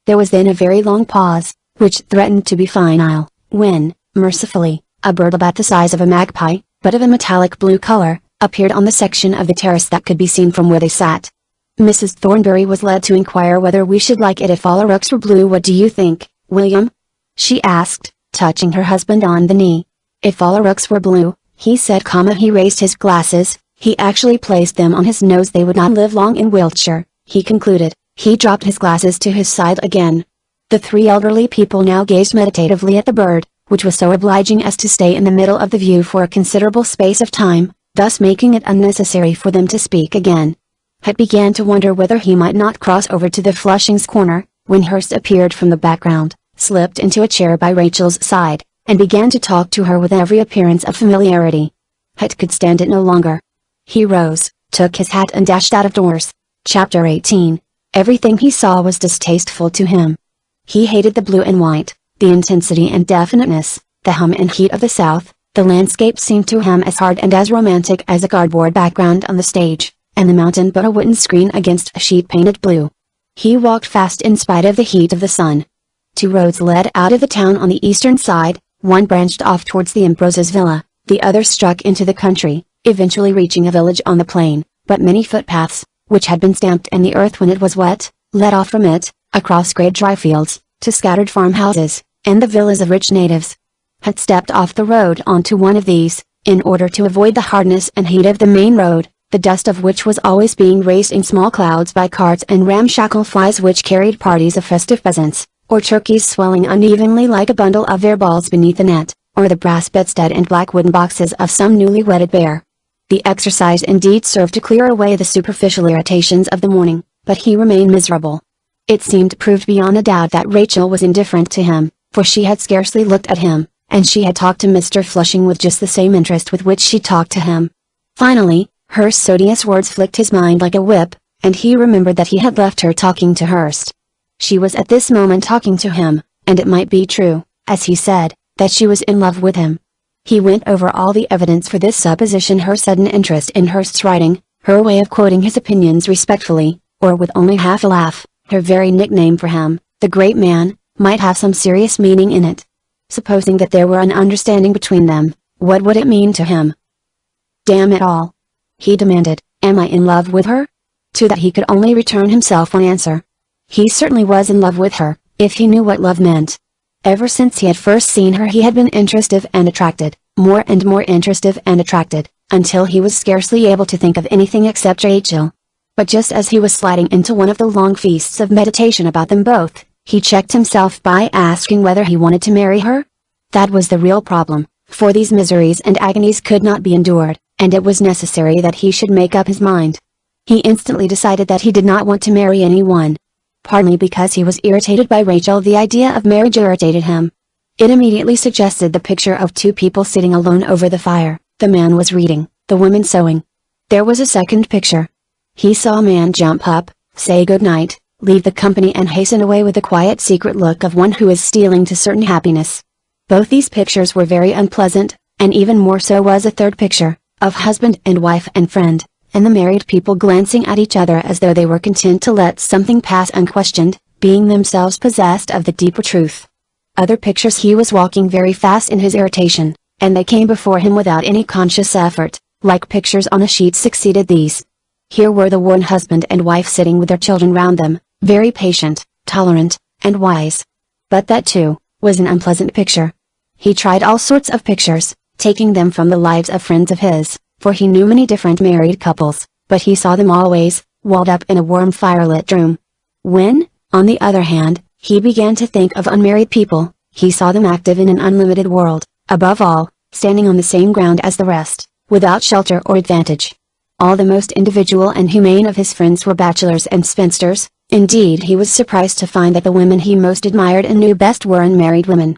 There was then a very long pause, which threatened to be final, when, mercifully, a bird about the size of a magpie, but of a metallic blue color, appeared on the section of the terrace that could be seen from where they sat. Mrs. Thornbury was led to inquire whether we should like it if all our rooks were blue. "What do you think, William?" she asked, touching her husband on the knee. "If all our rooks were blue," he said, he raised his glasses, he actually placed them on his nose. "They would not live long in Wiltshire," he concluded. He dropped his glasses to his side again. The 3 elderly people now gazed meditatively at the bird, which was so obliging as to stay in the middle of the view for a considerable space of time, thus making it unnecessary for them to speak again. Had began to wonder whether he might not cross over to the Flushings' corner, when Hearst appeared from the background, slipped into a chair by Rachel's side, and began to talk to her with every appearance of familiarity. Had could stand it no longer. He rose, took his hat and dashed out of doors. Chapter 18. Everything he saw was distasteful to him. He hated the blue and white, the intensity and definiteness, the hum and heat of the South. The landscape seemed to him as hard and as romantic as a cardboard background on the stage, and the mountain but a wooden screen against a sheet painted blue. He walked fast in spite of the heat of the sun. 2 roads led out of the town on the eastern side, one branched off towards the Ambrose's villa, the other struck into the country, eventually reaching a village on the plain, but many footpaths, which had been stamped in the earth when it was wet, led off from it, across great dry fields, to scattered farmhouses, and the villas of rich natives. Had stepped off the road onto one of these, in order to avoid the hardness and heat of the main road, the dust of which was always being raised in small clouds by carts and ramshackle flies which carried parties of festive pheasants, or turkeys swelling unevenly like a bundle of their balls beneath the net, or the brass bedstead and black wooden boxes of some newly wedded bear. The exercise indeed served to clear away the superficial irritations of the morning, but he remained miserable. It seemed proved beyond a doubt that Rachel was indifferent to him, for she had scarcely looked at him, and she had talked to Mr. Flushing with just the same interest with which she talked to him. Finally, Hearst's odious words flicked his mind like a whip, and he remembered that he had left her talking to Hearst. She was at this moment talking to him, and it might be true, as he said, that she was in love with him. He went over all the evidence for this supposition: her sudden interest in Hearst's writing, her way of quoting his opinions respectfully, or with only half a laugh, her very nickname for him, the great man, might have some serious meaning in it. Supposing that there were an understanding between them, what would it mean to him? "Damn it all!" he demanded, "am I in love with her?" To that he could only return himself one answer. He certainly was in love with her, if he knew what love meant. Ever since he had first seen her he had been interested and attracted, more and more interested and attracted, until he was scarcely able to think of anything except Rachel. But just as he was sliding into one of the long feasts of meditation about them both, he checked himself by asking whether he wanted to marry her. That was the real problem, for these miseries and agonies could not be endured, and it was necessary that he should make up his mind. He instantly decided that he did not want to marry anyone. Partly because he was irritated by Rachel, the idea of marriage irritated him. It immediately suggested the picture of two people sitting alone over the fire. The man was reading, the woman sewing. There was a second picture. He saw a man jump up, say good night, leave the company and hasten away with the quiet secret look of one who is stealing to certain happiness. Both these pictures were very unpleasant, and even more so was a third picture, of husband and wife and friend, and the married people glancing at each other as though they were content to let something pass unquestioned, being themselves possessed of the deeper truth. Other pictures. He was walking very fast in his irritation, and they came before him without any conscious effort, like pictures on a sheet succeeded these. Here were the worn husband and wife sitting with their children round them, very patient, tolerant, and wise. But that too, was an unpleasant picture. He tried all sorts of pictures, taking them from the lives of friends of his, for he knew many different married couples, but he saw them always, walled up in a warm firelit room. When, on the other hand, he began to think of unmarried people, he saw them active in an unlimited world, above all, standing on the same ground as the rest, without shelter or advantage. All the most individual and humane of his friends were bachelors and spinsters. Indeed, he was surprised to find that the women he most admired and knew best were unmarried women.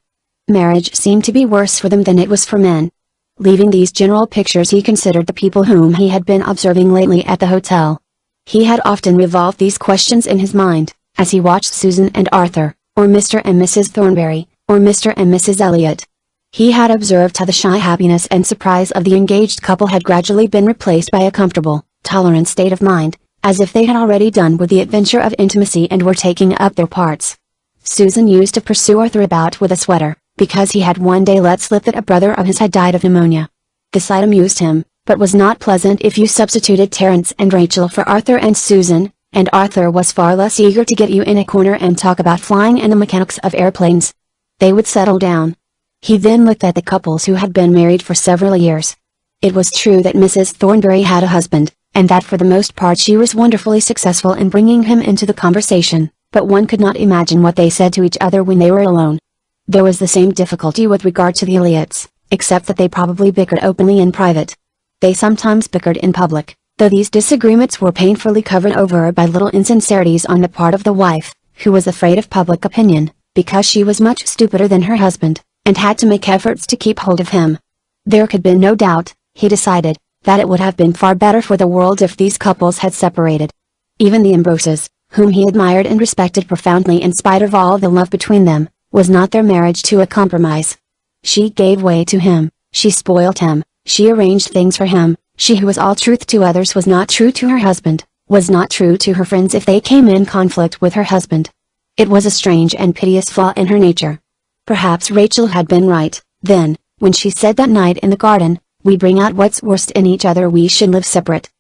Marriage seemed to be worse for them than it was for men. Leaving these general pictures, he considered the people whom he had been observing lately at the hotel. He had often revolved these questions in his mind, as he watched Susan and Arthur, or Mr. and Mrs. Thornberry, or Mr. and Mrs. Elliot. He had observed how the shy happiness and surprise of the engaged couple had gradually been replaced by a comfortable, tolerant state of mind, as if they had already done with the adventure of intimacy and were taking up their parts. Susan used to pursue Arthur about with a sweater, because he had one day let slip that a brother of his had died of pneumonia. The sight amused him, but was not pleasant if you substituted Terence and Rachel for Arthur and Susan, and Arthur was far less eager to get you in a corner and talk about flying and the mechanics of airplanes. They would settle down. He then looked at the couples who had been married for several years. It was true that Mrs. Thornberry had a husband, and that for the most part she was wonderfully successful in bringing him into the conversation, but one could not imagine what they said to each other when they were alone. There was the same difficulty with regard to the Elliots, except that they probably bickered openly in private. They sometimes bickered in public, though these disagreements were painfully covered over by little insincerities on the part of the wife, who was afraid of public opinion, because she was much stupider than her husband, and had to make efforts to keep hold of him. There could be no doubt, he decided, that it would have been far better for the world if these couples had separated. Even the Ambroses, whom he admired and respected profoundly in spite of all the love between them, was not their marriage to a compromise. She gave way to him, she spoilt him, she arranged things for him. She who was all truth to others was not true to her husband, was not true to her friends if they came in conflict with her husband. It was a strange and piteous flaw in her nature. Perhaps Rachel had been right, then, when she said that night in the garden, "We bring out what's worst in each other, we should live separate."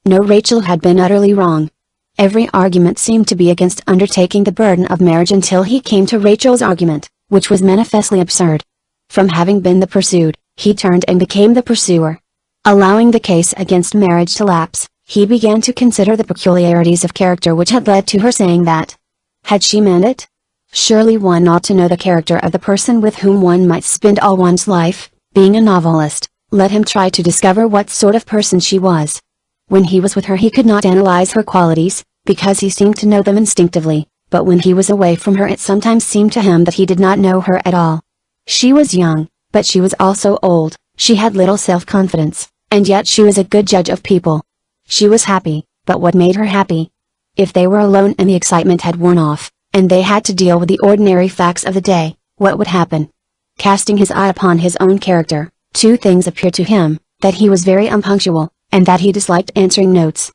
No, Rachel had been utterly wrong. Every argument seemed to be against undertaking the burden of marriage until he came to Rachel's argument, which was manifestly absurd. From having been the pursued, he turned and became the pursuer. Allowing the case against marriage to lapse, he began to consider the peculiarities of character which had led to her saying that. Had she meant it? Surely one ought to know the character of the person with whom one might spend all one's life. Being a novelist, let him try to discover what sort of person she was. When he was with her he could not analyze her qualities, because he seemed to know them instinctively, but when he was away from her it sometimes seemed to him that he did not know her at all. She was young, but she was also old. She had little self-confidence, and yet she was a good judge of people. She was happy, but what made her happy? If they were alone and the excitement had worn off, and they had to deal with the ordinary facts of the day, what would happen? Casting his eye upon his own character, two things appeared to him, that he was very unpunctual, and that he disliked answering notes.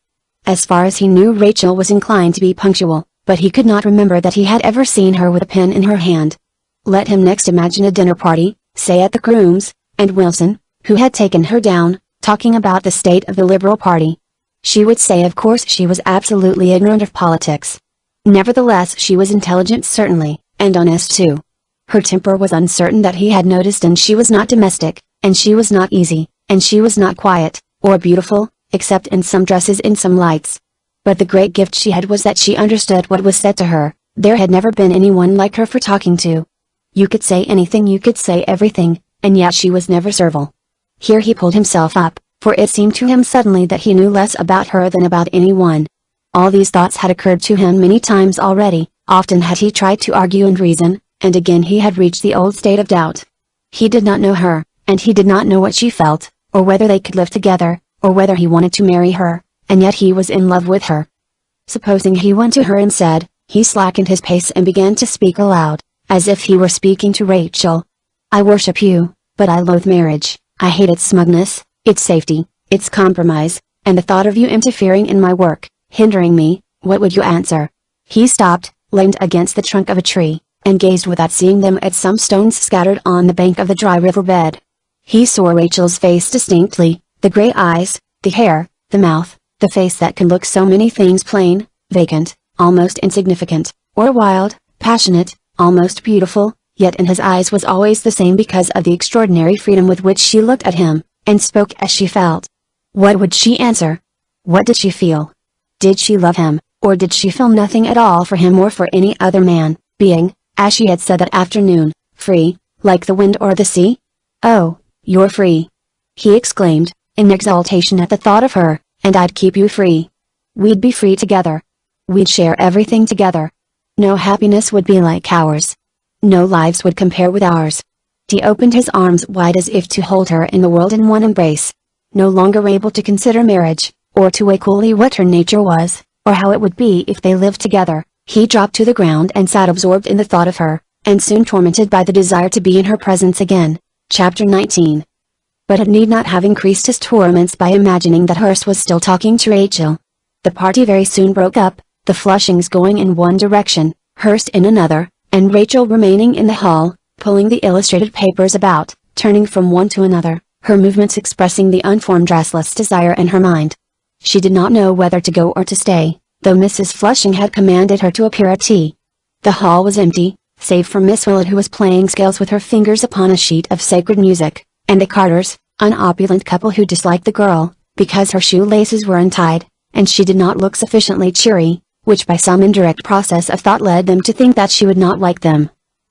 As far as he knew, Rachel was inclined to be punctual, but he could not remember that he had ever seen her with a pen in her hand. Let him next imagine a dinner party, say at the Grooms, and Wilson, who had taken her down, talking about the state of the Liberal Party. She would say of course she was absolutely ignorant of politics. Nevertheless she was intelligent certainly, and honest too. Her temper was uncertain, that he had noticed, and she was not domestic, and she was not easy, and she was not quiet, or beautiful, except in some dresses in some lights. But the great gift she had was that she understood what was said to her. There had never been anyone like her for talking to. You could say anything, you could say everything, and yet she was never servile. Here he pulled himself up, for it seemed to him suddenly that he knew less about her than about anyone. All these thoughts had occurred to him many times already, often had he tried to argue and reason, and again he had reached the old state of doubt. He did not know her, and he did not know what she felt, or whether they could live together, or whether he wanted to marry her, and yet he was in love with her. Supposing he went to her and said, he slackened his pace and began to speak aloud, as if he were speaking to Rachel. I worship you, but I loathe marriage. I hate its smugness, its safety, its compromise, and the thought of you interfering in my work, hindering me. What would you answer? He stopped, leaned against the trunk of a tree, and gazed without seeing them at some stones scattered on the bank of the dry riverbed. He saw Rachel's face distinctly, the gray eyes, the hair, the mouth, the face that can look so many things plain, vacant, almost insignificant, or wild, passionate, almost beautiful, yet in his eyes was always the same because of the extraordinary freedom with which she looked at him, and spoke as she felt. What would she answer? What did she feel? Did she love him, or did she feel nothing at all for him or for any other man, being, as she had said that afternoon, free, like the wind or the sea? Oh, you're free! He exclaimed, in exultation at the thought of her, and I'd keep you free. We'd be free together. We'd share everything together. No happiness would be like ours. No lives would compare with ours. He opened his arms wide as if to hold her in the world in one embrace. No longer able to consider marriage, or to weigh coolly what her nature was, or how it would be if they lived together, he dropped to the ground and sat absorbed in the thought of her, and soon tormented by the desire to be in her presence again. Chapter 19. But it need not have increased his torments by imagining that Hurst was still talking to Rachel. The party very soon broke up, the Flushings going in one direction, Hurst in another, and Rachel remaining in the hall, pulling the illustrated papers about, turning from one to another, her movements expressing the unformed restless desire in her mind. She did not know whether to go or to stay, though Mrs. Flushing had commanded her to appear at tea. The hall was empty, save for Miss Willett who was playing scales with her fingers upon a sheet of sacred music, and the Carters, an opulent couple who disliked the girl, because her shoelaces were untied, and she did not look sufficiently cheery, which by some indirect process of thought led them to think that she would not like them.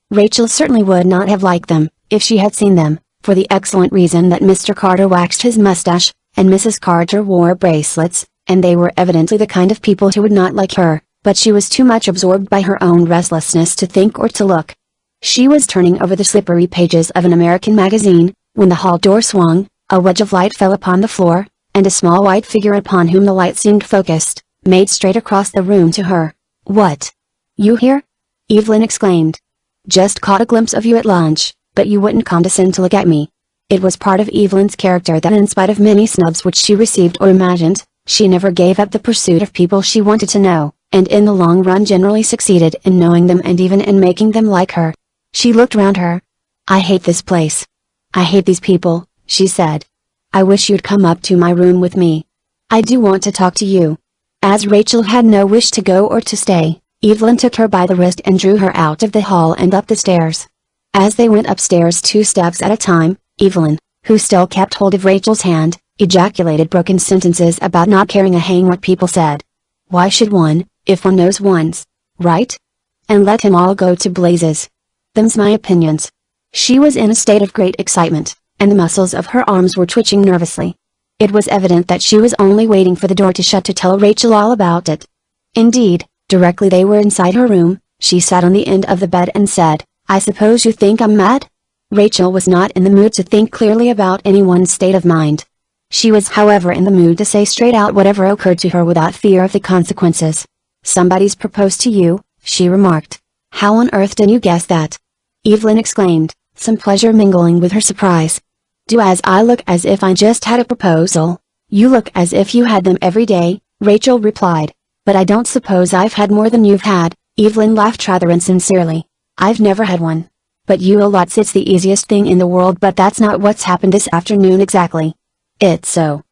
Rachel certainly would not have liked them, if she had seen them, for the excellent reason that Mr. Carter waxed his mustache, and Mrs. Carter wore bracelets, and they were evidently the kind of people who would not like her, but she was too much absorbed by her own restlessness to think or to look. She was turning over the slippery pages of an American magazine, when the hall door swung, a wedge of light fell upon the floor, and a small white figure upon whom the light seemed focused, made straight across the room to her. What? You here? Evelyn exclaimed. Just caught a glimpse of you at lunch, but you wouldn't condescend to look at me. It was part of Evelyn's character that in spite of many snubs which she received or imagined, she never gave up the pursuit of people she wanted to know, and in the long run generally succeeded in knowing them and even in making them like her. She looked round her. I hate this place. I hate these people, she said. I wish you'd come up to my room with me. I do want to talk to you. As Rachel had no wish to go or to stay, Evelyn took her by the wrist and drew her out of the hall and up the stairs. As they went upstairs 2 steps at a time, Evelyn, who still kept hold of Rachel's hand, ejaculated broken sentences about not caring a hang what people said. Why should one, if one knows one's right? And let him all go to blazes. Them's my opinions. She was in a state of great excitement, and the muscles of her arms were twitching nervously. It was evident that she was only waiting for the door to shut to tell Rachel all about it. Indeed, directly they were inside her room, she sat on the end of the bed and said, I suppose you think I'm mad? Rachel was not in the mood to think clearly about anyone's state of mind. She was however in the mood to say straight out whatever occurred to her without fear of the consequences. Somebody's proposed to you, she remarked. How on earth did you guess that? Evelyn exclaimed, some pleasure mingling with her surprise. Do as I look as if I just had a proposal? You look as if you had them every day, Rachel replied. But I don't suppose I've had more than you've had. Evelyn laughed rather insincerely. I've never had one. But you a lot. It's the easiest thing in the world, but that's not what's happened this afternoon exactly. It's a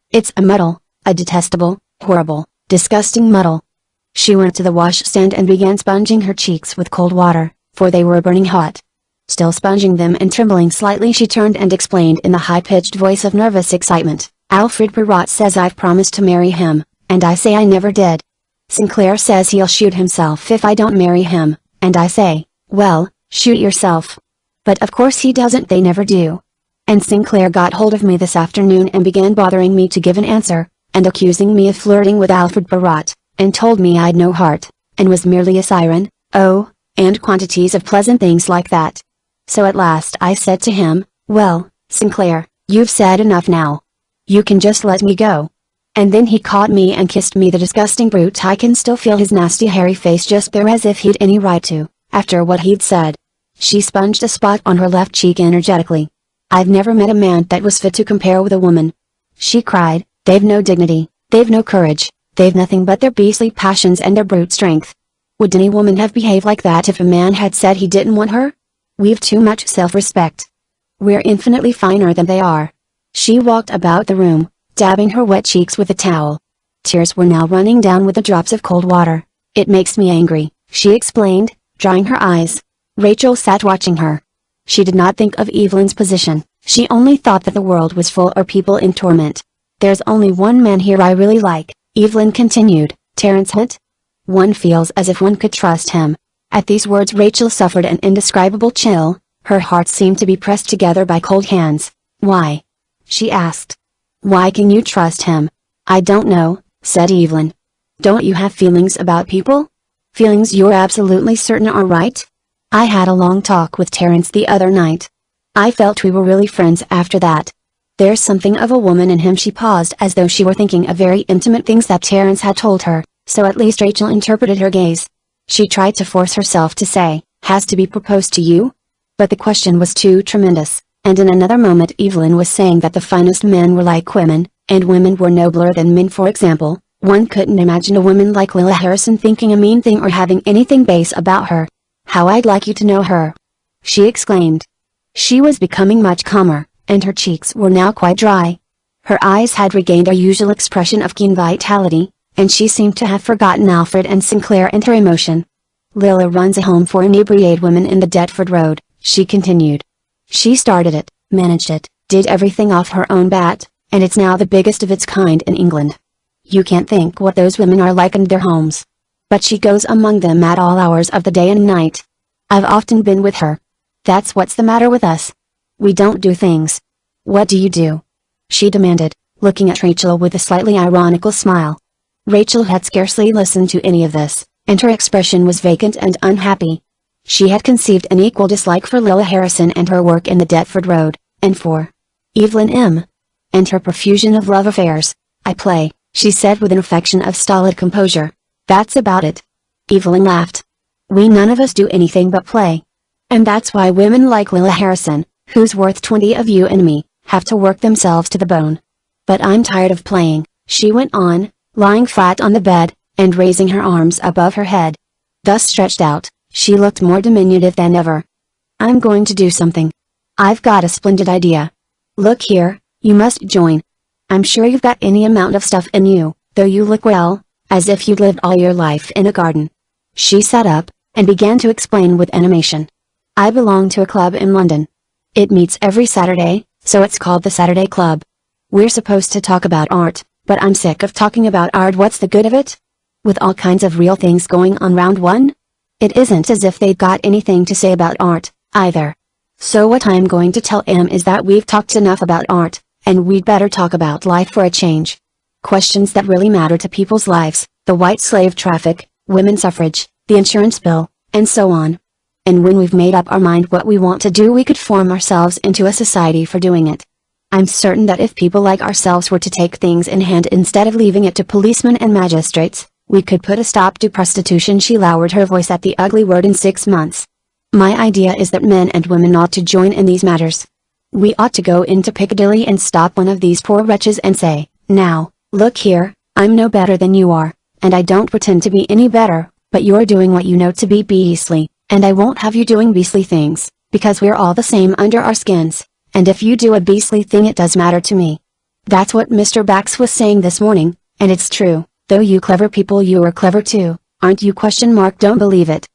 muddle, a detestable, horrible, disgusting muddle. She went to the washstand and began sponging her cheeks with cold water, for they were burning hot. Still sponging them and trembling slightly, she turned and explained in the high-pitched voice of nervous excitement, Alfred Perrott says I've promised to marry him, and I say I never did. Sinclair says he'll shoot himself if I don't marry him, and I say, well, shoot yourself. But of course he doesn't, they never do. And Sinclair got hold of me this afternoon and began bothering me to give an answer, and accusing me of flirting with Alfred Perrott, and told me I'd no heart, and was merely a siren. Oh, and quantities of pleasant things like that. So at last I said to him, "Well, Sinclair, you've said enough now. You can just let me go." And then he caught me and kissed me, the disgusting brute. I can still feel his nasty hairy face just there, as if he'd any right to, after what he'd said. She sponged a spot on her left cheek energetically. "I've never met a man that was fit to compare with a woman," she cried. "They've no dignity, they've no courage, they've nothing but their beastly passions and their brute strength. Would any woman have behaved like that if a man had said he didn't want her? We've too much self-respect. We're infinitely finer than they are." She walked about the room, dabbing her wet cheeks with a towel. Tears were now running down with the drops of cold water. "It makes me angry," she explained, drying her eyes. Rachel sat watching her. She did not think of Evelyn's position, she only thought that the world was full of people in torment. "There's only one man here I really like," Evelyn continued, "Terence Hunt. One feels as if one could trust him." At these words Rachel suffered an indescribable chill, her heart seemed to be pressed together by cold hands. "Why?" she asked. "Why can you trust him?" "I don't know," said Evelyn. "Don't you have feelings about people? Feelings you're absolutely certain are right?" "I had a long talk with Terence the other night. I felt we were really friends after that. There's something of a woman in him." She paused as though she were thinking of very intimate things that Terence had told her, so at least Rachel interpreted her gaze. She tried to force herself to say, "Has to be proposed to you?" But the question was too tremendous, and in another moment Evelyn was saying that the finest men were like women, and women were nobler than men. For example, one couldn't imagine a woman like Lila Harrison thinking a mean thing or having anything base about her. "How I'd like you to know her!" she exclaimed. She was becoming much calmer, and her cheeks were now quite dry. Her eyes had regained their usual expression of keen vitality, and she seemed to have forgotten Alfred and Sinclair and her emotion. "Lila runs a home for inebriated women in the Deptford Road," she continued. "She started it, managed it, did everything off her own bat, and it's now the biggest of its kind in England. You can't think what those women are like in their homes. But she goes among them at all hours of the day and night. I've often been with her. That's what's the matter with us. We don't do things." "What do you do?" she demanded, looking at Rachel with a slightly ironical smile. Rachel had scarcely listened to any of this, and her expression was vacant and unhappy. She had conceived an equal dislike for Lila Harrison and her work in the Deptford Road, and for Evelyn M. and her profusion of love affairs. "I play," she said with an affection of stolid composure. "That's about it." Evelyn laughed. "We none of us do anything but play. And that's why women like Lila Harrison, who's worth 20 of you and me, have to work themselves to the bone. But I'm tired of playing," she went on, lying flat on the bed, and raising her arms above her head. Thus stretched out, she looked more diminutive than ever. "I'm going to do something. I've got a splendid idea. Look here, you must join. I'm sure you've got any amount of stuff in you, though you look well, as if you'd lived all your life in a garden." She sat up, and began to explain with animation. "I belong to a club in London. It meets every Saturday, so it's called the Saturday Club. We're supposed to talk about art, but I'm sick of talking about art. What's the good of it? With all kinds of real things going on round one? It isn't as if they've got anything to say about art, either. So what I'm going to tell em is that we've talked enough about art, and we'd better talk about life for a change. Questions that really matter to people's lives, the white slave traffic, women's suffrage, the insurance bill, and so on. And when we've made up our mind what we want to do, we could form ourselves into a society for doing it. I'm certain that if people like ourselves were to take things in hand instead of leaving it to policemen and magistrates, we could put a stop to prostitution." She lowered her voice at the ugly word. "In 6 months. My idea is that men and women ought to join in these matters. We ought to go into Piccadilly and stop one of these poor wretches and say, 'Now, look here, I'm no better than you are, and I don't pretend to be any better, but you're doing what you know to be beastly, and I won't have you doing beastly things, because we're all the same under our skins, and if you do a beastly thing it does matter to me.' That's what Mr. Bax was saying this morning, and it's true, though you clever people, you are clever too, aren't you? Don't believe it."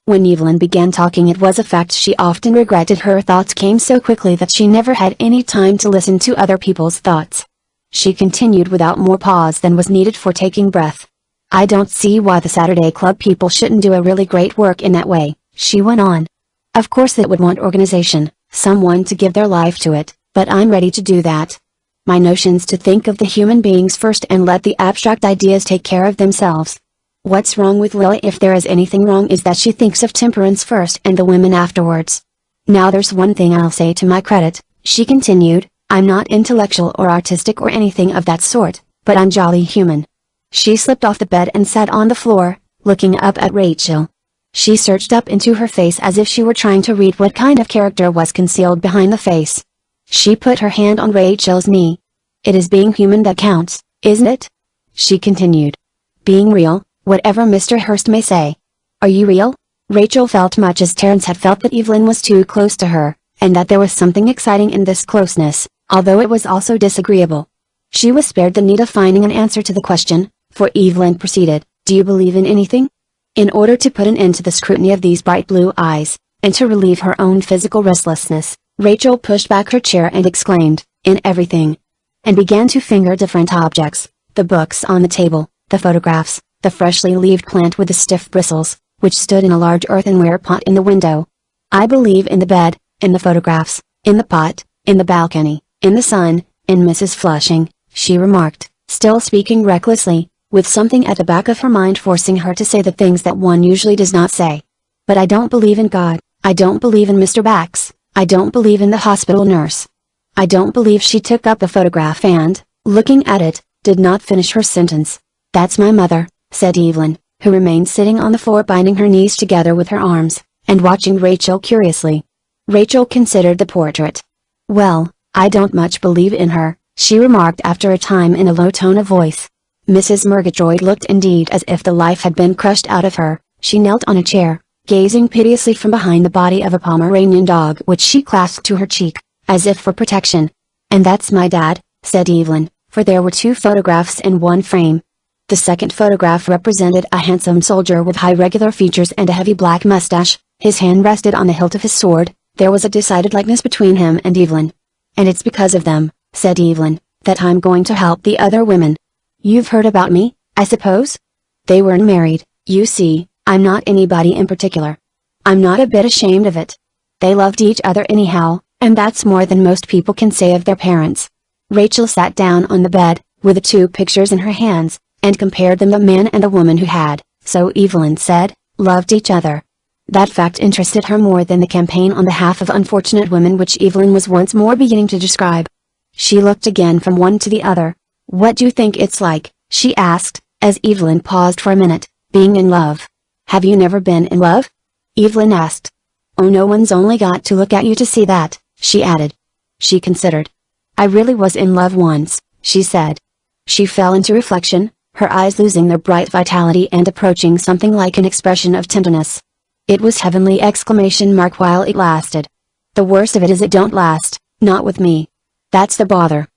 When Evelyn began talking, it was a fact she often regretted. Her thoughts came so quickly that she never had any time to listen to other people's thoughts. She continued without more pause than was needed for taking breath. "I don't see why the Saturday Club people shouldn't do a really great work in that way," she went on. "Of course it would want organization, someone to give their life to it, but I'm ready to do that. My notion's to think of the human beings first and let the abstract ideas take care of themselves. What's wrong with Lily? If there is anything wrong is that she thinks of temperance first and the women afterwards. Now there's one thing I'll say to my credit, she continued, I'm not intellectual or artistic or anything of that sort, but I'm jolly human. She slipped off the bed and sat on the floor, looking up at Rachel. She searched up into her face as if she were trying to read what kind of character was concealed behind the face. She put her hand on Rachel's knee. It is being human that counts, isn't it? She continued. Being real, whatever Mr. Hurst may say. Are you real? Rachel felt much as Terence had felt that Evelyn was too close to her, and that there was something exciting in this closeness, although it was also disagreeable. She was spared the need of finding an answer to the question, for Evelyn proceeded, do you believe in anything? In order to put an end to the scrutiny of these bright blue eyes, and to relieve her own physical restlessness, Rachel pushed back her chair and exclaimed, in everything. And began to finger different objects, the books on the table, the photographs, the freshly leaved plant with the stiff bristles, which stood in a large earthenware pot in the window. I believe in the bed, in the photographs, in the pot, in the balcony, in the sun, in Mrs. Flushing, she remarked, still speaking recklessly, with something at the back of her mind forcing her to say the things that one usually does not say. But I don't believe in God, I don't believe in Mr. Bax, I don't believe in the hospital nurse. I don't believe. She took up the photograph and, looking at it, did not finish her sentence. That's my mother, said Evelyn, who remained sitting on the floor binding her knees together with her arms, and watching Rachel curiously. Rachel considered the portrait. Well, I don't much believe in her, she remarked after a time in a low tone of voice. Mrs. Murgatroyd looked indeed as if the life had been crushed out of her. She knelt on a chair, gazing piteously from behind the body of a Pomeranian dog which she clasped to her cheek, as if for protection. And that's my dad, said Evelyn, for there were two photographs in one frame. The second photograph represented a handsome soldier with high regular features and a heavy black mustache. His hand rested on the hilt of his sword. There was a decided likeness between him and Evelyn. And it's because of them, said Evelyn, that I'm going to help the other women. You've heard about me, I suppose? They weren't married, you see, I'm not anybody in particular. I'm not a bit ashamed of it. They loved each other anyhow, and that's more than most people can say of their parents. Rachel sat down on the bed, with the two pictures in her hands, and compared them, the man and the woman who had, so Evelyn said, loved each other. That fact interested her more than the campaign on behalf of unfortunate women which Evelyn was once more beginning to describe. She looked again from one to the other. What do you think it's like, she asked, as Evelyn paused for a minute, being in love? Have you never been in love? Evelyn asked. Oh, no one's only got to look at you to see that, she added. She considered. I really was in love once, she said. She fell into reflection, her eyes losing their bright vitality and approaching something like an expression of tenderness. It was heavenly exclamation mark while it lasted. The worst of it is it don't last, not with me. That's the bother.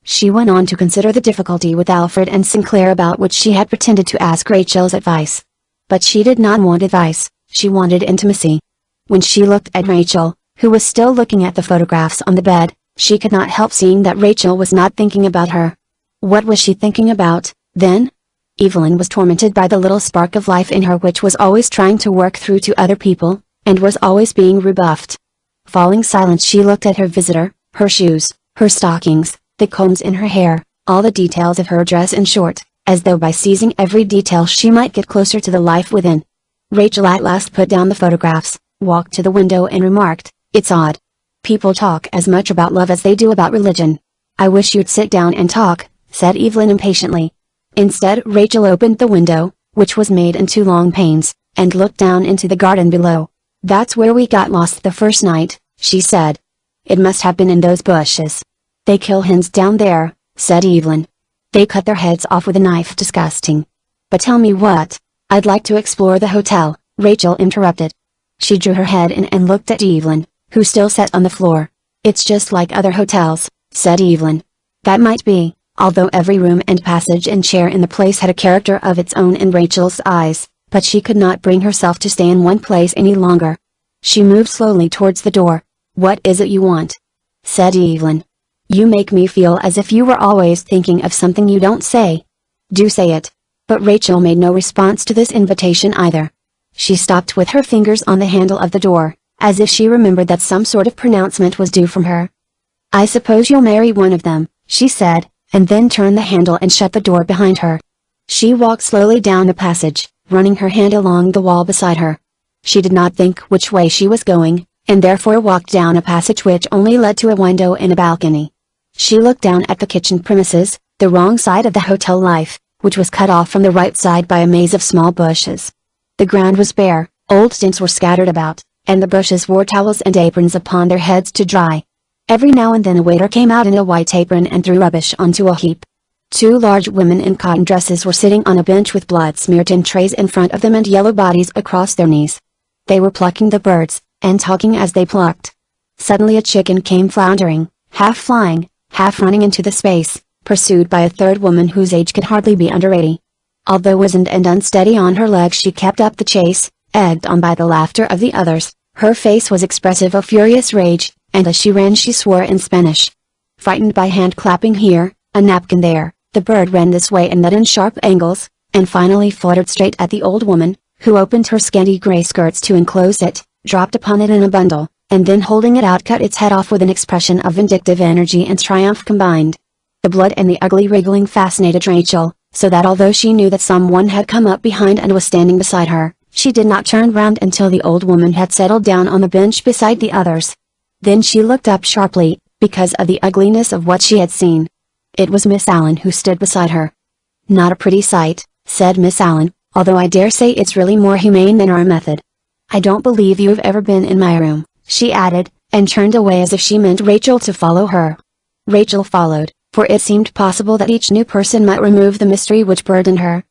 She went on to consider the difficulty with Alfred and Sinclair, about which she had pretended to ask Rachel's advice. But she did not want advice, she wanted intimacy. When she looked at Rachel, who was still looking at the photographs on the bed, she could not help seeing that Rachel was not thinking about her. What was she thinking about, then? Evelyn was tormented by the little spark of life in her which was always trying to work through to other people, and was always being rebuffed. Falling silent, she looked at her visitor, her shoes, her stockings, the combs in her hair, all the details of her dress, in short, as though by seizing every detail she might get closer to the life within. Rachel at last put down the photographs, walked to the window and remarked, "It's odd. People talk as much about love as they do about religion." "I wish you'd sit down and talk," said Evelyn impatiently. Instead, Rachel opened the window, which was made in two long panes, and looked down into the garden below. "That's where we got lost the first night," she said. "It must have been in those bushes." "They kill hens down there," said Evelyn. "They cut their heads off with a knife." "Disgusting." "But tell me what." "I'd like to explore the hotel," Rachel interrupted. She drew her head in and looked at Evelyn, who still sat on the floor. "It's just like other hotels," said Evelyn. "That might be, although every room and passage and chair in the place had a character of its own in Rachel's eyes, but she could not bring herself to stay in one place any longer. She moved slowly towards the door. "What is it you want?" said Evelyn. "You make me feel as if you were always thinking of something you don't say." "Do say it." But Rachel made no response to this invitation either. She stopped with her fingers on the handle of the door, as if she remembered that some sort of pronouncement was due from her. "I suppose you'll marry one of them," she said, and then turned the handle and shut the door behind her. She walked slowly down the passage, running her hand along the wall beside her. She did not think which way she was going, and therefore walked down a passage which only led to a window in a balcony. She looked down at the kitchen premises, the wrong side of the hotel life, which was cut off from the right side by a maze of small bushes. The ground was bare, old tents were scattered about, and the bushes wore towels and aprons upon their heads to dry. Every now and then a waiter came out in a white apron and threw rubbish onto a heap. Two large women in cotton dresses were sitting on a bench with blood-smeared tin trays in front of them and yellow bodies across their knees. They were plucking the birds, and talking as they plucked. Suddenly a chicken came floundering, half flying, half running into the space, pursued by a third woman whose age could hardly be under 80. Although wizened and unsteady on her legs, she kept up the chase, egged on by the laughter of the others. Her face was expressive of furious rage, and as she ran she swore in Spanish. Frightened by hand-clapping here, a napkin there, the bird ran this way and that in sharp angles, and finally fluttered straight at the old woman, who opened her scanty gray skirts to enclose it, dropped upon it in a bundle, and then holding it out cut its head off with an expression of vindictive energy and triumph combined. The blood and the ugly wriggling fascinated Rachel, so that although she knew that someone had come up behind and was standing beside her, she did not turn round until the old woman had settled down on the bench beside the others. Then she looked up sharply, because of the ugliness of what she had seen. It was Miss Allen who stood beside her. "Not a pretty sight," said Miss Allen, "although I dare say it's really more humane than our method. I don't believe you've ever been in my room," she added, and turned away as if she meant Rachel to follow her. Rachel followed, for it seemed possible that each new person might remove the mystery which burdened her.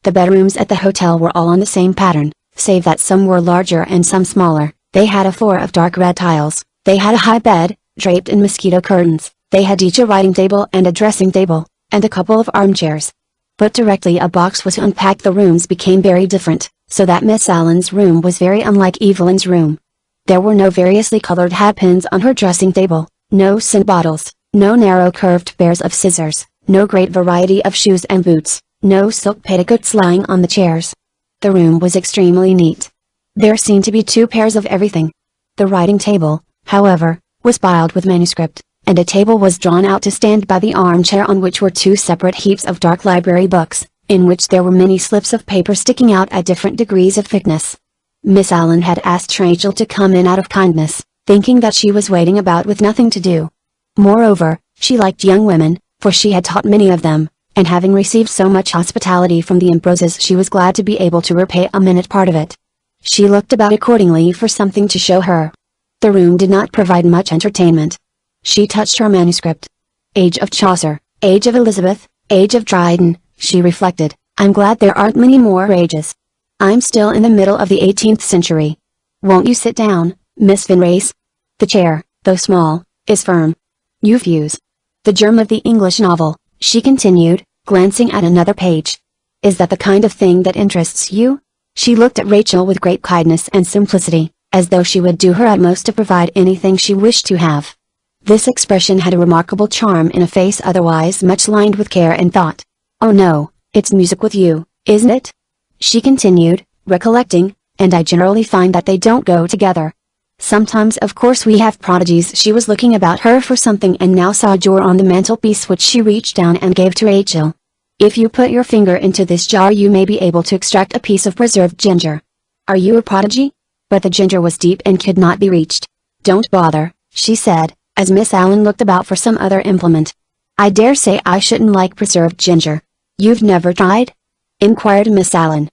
The bedrooms at the hotel were all on the same pattern, save that some were larger and some smaller. They had a floor of dark red tiles, they had a high bed, draped in mosquito curtains, they had each a writing table and a dressing table, and a couple of armchairs. But directly a box was unpacked the rooms became very different, so that Miss Allen's room was very unlike Evelyn's room. There were no variously colored hatpins on her dressing table, no scent bottles, no narrow curved pairs of scissors, no great variety of shoes and boots, no silk petticoats lying on the chairs. The room was extremely neat. There seemed to be two pairs of everything. The writing table, however, was piled with manuscript, and a table was drawn out to stand by the armchair on which were two separate heaps of dark library books, in which there were many slips of paper sticking out at different degrees of thickness. Miss Allen had asked Rachel to come in out of kindness, thinking that she was waiting about with nothing to do. Moreover, she liked young women, for she had taught many of them, and having received so much hospitality from the Ambroses she was glad to be able to repay a minute part of it. She looked about accordingly for something to show her. The room did not provide much entertainment. She touched her manuscript. Age of Chaucer, Age of Elizabeth, Age of Dryden, she reflected. I'm glad there aren't many more ages. I'm still in the middle of the 18th century. Won't you sit down, Miss Finrace? The chair, though small, is firm. You fuse. The germ of the English novel, she continued, glancing at another page. Is that the kind of thing that interests you? She looked at Rachel with great kindness and simplicity, as though she would do her utmost to provide anything she wished to have. This expression had a remarkable charm in a face otherwise much lined with care and thought. Oh no, it's music with you, isn't it? She continued, recollecting, and I generally find that they don't go together. Sometimes of course we have prodigies. She was looking about her for something and now saw a jar on the mantelpiece which she reached down and gave to Rachel. If you put your finger into this jar you may be able to extract a piece of preserved ginger. Are you a prodigy? But the ginger was deep and could not be reached. Don't bother, she said, as Miss Allen looked about for some other implement. I dare say I shouldn't like preserved ginger. You've never tried? Inquired Miss Allen.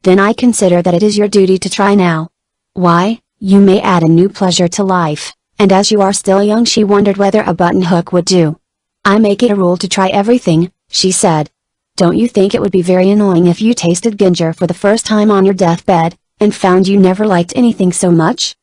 Then I consider that it is your duty to try now. Why, you may add a new pleasure to life, and as you are still young she wondered whether a button hook would do. I make it a rule to try everything, she said. Don't you think it would be very annoying if you tasted ginger for the first time on your deathbed, and found you never liked anything so much?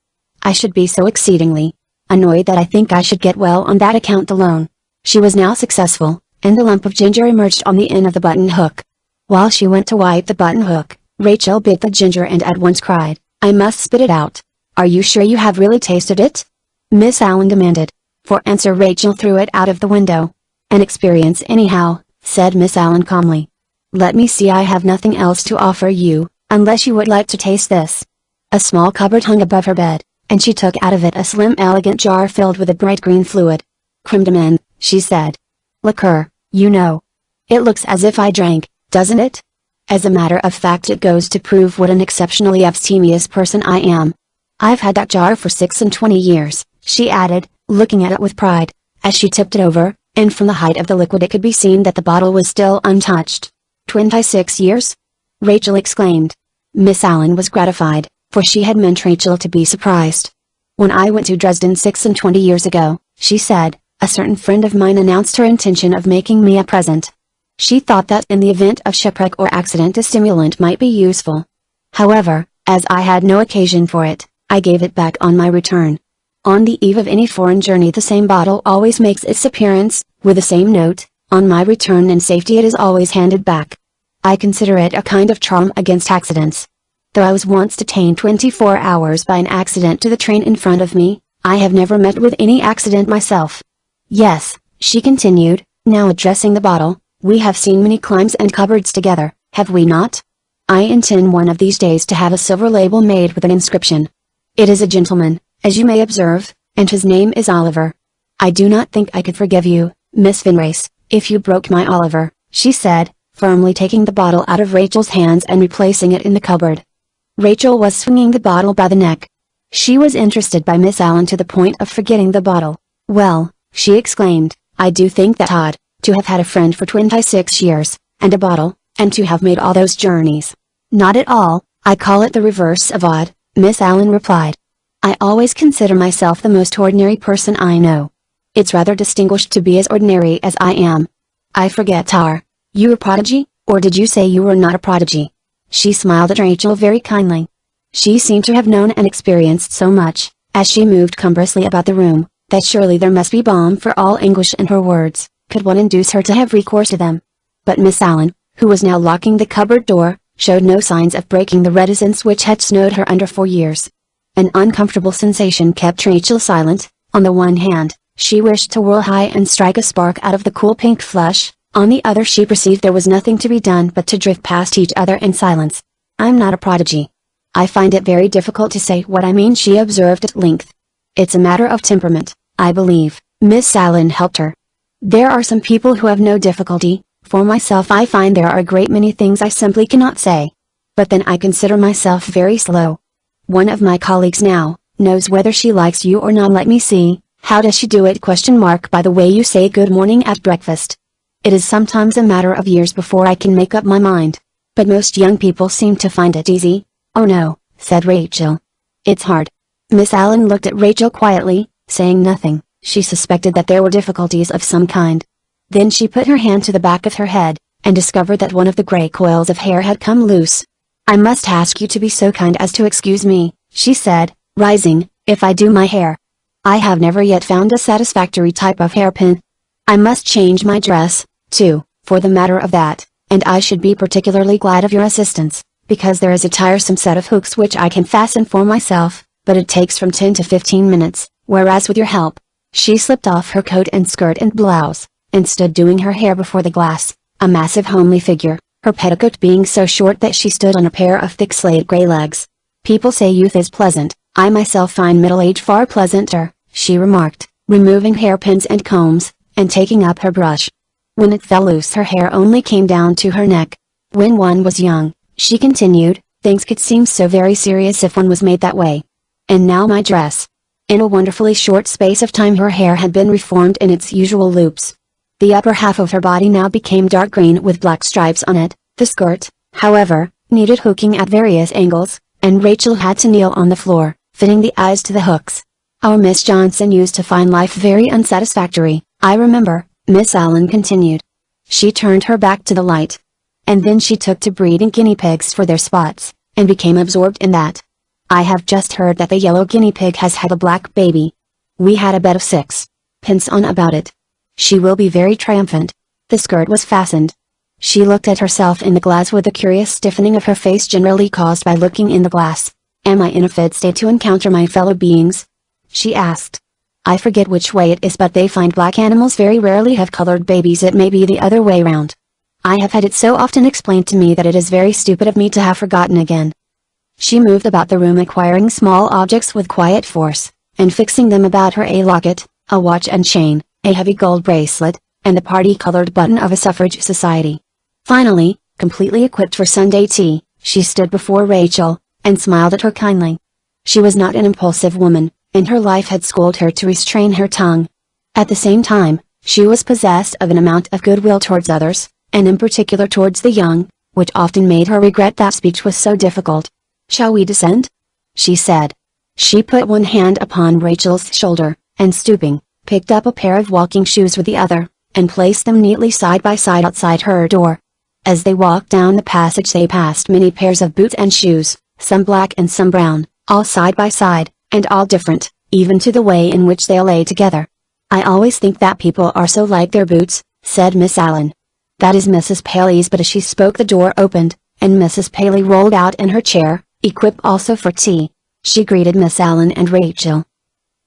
I should be so exceedingly annoyed that I think I should get well on that account alone. She was now successful, and the lump of ginger emerged on the end of the button hook. While she went to wipe the button hook, Rachel bit the ginger and at once cried, I must spit it out. Are you sure you have really tasted it? Miss Allen demanded. For answer Rachel threw it out of the window. An experience anyhow, said Miss Allen calmly. Let me see, I have nothing else to offer you, unless you would like to taste this. A small cupboard hung above her bed, and she took out of it a slim elegant jar filled with a bright green fluid. Creme de menthe, she said. Liqueur, you know. It looks as if I drank, doesn't it? As a matter of fact, it goes to prove what an exceptionally abstemious person I am. I've had that jar for 26 years, she added, looking at it with pride, as she tipped it over, and from the height of the liquid it could be seen that the bottle was still untouched. 26 years? Rachel exclaimed. Miss Allen was gratified, for she had meant Rachel to be surprised. When I went to Dresden 26 years ago, she said, a certain friend of mine announced her intention of making me a present. She thought that in the event of shipwreck or accident a stimulant might be useful. However, as I had no occasion for it, I gave it back on my return. On the eve of any foreign journey the same bottle always makes its appearance, with the same note. On my return in safety it is always handed back. I consider it a kind of charm against accidents. Though I was once detained 24 hours by an accident to the train in front of me, I have never met with any accident myself. Yes, she continued, now addressing the bottle, we have seen many climbs and cupboards together, have we not? I intend one of these days to have a silver label made with an inscription. It is a gentleman, as you may observe, and his name is Oliver. I do not think I could forgive you, Miss Finrace, if you broke my Oliver, she said, firmly taking the bottle out of Rachel's hands and replacing it in the cupboard. Rachel was swinging the bottle by the neck. She was interested by Miss Allen to the point of forgetting the bottle. Well, she exclaimed, I do think that odd, to have had a friend for 26 years, and a bottle, and to have made all those journeys. Not at all, I call it the reverse of odd, Miss Allen replied. I always consider myself the most ordinary person I know. It's rather distinguished to be as ordinary as I am. I forget, Tar. You a prodigy, or did you say you were not a prodigy? She smiled at Rachel very kindly. She seemed to have known and experienced so much, as she moved cumbrously about the room, that surely there must be balm for all English in her words, could one induce her to have recourse to them. But Miss Allen, who was now locking the cupboard door, showed no signs of breaking the reticence which had snowed her under for years. An uncomfortable sensation kept Rachel silent. On the one hand, she wished to whirl high and strike a spark out of the cool pink flush, on the other she perceived there was nothing to be done but to drift past each other in silence. I'm not a prodigy. I find it very difficult to say what I mean, she observed at length. It's a matter of temperament, I believe. Miss Allen helped her. There are some people who have no difficulty. For myself I find there are a great many things I simply cannot say. But then I consider myself very slow. One of my colleagues now, knows whether she likes you or not. Let me see, how does she do it? By the way you say good morning at breakfast. It is sometimes a matter of years before I can make up my mind. But most young people seem to find it easy. Oh no, said Rachel. It's hard. Miss Allen looked at Rachel quietly, saying nothing. She suspected that there were difficulties of some kind. Then she put her hand to the back of her head, and discovered that one of the gray coils of hair had come loose. I must ask you to be so kind as to excuse me, she said, rising, if I do my hair. I have never yet found a satisfactory type of hairpin. I must change my dress, too, for the matter of that, and I should be particularly glad of your assistance, because there is a tiresome set of hooks which I can fasten for myself, but it takes from 10 to 15 minutes, whereas with your help. She slipped off her coat and skirt and blouse, and stood doing her hair before the glass, a massive homely figure, her petticoat being so short that she stood on a pair of thick slate gray legs. People say youth is pleasant, I myself find middle age far pleasanter, she remarked, removing hairpins and combs, and taking up her brush. When it fell loose her hair only came down to her neck. When one was young, she continued, things could seem so very serious if one was made that way. And now my dress. In a wonderfully short space of time her hair had been reformed in its usual loops. The upper half of her body now became dark green with black stripes on it. The skirt, however, needed hooking at various angles, and Rachel had to kneel on the floor, fitting the eyes to the hooks. Our Miss Johnson used to find life very unsatisfactory, I remember, Miss Allen continued. She turned her back to the light. And then she took to breeding guinea pigs for their spots, and became absorbed in that. I have just heard that the yellow guinea pig has had a black baby. We had a bet of 6 pence on about it. She will be very triumphant. The skirt was fastened. She looked at herself in the glass with a curious stiffening of her face generally caused by looking in the glass. Am I in a fit state to encounter my fellow beings? She asked. I forget which way it is, but they find black animals very rarely have colored babies. It may be the other way round. I have had it so often explained to me that it is very stupid of me to have forgotten again. She moved about the room acquiring small objects with quiet force, and fixing them about her: a locket, a watch and chain, a heavy gold bracelet, and the party-colored button of a suffrage society. Finally, Completely equipped for Sunday tea, she stood before Rachel, and smiled at her kindly. She was not an impulsive woman, and her life had schooled her to restrain her tongue. At the same time, she was possessed of an amount of goodwill towards others, and in particular towards the young, which often made her regret that speech was so difficult. "Shall we descend?" she said. She put one hand upon Rachel's shoulder, and stooping, picked up a pair of walking shoes with the other, and placed them neatly side by side outside her door. As they walked down the passage they passed many pairs of boots and shoes, some black and some brown, all side by side, and all different, even to the way in which they lay together. "I always think that people are so like their boots," said Miss Allen. "That is Mrs. Paley's," but as she spoke the door opened, and Mrs. Paley rolled out in her chair, equipped also for tea. She greeted Miss Allen and Rachel.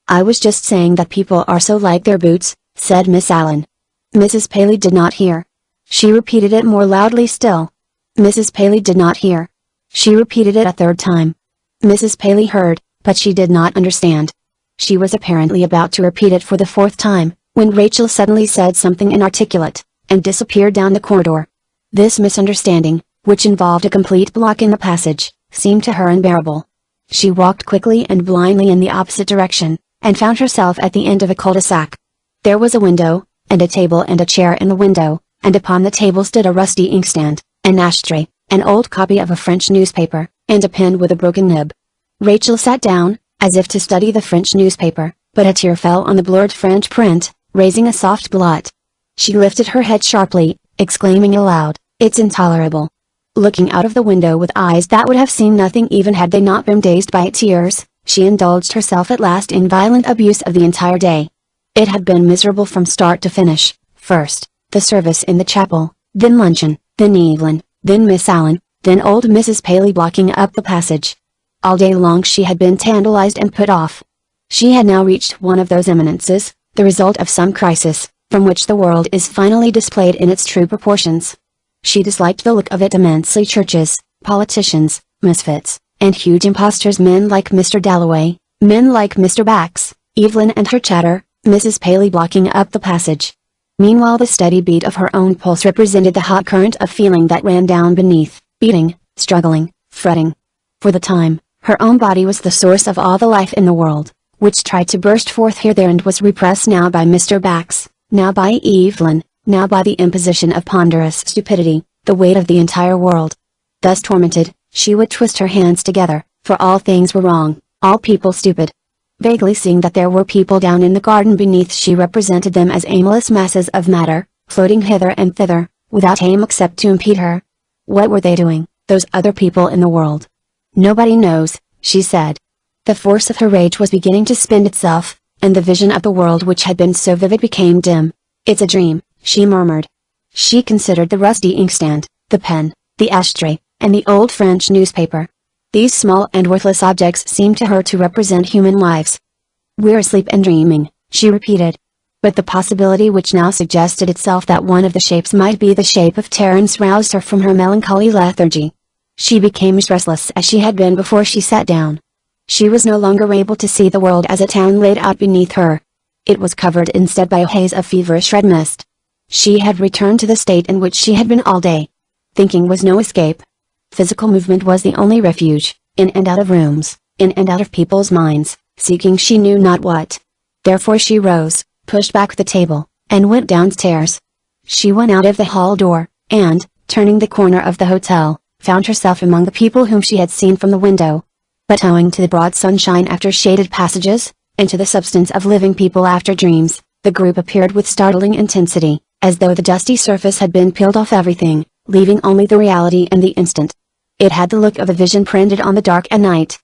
"I was just saying that people are so like their boots," said Miss Allen. Mrs. Paley did not hear. She repeated it more loudly still. Mrs. Paley did not hear. She repeated it a third time. Mrs. Paley heard, but she did not understand. She was apparently about to repeat it for the fourth time, when Rachel suddenly said something inarticulate, and disappeared down the corridor. This misunderstanding, which involved a complete block in the passage, seemed to her unbearable. She walked quickly and blindly in the opposite direction, and found herself at the end of a cul-de-sac. There was a window, and a table and a chair in the window, and upon the table stood a rusty inkstand, an ashtray, an old copy of a French newspaper, and a pen with a broken nib. Rachel sat down, as if to study the French newspaper, but a tear fell on the blurred French print, raising a soft blot. She lifted her head sharply, exclaiming aloud, "It's intolerable!" Looking out of the window with eyes that would have seen nothing even had they not been dazed by tears, she indulged herself at last in violent abuse of the entire day. It had been miserable from start to finish. First, the service in the chapel, then luncheon, then Evelyn, then Miss Allen, then old Mrs. Paley blocking up the passage. All day long she had been tantalized and put off. She had now reached one of those eminences, the result of some crisis, from which the world is finally displayed in its true proportions. She disliked the look of it immensely: churches, politicians, misfits, and huge impostors, men like Mr. Dalloway, men like Mr. Bax, Evelyn and her chatter, Mrs. Paley blocking up the passage. Meanwhile the steady beat of her own pulse represented the hot current of feeling that ran down beneath, beating, struggling, fretting. For the time, her own body was the source of all the life in the world, which tried to burst forth here there and was repressed now by Mr. Bax, now by Evelyn, now by the imposition of ponderous stupidity, the weight of the entire world. Thus tormented, she would twist her hands together, for all things were wrong, all people stupid. Vaguely seeing that there were people down in the garden beneath, she represented them as aimless masses of matter, floating hither and thither, without aim except to impede her. What were they doing, those other people in the world? Nobody knows, she said. The force of her rage was beginning to spend itself, and the vision of the world which had been so vivid became dim. "It's a dream," she murmured. She considered the rusty inkstand, the pen, the ashtray, and the old French newspaper. These small and worthless objects seemed to her to represent human lives. "We're asleep and dreaming," she repeated. But the possibility which now suggested itself that one of the shapes might be the shape of Terence roused her from her melancholy lethargy. She became as restless as she had been before she sat down. She was no longer able to see the world as a town laid out beneath her. It was covered instead by a haze of feverish red mist. She had returned to the state in which she had been all day. Thinking was no escape. Physical movement was the only refuge, in and out of rooms, in and out of people's minds, seeking she knew not what. Therefore she rose, pushed back the table, and went downstairs. She went out of the hall door, and, turning the corner of the hotel, found herself among the people whom she had seen from the window. But owing to the broad sunshine after shaded passages, and to the substance of living people after dreams, the group appeared with startling intensity, as though the dusty surface had been peeled off everything, leaving only the reality and the instant. It had the look of a vision printed on the dark and night.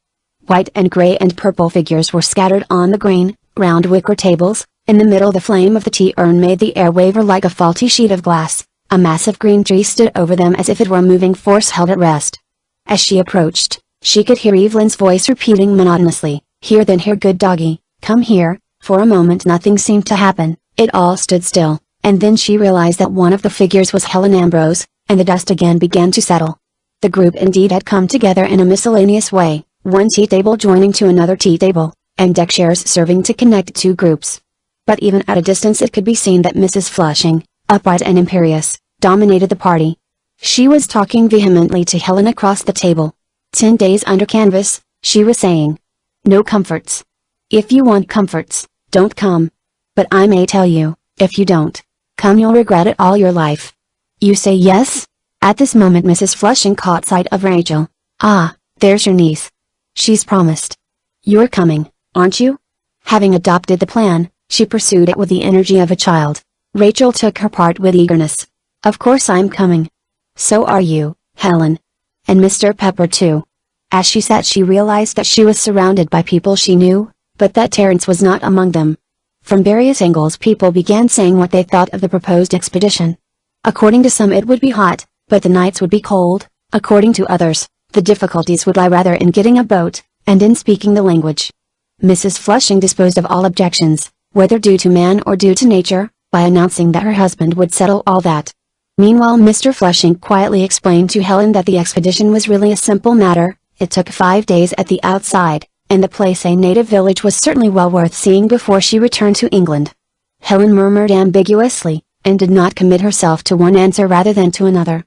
White and gray and purple figures were scattered on the green, round wicker tables. In the middle the flame of the tea urn made the air waver like a faulty sheet of glass. A massive green tree stood over them as if it were a moving force held at rest. As she approached, she could hear Evelyn's voice repeating monotonously, "Here then, here, good doggy, come here." For a moment nothing seemed to happen, it all stood still, and then she realized that one of the figures was Helen Ambrose, and the dust again began to settle. The group indeed had come together in a miscellaneous way, one tea table joining to another tea table, and deck chairs serving to connect two groups. But even at a distance it could be seen that Mrs. Flushing, upright and imperious, dominated the party. She was talking vehemently to Helen across the table. 10 days under canvas, she was saying. No comforts. If you want comforts, don't come. But I may tell you, if you don't come you'll regret it all your life. You say yes? At this moment Mrs. Flushing caught sight of Rachel. Ah, there's your niece. She's promised. You're coming, aren't you? Having adopted the plan, she pursued it with the energy of a child. Rachel took her part with eagerness. Of course I'm coming. So are you, Helen. And Mr. Pepper too. As she sat she realized that she was surrounded by people she knew, but that Terence was not among them. From various angles people began saying what they thought of the proposed expedition. According to some it would be hot, but the nights would be cold. According to others, the difficulties would lie rather in getting a boat, and in speaking the language. Mrs. Flushing disposed of all objections, whether due to man or due to nature, by announcing that her husband would settle all that. Meanwhile Mr. Flushing quietly explained to Helen that the expedition was really a simple matter. It took 5 days at the outside, and the place a native village was certainly well worth seeing before she returned to England. Helen murmured ambiguously, and did not commit herself to one answer rather than to another.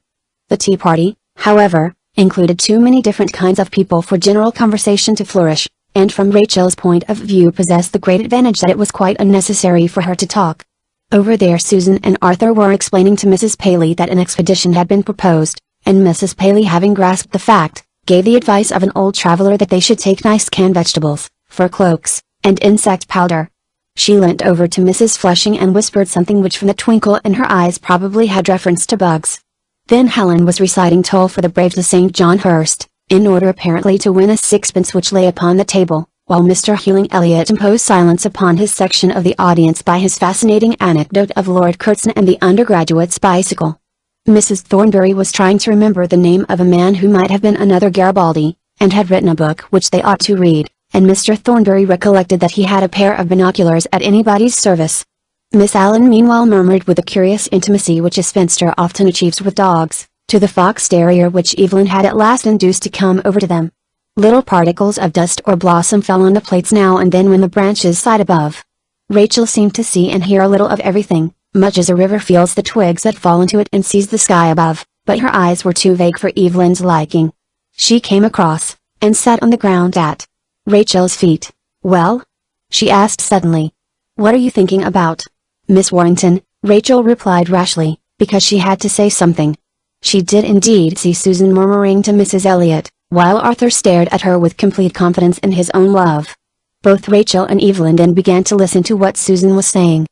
The tea party, however, included too many different kinds of people for general conversation to flourish, and from Rachel's point of view possessed the great advantage that it was quite unnecessary for her to talk. Over there Susan and Arthur were explaining to Mrs. Paley that an expedition had been proposed, and Mrs. Paley, having grasped the fact, gave the advice of an old traveler that they should take nice canned vegetables, fur cloaks, and insect powder. She leant over to Mrs. Flushing and whispered something which from the twinkle in her eyes probably had reference to bugs. Then Helen was reciting Toll for the Braves of St. John Hurst, in order apparently to win a sixpence which lay upon the table, while Mr. Hewling Elliot imposed silence upon his section of the audience by his fascinating anecdote of Lord Curtson and the undergraduate's bicycle. Mrs. Thornbury was trying to remember the name of a man who might have been another Garibaldi, and had written a book which they ought to read, and Mr. Thornbury recollected that he had a pair of binoculars at anybody's service. Miss Allen meanwhile murmured with the curious intimacy which a spinster often achieves with dogs, to the fox terrier which Evelyn had at last induced to come over to them. Little particles of dust or blossom fell on the plates now and then when the branches sighed above. Rachel seemed to see and hear a little of everything, much as a river feels the twigs that fall into it and sees the sky above, but her eyes were too vague for Evelyn's liking. She came across, and sat on the ground at Rachel's feet. "Well?" she asked suddenly. "What are you thinking about?" "Miss Warrington," Rachel replied rashly, because she had to say something. She did indeed see Susan murmuring to Mrs. Elliot, while Arthur stared at her with complete confidence in his own love. Both Rachel and Evelyn then began to listen to what Susan was saying.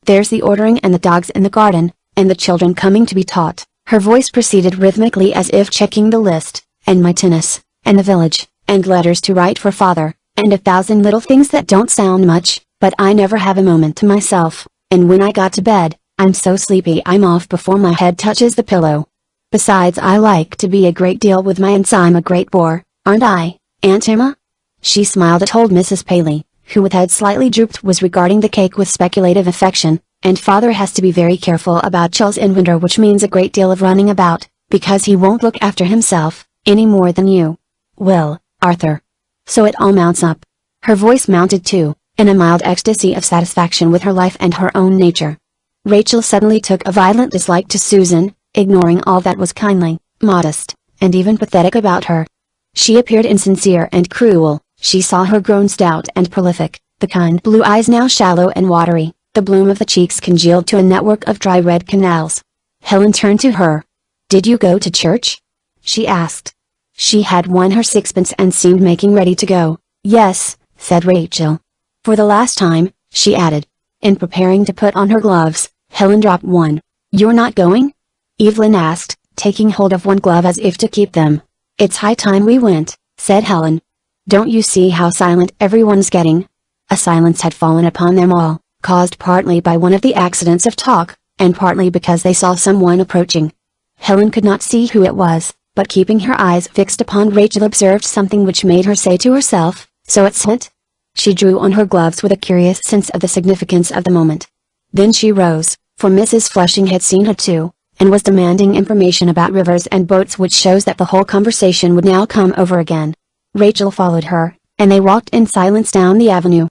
"There's the ordering and the dogs in the garden, and the children coming to be taught," her voice proceeded rhythmically as if checking the list, "and my tennis, and the village, and letters to write for father, and 1,000 little things that don't sound much, but I never have a moment to myself, and when I got to bed, I'm so sleepy I'm off before my head touches the pillow. Besides I like to be a great deal with my aunts. I'm a great bore, aren't I, Aunt Emma?" She smiled at old Mrs. Paley, who with head slightly drooped was regarding the cake with speculative affection. "And father has to be very careful about chills in winter, which means a great deal of running about, because he won't look after himself, any more than you will, Arthur. So it all mounts up." Her voice mounted too, in a mild ecstasy of satisfaction with her life and her own nature. Rachel suddenly took a violent dislike to Susan, ignoring all that was kindly, modest, and even pathetic about her. She appeared insincere and cruel. She saw her grown stout and prolific, the kind blue eyes now shallow and watery, the bloom of the cheeks congealed to a network of dry red canals. Helen turned to her. "Did you go to church?" she asked. She had won her sixpence and seemed making ready to go. "Yes," said Rachel. "For the last time," she added. In preparing to put on her gloves, Helen dropped one. "You're not going?" Evelyn asked, taking hold of one glove as if to keep them. "It's high time we went," said Helen. "Don't you see how silent everyone's getting?" A silence had fallen upon them all, caused partly by one of the accidents of talk, and partly because they saw someone approaching. Helen could not see who it was, but keeping her eyes fixed upon Rachel observed something which made her say to herself, "So it's it?" She drew on her gloves with a curious sense of the significance of the moment. Then she rose, for Mrs. Flushing had seen her too, and was demanding information about rivers and boats, which shows that the whole conversation would now come over again. Rachel followed her, and they walked in silence down the avenue.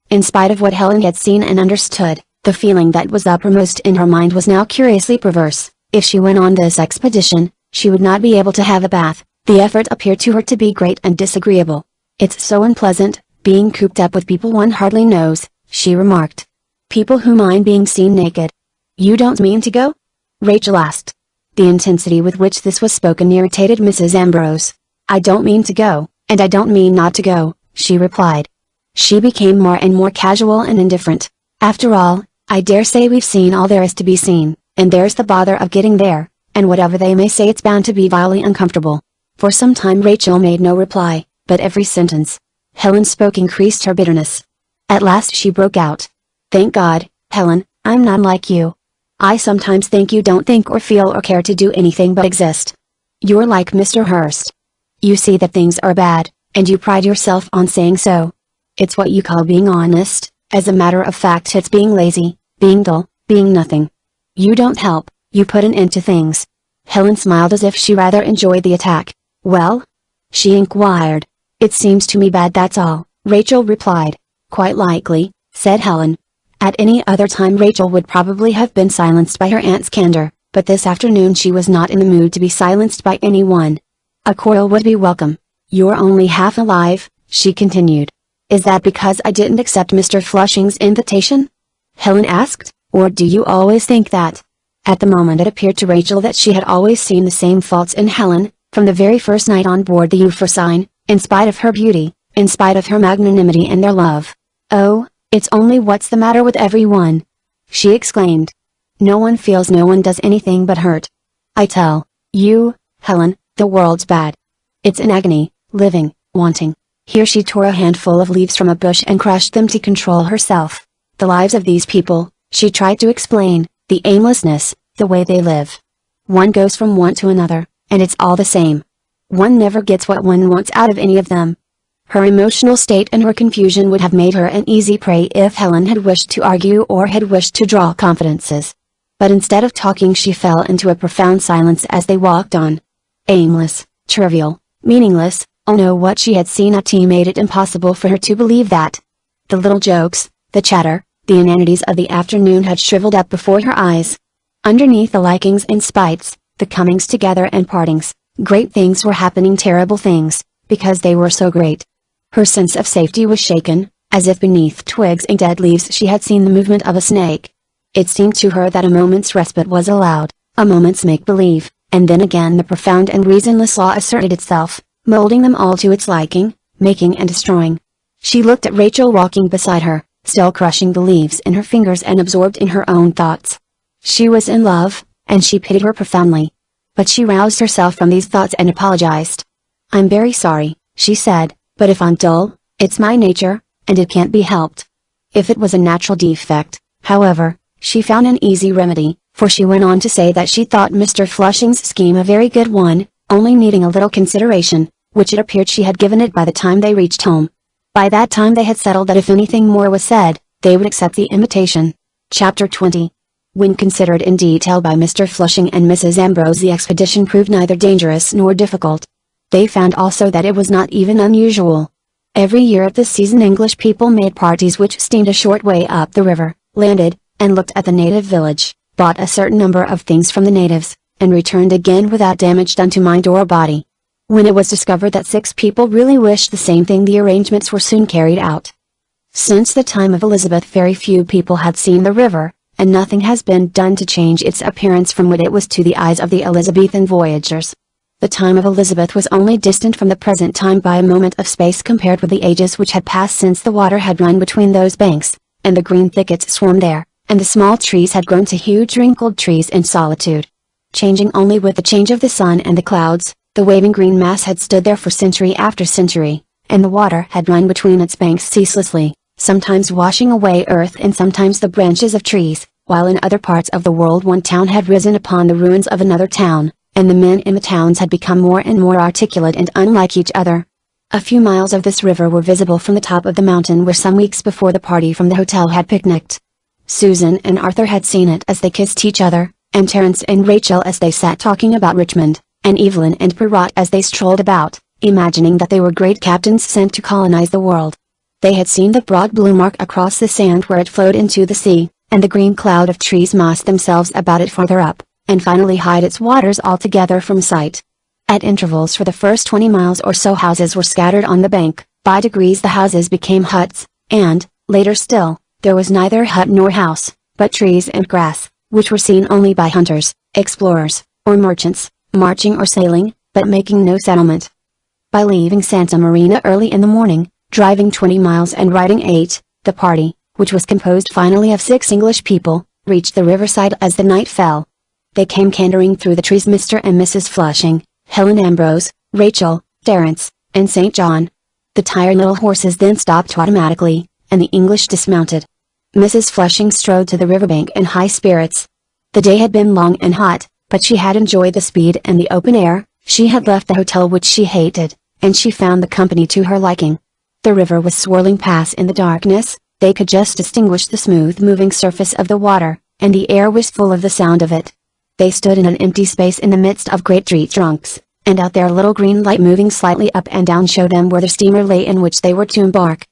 In spite of what Helen had seen and understood, the feeling that was uppermost in her mind was now curiously perverse. If she went on this expedition, She would not be able to have a bath. The effort appeared to her to be great and disagreeable. "It's so unpleasant, being cooped up with people one hardly knows," she remarked. "People who mind being seen naked." "You don't mean to go?" Rachel asked. The intensity with which this was spoken irritated Mrs. Ambrose. "I don't mean to go, and I don't mean not to go," she replied. She became more and more casual and indifferent. "After all, I dare say we've seen all there is to be seen, and there's the bother of getting there, and whatever they may say it's bound to be vilely uncomfortable." For some time Rachel made no reply, but every sentence Helen spoke increased her bitterness. At last she broke out. "Thank God, Helen, I'm not like you. I sometimes think you don't think or feel or care to do anything but exist. You're like Mr. Hurst. You see that things are bad, and you pride yourself on saying so. It's what you call being honest. As a matter of fact it's being lazy, being dull, being nothing. You don't help, you put an end to things." Helen smiled as if she rather enjoyed the attack. "Well?" she inquired. "It seems to me bad, that's all," Rachel replied. "Quite likely," said Helen. At any other time Rachel would probably have been silenced by her aunt's candor, but this afternoon she was not in the mood to be silenced by anyone. A quarrel would be welcome. "You're only half alive," she continued. "Is that because I didn't accept Mr. Flushing's invitation?" Helen asked, "Or do you always think that?" At the moment it appeared to Rachel that she had always seen the same faults in Helen, from the very first night on board the Euphrosyne, in spite of her beauty, in spite of her magnanimity and their love. "Oh, it's only what's the matter with everyone!" she exclaimed. "No one feels, no one does anything but hurt. I tell you, Helen, the world's bad. It's in agony, living, wanting." Here she tore a handful of leaves from a bush and crushed them to control herself. "The lives of these people," she tried to explain, "the aimlessness, the way they live. One goes from one to another, and it's all the same. One never gets what one wants out of any of them." Her emotional state and her confusion would have made her an easy prey if Helen had wished to argue or had wished to draw confidences. But instead of talking she fell into a profound silence as they walked on. Aimless, trivial, meaningless, oh no, what she had seen at tea made it impossible for her to believe that. The little jokes, the chatter, the inanities of the afternoon had shriveled up before her eyes. Underneath the likings and spites, the comings together and partings, great things were happening, terrible things, because they were so great. Her sense of safety was shaken, as if beneath twigs and dead leaves she had seen the movement of a snake. It seemed to her that a moment's respite was allowed, a moment's make-believe, and then again the profound and reasonless law asserted itself, molding them all to its liking, making and destroying. She looked at Rachel walking beside her, still crushing the leaves in her fingers and absorbed in her own thoughts. She was in love, and she pitied her profoundly. But she roused herself from these thoughts and apologized. "I'm very sorry," she said, "but if I'm dull, it's my nature, and it can't be helped." If it was a natural defect, however, she found an easy remedy, for she went on to say that she thought Mr. Flushing's scheme a very good one, only needing a little consideration, which it appeared she had given it by the time they reached home. By that time they had settled that if anything more was said, they would accept the invitation. Chapter 20. When considered in detail by Mr. Flushing and Mrs. Ambrose, the expedition proved neither dangerous nor difficult. They found also that it was not even unusual. Every year at this season English people made parties which steamed a short way up the river, landed, and looked at the native village, bought a certain number of things from the natives, and returned again without damage done to mind or body. When it was discovered that 6 people really wished the same thing, the arrangements were soon carried out. Since the time of Elizabeth very few people had seen the river, and nothing has been done to change its appearance from what it was to the eyes of the Elizabethan voyagers. The time of Elizabeth was only distant from the present time by a moment of space compared with the ages which had passed since the water had run between those banks, and the green thickets swarmed there, and the small trees had grown to huge wrinkled trees in solitude. Changing only with the change of the sun and the clouds, the waving green mass had stood there for century after century, and the water had run between its banks ceaselessly, sometimes washing away earth and sometimes the branches of trees, while in other parts of the world one town had risen upon the ruins of another town, and the men in the towns had become more and more articulate and unlike each other. A few miles of this river were visible from the top of the mountain where some weeks before the party from the hotel had picnicked. Susan and Arthur had seen it as they kissed each other, and Terence and Rachel as they sat talking about Richmond, and Evelyn and Perrott as they strolled about, imagining that they were great captains sent to colonize the world. They had seen the broad blue mark across the sand where it flowed into the sea, and the green cloud of trees massed themselves about it farther up, and finally hide its waters altogether from sight. At intervals for the first 20 miles or so houses were scattered on the bank. By degrees the houses became huts, and, later still, there was neither hut nor house, but trees and grass, which were seen only by hunters, explorers, or merchants, marching or sailing, but making no settlement. By leaving Santa Marina early in the morning, driving 20 miles and riding 8, the party, which was composed finally of 6 English people, reached the riverside as the night fell. They came cantering through the trees, Mr. and Mrs. Flushing, Helen Ambrose, Rachel, Terence, and St. John. The tired little horses then stopped automatically, and the English dismounted. Mrs. Flushing strode to the riverbank in high spirits. The day had been long and hot, but she had enjoyed the speed and the open air. She had left the hotel which she hated, and she found the company to her liking. The river was swirling past in the darkness. They could just distinguish the smooth moving surface of the water, and the air was full of the sound of it. They stood in an empty space in the midst of great tree trunks, and out there a little green light moving slightly up and down showed them where the steamer lay in which they were to embark.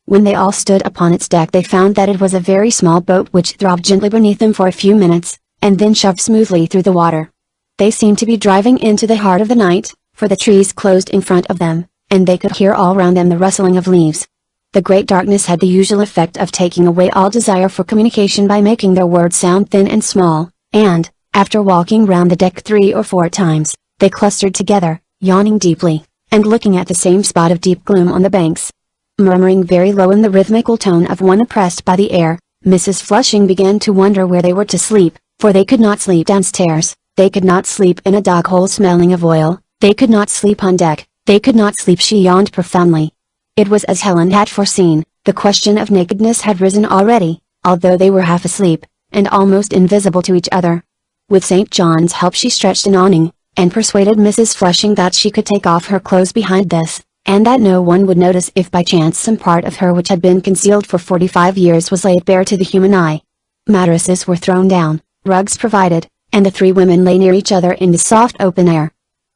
When they all stood upon its deck they found that it was a very small boat which throbbed gently beneath them for a few minutes, and then shoved smoothly through the water. They seemed to be driving into the heart of the night, for the trees closed in front of them, and they could hear all round them the rustling of leaves. The great darkness had the usual effect of taking away all desire for communication by making their words sound thin and small, and, after walking round the deck 3 or 4 times, they clustered together, yawning deeply, and looking at the same spot of deep gloom on the banks. Murmuring very low in the rhythmical tone of one oppressed by the air, Mrs. Flushing began to wonder where they were to sleep, for they could not sleep downstairs, they could not sleep in a dog hole smelling of oil, they could not sleep on deck, they could not sleep. She yawned profoundly. It was as Helen had foreseen, the question of nakedness had risen already, although they were half asleep, and almost invisible to each other. With St. John's help she stretched an awning, and persuaded Mrs. Flushing that she could take off her clothes behind this, and that no one would notice if by chance some part of her which had been concealed for 45 years was laid bare to the human eye. Mattresses were thrown down, rugs provided, and the 3 women lay near each other in the soft open air.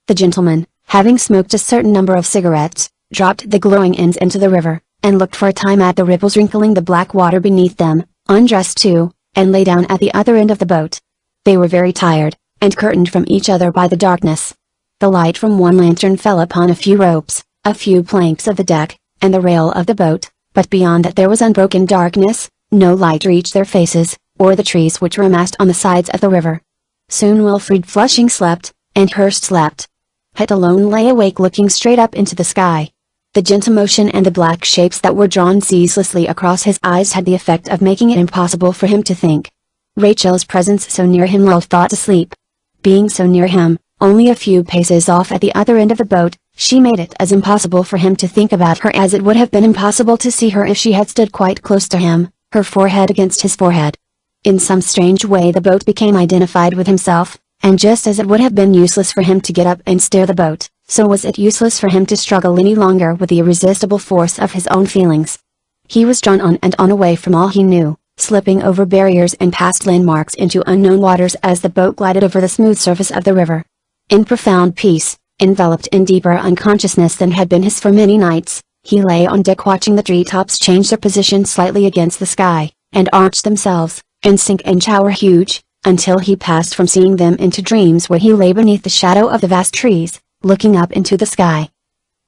The gentleman, having smoked a certain number of cigarettes, dropped the glowing ends into the river, and looked for a time at the ripples wrinkling the black water beneath them, undressed too, and lay down at the other end of the boat. They were very tired, and curtained from each other by the darkness. The light from one lantern fell upon a few ropes, a few planks of the deck, and the rail of the boat, but beyond that there was unbroken darkness. No light reached their faces, or the trees which were massed on the sides of the river. Soon Wilfred Flushing slept, and Hurst slept. Het alone lay awake looking straight up into the sky. The gentle motion and the black shapes that were drawn ceaselessly across his eyes had the effect of making it impossible for him to think. Rachel's presence so near him lulled thought to sleep. Being so near him, only a few paces off at the other end of the boat, she made it as impossible for him to think about her as it would have been impossible to see her if she had stood quite close to him, her forehead against his forehead. In some strange way the boat became identified with himself, and just as it would have been useless for him to get up and steer the boat, so was it useless for him to struggle any longer with the irresistible force of his own feelings. He was drawn on and on away from all he knew, slipping over barriers and past landmarks into unknown waters as the boat glided over the smooth surface of the river. In profound peace, enveloped in deeper unconsciousness than had been his for many nights, he lay on deck watching the treetops change their position slightly against the sky, and arch themselves, and sink and tower huge, until he passed from seeing them into dreams where he lay beneath the shadow of the vast trees, looking up into the sky.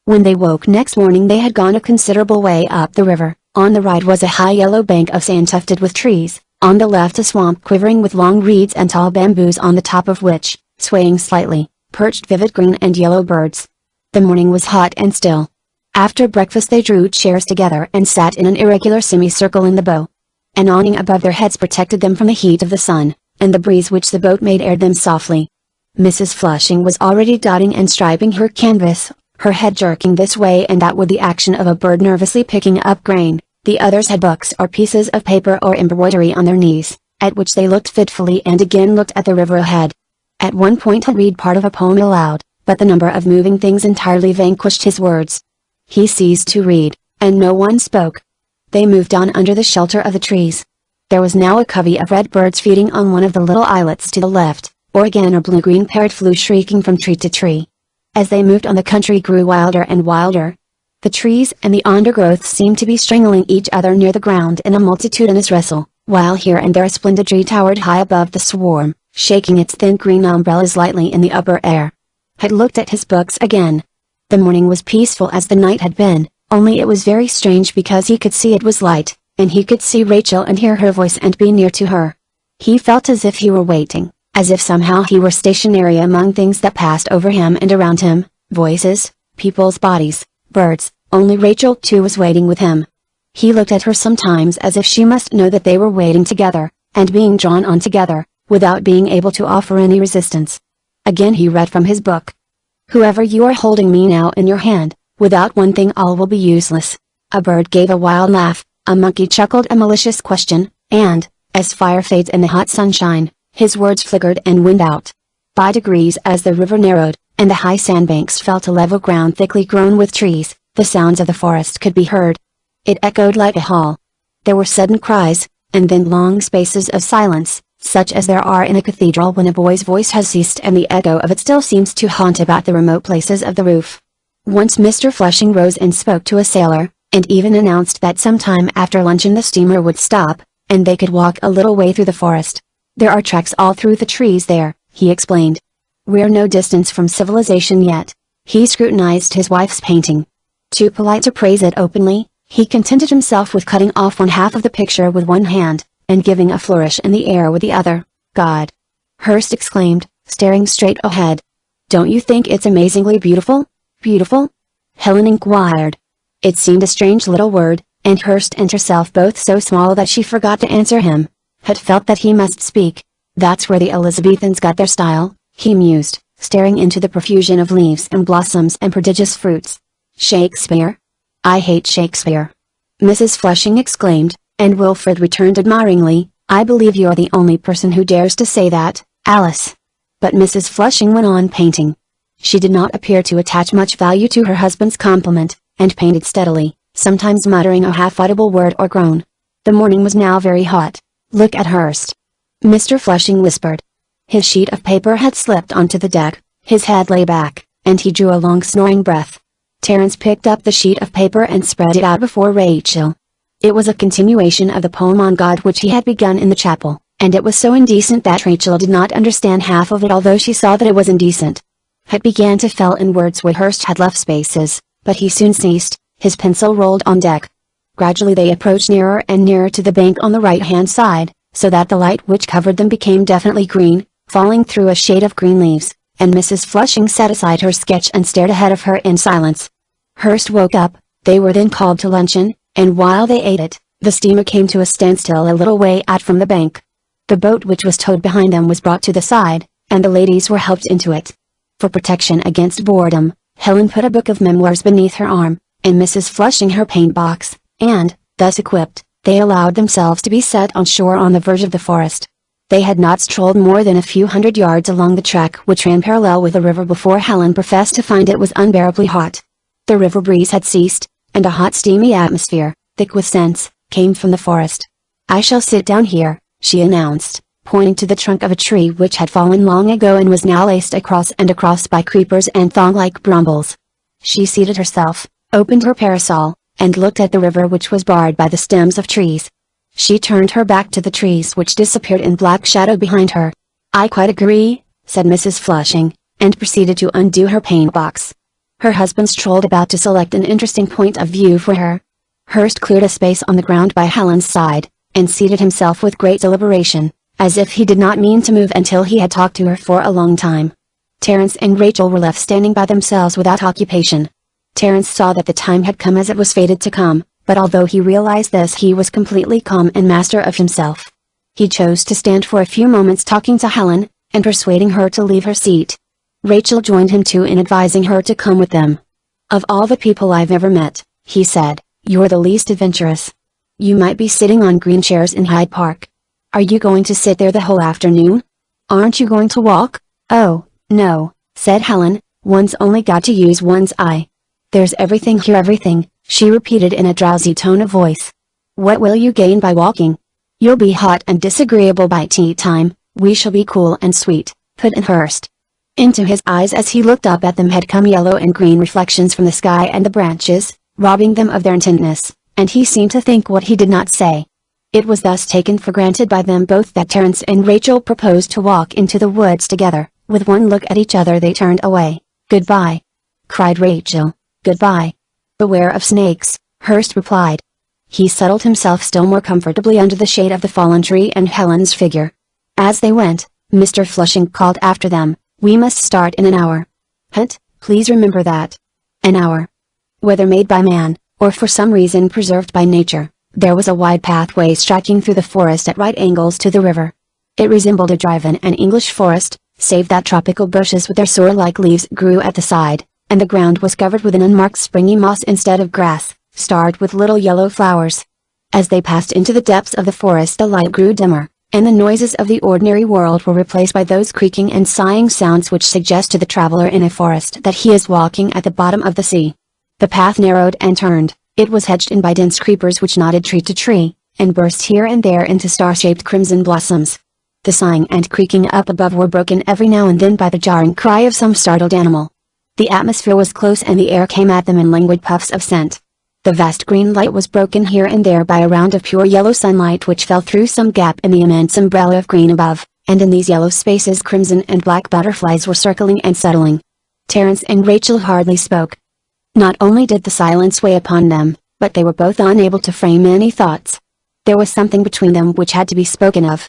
When they woke next morning they had gone a considerable way up the river. On the right was a high yellow bank of sand tufted with trees, on the left a swamp quivering with long reeds and tall bamboos on the top of which, swaying slightly, perched vivid green and yellow birds. The morning was hot and still. After breakfast they drew chairs together and sat in an irregular semicircle in the bow. An awning above their heads protected them from the heat of the sun, and the breeze which the boat made aired them softly. Mrs. Flushing was already dotting and striping her canvas, her head jerking this way and that with the action of a bird nervously picking up grain. The others had books or pieces of paper or embroidery on their knees, at which they looked fitfully and again looked at the river ahead. At one point he'd read part of a poem aloud, but the number of moving things entirely vanquished his words. He ceased to read, and no one spoke. They moved on under the shelter of the trees. There was now a covey of red birds feeding on one of the little islets to the left, or again a blue-green parrot flew shrieking from tree to tree. As they moved on the country grew wilder and wilder. The trees and the undergrowth seemed to be strangling each other near the ground in a multitudinous wrestle, while here and there a splendid tree towered high above the swarm, shaking its thin green umbrellas lightly in the upper air. Had looked at his books again. The morning was peaceful as the night had been, only it was very strange because he could see it was light, and he could see Rachel and hear her voice and be near to her. He felt as if he were waiting, as if somehow he were stationary among things that passed over him and around him, voices, people's bodies, birds, only Rachel too was waiting with him. He looked at her sometimes as if she must know that they were waiting together, and being drawn on together, without being able to offer any resistance. Again he read from his book. Whoever you are holding me now in your hand, without one thing all will be useless. A bird gave a wild laugh, a monkey chuckled a malicious question, and, as fire fades in the hot sunshine, his words flickered and wind out. By degrees as the river narrowed, and the high sandbanks fell to level ground thickly grown with trees, the sounds of the forest could be heard. It echoed like a hall. There were sudden cries, and then long spaces of silence, such as there are in a cathedral when a boy's voice has ceased and the echo of it still seems to haunt about the remote places of the roof. Once Mr. Flushing rose and spoke to a sailor, and even announced that sometime after luncheon the steamer would stop, and they could walk a little way through the forest. There are tracks all through the trees there, he explained. We're no distance from civilization yet. He scrutinized his wife's painting. Too polite to praise it openly, he contented himself with cutting off one half of the picture with one hand, and giving a flourish in the air with the other. God! Hearst exclaimed, staring straight ahead. Don't you think it's amazingly beautiful? Beautiful? Helen inquired. It seemed a strange little word, and Hearst and herself both so small that she forgot to answer him. Had felt that he must speak. That's where the Elizabethans got their style, he mused, staring into the profusion of leaves and blossoms and prodigious fruits. Shakespeare? I hate Shakespeare. Mrs. Flushing exclaimed, and Wilfred returned admiringly, I believe you're the only person who dares to say that, Alice. But Mrs. Flushing went on painting. She did not appear to attach much value to her husband's compliment, and painted steadily, sometimes muttering a half-audible word or groan. The morning was now very hot. Look at Hearst. Mr. Flushing whispered. His sheet of paper had slipped onto the deck, his head lay back, and he drew a long snoring breath. Terence picked up the sheet of paper and spread it out before Rachel. It was a continuation of the poem on God which he had begun in the chapel, and it was so indecent that Rachel did not understand half of it although she saw that it was indecent. It began to fill in words where Hearst had left spaces, but he soon ceased, his pencil rolled on deck. Gradually they approached nearer and nearer to the bank on the right-hand side, so that the light which covered them became definitely green, falling through a shade of green leaves, and Mrs. Flushing set aside her sketch and stared ahead of her in silence. Hearst woke up, they were then called to luncheon, and while they ate it, the steamer came to a standstill a little way out from the bank. The boat which was towed behind them was brought to the side, and the ladies were helped into it. For protection against boredom, Helen put a book of memoirs beneath her arm, and Mrs. Flushing her paint box, and, thus equipped, they allowed themselves to be set on shore on the verge of the forest. They had not strolled more than a few hundred yards along the track which ran parallel with the river before Helen professed to find it was unbearably hot. The river breeze had ceased, and a hot steamy atmosphere, thick with scents, came from the forest. I shall sit down here, she announced, pointing to the trunk of a tree which had fallen long ago and was now laced across and across by creepers and thong-like brambles. She seated herself, opened her parasol, and looked at the river which was barred by the stems of trees. She turned her back to the trees which disappeared in black shadow behind her. I quite agree, said Mrs. Flushing, and proceeded to undo her paint box. Her husband strolled about to select an interesting point of view for her. Hearst cleared a space on the ground by Helen's side, and seated himself with great deliberation, as if he did not mean to move until he had talked to her for a long time. Terence and Rachel were left standing by themselves without occupation. Terence saw that the time had come as it was fated to come, but although he realized this he was completely calm and master of himself. He chose to stand for a few moments talking to Helen, and persuading her to leave her seat. Rachel joined him too in advising her to come with them. Of all the people I've ever met, he said, you're the least adventurous. You might be sitting on green chairs in Hyde Park. Are you going to sit there the whole afternoon? Aren't you going to walk? Oh, no, said Helen, one's only got to use one's eye. There's everything here, everything, she repeated in a drowsy tone of voice. What will you gain by walking? You'll be hot and disagreeable by tea time, we shall be cool and sweet, put in Hearst. Into his eyes as he looked up at them had come yellow and green reflections from the sky and the branches, robbing them of their intentness, and he seemed to think what he did not say. It was thus taken for granted by them both that Terence and Rachel proposed to walk into the woods together. With one look at each other they turned away. "Goodbye!" cried Rachel. "Goodbye!" "Beware of snakes," Hurst replied. He settled himself still more comfortably under the shade of the fallen tree and Helen's figure. As they went, Mr. Flushing called after them, "We must start in an hour. Hunt, please remember that. An hour." Whether made by man, or for some reason preserved by nature, there was a wide pathway striking through the forest at right angles to the river. It resembled a drive in an English forest, save that tropical bushes with their sword-like leaves grew at the side, and the ground was covered with an unmarked springy moss instead of grass, starred with little yellow flowers. As they passed into the depths of the forest the light grew dimmer, and the noises of the ordinary world were replaced by those creaking and sighing sounds which suggest to the traveler in a forest that he is walking at the bottom of the sea. The path narrowed and turned. It was hedged in by dense creepers which nodded tree to tree, and burst here and there into star-shaped crimson blossoms. The sighing and creaking up above were broken every now and then by the jarring cry of some startled animal. The atmosphere was close and the air came at them in languid puffs of scent. The vast green light was broken here and there by a round of pure yellow sunlight which fell through some gap in the immense umbrella of green above, and in these yellow spaces crimson and black butterflies were circling and settling. Terence and Rachel hardly spoke. Not only did the silence weigh upon them, but they were both unable to frame any thoughts. There was something between them which had to be spoken of.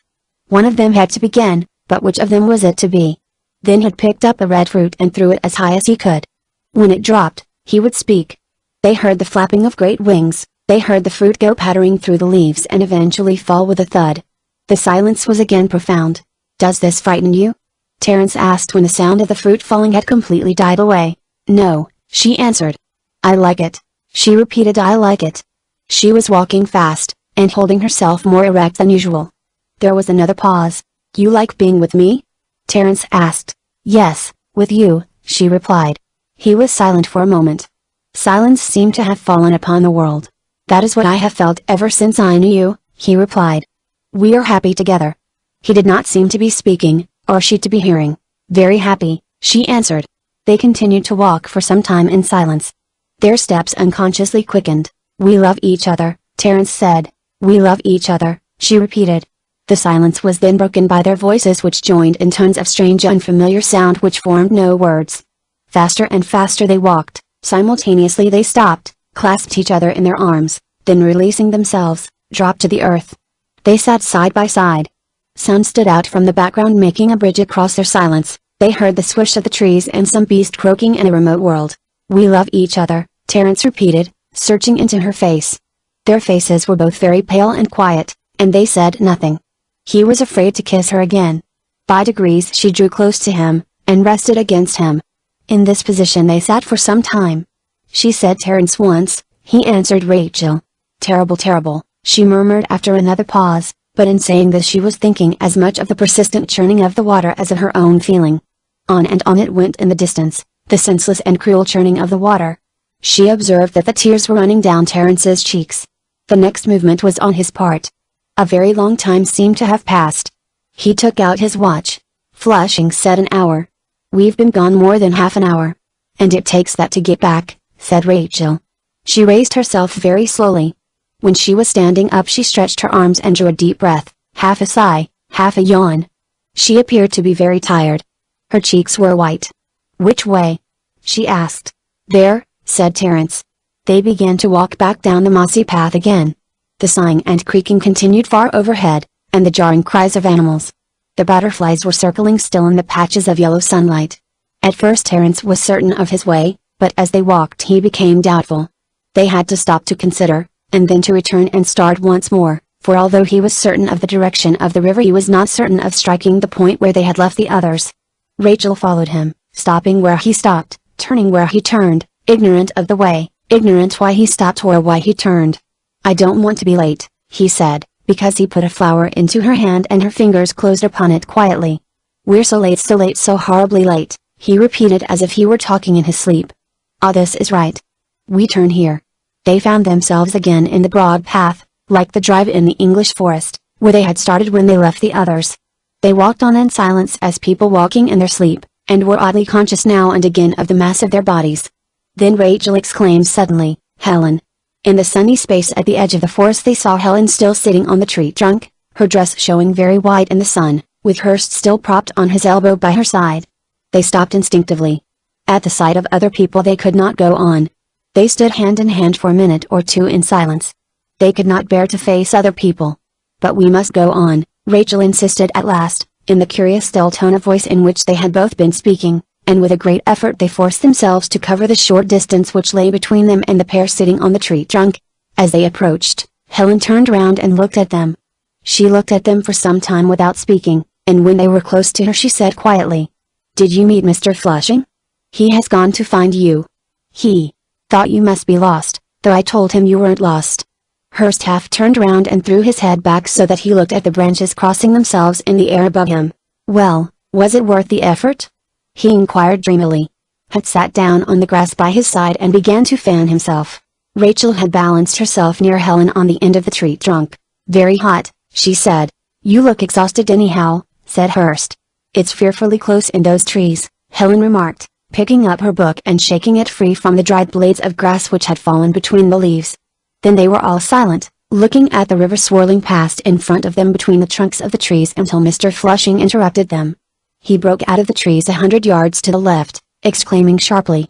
One of them had to begin, but which of them was it to be? Then he picked up a red fruit and threw it as high as he could. When it dropped, he would speak. They heard the flapping of great wings, they heard the fruit go pattering through the leaves and eventually fall with a thud. The silence was again profound. "Does this frighten you?" Terence asked when the sound of the fruit falling had completely died away. "No," she answered. "I like it." She repeated, "I like it." She was walking fast, and holding herself more erect than usual. There was another pause. "You like being with me?" Terence asked. "Yes, with you," she replied. He was silent for a moment. Silence seemed to have fallen upon the world. "That is what I have felt ever since I knew you," he replied. "We are happy together." He did not seem to be speaking, or she to be hearing. "Very happy," she answered. They continued to walk for some time in silence. Their steps unconsciously quickened. "We love each other," Terence said. "We love each other," she repeated. The silence was then broken by their voices which joined in tones of strange unfamiliar sound which formed no words. Faster and faster they walked, simultaneously they stopped, clasped each other in their arms, then releasing themselves, dropped to the earth. They sat side by side. Sound stood out from the background making a bridge across their silence. They heard the swish of the trees and some beast croaking in a remote world. "We love each other," Terence repeated, searching into her face. Their faces were both very pale and quiet, and they said nothing. He was afraid to kiss her again. By degrees she drew close to him, and rested against him. In this position they sat for some time. She said Terence once, he answered Rachel. "Terrible, terrible," she murmured after another pause, but in saying this she was thinking as much of the persistent churning of the water as of her own feeling. On and on it went in the distance, the senseless and cruel churning of the water. She observed that the tears were running down Terence's cheeks. The next movement was on his part. A very long time seemed to have passed. He took out his watch. Flushing said an hour. "We've been gone more than half an hour." "And it takes that to get back," said Rachel. She raised herself very slowly. When she was standing up she stretched her arms and drew a deep breath, half a sigh, half a yawn. She appeared to be very tired. Her cheeks were white. "Which way?" she asked. "There," said Terence. They began to walk back down the mossy path again. The sighing and creaking continued far overhead, and the jarring cries of animals. The butterflies were circling still in the patches of yellow sunlight. At first Terence was certain of his way, but as they walked he became doubtful. They had to stop to consider, and then to return and start once more, for although he was certain of the direction of the river he was not certain of striking the point where they had left the others. Rachel followed him, stopping where he stopped, turning where he turned, ignorant of the way, ignorant why he stopped or why he turned. "I don't want to be late," he said, because he put a flower into her hand and her fingers closed upon it quietly. "We're so late, so horribly late," he repeated as if he were talking in his sleep. "Ah, this is right. We turn here." They found themselves again in the broad path, like the drive in the English forest, where they had started when they left the others. They walked on in silence as people walking in their sleep, and were oddly conscious now and again of the mass of their bodies. Then Rachel exclaimed suddenly, "Helen!" In the sunny space at the edge of the forest they saw Helen still sitting on the tree trunk, her dress showing very white in the sun, with Hurst still propped on his elbow by her side. They stopped instinctively. At the sight of other people they could not go on. They stood hand in hand for a minute or two in silence. They could not bear to face other people. "But we must go on," Rachel insisted at last, in the curious still tone of voice in which they had both been speaking, and with a great effort they forced themselves to cover the short distance which lay between them and the pair sitting on the tree trunk. As they approached, Helen turned round and looked at them. She looked at them for some time without speaking, and when they were close to her she said quietly, "Did you meet Mr. Flushing? He has gone to find you. He thought you must be lost, though I told him you weren't lost." Hurst half turned round and threw his head back so that he looked at the branches crossing themselves in the air above him. "Well, was it worth the effort?" he inquired dreamily. Had sat down on the grass by his side and began to fan himself. Rachel had balanced herself near Helen on the end of the tree trunk. "Very hot," she said. "You look exhausted anyhow," said Hurst. "It's fearfully close in those trees," Helen remarked, picking up her book and shaking it free from the dried blades of grass which had fallen between the leaves. Then they were all silent, looking at the river swirling past in front of them between the trunks of the trees until Mr. Flushing interrupted them. He broke out of the trees 100 yards to the left, exclaiming sharply,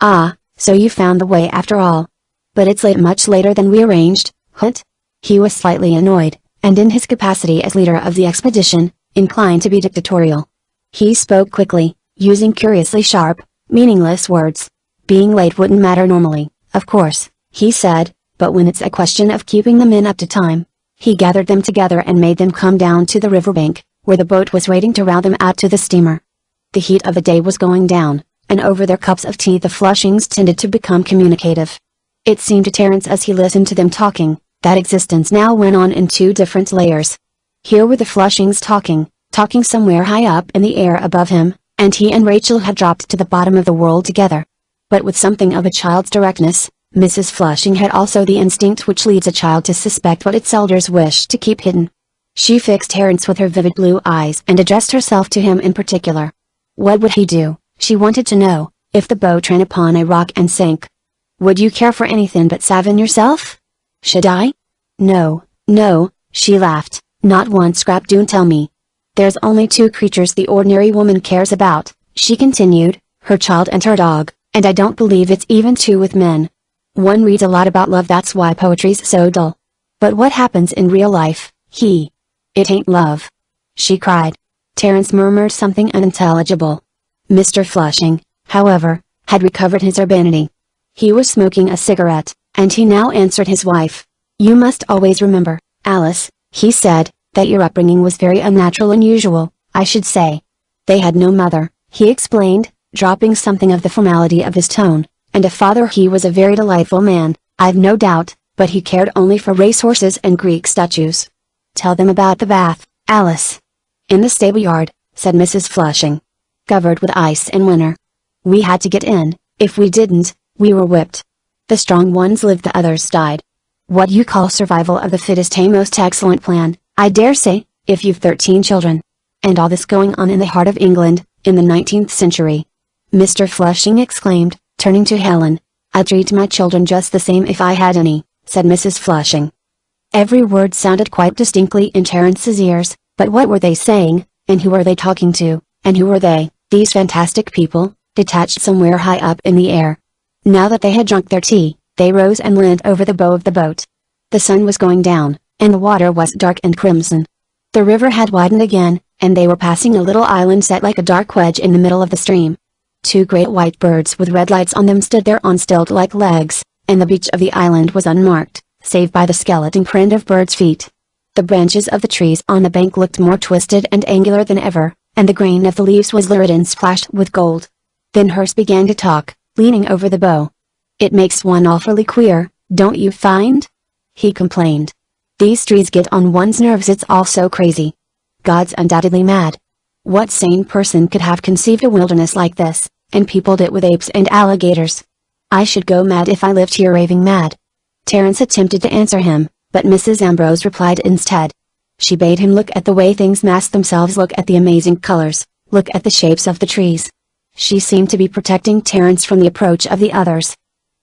"Ah, so you found the way after all. But it's late, much later than we arranged, what?" He was slightly annoyed, and in his capacity as leader of the expedition, inclined to be dictatorial. He spoke quickly, using curiously sharp, meaningless words. "Being late wouldn't matter normally, of course," he said, "but when it's a question of keeping the men up to time." He gathered them together and made them come down to the riverbank, where the boat was waiting to row them out to the steamer. The heat of the day was going down, and over their cups of tea the Flushings tended to become communicative. It seemed to Terence as he listened to them talking, that existence now went on in two different layers. Here were the Flushings talking somewhere high up in the air above him, and he and Rachel had dropped to the bottom of the world together. But with something of a child's directness, Mrs. Flushing had also the instinct which leads a child to suspect what its elders wish to keep hidden. She fixed Terence with her vivid blue eyes and addressed herself to him in particular. What would he do, she wanted to know, if the boat ran upon a rock and sank? "Would you care for anything but Savin yourself?" "Should I?" No, she laughed, "not one scrap, do tell me." "There's only two creatures the ordinary woman cares about," she continued, "her child and her dog, and I don't believe it's even two with men. One reads a lot about love, that's why poetry's so dull. But what happens in real life, It ain't love," she cried. Terence murmured something unintelligible. Mr. Flushing, however, had recovered his urbanity. He was smoking a cigarette, and he now answered his wife. "You must always remember, Alice," he said, "that your upbringing was very unnatural, unusual, I should say. They had no mother," he explained, dropping something of the formality of his tone, "and a father. He was a very delightful man, I've no doubt, but he cared only for racehorses and Greek statues. Tell them about the bath, Alice." "In the stable yard," said Mrs. Flushing. "Covered with ice in winter. We had to get in, if we didn't, we were whipped. The strong ones lived, the others died. What you call survival of the fittest, a most excellent plan, I dare say, if you've 13 children. And all this going on in the heart of England, in the 19th century." Mr. Flushing exclaimed, turning to Helen. "I'd treat my children just the same if I had any," said Mrs. Flushing. Every word sounded quite distinctly in Terence's ears, but what were they saying, and who were they talking to, and who were they, these fantastic people, detached somewhere high up in the air? Now that they had drunk their tea, they rose and leaned over the bow of the boat. The sun was going down, and the water was dark and crimson. The river had widened again, and they were passing a little island set like a dark wedge in the middle of the stream. Two great white birds with red lights on them stood there on stilt-like legs, and the beach of the island was unmarked, save by the skeleton print of birds' feet. The branches of the trees on the bank looked more twisted and angular than ever, and the grain of the leaves was lurid and splashed with gold. Then Hurst began to talk, leaning over the bow. "It makes one awfully queer, don't you find?" he complained. "These trees get on one's nerves, it's all so crazy. God's undoubtedly mad. What sane person could have conceived a wilderness like this, and peopled it with apes and alligators? I should go mad if I lived here, raving mad." Terence attempted to answer him, but Mrs. Ambrose replied instead. She bade him look at the way things massed themselves, look at the amazing colors, look at the shapes of the trees. She seemed to be protecting Terence from the approach of the others.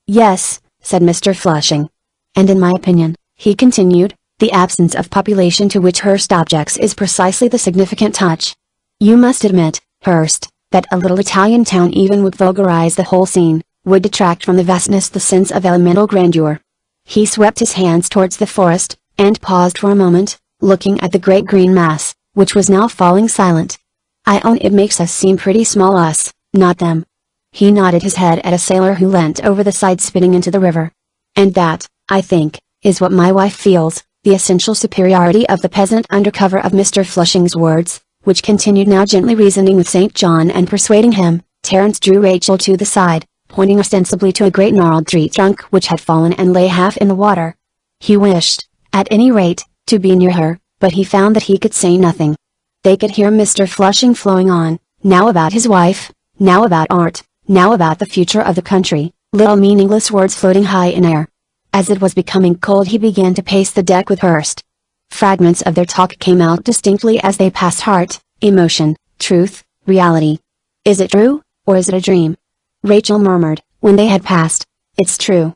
"Yes," said Mr. Flushing. And in my opinion, he continued, the absence of population to which Hearst objects is precisely the significant touch. You must admit, Hearst, that a little Italian town even would vulgarize the whole scene, would detract from the vastness the sense of elemental grandeur. He swept his hands towards the forest, and paused for a moment, looking at the great green mass, which was now falling silent. I own it makes us seem pretty small, us, not them. He nodded his head at a sailor who leant over the side spitting into the river. And that, I think, is what my wife feels, the essential superiority of the peasant under cover of Mr. Flushing's words, which continued now gently reasoning with St. John and persuading him. Terence drew Rachel to the side, pointing ostensibly to a great gnarled tree trunk which had fallen and lay half in the water. He wished, at any rate, to be near her, but he found that he could say nothing. They could hear Mr. Flushing flowing on, now about his wife, now about art, now about the future of the country, little meaningless words floating high in air. As it was becoming cold he began to pace the deck with Hearst. Fragments of their talk came out distinctly as they passed heart, emotion, truth, reality. Is it true, or is it a dream? Rachel murmured, when they had passed. It's true,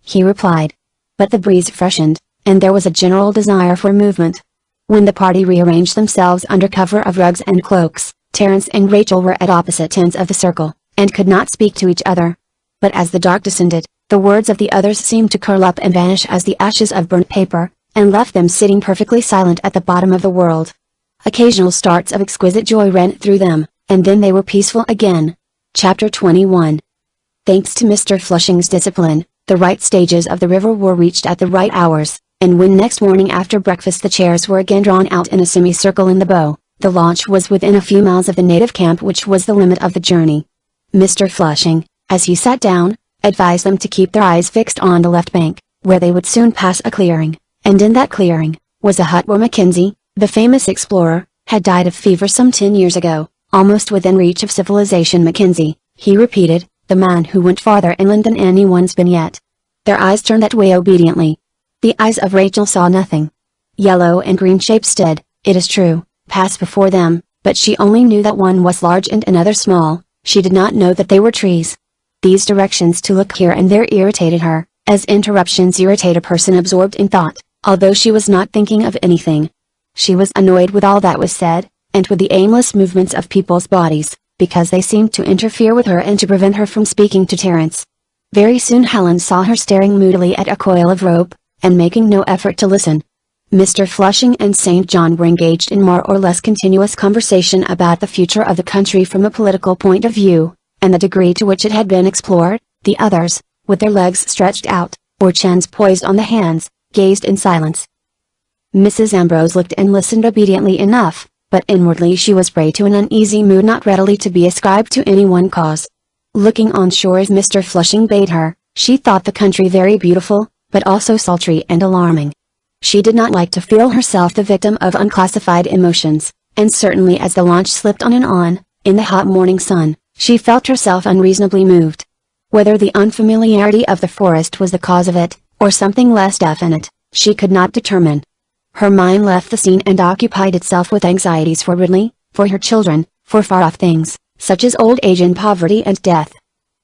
he replied. But the breeze freshened, and there was a general desire for movement. When the party rearranged themselves under cover of rugs and cloaks, Terence and Rachel were at opposite ends of the circle, and could not speak to each other. But as the dark descended, the words of the others seemed to curl up and vanish as the ashes of burnt paper, and left them sitting perfectly silent at the bottom of the world. Occasional starts of exquisite joy ran through them, and then they were peaceful again. Chapter 21. Thanks to Mr. Flushing's discipline, the right stages of the river were reached at the right hours, and when next morning after breakfast the chairs were again drawn out in a semicircle in the bow, the launch was within a few miles of the native camp which was the limit of the journey. Mr. Flushing, as he sat down, advised them to keep their eyes fixed on the left bank, where they would soon pass a clearing, and in that clearing, was a hut where Mackenzie, the famous explorer, had died of fever some 10 years ago, almost within reach of civilization. Mackenzie, he repeated, the man who went farther inland than anyone's been yet. Their eyes turned that way obediently. The eyes of Rachel saw nothing. Yellow and green shapes did, it is true, pass before them, but she only knew that one was large and another small. She did not know that they were trees. These directions to look here and there irritated her, as interruptions irritate a person absorbed in thought, although she was not thinking of anything. She was annoyed with all that was said, and with the aimless movements of people's bodies, because they seemed to interfere with her and to prevent her from speaking to Terence. Very soon Helen saw her staring moodily at a coil of rope, and making no effort to listen. Mr. Flushing and St. John were engaged in more or less continuous conversation about the future of the country from a political point of view, and the degree to which it had been explored. The others, with their legs stretched out, or chins poised on the hands, gazed in silence. Mrs. Ambrose looked and listened obediently enough, but inwardly she was prey to an uneasy mood not readily to be ascribed to any one cause. Looking on shore as Mr. Flushing bade her, she thought the country very beautiful, but also sultry and alarming. She did not like to feel herself the victim of unclassified emotions, and certainly as the launch slipped on and on, in the hot morning sun, she felt herself unreasonably moved. Whether the unfamiliarity of the forest was the cause of it, or something less definite, she could not determine. Her mind left the scene and occupied itself with anxieties for Ridley, for her children, for far-off things, such as old age and poverty and death.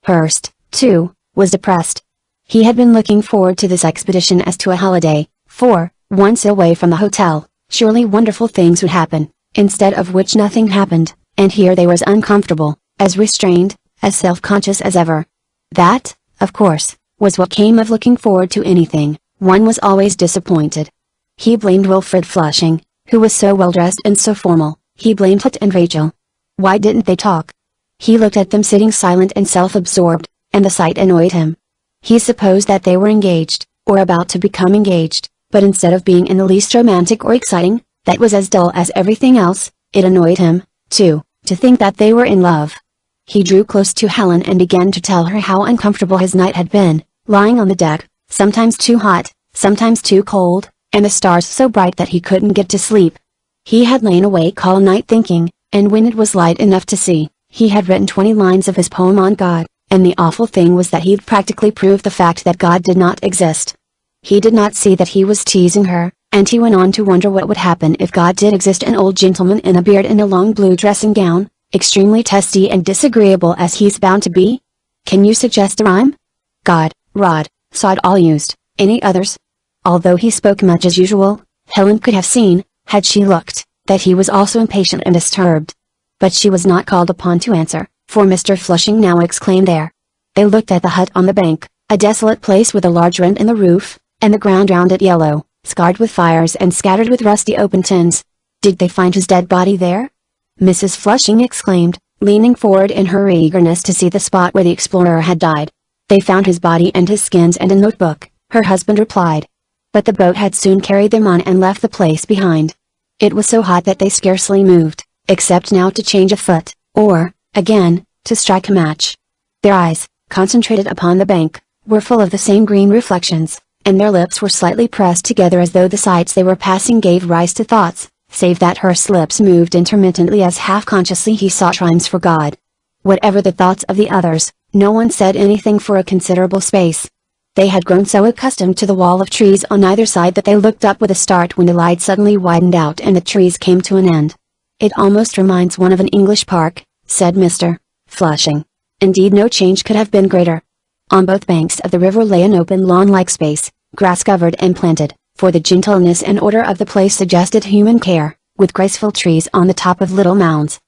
Hearst, too, was depressed. He had been looking forward to this expedition as to a holiday, for, once away from the hotel, surely wonderful things would happen, instead of which nothing happened, and here they were as uncomfortable, as restrained, as self-conscious as ever. That, of course, was what came of looking forward to anything. One was always disappointed. He blamed Wilfred Flushing, who was so well dressed and so formal. He blamed Hut and Rachel. Why didn't they talk? He looked at them sitting silent and self-absorbed, and the sight annoyed him. He supposed that they were engaged, or about to become engaged, but instead of being in the least romantic or exciting, that was as dull as everything else. It annoyed him, too, to think that they were in love. He drew close to Helen and began to tell her how uncomfortable his night had been, lying on the deck, sometimes too hot, sometimes too cold, and the stars so bright that he couldn't get to sleep. He had lain awake all night thinking, and when it was light enough to see, he had written 20 lines of his poem on God, and the awful thing was that he'd practically proved the fact that God did not exist. He did not see that he was teasing her, and he went on to wonder what would happen if God did exist. An old gentleman in a beard and a long blue dressing gown, extremely testy and disagreeable as he's bound to be? Can you suggest a rhyme? God, rod, sod all used, Any others? Although he spoke much as usual, Helen could have seen, had she looked, that he was also impatient and disturbed. But she was not called upon to answer, for Mr. Flushing now exclaimed there. They looked at the hut on the bank, a desolate place with a large rent in the roof, and the ground round it yellow, scarred with fires and scattered with rusty open tins. Did they find his dead body there? Mrs. Flushing exclaimed, leaning forward in her eagerness to see the spot where the explorer had died. They found his body and his skins and a notebook, her husband replied. But the boat had soon carried them on and left the place behind. It was so hot that they scarcely moved, except now to change a foot, or, again, to strike a match. Their eyes, concentrated upon the bank, were full of the same green reflections, and their lips were slightly pressed together as though the sights they were passing gave rise to thoughts, save that Hurst's lips moved intermittently as half-consciously he sought rhymes for God. Whatever the thoughts of the others, no one said anything for a considerable space. They had grown so accustomed to the wall of trees on either side that they looked up with a start when the light suddenly widened out and the trees came to an end. "It almost reminds one of an English park," said Mr. Flushing. Indeed, no change could have been greater. On both banks of the river lay an open lawn-like space, grass-covered and planted, for the gentleness and order of the place suggested human care, with graceful trees on the top of little mounds.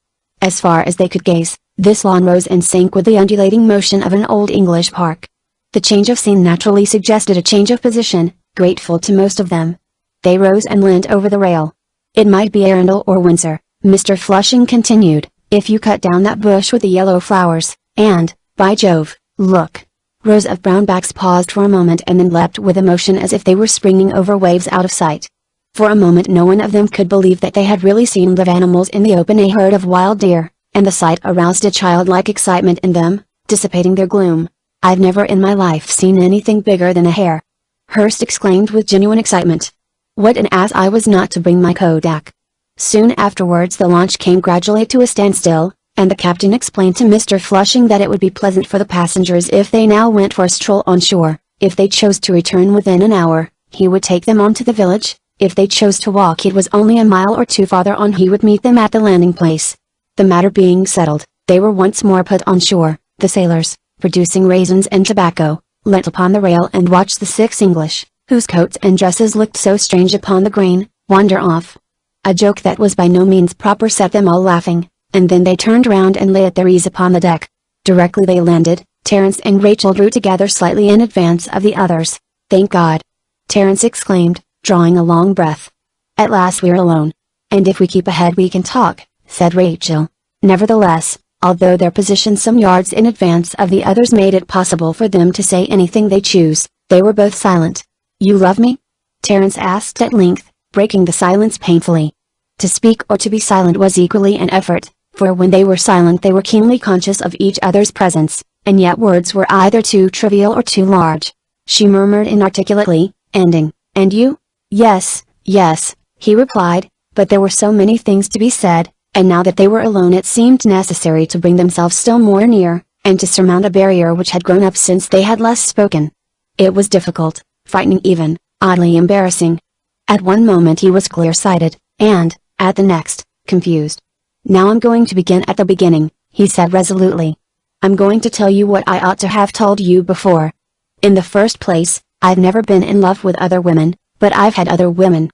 As far as they could gaze, this lawn rose and sank with the undulating motion of an old English park. The change of scene naturally suggested a change of position, grateful to most of them. They rose and leant over the rail. "It might be Arundel or Windsor," Mr. Flushing continued, "if you cut down that bush with the yellow flowers, and, by Jove, look!" Rows of brownbacks paused for a moment and then leapt with emotion as if they were springing over waves out of sight. For a moment no one of them could believe that they had really seen live animals in the open, a herd of wild deer, and the sight aroused a childlike excitement in them, dissipating their gloom. "I've never in my life seen anything bigger than a hare!" Hurst exclaimed with genuine excitement. "What an ass I was not to bring my kodak!" Soon afterwards the launch came gradually to a standstill, and the captain explained to Mr. Flushing that it would be pleasant for the passengers if they now went for a stroll on shore. If they chose to return within an hour, he would take them on to the village. If they chose to walk, it was only a mile or two farther on. He would meet them at the landing place. The matter being settled, they were once more put on shore. The sailors, producing raisins and tobacco, leant upon the rail and watched the 6 English, whose coats and dresses looked so strange upon the green, wander off. A joke that was by no means proper set them all laughing, and then they turned round and lay at their ease upon the deck. Directly they landed, Terence and Rachel drew together slightly in advance of the others. "Thank God!" Terence exclaimed, drawing a long breath. "At last we're alone. And if we keep ahead we can talk," said Rachel. Nevertheless, although their position some yards in advance of the others made it possible for them to say anything they chose, they were both silent. "You love me?" Terence asked at length, breaking the silence painfully. To speak or to be silent was equally an effort, for when they were silent they were keenly conscious of each other's presence, and yet words were either too trivial or too large. She murmured inarticulately, ending, "And you?" "Yes, yes," he replied, but there were so many things to be said, and now that they were alone it seemed necessary to bring themselves still more near, and to surmount a barrier which had grown up since they had last spoken. It was difficult, frightening even, oddly embarrassing. At one moment he was clear-sighted, and, at the next, confused. "Now I'm going to begin at the beginning," he said resolutely. "I'm going to tell you what I ought to have told you before. In the first place, I've never been in love with other women, but I've had other women.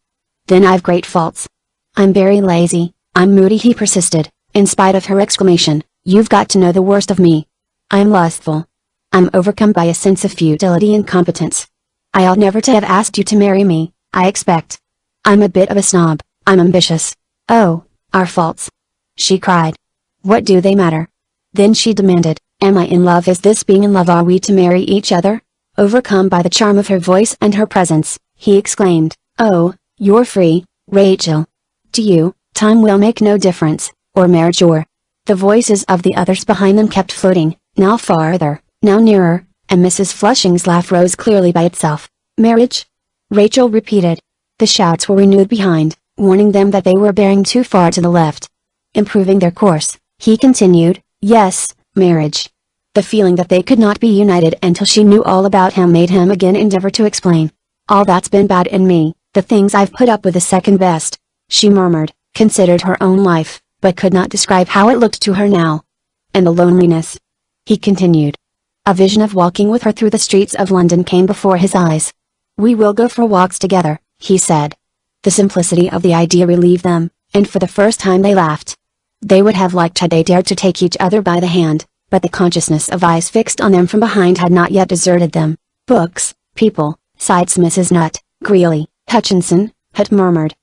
Then I've great faults. I'm very lazy, I'm moody," he persisted, in spite of her exclamation. "You've got to know the worst of me. I'm lustful. I'm overcome by a sense of futility and competence. I ought never to have asked you to marry me, I expect. I'm a bit of a snob, I'm ambitious." "Oh, our faults!" she cried. "What do they matter?" Then she demanded, "Am I in love? Is this being in love? Are we to marry each other?" Overcome by the charm of her voice and her presence, he exclaimed, "Oh, you're free, Rachel. To you, time will make no difference, or marriage or—" The voices of the others behind them kept floating, now farther, now nearer, and Mrs. Flushing's laugh rose clearly by itself. "Marriage?" Rachel repeated. The shouts were renewed behind, warning them that they were bearing too far to the left. Improving their course, he continued, "Yes, marriage." The feeling that they could not be united until she knew all about him made him again endeavor to explain. "All that's been bad in me, the things I've put up with, is second best," she murmured, considered her own life, but could not describe how it looked to her now. "And the loneliness," he continued. A vision of walking with her through the streets of London came before his eyes. "We will go for walks together," he said. The simplicity of the idea relieved them, and for the first time they laughed. They would have liked had they dared to take each other by the hand, but the consciousness of eyes fixed on them from behind had not yet deserted them. "Books, people," sighed Mrs. Nutt, Greeley, Hutchinson, had murmured.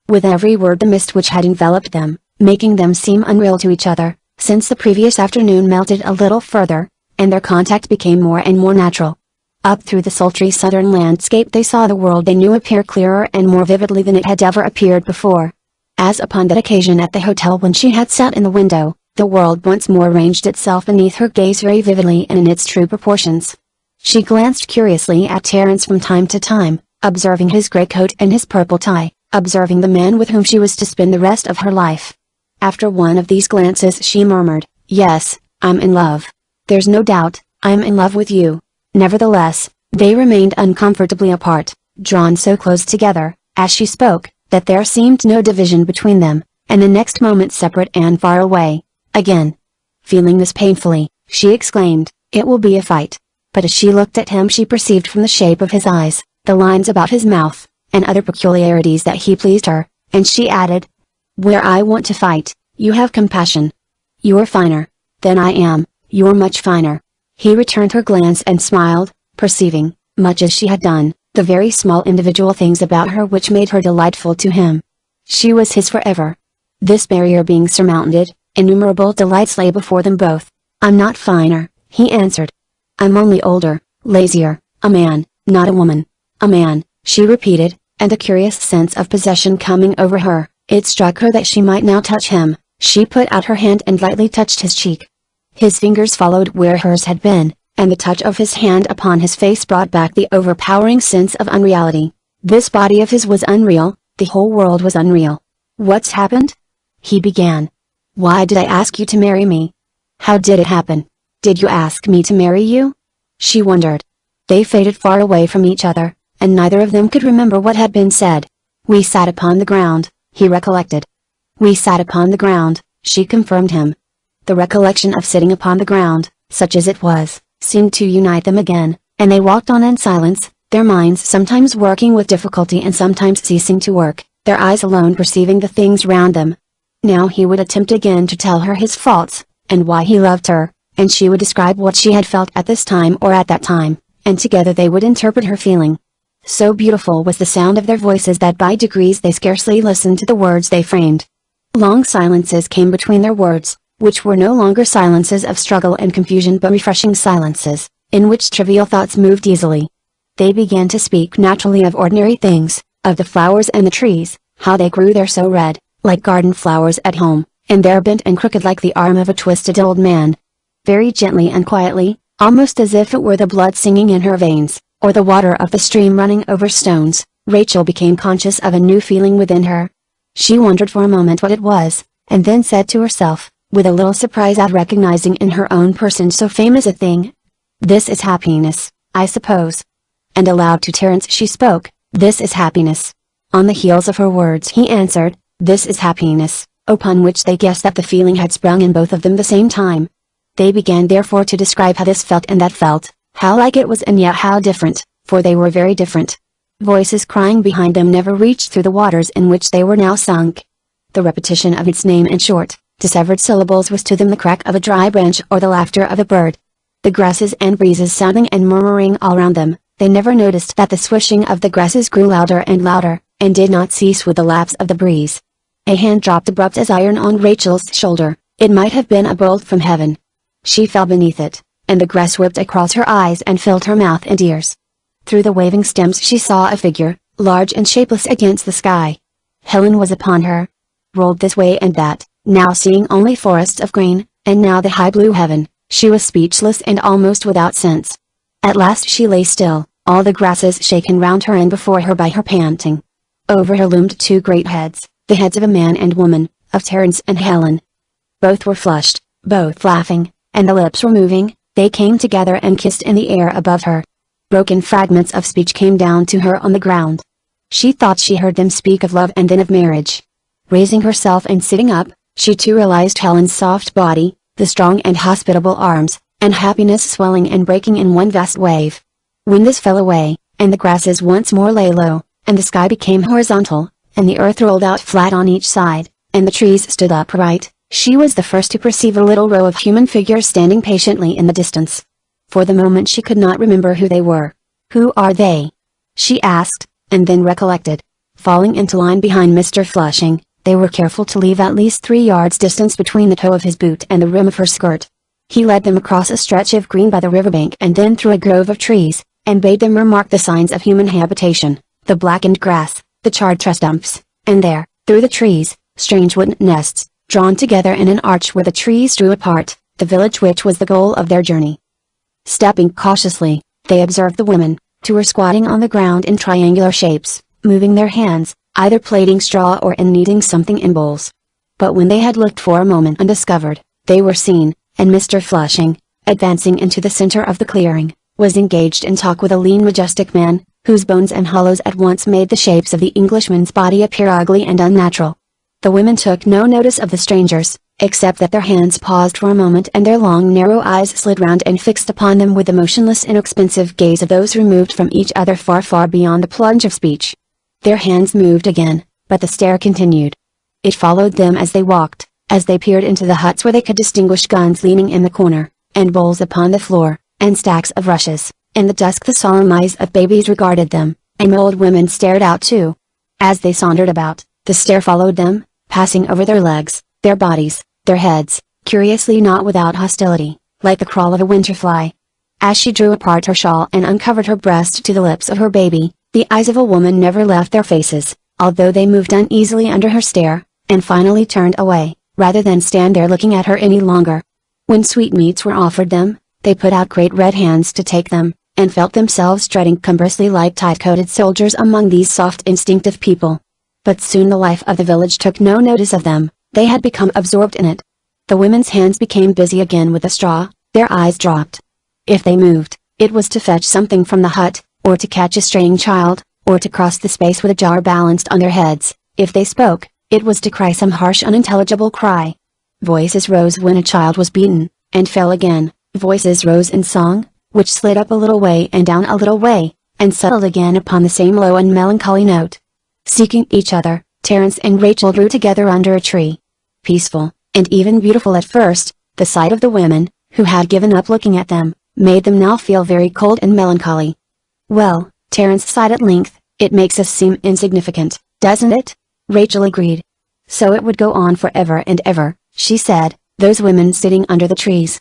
With every word the mist which had enveloped them, making them seem unreal to each other, since the previous afternoon melted a little further, and their contact became more and more natural. Up through the sultry southern landscape they saw the world they knew appear clearer and more vividly than it had ever appeared before. As upon that occasion at the hotel when she had sat in the window, the world once more arranged itself beneath her gaze very vividly and in its true proportions. She glanced curiously at Terence from time to time, observing his grey coat and his purple tie, observing the man with whom she was to spend the rest of her life. After one of these glances she murmured, "Yes, I'm in love. There's no doubt, I'm in love with you." Nevertheless, they remained uncomfortably apart, drawn so close together, as she spoke, that there seemed no division between them, and the next moment separate and far away, again. Feeling this painfully, she exclaimed, "It will be a fight." But as she looked at him she perceived from the shape of his eyes, the lines about his mouth, and other peculiarities that he pleased her, and she added, "Where I want to fight, you have compassion. You're finer than I am, you're much finer." He returned her glance and smiled, perceiving, much as she had done, the very small individual things about her which made her delightful to him. She was his forever. This barrier being surmounted, innumerable delights lay before them both. "I'm not finer," he answered. "I'm only older, lazier, a man, not a woman." "A man," she repeated, and a curious sense of possession coming over her, it struck her that she might now touch him. She put out her hand and lightly touched his cheek. His fingers followed where hers had been, and the touch of his hand upon his face brought back the overpowering sense of unreality. This body of his was unreal, the whole world was unreal. "What's happened?" he began. "Why did I ask you to marry me? How did it happen? Did you ask me to marry you?" She wondered. They faded far away from each other, and neither of them could remember what had been said. "We sat upon the ground," he recollected. "We sat upon the ground," she confirmed him. The recollection of sitting upon the ground, such as it was, seemed to unite them again, and they walked on in silence, their minds sometimes working with difficulty and sometimes ceasing to work, their eyes alone perceiving the things round them. Now he would attempt again to tell her his faults, and why he loved her, and she would describe what she had felt at this time or at that time, and together they would interpret her feeling. So beautiful was the sound of their voices that by degrees they scarcely listened to the words they framed. Long silences came between their words, which were no longer silences of struggle and confusion but refreshing silences, in which trivial thoughts moved easily. They began to speak naturally of ordinary things, of the flowers and the trees, how they grew there so red, like garden flowers at home, and there bent and crooked like the arm of a twisted old man. Very gently and quietly, almost as if it were the blood singing in her veins, or the water of the stream running over stones, Rachel became conscious of a new feeling within her. She wondered for a moment what it was, and then said to herself, with a little surprise at recognizing in her own person so famous a thing, "This is happiness, I suppose." And aloud to Terence she spoke, "This is happiness." On the heels of her words he answered, "This is happiness," upon which they guessed that the feeling had sprung in both of them the same time. They began therefore to describe how this felt and that felt, how like it was and yet how different, for they were very different. Voices crying behind them never reached through the waters in which they were now sunk. The repetition of its name in short, dissevered syllables was to them the crack of a dry branch or the laughter of a bird. The grasses and breezes sounding and murmuring all round them, they never noticed that the swishing of the grasses grew louder and louder, and did not cease with the lapse of the breeze. A hand dropped abrupt as iron on Rachel's shoulder, it might have been a bolt from heaven. She fell beneath it, and the grass whipped across her eyes and filled her mouth and ears. Through the waving stems she saw a figure, large and shapeless against the sky. Helen was upon her. Rolled this way and that, now seeing only forests of green, and now the high blue heaven, she was speechless and almost without sense. At last she lay still, all the grasses shaken round her and before her by her panting. Over her loomed two great heads, the heads of a man and woman, of Terence and Helen. Both were flushed, both laughing, and the lips were moving, they came together and kissed in the air above her. Broken fragments of speech came down to her on the ground. She thought she heard them speak of love and then of marriage. Raising herself and sitting up, she too realized Helen's soft body, the strong and hospitable arms, and happiness swelling and breaking in one vast wave. When this fell away, and the grasses once more lay low, and the sky became horizontal, and the earth rolled out flat on each side, and the trees stood upright. She was the first to perceive a little row of human figures standing patiently in the distance. For the moment she could not remember who they were. "Who are they?" she asked, and then recollected. Falling into line behind Mr. Flushing, they were careful to leave at least 3 yards distance between the toe of his boot and the rim of her skirt. He led them across a stretch of green by the riverbank and then through a grove of trees, and bade them remark the signs of human habitation, the blackened grass, the charred tree stumps, and there, through the trees, strange wooden nests, drawn together in an arch where the trees drew apart, the village which was the goal of their journey. Stepping cautiously, they observed the women, 2 were squatting on the ground in triangular shapes, moving their hands, either plaiting straw or in kneading something in bowls. But when they had looked for a moment undiscovered, they were seen, and Mr. Flushing, advancing into the center of the clearing, was engaged in talk with a lean majestic man, whose bones and hollows at once made the shapes of the Englishman's body appear ugly and unnatural. The women took no notice of the strangers, except that their hands paused for a moment and their long narrow eyes slid round and fixed upon them with the motionless inexpressive gaze of those removed from each other far far beyond the plunge of speech. Their hands moved again, but the stare continued. It followed them as they walked, as they peered into the huts where they could distinguish guns leaning in the corner, and bowls upon the floor, and stacks of rushes. In the dusk the solemn eyes of babies regarded them, and old women stared out too. As they sauntered about, the stare followed them, passing over their legs, their bodies, their heads, curiously not without hostility, like the crawl of a winter fly. As she drew apart her shawl and uncovered her breast to the lips of her baby, the eyes of a woman never left their faces, although they moved uneasily under her stare, and finally turned away, rather than stand there looking at her any longer. When sweetmeats were offered them, they put out great red hands to take them, and felt themselves treading cumbrously like tight-coated soldiers among these soft instinctive people. But soon the life of the village took no notice of them, they had become absorbed in it. The women's hands became busy again with the straw, their eyes dropped. If they moved, it was to fetch something from the hut, or to catch a straying child, or to cross the space with a jar balanced on their heads. If they spoke, it was to cry some harsh unintelligible cry. Voices rose when a child was beaten, and fell again. Voices rose in song, which slid up a little way and down a little way, and settled again upon the same low and melancholy note. Seeking each other, Terence and Rachel drew together under a tree. Peaceful, and even beautiful at first, the sight of the women, who had given up looking at them, made them now feel very cold and melancholy. "Well," Terence sighed at length, "it makes us seem insignificant, doesn't it?" Rachel agreed. "So it would go on forever and ever," she said, "those women sitting under the trees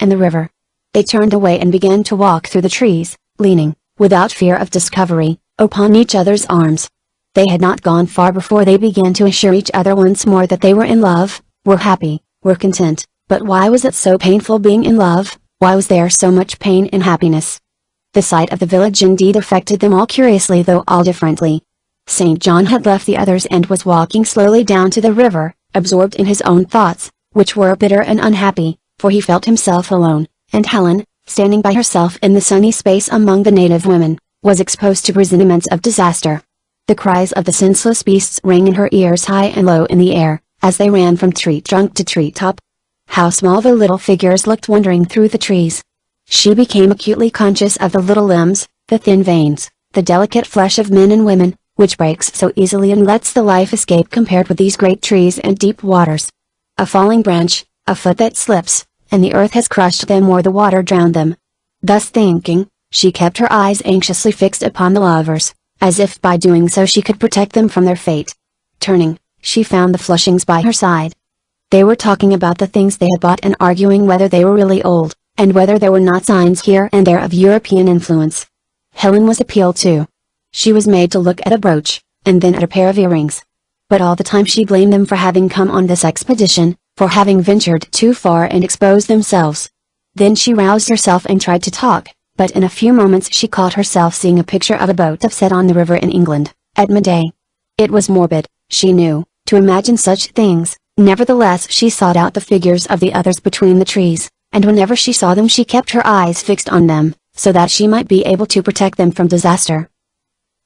and the river." They turned away and began to walk through the trees, leaning, without fear of discovery, upon each other's arms. They had not gone far before they began to assure each other once more that they were in love, were happy, were content. But why was it so painful being in love? Why was there so much pain in happiness? The sight of the village indeed affected them all curiously, though all differently. St. John had left the others and was walking slowly down to the river, absorbed in his own thoughts, which were bitter and unhappy, for he felt himself alone, and Helen, standing by herself in the sunny space among the native women, was exposed to presentiments of disaster. The cries of the senseless beasts rang in her ears high and low in the air, as they ran from tree trunk to tree top. How small the little figures looked wandering through the trees. She became acutely conscious of the little limbs, the thin veins, the delicate flesh of men and women, which breaks so easily and lets the life escape compared with these great trees and deep waters. A falling branch, a foot that slips, and the earth has crushed them or the water drowned them. Thus thinking, she kept her eyes anxiously fixed upon the lovers, as if by doing so she could protect them from their fate. Turning, she found the Flushings by her side. They were talking about the things they had bought and arguing whether they were really old, and whether there were not signs here and there of European influence. Helen was appealed to. She was made to look at a brooch, and then at a pair of earrings. But all the time she blamed them for having come on this expedition, for having ventured too far and exposed themselves. Then she roused herself and tried to talk, but in a few moments she caught herself seeing a picture of a boat upset on the river in England, at midday. It was morbid, she knew, to imagine such things, nevertheless she sought out the figures of the others between the trees, and whenever she saw them she kept her eyes fixed on them, so that she might be able to protect them from disaster.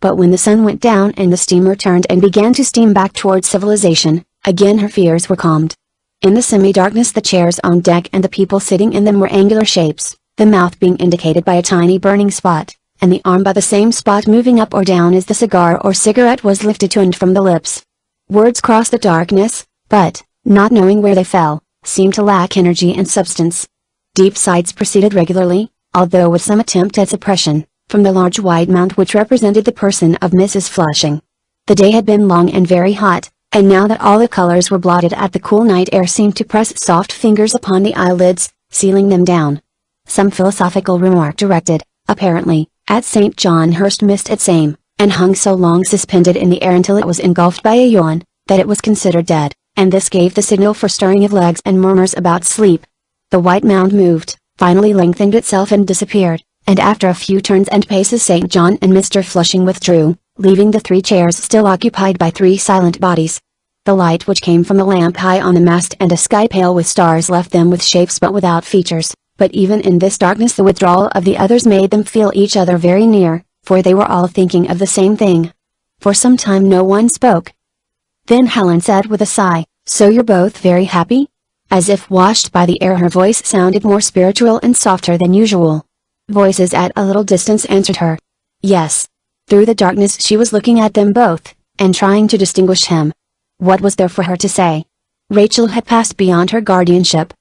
But when the sun went down and the steamer turned and began to steam back towards civilization, again her fears were calmed. In the semi-darkness the chairs on deck and the people sitting in them were angular shapes, the mouth being indicated by a tiny burning spot, and the arm by the same spot moving up or down as the cigar or cigarette was lifted to and from the lips. Words crossed the darkness, but, not knowing where they fell, seemed to lack energy and substance. Deep sighs proceeded regularly, although with some attempt at suppression, from the large white mound which represented the person of Mrs. Flushing. The day had been long and very hot, and now that all the colors were blotted out, the cool night air seemed to press soft fingers upon the eyelids, sealing them down. Some philosophical remark directed, apparently, at St. John Hurst missed its aim, and hung so long suspended in the air until it was engulfed by a yawn, that it was considered dead, and this gave the signal for stirring of legs and murmurs about sleep. The white mound moved, finally lengthened itself and disappeared, and after a few turns and paces St. John and Mr. Flushing withdrew, leaving the 3 chairs still occupied by 3 silent bodies. The light which came from the lamp high on the mast and a sky pale with stars left them with shapes but without features, but even in this darkness the withdrawal of the others made them feel each other very near, for they were all thinking of the same thing. For some time no one spoke. Then Helen said with a sigh, "So you're both very happy?" As if washed by the air her voice sounded more spiritual and softer than usual. Voices at a little distance answered her. Yes. Through the darkness she was looking at them both, and trying to distinguish him. What was there for her to say? Rachel had passed beyond her guardianship.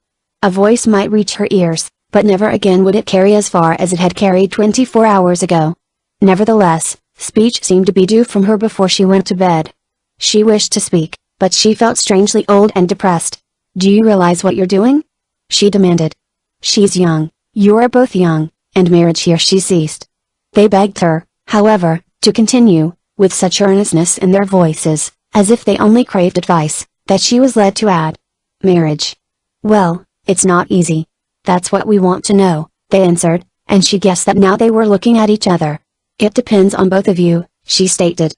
A voice might reach her ears, but never again would it carry as far as it had carried 24 hours ago. Nevertheless, speech seemed to be due from her before she went to bed. She wished to speak, but she felt strangely old and depressed. "Do you realize what you're doing?" she demanded. "She's young, you are both young, and marriage," here she ceased. They begged her, however, to continue, with such earnestness in their voices, as if they only craved advice, that she was led to add, "Marriage. Well, it's not easy. That's what we want to know," they answered, and she guessed that now they were looking at each other. "It depends on both of you," she stated.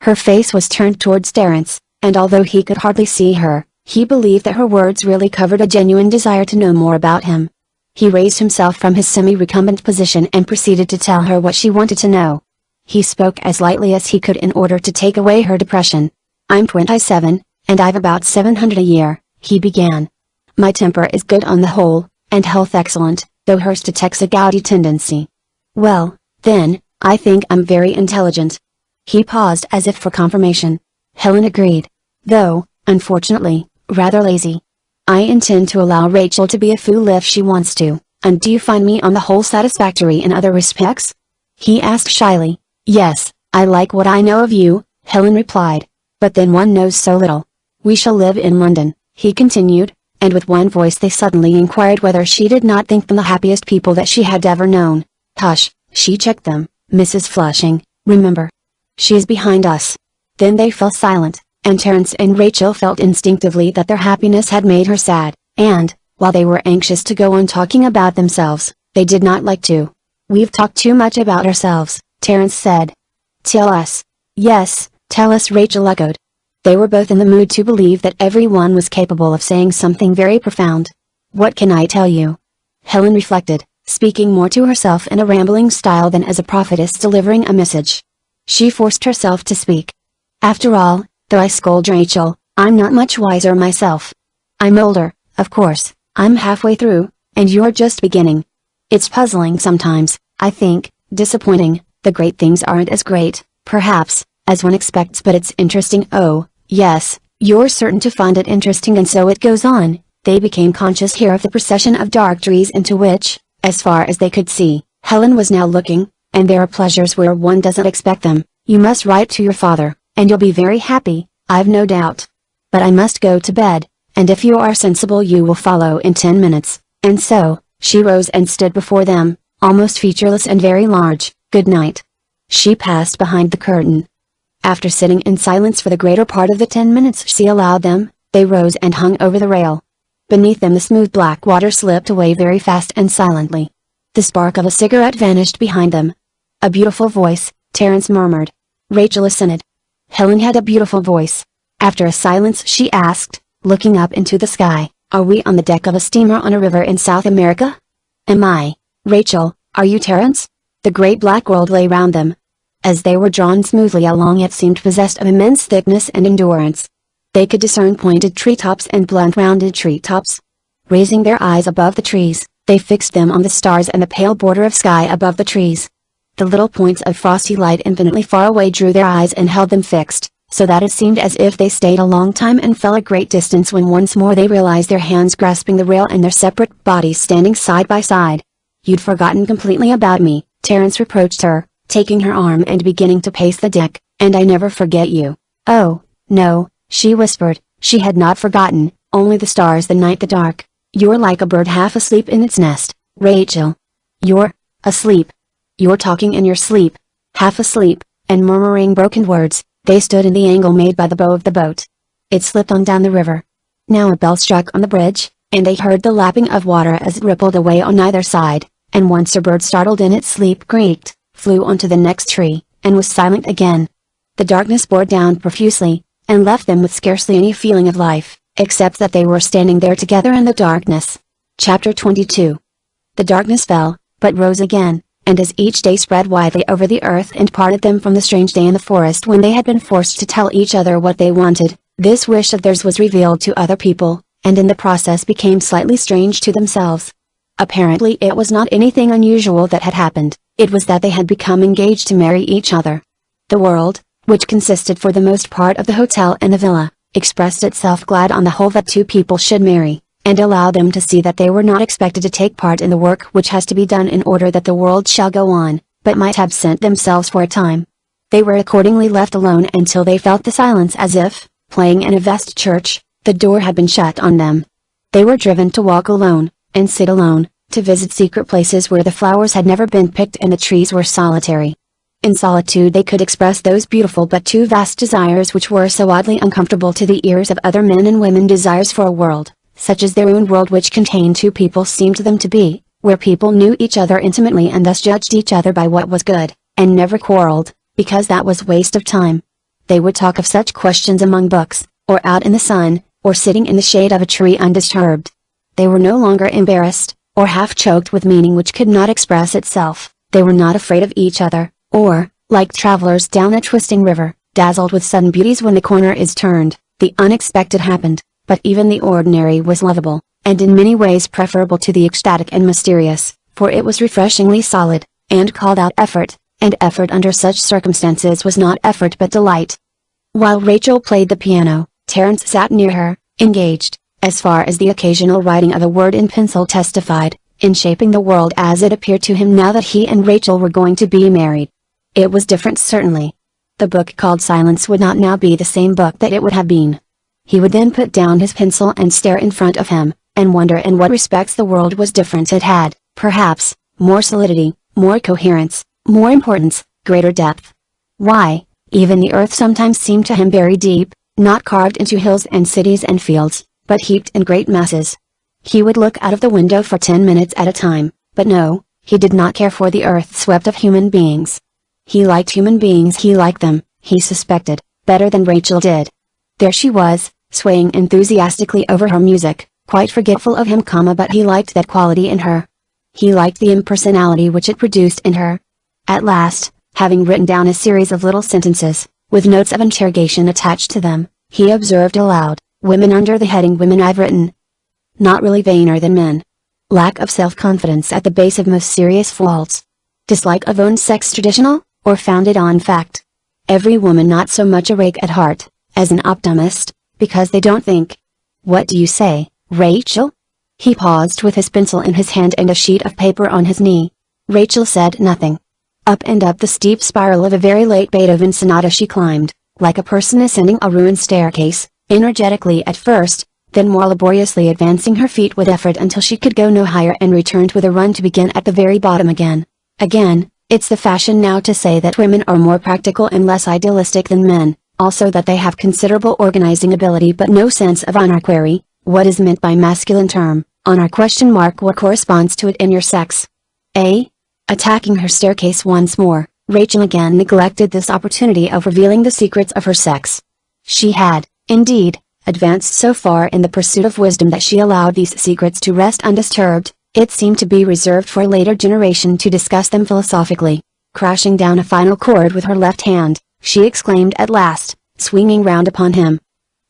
Her face was turned towards Terence, and although he could hardly see her, he believed that her words really covered a genuine desire to know more about him. He raised himself from his semi-recumbent position and proceeded to tell her what she wanted to know. He spoke as lightly as he could in order to take away her depression. "I'm 27, and I've about 700 a year," he began. "My temper is good on the whole, and health excellent, though Hurst detects a gouty tendency. Well, then, I think I'm very intelligent." He paused as if for confirmation. Helen agreed. "Though, unfortunately, rather lazy. I intend to allow Rachel to be a fool if she wants to, and do you find me on the whole satisfactory in other respects?" he asked shyly. "Yes, I like what I know of you," Helen replied. "But then one knows so little. We shall live in London," he continued, and with one voice they suddenly inquired whether she did not think them the happiest people that she had ever known. "Hush," she checked them, "Mrs. Flushing, remember. She is behind us." Then they fell silent, and Terence and Rachel felt instinctively that their happiness had made her sad, and, while they were anxious to go on talking about themselves, they did not like to. "We've talked too much about ourselves," Terence said. "Tell us." "Yes, tell us," Rachel echoed. They were both in the mood to believe that everyone was capable of saying something very profound. "What can I tell you?" Helen reflected, speaking more to herself in a rambling style than as a prophetess delivering a message. She forced herself to speak. "After all, though I scold Rachel, I'm not much wiser myself. I'm older, of course, I'm halfway through, and you're just beginning. It's puzzling sometimes, I think, disappointing, the great things aren't as great, perhaps, as one expects, but it's interesting. Oh, yes, you're certain to find it interesting." And so it goes on. They became conscious here of the procession of dark trees into which, as far as they could see, Helen was now looking, and there are pleasures where one doesn't expect them. "You must write to your father, and you'll be very happy, I've no doubt. But I must go to bed, and if you are sensible you will follow in 10 minutes, and so," she rose and stood before them, almost featureless and very large. "Good night." She passed behind the curtain. After sitting in silence for the greater part of the 10 minutes she allowed them, they rose and hung over the rail. Beneath them the smooth black water slipped away very fast and silently. The spark of a cigarette vanished behind them. "A beautiful voice," Terence murmured. Rachel assented. Helen had a beautiful voice. After a silence she asked, looking up into the sky, "Are we on the deck of a steamer on a river in South America?" "Am I, Rachel, are you Terence?" The great black world lay round them. As they were drawn smoothly along it seemed possessed of immense thickness and endurance. They could discern pointed treetops and blunt rounded treetops. Raising their eyes above the trees, they fixed them on the stars and the pale border of sky above the trees. The little points of frosty light infinitely far away drew their eyes and held them fixed, so that it seemed as if they stayed a long time and fell a great distance when once more they realized their hands grasping the rail and their separate bodies standing side by side. "You'd forgotten completely about me," Terence reproached her, taking her arm and beginning to pace the deck, "and I never forget you." "Oh, no," she whispered, she had not forgotten, only the stars, the night, the dark. "You're like a bird half asleep in its nest, Rachel. You're asleep. You're talking in your sleep." Half asleep, and murmuring broken words, they stood in the angle made by the bow of the boat. It slipped on down the river. Now a bell struck on the bridge, and they heard the lapping of water as it rippled away on either side, and once a bird startled in its sleep creaked, flew onto the next tree, and was silent again. The darkness bore down profusely, and left them with scarcely any feeling of life, except that they were standing there together in the darkness. Chapter 22. The darkness fell, but rose again, and as each day spread widely over the earth and parted them from the strange day in the forest when they had been forced to tell each other what they wanted, this wish of theirs was revealed to other people, and in the process became slightly strange to themselves. Apparently it was not anything unusual that had happened, it was that they had become engaged to marry each other. The world, which consisted for the most part of the hotel and the villa, expressed itself glad on the whole that two people should marry, and allowed them to see that they were not expected to take part in the work which has to be done in order that the world shall go on, but might absent themselves for a time. They were accordingly left alone until they felt the silence as if, playing in a vast church, the door had been shut on them. They were driven to walk alone, and sit alone, to visit secret places where the flowers had never been picked and the trees were solitary. In solitude they could express those beautiful but too vast desires which were so oddly uncomfortable to the ears of other men and women, desires for a world, such as their own world, which contained two people seemed to them to be, where people knew each other intimately and thus judged each other by what was good, and never quarreled, because that was waste of time. They would talk of such questions among books, or out in the sun, or sitting in the shade of a tree undisturbed. They were no longer embarrassed, or half choked with meaning which could not express itself. They were not afraid of each other, or, like travelers down a twisting river, dazzled with sudden beauties when the corner is turned. The unexpected happened, but even the ordinary was lovable, and in many ways preferable to the ecstatic and mysterious, for it was refreshingly solid, and called out effort, and effort under such circumstances was not effort but delight. While Rachel played the piano, Terence sat near her, engaged, as far as the occasional writing of a word in pencil testified, in shaping the world as it appeared to him now that he and Rachel were going to be married. It was different certainly. The book called Silence would not now be the same book that it would have been. He would then put down his pencil and stare in front of him, and wonder in what respects the world was different. It had, perhaps, more solidity, more coherence, more importance, greater depth. Why, even the earth sometimes seemed to him very deep, not carved into hills and cities and fields, but heaped in great masses. He would look out of the window for 10 minutes at a time, but no, he did not care for the earth swept of human beings. He liked human beings, he liked them, he suspected, better than Rachel did. There she was, swaying enthusiastically over her music, quite forgetful of him, but he liked that quality in her. He liked the impersonality which it produced in her. At last, having written down a series of little sentences, with notes of interrogation attached to them, he observed aloud, "Women," under the heading "Women I've written. Not really vainer than men. Lack of self-confidence at the base of most serious faults. Dislike of own sex, traditional, or founded on fact. Every woman not so much a rake at heart, as an optimist, because they don't think. What do you say, Rachel?" He paused with his pencil in his hand and a sheet of paper on his knee. Rachel said nothing. Up and up the steep spiral of a very late Beethoven sonata she climbed, like a person ascending a ruined staircase, energetically at first, then more laboriously advancing her feet with effort until she could go no higher and returned with a run to begin at the very bottom again. Again, it's the fashion now to say that women are more practical and less idealistic than men, also that they have considerable organizing ability but no sense of honor. Query, what is meant by masculine term, honor? What corresponds to it in your sex? A. Attacking her staircase once more, Rachel again neglected this opportunity of revealing the secrets of her sex. She had, indeed, advanced so far in the pursuit of wisdom that she allowed these secrets to rest undisturbed. It seemed to be reserved for a later generation to discuss them philosophically. Crashing down a final chord with her left hand, she exclaimed at last, swinging round upon him.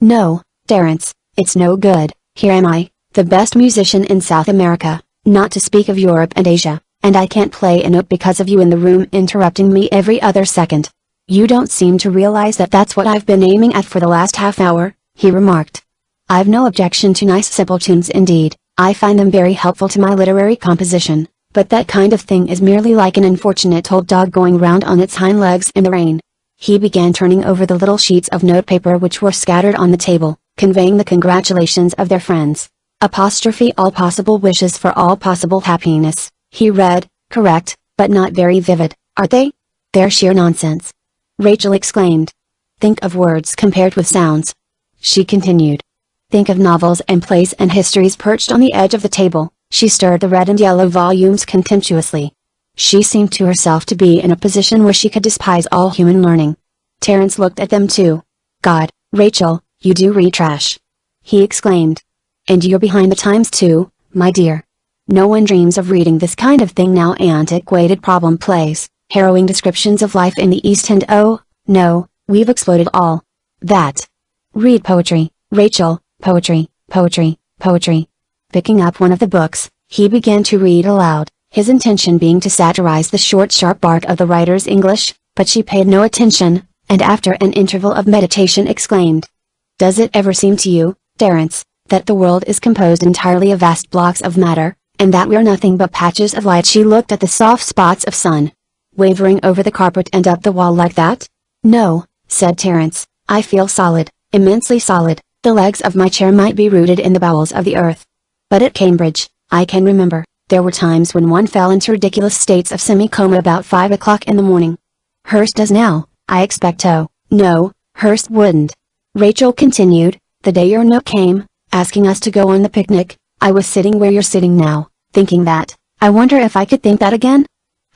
"No, Terence, it's no good. Here am I, the best musician in South America, not to speak of Europe and Asia, and I can't play a note because of you in the room interrupting me every other second. You don't seem to realize that that's what I've been aiming at for the last half hour, he remarked. I've no objection to nice simple tunes indeed, I find them very helpful to my literary composition, but that kind of thing is merely like an unfortunate old dog going round on its hind legs in the rain. He began turning over the little sheets of notepaper which were scattered on the table, conveying the congratulations of their friends. Apostrophe all possible wishes for all possible happiness, he read, correct, but not very vivid, aren't they? They're sheer nonsense. Rachel exclaimed. Think of words compared with sounds. She continued. Think of novels and plays and histories perched on the edge of the table. She stirred the red and yellow volumes contemptuously. She seemed to herself to be in a position where she could despise all human learning. Terence looked at them too. God, Rachel, you do read trash, he exclaimed. And you're behind the times too, my dear. No one dreams of reading this kind of thing now, antiquated problem plays, harrowing descriptions of life in the East, and oh, no, we've exploded all that. Read poetry, Rachel, poetry, poetry, poetry. Picking up one of the books, he began to read aloud, his intention being to satirize the short sharp bark of the writer's English, but she paid no attention, and after an interval of meditation exclaimed. Does it ever seem to you, Terence, that the world is composed entirely of vast blocks of matter, and that we're nothing but patches of light? She looked at the soft spots of sun, wavering over the carpet and up the wall like that. No, said Terence, I feel solid, immensely solid, the legs of my chair might be rooted in the bowels of the earth. But at Cambridge, I can remember, there were times when one fell into ridiculous states of semi-coma about 5 o'clock in the morning. Hurst does now, I expect. Oh, no, Hurst wouldn't. Rachel continued, the day your note came, asking us to go on the picnic, I was sitting where you're sitting now, thinking that, I wonder if I could think that again?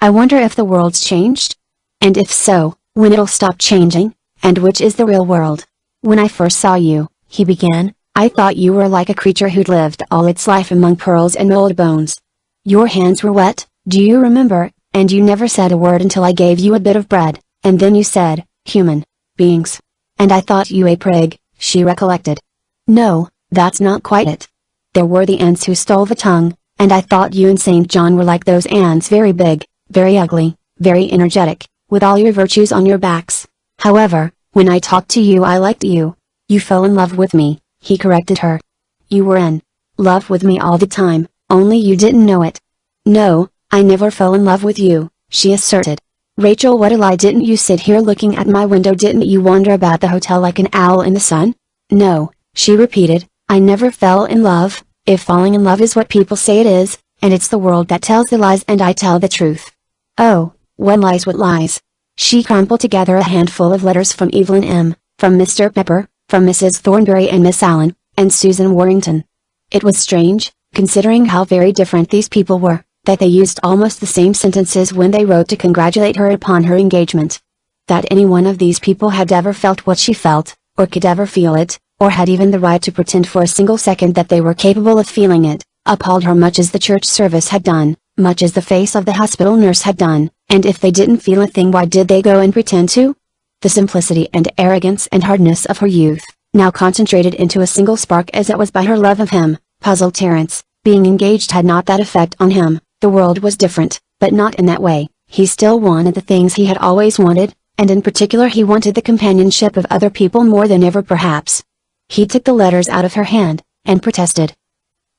I wonder if the world's changed? And if so, when it'll stop changing, and which is the real world? When I first saw you, he began, I thought you were like a creature who'd lived all its life among pearls and old bones. Your hands were wet, do you remember, and you never said a word until I gave you a bit of bread, and then you said, human beings. And I thought you a prig, she recollected. No, that's not quite it. There were the ants who stole the tongue, and I thought you and St. John were like those ants, very big, very ugly, very energetic, with all your virtues on your backs. However, when I talked to you I liked you. You fell in love with me, he corrected her. You were in love with me all the time, only you didn't know it. No, I never fell in love with you, she asserted. Rachel, what a lie. Didn't you sit here looking at my window? Didn't you wander about the hotel like an owl in the sun? No, she repeated, I never fell in love, if falling in love is what people say it is, and it's the world that tells the lies and I tell the truth. Oh, what lies, what lies. She crumpled together a handful of letters from Evelyn M., from Mr. Pepper, from Mrs. Thornbury and Miss Allen, and Susan Warrington. It was strange, considering how very different these people were, that they used almost the same sentences when they wrote to congratulate her upon her engagement. That any one of these people had ever felt what she felt, or could ever feel it, or had even the right to pretend for a single second that they were capable of feeling it, appalled her much as the church service had done, much as the face of the hospital nurse had done, and if they didn't feel a thing, why did they go and pretend to? The simplicity and arrogance and hardness of her youth, now concentrated into a single spark as it was by her love of him, puzzled Terence. Being engaged had not that effect on him. The world was different, but not in that way. He still wanted the things he had always wanted, and in particular he wanted the companionship of other people more than ever perhaps. He took the letters out of her hand, and protested.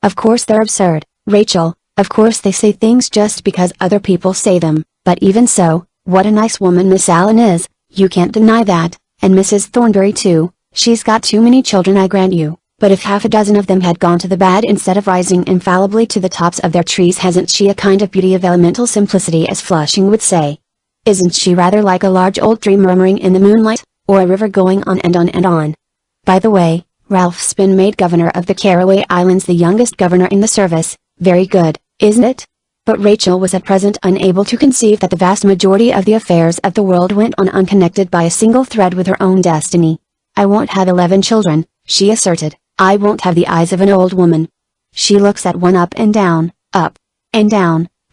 Of course they're absurd, Rachel, of course they say things just because other people say them, but even so, what a nice woman Miss Allen is, you can't deny that, and Mrs. Thornbury too, she's got too many children I grant you. But if half a dozen of them had gone to the bad instead of rising infallibly to the tops of their trees, hasn't she a kind of beauty of elemental simplicity, as Flushing would say? Isn't she rather like a large old tree murmuring in the moonlight, or a river going on and on and on? By the way, Ralph's been made governor of the Caraway Islands, the youngest governor in the service. Very good, isn't it? But Rachel was at present unable to conceive that the vast majority of the affairs of the world went on unconnected by a single thread with her own destiny. I won't have 11 children, she asserted. I won't have the eyes of an old woman. She looks at one up and down,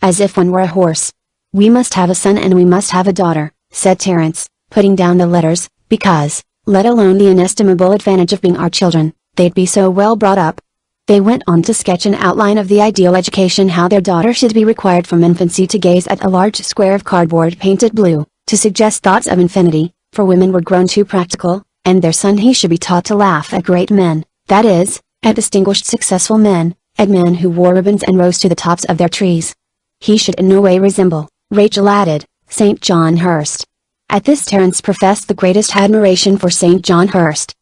as if one were a horse. We must have a son and we must have a daughter, said Terence, putting down the letters, because, let alone the inestimable advantage of being our children, they'd be so well brought up. They went on to sketch an outline of the ideal education, how their daughter should be required from infancy to gaze at a large square of cardboard painted blue, to suggest thoughts of infinity, for women were grown too practical, and their son he should be taught to laugh at great men, that is, at distinguished successful men, at men who wore ribbons and rose to the tops of their trees. He should in no way resemble, Rachel added, St. John Hurst. At this Terence professed the greatest admiration for St. John Hurst.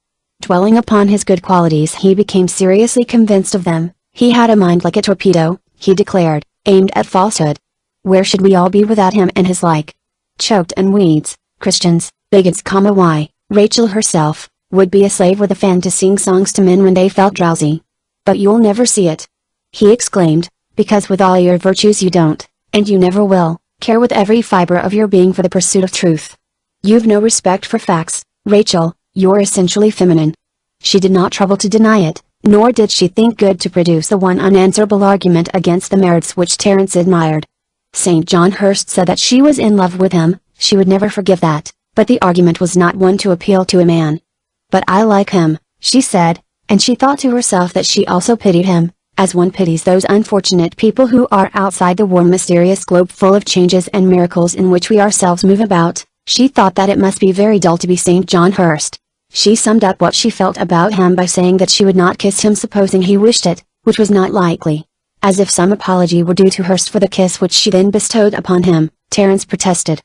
Dwelling upon his good qualities, he became seriously convinced of them. He had a mind like a torpedo, he declared, aimed at falsehood. Where should we all be without him and his like? Choked in weeds, Christians, bigots, why, Rachel herself, would be a slave with a fan to sing songs to men when they felt drowsy. But you'll never see it, he exclaimed, because with all your virtues you don't, and you never will, care with every fiber of your being for the pursuit of truth. You've no respect for facts, Rachel. You're essentially feminine. She did not trouble to deny it, nor did she think good to produce the one unanswerable argument against the merits which Terence admired. St. John Hurst said that she was in love with him, she would never forgive that, but the argument was not one to appeal to a man. But I like him, she said, and she thought to herself that she also pitied him, as one pities those unfortunate people who are outside the warm mysterious globe full of changes and miracles in which we ourselves move about. She thought that it must be very dull to be St. John Hurst. She summed up what she felt about him by saying that she would not kiss him supposing he wished it, which was not likely. As if some apology were due to Hurst for the kiss which she then bestowed upon him, Terence protested.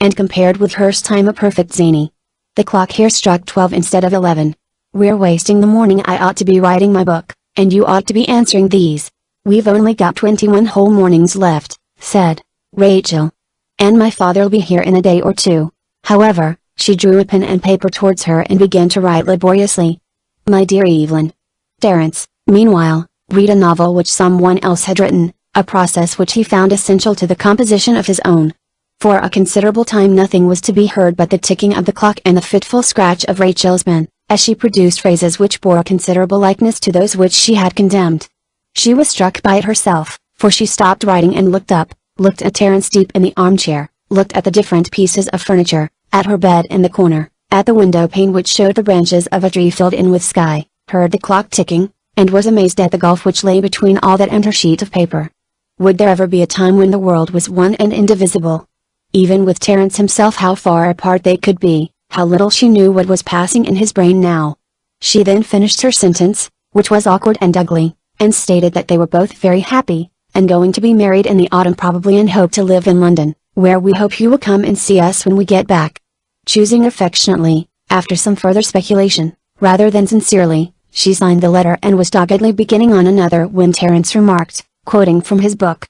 And compared with Hurst, I'm a perfect zany. The clock here struck 12 instead of 11. We're wasting the morning. I ought to be writing my book, and you ought to be answering these. We've only got 21 whole mornings left, said Rachel. And my father'll be here in a day or two. However, she drew a pen and paper towards her and began to write laboriously. My dear Evelyn. Terence, meanwhile, read a novel which someone else had written, a process which he found essential to the composition of his own. For a considerable time nothing was to be heard but the ticking of the clock and the fitful scratch of Rachel's pen, as she produced phrases which bore a considerable likeness to those which she had condemned. She was struck by it herself, for she stopped writing and looked up, looked at Terence deep in the armchair, looked at the different pieces of furniture, at her bed in the corner, at the window pane which showed the branches of a tree filled in with sky, heard the clock ticking, and was amazed at the gulf which lay between all that and her sheet of paper. Would there ever be a time when the world was one and indivisible? Even with Terence himself, how far apart they could be, how little she knew what was passing in his brain now. She then finished her sentence, which was awkward and ugly, and stated that they were both very happy, and going to be married in the autumn probably, and hope to live in London, where we hope you will come and see us when we get back. Choosing affectionately, after some further speculation, rather than sincerely, she signed the letter and was doggedly beginning on another when Terence remarked, quoting from his book.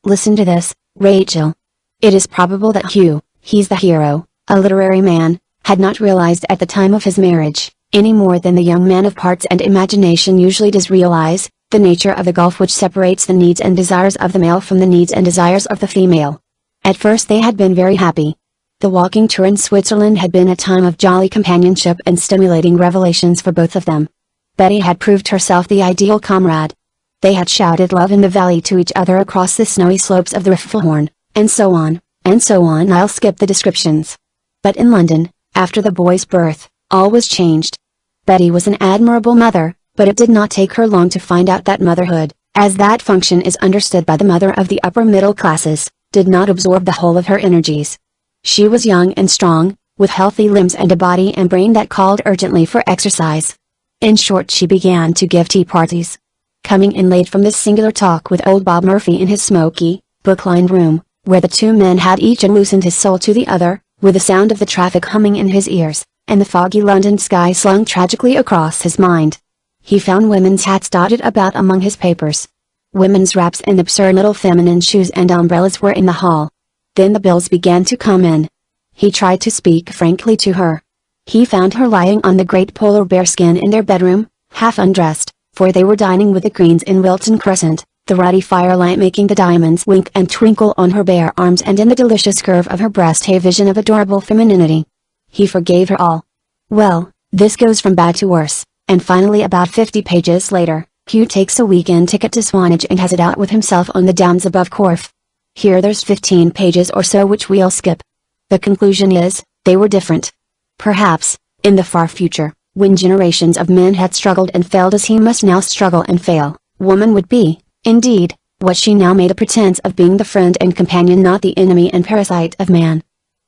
Listen to this, Rachel. It is probable that Hugh, he's the hero, a literary man, had not realized at the time of his marriage, any more than the young man of parts and imagination usually does realize, the nature of the gulf which separates the needs and desires of the male from the needs and desires of the female. At first they had been very happy. The walking tour in Switzerland had been a time of jolly companionship and stimulating revelations for both of them. Betty had proved herself the ideal comrade. They had shouted love in the valley to each other across the snowy slopes of the Riffelhorn, and so on, and so on. I'll skip the descriptions. But in London, after the boy's birth, all was changed. Betty was an admirable mother, but it did not take her long to find out that motherhood, as that function is understood by the mother of the upper middle classes, did not absorb the whole of her energies. She was young and strong, with healthy limbs and a body and brain that called urgently for exercise. In short, she began to give tea parties. Coming in late from this singular talk with old Bob Murphy in his smoky, book-lined room, where the two men had each unloosened his soul to the other, with the sound of the traffic humming in his ears, and the foggy London sky slung tragically across his mind, he found women's hats dotted about among his papers. Women's wraps and absurd little feminine shoes and umbrellas were in the hall. Then the bills began to come in. He tried to speak frankly to her. He found her lying on the great polar bear skin in their bedroom, half undressed, for they were dining with the Greens in Wilton Crescent, the ruddy firelight making the diamonds wink and twinkle on her bare arms, and in the delicious curve of her breast a vision of adorable femininity. He forgave her all. Well, this goes from bad to worse, and finally about 50 pages later, Hugh takes a weekend ticket to Swanage and has it out with himself on the downs above Corfe. Here there's 15 pages or so which we'll skip. The conclusion is, they were different. Perhaps, in the far future, When generations of men had struggled and failed as he must now struggle and fail, woman would be, indeed, what she now made a pretense of being, the friend and companion, not the enemy and parasite of man.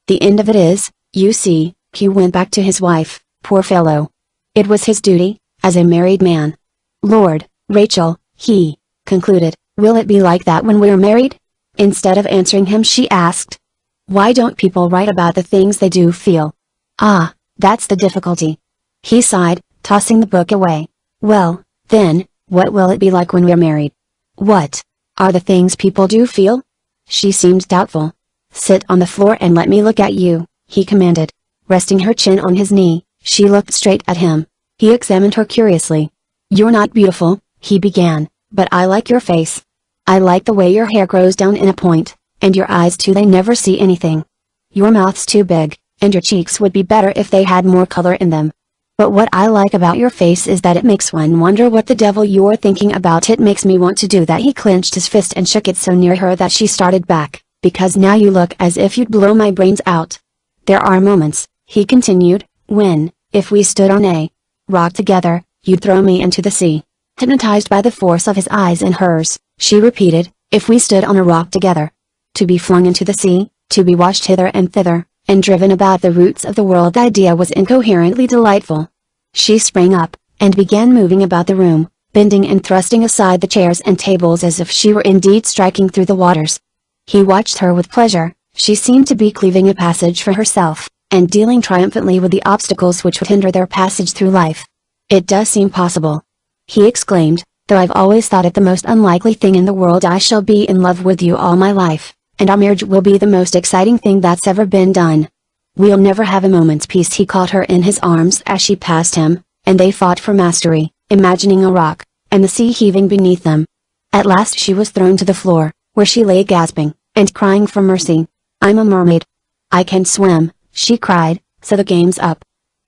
The end of it is, you see, he went back to his wife, poor fellow. It was his duty, as a married man. Lord, Rachel, he concluded, will it be like that when we're married? Instead of answering him, she asked, why don't people write about the things they do feel? Ah, that's the difficulty. He sighed, tossing the book away. Well, then, what will it be like when we're married? What are the things people do feel? She seemed doubtful. Sit on the floor and let me look at you, he commanded. Resting her chin on his knee, she looked straight at him. He examined her curiously. You're not beautiful, he began, but I like your face. I like the way your hair grows down in a point, and your eyes too, they never see anything. Your mouth's too big, and your cheeks would be better if they had more color in them. But what I like about your face is that it makes one wonder what the devil you're thinking about. It makes me want to do that. He clenched his fist and shook it so near her that she started back, because now you look as if you'd blow my brains out. There are moments, he continued, when, if we stood on a rock together, you'd throw me into the sea. Hypnotized by the force of his eyes in hers, she repeated, if we stood on a rock together. To be flung into the sea, to be washed hither and thither, and driven about the roots of the world. The idea was incoherently delightful. She sprang up, and began moving about the room, bending and thrusting aside the chairs and tables as if she were indeed striking through the waters. He watched her with pleasure. She seemed to be cleaving a passage for herself, and dealing triumphantly with the obstacles which would hinder their passage through life. It does seem possible, he exclaimed, though I've always thought it the most unlikely thing in the world. I shall be in love with you all my life, and our marriage will be the most exciting thing that's ever been done. We'll never have a moment's peace. He caught her in his arms as she passed him, and they fought for mastery, imagining a rock, and the sea heaving beneath them. At last she was thrown to the floor, where she lay gasping, and crying for mercy. I'm a mermaid. I can swim, she cried, so the game's up.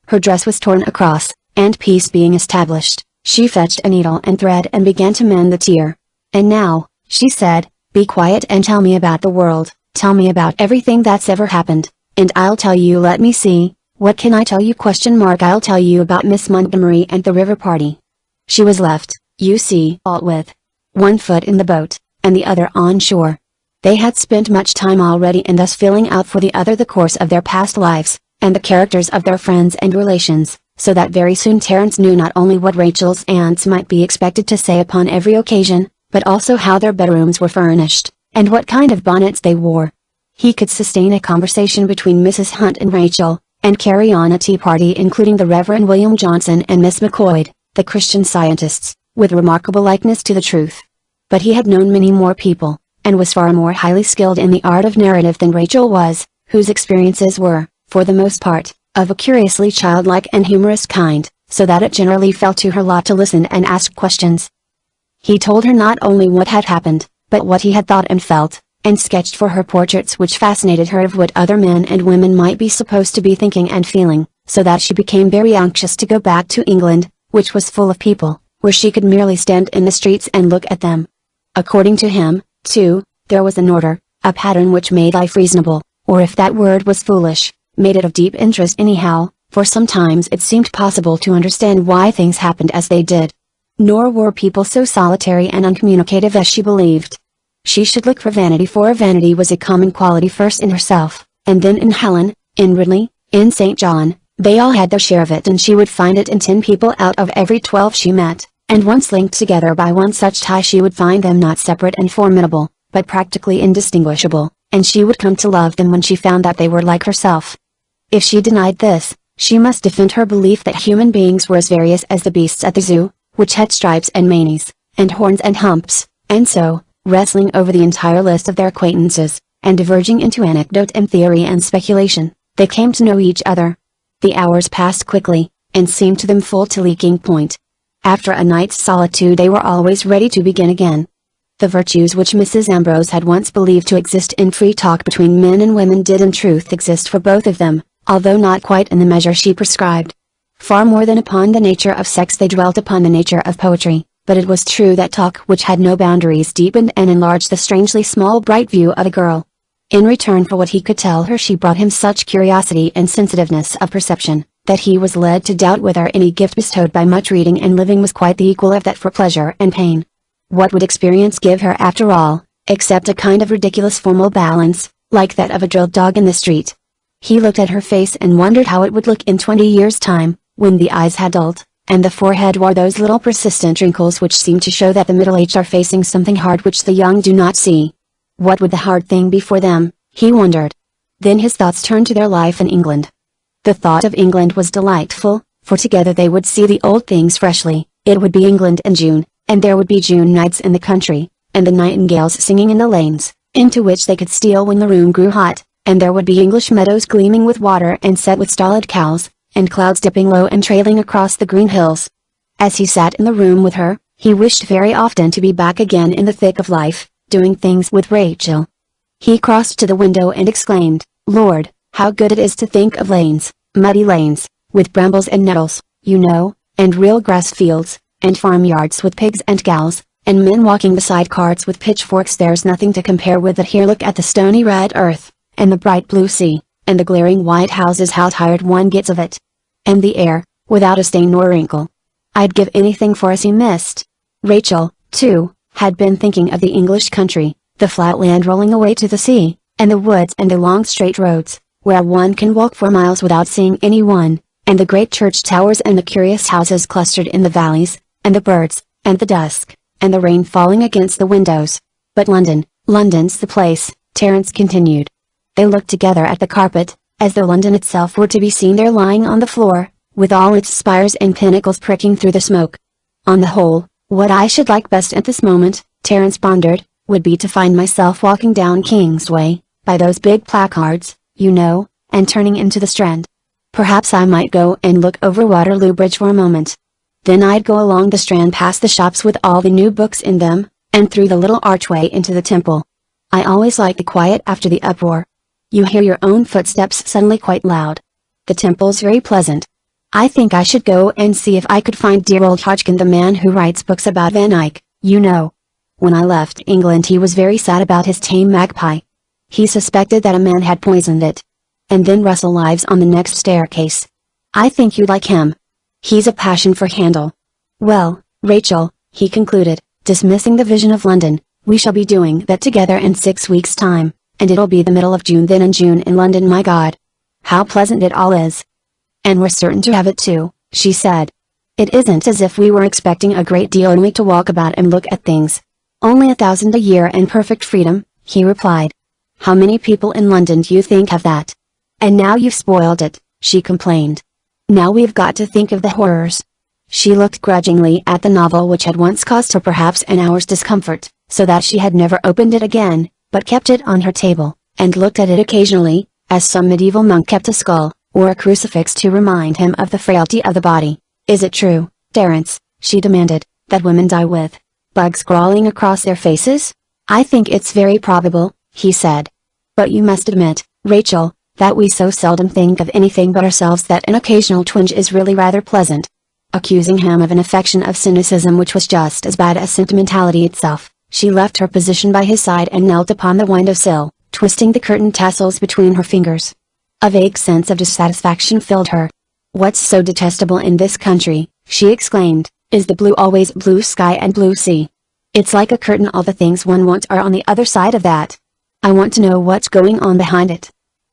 Her dress was torn across, and peace being established, she fetched a needle and thread and began to mend the tear. And now, she said, be quiet and tell me about the world, tell me about everything that's ever happened, and I'll tell you. Let me see, what can I tell you? I'll tell you about Miss Montgomery and the river party. She was left, you see, all with one foot in the boat, and the other on shore. They had spent much time already in thus filling out for the other the course of their past lives, and the characters of their friends and relations, so that very soon Terence knew not only what Rachel's aunts might be expected to say upon every occasion, but also how their bedrooms were furnished, and what kind of bonnets they wore. He could sustain a conversation between Mrs. Hunt and Rachel, and carry on a tea party including the Reverend William Johnson and Miss McCoyd, the Christian Scientists, with remarkable likeness to the truth. But he had known many more people, and was far more highly skilled in the art of narrative than Rachel was, whose experiences were, for the most part, of a curiously childlike and humorous kind, so that it generally fell to her lot to listen and ask questions. He told her not only what had happened, but what he had thought and felt, and sketched for her portraits which fascinated her of what other men and women might be supposed to be thinking and feeling, so that she became very anxious to go back to England, which was full of people, where she could merely stand in the streets and look at them. According to him, too, there was an order, a pattern which made life reasonable, or if that word was foolish, made it of deep interest anyhow, for sometimes it seemed possible to understand why things happened as they did. Nor were people so solitary and uncommunicative as she believed. She should look for vanity was a common quality first in herself, and then in Helen, in Ridley, in St. John. They all had their share of it, and she would find it in 10 people out of every 12 she met, and once linked together by one such tie she would find them not separate and formidable, but practically indistinguishable, and she would come to love them when she found that they were like herself. If she denied this, she must defend her belief that human beings were as various as the beasts at the zoo, which had stripes and manes, and horns and humps, and so, wrestling over the entire list of their acquaintances, and diverging into anecdote and theory and speculation, they came to know each other. The hours passed quickly, and seemed to them full to leaking point. After a night's solitude they were always ready to begin again. The virtues which Mrs. Ambrose had once believed to exist in free talk between men and women did in truth exist for both of them, although not quite in the measure she prescribed. Far more than upon the nature of sex they dwelt upon the nature of poetry, but it was true that talk which had no boundaries deepened and enlarged the strangely small bright view of a girl. In return for what he could tell her she brought him such curiosity and sensitiveness of perception, that he was led to doubt whether any gift bestowed by much reading and living was quite the equal of that for pleasure and pain. What would experience give her after all, except a kind of ridiculous formal balance, like that of a drilled dog in the street? He looked at her face and wondered how it would look in 20 years' time, when the eyes had dulled, and the forehead wore those little persistent wrinkles which seem to show that the middle-aged are facing something hard which the young do not see. What would the hard thing be for them, he wondered. Then his thoughts turned to their life in England. The thought of England was delightful, for together they would see the old things freshly. It would be England in June, and there would be June nights in the country, and the nightingales singing in the lanes, into which they could steal when the room grew hot, and there would be English meadows gleaming with water and set with stolid cows, and clouds dipping low and trailing across the green hills. As he sat in the room with her, he wished very often to be back again in the thick of life, doing things with Rachel. He crossed to the window and exclaimed, "Lord, how good it is to think of lanes, muddy lanes, with brambles and nettles, you know, and real grass fields, and farmyards with pigs and cows, and men walking beside carts with pitchforks. There's nothing to compare with it here. Look at the stony red earth, and the bright blue sea, and the glaring white houses. How tired one gets of it. And the air, without a stain nor wrinkle. I'd give anything for a sea mist." Rachel, too, had been thinking of the English country, the flat land rolling away to the sea, and the woods and the long straight roads, where one can walk for miles without seeing anyone, and the great church towers and the curious houses clustered in the valleys, and the birds, and the dusk, and the rain falling against the windows. "But London's the place," Terence continued. They looked together at the carpet, as though London itself were to be seen there lying on the floor, with all its spires and pinnacles pricking through the smoke. "On the whole, what I should like best at this moment," Terence pondered, "would be to find myself walking down Kingsway, by those big placards, you know, and turning into the Strand. Perhaps I might go and look over Waterloo Bridge for a moment. Then I'd go along the Strand past the shops with all the new books in them, and through the little archway into the Temple. I always like the quiet after the uproar. You hear your own footsteps suddenly quite loud. The Temple's very pleasant. I think I should go and see if I could find dear old Hodgkin, the man who writes books about Van Eyck, you know. When I left England he was very sad about his tame magpie. He suspected that a man had poisoned it. And then Russell lives on the next staircase. I think you'd like him. He's a passion for Handel. Well, Rachel," he concluded, dismissing the vision of London, "we shall be doing that together in 6 weeks' time, and it'll be the middle of June then, and June in London. My God! How pleasant it all is. And we're certain to have it too," she said. "It isn't as if we were expecting a great deal, only to walk about and look at things. Only 1,000 a year and perfect freedom," he replied. "How many people in London do you think have that? And now you've spoiled it," she complained. "Now we've got to think of the horrors." She looked grudgingly at the novel which had once caused her perhaps an hour's discomfort, so that she had never opened it again, but kept it on her table, and looked at it occasionally, as some medieval monk kept a skull, or a crucifix to remind him of the frailty of the body. "Is it true, Terence," she demanded, "that women die with bugs crawling across their faces?" "I think it's very probable," he said. "But you must admit, Rachel, that we so seldom think of anything but ourselves that an occasional twinge is really rather pleasant." Accusing him of an affection of cynicism which was just as bad as sentimentality itself, she left her position by his side and knelt upon the window-sill, twisting the curtain tassels between her fingers. A vague sense of dissatisfaction filled her. "What's so detestable in this country," she exclaimed, "is the blue, always blue sky and blue sea. It's like a curtain. All the things one wants are on the other side of that. I want to know what's going on behind it.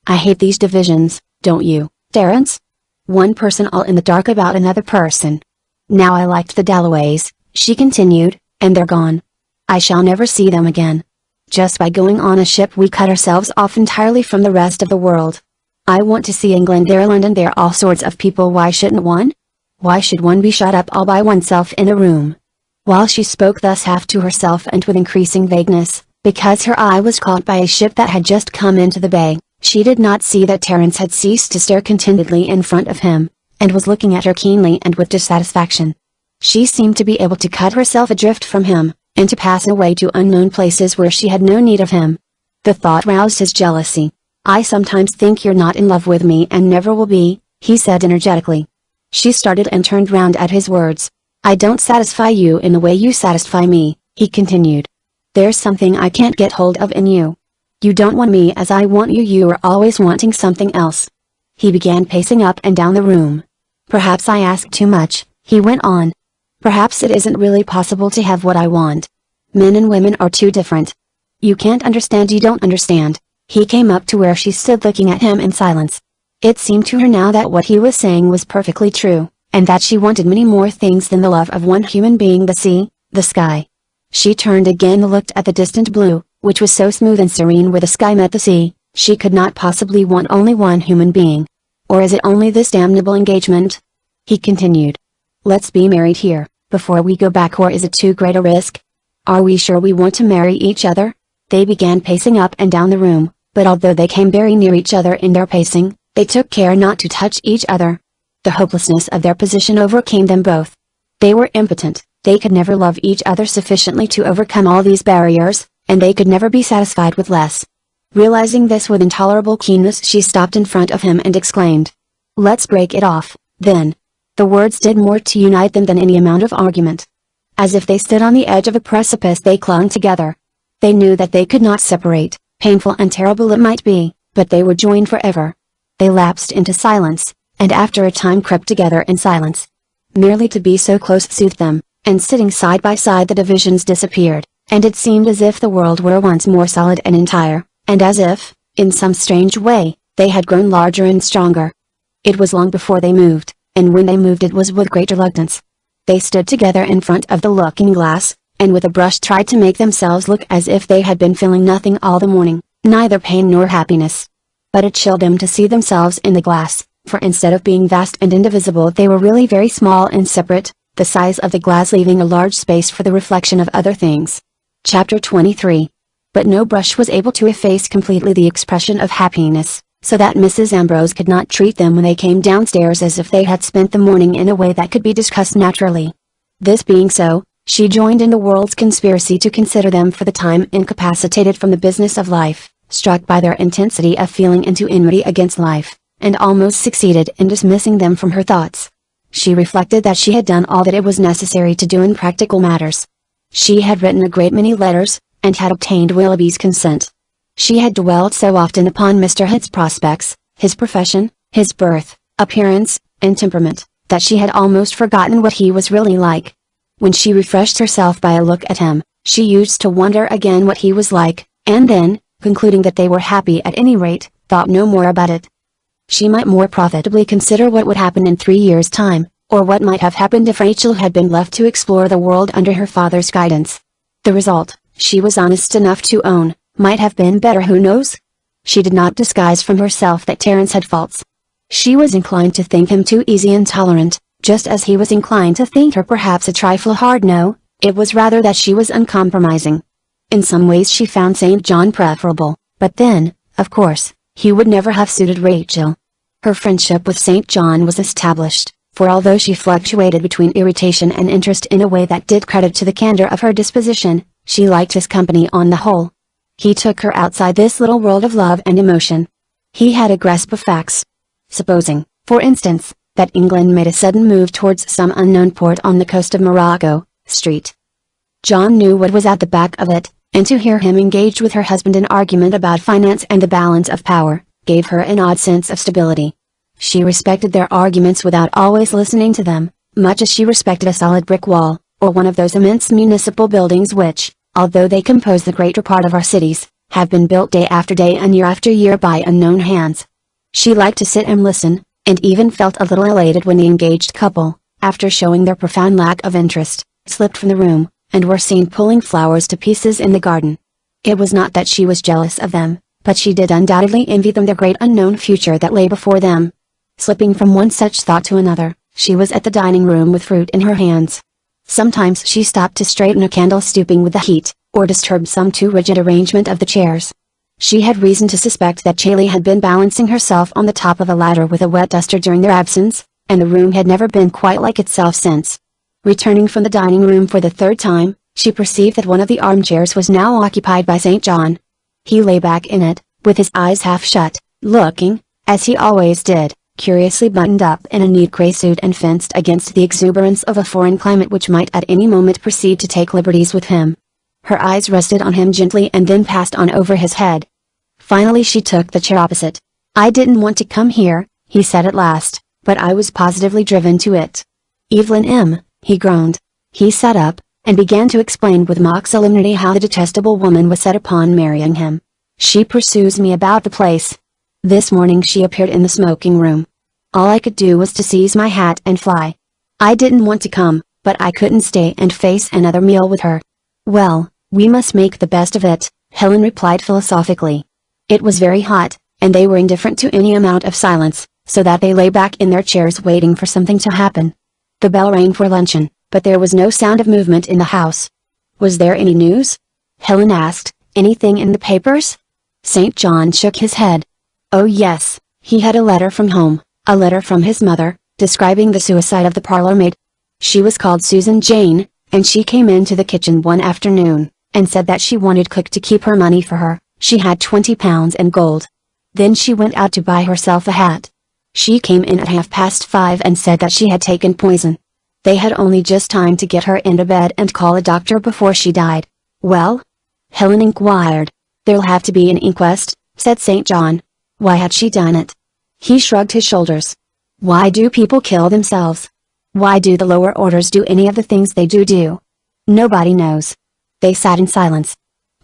I hate these divisions, don't you, Terence? One person all in the dark about another person. Now I liked the Dalloways," she continued, "and they're gone. I shall never see them again. Just by going on a ship we cut ourselves off entirely from the rest of the world. I want to see England there, London there, all sorts of people. Why shouldn't one? Why should one be shut up all by oneself in a room?" While she spoke thus half to herself and with increasing vagueness, because her eye was caught by a ship that had just come into the bay, she did not see that Terence had ceased to stare contentedly in front of him, and was looking at her keenly and with dissatisfaction. She seemed to be able to cut herself adrift from him, and to pass away to unknown places where she had no need of him. The thought roused his jealousy. "I sometimes think you're not in love with me and never will be," he said energetically. She started and turned round at his words. "I don't satisfy you in the way you satisfy me," he continued. "There's something I can't get hold of in you. You don't want me as I want you. You are always wanting something else. He began pacing up and down the room. Perhaps I ask too much, he went on. Perhaps it isn't really possible to have what I want. Men and women are too different. You can't understand, you don't understand. He came up to where she stood looking at him in silence. It seemed to her now that what he was saying was perfectly true, and that she wanted many more things than the love of one human being, the sea, the sky. She turned again and looked at the distant blue, which was so smooth and serene where the sky met the sea. She could not possibly want only one human being. Or is it only this damnable engagement? He continued. Let's be married here, before we go back, or is it too great a risk? Are we sure we want to marry each other? They began pacing up and down the room, but although they came very near each other in their pacing, they took care not to touch each other. The hopelessness of their position overcame them both. They were impotent, they could never love each other sufficiently to overcome all these barriers, and they could never be satisfied with less. Realizing this with intolerable keenness, she stopped in front of him and exclaimed. Let's break it off, then. The words did more to unite them than any amount of argument. As if they stood on the edge of a precipice, they clung together. They knew that they could not separate, painful and terrible it might be, but they were joined forever. They lapsed into silence, and after a time crept together in silence. Merely to be so close soothed them, and sitting side by side the divisions disappeared, and it seemed as if the world were once more solid and entire, and as if, in some strange way, they had grown larger and stronger. It was long before they moved, and when they moved it was with great reluctance. They stood together in front of the looking-glass, and with a brush tried to make themselves look as if they had been feeling nothing all the morning, neither pain nor happiness. But it chilled them to see themselves in the glass, for instead of being vast and indivisible they were really very small and separate, the size of the glass leaving a large space for the reflection of other things. Chapter 23. But no brush was able to efface completely the expression of happiness, so that Mrs. Ambrose could not treat them when they came downstairs as if they had spent the morning in a way that could be discussed naturally. This being so, she joined in the world's conspiracy to consider them for the time incapacitated from the business of life, struck by their intensity of feeling into enmity against life, and almost succeeded in dismissing them from her thoughts. She reflected that she had done all that it was necessary to do in practical matters. She had written a great many letters, and had obtained Willoughby's consent. She had dwelt so often upon Mr. Hood's prospects, his profession, his birth, appearance, and temperament, that she had almost forgotten what he was really like. When she refreshed herself by a look at him, she used to wonder again what he was like, and then, concluding that they were happy at any rate, thought no more about it. She might more profitably consider what would happen in 3 years' time, or what might have happened if Rachel had been left to explore the world under her father's guidance. The result, she was honest enough to own, might have been better, who knows? She did not disguise from herself that Terence had faults. She was inclined to think him too easy and tolerant, just as he was inclined to think her perhaps a trifle hard. No, it was rather that she was uncompromising. In some ways she found St. John preferable, but then, of course, he would never have suited Rachel. Her friendship with St. John was established, for although she fluctuated between irritation and interest in a way that did credit to the candor of her disposition, she liked his company on the whole. He took her outside this little world of love and emotion. He had a grasp of facts. Supposing, for instance, that England made a sudden move towards some unknown port on the coast of Morocco, Street. John knew what was at the back of it, and to hear him engaged with her husband in argument about finance and the balance of power, gave her an odd sense of stability. She respected their arguments without always listening to them, much as she respected a solid brick wall, or one of those immense municipal buildings which, although they compose the greater part of our cities, have been built day after day and year after year by unknown hands. She liked to sit and listen, and even felt a little elated when the engaged couple, after showing their profound lack of interest, slipped from the room, and were seen pulling flowers to pieces in the garden. It was not that she was jealous of them, but she did undoubtedly envy them the great unknown future that lay before them. Slipping from one such thought to another, she was at the dining room with fruit in her hands. Sometimes she stopped to straighten a candle stooping with the heat, or disturb some too rigid arrangement of the chairs. She had reason to suspect that Cayley had been balancing herself on the top of a ladder with a wet duster during their absence, and the room had never been quite like itself since. Returning from the dining room for the third time, she perceived that one of the armchairs was now occupied by St. John. He lay back in it, with his eyes half shut, looking, as he always did, curiously buttoned up in a neat grey suit and fenced against the exuberance of a foreign climate which might at any moment proceed to take liberties with him. Her eyes rested on him gently and then passed on over his head. Finally she took the chair opposite. "I didn't want to come here," he said at last, but I was positively driven to it. Evelyn M., he groaned. He sat up, and began to explain with mock solemnity how the detestable woman was set upon marrying him. She pursues me about the place. This morning she appeared in the smoking room. All I could do was to seize my hat and fly. I didn't want to come, but I couldn't stay and face another meal with her. Well, we must make the best of it, Helen replied philosophically. It was very hot, and they were indifferent to any amount of silence, so that they lay back in their chairs waiting for something to happen. The bell rang for luncheon, but there was no sound of movement in the house. Was there any news? Helen asked. Anything in the papers? St. John shook his head. Oh yes, he had a letter from home, a letter from his mother, describing the suicide of the parlor maid. She was called Susan Jane, and she came into the kitchen one afternoon, and said that she wanted cook to keep her money for her. She had £20 in gold. Then she went out to buy herself a hat. She came in at 5:30 and said that she had taken poison. They had only just time to get her into bed and call a doctor before she died. Well? Helen inquired. There'll have to be an inquest, said St. John. Why had she done it? He shrugged his shoulders. Why do people kill themselves? Why do the lower orders do any of the things they do? Nobody knows. They sat in silence.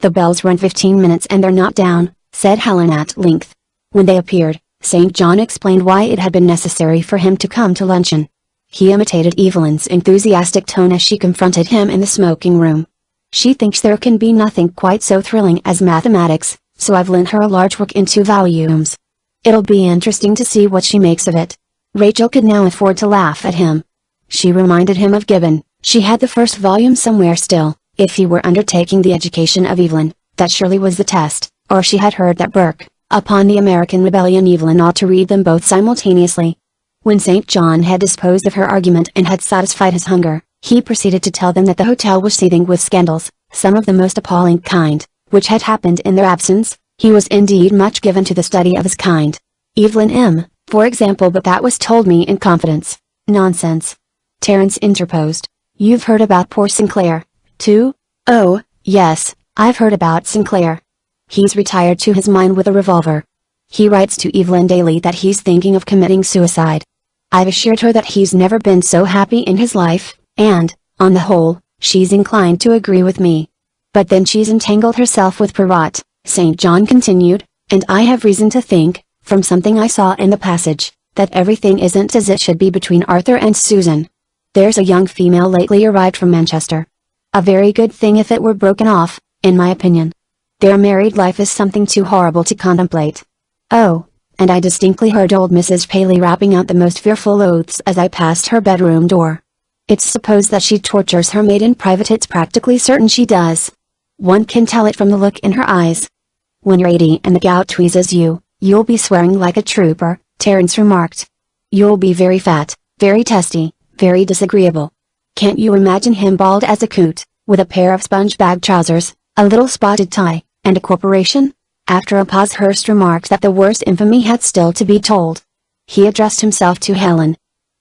The bells rang 15 minutes and they're not down, said Helen at length. When they appeared, St. John explained why it had been necessary for him to come to luncheon. He imitated Evelyn's enthusiastic tone as she confronted him in the smoking room. She thinks there can be nothing quite so thrilling as mathematics, so I've lent her a large work in 2 volumes. It'll be interesting to see what she makes of it. Rachel could now afford to laugh at him. She reminded him of Gibbon. She had the first volume somewhere still. If he were undertaking the education of Evelyn, that surely was the test, or she had heard that Burke, upon the American Rebellion, Evelyn ought to read them both simultaneously. When St. John had disposed of her argument and had satisfied his hunger, he proceeded to tell them that the hotel was seething with scandals, some of the most appalling kind, which had happened in their absence. He was indeed much given to the study of his kind. Evelyn M., for example, but that was told me in confidence. Nonsense. Terence interposed. You've heard about poor Sinclair, too? Oh, yes, I've heard about Sinclair. He's retired to his mine with a revolver. He writes to Evelyn daily that he's thinking of committing suicide. I've assured her that he's never been so happy in his life, and, on the whole, she's inclined to agree with me. But then she's entangled herself with Perrott, St. John continued, and I have reason to think, from something I saw in the passage, that everything isn't as it should be between Arthur and Susan. There's a young female lately arrived from Manchester. A very good thing if it were broken off, in my opinion. Their married life is something too horrible to contemplate. Oh, and I distinctly heard old Mrs. Paley rapping out the most fearful oaths as I passed her bedroom door. It's supposed that she tortures her maid in private. It's practically certain she does. One can tell it from the look in her eyes. When you're 80 and the gout tweezes you, you'll be swearing like a trooper, Terence remarked. You'll be very fat, very testy, very disagreeable. Can't you imagine him bald as a coot, with a pair of sponge-bag trousers, a little spotted tie, and a corporation? After a pause Hurst remarked that the worst infamy had still to be told. He addressed himself to Helen.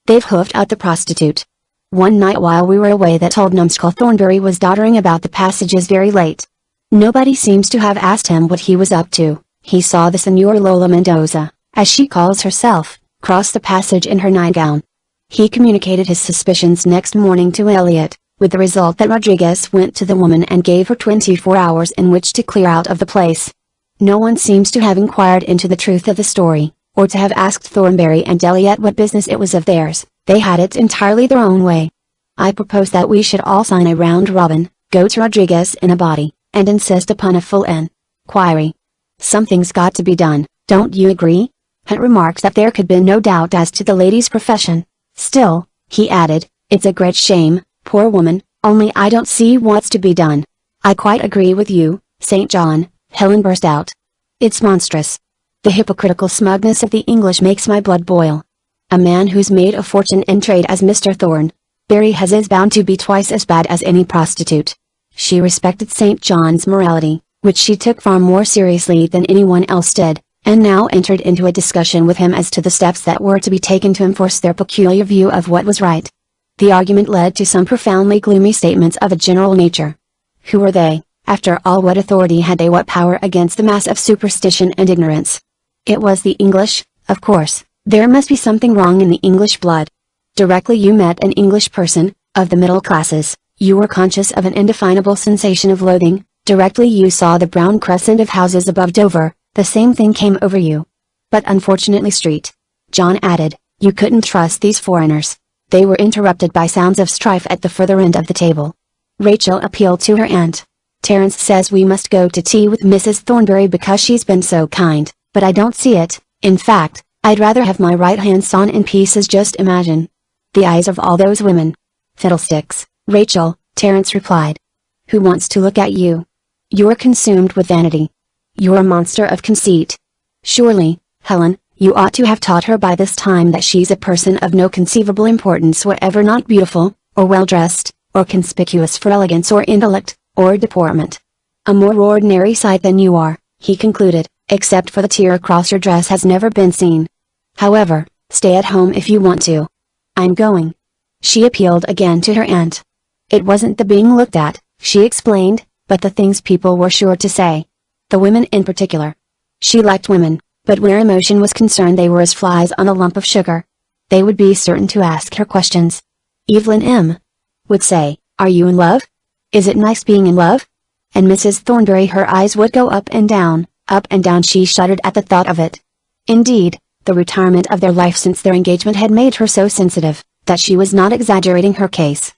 They've hoofed out the prostitute. One night while we were away that old numbskull Thornbury was doddering about the passages very late. Nobody seems to have asked him what he was up to. He saw the Senora Lola Mendoza, as she calls herself, cross the passage in her nightgown. He communicated his suspicions next morning to Elliot, with the result that Rodriguez went to the woman and gave her 24 hours in which to clear out of the place. No one seems to have inquired into the truth of the story, or to have asked Thornbury and Elliot what business it was of theirs. They had it entirely their own way. I propose that we should all sign a round robin, go to Rodriguez in a body, and insist upon a full inquiry. Something's got to be done, don't you agree? Hunt remarked that there could be no doubt as to the lady's profession. Still, he added, it's a great shame, poor woman, only I don't see what's to be done. I quite agree with you, St. John, Helen burst out. It's monstrous. The hypocritical smugness of the English makes my blood boil. A man who's made a fortune in trade as Mr. Thornbury has is bound to be twice as bad as any prostitute. She respected St. John's morality, which she took far more seriously than anyone else did, and now entered into a discussion with him as to the steps that were to be taken to enforce their peculiar view of what was right. The argument led to some profoundly gloomy statements of a general nature. Who were they? After all, what authority had they, what power against the mass of superstition and ignorance? It was the English, of course, There must be something wrong in the English blood. Directly you met an English person, of the middle classes, you were conscious of an indefinable sensation of loathing. Directly you saw the brown crescent of houses above Dover, the same thing came over you. But unfortunately Street, John added, you couldn't trust these foreigners. They were interrupted by sounds of strife at the further end of the table. Rachel appealed to her aunt. Terence says we must go to tea with Mrs. Thornbury because she's been so kind, but I don't see it. In fact, I'd rather have my right hand sawn in pieces. Just imagine. The eyes of all those women. Fiddlesticks, Rachel, Terence replied. Who wants to look at you? You're consumed with vanity. You're a monster of conceit. Surely, Helen, you ought to have taught her by this time that she's a person of no conceivable importance whatever, not beautiful, or well-dressed, or conspicuous for elegance or intellect, or deportment. A more ordinary sight than you are, he concluded, except for the tear across your dress, has never been seen. However, stay at home if you want to. I'm going. She appealed again to her aunt. It wasn't the being looked at, she explained, but the things people were sure to say. The women in particular. She liked women, but where emotion was concerned they were as flies on a lump of sugar. They would be certain to ask her questions. Evelyn M. would say, are you in love? Is it nice being in love? And Mrs. Thornbury, her eyes would go up and down, she shuddered at the thought of it. Indeed, the retirement of their life since their engagement had made her so sensitive, that she was not exaggerating her case.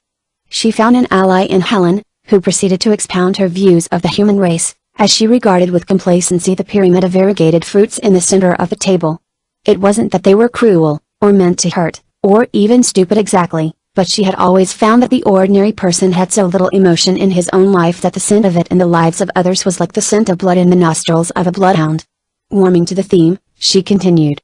She found an ally in Helen, who proceeded to expound her views of the human race, as she regarded with complacency the pyramid of variegated fruits in the center of the table. It wasn't that they were cruel, or meant to hurt, or even stupid exactly, but she had always found that the ordinary person had so little emotion in his own life that the scent of it in the lives of others was like the scent of blood in the nostrils of a bloodhound. Warming to the theme, she continued.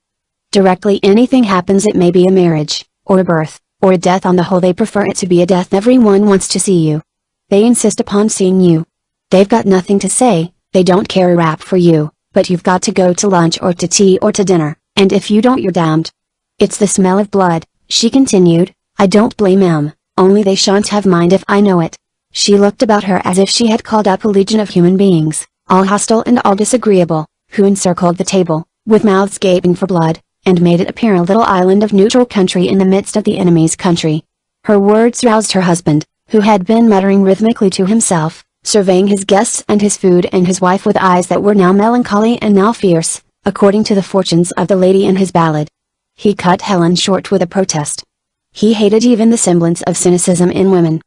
Directly anything happens, it may be a marriage, or a birth, or a death, on the whole they prefer it to be a death. Everyone wants to see you. They insist upon seeing you. They've got nothing to say, they don't care a rap for you, but you've got to go to lunch or to tea or to dinner, and if you don't you're damned. It's the smell of blood, she continued. I don't blame 'em, only they shan't have mind if I know it. She looked about her as if she had called up a legion of human beings, all hostile and all disagreeable, who encircled the table, with mouths gaping for blood, and made it appear a little island of neutral country in the midst of the enemy's country. Her words roused her husband, who had been muttering rhythmically to himself, surveying his guests and his food and his wife with eyes that were now melancholy and now fierce, according to the fortunes of the lady in his ballad. He cut Helen short with a protest. He hated even the semblance of cynicism in women.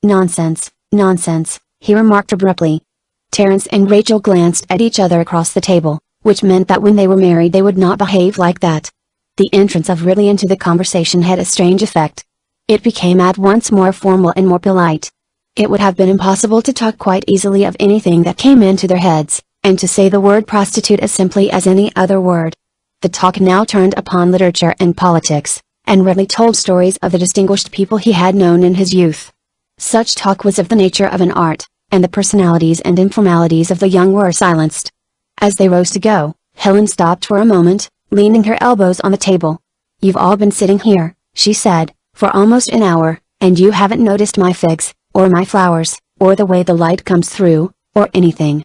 Nonsense, nonsense, he remarked abruptly. Terence and Rachel glanced at each other across the table, which meant that when they were married they would not behave like that. The entrance of Ridley into the conversation had a strange effect. It became at once more formal and more polite. It would have been impossible to talk quite easily of anything that came into their heads, and to say the word prostitute as simply as any other word. The talk now turned upon literature and politics, and Ridley told stories of the distinguished people he had known in his youth. Such talk was of the nature of an art, and the personalities and informalities of the young were silenced. As they rose to go, Helen stopped for a moment, leaning her elbows on the table. You've all been sitting here, she said, for almost an hour, and you haven't noticed my figs, or my flowers, or the way the light comes through, or anything.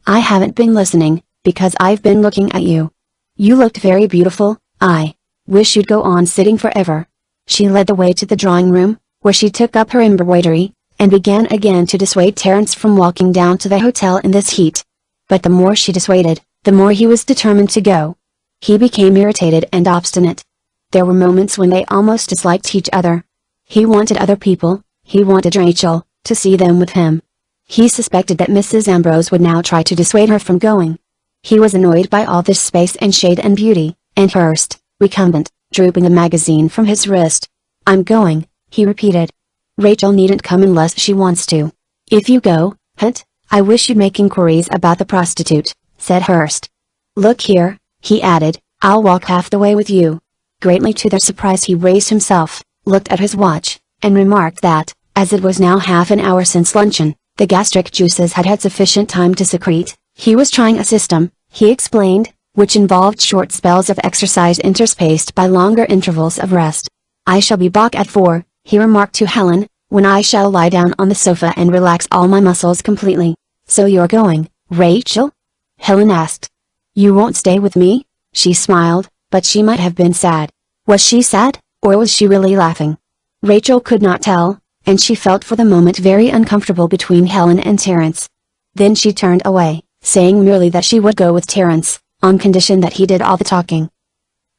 I haven't been listening, because I've been looking at you. You looked very beautiful. I wish you'd go on sitting forever. She led the way to the drawing room, where she took up her embroidery, and began again to dissuade Terence from walking down to the hotel in this heat. But the more she dissuaded, the more he was determined to go. He became irritated and obstinate. There were moments when they almost disliked each other. He wanted other people, he wanted Rachel, to see them with him. He suspected that Mrs. Ambrose would now try to dissuade her from going. He was annoyed by all this space and shade and beauty, and Hearst, recumbent, drooping the magazine from his wrist. I'm going, he repeated. Rachel needn't come unless she wants to. If you go, Hunt, I wish you'd make inquiries about the prostitute, said Hearst. Look here, he added, I'll walk half the way with you. Greatly to their surprise he raised himself, looked at his watch, and remarked that, as it was now half an hour since luncheon, the gastric juices had had sufficient time to secrete. He was trying a system, he explained, which involved short spells of exercise interspaced by longer intervals of rest. I shall be back at 4, he remarked to Helen, when I shall lie down on the sofa and relax all my muscles completely. So you're going, Rachel? Helen asked. You won't stay with me? She smiled, but she might have been sad. Was she sad, or was she really laughing? Rachel could not tell, and she felt for the moment very uncomfortable between Helen and Terence. Then she turned away, saying merely that she would go with Terence, on condition that he did all the talking.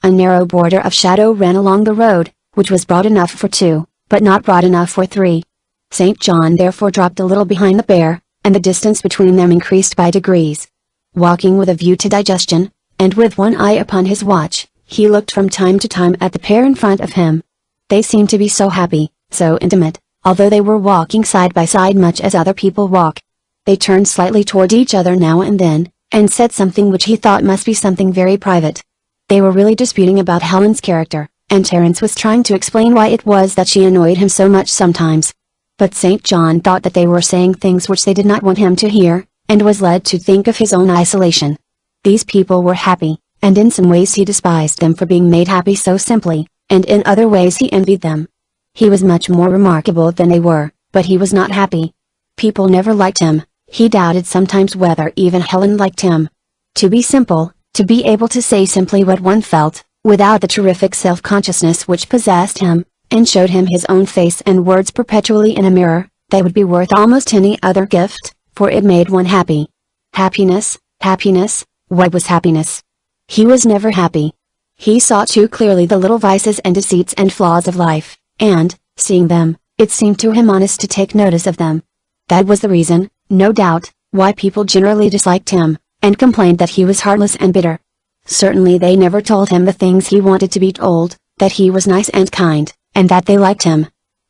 A narrow border of shadow ran along the road, which was broad enough for two, but not broad enough for three. St. John therefore dropped a little behind the pair, and the distance between them increased by degrees. Walking with a view to digestion, and with one eye upon his watch, he looked from time to time at the pair in front of him. They seemed to be so happy, so intimate, although they were walking side by side much as other people walk. They turned slightly toward each other now and then, and said something which he thought must be something very private. They were really disputing about Helen's character, and Terence was trying to explain why it was that she annoyed him so much sometimes. But St. John thought that they were saying things which they did not want him to hear, and was led to think of his own isolation. These people were happy, and in some ways he despised them for being made happy so simply, and in other ways he envied them. He was much more remarkable than they were, but he was not happy. People never liked him. He doubted sometimes whether even Helen liked him. To be simple, to be able to say simply what one felt, without the terrific self-consciousness which possessed him, and showed him his own face and words perpetually in a mirror, that would be worth almost any other gift, for it made one happy. Happiness, happiness, what was happiness? He was never happy. He saw too clearly the little vices and deceits and flaws of life, and, seeing them, it seemed to him honest to take notice of them. That was the reason, no doubt, why people generally disliked him, and complained that he was heartless and bitter. Certainly they never told him the things he wanted to be told, that he was nice and kind, and that they liked him.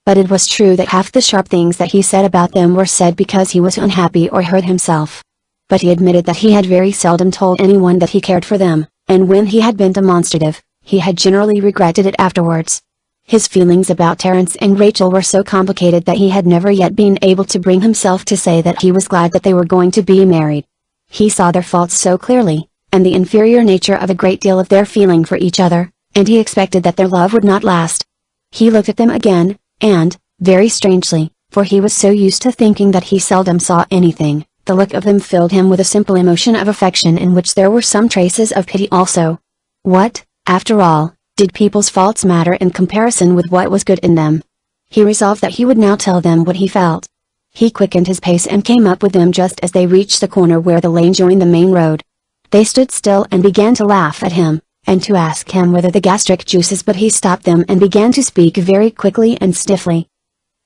But it was true that half the sharp things that he said about them were said because he was unhappy or hurt himself. But he admitted that he had very seldom told anyone that he cared for them, and when he had been demonstrative, he had generally regretted it afterwards. His feelings about Terence and Rachel were so complicated that he had never yet been able to bring himself to say that he was glad that they were going to be married. He saw their faults so clearly, and the inferior nature of a great deal of their feeling for each other, and he expected that their love would not last. He looked at them again, and, very strangely, for he was so used to thinking that he seldom saw anything, the look of them filled him with a simple emotion of affection in which there were some traces of pity also. What, after all, did people's faults matter in comparison with what was good in them? He resolved that he would now tell them what he felt. He quickened his pace and came up with them just as they reached the corner where the lane joined the main road. They stood still and began to laugh at him, and to ask him whether the gastric juices, but he stopped them and began to speak very quickly and stiffly.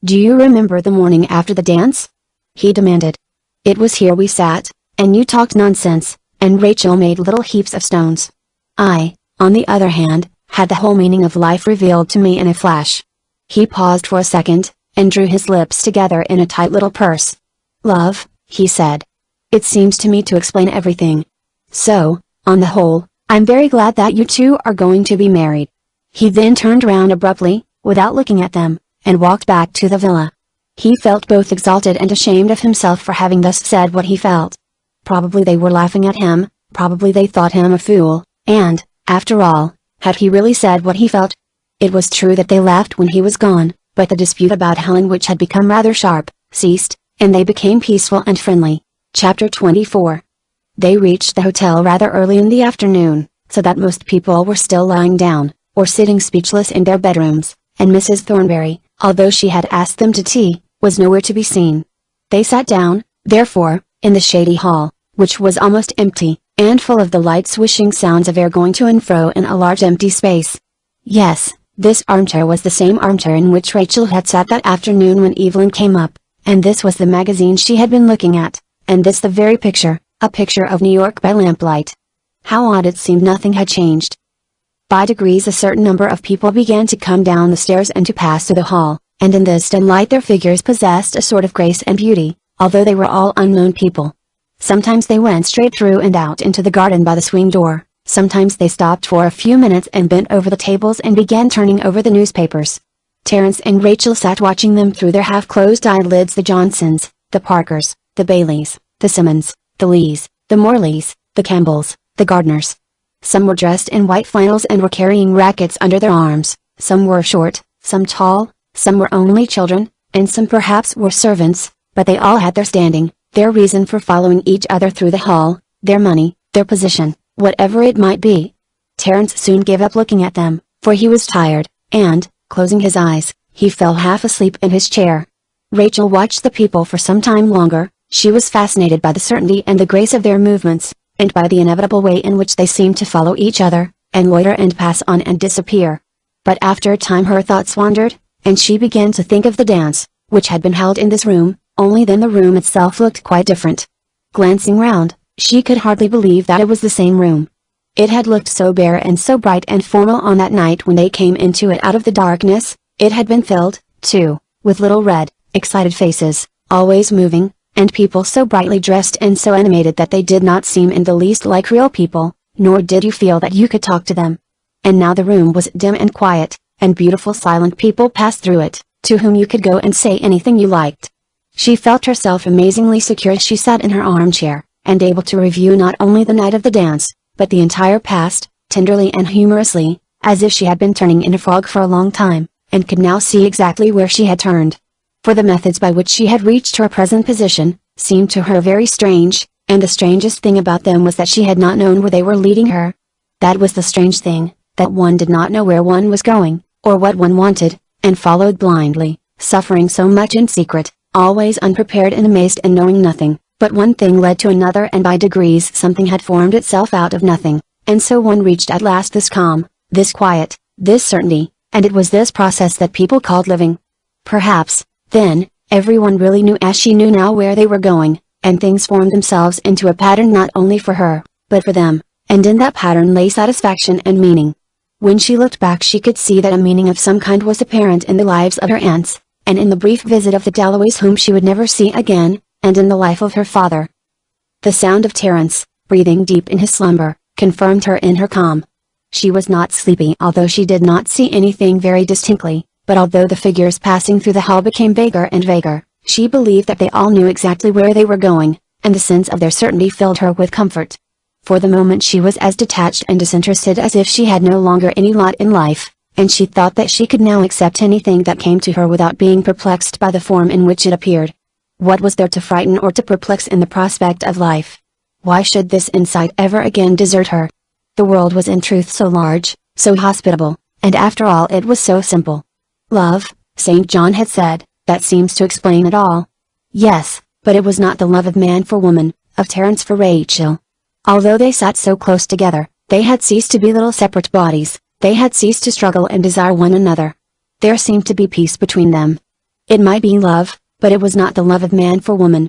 "Do you remember the morning after the dance?" he demanded. "It was here we sat, and you talked nonsense, and Rachel made little heaps of stones. I, on the other hand, had the whole meaning of life revealed to me in a flash." He paused for a second, and drew his lips together in a tight little purse. "Love," he said. "It seems to me to explain everything. So, on the whole, I'm very glad that you two are going to be married." He then turned round abruptly, without looking at them, and walked back to the villa. He felt both exalted and ashamed of himself for having thus said what he felt. Probably they were laughing at him, probably they thought him a fool, and, after all, had he really said what he felt? It was true that they laughed when he was gone, but the dispute about Helen, which had become rather sharp, ceased, and they became peaceful and friendly. Chapter 24. They reached the hotel rather early in the afternoon, so that most people were still lying down, or sitting speechless in their bedrooms, and Mrs. Thornbury, although she had asked them to tea, was nowhere to be seen. They sat down, therefore, in the shady hall, which was almost empty, and full of the light swishing sounds of air going to and fro in a large empty space. Yes, this armchair was the same armchair in which Rachel had sat that afternoon when Evelyn came up, and this was the magazine she had been looking at, and this the very picture, a picture of New York by lamplight. How odd it seemed nothing had changed. By degrees a certain number of people began to come down the stairs and to pass through the hall, and in this dim light their figures possessed a sort of grace and beauty, although they were all unknown people. Sometimes they went straight through and out into the garden by the swing door, sometimes they stopped for a few minutes and bent over the tables and began turning over the newspapers. Terence and Rachel sat watching them through their half-closed eyelids: the Johnsons, the Parkers, the Baileys, the Simmons, the Lees, the Morleys, the Campbells, the Gardners. Some were dressed in white flannels and were carrying rackets under their arms, some were short, some tall, some were only children, and some perhaps were servants, but they all had their standing, their reason for following each other through the hall, their money, their position, whatever it might be. Terence soon gave up looking at them, for he was tired, and, closing his eyes, he fell half asleep in his chair. Rachel watched the people for some time longer. She was fascinated by the certainty and the grace of their movements, and by the inevitable way in which they seemed to follow each other, and loiter and pass on and disappear. But after a time her thoughts wandered, and she began to think of the dance, which had been held in this room, only then the room itself looked quite different. Glancing round, she could hardly believe that it was the same room. It had looked so bare and so bright and formal on that night when they came into it out of the darkness. It had been filled, too, with little red, excited faces, always moving, and people so brightly dressed and so animated that they did not seem in the least like real people, nor did you feel that you could talk to them. And now the room was dim and quiet, and beautiful silent people passed through it, to whom you could go and say anything you liked. She felt herself amazingly secure as she sat in her armchair, and able to review not only the night of the dance, but the entire past, tenderly and humorously, as if she had been turning in a fog for a long time, and could now see exactly where she had turned. For the methods by which she had reached her present position, seemed to her very strange, and the strangest thing about them was that she had not known where they were leading her. That was the strange thing, that one did not know where one was going, or what one wanted, and followed blindly, suffering so much in secret, always unprepared and amazed and knowing nothing. But one thing led to another, and by degrees something had formed itself out of nothing, and so one reached at last this calm, this quiet, this certainty, and it was this process that people called living. Perhaps, then, everyone really knew as she knew now where they were going, and things formed themselves into a pattern not only for her, but for them, and in that pattern lay satisfaction and meaning. When she looked back she could see that a meaning of some kind was apparent in the lives of her aunts, and in the brief visit of the Dalloways whom she would never see again, and in the life of her father. The sound of Terence, breathing deep in his slumber, confirmed her in her calm. She was not sleepy although she did not see anything very distinctly, but although the figures passing through the hall became vaguer and vaguer, she believed that they all knew exactly where they were going, and the sense of their certainty filled her with comfort. For the moment she was as detached and disinterested as if she had no longer any lot in life, and she thought that she could now accept anything that came to her without being perplexed by the form in which it appeared. What was there to frighten or to perplex in the prospect of life? Why should this insight ever again desert her? The world was in truth so large, so hospitable, and after all it was so simple. Love, St. John had said, that seems to explain it all. Yes, but it was not the love of man for woman, of Terence for Rachel. Although they sat so close together, they had ceased to be little separate bodies, they had ceased to struggle and desire one another. There seemed to be peace between them. It might be love, but it was not the love of man for woman.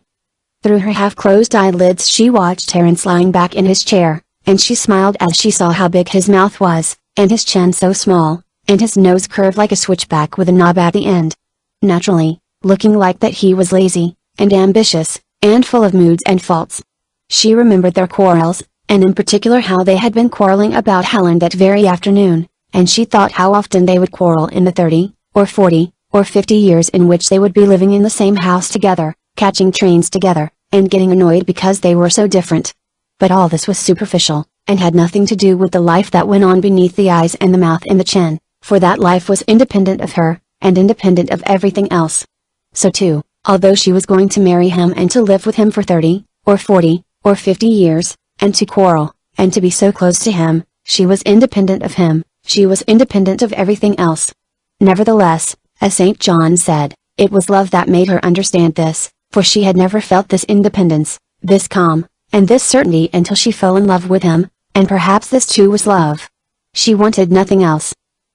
Through her half-closed eyelids she watched Terence lying back in his chair, and she smiled as she saw how big his mouth was, and his chin so small, and his nose curved like a switchback with a knob at the end. Naturally, looking like that he was lazy, and ambitious, and full of moods and faults. She remembered their quarrels, and in particular how they had been quarreling about Helen that very afternoon, and she thought how often they would quarrel in the 30, or 40, or 50 years in which they would be living in the same house together, catching trains together, and getting annoyed because they were so different. But all this was superficial, and had nothing to do with the life that went on beneath the eyes and the mouth and the chin, for that life was independent of her, and independent of everything else. So too, although she was going to marry him and to live with him for 30, or 40, or 50 years, and to quarrel, and to be so close to him, she was independent of him, she was independent of everything else. Nevertheless, as St. John said, it was love that made her understand this, for she had never felt this independence, this calm, and this certainty until she fell in love with him, and perhaps this too was love. She wanted nothing else.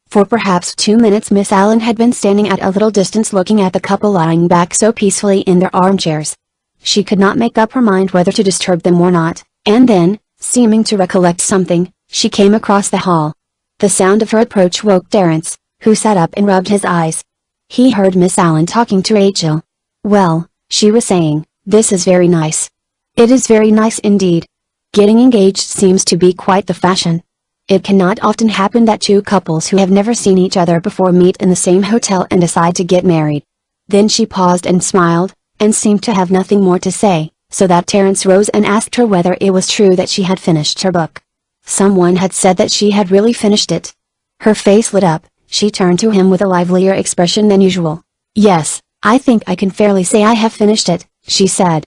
For perhaps 2 minutes Miss Allen had been standing at a little distance looking at the couple lying back so peacefully in their armchairs. She could not make up her mind whether to disturb them or not, and then, seeming to recollect something, she came across the hall. The sound of her approach woke Terence, who sat up and rubbed his eyes. He heard Miss Allen talking to Rachel. "Well," she was saying, "this is very nice. It is very nice indeed. Getting engaged seems to be quite the fashion. It cannot often happen that two couples who have never seen each other before meet in the same hotel and decide to get married." Then she paused and smiled, and seemed to have nothing more to say, so that Terence rose and asked her whether it was true that she had finished her book. Someone had said that she had really finished it. Her face lit up, she turned to him with a livelier expression than usual. "Yes, I think I can fairly say I have finished it," she said.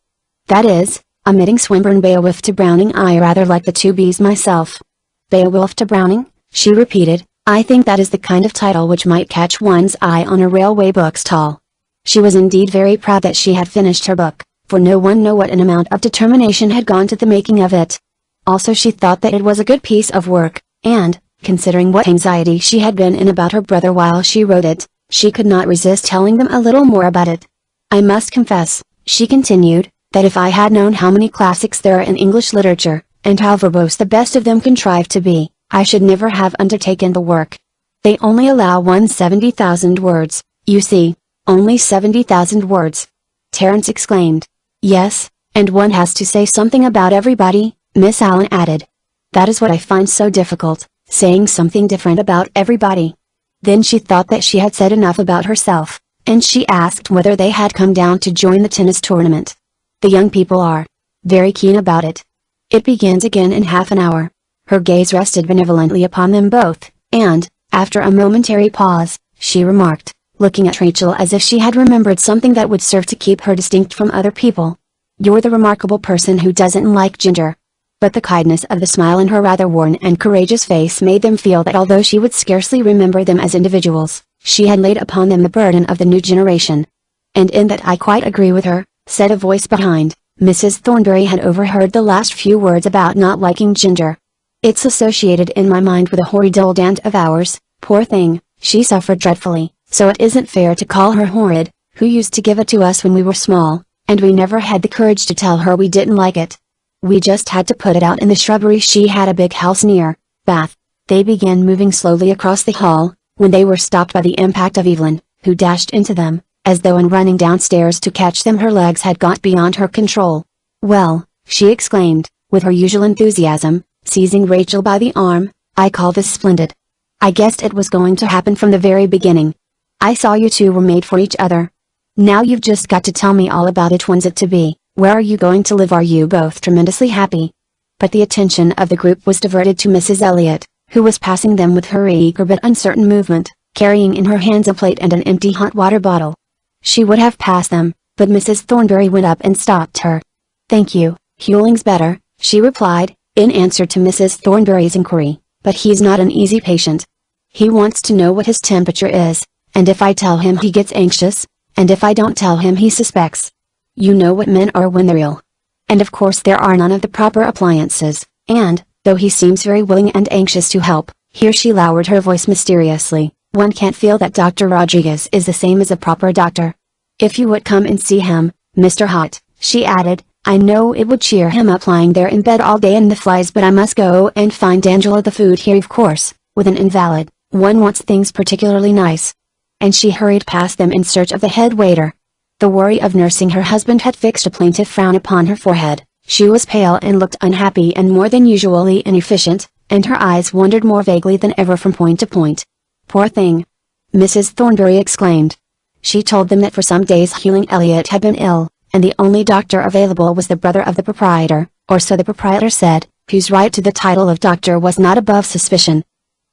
"That is, omitting Swinburne Beowulf to Browning I rather like the two Bs myself." Beowulf to Browning, she repeated. I think that is the kind of title which might catch one's eye on a railway book stall. She was indeed very proud that she had finished her book, for no one knew what an amount of determination had gone to the making of it. Also she thought that it was a good piece of work, and, considering what anxiety she had been in about her brother while she wrote it, she could not resist telling them a little more about it. I must confess, she continued, that if I had known how many classics there are in English literature, and how verbose the best of them contrive to be, I should never have undertaken the work. They only allow one 70,000 words, you see, only 70,000 words. Terence exclaimed. Yes, and one has to say something about everybody, Miss Allen added. That is what I find so difficult, saying something different about everybody. Then she thought that she had said enough about herself, and she asked whether they had come down to join the tennis tournament. The young people are very keen about it. It begins again in half an hour. Her gaze rested benevolently upon them both, and, after a momentary pause, she remarked, looking at Rachel as if she had remembered something that would serve to keep her distinct from other people. You're the remarkable person who doesn't like ginger. But the kindness of the smile in her rather worn and courageous face made them feel that although she would scarcely remember them as individuals, she had laid upon them the burden of the new generation. And in that I quite agree with her, said a voice behind. Mrs. Thornbury had overheard the last few words about not liking ginger. It's associated in my mind with a horrid old aunt of ours, poor thing, she suffered dreadfully, so it isn't fair to call her horrid, who used to give it to us when we were small, and we never had the courage to tell her we didn't like it. We just had to put it out in the shrubbery. She had a big house near Bath. They began moving slowly across the hall, when they were stopped by the impact of Evelyn, who dashed into them, as though in running downstairs to catch them her legs had got beyond her control. Well, she exclaimed, with her usual enthusiasm, seizing Rachel by the arm, I call this splendid. I guessed it was going to happen from the very beginning. I saw you two were made for each other. Now you've just got to tell me all about it. When's it to be? Where are you going to live? Are you both tremendously happy? But the attention of the group was diverted to Mrs. Elliot, who was passing them with her eager but uncertain movement, carrying in her hands a plate and an empty hot water bottle. She would have passed them, but Mrs. Thornbury went up and stopped her. Thank you, Hewling's better, she replied, in answer to Mrs. Thornbury's inquiry, but he's not an easy patient. He wants to know what his temperature is, and if I tell him he gets anxious, and if I don't tell him he suspects. You know what men are when they're ill. And of course there are none of the proper appliances, and, though he seems very willing and anxious to help, here she lowered her voice mysteriously, one can't feel that Dr. Rodriguez is the same as a proper doctor. If you would come and see him, Mr. Hott, she added, I know it would cheer him up lying there in bed all day in the flies, but I must go and find Angela the food here. Of course, with an invalid, one wants things particularly nice. And she hurried past them in search of the head waiter. The worry of nursing her husband had fixed a plaintive frown upon her forehead. She was pale and looked unhappy and more than usually inefficient, and her eyes wandered more vaguely than ever from point to point. Poor thing! Mrs. Thornbury exclaimed. She told them that for some days Hewling Elliot had been ill, and the only doctor available was the brother of the proprietor, or so the proprietor said, whose right to the title of doctor was not above suspicion.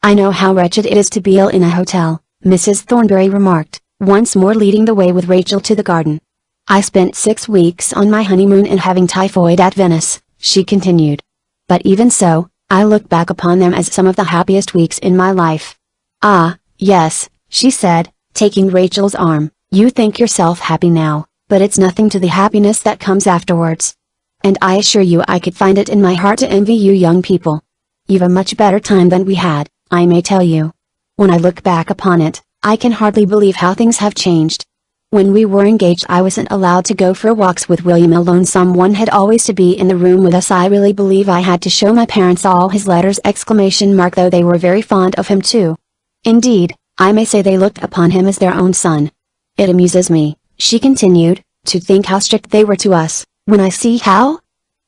I know how wretched it is to be ill in a hotel, Mrs. Thornbury remarked, once more leading the way with Rachel to the garden. I spent 6 weeks on my honeymoon and having typhoid at Venice, she continued. But even so, I look back upon them as some of the happiest weeks in my life. Ah, yes, she said, taking Rachel's arm, you think yourself happy now, but it's nothing to the happiness that comes afterwards. And I assure you I could find it in my heart to envy you young people. You've a much better time than we had, I may tell you. When I look back upon it, I can hardly believe how things have changed. When we were engaged I wasn't allowed to go for walks with William alone. Someone had always to be in the room with us. I really believe I had to show my parents all his letters! Though they were very fond of him too. Indeed, I may say they looked upon him as their own son. It amuses me, she continued, to think how strict they were to us, when I see how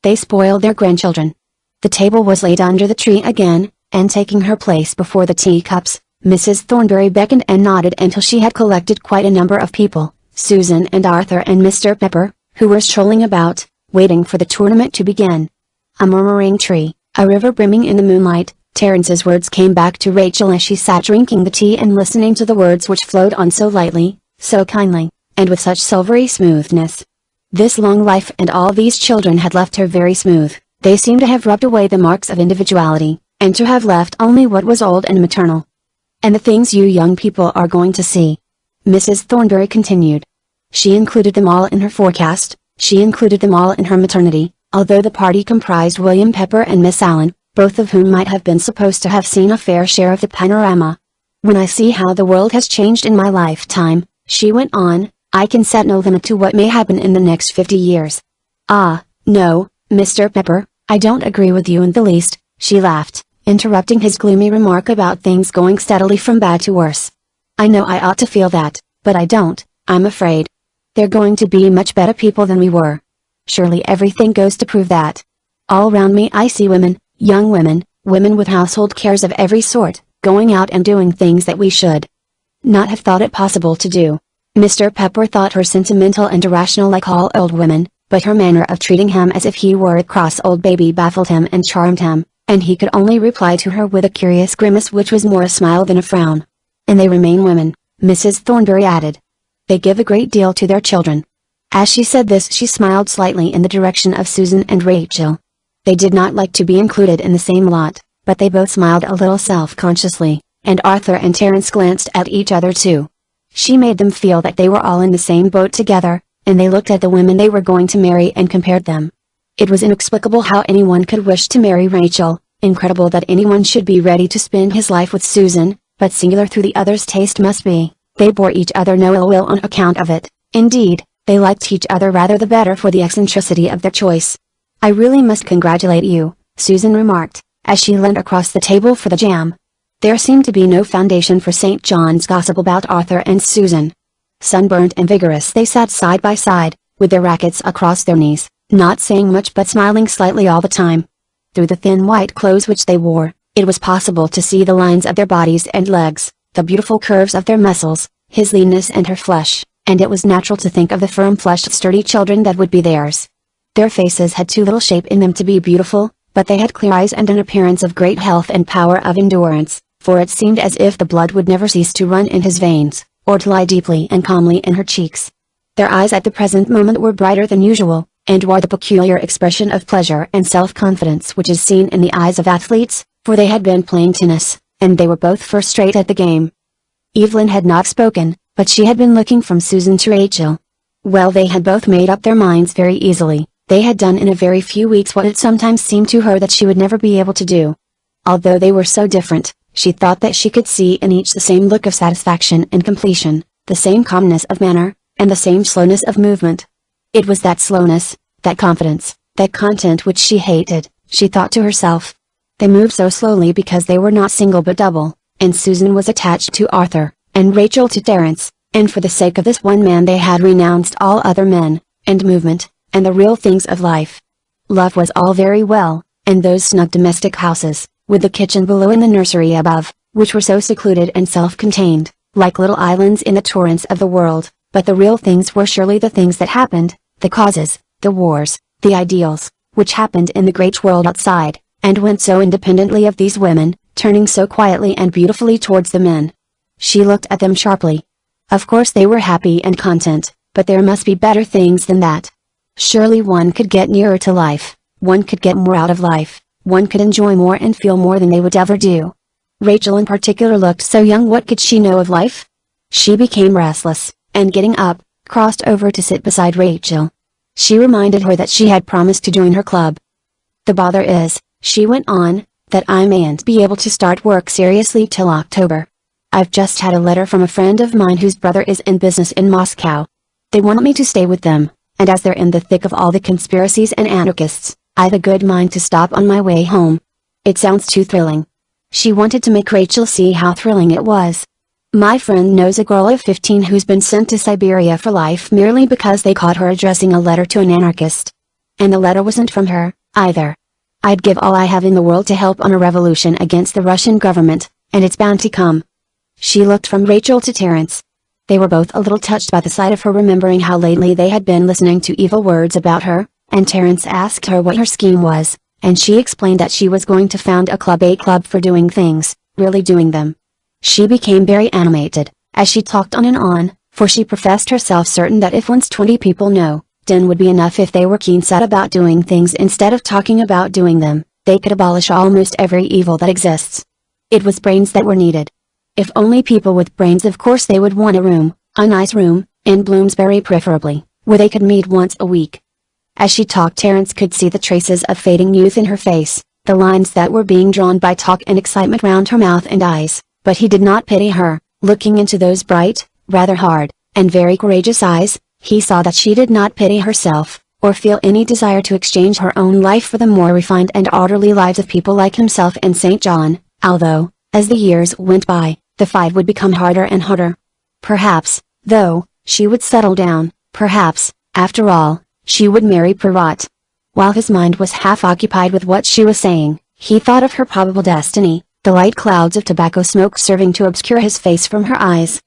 they spoiled their grandchildren. The table was laid under the tree again, and taking her place before the teacups, Mrs. Thornbury beckoned and nodded until she had collected quite a number of people, Susan and Arthur and Mr. Pepper, who were strolling about, waiting for the tournament to begin. A murmuring tree, a river brimming in the moonlight. Terence's words came back to Rachel as she sat drinking the tea and listening to the words which flowed on so lightly, so kindly, and with such silvery smoothness. This long life and all these children had left her very smooth. They seemed to have rubbed away the marks of individuality, and to have left only what was old and maternal. And the things you young people are going to see," Mrs. Thornbury continued. She included them all in her forecast, she included them all in her maternity, although the party comprised William Pepper and Miss Allen, both of whom might have been supposed to have seen a fair share of the panorama. "When I see how the world has changed in my lifetime," she went on, "I can set no limit to what may happen in the next 50 years. "Ah, no, Mr. Pepper, I don't agree with you in the least," she laughed, interrupting his gloomy remark about things going steadily from bad to worse. "I know I ought to feel that, but I don't, I'm afraid. They're going to be much better people than we were. Surely everything goes to prove that. All round me I see women, young women, women with household cares of every sort, going out and doing things that we should not have thought it possible to do." Mr. Pepper thought her sentimental and irrational like all old women, but her manner of treating him as if he were a cross old baby baffled him and charmed him, and he could only reply to her with a curious grimace which was more a smile than a frown. "And they remain women," Mrs. Thornbury added. "They give a great deal to their children." As she said this she smiled slightly in the direction of Susan and Rachel. They did not like to be included in the same lot, but they both smiled a little self-consciously, and Arthur and Terence glanced at each other too. She made them feel that they were all in the same boat together, and they looked at the women they were going to marry and compared them. It was inexplicable how anyone could wish to marry Rachel, incredible that anyone should be ready to spend his life with Susan, but singular through the other's taste must be, they bore each other no ill will on account of it. Indeed, they liked each other rather the better for the eccentricity of their choice. "I really must congratulate you," Susan remarked, as she leaned across the table for the jam. There seemed to be no foundation for St. John's gossip about Arthur and Susan. Sunburned and vigorous they sat side by side, with their rackets across their knees, not saying much but smiling slightly all the time. Through the thin white clothes which they wore, it was possible to see the lines of their bodies and legs, the beautiful curves of their muscles, his leanness and her flesh, and it was natural to think of the firm-fleshed sturdy children that would be theirs. Their faces had too little shape in them to be beautiful, but they had clear eyes and an appearance of great health and power of endurance, for it seemed as if the blood would never cease to run in his veins, or to lie deeply and calmly in her cheeks. Their eyes at the present moment were brighter than usual, and wore the peculiar expression of pleasure and self-confidence which is seen in the eyes of athletes, for they had been playing tennis, and they were both first-rate at the game. Evelyn had not spoken, but she had been looking from Susan to Rachel. Well, they had both made up their minds very easily. They had done in a very few weeks what it sometimes seemed to her that she would never be able to do. Although they were so different, she thought that she could see in each the same look of satisfaction and completion, the same calmness of manner, and the same slowness of movement. It was that slowness, that confidence, that content which she hated, she thought to herself. They moved so slowly because they were not single but double, and Susan was attached to Arthur, and Rachel to Terence, and for the sake of this one man they had renounced all other men, and movement, and the real things of life. Love was all very well, and those snug domestic houses, with the kitchen below and the nursery above, which were so secluded and self-contained, like little islands in the torrents of the world, but the real things were surely the things that happened, the causes, the wars, the ideals, which happened in the great world outside, and went so independently of these women, turning so quietly and beautifully towards the men. She looked at them sharply. Of course they were happy and content, but there must be better things than that. Surely one could get nearer to life, one could get more out of life, one could enjoy more and feel more than they would ever do. Rachel in particular looked so young. What could she know of life? She became restless, and getting up, crossed over to sit beside Rachel. She reminded her that she had promised to join her club. "The bother is," she went on, "that I mayn't be able to start work seriously till October. I've just had a letter from a friend of mine whose brother is in business in Moscow. They want me to stay with them, and as they're in the thick of all the conspiracies and anarchists, I've a good mind to stop on my way home. It sounds too thrilling." She wanted to make Rachel see how thrilling it was. "My friend knows a girl of 15 who's been sent to Siberia for life merely because they caught her addressing a letter to an anarchist. And the letter wasn't from her, either. I'd give all I have in the world to help on a revolution against the Russian government, and it's bound to come." She looked from Rachel to Terence. They were both a little touched by the sight of her, remembering how lately they had been listening to evil words about her, and Terence asked her what her scheme was, and she explained that she was going to found a club for doing things, really doing them. She became very animated, as she talked on, for she professed herself certain that if once 20 people know, 10 would be enough if they were keen set about doing things instead of talking about doing them, they could abolish almost every evil that exists. It was brains that were needed. If only people with brains, of course they would want a room, a nice room, in Bloomsbury preferably, where they could meet once a week. As she talked, Terence could see the traces of fading youth in her face, the lines that were being drawn by talk and excitement round her mouth and eyes, but he did not pity her. Looking into those bright, rather hard, and very courageous eyes, he saw that she did not pity herself, or feel any desire to exchange her own life for the more refined and orderly lives of people like himself and St. John, although, as the years went by, the fight would become harder and harder. Perhaps, though, she would settle down, perhaps, after all, she would marry Perrott. While his mind was half occupied with what she was saying, he thought of her probable destiny, the light clouds of tobacco smoke serving to obscure his face from her eyes.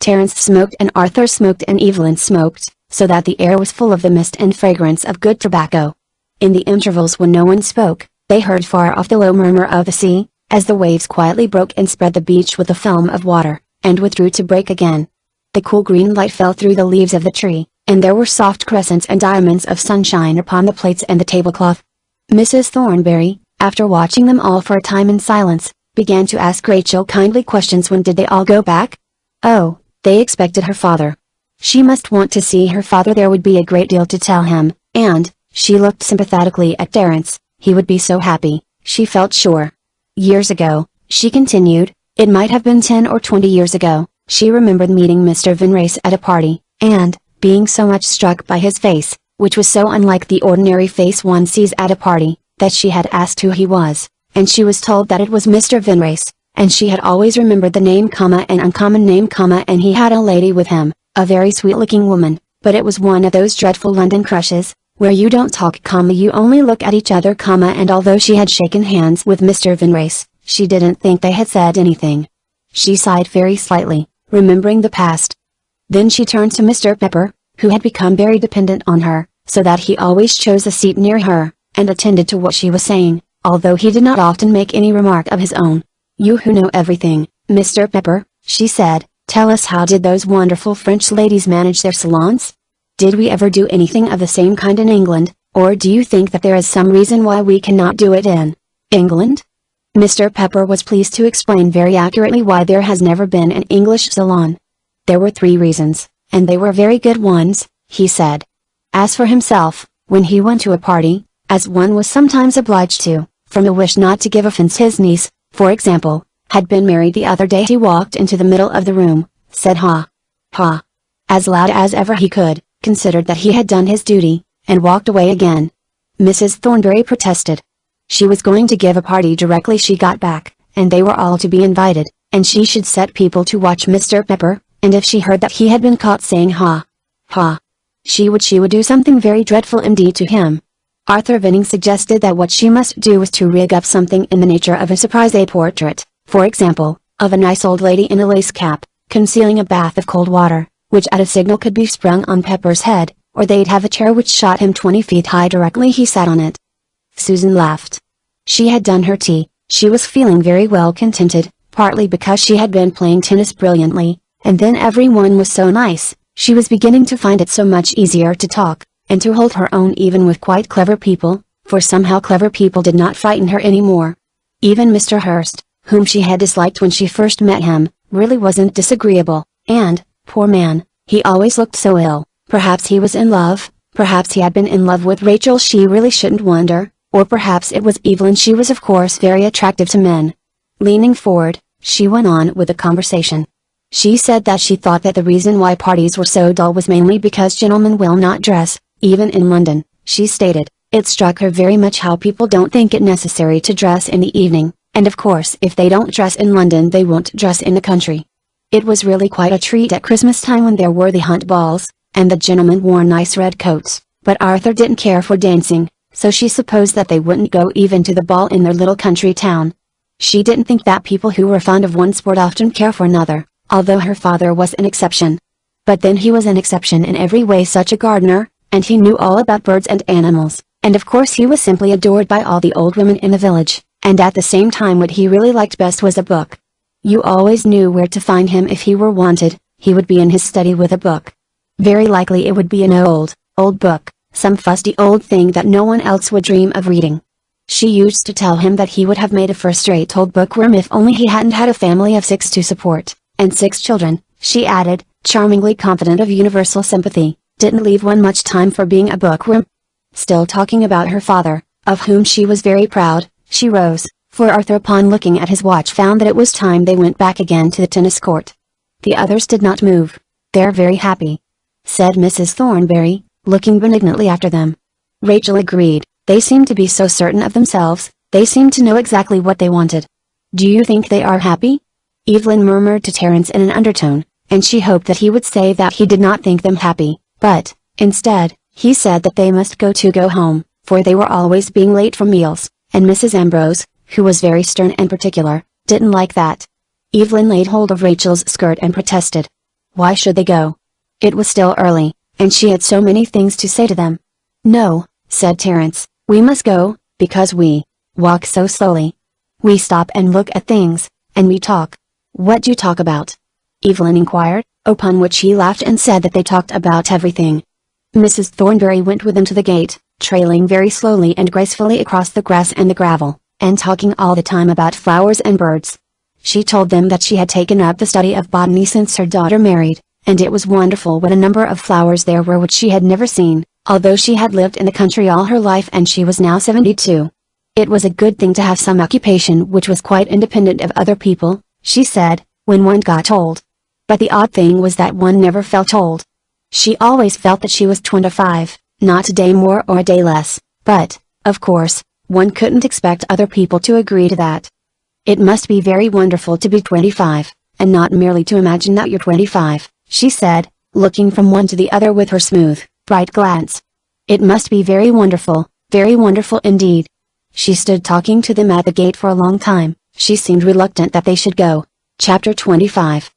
Terence smoked and Arthur smoked and Evelyn smoked, so that the air was full of the mist and fragrance of good tobacco. In the intervals when no one spoke, they heard far off the low murmur of the sea, as the waves quietly broke and spread the beach with a film of water, and withdrew to break again. The cool green light fell through the leaves of the tree, and there were soft crescents and diamonds of sunshine upon the plates and the tablecloth. Mrs. Thornberry, after watching them all for a time in silence, began to ask Rachel kindly questions. When did they all go back? Oh, they expected her father. She must want to see her father. There would be a great deal to tell him, and, she looked sympathetically at Terence, he would be so happy, she felt sure. Years ago, she continued, it might have been 10 or 20 years ago, she remembered meeting Mr. Vinrace at a party, and, being so much struck by his face, which was so unlike the ordinary face one sees at a party, that she had asked who he was, and she was told that it was Mr. Vinrace, and she had always remembered the name, an uncommon name, and he had a lady with him, a very sweet-looking woman, but it was one of those dreadful London crushes, where you don't talk, you only look at each other, and although she had shaken hands with Mr. Vinrace, she didn't think they had said anything. She sighed very slightly, remembering the past. Then she turned to Mr. Pepper, who had become very dependent on her, so that he always chose a seat near her, and attended to what she was saying, although he did not often make any remark of his own. You who know everything, Mr. Pepper, she said, tell us, how did those wonderful French ladies manage their salons? Did we ever do anything of the same kind in England, or do you think that there is some reason why we cannot do it in England? Mr. Pepper was pleased to explain very accurately why there has never been an English salon. There were 3 reasons, and they were very good ones, he said. As for himself, when he went to a party, as one was sometimes obliged to, from a wish not to give offense, his niece, for example, had been married the other day, he walked into the middle of the room, said ha, ha, as loud as ever he could, considered that he had done his duty, and walked away again. Mrs. Thornberry protested. She was going to give a party directly she got back, and they were all to be invited, and she should set people to watch Mr. Pepper, and if she heard that he had been caught saying ha, ha, she would do something very dreadful indeed to him. Arthur Vinning suggested that what she must do was to rig up something in the nature of a surprise, a portrait, for example, of a nice old lady in a lace cap, concealing a bath of cold water, which at a signal could be sprung on Pepper's head, or they'd have a chair which shot him 20 feet high directly he sat on it. Susan laughed. She had done her tea, she was feeling very well contented, partly because she had been playing tennis brilliantly, and then everyone was so nice, she was beginning to find it so much easier to talk, and to hold her own even with quite clever people, for somehow clever people did not frighten her any more. Even Mr. Hurst, whom she had disliked when she first met him, really wasn't disagreeable, and, poor man, he always looked so ill. Perhaps he was in love, perhaps he had been in love with Rachel, she really shouldn't wonder, or perhaps it was Evelyn. She was of course very attractive to men. Leaning forward, she went on with the conversation. She said that she thought that the reason why parties were so dull was mainly because gentlemen will not dress, even in London, she stated. It struck her very much how people don't think it necessary to dress in the evening, and of course if they don't dress in London they won't dress in the country. It was really quite a treat at Christmas time when there were the hunt balls, and the gentlemen wore nice red coats, but Arthur didn't care for dancing, so she supposed that they wouldn't go even to the ball in their little country town. She didn't think that people who were fond of one sport often care for another, although her father was an exception. But then he was an exception in every way, such a gardener, and he knew all about birds and animals, and of course he was simply adored by all the old women in the village, and at the same time what he really liked best was a book. You always knew where to find him if he were wanted, he would be in his study with a book. Very likely it would be an old book, some fusty old thing that no one else would dream of reading. She used to tell him that he would have made a first-rate old bookworm if only he hadn't had a family of 6 to support, and 6 children, she added, charmingly confident of universal sympathy, didn't leave one much time for being a bookworm. Still talking about her father, of whom she was very proud, she rose, for Arthur upon looking at his watch found that it was time they went back again to the tennis court. The others did not move. "They're very happy," said Mrs. Thornberry, looking benignantly after them. Rachel agreed. "They seem to be so certain of themselves, they seem to know exactly what they wanted." "Do you think they are happy?" Evelyn murmured to Terence in an undertone, and she hoped that he would say that he did not think them happy, but, instead, he said that they must go home, for they were always being late for meals, and Mrs. Ambrose, who was very stern and particular, didn't like that. Evelyn laid hold of Rachel's skirt and protested. Why should they go? It was still early, and she had so many things to say to them. "No," said Terence, "we must go, because we walk so slowly. We stop and look at things, and we talk." "What do you talk about?" Evelyn inquired, upon which he laughed and said that they talked about everything. Mrs. Thornberry went with them to the gate, trailing very slowly and gracefully across the grass and the gravel, and talking all the time about flowers and birds. She told them that she had taken up the study of botany since her daughter married, and it was wonderful what a number of flowers there were which she had never seen, although she had lived in the country all her life and she was now 72. It was a good thing to have some occupation which was quite independent of other people, she said, when one got old. But the odd thing was that one never felt old. She always felt that she was 25, not a day more or a day less, but, of course, one couldn't expect other people to agree to that. "It must be very wonderful to be 25, and not merely to imagine that you're 25, she said, looking from one to the other with her smooth, bright glance. "It must be very wonderful indeed." She stood talking to them at the gate for a long time. She seemed reluctant that they should go. Chapter 25.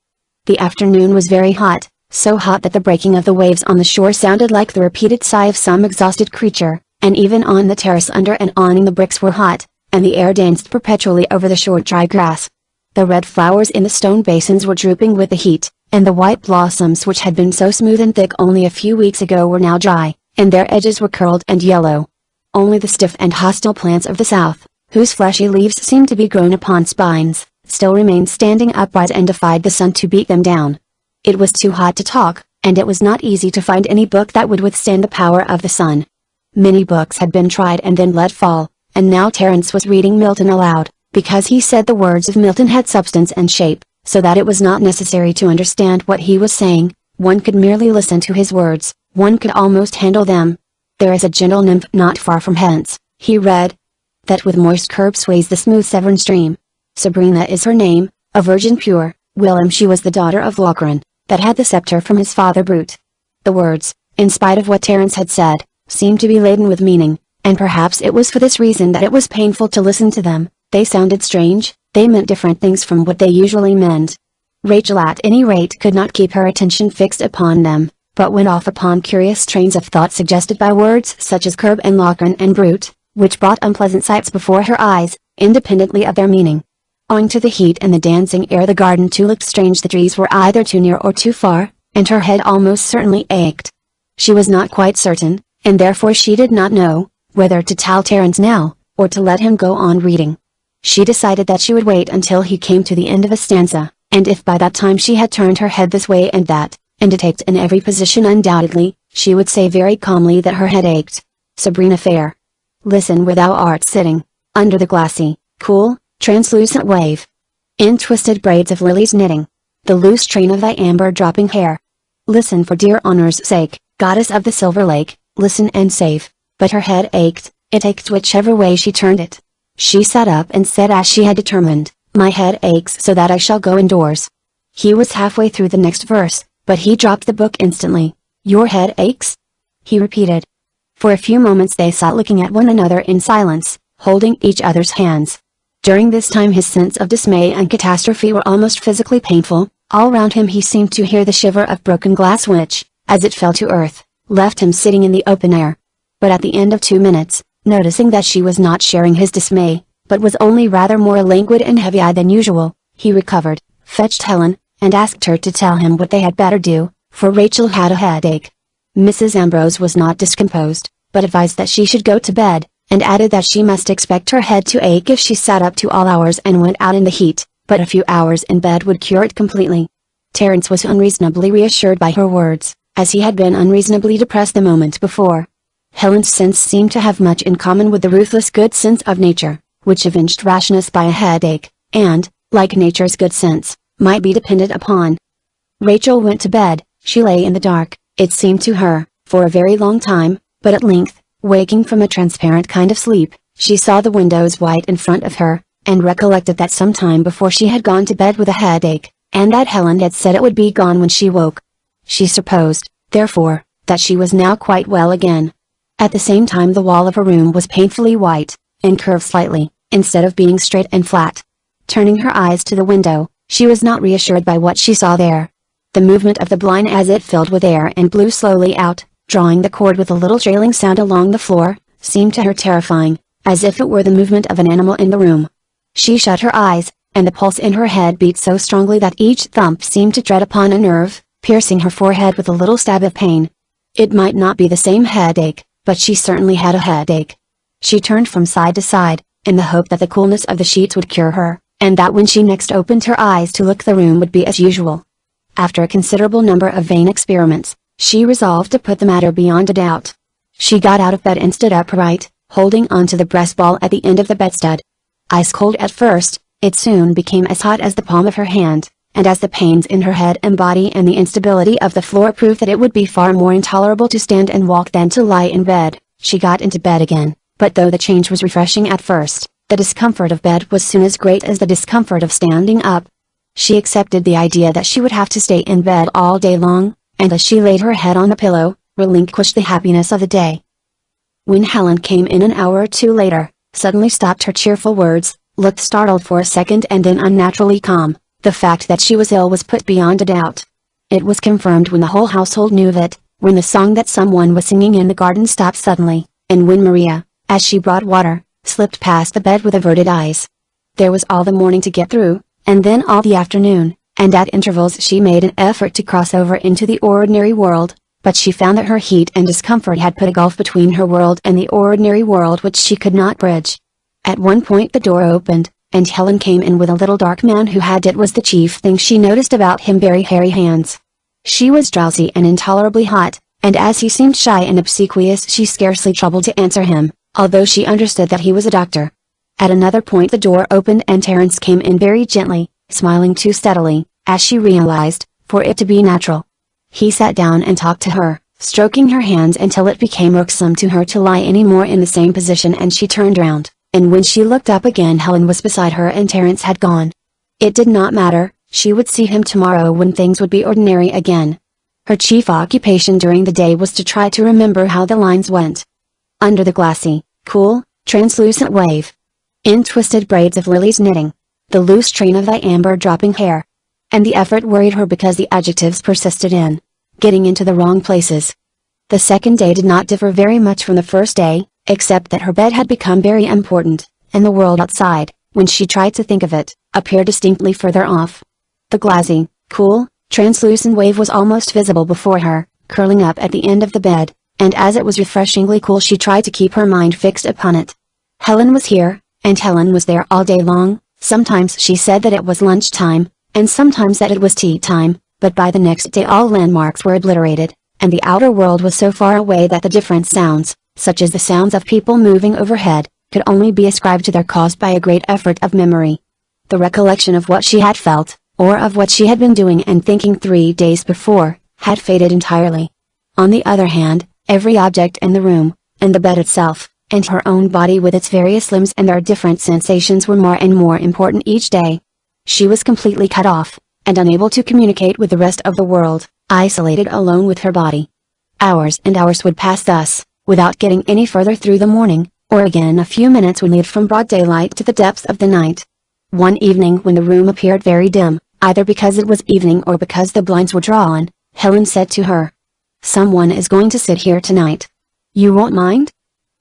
The afternoon was very hot, so hot that the breaking of the waves on the shore sounded like the repeated sigh of some exhausted creature, and even on the terrace under and awning the bricks were hot, and the air danced perpetually over the short dry grass. The red flowers in the stone basins were drooping with the heat, and the white blossoms which had been so smooth and thick only a few weeks ago were now dry, and their edges were curled and yellow. Only the stiff and hostile plants of the south, whose fleshy leaves seemed to be grown upon spines, still remained standing upright and defied the sun to beat them down. It was too hot to talk, and it was not easy to find any book that would withstand the power of the sun. Many books had been tried and then let fall, and now Terence was reading Milton aloud, because he said the words of Milton had substance and shape, so that it was not necessary to understand what he was saying, one could merely listen to his words, one could almost handle them. "There is a gentle nymph not far from hence," he read, "that with moist curb sways the smooth Severn stream. Sabrina is her name, a virgin pure, whilom she was the daughter of Lochran, that had the sceptre from his father Brute." The words, in spite of what Terence had said, seemed to be laden with meaning, and perhaps it was for this reason that it was painful to listen to them. They sounded strange, they meant different things from what they usually meant. Rachel at any rate could not keep her attention fixed upon them, but went off upon curious trains of thought suggested by words such as curb and Lochran and Brute, which brought unpleasant sights before her eyes, independently of their meaning. Owing to the heat and the dancing air the garden too looked strange, the trees were either too near or too far, and her head almost certainly ached. She was not quite certain, and therefore she did not know, whether to tell Terence now, or to let him go on reading. She decided that she would wait until he came to the end of a stanza, and if by that time she had turned her head this way and that, and it ached in every position undoubtedly, she would say very calmly that her head ached. "Sabrina fair, listen where thou art sitting, under the glassy, cool, translucent wave. In twisted braids of lilies knitting, the loose train of thy amber dropping hair. Listen for dear honor's sake, goddess of the silver lake, listen and save." But her head ached, it ached whichever way she turned it. She sat up and said as she had determined, "My head aches so that I shall go indoors." He was halfway through the next verse, but he dropped the book instantly. "Your head aches?" he repeated. For a few moments they sat looking at one another in silence, holding each other's hands. During this time his sense of dismay and catastrophe were almost physically painful. All round him he seemed to hear the shiver of broken glass which, as it fell to earth, left him sitting in the open air. But at the end of 2 minutes, noticing that she was not sharing his dismay, but was only rather more languid and heavy-eyed than usual, he recovered, fetched Helen, and asked her to tell him what they had better do, for Rachel had a headache. Mrs. Ambrose was not discomposed, but advised that she should go to bed, and added that she must expect her head to ache if she sat up to all hours and went out in the heat, but a few hours in bed would cure it completely. Terence was unreasonably reassured by her words, as he had been unreasonably depressed the moment before. Helen's sense seemed to have much in common with the ruthless good sense of nature, which avenged rashness by a headache, and, like nature's good sense, might be depended upon. Rachel went to bed. She lay in the dark, it seemed to her, for a very long time, but at length, waking from a transparent kind of sleep, she saw the windows white in front of her, and recollected that some time before she had gone to bed with a headache, and that Helen had said it would be gone when she woke. She supposed, therefore, that she was now quite well again. At the same time the wall of her room was painfully white, and curved slightly, instead of being straight and flat. Turning her eyes to the window, she was not reassured by what she saw there. The movement of the blind as it filled with air and blew slowly out, drawing the cord with a little trailing sound along the floor, seemed to her terrifying, as if it were the movement of an animal in the room. She shut her eyes, and the pulse in her head beat so strongly that each thump seemed to tread upon a nerve, piercing her forehead with a little stab of pain. It might not be the same headache, but she certainly had a headache. She turned from side to side, in the hope that the coolness of the sheets would cure her, and that when she next opened her eyes to look the room would be as usual. After a considerable number of vain experiments, she resolved to put the matter beyond a doubt. She got out of bed and stood upright, holding on to the breast ball at the end of the bedstead. Ice cold at first, it soon became as hot as the palm of her hand, and as the pains in her head and body and the instability of the floor proved that it would be far more intolerable to stand and walk than to lie in bed, she got into bed again, but though the change was refreshing at first, the discomfort of bed was soon as great as the discomfort of standing up. She accepted the idea that she would have to stay in bed all day long, and as she laid her head on the pillow, relinquished the happiness of the day. When Helen came in an hour or two later, suddenly stopped her cheerful words, looked startled for a second and then unnaturally calm, the fact that she was ill was put beyond a doubt. It was confirmed when the whole household knew of it, when the song that someone was singing in the garden stopped suddenly, and when Maria, as she brought water, slipped past the bed with averted eyes. There was all the morning to get through, and then all the afternoon, and at intervals she made an effort to cross over into the ordinary world, but she found that her heat and discomfort had put a gulf between her world and the ordinary world which she could not bridge. At one point the door opened, and Helen came in with a little dark man who had, it was the chief thing she noticed about him, very hairy hands. She was drowsy and intolerably hot, and as he seemed shy and obsequious she scarcely troubled to answer him, although she understood that he was a doctor. At another point the door opened and Terence came in very gently, smiling too steadily, as she realized, for it to be natural. He sat down and talked to her, stroking her hands until it became irksome to her to lie any more in the same position, and she turned round, and when she looked up again Helen was beside her and Terence had gone. It did not matter, she would see him tomorrow when things would be ordinary again. Her chief occupation during the day was to try to remember how the lines went. Under the glassy, cool, translucent wave. In twisted braids of Lily's knitting. The loose train of thy amber dropping hair. And the effort worried her because the adjectives persisted in getting into the wrong places. The second day did not differ very much from the first day, except that her bed had become very important, and the world outside, when she tried to think of it, appeared distinctly further off. The glassy, cool, translucent wave was almost visible before her, curling up at the end of the bed, and as it was refreshingly cool she tried to keep her mind fixed upon it. Helen was here, and Helen was there all day long. Sometimes she said that it was lunch time, and sometimes that it was tea time, but by the next day all landmarks were obliterated, and the outer world was so far away that the different sounds, such as the sounds of people moving overhead, could only be ascribed to their cause by a great effort of memory. The recollection of what she had felt, or of what she had been doing and thinking 3 days before, had faded entirely. On the other hand, every object in the room, and the bed itself, and her own body with its various limbs and their different sensations were more and more important each day. She was completely cut off, and unable to communicate with the rest of the world, isolated alone with her body. Hours and hours would pass thus, without getting any further through the morning, or again a few minutes would lead from broad daylight to the depths of the night. One evening when the room appeared very dim, either because it was evening or because the blinds were drawn, Helen said to her, "Someone is going to sit here tonight. You won't mind?"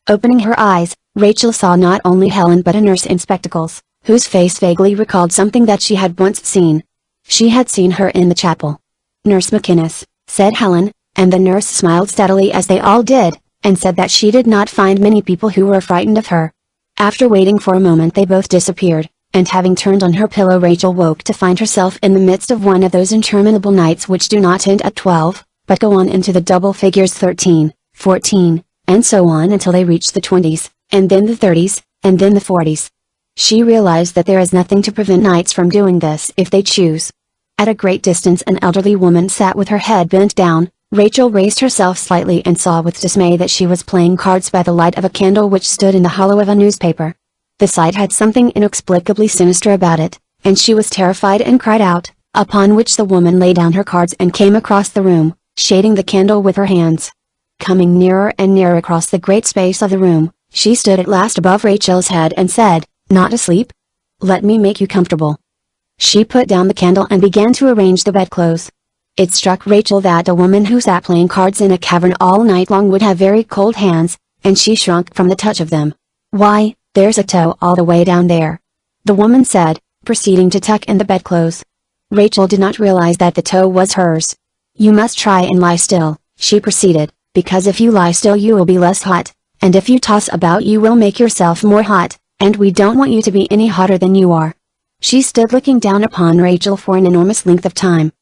Opening her eyes, Rachel saw not only Helen but a nurse in spectacles, whose face vaguely recalled something that she had once seen. She had seen her in the chapel. "Nurse McInnes," said Helen, and the nurse smiled steadily as they all did, and said that she did not find many people who were frightened of her. After waiting for a moment they both disappeared, and having turned on her pillow Rachel woke to find herself in the midst of one of those interminable nights which do not end at 12, but go on into the double figures 13, 14, and so on until they reach the 20s, and then the 30s, and then the 40s. She realized that there is nothing to prevent nights from doing this if they choose. At a great distance an elderly woman sat with her head bent down. Rachel raised herself slightly and saw with dismay that she was playing cards by the light of a candle which stood in the hollow of a newspaper. The sight had something inexplicably sinister about it, and she was terrified and cried out, upon which the woman laid down her cards and came across the room, shading the candle with her hands. Coming nearer and nearer across the great space of the room, she stood at last above Rachel's head and said, "Not asleep? Let me make you comfortable." She put down the candle and began to arrange the bedclothes. It struck Rachel that a woman who sat playing cards in a cavern all night long would have very cold hands, and she shrunk from the touch of them. "Why, there's a toe all the way down there," the woman said, proceeding to tuck in the bedclothes. Rachel did not realize that the toe was hers. "You must try and lie still," she proceeded, "because if you lie still you will be less hot, and if you toss about you will make yourself more hot, and we don't want you to be any hotter than you are." She stood looking down upon Rachel for an enormous length of time.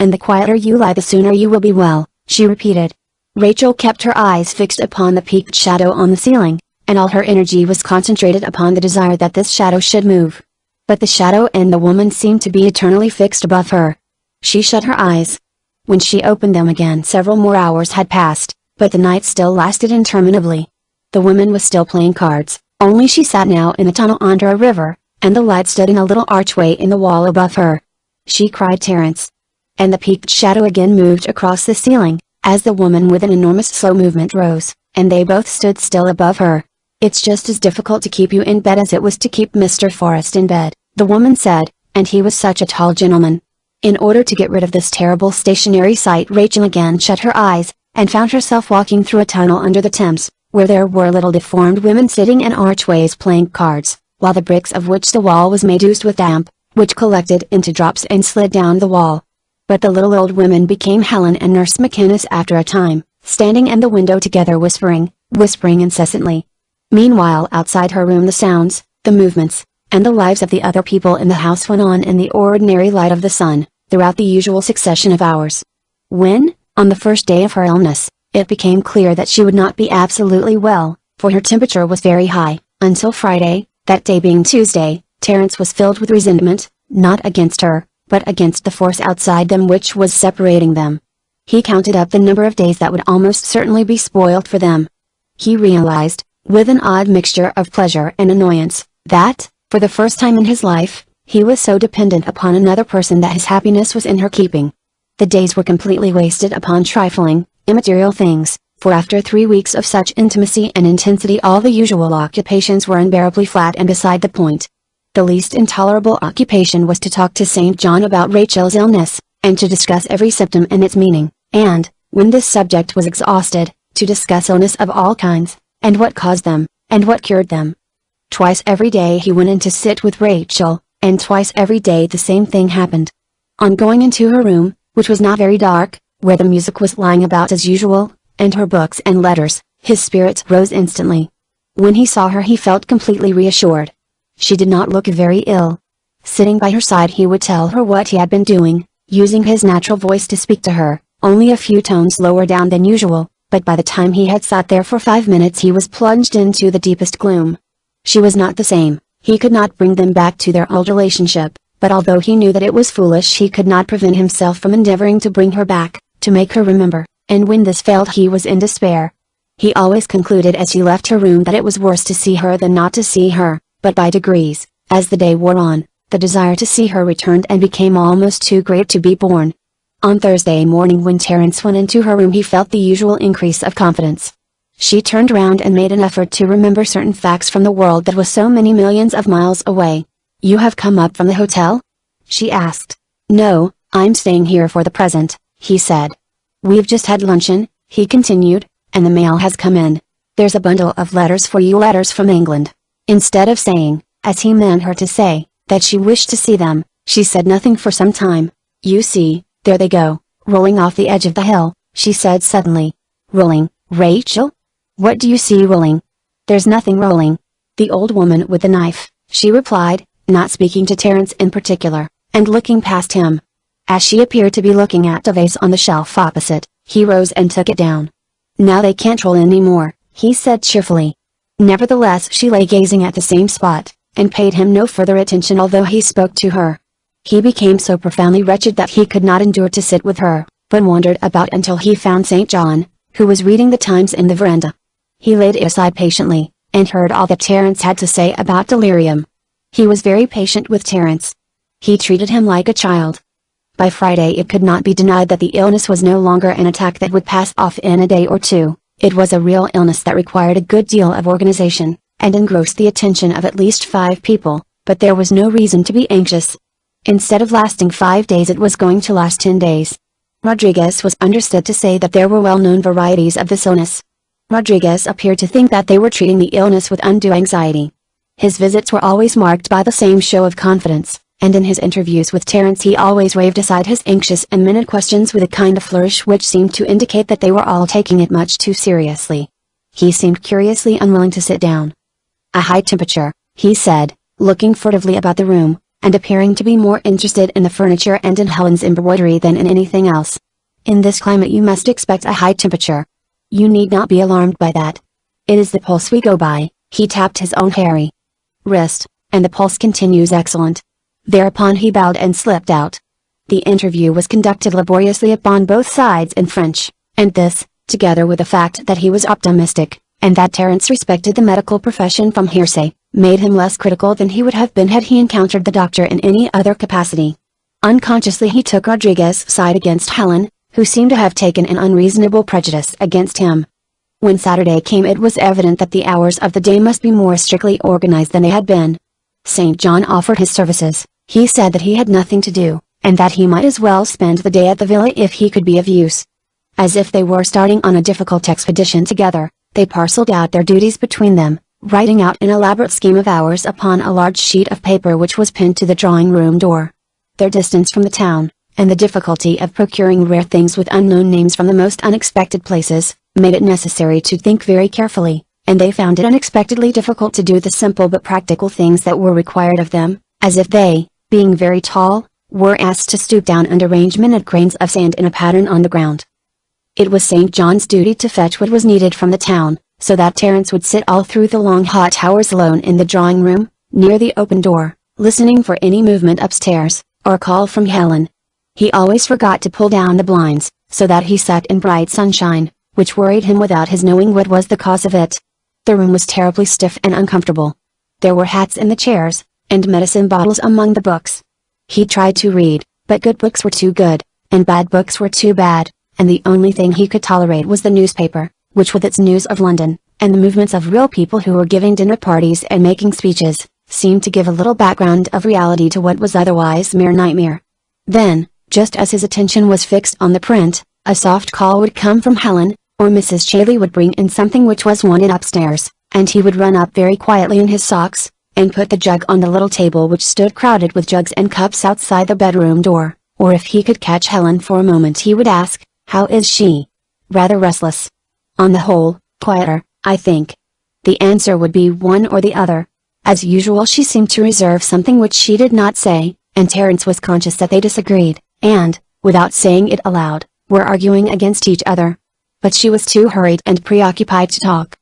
"And the quieter you lie the sooner you will be well," she repeated. Rachel kept her eyes fixed upon the peaked shadow on the ceiling, and all her energy was concentrated upon the desire that this shadow should move. But the shadow and the woman seemed to be eternally fixed above her. She shut her eyes. When she opened them again several more hours had passed, but the night still lasted interminably. The woman was still playing cards, only she sat now in a tunnel under a river, and the light stood in a little archway in the wall above her. She cried Terence. And the peaked shadow again moved across the ceiling, as the woman with an enormous slow movement rose, and they both stood still above her. "It's just as difficult to keep you in bed as it was to keep Mr. Forrest in bed," the woman said, "and he was such a tall gentleman." In order to get rid of this terrible stationary sight Rachel again shut her eyes, and found herself walking through a tunnel under the Thames, where there were little deformed women sitting in archways playing cards, while the bricks of which the wall was made oozed with damp, which collected into drops and slid down the wall. But the little old women became Helen and Nurse McInnes after a time, standing in the window together whispering incessantly. Meanwhile outside her room the sounds, the movements, and the lives of the other people in the house went on in the ordinary light of the sun, throughout the usual succession of hours. When, on the first day of her illness, it became clear that she would not be absolutely well, for her temperature was very high, until Friday, that day being Tuesday, Terence was filled with resentment, not against her, but against the force outside them which was separating them. He counted up the number of days that would almost certainly be spoiled for them. He realized, with an odd mixture of pleasure and annoyance, that, for the first time in his life, he was so dependent upon another person that his happiness was in her keeping. The days were completely wasted upon trifling, immaterial things, for after 3 weeks of such intimacy and intensity all the usual occupations were unbearably flat and beside the point. The least intolerable occupation was to talk to St. John about Rachel's illness, and to discuss every symptom and its meaning, and, when this subject was exhausted, to discuss illness of all kinds, and what caused them, and what cured them. Twice every day he went in to sit with Rachel, and twice every day the same thing happened. On going into her room, which was not very dark, where the music was lying about as usual, and her books and letters, his spirits rose instantly. When he saw her he felt completely reassured. She did not look very ill. Sitting by her side he would tell her what he had been doing, using his natural voice to speak to her, only a few tones lower down than usual, but by the time he had sat there for 5 minutes he was plunged into the deepest gloom. She was not the same, he could not bring them back to their old relationship, but although he knew that it was foolish he could not prevent himself from endeavoring to bring her back, to make her remember, and when this failed he was in despair. He always concluded as he left her room that it was worse to see her than not to see her. But by degrees, as the day wore on, the desire to see her returned and became almost too great to be borne. On Thursday morning when Terence went into her room he felt the usual increase of confidence. She turned round and made an effort to remember certain facts from the world that was so many millions of miles away. "You have come up from the hotel?" she asked. "No, I'm staying here for the present," he said. "We've just had luncheon," he continued, "and the mail has come in. There's a bundle of letters for you, letters from England." Instead of saying, as he meant her to say, that she wished to see them, she said nothing for some time. "You see, there they go, rolling off the edge of the hill," she said suddenly. "Rolling, Rachel? "What do you see rolling?" "There's nothing rolling. The old woman with the knife," she replied, not speaking to Terence in particular, and looking past him. As she appeared to be looking at a vase on the shelf opposite, he rose and took it down. "Now they can't roll anymore," he said cheerfully. Nevertheless, she lay gazing at the same spot, and paid him no further attention although he spoke to her. He became so profoundly wretched that he could not endure to sit with her, but wandered about until he found St. John, who was reading the Times in the veranda. He laid it aside patiently, and heard all that Terence had to say about delirium. He was very patient with Terence. He treated him like a child. By Friday it could not be denied that the illness was no longer an attack that would pass off in a day or two. It was a real illness that required a good deal of organization, and engrossed the attention of at least 5 people, but there was no reason to be anxious. Instead of lasting 5 days it was going to last 10 days. Rodriguez was understood to say that there were well-known varieties of this illness. Rodriguez appeared to think that they were treating the illness with undue anxiety. His visits were always marked by the same show of confidence, and in his interviews with Terence he always waved aside his anxious and minute questions with a kind of flourish which seemed to indicate that they were all taking it much too seriously. He seemed curiously unwilling to sit down. "A high temperature," he said, looking furtively about the room, and appearing to be more interested in the furniture and in Helen's embroidery than in anything else. "In this climate you must expect a high temperature. You need not be alarmed by that. It is the pulse we go by." He tapped his own hairy wrist, "and the pulse continues excellent." Thereupon he bowed and slipped out. The interview was conducted laboriously upon both sides in French, and this, together with the fact that he was optimistic, and that Terence respected the medical profession from hearsay, made him less critical than he would have been had he encountered the doctor in any other capacity. Unconsciously he took Rodriguez's side against Helen, who seemed to have taken an unreasonable prejudice against him. When Saturday came it was evident that the hours of the day must be more strictly organized than they had been. St. John offered his services. He said that he had nothing to do, and that he might as well spend the day at the villa if he could be of use. As if they were starting on a difficult expedition together, they parceled out their duties between them, writing out an elaborate scheme of hours upon a large sheet of paper which was pinned to the drawing-room door. Their distance from the town, and the difficulty of procuring rare things with unknown names from the most unexpected places, made it necessary to think very carefully, and they found it unexpectedly difficult to do the simple but practical things that were required of them, as if they, being very tall, were asked to stoop down and arrange minute grains of sand in a pattern on the ground. It was St. John's duty to fetch what was needed from the town, so that Terence would sit all through the long hot hours alone in the drawing-room, near the open door, listening for any movement upstairs, or a call from Helen. He always forgot to pull down the blinds, so that he sat in bright sunshine, which worried him without his knowing what was the cause of it. The room was terribly stiff and uncomfortable. There were hats in the chairs, and medicine bottles among the books. He tried to read, but good books were too good, and bad books were too bad, and the only thing he could tolerate was the newspaper, which with its news of London, and the movements of real people who were giving dinner parties and making speeches, seemed to give a little background of reality to what was otherwise mere nightmare. Then, just as his attention was fixed on the print, a soft call would come from Helen, or Mrs. Chailey would bring in something which was wanted upstairs, and he would run up very quietly in his socks, and put the jug on the little table which stood crowded with jugs and cups outside the bedroom door, or if he could catch Helen for a moment he would ask, "How is she?" "Rather restless." "On the whole, quieter, I think." The answer would be one or the other. As usual she seemed to reserve something which she did not say, and Terence was conscious that they disagreed, and, without saying it aloud, were arguing against each other. But she was too hurried and preoccupied to talk.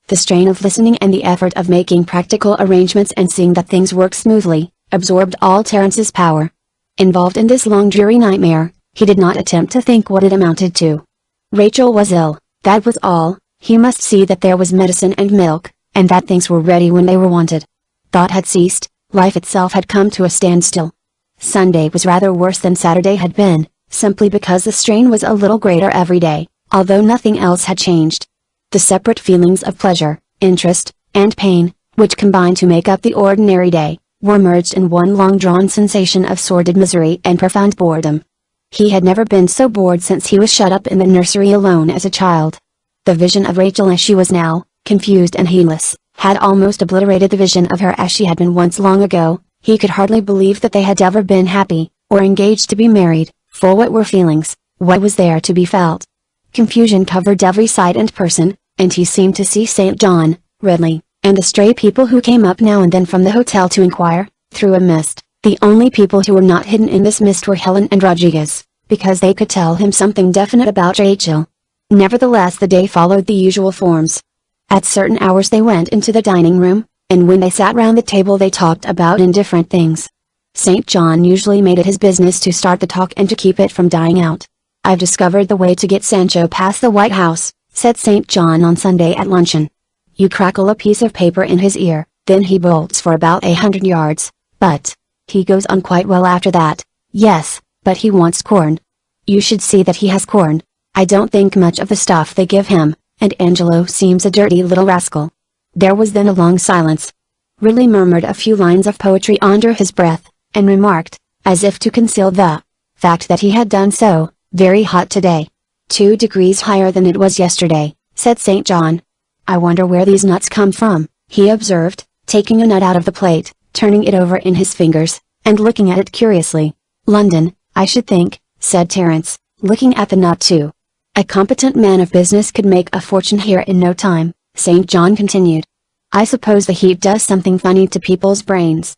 The strain of listening and the effort of making practical arrangements and seeing that things worked smoothly, absorbed all Terence's power. Involved in this long dreary nightmare, he did not attempt to think what it amounted to. Rachel was ill, that was all. He must see that there was medicine and milk, and that things were ready when they were wanted. Thought had ceased, life itself had come to a standstill. Sunday was rather worse than Saturday had been, simply because the strain was a little greater every day, although nothing else had changed. The separate feelings of pleasure, interest, and pain, which combined to make up the ordinary day, were merged in one long-drawn sensation of sordid misery and profound boredom. He had never been so bored since he was shut up in the nursery alone as a child. The vision of Rachel as she was now, confused and heedless, had almost obliterated the vision of her as she had been once long ago. He could hardly believe that they had ever been happy, or engaged to be married, for what were feelings, what was there to be felt? Confusion covered every side and person, and he seemed to see St. John, Ridley, and the stray people who came up now and then from the hotel to inquire, through a mist. The only people who were not hidden in this mist were Helen and Rodriguez, because they could tell him something definite about Rachel. Nevertheless, the day followed the usual forms. At certain hours they went into the dining room, and when they sat round the table they talked about indifferent things. St. John usually made it his business to start the talk and to keep it from dying out. "I've discovered the way to get Sancho past the White House," said St. John on Sunday at luncheon. "You crackle a piece of paper in his ear, then he bolts for about 100 yards, but he goes on quite well after that." "Yes, but he wants corn." "You should see that he has corn. I don't think much of the stuff they give him, and Angelo seems a dirty little rascal." There was then a long silence. Ridley murmured a few lines of poetry under his breath, and remarked, as if to conceal the fact that he had done so, "Very hot today. 2 degrees higher than it was yesterday," said St. John. "I wonder where these nuts come from," he observed, taking a nut out of the plate, turning it over in his fingers, and looking at it curiously. "London, I should think," said Terence, looking at the nut too. "A competent man of business could make a fortune here in no time," St. John continued. "I suppose the heat does something funny to people's brains.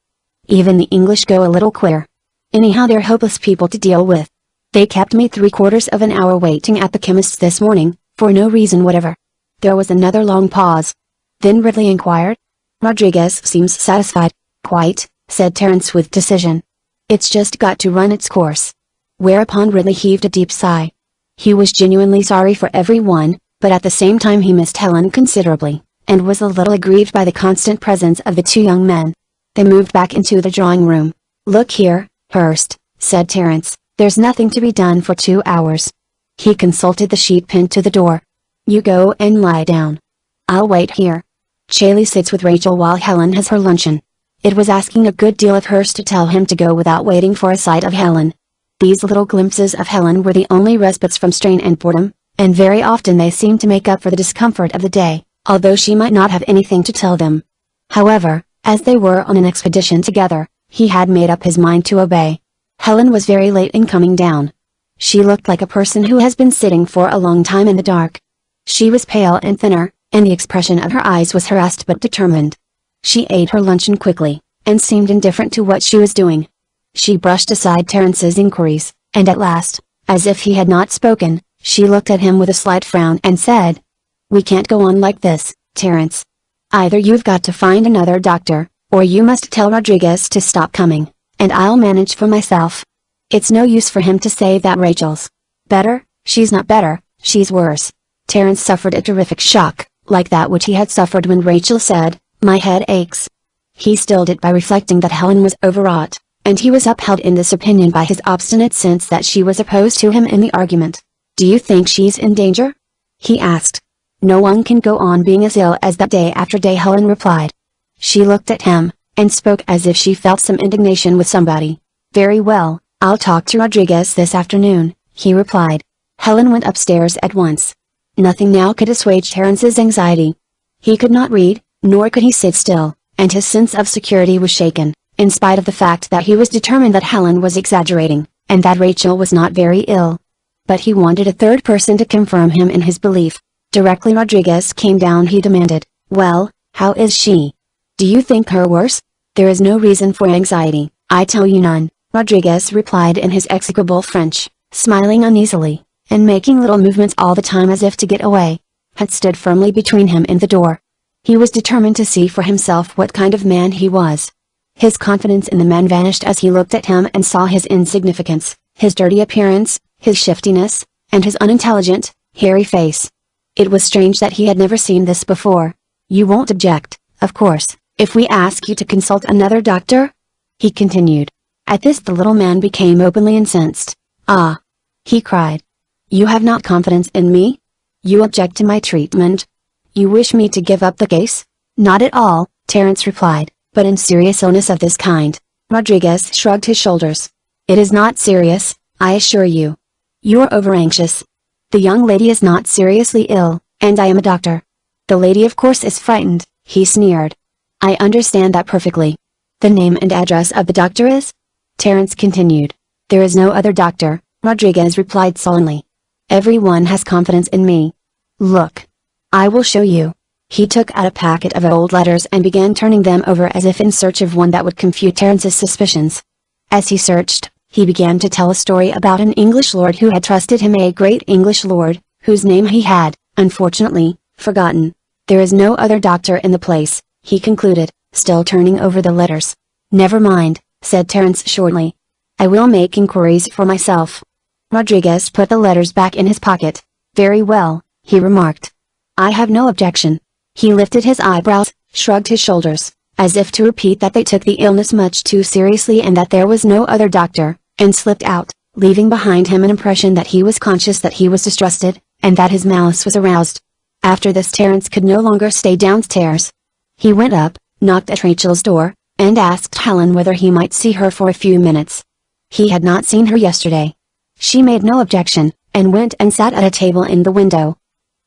Even the English go a little queer. Anyhow, they're hopeless people to deal with. They kept me 3/4 of an hour waiting at the chemist's this morning, for no reason whatever." There was another long pause. Then Ridley inquired. "Rodriguez seems satisfied." "Quite," said Terence with decision. "It's just got to run its course." Whereupon Ridley heaved a deep sigh. He was genuinely sorry for everyone, but at the same time he missed Helen considerably, and was a little aggrieved by the constant presence of the 2 young men. They moved back into the drawing room. "Look here, Hurst," said Terence, "there's nothing to be done for 2 hours." He consulted the sheet pinned to the door. "You go and lie down. I'll wait here. Chailey sits with Rachel while Helen has her luncheon." It was asking a good deal of Hurst to tell him to go without waiting for a sight of Helen. These little glimpses of Helen were the only respites from strain and boredom, and very often they seemed to make up for the discomfort of the day, although she might not have anything to tell them. However, as they were on an expedition together, he had made up his mind to obey. Helen was very late in coming down. She looked like a person who has been sitting for a long time in the dark. She was pale and thinner, and the expression of her eyes was harassed but determined. She ate her luncheon quickly, and seemed indifferent to what she was doing. She brushed aside Terence's inquiries, and at last, as if he had not spoken, she looked at him with a slight frown and said, "We can't go on like this, Terence. Either you've got to find another doctor, or you must tell Rodriguez to stop coming, and I'll manage for myself. It's no use for him to say that Rachel's better. She's not better, she's worse." Terence suffered a terrific shock, like that which he had suffered when Rachel said, "My head aches." He stilled it by reflecting that Helen was overwrought, and he was upheld in this opinion by his obstinate sense that she was opposed to him in the argument. "Do you think she's in danger?" he asked. "No one can go on being as ill as that day after day," Helen replied. She looked at him, and spoke as if she felt some indignation with somebody. "Very well, I'll talk to Rodriguez this afternoon," he replied. Helen went upstairs at once. Nothing now could assuage Terence's anxiety. He could not read, nor could he sit still, and his sense of security was shaken, in spite of the fact that he was determined that Helen was exaggerating, and that Rachel was not very ill. But he wanted a third person to confirm him in his belief. Directly Rodriguez came down he demanded, "Well, how is she? Do you think her worse?" "There is no reason for anxiety, I tell you none," Rodriguez replied in his execrable French, smiling uneasily, and making little movements all the time as if to get away. Had stood firmly between him and the door. He was determined to see for himself what kind of man he was. His confidence in the man vanished as he looked at him and saw his insignificance, his dirty appearance, his shiftiness, and his unintelligent, hairy face. It was strange that he had never seen this before. "You won't object, of course, if we ask you to consult another doctor?" he continued. At this the little man became openly incensed. "Ah!" he cried. "You have not confidence in me? You object to my treatment? You wish me to give up the case?" "Not at all," Terence replied, "but in serious illness of this kind." Rodriguez shrugged his shoulders. "It is not serious, I assure you. You are over-anxious. The young lady is not seriously ill, and I am a doctor. The lady of course is frightened," he sneered. "I understand that perfectly. The name and address of the doctor is?" Terence continued. "There is no other doctor," Rodriguez replied sullenly. "Everyone has confidence in me. Look. I will show you. He took out a packet of old letters and began turning them over as if in search of one that would confute Terence's suspicions. As he searched, he began to tell a story about an English lord who had trusted him, a great English lord, whose name he had, unfortunately, forgotten. There is no other doctor in the place, he concluded, still turning over the letters. Never mind, said Terence shortly. I will make inquiries for myself. Rodriguez put the letters back in his pocket. Very well, he remarked. I have no objection. He lifted his eyebrows, shrugged his shoulders, as if to repeat that they took the illness much too seriously and that there was no other doctor, and slipped out, leaving behind him an impression that he was conscious that he was distrusted, and that his malice was aroused. After this Terence could no longer stay downstairs. He went up, knocked at Rachel's door, and asked Helen whether he might see her for a few minutes. He had not seen her yesterday. She made no objection, and went and sat at a table in the window.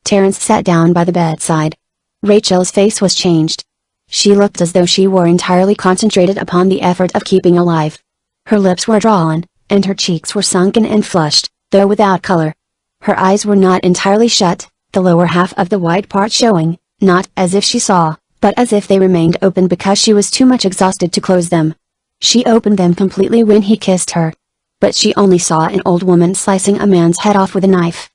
Terence sat down by the bedside. Rachel's face was changed. She looked as though she were entirely concentrated upon the effort of keeping alive. Her lips were drawn, and her cheeks were sunken and flushed, though without color. Her eyes were not entirely shut, the lower half of the white part showing, not as if she saw, but as if they remained open because she was too much exhausted to close them. She opened them completely when he kissed her. But she only saw an old woman slicing a man's head off with a knife.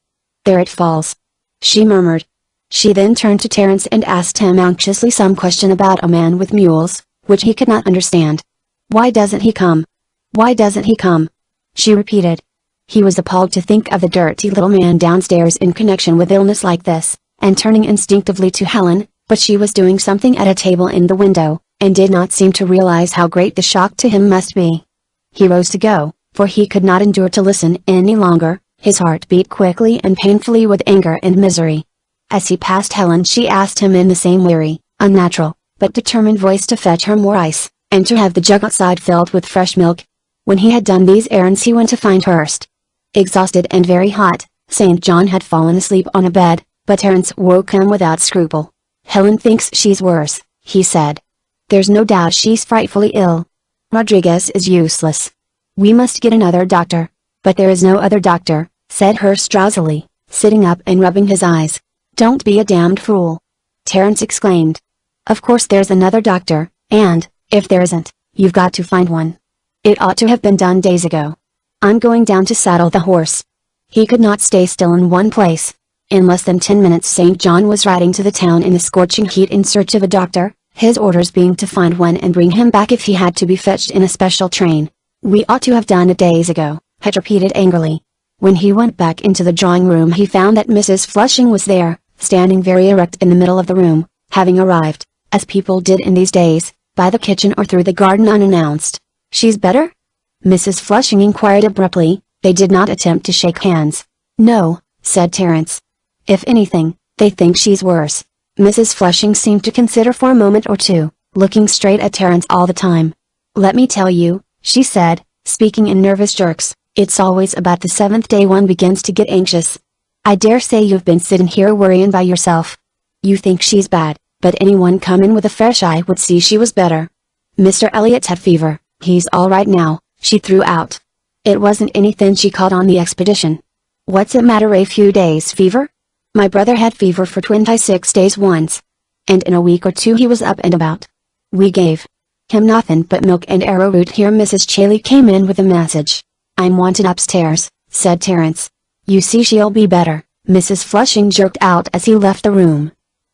There it falls, she murmured. She then turned to Terence and asked him anxiously some question about a man with mules, which he could not understand. Why doesn't he come? Why doesn't he come? She repeated. He was appalled to think of the dirty little man downstairs in connection with illness like this, and turning instinctively to Helen, but she was doing something at a table in the window, and did not seem to realize how great the shock to him must be. He rose to go, for he could not endure to listen any longer. His heart beat quickly and painfully with anger and misery. As he passed Helen she asked him in the same weary, unnatural, but determined voice to fetch her more ice, and to have the jug outside filled with fresh milk. When he had done these errands he went to find Hurst. Exhausted and very hot, St. John had fallen asleep on a bed, but Terence woke him without scruple. Helen thinks she's worse, he said. There's no doubt she's frightfully ill. Rodriguez is useless. We must get another doctor. But there is no other doctor, said Hurst drowsily, sitting up and rubbing his eyes. Don't be a damned fool. Terence exclaimed. Of course there's another doctor, and, if there isn't, you've got to find one. It ought to have been done days ago. I'm going down to saddle the horse. He could not stay still in one place. In less than 10 minutes St. John was riding to the town in the scorching heat in search of a doctor, his orders being to find one and bring him back if he had to be fetched in a special train. We ought to have done it days ago, had repeated angrily. When he went back into the drawing room he found that Mrs. Flushing was there, standing very erect in the middle of the room, having arrived, as people did in these days, by the kitchen or through the garden unannounced. She's better? Mrs. Flushing inquired abruptly. They did not attempt to shake hands. No, said Terence. If anything, they think she's worse. Mrs. Flushing seemed to consider for a moment or two, looking straight at Terence all the time. Let me tell you, she said, speaking in nervous jerks, it's always about the 7th day one begins to get anxious. I dare say you've been sitting here worrying by yourself. You think she's bad, but anyone come in with a fresh eye would see she was better. Mr. Elliot's had fever. He's all right now, she threw out. It wasn't anything she caught on the expedition. What's it matter, a few days fever? My brother had fever for 26 days once. And in a week or two he was up and about. We gave him nothing but milk and arrowroot. Here Mrs. Chaley came in with a message. I'm wanted upstairs, said Terence. You see she'll be better, Mrs. Flushing jerked out as he left the room.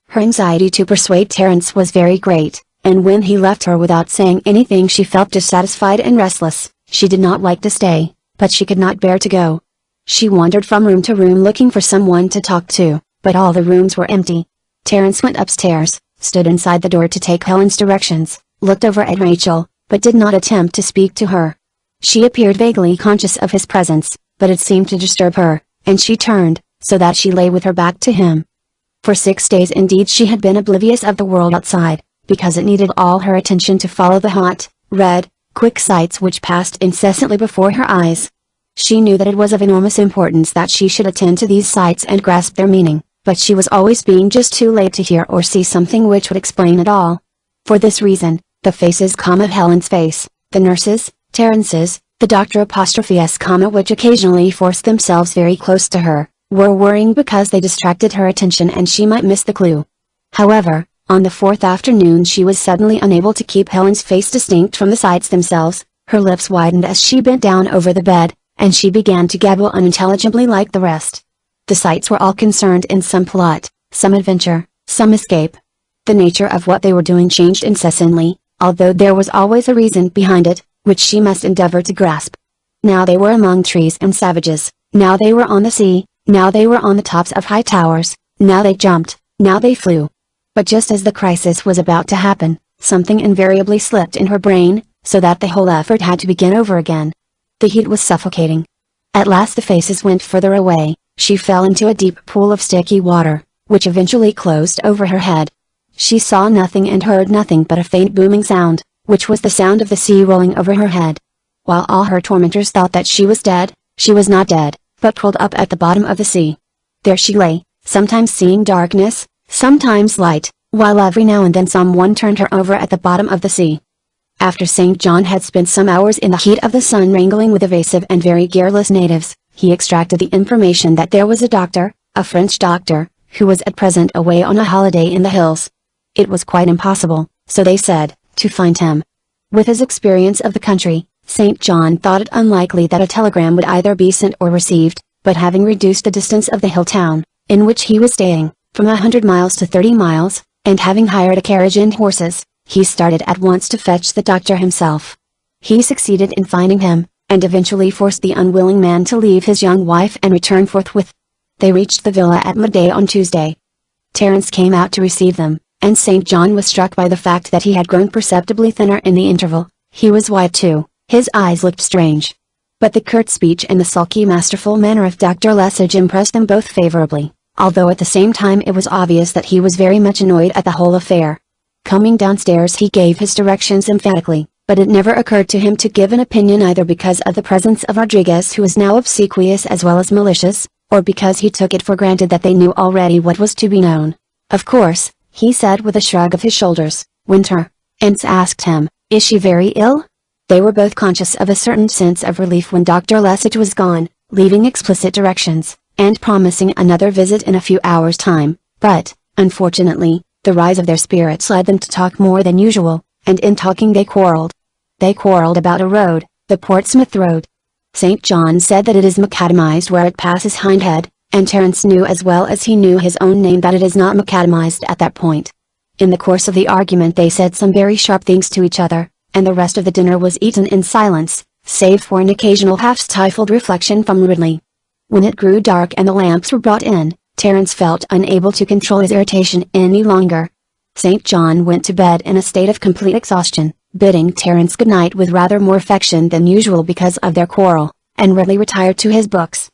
Her anxiety to persuade Terence was very great, and when he left her without saying anything she felt dissatisfied and restless. She did not like to stay, but she could not bear to go. She wandered from room to room looking for someone to talk to, but all the rooms were empty. Terence went upstairs, stood inside the door to take Helen's directions, looked over at Rachel, but did not attempt to speak to her. She appeared vaguely conscious of his presence, but it seemed to disturb her, and she turned, so that she lay with her back to him. For 6 days indeed she had been oblivious of the world outside, because it needed all her attention to follow the hot, red, quick sights which passed incessantly before her eyes. She knew that it was of enormous importance that she should attend to these sights and grasp their meaning, but she was always being just too late to hear or see something which would explain it all. For this reason, the faces, of Helen's face, the nurses, Terence's, the doctor ''s, which occasionally forced themselves very close to her, were worrying because they distracted her attention and she might miss the clue. However, on the fourth afternoon she was suddenly unable to keep Helen's face distinct from the sights themselves. Her lips widened as she bent down over the bed, and she began to gabble unintelligibly like the rest. The sights were all concerned in some plot, some adventure, some escape. The nature of what they were doing changed incessantly, although there was always a reason behind it, which she must endeavor to grasp. Now they were among trees and savages, now they were on the sea, now they were on the tops of high towers, now they jumped, now they flew. But just as the crisis was about to happen, something invariably slipped in her brain, so that the whole effort had to begin over again. The heat was suffocating. At last the faces went further away, she fell into a deep pool of sticky water, which eventually closed over her head. She saw nothing and heard nothing but a faint booming sound, which was the sound of the sea rolling over her head. While all her tormentors thought that she was dead, she was not dead, but pulled up at the bottom of the sea. There she lay, sometimes seeing darkness, sometimes light, while every now and then someone turned her over at the bottom of the sea. After St. John had spent some hours in the heat of the sun wrangling with evasive and very garrulous natives, he extracted the information that there was a doctor, a French doctor, who was at present away on a holiday in the hills. It was quite impossible, so they said, to find him. With his experience of the country, St. John thought it unlikely that a telegram would either be sent or received, but having reduced the distance of the hill town, in which he was staying, from 100 miles to 30 miles, and having hired a carriage and horses, he started at once to fetch the doctor himself. He succeeded in finding him, and eventually forced the unwilling man to leave his young wife and return forthwith. They reached the villa at midday on Tuesday. Terence came out to receive them, and St. John was struck by the fact that he had grown perceptibly thinner in the interval. He was white too, his eyes looked strange. But the curt speech and the sulky masterful manner of Dr. Lesage impressed them both favorably, although at the same time it was obvious that he was very much annoyed at the whole affair. Coming downstairs he gave his directions emphatically, but it never occurred to him to give an opinion either because of the presence of Rodriguez, who was now obsequious as well as malicious, or because he took it for granted that they knew already what was to be known. Of course, he said with a shrug of his shoulders, "Winter." Ents asked him, "Is she very ill?" They were both conscious of a certain sense of relief when Dr. Lesage was gone, leaving explicit directions, and promising another visit in a few hours' time, but, unfortunately, the rise of their spirits led them to talk more than usual, and in talking they quarreled. They quarreled about a road, the Portsmouth Road. St. John said that it is macadamized where it passes Hindhead, and Terence knew as well as he knew his own name that it is not macadamized at that point. In the course of the argument they said some very sharp things to each other, and the rest of the dinner was eaten in silence, save for an occasional half-stifled reflection from Ridley. When it grew dark and the lamps were brought in, Terence felt unable to control his irritation any longer. St. John went to bed in a state of complete exhaustion, bidding Terence good night with rather more affection than usual because of their quarrel, and Ridley retired to his books.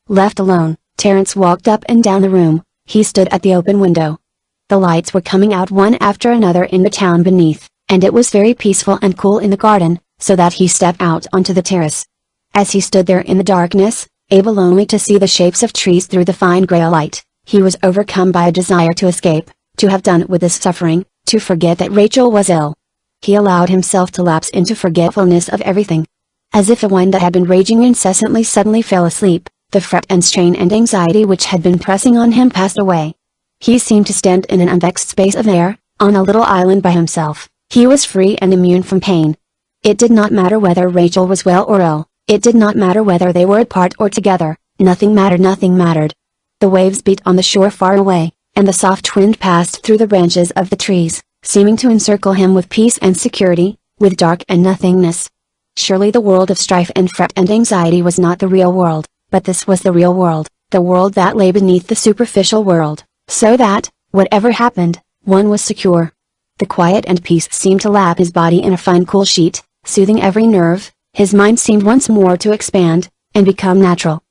Left alone, Terence walked up and down the room. He stood at the open window. The lights were coming out one after another in the town beneath, and it was very peaceful and cool in the garden, so that he stepped out onto the terrace. As he stood there in the darkness, able only to see the shapes of trees through the fine grey light, he was overcome by a desire to escape, to have done with his suffering, to forget that Rachel was ill. He allowed himself to lapse into forgetfulness of everything. As if a wind that had been raging incessantly suddenly fell asleep, the fret and strain and anxiety which had been pressing on him passed away. He seemed to stand in an unvexed space of air, on a little island by himself. He was free and immune from pain. It did not matter whether Rachel was well or ill, it did not matter whether they were apart or together, nothing mattered, nothing mattered. The waves beat on the shore far away, and the soft wind passed through the branches of the trees, seeming to encircle him with peace and security, with dark and nothingness. Surely the world of strife and fret and anxiety was not the real world, but this was the real world, the world that lay beneath the superficial world, so that, whatever happened, one was secure. The quiet and peace seemed to lap his body in a fine cool sheet, soothing every nerve. His mind seemed once more to expand, and become natural.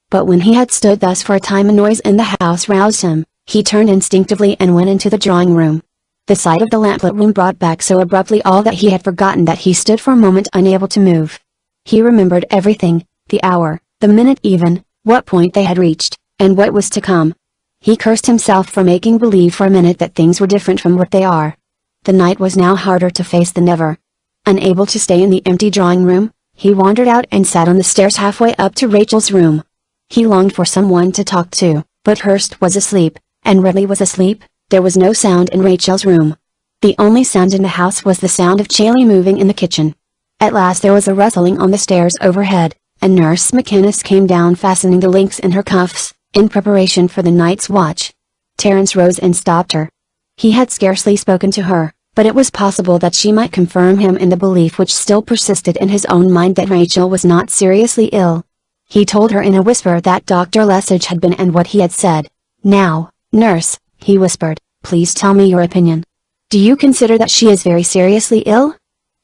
But when he had stood thus for a time a noise in the house roused him. He turned instinctively and went into the drawing room. The sight of the lamplit room brought back so abruptly all that he had forgotten that he stood for a moment unable to move. He remembered everything, the hour, the minute even, what point they had reached, and what was to come. He cursed himself for making believe for a minute that things were different from what they are. The night was now harder to face than ever. Unable to stay in the empty drawing room, he wandered out and sat on the stairs halfway up to Rachel's room. He longed for someone to talk to, but Hurst was asleep, and Ridley was asleep. There was no sound in Rachel's room. The only sound in the house was the sound of Chaley moving in the kitchen. At last there was a rustling on the stairs overhead, and Nurse McInnes came down fastening the links in her cuffs, in preparation for the night's watch. Terence rose and stopped her. He had scarcely spoken to her, but it was possible that she might confirm him in the belief which still persisted in his own mind that Rachel was not seriously ill. He told her in a whisper that Dr. Lesage had been and what he had said. "Now, nurse," he whispered, "please tell me your opinion. Do you consider that she is very seriously ill?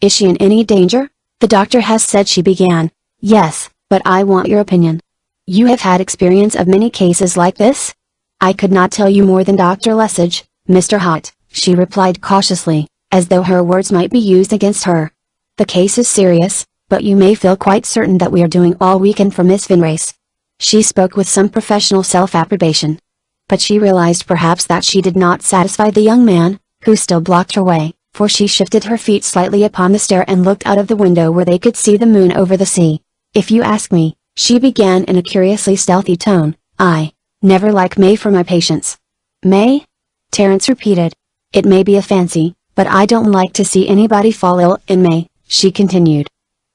Is she in any danger?" "The doctor has said," she began. "Yes, but I want your opinion. You have had experience of many cases like this?" "I could not tell you more than Dr. Lesage, Mr. Hott," she replied cautiously, as though her words might be used against her. "The case is serious, but you may feel quite certain that we are doing all we can for Miss Vinrace." She spoke with some professional self-approbation. But she realized perhaps that she did not satisfy the young man, who still blocked her way, for she shifted her feet slightly upon the stair and looked out of the window where they could see the moon over the sea. "If you ask me," she began in a curiously stealthy tone, "I never like May for my patients." "May?" Terence repeated. "It may be a fancy, but I don't like to see anybody fall ill in May," she continued.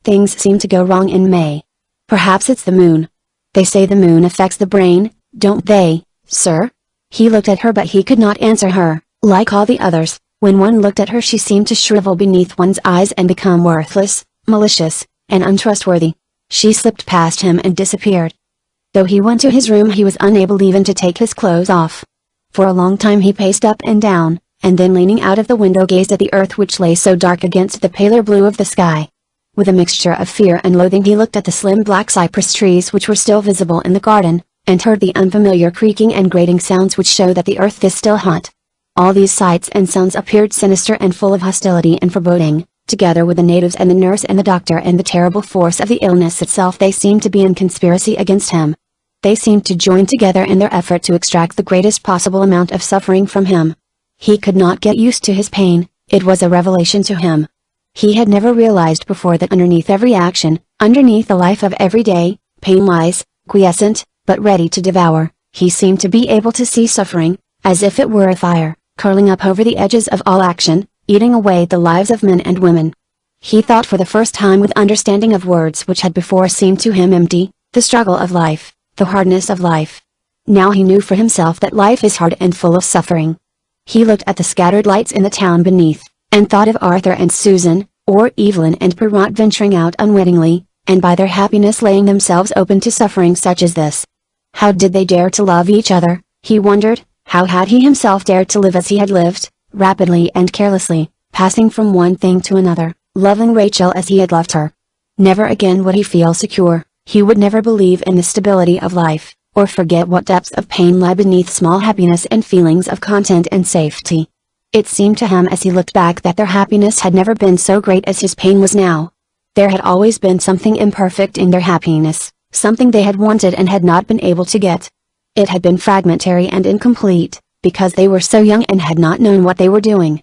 "Things seem to go wrong in May. Perhaps it's the moon. They say the moon affects the brain, don't they, sir?" He looked at her but he could not answer her. Like all the others, when one looked at her she seemed to shrivel beneath one's eyes and become worthless, malicious, and untrustworthy. She slipped past him and disappeared. Though he went to his room he was unable even to take his clothes off. For a long time he paced up and down, and then leaning out of the window gazed at the earth which lay so dark against the paler blue of the sky. With a mixture of fear and loathing he looked at the slim black cypress trees which were still visible in the garden, and heard the unfamiliar creaking and grating sounds which show that the earth is still hot. All these sights and sounds appeared sinister and full of hostility and foreboding. Together with the natives and the nurse and the doctor and the terrible force of the illness itself, they seemed to be in conspiracy against him. They seemed to join together in their effort to extract the greatest possible amount of suffering from him. He could not get used to his pain. It was a revelation to him. He had never realized before that underneath every action, underneath the life of every day, pain lies, quiescent, but ready to devour. He seemed to be able to see suffering, as if it were a fire, curling up over the edges of all action, eating away the lives of men and women. He thought for the first time with understanding of words which had before seemed to him empty, the struggle of life, the hardness of life. Now he knew for himself that life is hard and full of suffering. He looked at the scattered lights in the town beneath, and thought of Arthur and Susan, or Evelyn and Perrott venturing out unwittingly, and by their happiness laying themselves open to suffering such as this. How did they dare to love each other, he wondered? How had he himself dared to live as he had lived, rapidly and carelessly, passing from one thing to another, loving Rachel as he had loved her? Never again would he feel secure. He would never believe in the stability of life, or forget what depths of pain lie beneath small happiness and feelings of content and safety. It seemed to him as he looked back that their happiness had never been so great as his pain was now. There had always been something imperfect in their happiness, something they had wanted and had not been able to get. It had been fragmentary and incomplete, because they were so young and had not known what they were doing.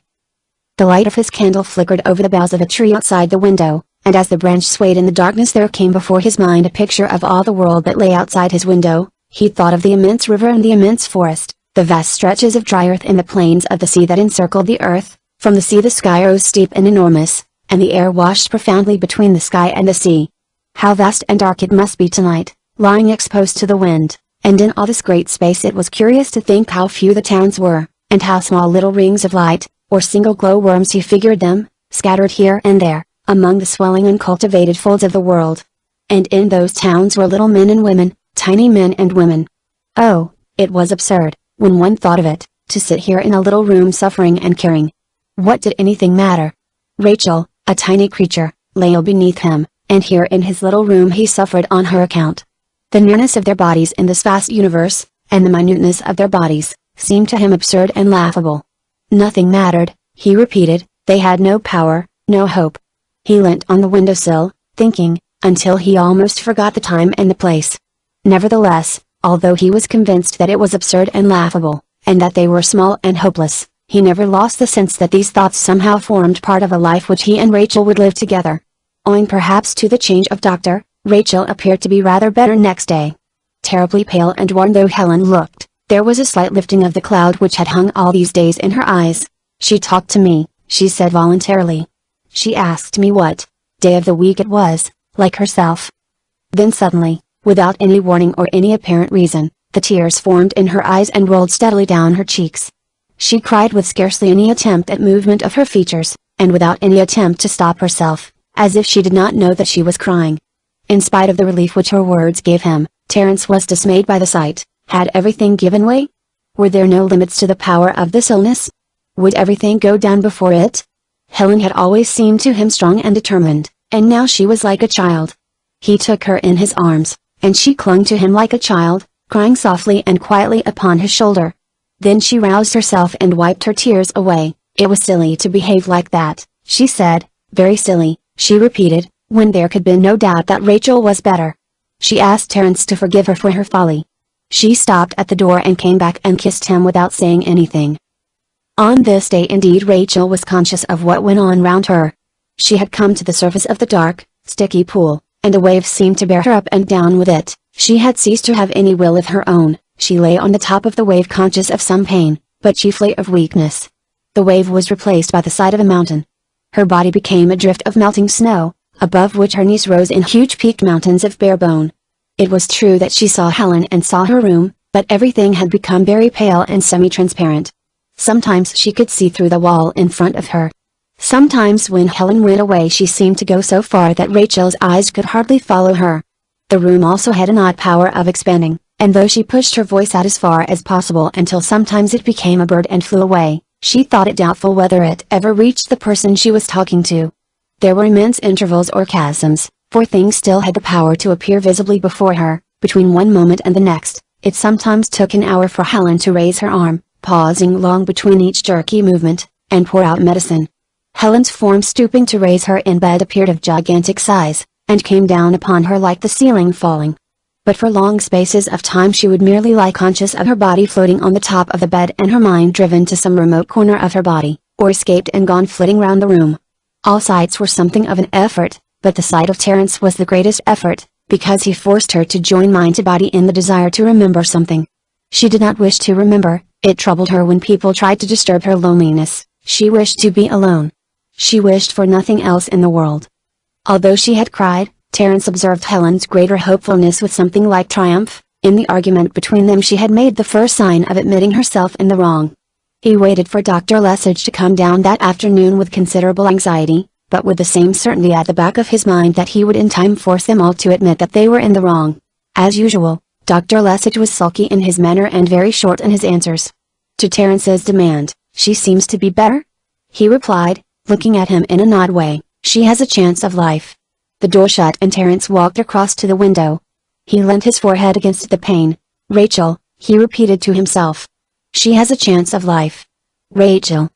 The light of his candle flickered over the boughs of a tree outside the window, and as the branch swayed in the darkness there came before his mind a picture of all the world that lay outside his window. He thought of the immense river and the immense forest, the vast stretches of dry earth and the plains of the sea that encircled the earth. From the sea the sky rose steep and enormous, and the air washed profoundly between the sky and the sea. How vast and dark it must be tonight, lying exposed to the wind, and in all this great space it was curious to think how few the towns were, and how small little rings of light, or single glow-worms he figured them, scattered here and there, among the swelling uncultivated folds of the world. And in those towns were little men and women, tiny men and women. Oh, it was absurd, when one thought of it, to sit here in a little room suffering and caring. What did anything matter? Rachel, a tiny creature, lay beneath him, and here in his little room he suffered on her account. The nearness of their bodies in this vast universe, and the minuteness of their bodies, seemed to him absurd and laughable. Nothing mattered, he repeated, they had no power, no hope. He leant on the windowsill, thinking, until he almost forgot the time and the place. Nevertheless, although he was convinced that it was absurd and laughable, and that they were small and hopeless, he never lost the sense that these thoughts somehow formed part of a life which he and Rachel would live together. Owing perhaps to the change of doctor, Rachel appeared to be rather better next day. Terribly pale and worn though Helen looked, there was a slight lifting of the cloud which had hung all these days in her eyes. "She talked to me," she said voluntarily. "She asked me what day of the week it was, like herself." Then suddenly, without any warning or any apparent reason, the tears formed in her eyes and rolled steadily down her cheeks. She cried with scarcely any attempt at movement of her features, and without any attempt to stop herself, as if she did not know that she was crying. In spite of the relief which her words gave him, Terence was dismayed by the sight. Had everything given way? Were there no limits to the power of this illness? Would everything go down before it? Helen had always seemed to him strong and determined, and now she was like a child. He took her in his arms, and she clung to him like a child, crying softly and quietly upon his shoulder. Then she roused herself and wiped her tears away. "It was silly to behave like that," she said. "Very silly," she repeated, when there could be no doubt that Rachel was better. She asked Terence to forgive her for her folly. She stopped at the door and came back and kissed him without saying anything. On this day indeed Rachel was conscious of what went on round her. She had come to the surface of the dark, sticky pool, and a wave seemed to bear her up and down with it. She had ceased to have any will of her own. She lay on the top of the wave conscious of some pain, but chiefly of weakness. The wave was replaced by the side of a mountain. Her body became a drift of melting snow, above which her knees rose in huge peaked mountains of bare bone. It was true that she saw Helen and saw her room, but everything had become very pale and semi-transparent. Sometimes she could see through the wall in front of her. Sometimes when Helen went away she seemed to go so far that Rachel's eyes could hardly follow her. The room also had an odd power of expanding, and though she pushed her voice out as far as possible until sometimes it became a bird and flew away, she thought it doubtful whether it ever reached the person she was talking to. There were immense intervals or chasms, for things still had the power to appear visibly before her, between one moment and the next. It sometimes took an hour for Helen to raise her arm, pausing long between each jerky movement, and pour out medicine. Helen's form stooping to raise her in bed appeared of gigantic size, and came down upon her like the ceiling falling. But for long spaces of time she would merely lie conscious of her body floating on the top of the bed and her mind driven to some remote corner of her body, or escaped and gone flitting round the room. All sights were something of an effort, but the sight of Terence was the greatest effort, because he forced her to join mind to body in the desire to remember something. She did not wish to remember. It troubled her when people tried to disturb her loneliness. She wished to be alone. She wished for nothing else in the world. Although she had cried, Terence observed Helen's greater hopefulness with something like triumph. In the argument between them she had made the first sign of admitting herself in the wrong. He waited for Dr. Lesage to come down that afternoon with considerable anxiety, but with the same certainty at the back of his mind that he would in time force them all to admit that they were in the wrong. As usual, Dr. Lesage was sulky in his manner and very short in his answers. To Terence's demand, "She seems to be better?" he replied, looking at him in an odd way, "She has a chance of life." The door shut and Terence walked across to the window. He leant his forehead against the pane. "Rachel," he repeated to himself. "She has a chance of life. Rachel."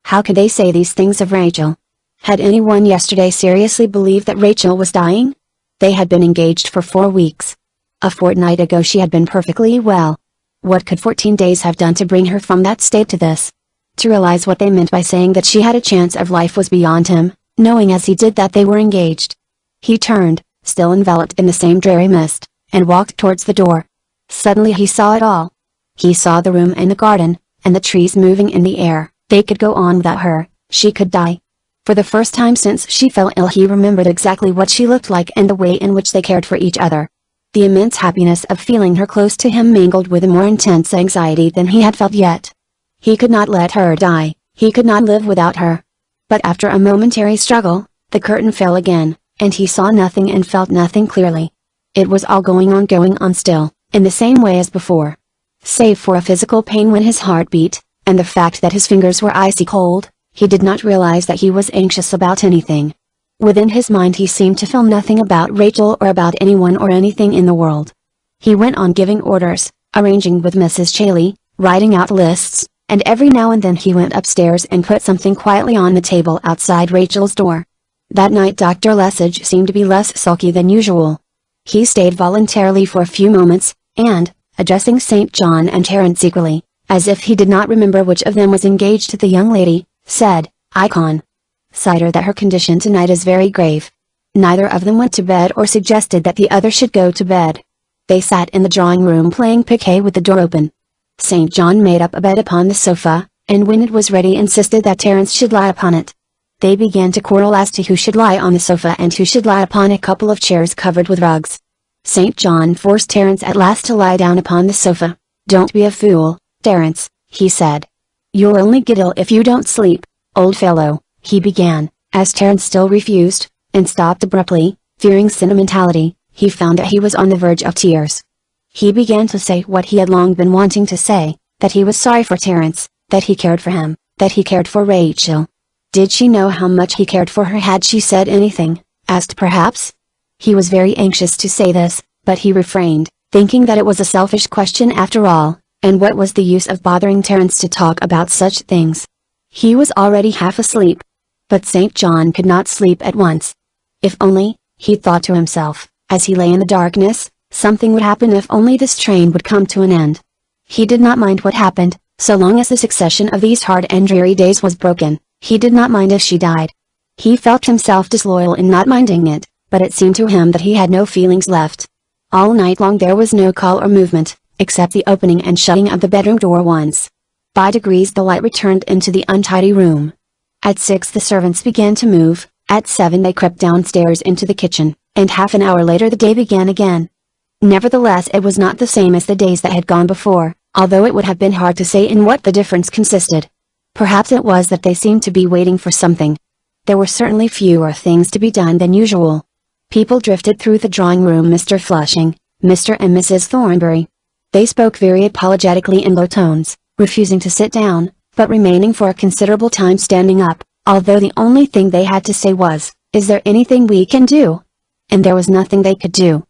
How could they say these things of Rachel? Had anyone yesterday seriously believed that Rachel was dying? They had been engaged for 4 weeks. A fortnight ago she had been perfectly well. What could 14 days have done to bring her from that state to this? To realize what they meant by saying that she had a chance of life was beyond him, knowing as he did that they were engaged. He turned, still enveloped in the same dreary mist, and walked towards the door. Suddenly he saw it all. He saw the room and the garden, and the trees moving in the air. They could go on without her. She could die. For the first time since she fell ill he remembered exactly what she looked like and the way in which they cared for each other. The immense happiness of feeling her close to him mingled with a more intense anxiety than he had felt yet. He could not let her die, he could not live without her. But after a momentary struggle, the curtain fell again, and he saw nothing and felt nothing clearly. It was all going on still, in the same way as before. Save for a physical pain when his heart beat, and the fact that his fingers were icy cold, he did not realize that he was anxious about anything. Within his mind he seemed to feel nothing about Rachel or about anyone or anything in the world. He went on giving orders, arranging with Mrs. Chailey, writing out lists, and every now and then he went upstairs and put something quietly on the table outside Rachel's door. That night Dr. Lesage seemed to be less sulky than usual. He stayed voluntarily for a few moments, and, addressing St. John and Terence equally, as if he did not remember which of them was engaged to the young lady, said, "I consider that her condition tonight is very grave." Neither of them went to bed or suggested that the other should go to bed. They sat in the drawing room playing piquet with the door open. St. John made up a bed upon the sofa, and when it was ready insisted that Terence should lie upon it. They began to quarrel as to who should lie on the sofa and who should lie upon a couple of chairs covered with rugs. St. John forced Terence at last to lie down upon the sofa. "Don't be a fool, Terence," he said. "You'll only get ill if you don't sleep, old fellow," he began, as Terence still refused, and stopped abruptly, fearing sentimentality. He found that he was on the verge of tears. He began to say what he had long been wanting to say, that he was sorry for Terence, that he cared for him, that he cared for Rachel. Did she know how much he cared for her? Had she said anything, asked perhaps? He was very anxious to say this, but he refrained, thinking that it was a selfish question after all, and what was the use of bothering Terence to talk about such things? He was already half asleep. But St. John could not sleep at once. If only, he thought to himself, as he lay in the darkness, something would happen. If only this train would come to an end. He did not mind what happened, so long as the succession of these hard and dreary days was broken. He did not mind if she died. He felt himself disloyal in not minding it, but it seemed to him that he had no feelings left. All night long there was no call or movement, except the opening and shutting of the bedroom door once. By degrees the light returned into the untidy room. At 6 the servants began to move, at 7 they crept downstairs into the kitchen, and half an hour later the day began again. Nevertheless it was not the same as the days that had gone before, although it would have been hard to say in what the difference consisted. Perhaps it was that they seemed to be waiting for something. There were certainly fewer things to be done than usual. People drifted through the drawing room. Mr. Flushing, Mr. and Mrs. Thornbury. They spoke very apologetically in low tones, refusing to sit down, but remaining for a considerable time standing up, although the only thing they had to say was, "Is there anything we can do?" And there was nothing they could do.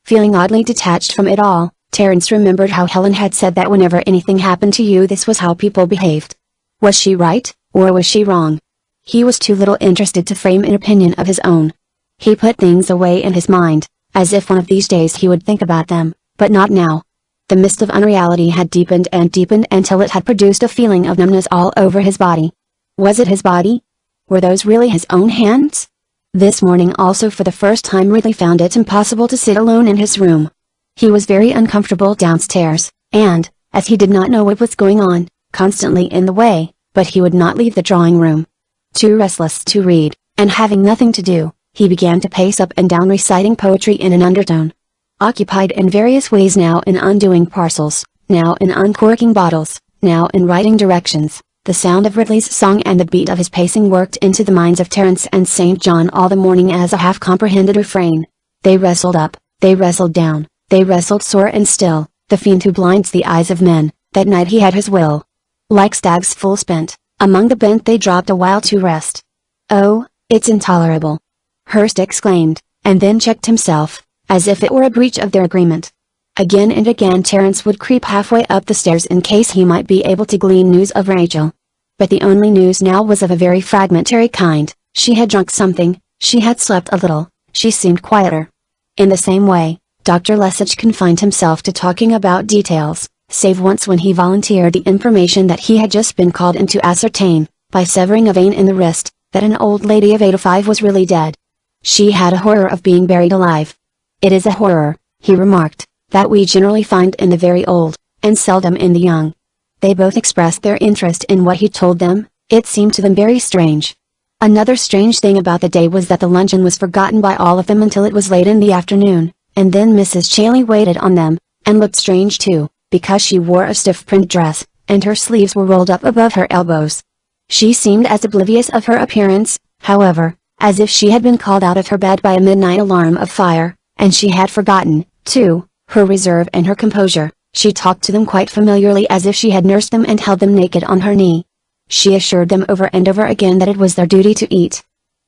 Feeling oddly detached from it all, Terence remembered how Helen had said that whenever anything happened to you this was how people behaved. Was she right, or was she wrong? He was too little interested to frame an opinion of his own. He put things away in his mind, as if one of these days he would think about them, but not now. The mist of unreality had deepened and deepened until it had produced a feeling of numbness all over his body. Was it his body? Were those really his own hands? This morning also for the first time Ridley found it impossible to sit alone in his room. He was very uncomfortable downstairs, and, as he did not know what was going on, constantly in the way, but he would not leave the drawing room. Too restless to read, and having nothing to do, he began to pace up and down reciting poetry in an undertone. Occupied in various ways, now in undoing parcels, now in uncorking bottles, now in writing directions, the sound of Ridley's song and the beat of his pacing worked into the minds of Terence and St. John all the morning as a half-comprehended refrain. They wrestled up, they wrestled down, they wrestled sore and still, the fiend who blinds the eyes of men, that night he had his will. Like stags full spent, among the bent they dropped a while to rest. "Oh, it's intolerable!" Hurst exclaimed, and then checked himself, as if it were a breach of their agreement. Again and again Terence would creep halfway up the stairs in case he might be able to glean news of Rachel. But the only news now was of a very fragmentary kind. She had drunk something, she had slept a little, she seemed quieter. In the same way, Dr. Lesage confined himself to talking about details, save once when he volunteered the information that he had just been called in to ascertain, by severing a vein in the wrist, that an old lady of 85 was really dead. She had a horror of being buried alive. "It is a horror," he remarked, "that we generally find in the very old, and seldom in the young." They both expressed their interest in what he told them. It seemed to them very strange. Another strange thing about the day was that the luncheon was forgotten by all of them until it was late in the afternoon, and then Mrs. Chailey waited on them, and looked strange too, because she wore a stiff print dress, and her sleeves were rolled up above her elbows. She seemed as oblivious of her appearance, however, as if she had been called out of her bed by a midnight alarm of fire, and she had forgotten, too, her reserve and her composure. She talked to them quite familiarly as if she had nursed them and held them naked on her knee. She assured them over and over again that it was their duty to eat.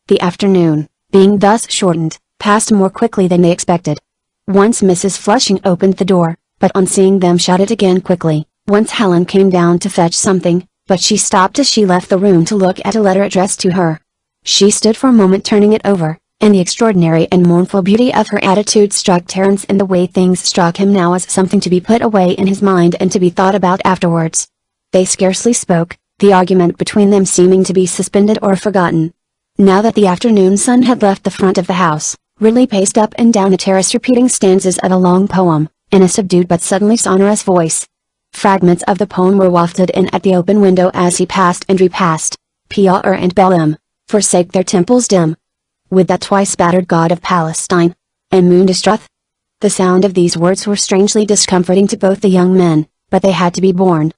The afternoon, being thus shortened, passed more quickly than they expected. Once Mrs. Flushing opened the door, but on seeing them shut it again quickly. Once Helen came down to fetch something, but she stopped as she left the room to look at a letter addressed to her. She stood for a moment turning it over, and the extraordinary and mournful beauty of her attitude struck Terence in the way things struck him now, as something to be put away in his mind and to be thought about afterwards. They scarcely spoke, the argument between them seeming to be suspended or forgotten. Now that the afternoon sun had left the front of the house, Ridley paced up and down the terrace repeating stanzas of a long poem, in a subdued but suddenly sonorous voice. Fragments of the poem were wafted in at the open window as he passed and repassed. Peor and Balaam, forsake their temples dim. With that twice battered god of Palestine. And Moondistruth. The sound of these words were strangely discomforting to both the young men, but they had to be borne.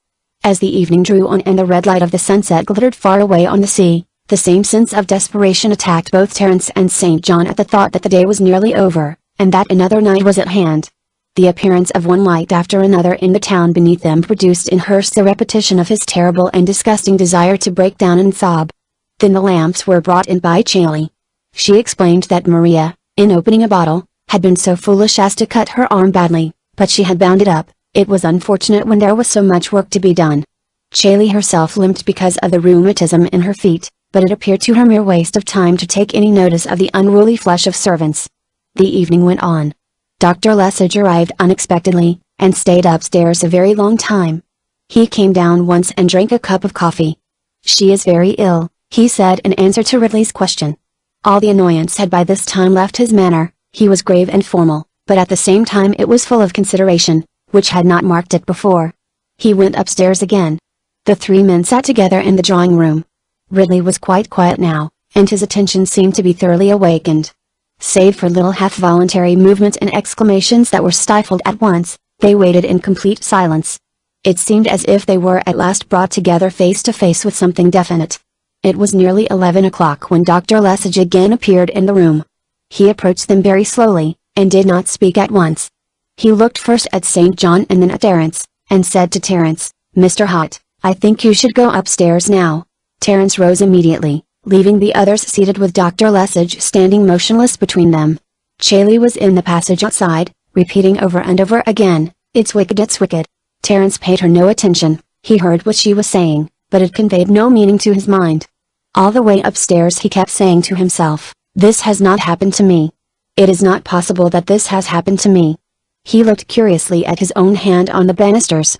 As the evening drew on and the red light of the sunset glittered far away on the sea, the same sense of desperation attacked both Terence and St. John at the thought that the day was nearly over, and that another night was at hand. The appearance of one light after another in the town beneath them produced in Hurst the repetition of his terrible and disgusting desire to break down and sob. Then the lamps were brought in by Chailey. She explained that Maria, in opening a bottle, had been so foolish as to cut her arm badly, but she had bound it up. It was unfortunate when there was so much work to be done. Chailey herself limped because of the rheumatism in her feet, but it appeared to her mere waste of time to take any notice of the unruly flush of servants. The evening went on. Dr. Lesage arrived unexpectedly, and stayed upstairs a very long time. He came down once and drank a cup of coffee. "She is very ill," he said in answer to Ridley's question. All the annoyance had by this time left his manner. He was grave and formal, but at the same time it was full of consideration, which had not marked it before. He went upstairs again. The three men sat together in the drawing room. Ridley was quite quiet now, and his attention seemed to be thoroughly awakened. Save for little half-voluntary movements and exclamations that were stifled at once, they waited in complete silence. It seemed as if they were at last brought together face to face with something definite. It was nearly 11 o'clock when Dr. Lesage again appeared in the room. He approached them very slowly, and did not speak at once. He looked first at St. John and then at Terence, and said to Terence, "Mr. Hott, I think you should go upstairs now." Terence rose immediately, leaving the others seated with Dr. Lesage standing motionless between them. Chailey was in the passage outside, repeating over and over again, "It's wicked, it's wicked." Terence paid her no attention. He heard what she was saying, but it conveyed no meaning to his mind. All the way upstairs he kept saying to himself, "This has not happened to me. It is not possible that this has happened to me." He looked curiously at his own hand on the banisters.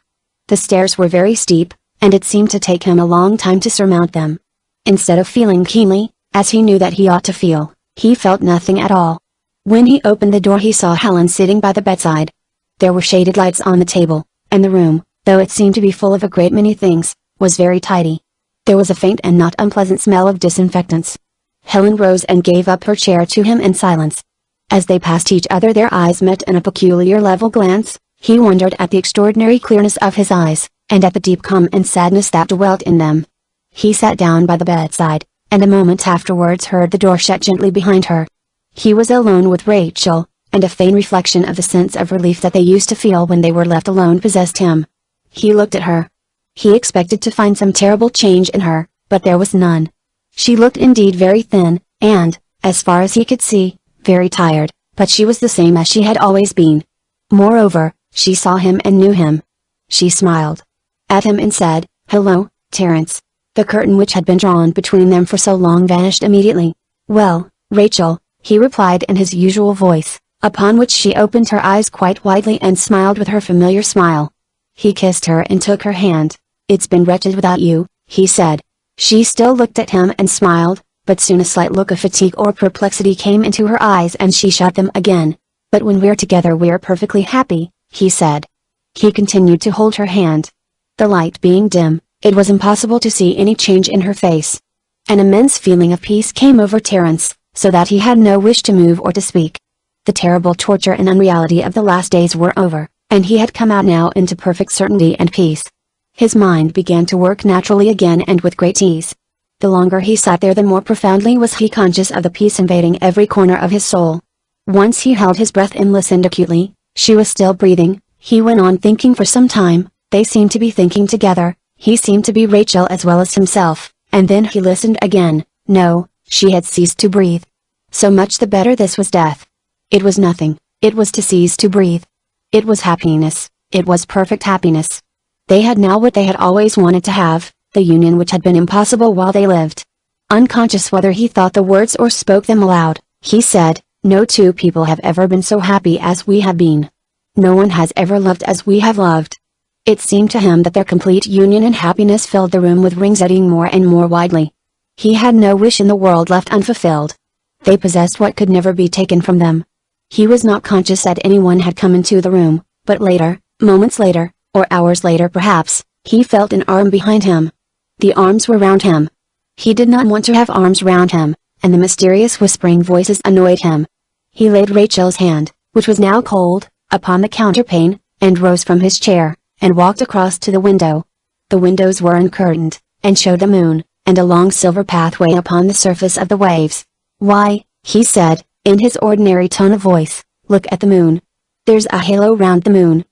The stairs were very steep, and it seemed to take him a long time to surmount them. Instead of feeling keenly, as he knew that he ought to feel, he felt nothing at all. When he opened the door he saw Helen sitting by the bedside. There were shaded lights on the table, and the room, though it seemed to be full of a great many things, was very tidy. There was a faint and not unpleasant smell of disinfectants. Helen rose and gave up her chair to him in silence. As they passed each other their eyes met in a peculiar level glance. He wondered at the extraordinary clearness of his eyes, and at the deep calm and sadness that dwelt in them. He sat down by the bedside, and a moment afterwards heard the door shut gently behind her. He was alone with Rachel, and a faint reflection of the sense of relief that they used to feel when they were left alone possessed him. He looked at her. He expected to find some terrible change in her, but there was none. She looked indeed very thin, and, as far as he could see, very tired, but she was the same as she had always been. Moreover, she saw him and knew him. She smiled at him and said, "Hello, Terence." The curtain which had been drawn between them for so long vanished immediately. "Well, Rachel," he replied in his usual voice, upon which she opened her eyes quite widely and smiled with her familiar smile. He kissed her and took her hand. "It's been wretched without you," he said. She still looked at him and smiled, but soon a slight look of fatigue or perplexity came into her eyes and she shut them again. "But when we're together we're perfectly happy," he said. He continued to hold her hand. The light being dim, it was impossible to see any change in her face. An immense feeling of peace came over Terence, so that he had no wish to move or to speak. The terrible torture and unreality of the last days were over, and he had come out now into perfect certainty and peace. His mind began to work naturally again and with great ease. The longer he sat there the more profoundly was he conscious of the peace invading every corner of his soul. Once he held his breath and listened acutely. She was still breathing. He went on thinking for some time. They seemed to be thinking together. He seemed to be Rachel as well as himself, and then he listened again. No, she had ceased to breathe. So much the better, this was death. It was nothing, it was to cease to breathe. It was happiness, it was perfect happiness. They had now what they had always wanted to have, the union which had been impossible while they lived. Unconscious whether he thought the words or spoke them aloud, he said, "No two people have ever been so happy as we have been. No one has ever loved as we have loved." It seemed to him that their complete union and happiness filled the room with rings eddying more and more widely. He had no wish in the world left unfulfilled. They possessed what could never be taken from them. He was not conscious that anyone had come into the room, But later, moments later, or hours later perhaps, he felt an arm behind him. The arms were round him. He did not want to have arms round him, and the mysterious whispering voices annoyed him. He laid Rachel's hand, which was now cold, upon the counterpane, and rose from his chair, and walked across to the window. The windows were uncurtained, and showed the moon, and a long silver pathway upon the surface of the waves. "Why," he said, in his ordinary tone of voice, "look at the moon. There's a halo round the moon.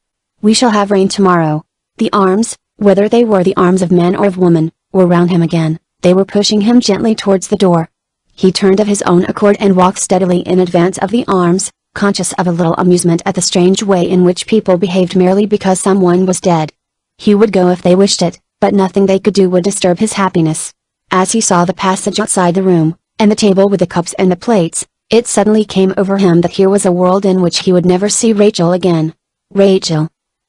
We shall have rain tomorrow." The arms, whether they were the arms of man or of woman, were round him again. They were pushing him gently towards the door. He turned of his own accord and walked steadily in advance of the arms, conscious of a little amusement at the strange way in which people behaved merely because someone was dead. He would go if they wished it, but nothing they could do would disturb his happiness. As he saw the passage outside the room, and the table with the cups and the plates, it suddenly came over him that here was a world in which he would never see Rachel again. "Rachel!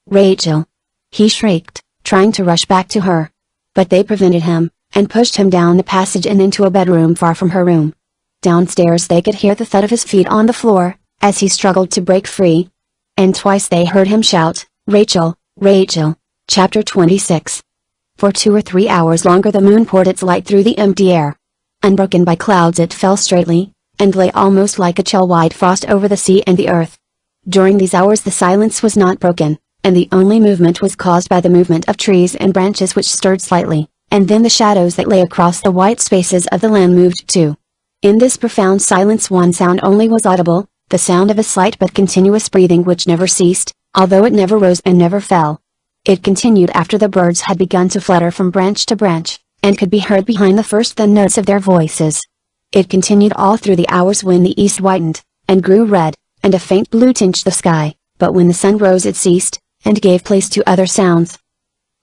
Rachel!" he shrieked, trying to rush back to her. But they prevented him, and pushed him down the passage and into a bedroom far from her room. Downstairs they could hear the thud of his feet on the floor, as he struggled to break free. And twice they heard him shout, "Rachel! Rachel!" Chapter 26. For 2 or 3 hours longer the moon poured its light through the empty air. Unbroken by clouds it fell straightly, and lay almost like a chill white frost over the sea and the earth. During these hours the silence was not broken, and the only movement was caused by the movement of trees and branches which stirred slightly, and then the shadows that lay across the white spaces of the land moved too. In this profound silence one sound only was audible, the sound of a slight but continuous breathing which never ceased, although it never rose and never fell. It continued after the birds had begun to flutter from branch to branch, and could be heard behind the first thin notes of their voices. It continued all through the hours when the east whitened, and grew red, and a faint blue tinged the sky, but when the sun rose it ceased, and gave place to other sounds.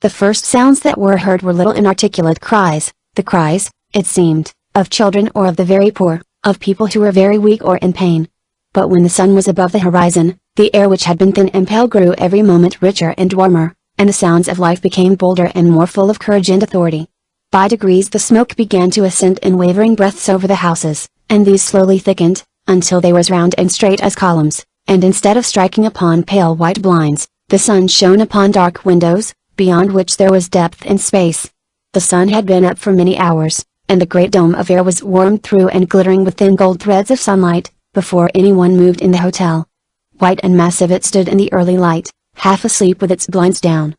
The first sounds that were heard were little inarticulate cries, the cries, it seemed, of children or of the very poor, of people who were very weak or in pain. But when the sun was above the horizon, the air which had been thin and pale grew every moment richer and warmer, and the sounds of life became bolder and more full of courage and authority. By degrees the smoke began to ascend in wavering breaths over the houses, and these slowly thickened, until they were as round and straight as columns, and instead of striking upon pale white blinds, the sun shone upon dark windows, beyond which there was depth and space. The sun had been up for many hours, and the great dome of air was warmed through and glittering with thin gold threads of sunlight, before anyone moved in the hotel. White and massive it stood in the early light, half asleep with its blinds down.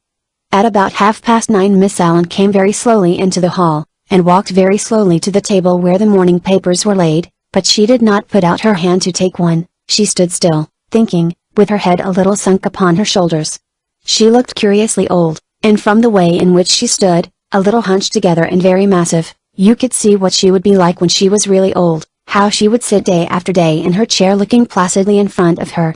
At about 9:30 Miss Allen came very slowly into the hall, and walked very slowly to the table where the morning papers were laid, but she did not put out her hand to take one. She stood still, thinking, with her head a little sunk upon her shoulders. She looked curiously old, and from the way in which she stood, a little hunched together and very massive, you could see what she would be like when she was really old, how she would sit day after day in her chair looking placidly in front of her.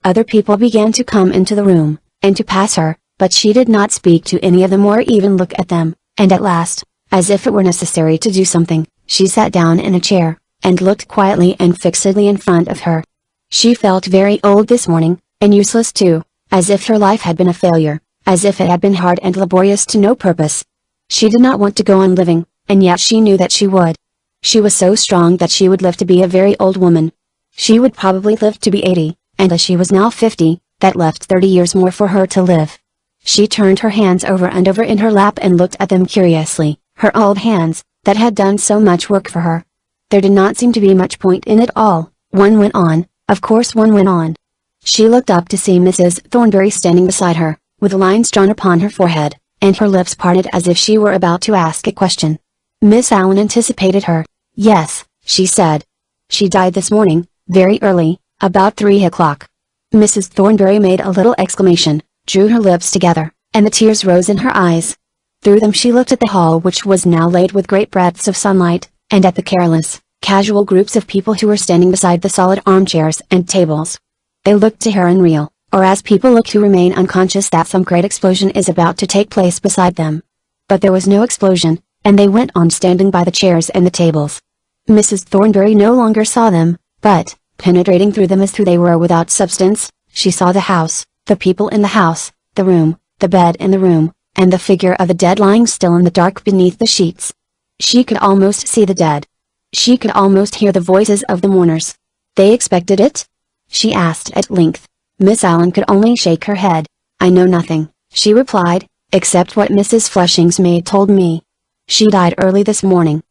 Other people began to come into the room, and to pass her, but she did not speak to any of them or even look at them, and at last, as if it were necessary to do something, she sat down in a chair, and looked quietly and fixedly in front of her. She felt very old this morning, and useless too, as if her life had been a failure, as if it had been hard and laborious to no purpose. She did not want to go on living, and yet she knew that she would. She was so strong that she would live to be a very old woman. She would probably live to be 80, and as she was now 50, that left 30 years more for her to live. She turned her hands over and over in her lap and looked at them curiously, her old hands, that had done so much work for her. There did not seem to be much point in it all. One went on, of course one went on. She looked up to see Mrs. Thornbury standing beside her, with lines drawn upon her forehead, and her lips parted as if she were about to ask a question. Miss Allen anticipated her. "Yes," she said. "She died this morning, very early, about 3 o'clock." Mrs. Thornbury made a little exclamation, drew her lips together, and the tears rose in her eyes. Through them she looked at the hall which was now laid with great breadths of sunlight, and at the careless, casual groups of people who were standing beside the solid armchairs and tables. They looked to her unreal, or as people look who remain unconscious that some great explosion is about to take place beside them. But there was no explosion, and they went on standing by the chairs and the tables. Mrs. Thornbury no longer saw them, but, penetrating through them as through they were without substance, she saw the house, the people in the house, the room, the bed in the room, and the figure of the dead lying still in the dark beneath the sheets. She could almost see the dead. She could almost hear the voices of the mourners. "They expected it?" she asked at length. Miss Allen could only shake her head. "I know nothing," she replied, "except what Mrs. Flushing's maid told me. She died early this morning."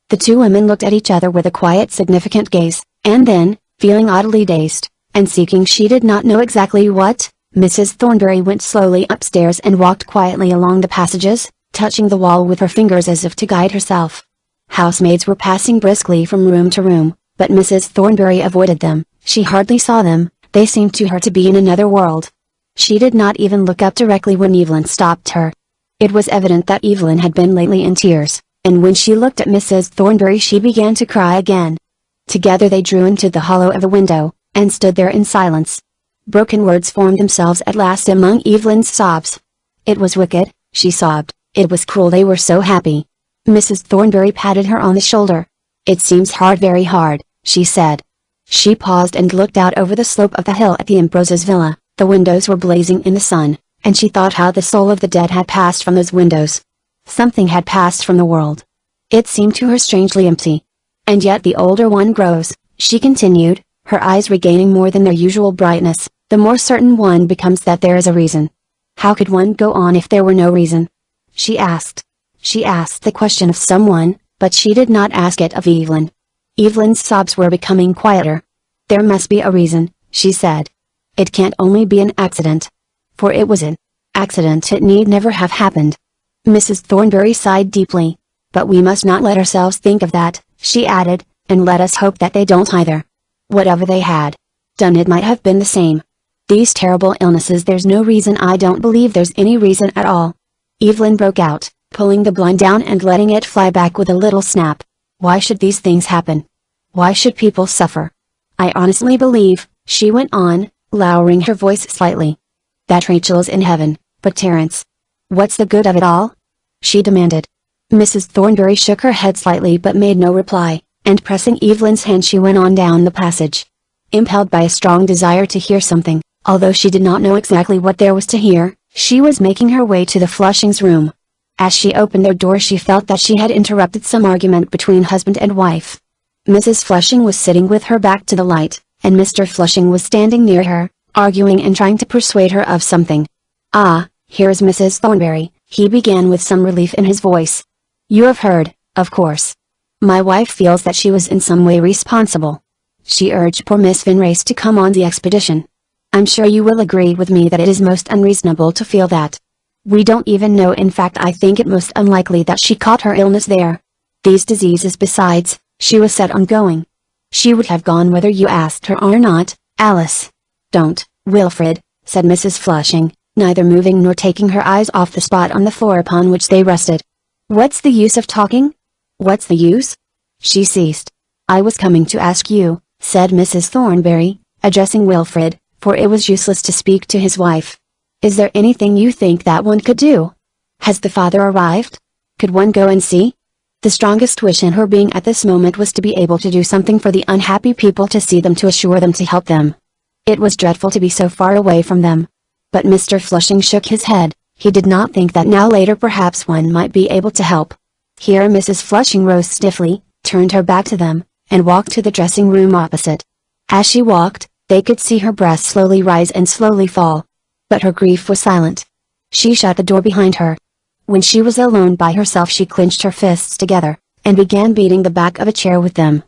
The two women looked at each other with a quiet significant gaze, and then, feeling oddly dazed, and seeking she did not know exactly what, Mrs. Thornbury went slowly upstairs and walked quietly along the passages, touching the wall with her fingers as if to guide herself. Housemaids were passing briskly from room to room, but Mrs. Thornbury avoided them. She hardly saw them, they seemed to her to be in another world. She did not even look up directly when Evelyn stopped her. It was evident that Evelyn had been lately in tears, and when she looked at Mrs. Thornbury she began to cry again. Together they drew into the hollow of the window, and stood there in silence. Broken words formed themselves at last among Evelyn's sobs. "It was wicked," she sobbed, "it was cruel they were so happy." Mrs. Thornbury patted her on the shoulder. "It seems hard, very hard," she said. She paused and looked out over the slope of the hill at the Ambroses villa. The windows were blazing in the sun, and she thought how the soul of the dead had passed from those windows. Something had passed from the world. It seemed to her strangely empty. "And yet the older one grows," she continued, her eyes regaining more than their usual brightness, "the more certain one becomes that there is a reason. How could one go on if there were no reason?" She asked. She asked the question of someone, but she did not ask it of Evelyn. Evelyn's sobs were becoming quieter. "There must be a reason," she said. "It can't only be an accident. For it was an accident, it need never have happened." Mrs. Thornbury sighed deeply. "But we must not let ourselves think of that," she added, "and let us hope that they don't either. Whatever they had done, it might have been the same. These terrible illnesses, there's no reason, I don't believe there's any reason at all." Evelyn broke out, pulling the blind down and letting it fly back with a little snap. "Why should these things happen? Why should people suffer? I honestly believe," she went on, lowering her voice slightly, "that Rachel's in heaven, but Terence, what's the good of it all?" she demanded. Mrs. Thornbury shook her head slightly but made no reply, and pressing Evelyn's hand she went on down the passage. Impelled by a strong desire to hear something, although she did not know exactly what there was to hear, she was making her way to the Flushings' room. As she opened their door she felt that she had interrupted some argument between husband and wife. Mrs. Flushing was sitting with her back to the light, and Mr. Flushing was standing near her, arguing and trying to persuade her of something. "Ah, here is Mrs. Thornbury," he began with some relief in his voice. "You have heard, of course. My wife feels that she was in some way responsible. She urged poor Miss Vinrace to come on the expedition. I'm sure you will agree with me that it is most unreasonable to feel that. We don't even know, in fact I think it most unlikely that she caught her illness there. These diseases, besides, she was set on going. She would have gone whether you asked her or not, Alice." "Don't, Wilfred," said Mrs. Flushing, neither moving nor taking her eyes off the spot on the floor upon which they rested. "What's the use of talking? What's the use?" She ceased. "I was coming to ask you," said Mrs. Thornbury, addressing Wilfred, for it was useless to speak to his wife. "Is there anything you think that one could do? Has the father arrived? Could one go and see?" The strongest wish in her being at this moment was to be able to do something for the unhappy people, to see them, to assure them, to help them. It was dreadful to be so far away from them. But Mr. Flushing shook his head. He did not think that now later perhaps one might be able to help. Here Mrs. Flushing rose stiffly, turned her back to them, and walked to the dressing room opposite. As she walked, they could see her breast slowly rise and slowly fall. But her grief was silent. She shut the door behind her. When she was alone by herself she clenched her fists together, and began beating the back of a chair with them.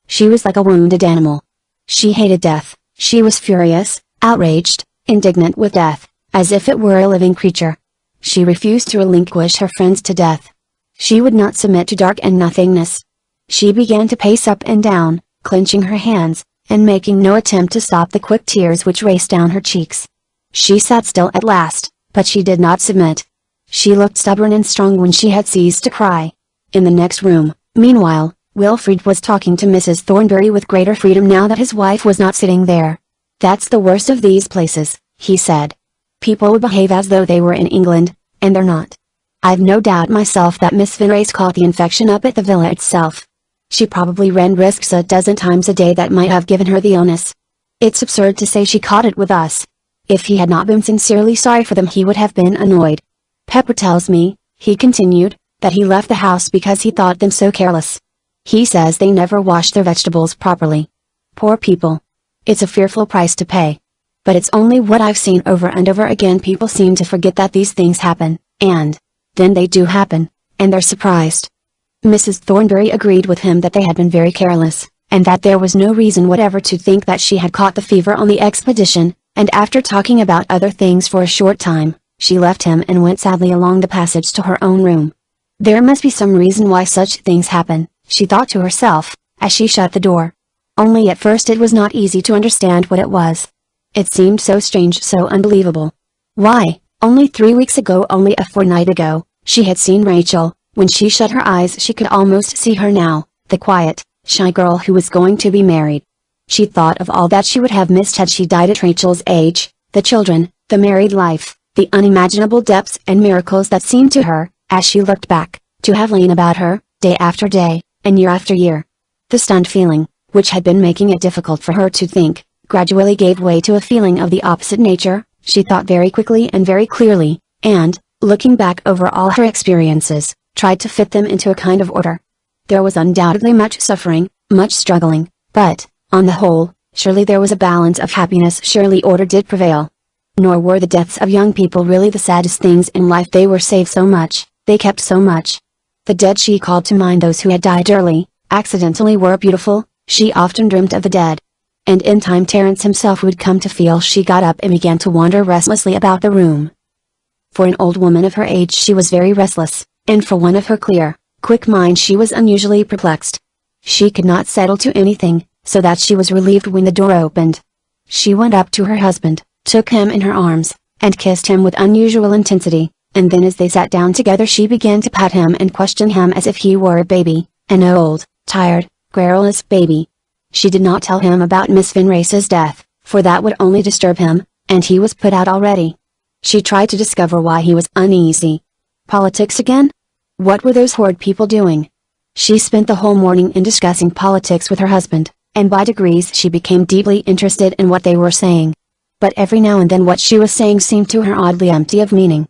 She was like a wounded animal. She hated death, she was furious, outraged, indignant with death, as if it were a living creature. She refused to relinquish her friends to death. She would not submit to dark and nothingness. She began to pace up and down, clenching her hands, and making no attempt to stop the quick tears which raced down her cheeks. She sat still at last, but she did not submit. She looked stubborn and strong when she had ceased to cry. In the next room, meanwhile, Wilfred was talking to Mrs. Thornbury with greater freedom now that his wife was not sitting there. "That's the worst of these places," he said. "People would behave as though they were in England, and they're not. I've no doubt myself that Miss Vinrace caught the infection up at the villa itself. She probably ran risks a dozen times a day that might have given her the illness. It's absurd to say she caught it with us. If he had not been sincerely sorry for them he would have been annoyed. Pepper tells me," he continued, "that he left the house because he thought them so careless. He says they never wash their vegetables properly. Poor people. It's a fearful price to pay. But it's only what I've seen over and over again. People seem to forget that these things happen, and then they do happen, and they're surprised. Mrs. Thornbury agreed with him that they had been very careless, and that there was no reason whatever to think that she had caught the fever on the expedition, and after talking about other things for a short time, she left him and went sadly along the passage to her own room. There must be some reason why such things happen, she thought to herself, as she shut the door. Only at first it was not easy to understand what it was. It seemed so strange, so unbelievable. Why, only 3 weeks ago, only a fortnight ago, she had seen Rachel. When she shut her eyes she could almost see her now, the quiet, shy girl who was going to be married. She thought of all that she would have missed had she died at Rachel's age, the children, the married life, the unimaginable depths and miracles that seemed to her, as she looked back, to have lain about her, day after day, and year after year. The stunned feeling, which had been making it difficult for her to think, gradually gave way to a feeling of the opposite nature. She thought very quickly and very clearly, and, looking back over all her experiences, tried to fit them into a kind of order. There was undoubtedly much suffering, much struggling, but, on the whole, surely there was a balance of happiness, surely order did prevail. Nor were the deaths of young people really the saddest things in life. They were saved so much, they kept so much. The dead, she called to mind those who had died early, accidentally, were beautiful. She often dreamt of the dead. And in time Terence himself would come to feel. She got up and began to wander restlessly about the room. For an old woman of her age she was very restless, and for one of her clear, quick mind she was unusually perplexed. She could not settle to anything, so that she was relieved when the door opened. She went up to her husband, took him in her arms, and kissed him with unusual intensity, and then as they sat down together she began to pat him and question him as if he were a baby, an old, tired, querulous baby. She did not tell him about Miss Finrace's death, for that would only disturb him, and he was put out already. She tried to discover why he was uneasy. Politics again? What were those horrid people doing? She spent the whole morning in discussing politics with her husband, and by degrees she became deeply interested in what they were saying. But every now and then what she was saying seemed to her oddly empty of meaning.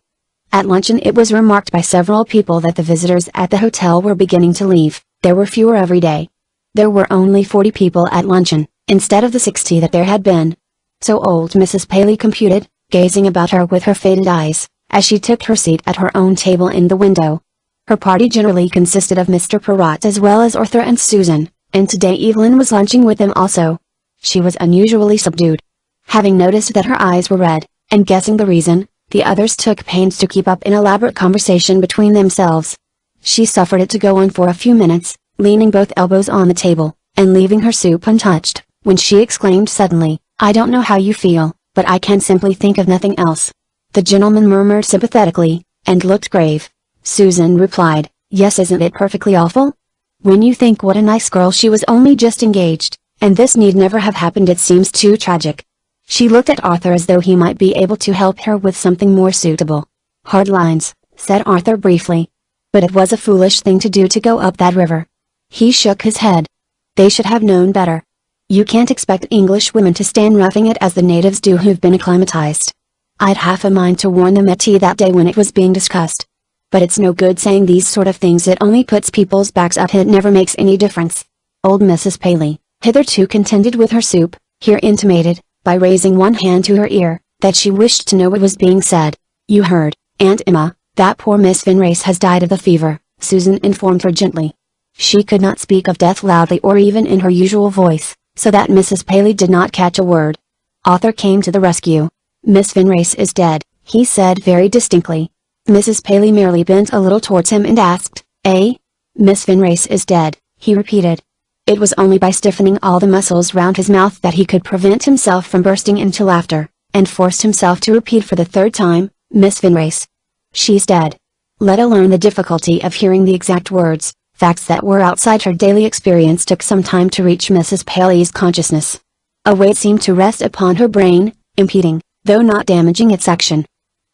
At luncheon it was remarked by several people that the visitors at the hotel were beginning to leave. There were fewer every day. There were only 40 people at luncheon, instead of the 60 that there had been. So old Mrs. Paley computed, gazing about her with her faded eyes, as she took her seat at her own table in the window. Her party generally consisted of Mr. Perrott as well as Arthur and Susan, and today Evelyn was lunching with them also. She was unusually subdued. Having noticed that her eyes were red, and guessing the reason, the others took pains to keep up an elaborate conversation between themselves. She suffered it to go on for a few minutes, leaning both elbows on the table, and leaving her soup untouched, when she exclaimed suddenly, "I don't know how you feel, but I can simply think of nothing else." The gentleman murmured sympathetically, and looked grave. Susan replied, "Yes, isn't it perfectly awful? When you think what a nice girl she was, only just engaged, and this need never have happened, it seems too tragic." She looked at Arthur as though he might be able to help her with something more suitable. "Hard lines," said Arthur briefly. "But it was a foolish thing to do to go up that river." He shook his head. "They should have known better. You can't expect English women to stand roughing it as the natives do who've been acclimatized. I'd half a mind to warn them at tea that day when it was being discussed. But it's no good saying these sort of things, it only puts people's backs up, it never makes any difference." Old Mrs. Paley, hitherto contented with her soup, here intimated, by raising one hand to her ear, that she wished to know what was being said. "You heard, Aunt Emma, that poor Miss Finrace has died of the fever," Susan informed her gently. She could not speak of death loudly or even in her usual voice, so that Mrs. Paley did not catch a word. Arthur came to the rescue. "Miss Finrace is dead," he said very distinctly. Mrs. Paley merely bent a little towards him and asked, "Eh? Miss Finrace is dead," he repeated. It was only by stiffening all the muscles round his mouth that he could prevent himself from bursting into laughter, and forced himself to repeat for the third time, "Miss Finrace. She's dead." Let alone the difficulty of hearing the exact words, facts that were outside her daily experience took some time to reach Mrs. Paley's consciousness. A weight seemed to rest upon her brain, impeding, though not damaging its action.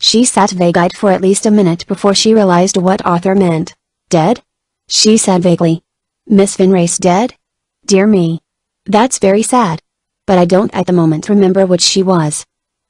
She sat vague-eyed for at least a minute before she realized what Arthur meant. "Dead?" she said vaguely. "Miss Finrace dead? Dear me. That's very sad. But I don't at the moment remember which she was.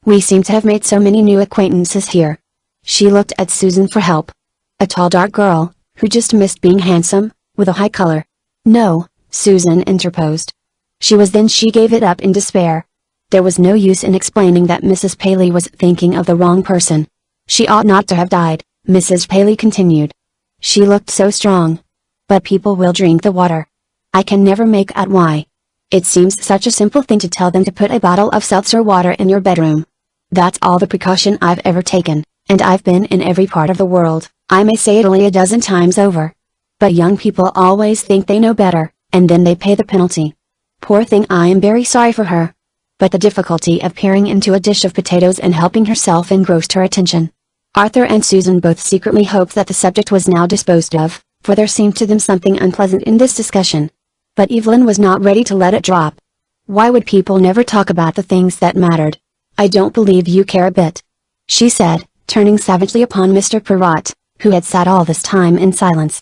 We seem to have made so many new acquaintances here." She looked at Susan for help. "A tall dark girl, who just missed being handsome, with a high color." "No," Susan interposed. She gave it up in despair. There was no use in explaining that Mrs. Paley was thinking of the wrong person. She ought not to have died, Mrs. Paley continued. She looked so strong. But people will drink the water. I can never make out why. It seems such a simple thing to tell them to put a bottle of seltzer water in your bedroom. That's all the precaution I've ever taken, and I've been in every part of the world, I may say it only a dozen times over. But young people always think they know better, and then they pay the penalty. Poor thing, I am very sorry for her. But the difficulty of peering into a dish of potatoes and helping herself engrossed her attention. Arthur and Susan both secretly hoped that the subject was now disposed of, for there seemed to them something unpleasant in this discussion. But Evelyn was not ready to let it drop. Why would people never talk about the things that mattered? I don't believe you care a bit, she said, turning savagely upon Mr. Perrott, who had sat all this time in silence.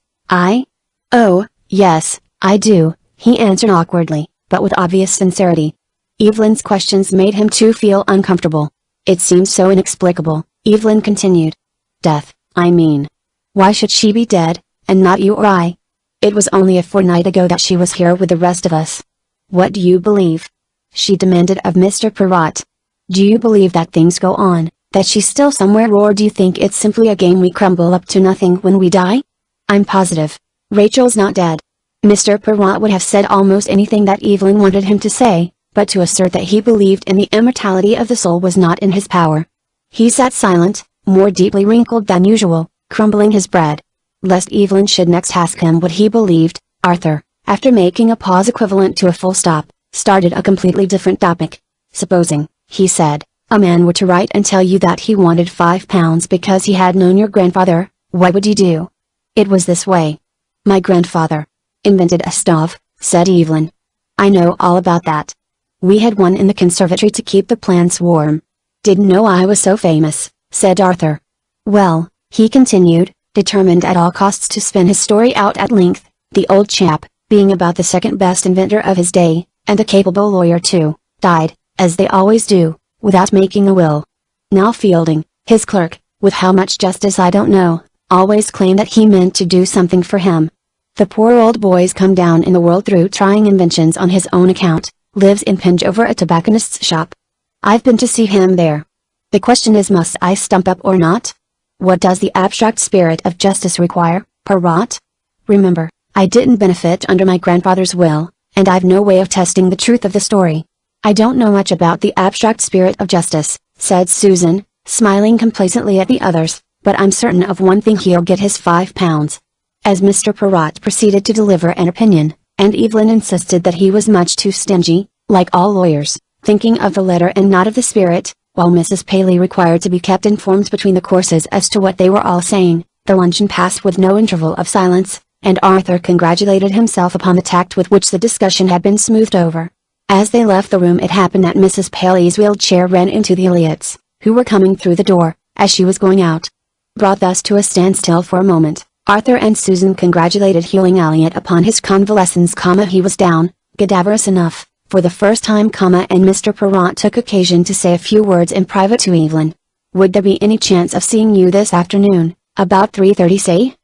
Oh, yes, I do, he answered awkwardly, but with obvious sincerity. Evelyn's questions made him too feel uncomfortable. It seemed so inexplicable, Evelyn continued. Death, I mean. Why should she be dead, and not you or I? It was only a fortnight ago that she was here with the rest of us. What do you believe? She demanded of Mr. Perrott. Do you believe that things go on, that she's still somewhere, or do you think it's simply a game we crumble up to nothing when we die? I'm positive. Rachel's not dead. Mr. Perrott would have said almost anything that Evelyn wanted him to say, but to assert that he believed in the immortality of the soul was not in his power. He sat silent, more deeply wrinkled than usual, crumbling his bread. Lest Evelyn should next ask him what he believed, Arthur, after making a pause equivalent to a full stop, started a completely different topic. Supposing, he said, a man were to write and tell you that he wanted £5 because he had known your grandfather, what would you do? It was this way. My grandfather invented a stove, said Evelyn. I know all about that. We had one in the conservatory to keep the plants warm. Didn't know I was so famous, said Arthur. Well, he continued, determined at all costs to spin his story out at length, the old chap, being about the second best inventor of his day, and a capable lawyer too, died, as they always do, without making a will. Now Fielding, his clerk, with how much justice I don't know, always claimed that he meant to do something for him. The poor old boy's come down in the world through trying inventions on his own account, lives in Penge over a tobacconist's shop. I've been to see him there. The question is, must I stump up or not? What does the abstract spirit of justice require, Perrott? Remember, I didn't benefit under my grandfather's will, and I've no way of testing the truth of the story. I don't know much about the abstract spirit of justice, said Susan, smiling complacently at the others, but I'm certain of one thing: he'll get his £5. As Mr. Perrott proceeded to deliver an opinion, and Evelyn insisted that he was much too stingy, like all lawyers, thinking of the letter and not of the spirit, while Mrs. Paley required to be kept informed between the courses as to what they were all saying, the luncheon passed with no interval of silence, and Arthur congratulated himself upon the tact with which the discussion had been smoothed over. As they left the room, it happened that Mrs. Paley's wheelchair ran into the Elliots, who were coming through the door, as she was going out. Brought thus to a standstill for a moment, Arthur and Susan congratulated healing Elliot upon his convalescence, he was down, cadaverous enough, for the first time, and Mr. Perrott took occasion to say a few words in private to Evelyn. Would there be any chance of seeing you this afternoon, about 3:30 say?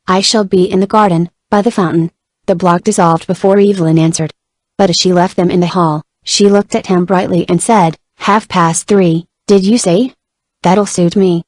I shall be in the garden, by the fountain. The block dissolved before Evelyn answered. But as she left them in the hall, she looked at him brightly and said, 3:30, did you say? That'll suit me.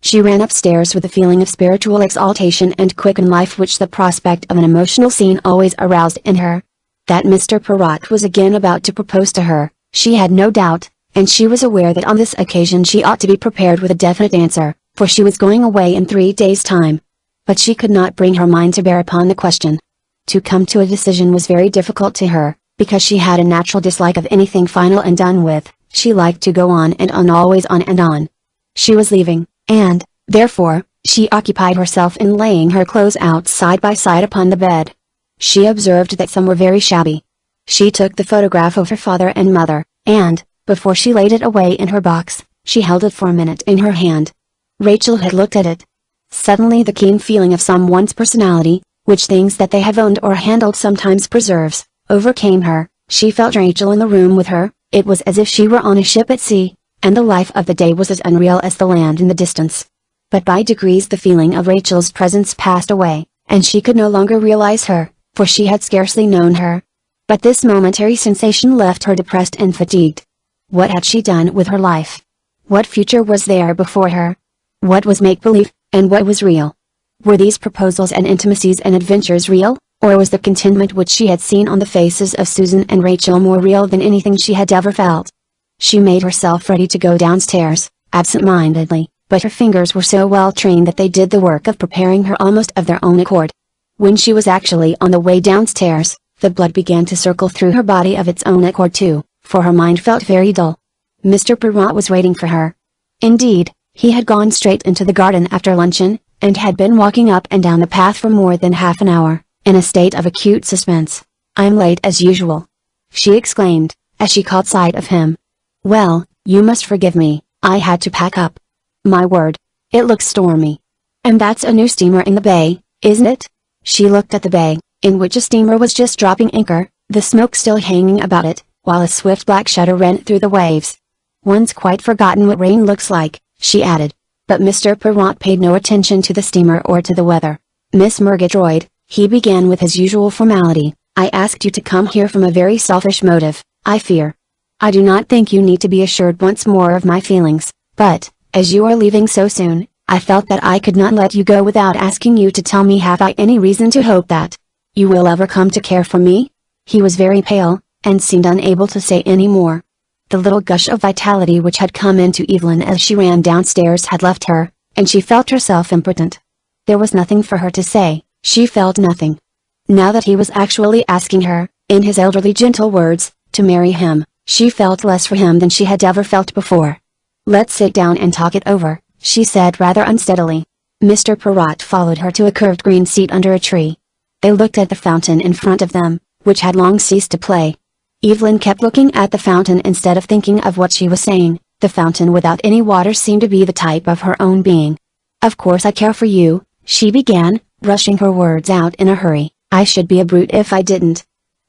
She ran upstairs with a feeling of spiritual exaltation and quickened life which the prospect of an emotional scene always aroused in her. That Mr. Perrott was again about to propose to her, she had no doubt, and she was aware that on this occasion she ought to be prepared with a definite answer, for she was going away in 3 days' time. But she could not bring her mind to bear upon the question. To come to a decision was very difficult to her, because she had a natural dislike of anything final and done with. She liked to go on and on, always on and on. She was leaving, and, therefore, she occupied herself in laying her clothes out side by side upon the bed. She observed that some were very shabby. She took the photograph of her father and mother, and, before she laid it away in her box, she held it for a minute in her hand. Rachel had looked at it. Suddenly the keen feeling of someone's personality, which things that they have owned or handled sometimes preserves, overcame her. She felt Rachel in the room with her. It was as if she were on a ship at sea, and the life of the day was as unreal as the land in the distance. But by degrees the feeling of Rachel's presence passed away, and she could no longer realize her, for she had scarcely known her. But this momentary sensation left her depressed and fatigued. What had she done with her life? What future was there before her? What was make-believe, and what was real? Were these proposals and intimacies and adventures real, or was the contentment which she had seen on the faces of Susan and Rachel more real than anything she had ever felt? She made herself ready to go downstairs, absent-mindedly, but her fingers were so well trained that they did the work of preparing her almost of their own accord. When she was actually on the way downstairs, the blood began to circle through her body of its own accord too, for her mind felt very dull. Mr. Perrott was waiting for her. Indeed, he had gone straight into the garden after luncheon, and had been walking up and down the path for more than half an hour, in a state of acute suspense. "I'm late as usual," she exclaimed, as she caught sight of him. "Well, you must forgive me, I had to pack up. My word, it looks stormy. And that's a new steamer in the bay, isn't it?" She looked at the bay, in which a steamer was just dropping anchor, the smoke still hanging about it, while a swift black shudder ran through the waves. "One's quite forgotten what rain looks like," she added. But Mr. Perrott paid no attention to the steamer or to the weather. "Miss Murgatroyd," he began with his usual formality, "I asked you to come here from a very selfish motive, I fear. I do not think you need to be assured once more of my feelings, but, as you are leaving so soon, I felt that I could not let you go without asking you to tell me have I any reason to hope that you will ever come to care for me?" He was very pale, and seemed unable to say any more. The little gush of vitality which had come into Evelyn as she ran downstairs had left her, and she felt herself impotent. There was nothing for her to say, she felt nothing. Now that he was actually asking her, in his elderly gentle words, to marry him, she felt less for him than she had ever felt before. "Let's sit down and talk it over," she said rather unsteadily. Mr. Perrott followed her to a curved green seat under a tree. They looked at the fountain in front of them, which had long ceased to play. Evelyn kept looking at the fountain instead of thinking of what she was saying. The fountain without any water seemed to be the type of her own being. "Of course I care for you," she began, rushing her words out in a hurry. "I should be a brute if I didn't.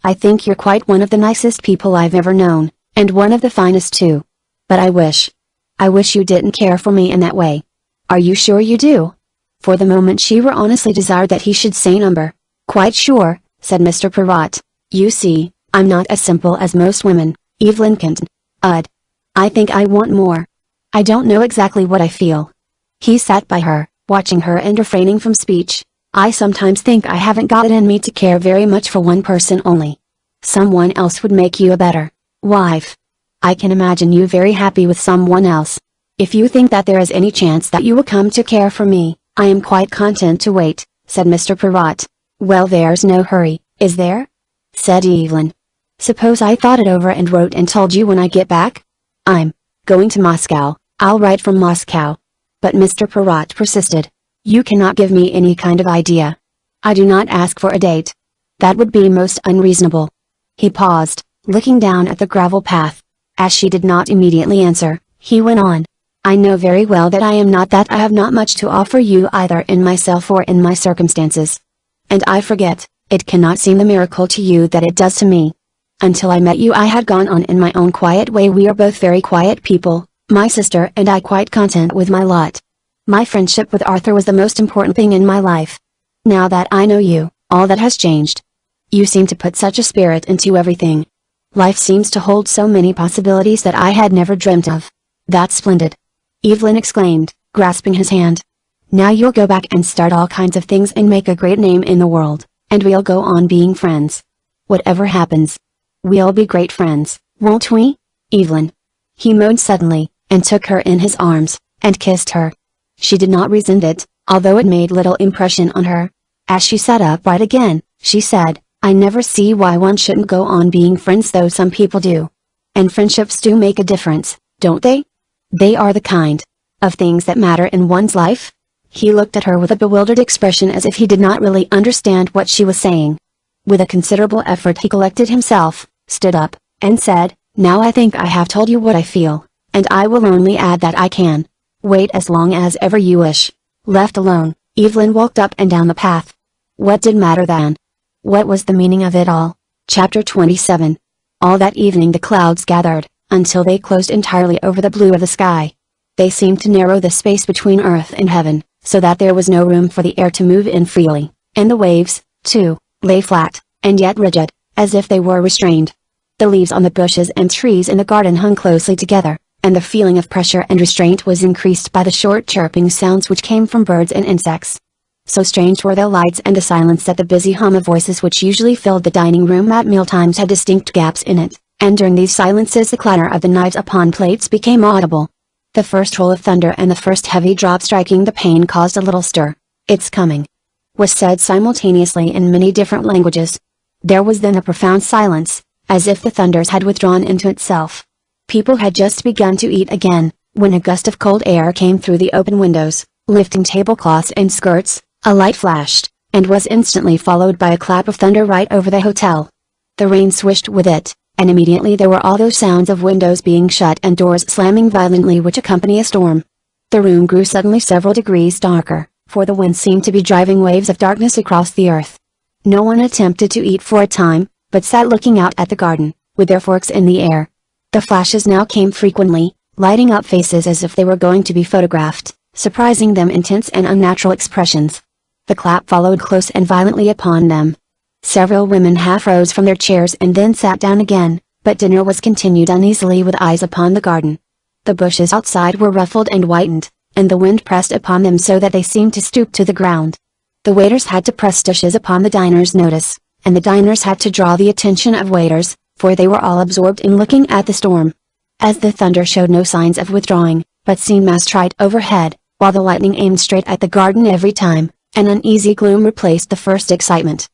I think you're quite one of the nicest people I've ever known, and one of the finest too. But I wish you didn't care for me in that way." "Are you sure you do?" For the moment she were honestly desired that he should say number. "Quite sure," said Mr. Perrott. "You see, I'm not as simple as most women, Evelyn Kenton. I think I want more. I don't know exactly what I feel." He sat by her, watching her and refraining from speech. "I sometimes think I haven't got it in me to care very much for one person only. Someone else would make you a better wife. I can imagine you very happy with someone else. If you think that there is any chance that you will come to care for me, I am quite content to wait," said Mr. Perrott. "Well, there's no hurry, is there?" said Evelyn. "Suppose I thought it over and wrote and told you when I get back? I'm going to Moscow, I'll write from Moscow." But Mr. Perrott persisted. "You cannot give me any kind of idea. I do not ask for a date. That would be most unreasonable." He paused, looking down at the gravel path. As she did not immediately answer, he went on. "I know very well that I am not that I have not much to offer you either in myself or in my circumstances. And I forget, it cannot seem a miracle to you that it does to me. Until I met you I had gone on in my own quiet way. We are both very quiet people, my sister and I, quite content with my lot. My friendship with Arthur was the most important thing in my life. Now that I know you, all that has changed. You seem to put such a spirit into everything. Life seems to hold so many possibilities that I had never dreamt of. That's splendid," Evelyn exclaimed, grasping his hand. "Now you'll go back and start all kinds of things and make a great name in the world, and we'll go on being friends. Whatever happens. We'll be great friends, won't we, Evelyn?" He moaned suddenly, and took her in his arms, and kissed her. She did not resent it, although it made little impression on her. As she sat upright again, she said, "I never see why one shouldn't go on being friends, though some people do. And friendships do make a difference, don't they? They are the kind of things that matter in one's life." He looked at her with a bewildered expression as if he did not really understand what she was saying. With a considerable effort he collected himself, stood up, and said, "Now I think I have told you what I feel, and I will only add that I can wait as long as ever you wish." Left alone, Evelyn walked up and down the path. What did matter then? What was the meaning of it all? Chapter 27. All that evening the clouds gathered, until they closed entirely over the blue of the sky. They seemed to narrow the space between earth and heaven, so that there was no room for the air to move in freely, and the waves, too, lay flat, and yet rigid, as if they were restrained. The leaves on the bushes and trees in the garden hung closely together, and the feeling of pressure and restraint was increased by the short chirping sounds which came from birds and insects. So strange were the lights and the silence that the busy hum of voices which usually filled the dining room at mealtimes had distinct gaps in it, and during these silences the clatter of the knives upon plates became audible. The first roll of thunder and the first heavy drop striking the pane caused a little stir. "It's coming," was said simultaneously in many different languages. There was then a profound silence, as if the thunders had withdrawn into itself. People had just begun to eat again, when a gust of cold air came through the open windows, lifting tablecloths and skirts. A light flashed, and was instantly followed by a clap of thunder right over the hotel. The rain swished with it, and immediately there were all those sounds of windows being shut and doors slamming violently which accompany a storm. The room grew suddenly several degrees darker, for the wind seemed to be driving waves of darkness across the earth. No one attempted to eat for a time, but sat looking out at the garden, with their forks in the air. The flashes now came frequently, lighting up faces as if they were going to be photographed, surprising them intense and unnatural expressions. The clap followed close and violently upon them. Several women half rose from their chairs and then sat down again, but dinner was continued uneasily with eyes upon the garden. The bushes outside were ruffled and whitened, and the wind pressed upon them so that they seemed to stoop to the ground. The waiters had to press dishes upon the diners' notice, and the diners had to draw the attention of waiters, for they were all absorbed in looking at the storm. As the thunder showed no signs of withdrawing, but seemed massed right overhead, while the lightning aimed straight at the garden every time, an uneasy gloom replaced the first excitement.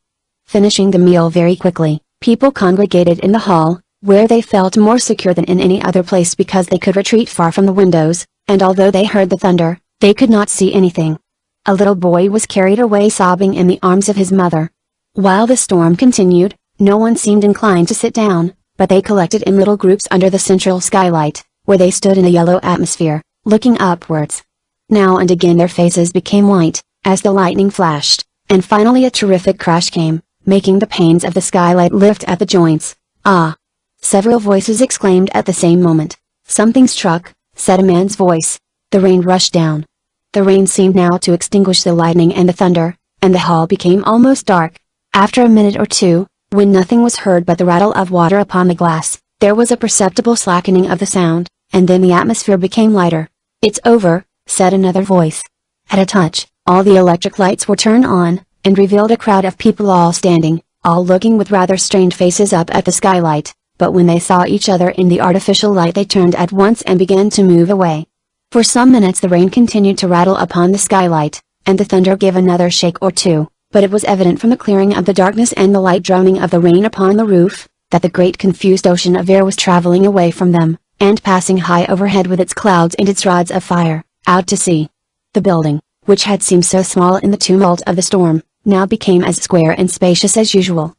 Finishing the meal very quickly, people congregated in the hall, where they felt more secure than in any other place because they could retreat far from the windows, and although they heard the thunder, they could not see anything. A little boy was carried away sobbing in the arms of his mother. While the storm continued, no one seemed inclined to sit down, but they collected in little groups under the central skylight, where they stood in a yellow atmosphere, looking upwards. Now and again their faces became white, as the lightning flashed, and finally a terrific crash came, making the panes of the skylight lift at the joints. "Ah!" several voices exclaimed at the same moment. "Something struck," said a man's voice. The rain rushed down. The rain seemed now to extinguish the lightning and the thunder, and the hall became almost dark. After a minute or two, when nothing was heard but the rattle of water upon the glass, there was a perceptible slackening of the sound, and then the atmosphere became lighter. "It's over," said another voice. At a touch, all the electric lights were turned on, and revealed a crowd of people all standing, all looking with rather strained faces up at the skylight, but when they saw each other in the artificial light they turned at once and began to move away. For some minutes the rain continued to rattle upon the skylight, and the thunder gave another shake or two, but it was evident from the clearing of the darkness and the light drumming of the rain upon the roof, that the great confused ocean of air was traveling away from them, and passing high overhead with its clouds and its rods of fire, out to sea. The building, which had seemed so small in the tumult of the storm, now became as square and spacious as usual.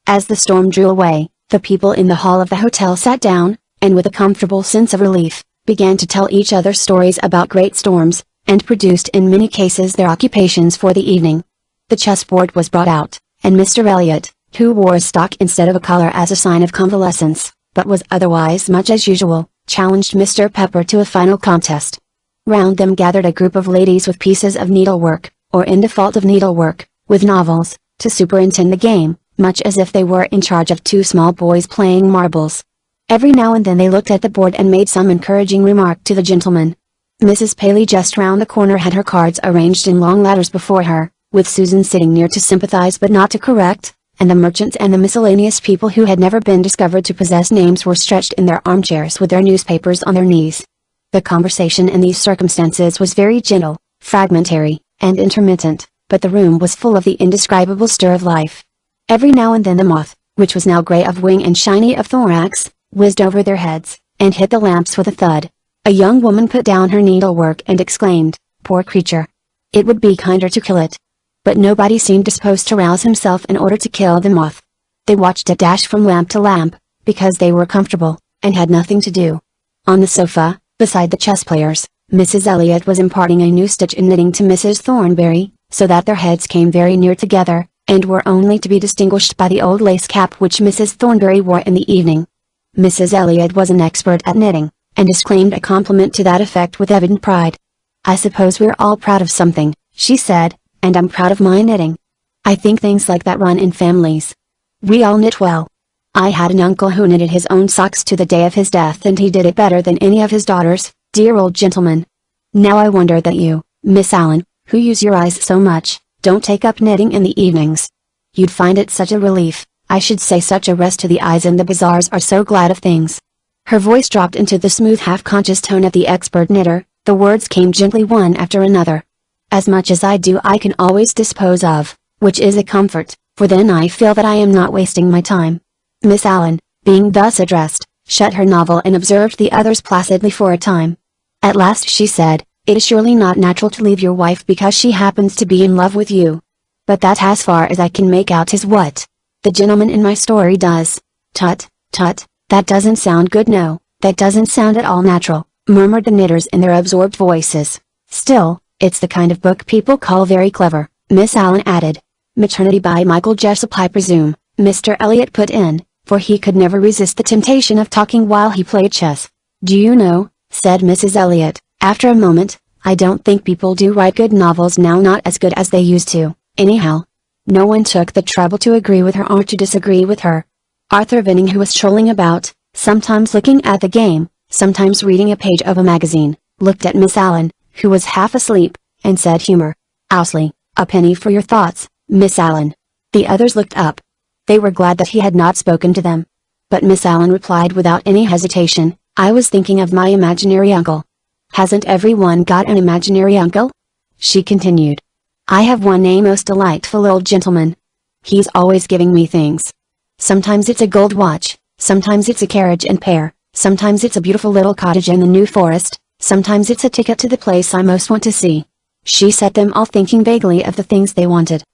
As the storm drew away, the people in the hall of the hotel sat down, and with a comfortable sense of relief, began to tell each other stories about great storms, and produced in many cases their occupations for the evening. The chessboard was brought out, and Mr. Elliot, who wore a stock instead of a collar as a sign of convalescence, but was otherwise much as usual, challenged Mr. Pepper to a final contest. Round them gathered a group of ladies with pieces of needlework, or in default of needlework, with novels, to superintend the game, much as if they were in charge of two small boys playing marbles. Every now and then they looked at the board and made some encouraging remark to the gentleman. Mrs. Paley just round the corner had her cards arranged in long ladders before her, with Susan sitting near to sympathize but not to correct, and the merchants and the miscellaneous people who had never been discovered to possess names were stretched in their armchairs with their newspapers on their knees. The conversation in these circumstances was very gentle, fragmentary, and intermittent, but the room was full of the indescribable stir of life. Every now and then the moth, which was now grey of wing and shiny of thorax, whizzed over their heads, and hit the lamps with a thud. A young woman put down her needlework and exclaimed, "Poor creature! It would be kinder to kill it." But nobody seemed disposed to rouse himself in order to kill the moth. They watched it dash from lamp to lamp, because they were comfortable, and had nothing to do. On the sofa, beside the chess players, Mrs. Elliot was imparting a new stitch in knitting to Mrs. Thornberry, so that their heads came very near together, and were only to be distinguished by the old lace cap which Mrs. Thornberry wore in the evening. Mrs. Elliot was an expert at knitting, and disclaimed a compliment to that effect with evident pride. "I suppose we're all proud of something," she said, "and I'm proud of my knitting. I think things like that run in families. We all knit well. I had an uncle who knitted his own socks to the day of his death, and he did it better than any of his daughters, dear old gentleman. Now I wonder that you, Miss Allen, who use your eyes so much, don't take up knitting in the evenings. You'd find it such a relief, I should say such a rest to the eyes, and the bazaars are so glad of things." Her voice dropped into the smooth half-conscious tone of the expert knitter, the words came gently one after another. "As much as I do I can always dispose of, which is a comfort, for then I feel that I am not wasting my time." Miss Allen, being thus addressed, shut her novel and observed the others placidly for a time. At last she said, "It is surely not natural to leave your wife because she happens to be in love with you. But that, as far as I can make out, is what the gentleman in my story does." "Tut, tut, that doesn't sound good, no, that doesn't sound at all natural," murmured the knitters in their absorbed voices. "Still, it's the kind of book people call very clever," Miss Allen added. "Maternity by Michael Jessup, I presume," Mr. Elliot put in, for he could never resist the temptation of talking while he played chess. "Do you know," said Mrs. Elliot, after a moment, "I don't think people do write good novels now, not as good as they used to, anyhow." No one took the trouble to agree with her or to disagree with her. Arthur Vinning, who was strolling about, sometimes looking at the game, sometimes reading a page of a magazine, looked at Miss Allen, who was half asleep, and said, "Humor. Owsley, a penny for your thoughts, Miss Allen." The others looked up. They were glad that he had not spoken to them. But Miss Allen replied without any hesitation, "I was thinking of my imaginary uncle." "Hasn't everyone got an imaginary uncle?" she continued. "I have one, a most delightful old gentleman. He's always giving me things. Sometimes it's a gold watch, sometimes it's a carriage and pair, sometimes it's a beautiful little cottage in the New Forest, sometimes it's a ticket to the place I most want to see." She said them all thinking vaguely of the things they wanted.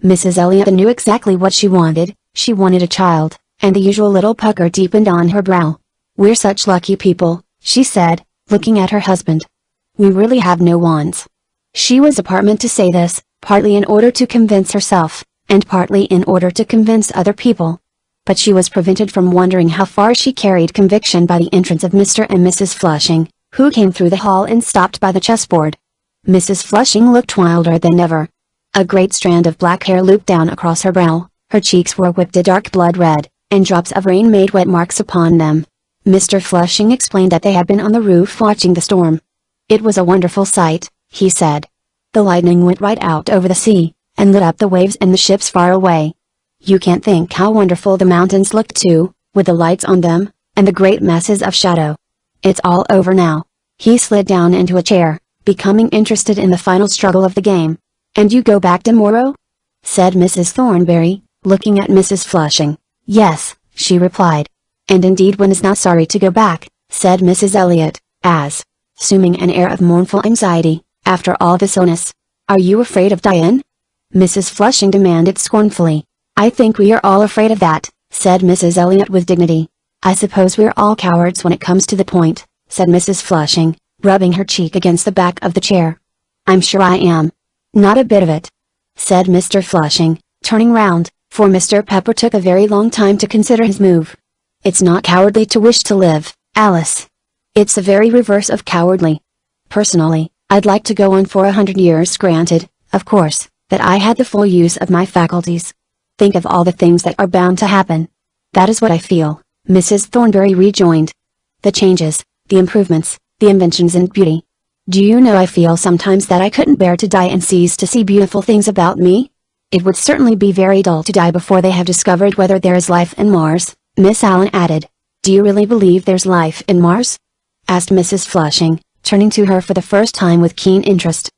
Mrs. Elliot knew exactly what she wanted. She wanted a child, and the usual little pucker deepened on her brow. "We're such lucky people," she said, looking at her husband. "We really have no wants." She was determined to say this, partly in order to convince herself, and partly in order to convince other people. But she was prevented from wondering how far she carried conviction by the entrance of Mr. and Mrs. Flushing, who came through the hall and stopped by the chessboard. Mrs. Flushing looked wilder than ever. A great strand of black hair looped down across her brow, her cheeks were whipped a dark blood red, and drops of rain made wet marks upon them. Mr. Flushing explained that they had been on the roof watching the storm. "It was a wonderful sight," he said. "The lightning went right out over the sea, and lit up the waves and the ships far away. You can't think how wonderful the mountains looked too, with the lights on them, and the great masses of shadow. It's all over now." He slid down into a chair, becoming interested in the final struggle of the game. "And you go back tomorrow?" said Mrs. Thornbury, looking at Mrs. Flushing. "Yes," she replied. "And indeed one is not sorry to go back," said Mrs. Elliot, as, assuming an air of mournful anxiety, "after all this illness. Are you afraid of Diane?" Mrs. Flushing demanded scornfully. "I think we are all afraid of that," said Mrs. Elliot with dignity. "I suppose we're all cowards when it comes to the point," said Mrs. Flushing, rubbing her cheek against the back of the chair. "I'm sure I am." "Not a bit of it," said Mr. Flushing, turning round, for Mr. Pepper took a very long time to consider his move. "It's not cowardly to wish to live, Alice. It's the very reverse of cowardly. Personally, I'd like to go on for 100 years, granted, of course, that I had the full use of my faculties. Think of all the things that are bound to happen." "That is what I feel," Mrs. Thornbury rejoined. "The changes, the improvements, the inventions and beauty. Do you know I feel sometimes that I couldn't bear to die and cease to see beautiful things about me? It would certainly be very dull to die before they have discovered whether there is life in Mars," Miss Allen added. "Do you really believe there's life in Mars?" asked Mrs. Flushing, turning to her for the first time with keen interest.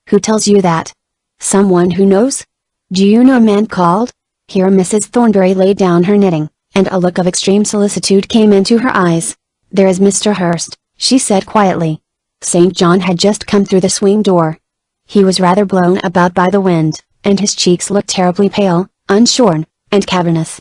"Who tells you that?" "Someone who knows. Do you know a man called—" Here Mrs. Thornbury laid down her knitting, and a look of extreme solicitude came into her eyes. "There is Mr. Hurst," she said quietly. St. John had just come through the swing door. He was rather blown about by the wind, and his cheeks looked terribly pale, unshorn, and cavernous.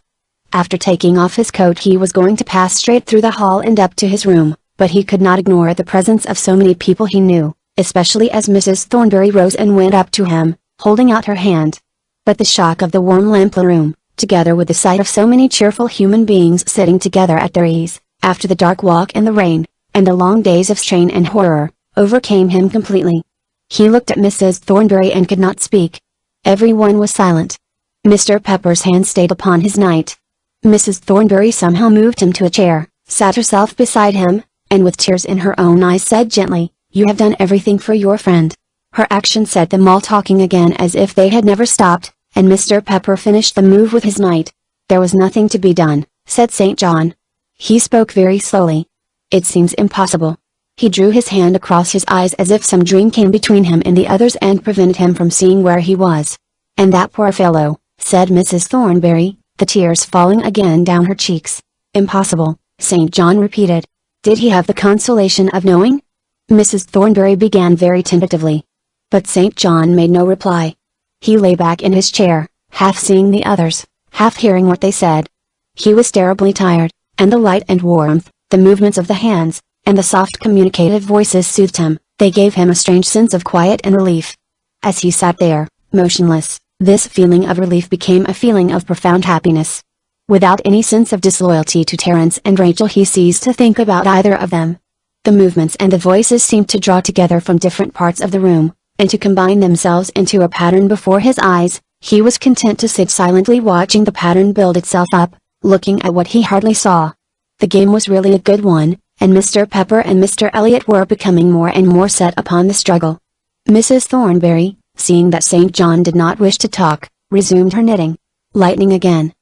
After taking off his coat he was going to pass straight through the hall and up to his room, but he could not ignore the presence of so many people he knew, especially as Mrs. Thornbury rose and went up to him, holding out her hand. But the shock of the warm lamp-lit room, together with the sight of so many cheerful human beings sitting together at their ease, after the dark walk in the rain, and the long days of strain and horror, overcame him completely. He looked at Mrs. Thornbury and could not speak. Everyone was silent. Mr. Pepper's hand stayed upon his knight. Mrs. Thornbury somehow moved him to a chair, sat herself beside him, and with tears in her own eyes said gently, "You have done everything for your friend." Her action set them all talking again as if they had never stopped, and Mr. Pepper finished the move with his knight. "There was nothing to be done," said St. John. He spoke very slowly. "It seems impossible." He drew his hand across his eyes as if some dream came between him and the others and prevented him from seeing where he was. "And that poor fellow," said Mrs. Thornbury, the tears falling again down her cheeks. "Impossible," St. John repeated. "Did he have the consolation of knowing?" Mrs. Thornbury began very tentatively. But St. John made no reply. He lay back in his chair, half seeing the others, half hearing what they said. He was terribly tired, and the light and warmth, the movements of the hands, and the soft communicative voices soothed him. They gave him a strange sense of quiet and relief. As he sat there, motionless, this feeling of relief became a feeling of profound happiness. Without any sense of disloyalty to Terence and Rachel, he ceased to think about either of them. The movements and the voices seemed to draw together from different parts of the room, and to combine themselves into a pattern before his eyes. He was content to sit silently watching the pattern build itself up, looking at what he hardly saw. The game was really a good one, and Mr. Pepper and Mr. Elliot were becoming more and more set upon the struggle. Mrs. Thornbury, seeing that St. John did not wish to talk, resumed her knitting. "Lightning again!"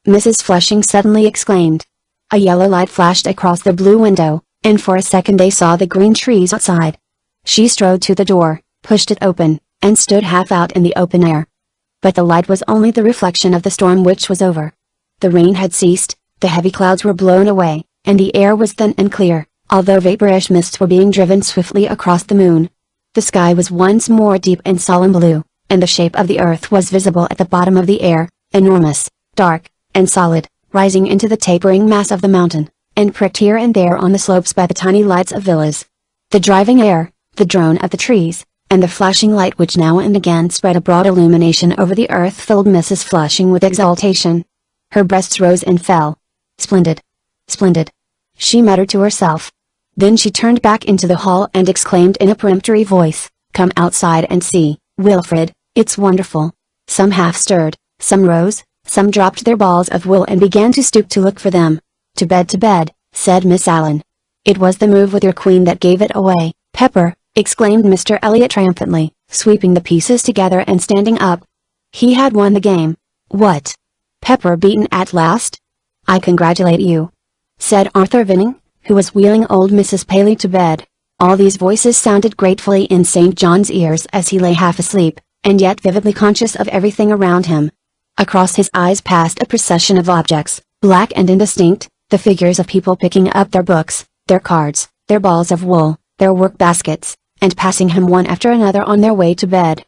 Mrs. Flushing suddenly exclaimed. A yellow light flashed across the blue window, and for a second they saw the green trees outside. She strode to the door, pushed it open, and stood half out in the open air. But the light was only the reflection of the storm which was over. The rain had ceased, the heavy clouds were blown away, and the air was thin and clear, although vaporish mists were being driven swiftly across the moon. The sky was once more deep and solemn blue, and the shape of the earth was visible at the bottom of the air, enormous, dark, and solid, rising into the tapering mass of the mountain, and pricked here and there on the slopes by the tiny lights of villas. The driving air, the drone of the trees, and the flashing light which now and again spread a broad illumination over the earth filled Mrs. Flushing with exultation. Her breasts rose and fell. "Splendid! Splendid!" she muttered to herself. Then she turned back into the hall and exclaimed in a peremptory voice, "Come outside and see, Wilfred, it's wonderful." Some half stirred, some rose, some dropped their balls of wool and began to stoop to look for them. To bed," said Miss Allen. "It was the move with your queen that gave it away, Pepper," exclaimed Mr. Elliot triumphantly, sweeping the pieces together and standing up. "He had won the game." "What? Pepper beaten at last? I congratulate you," said Arthur Vinning, who was wheeling old Mrs. Paley to bed. All these voices sounded gratefully in St. John's ears as he lay half asleep, and yet vividly conscious of everything around him. Across his eyes passed a procession of objects, black and indistinct, the figures of people picking up their books, their cards, their balls of wool, their work baskets, and passing him one after another on their way to bed.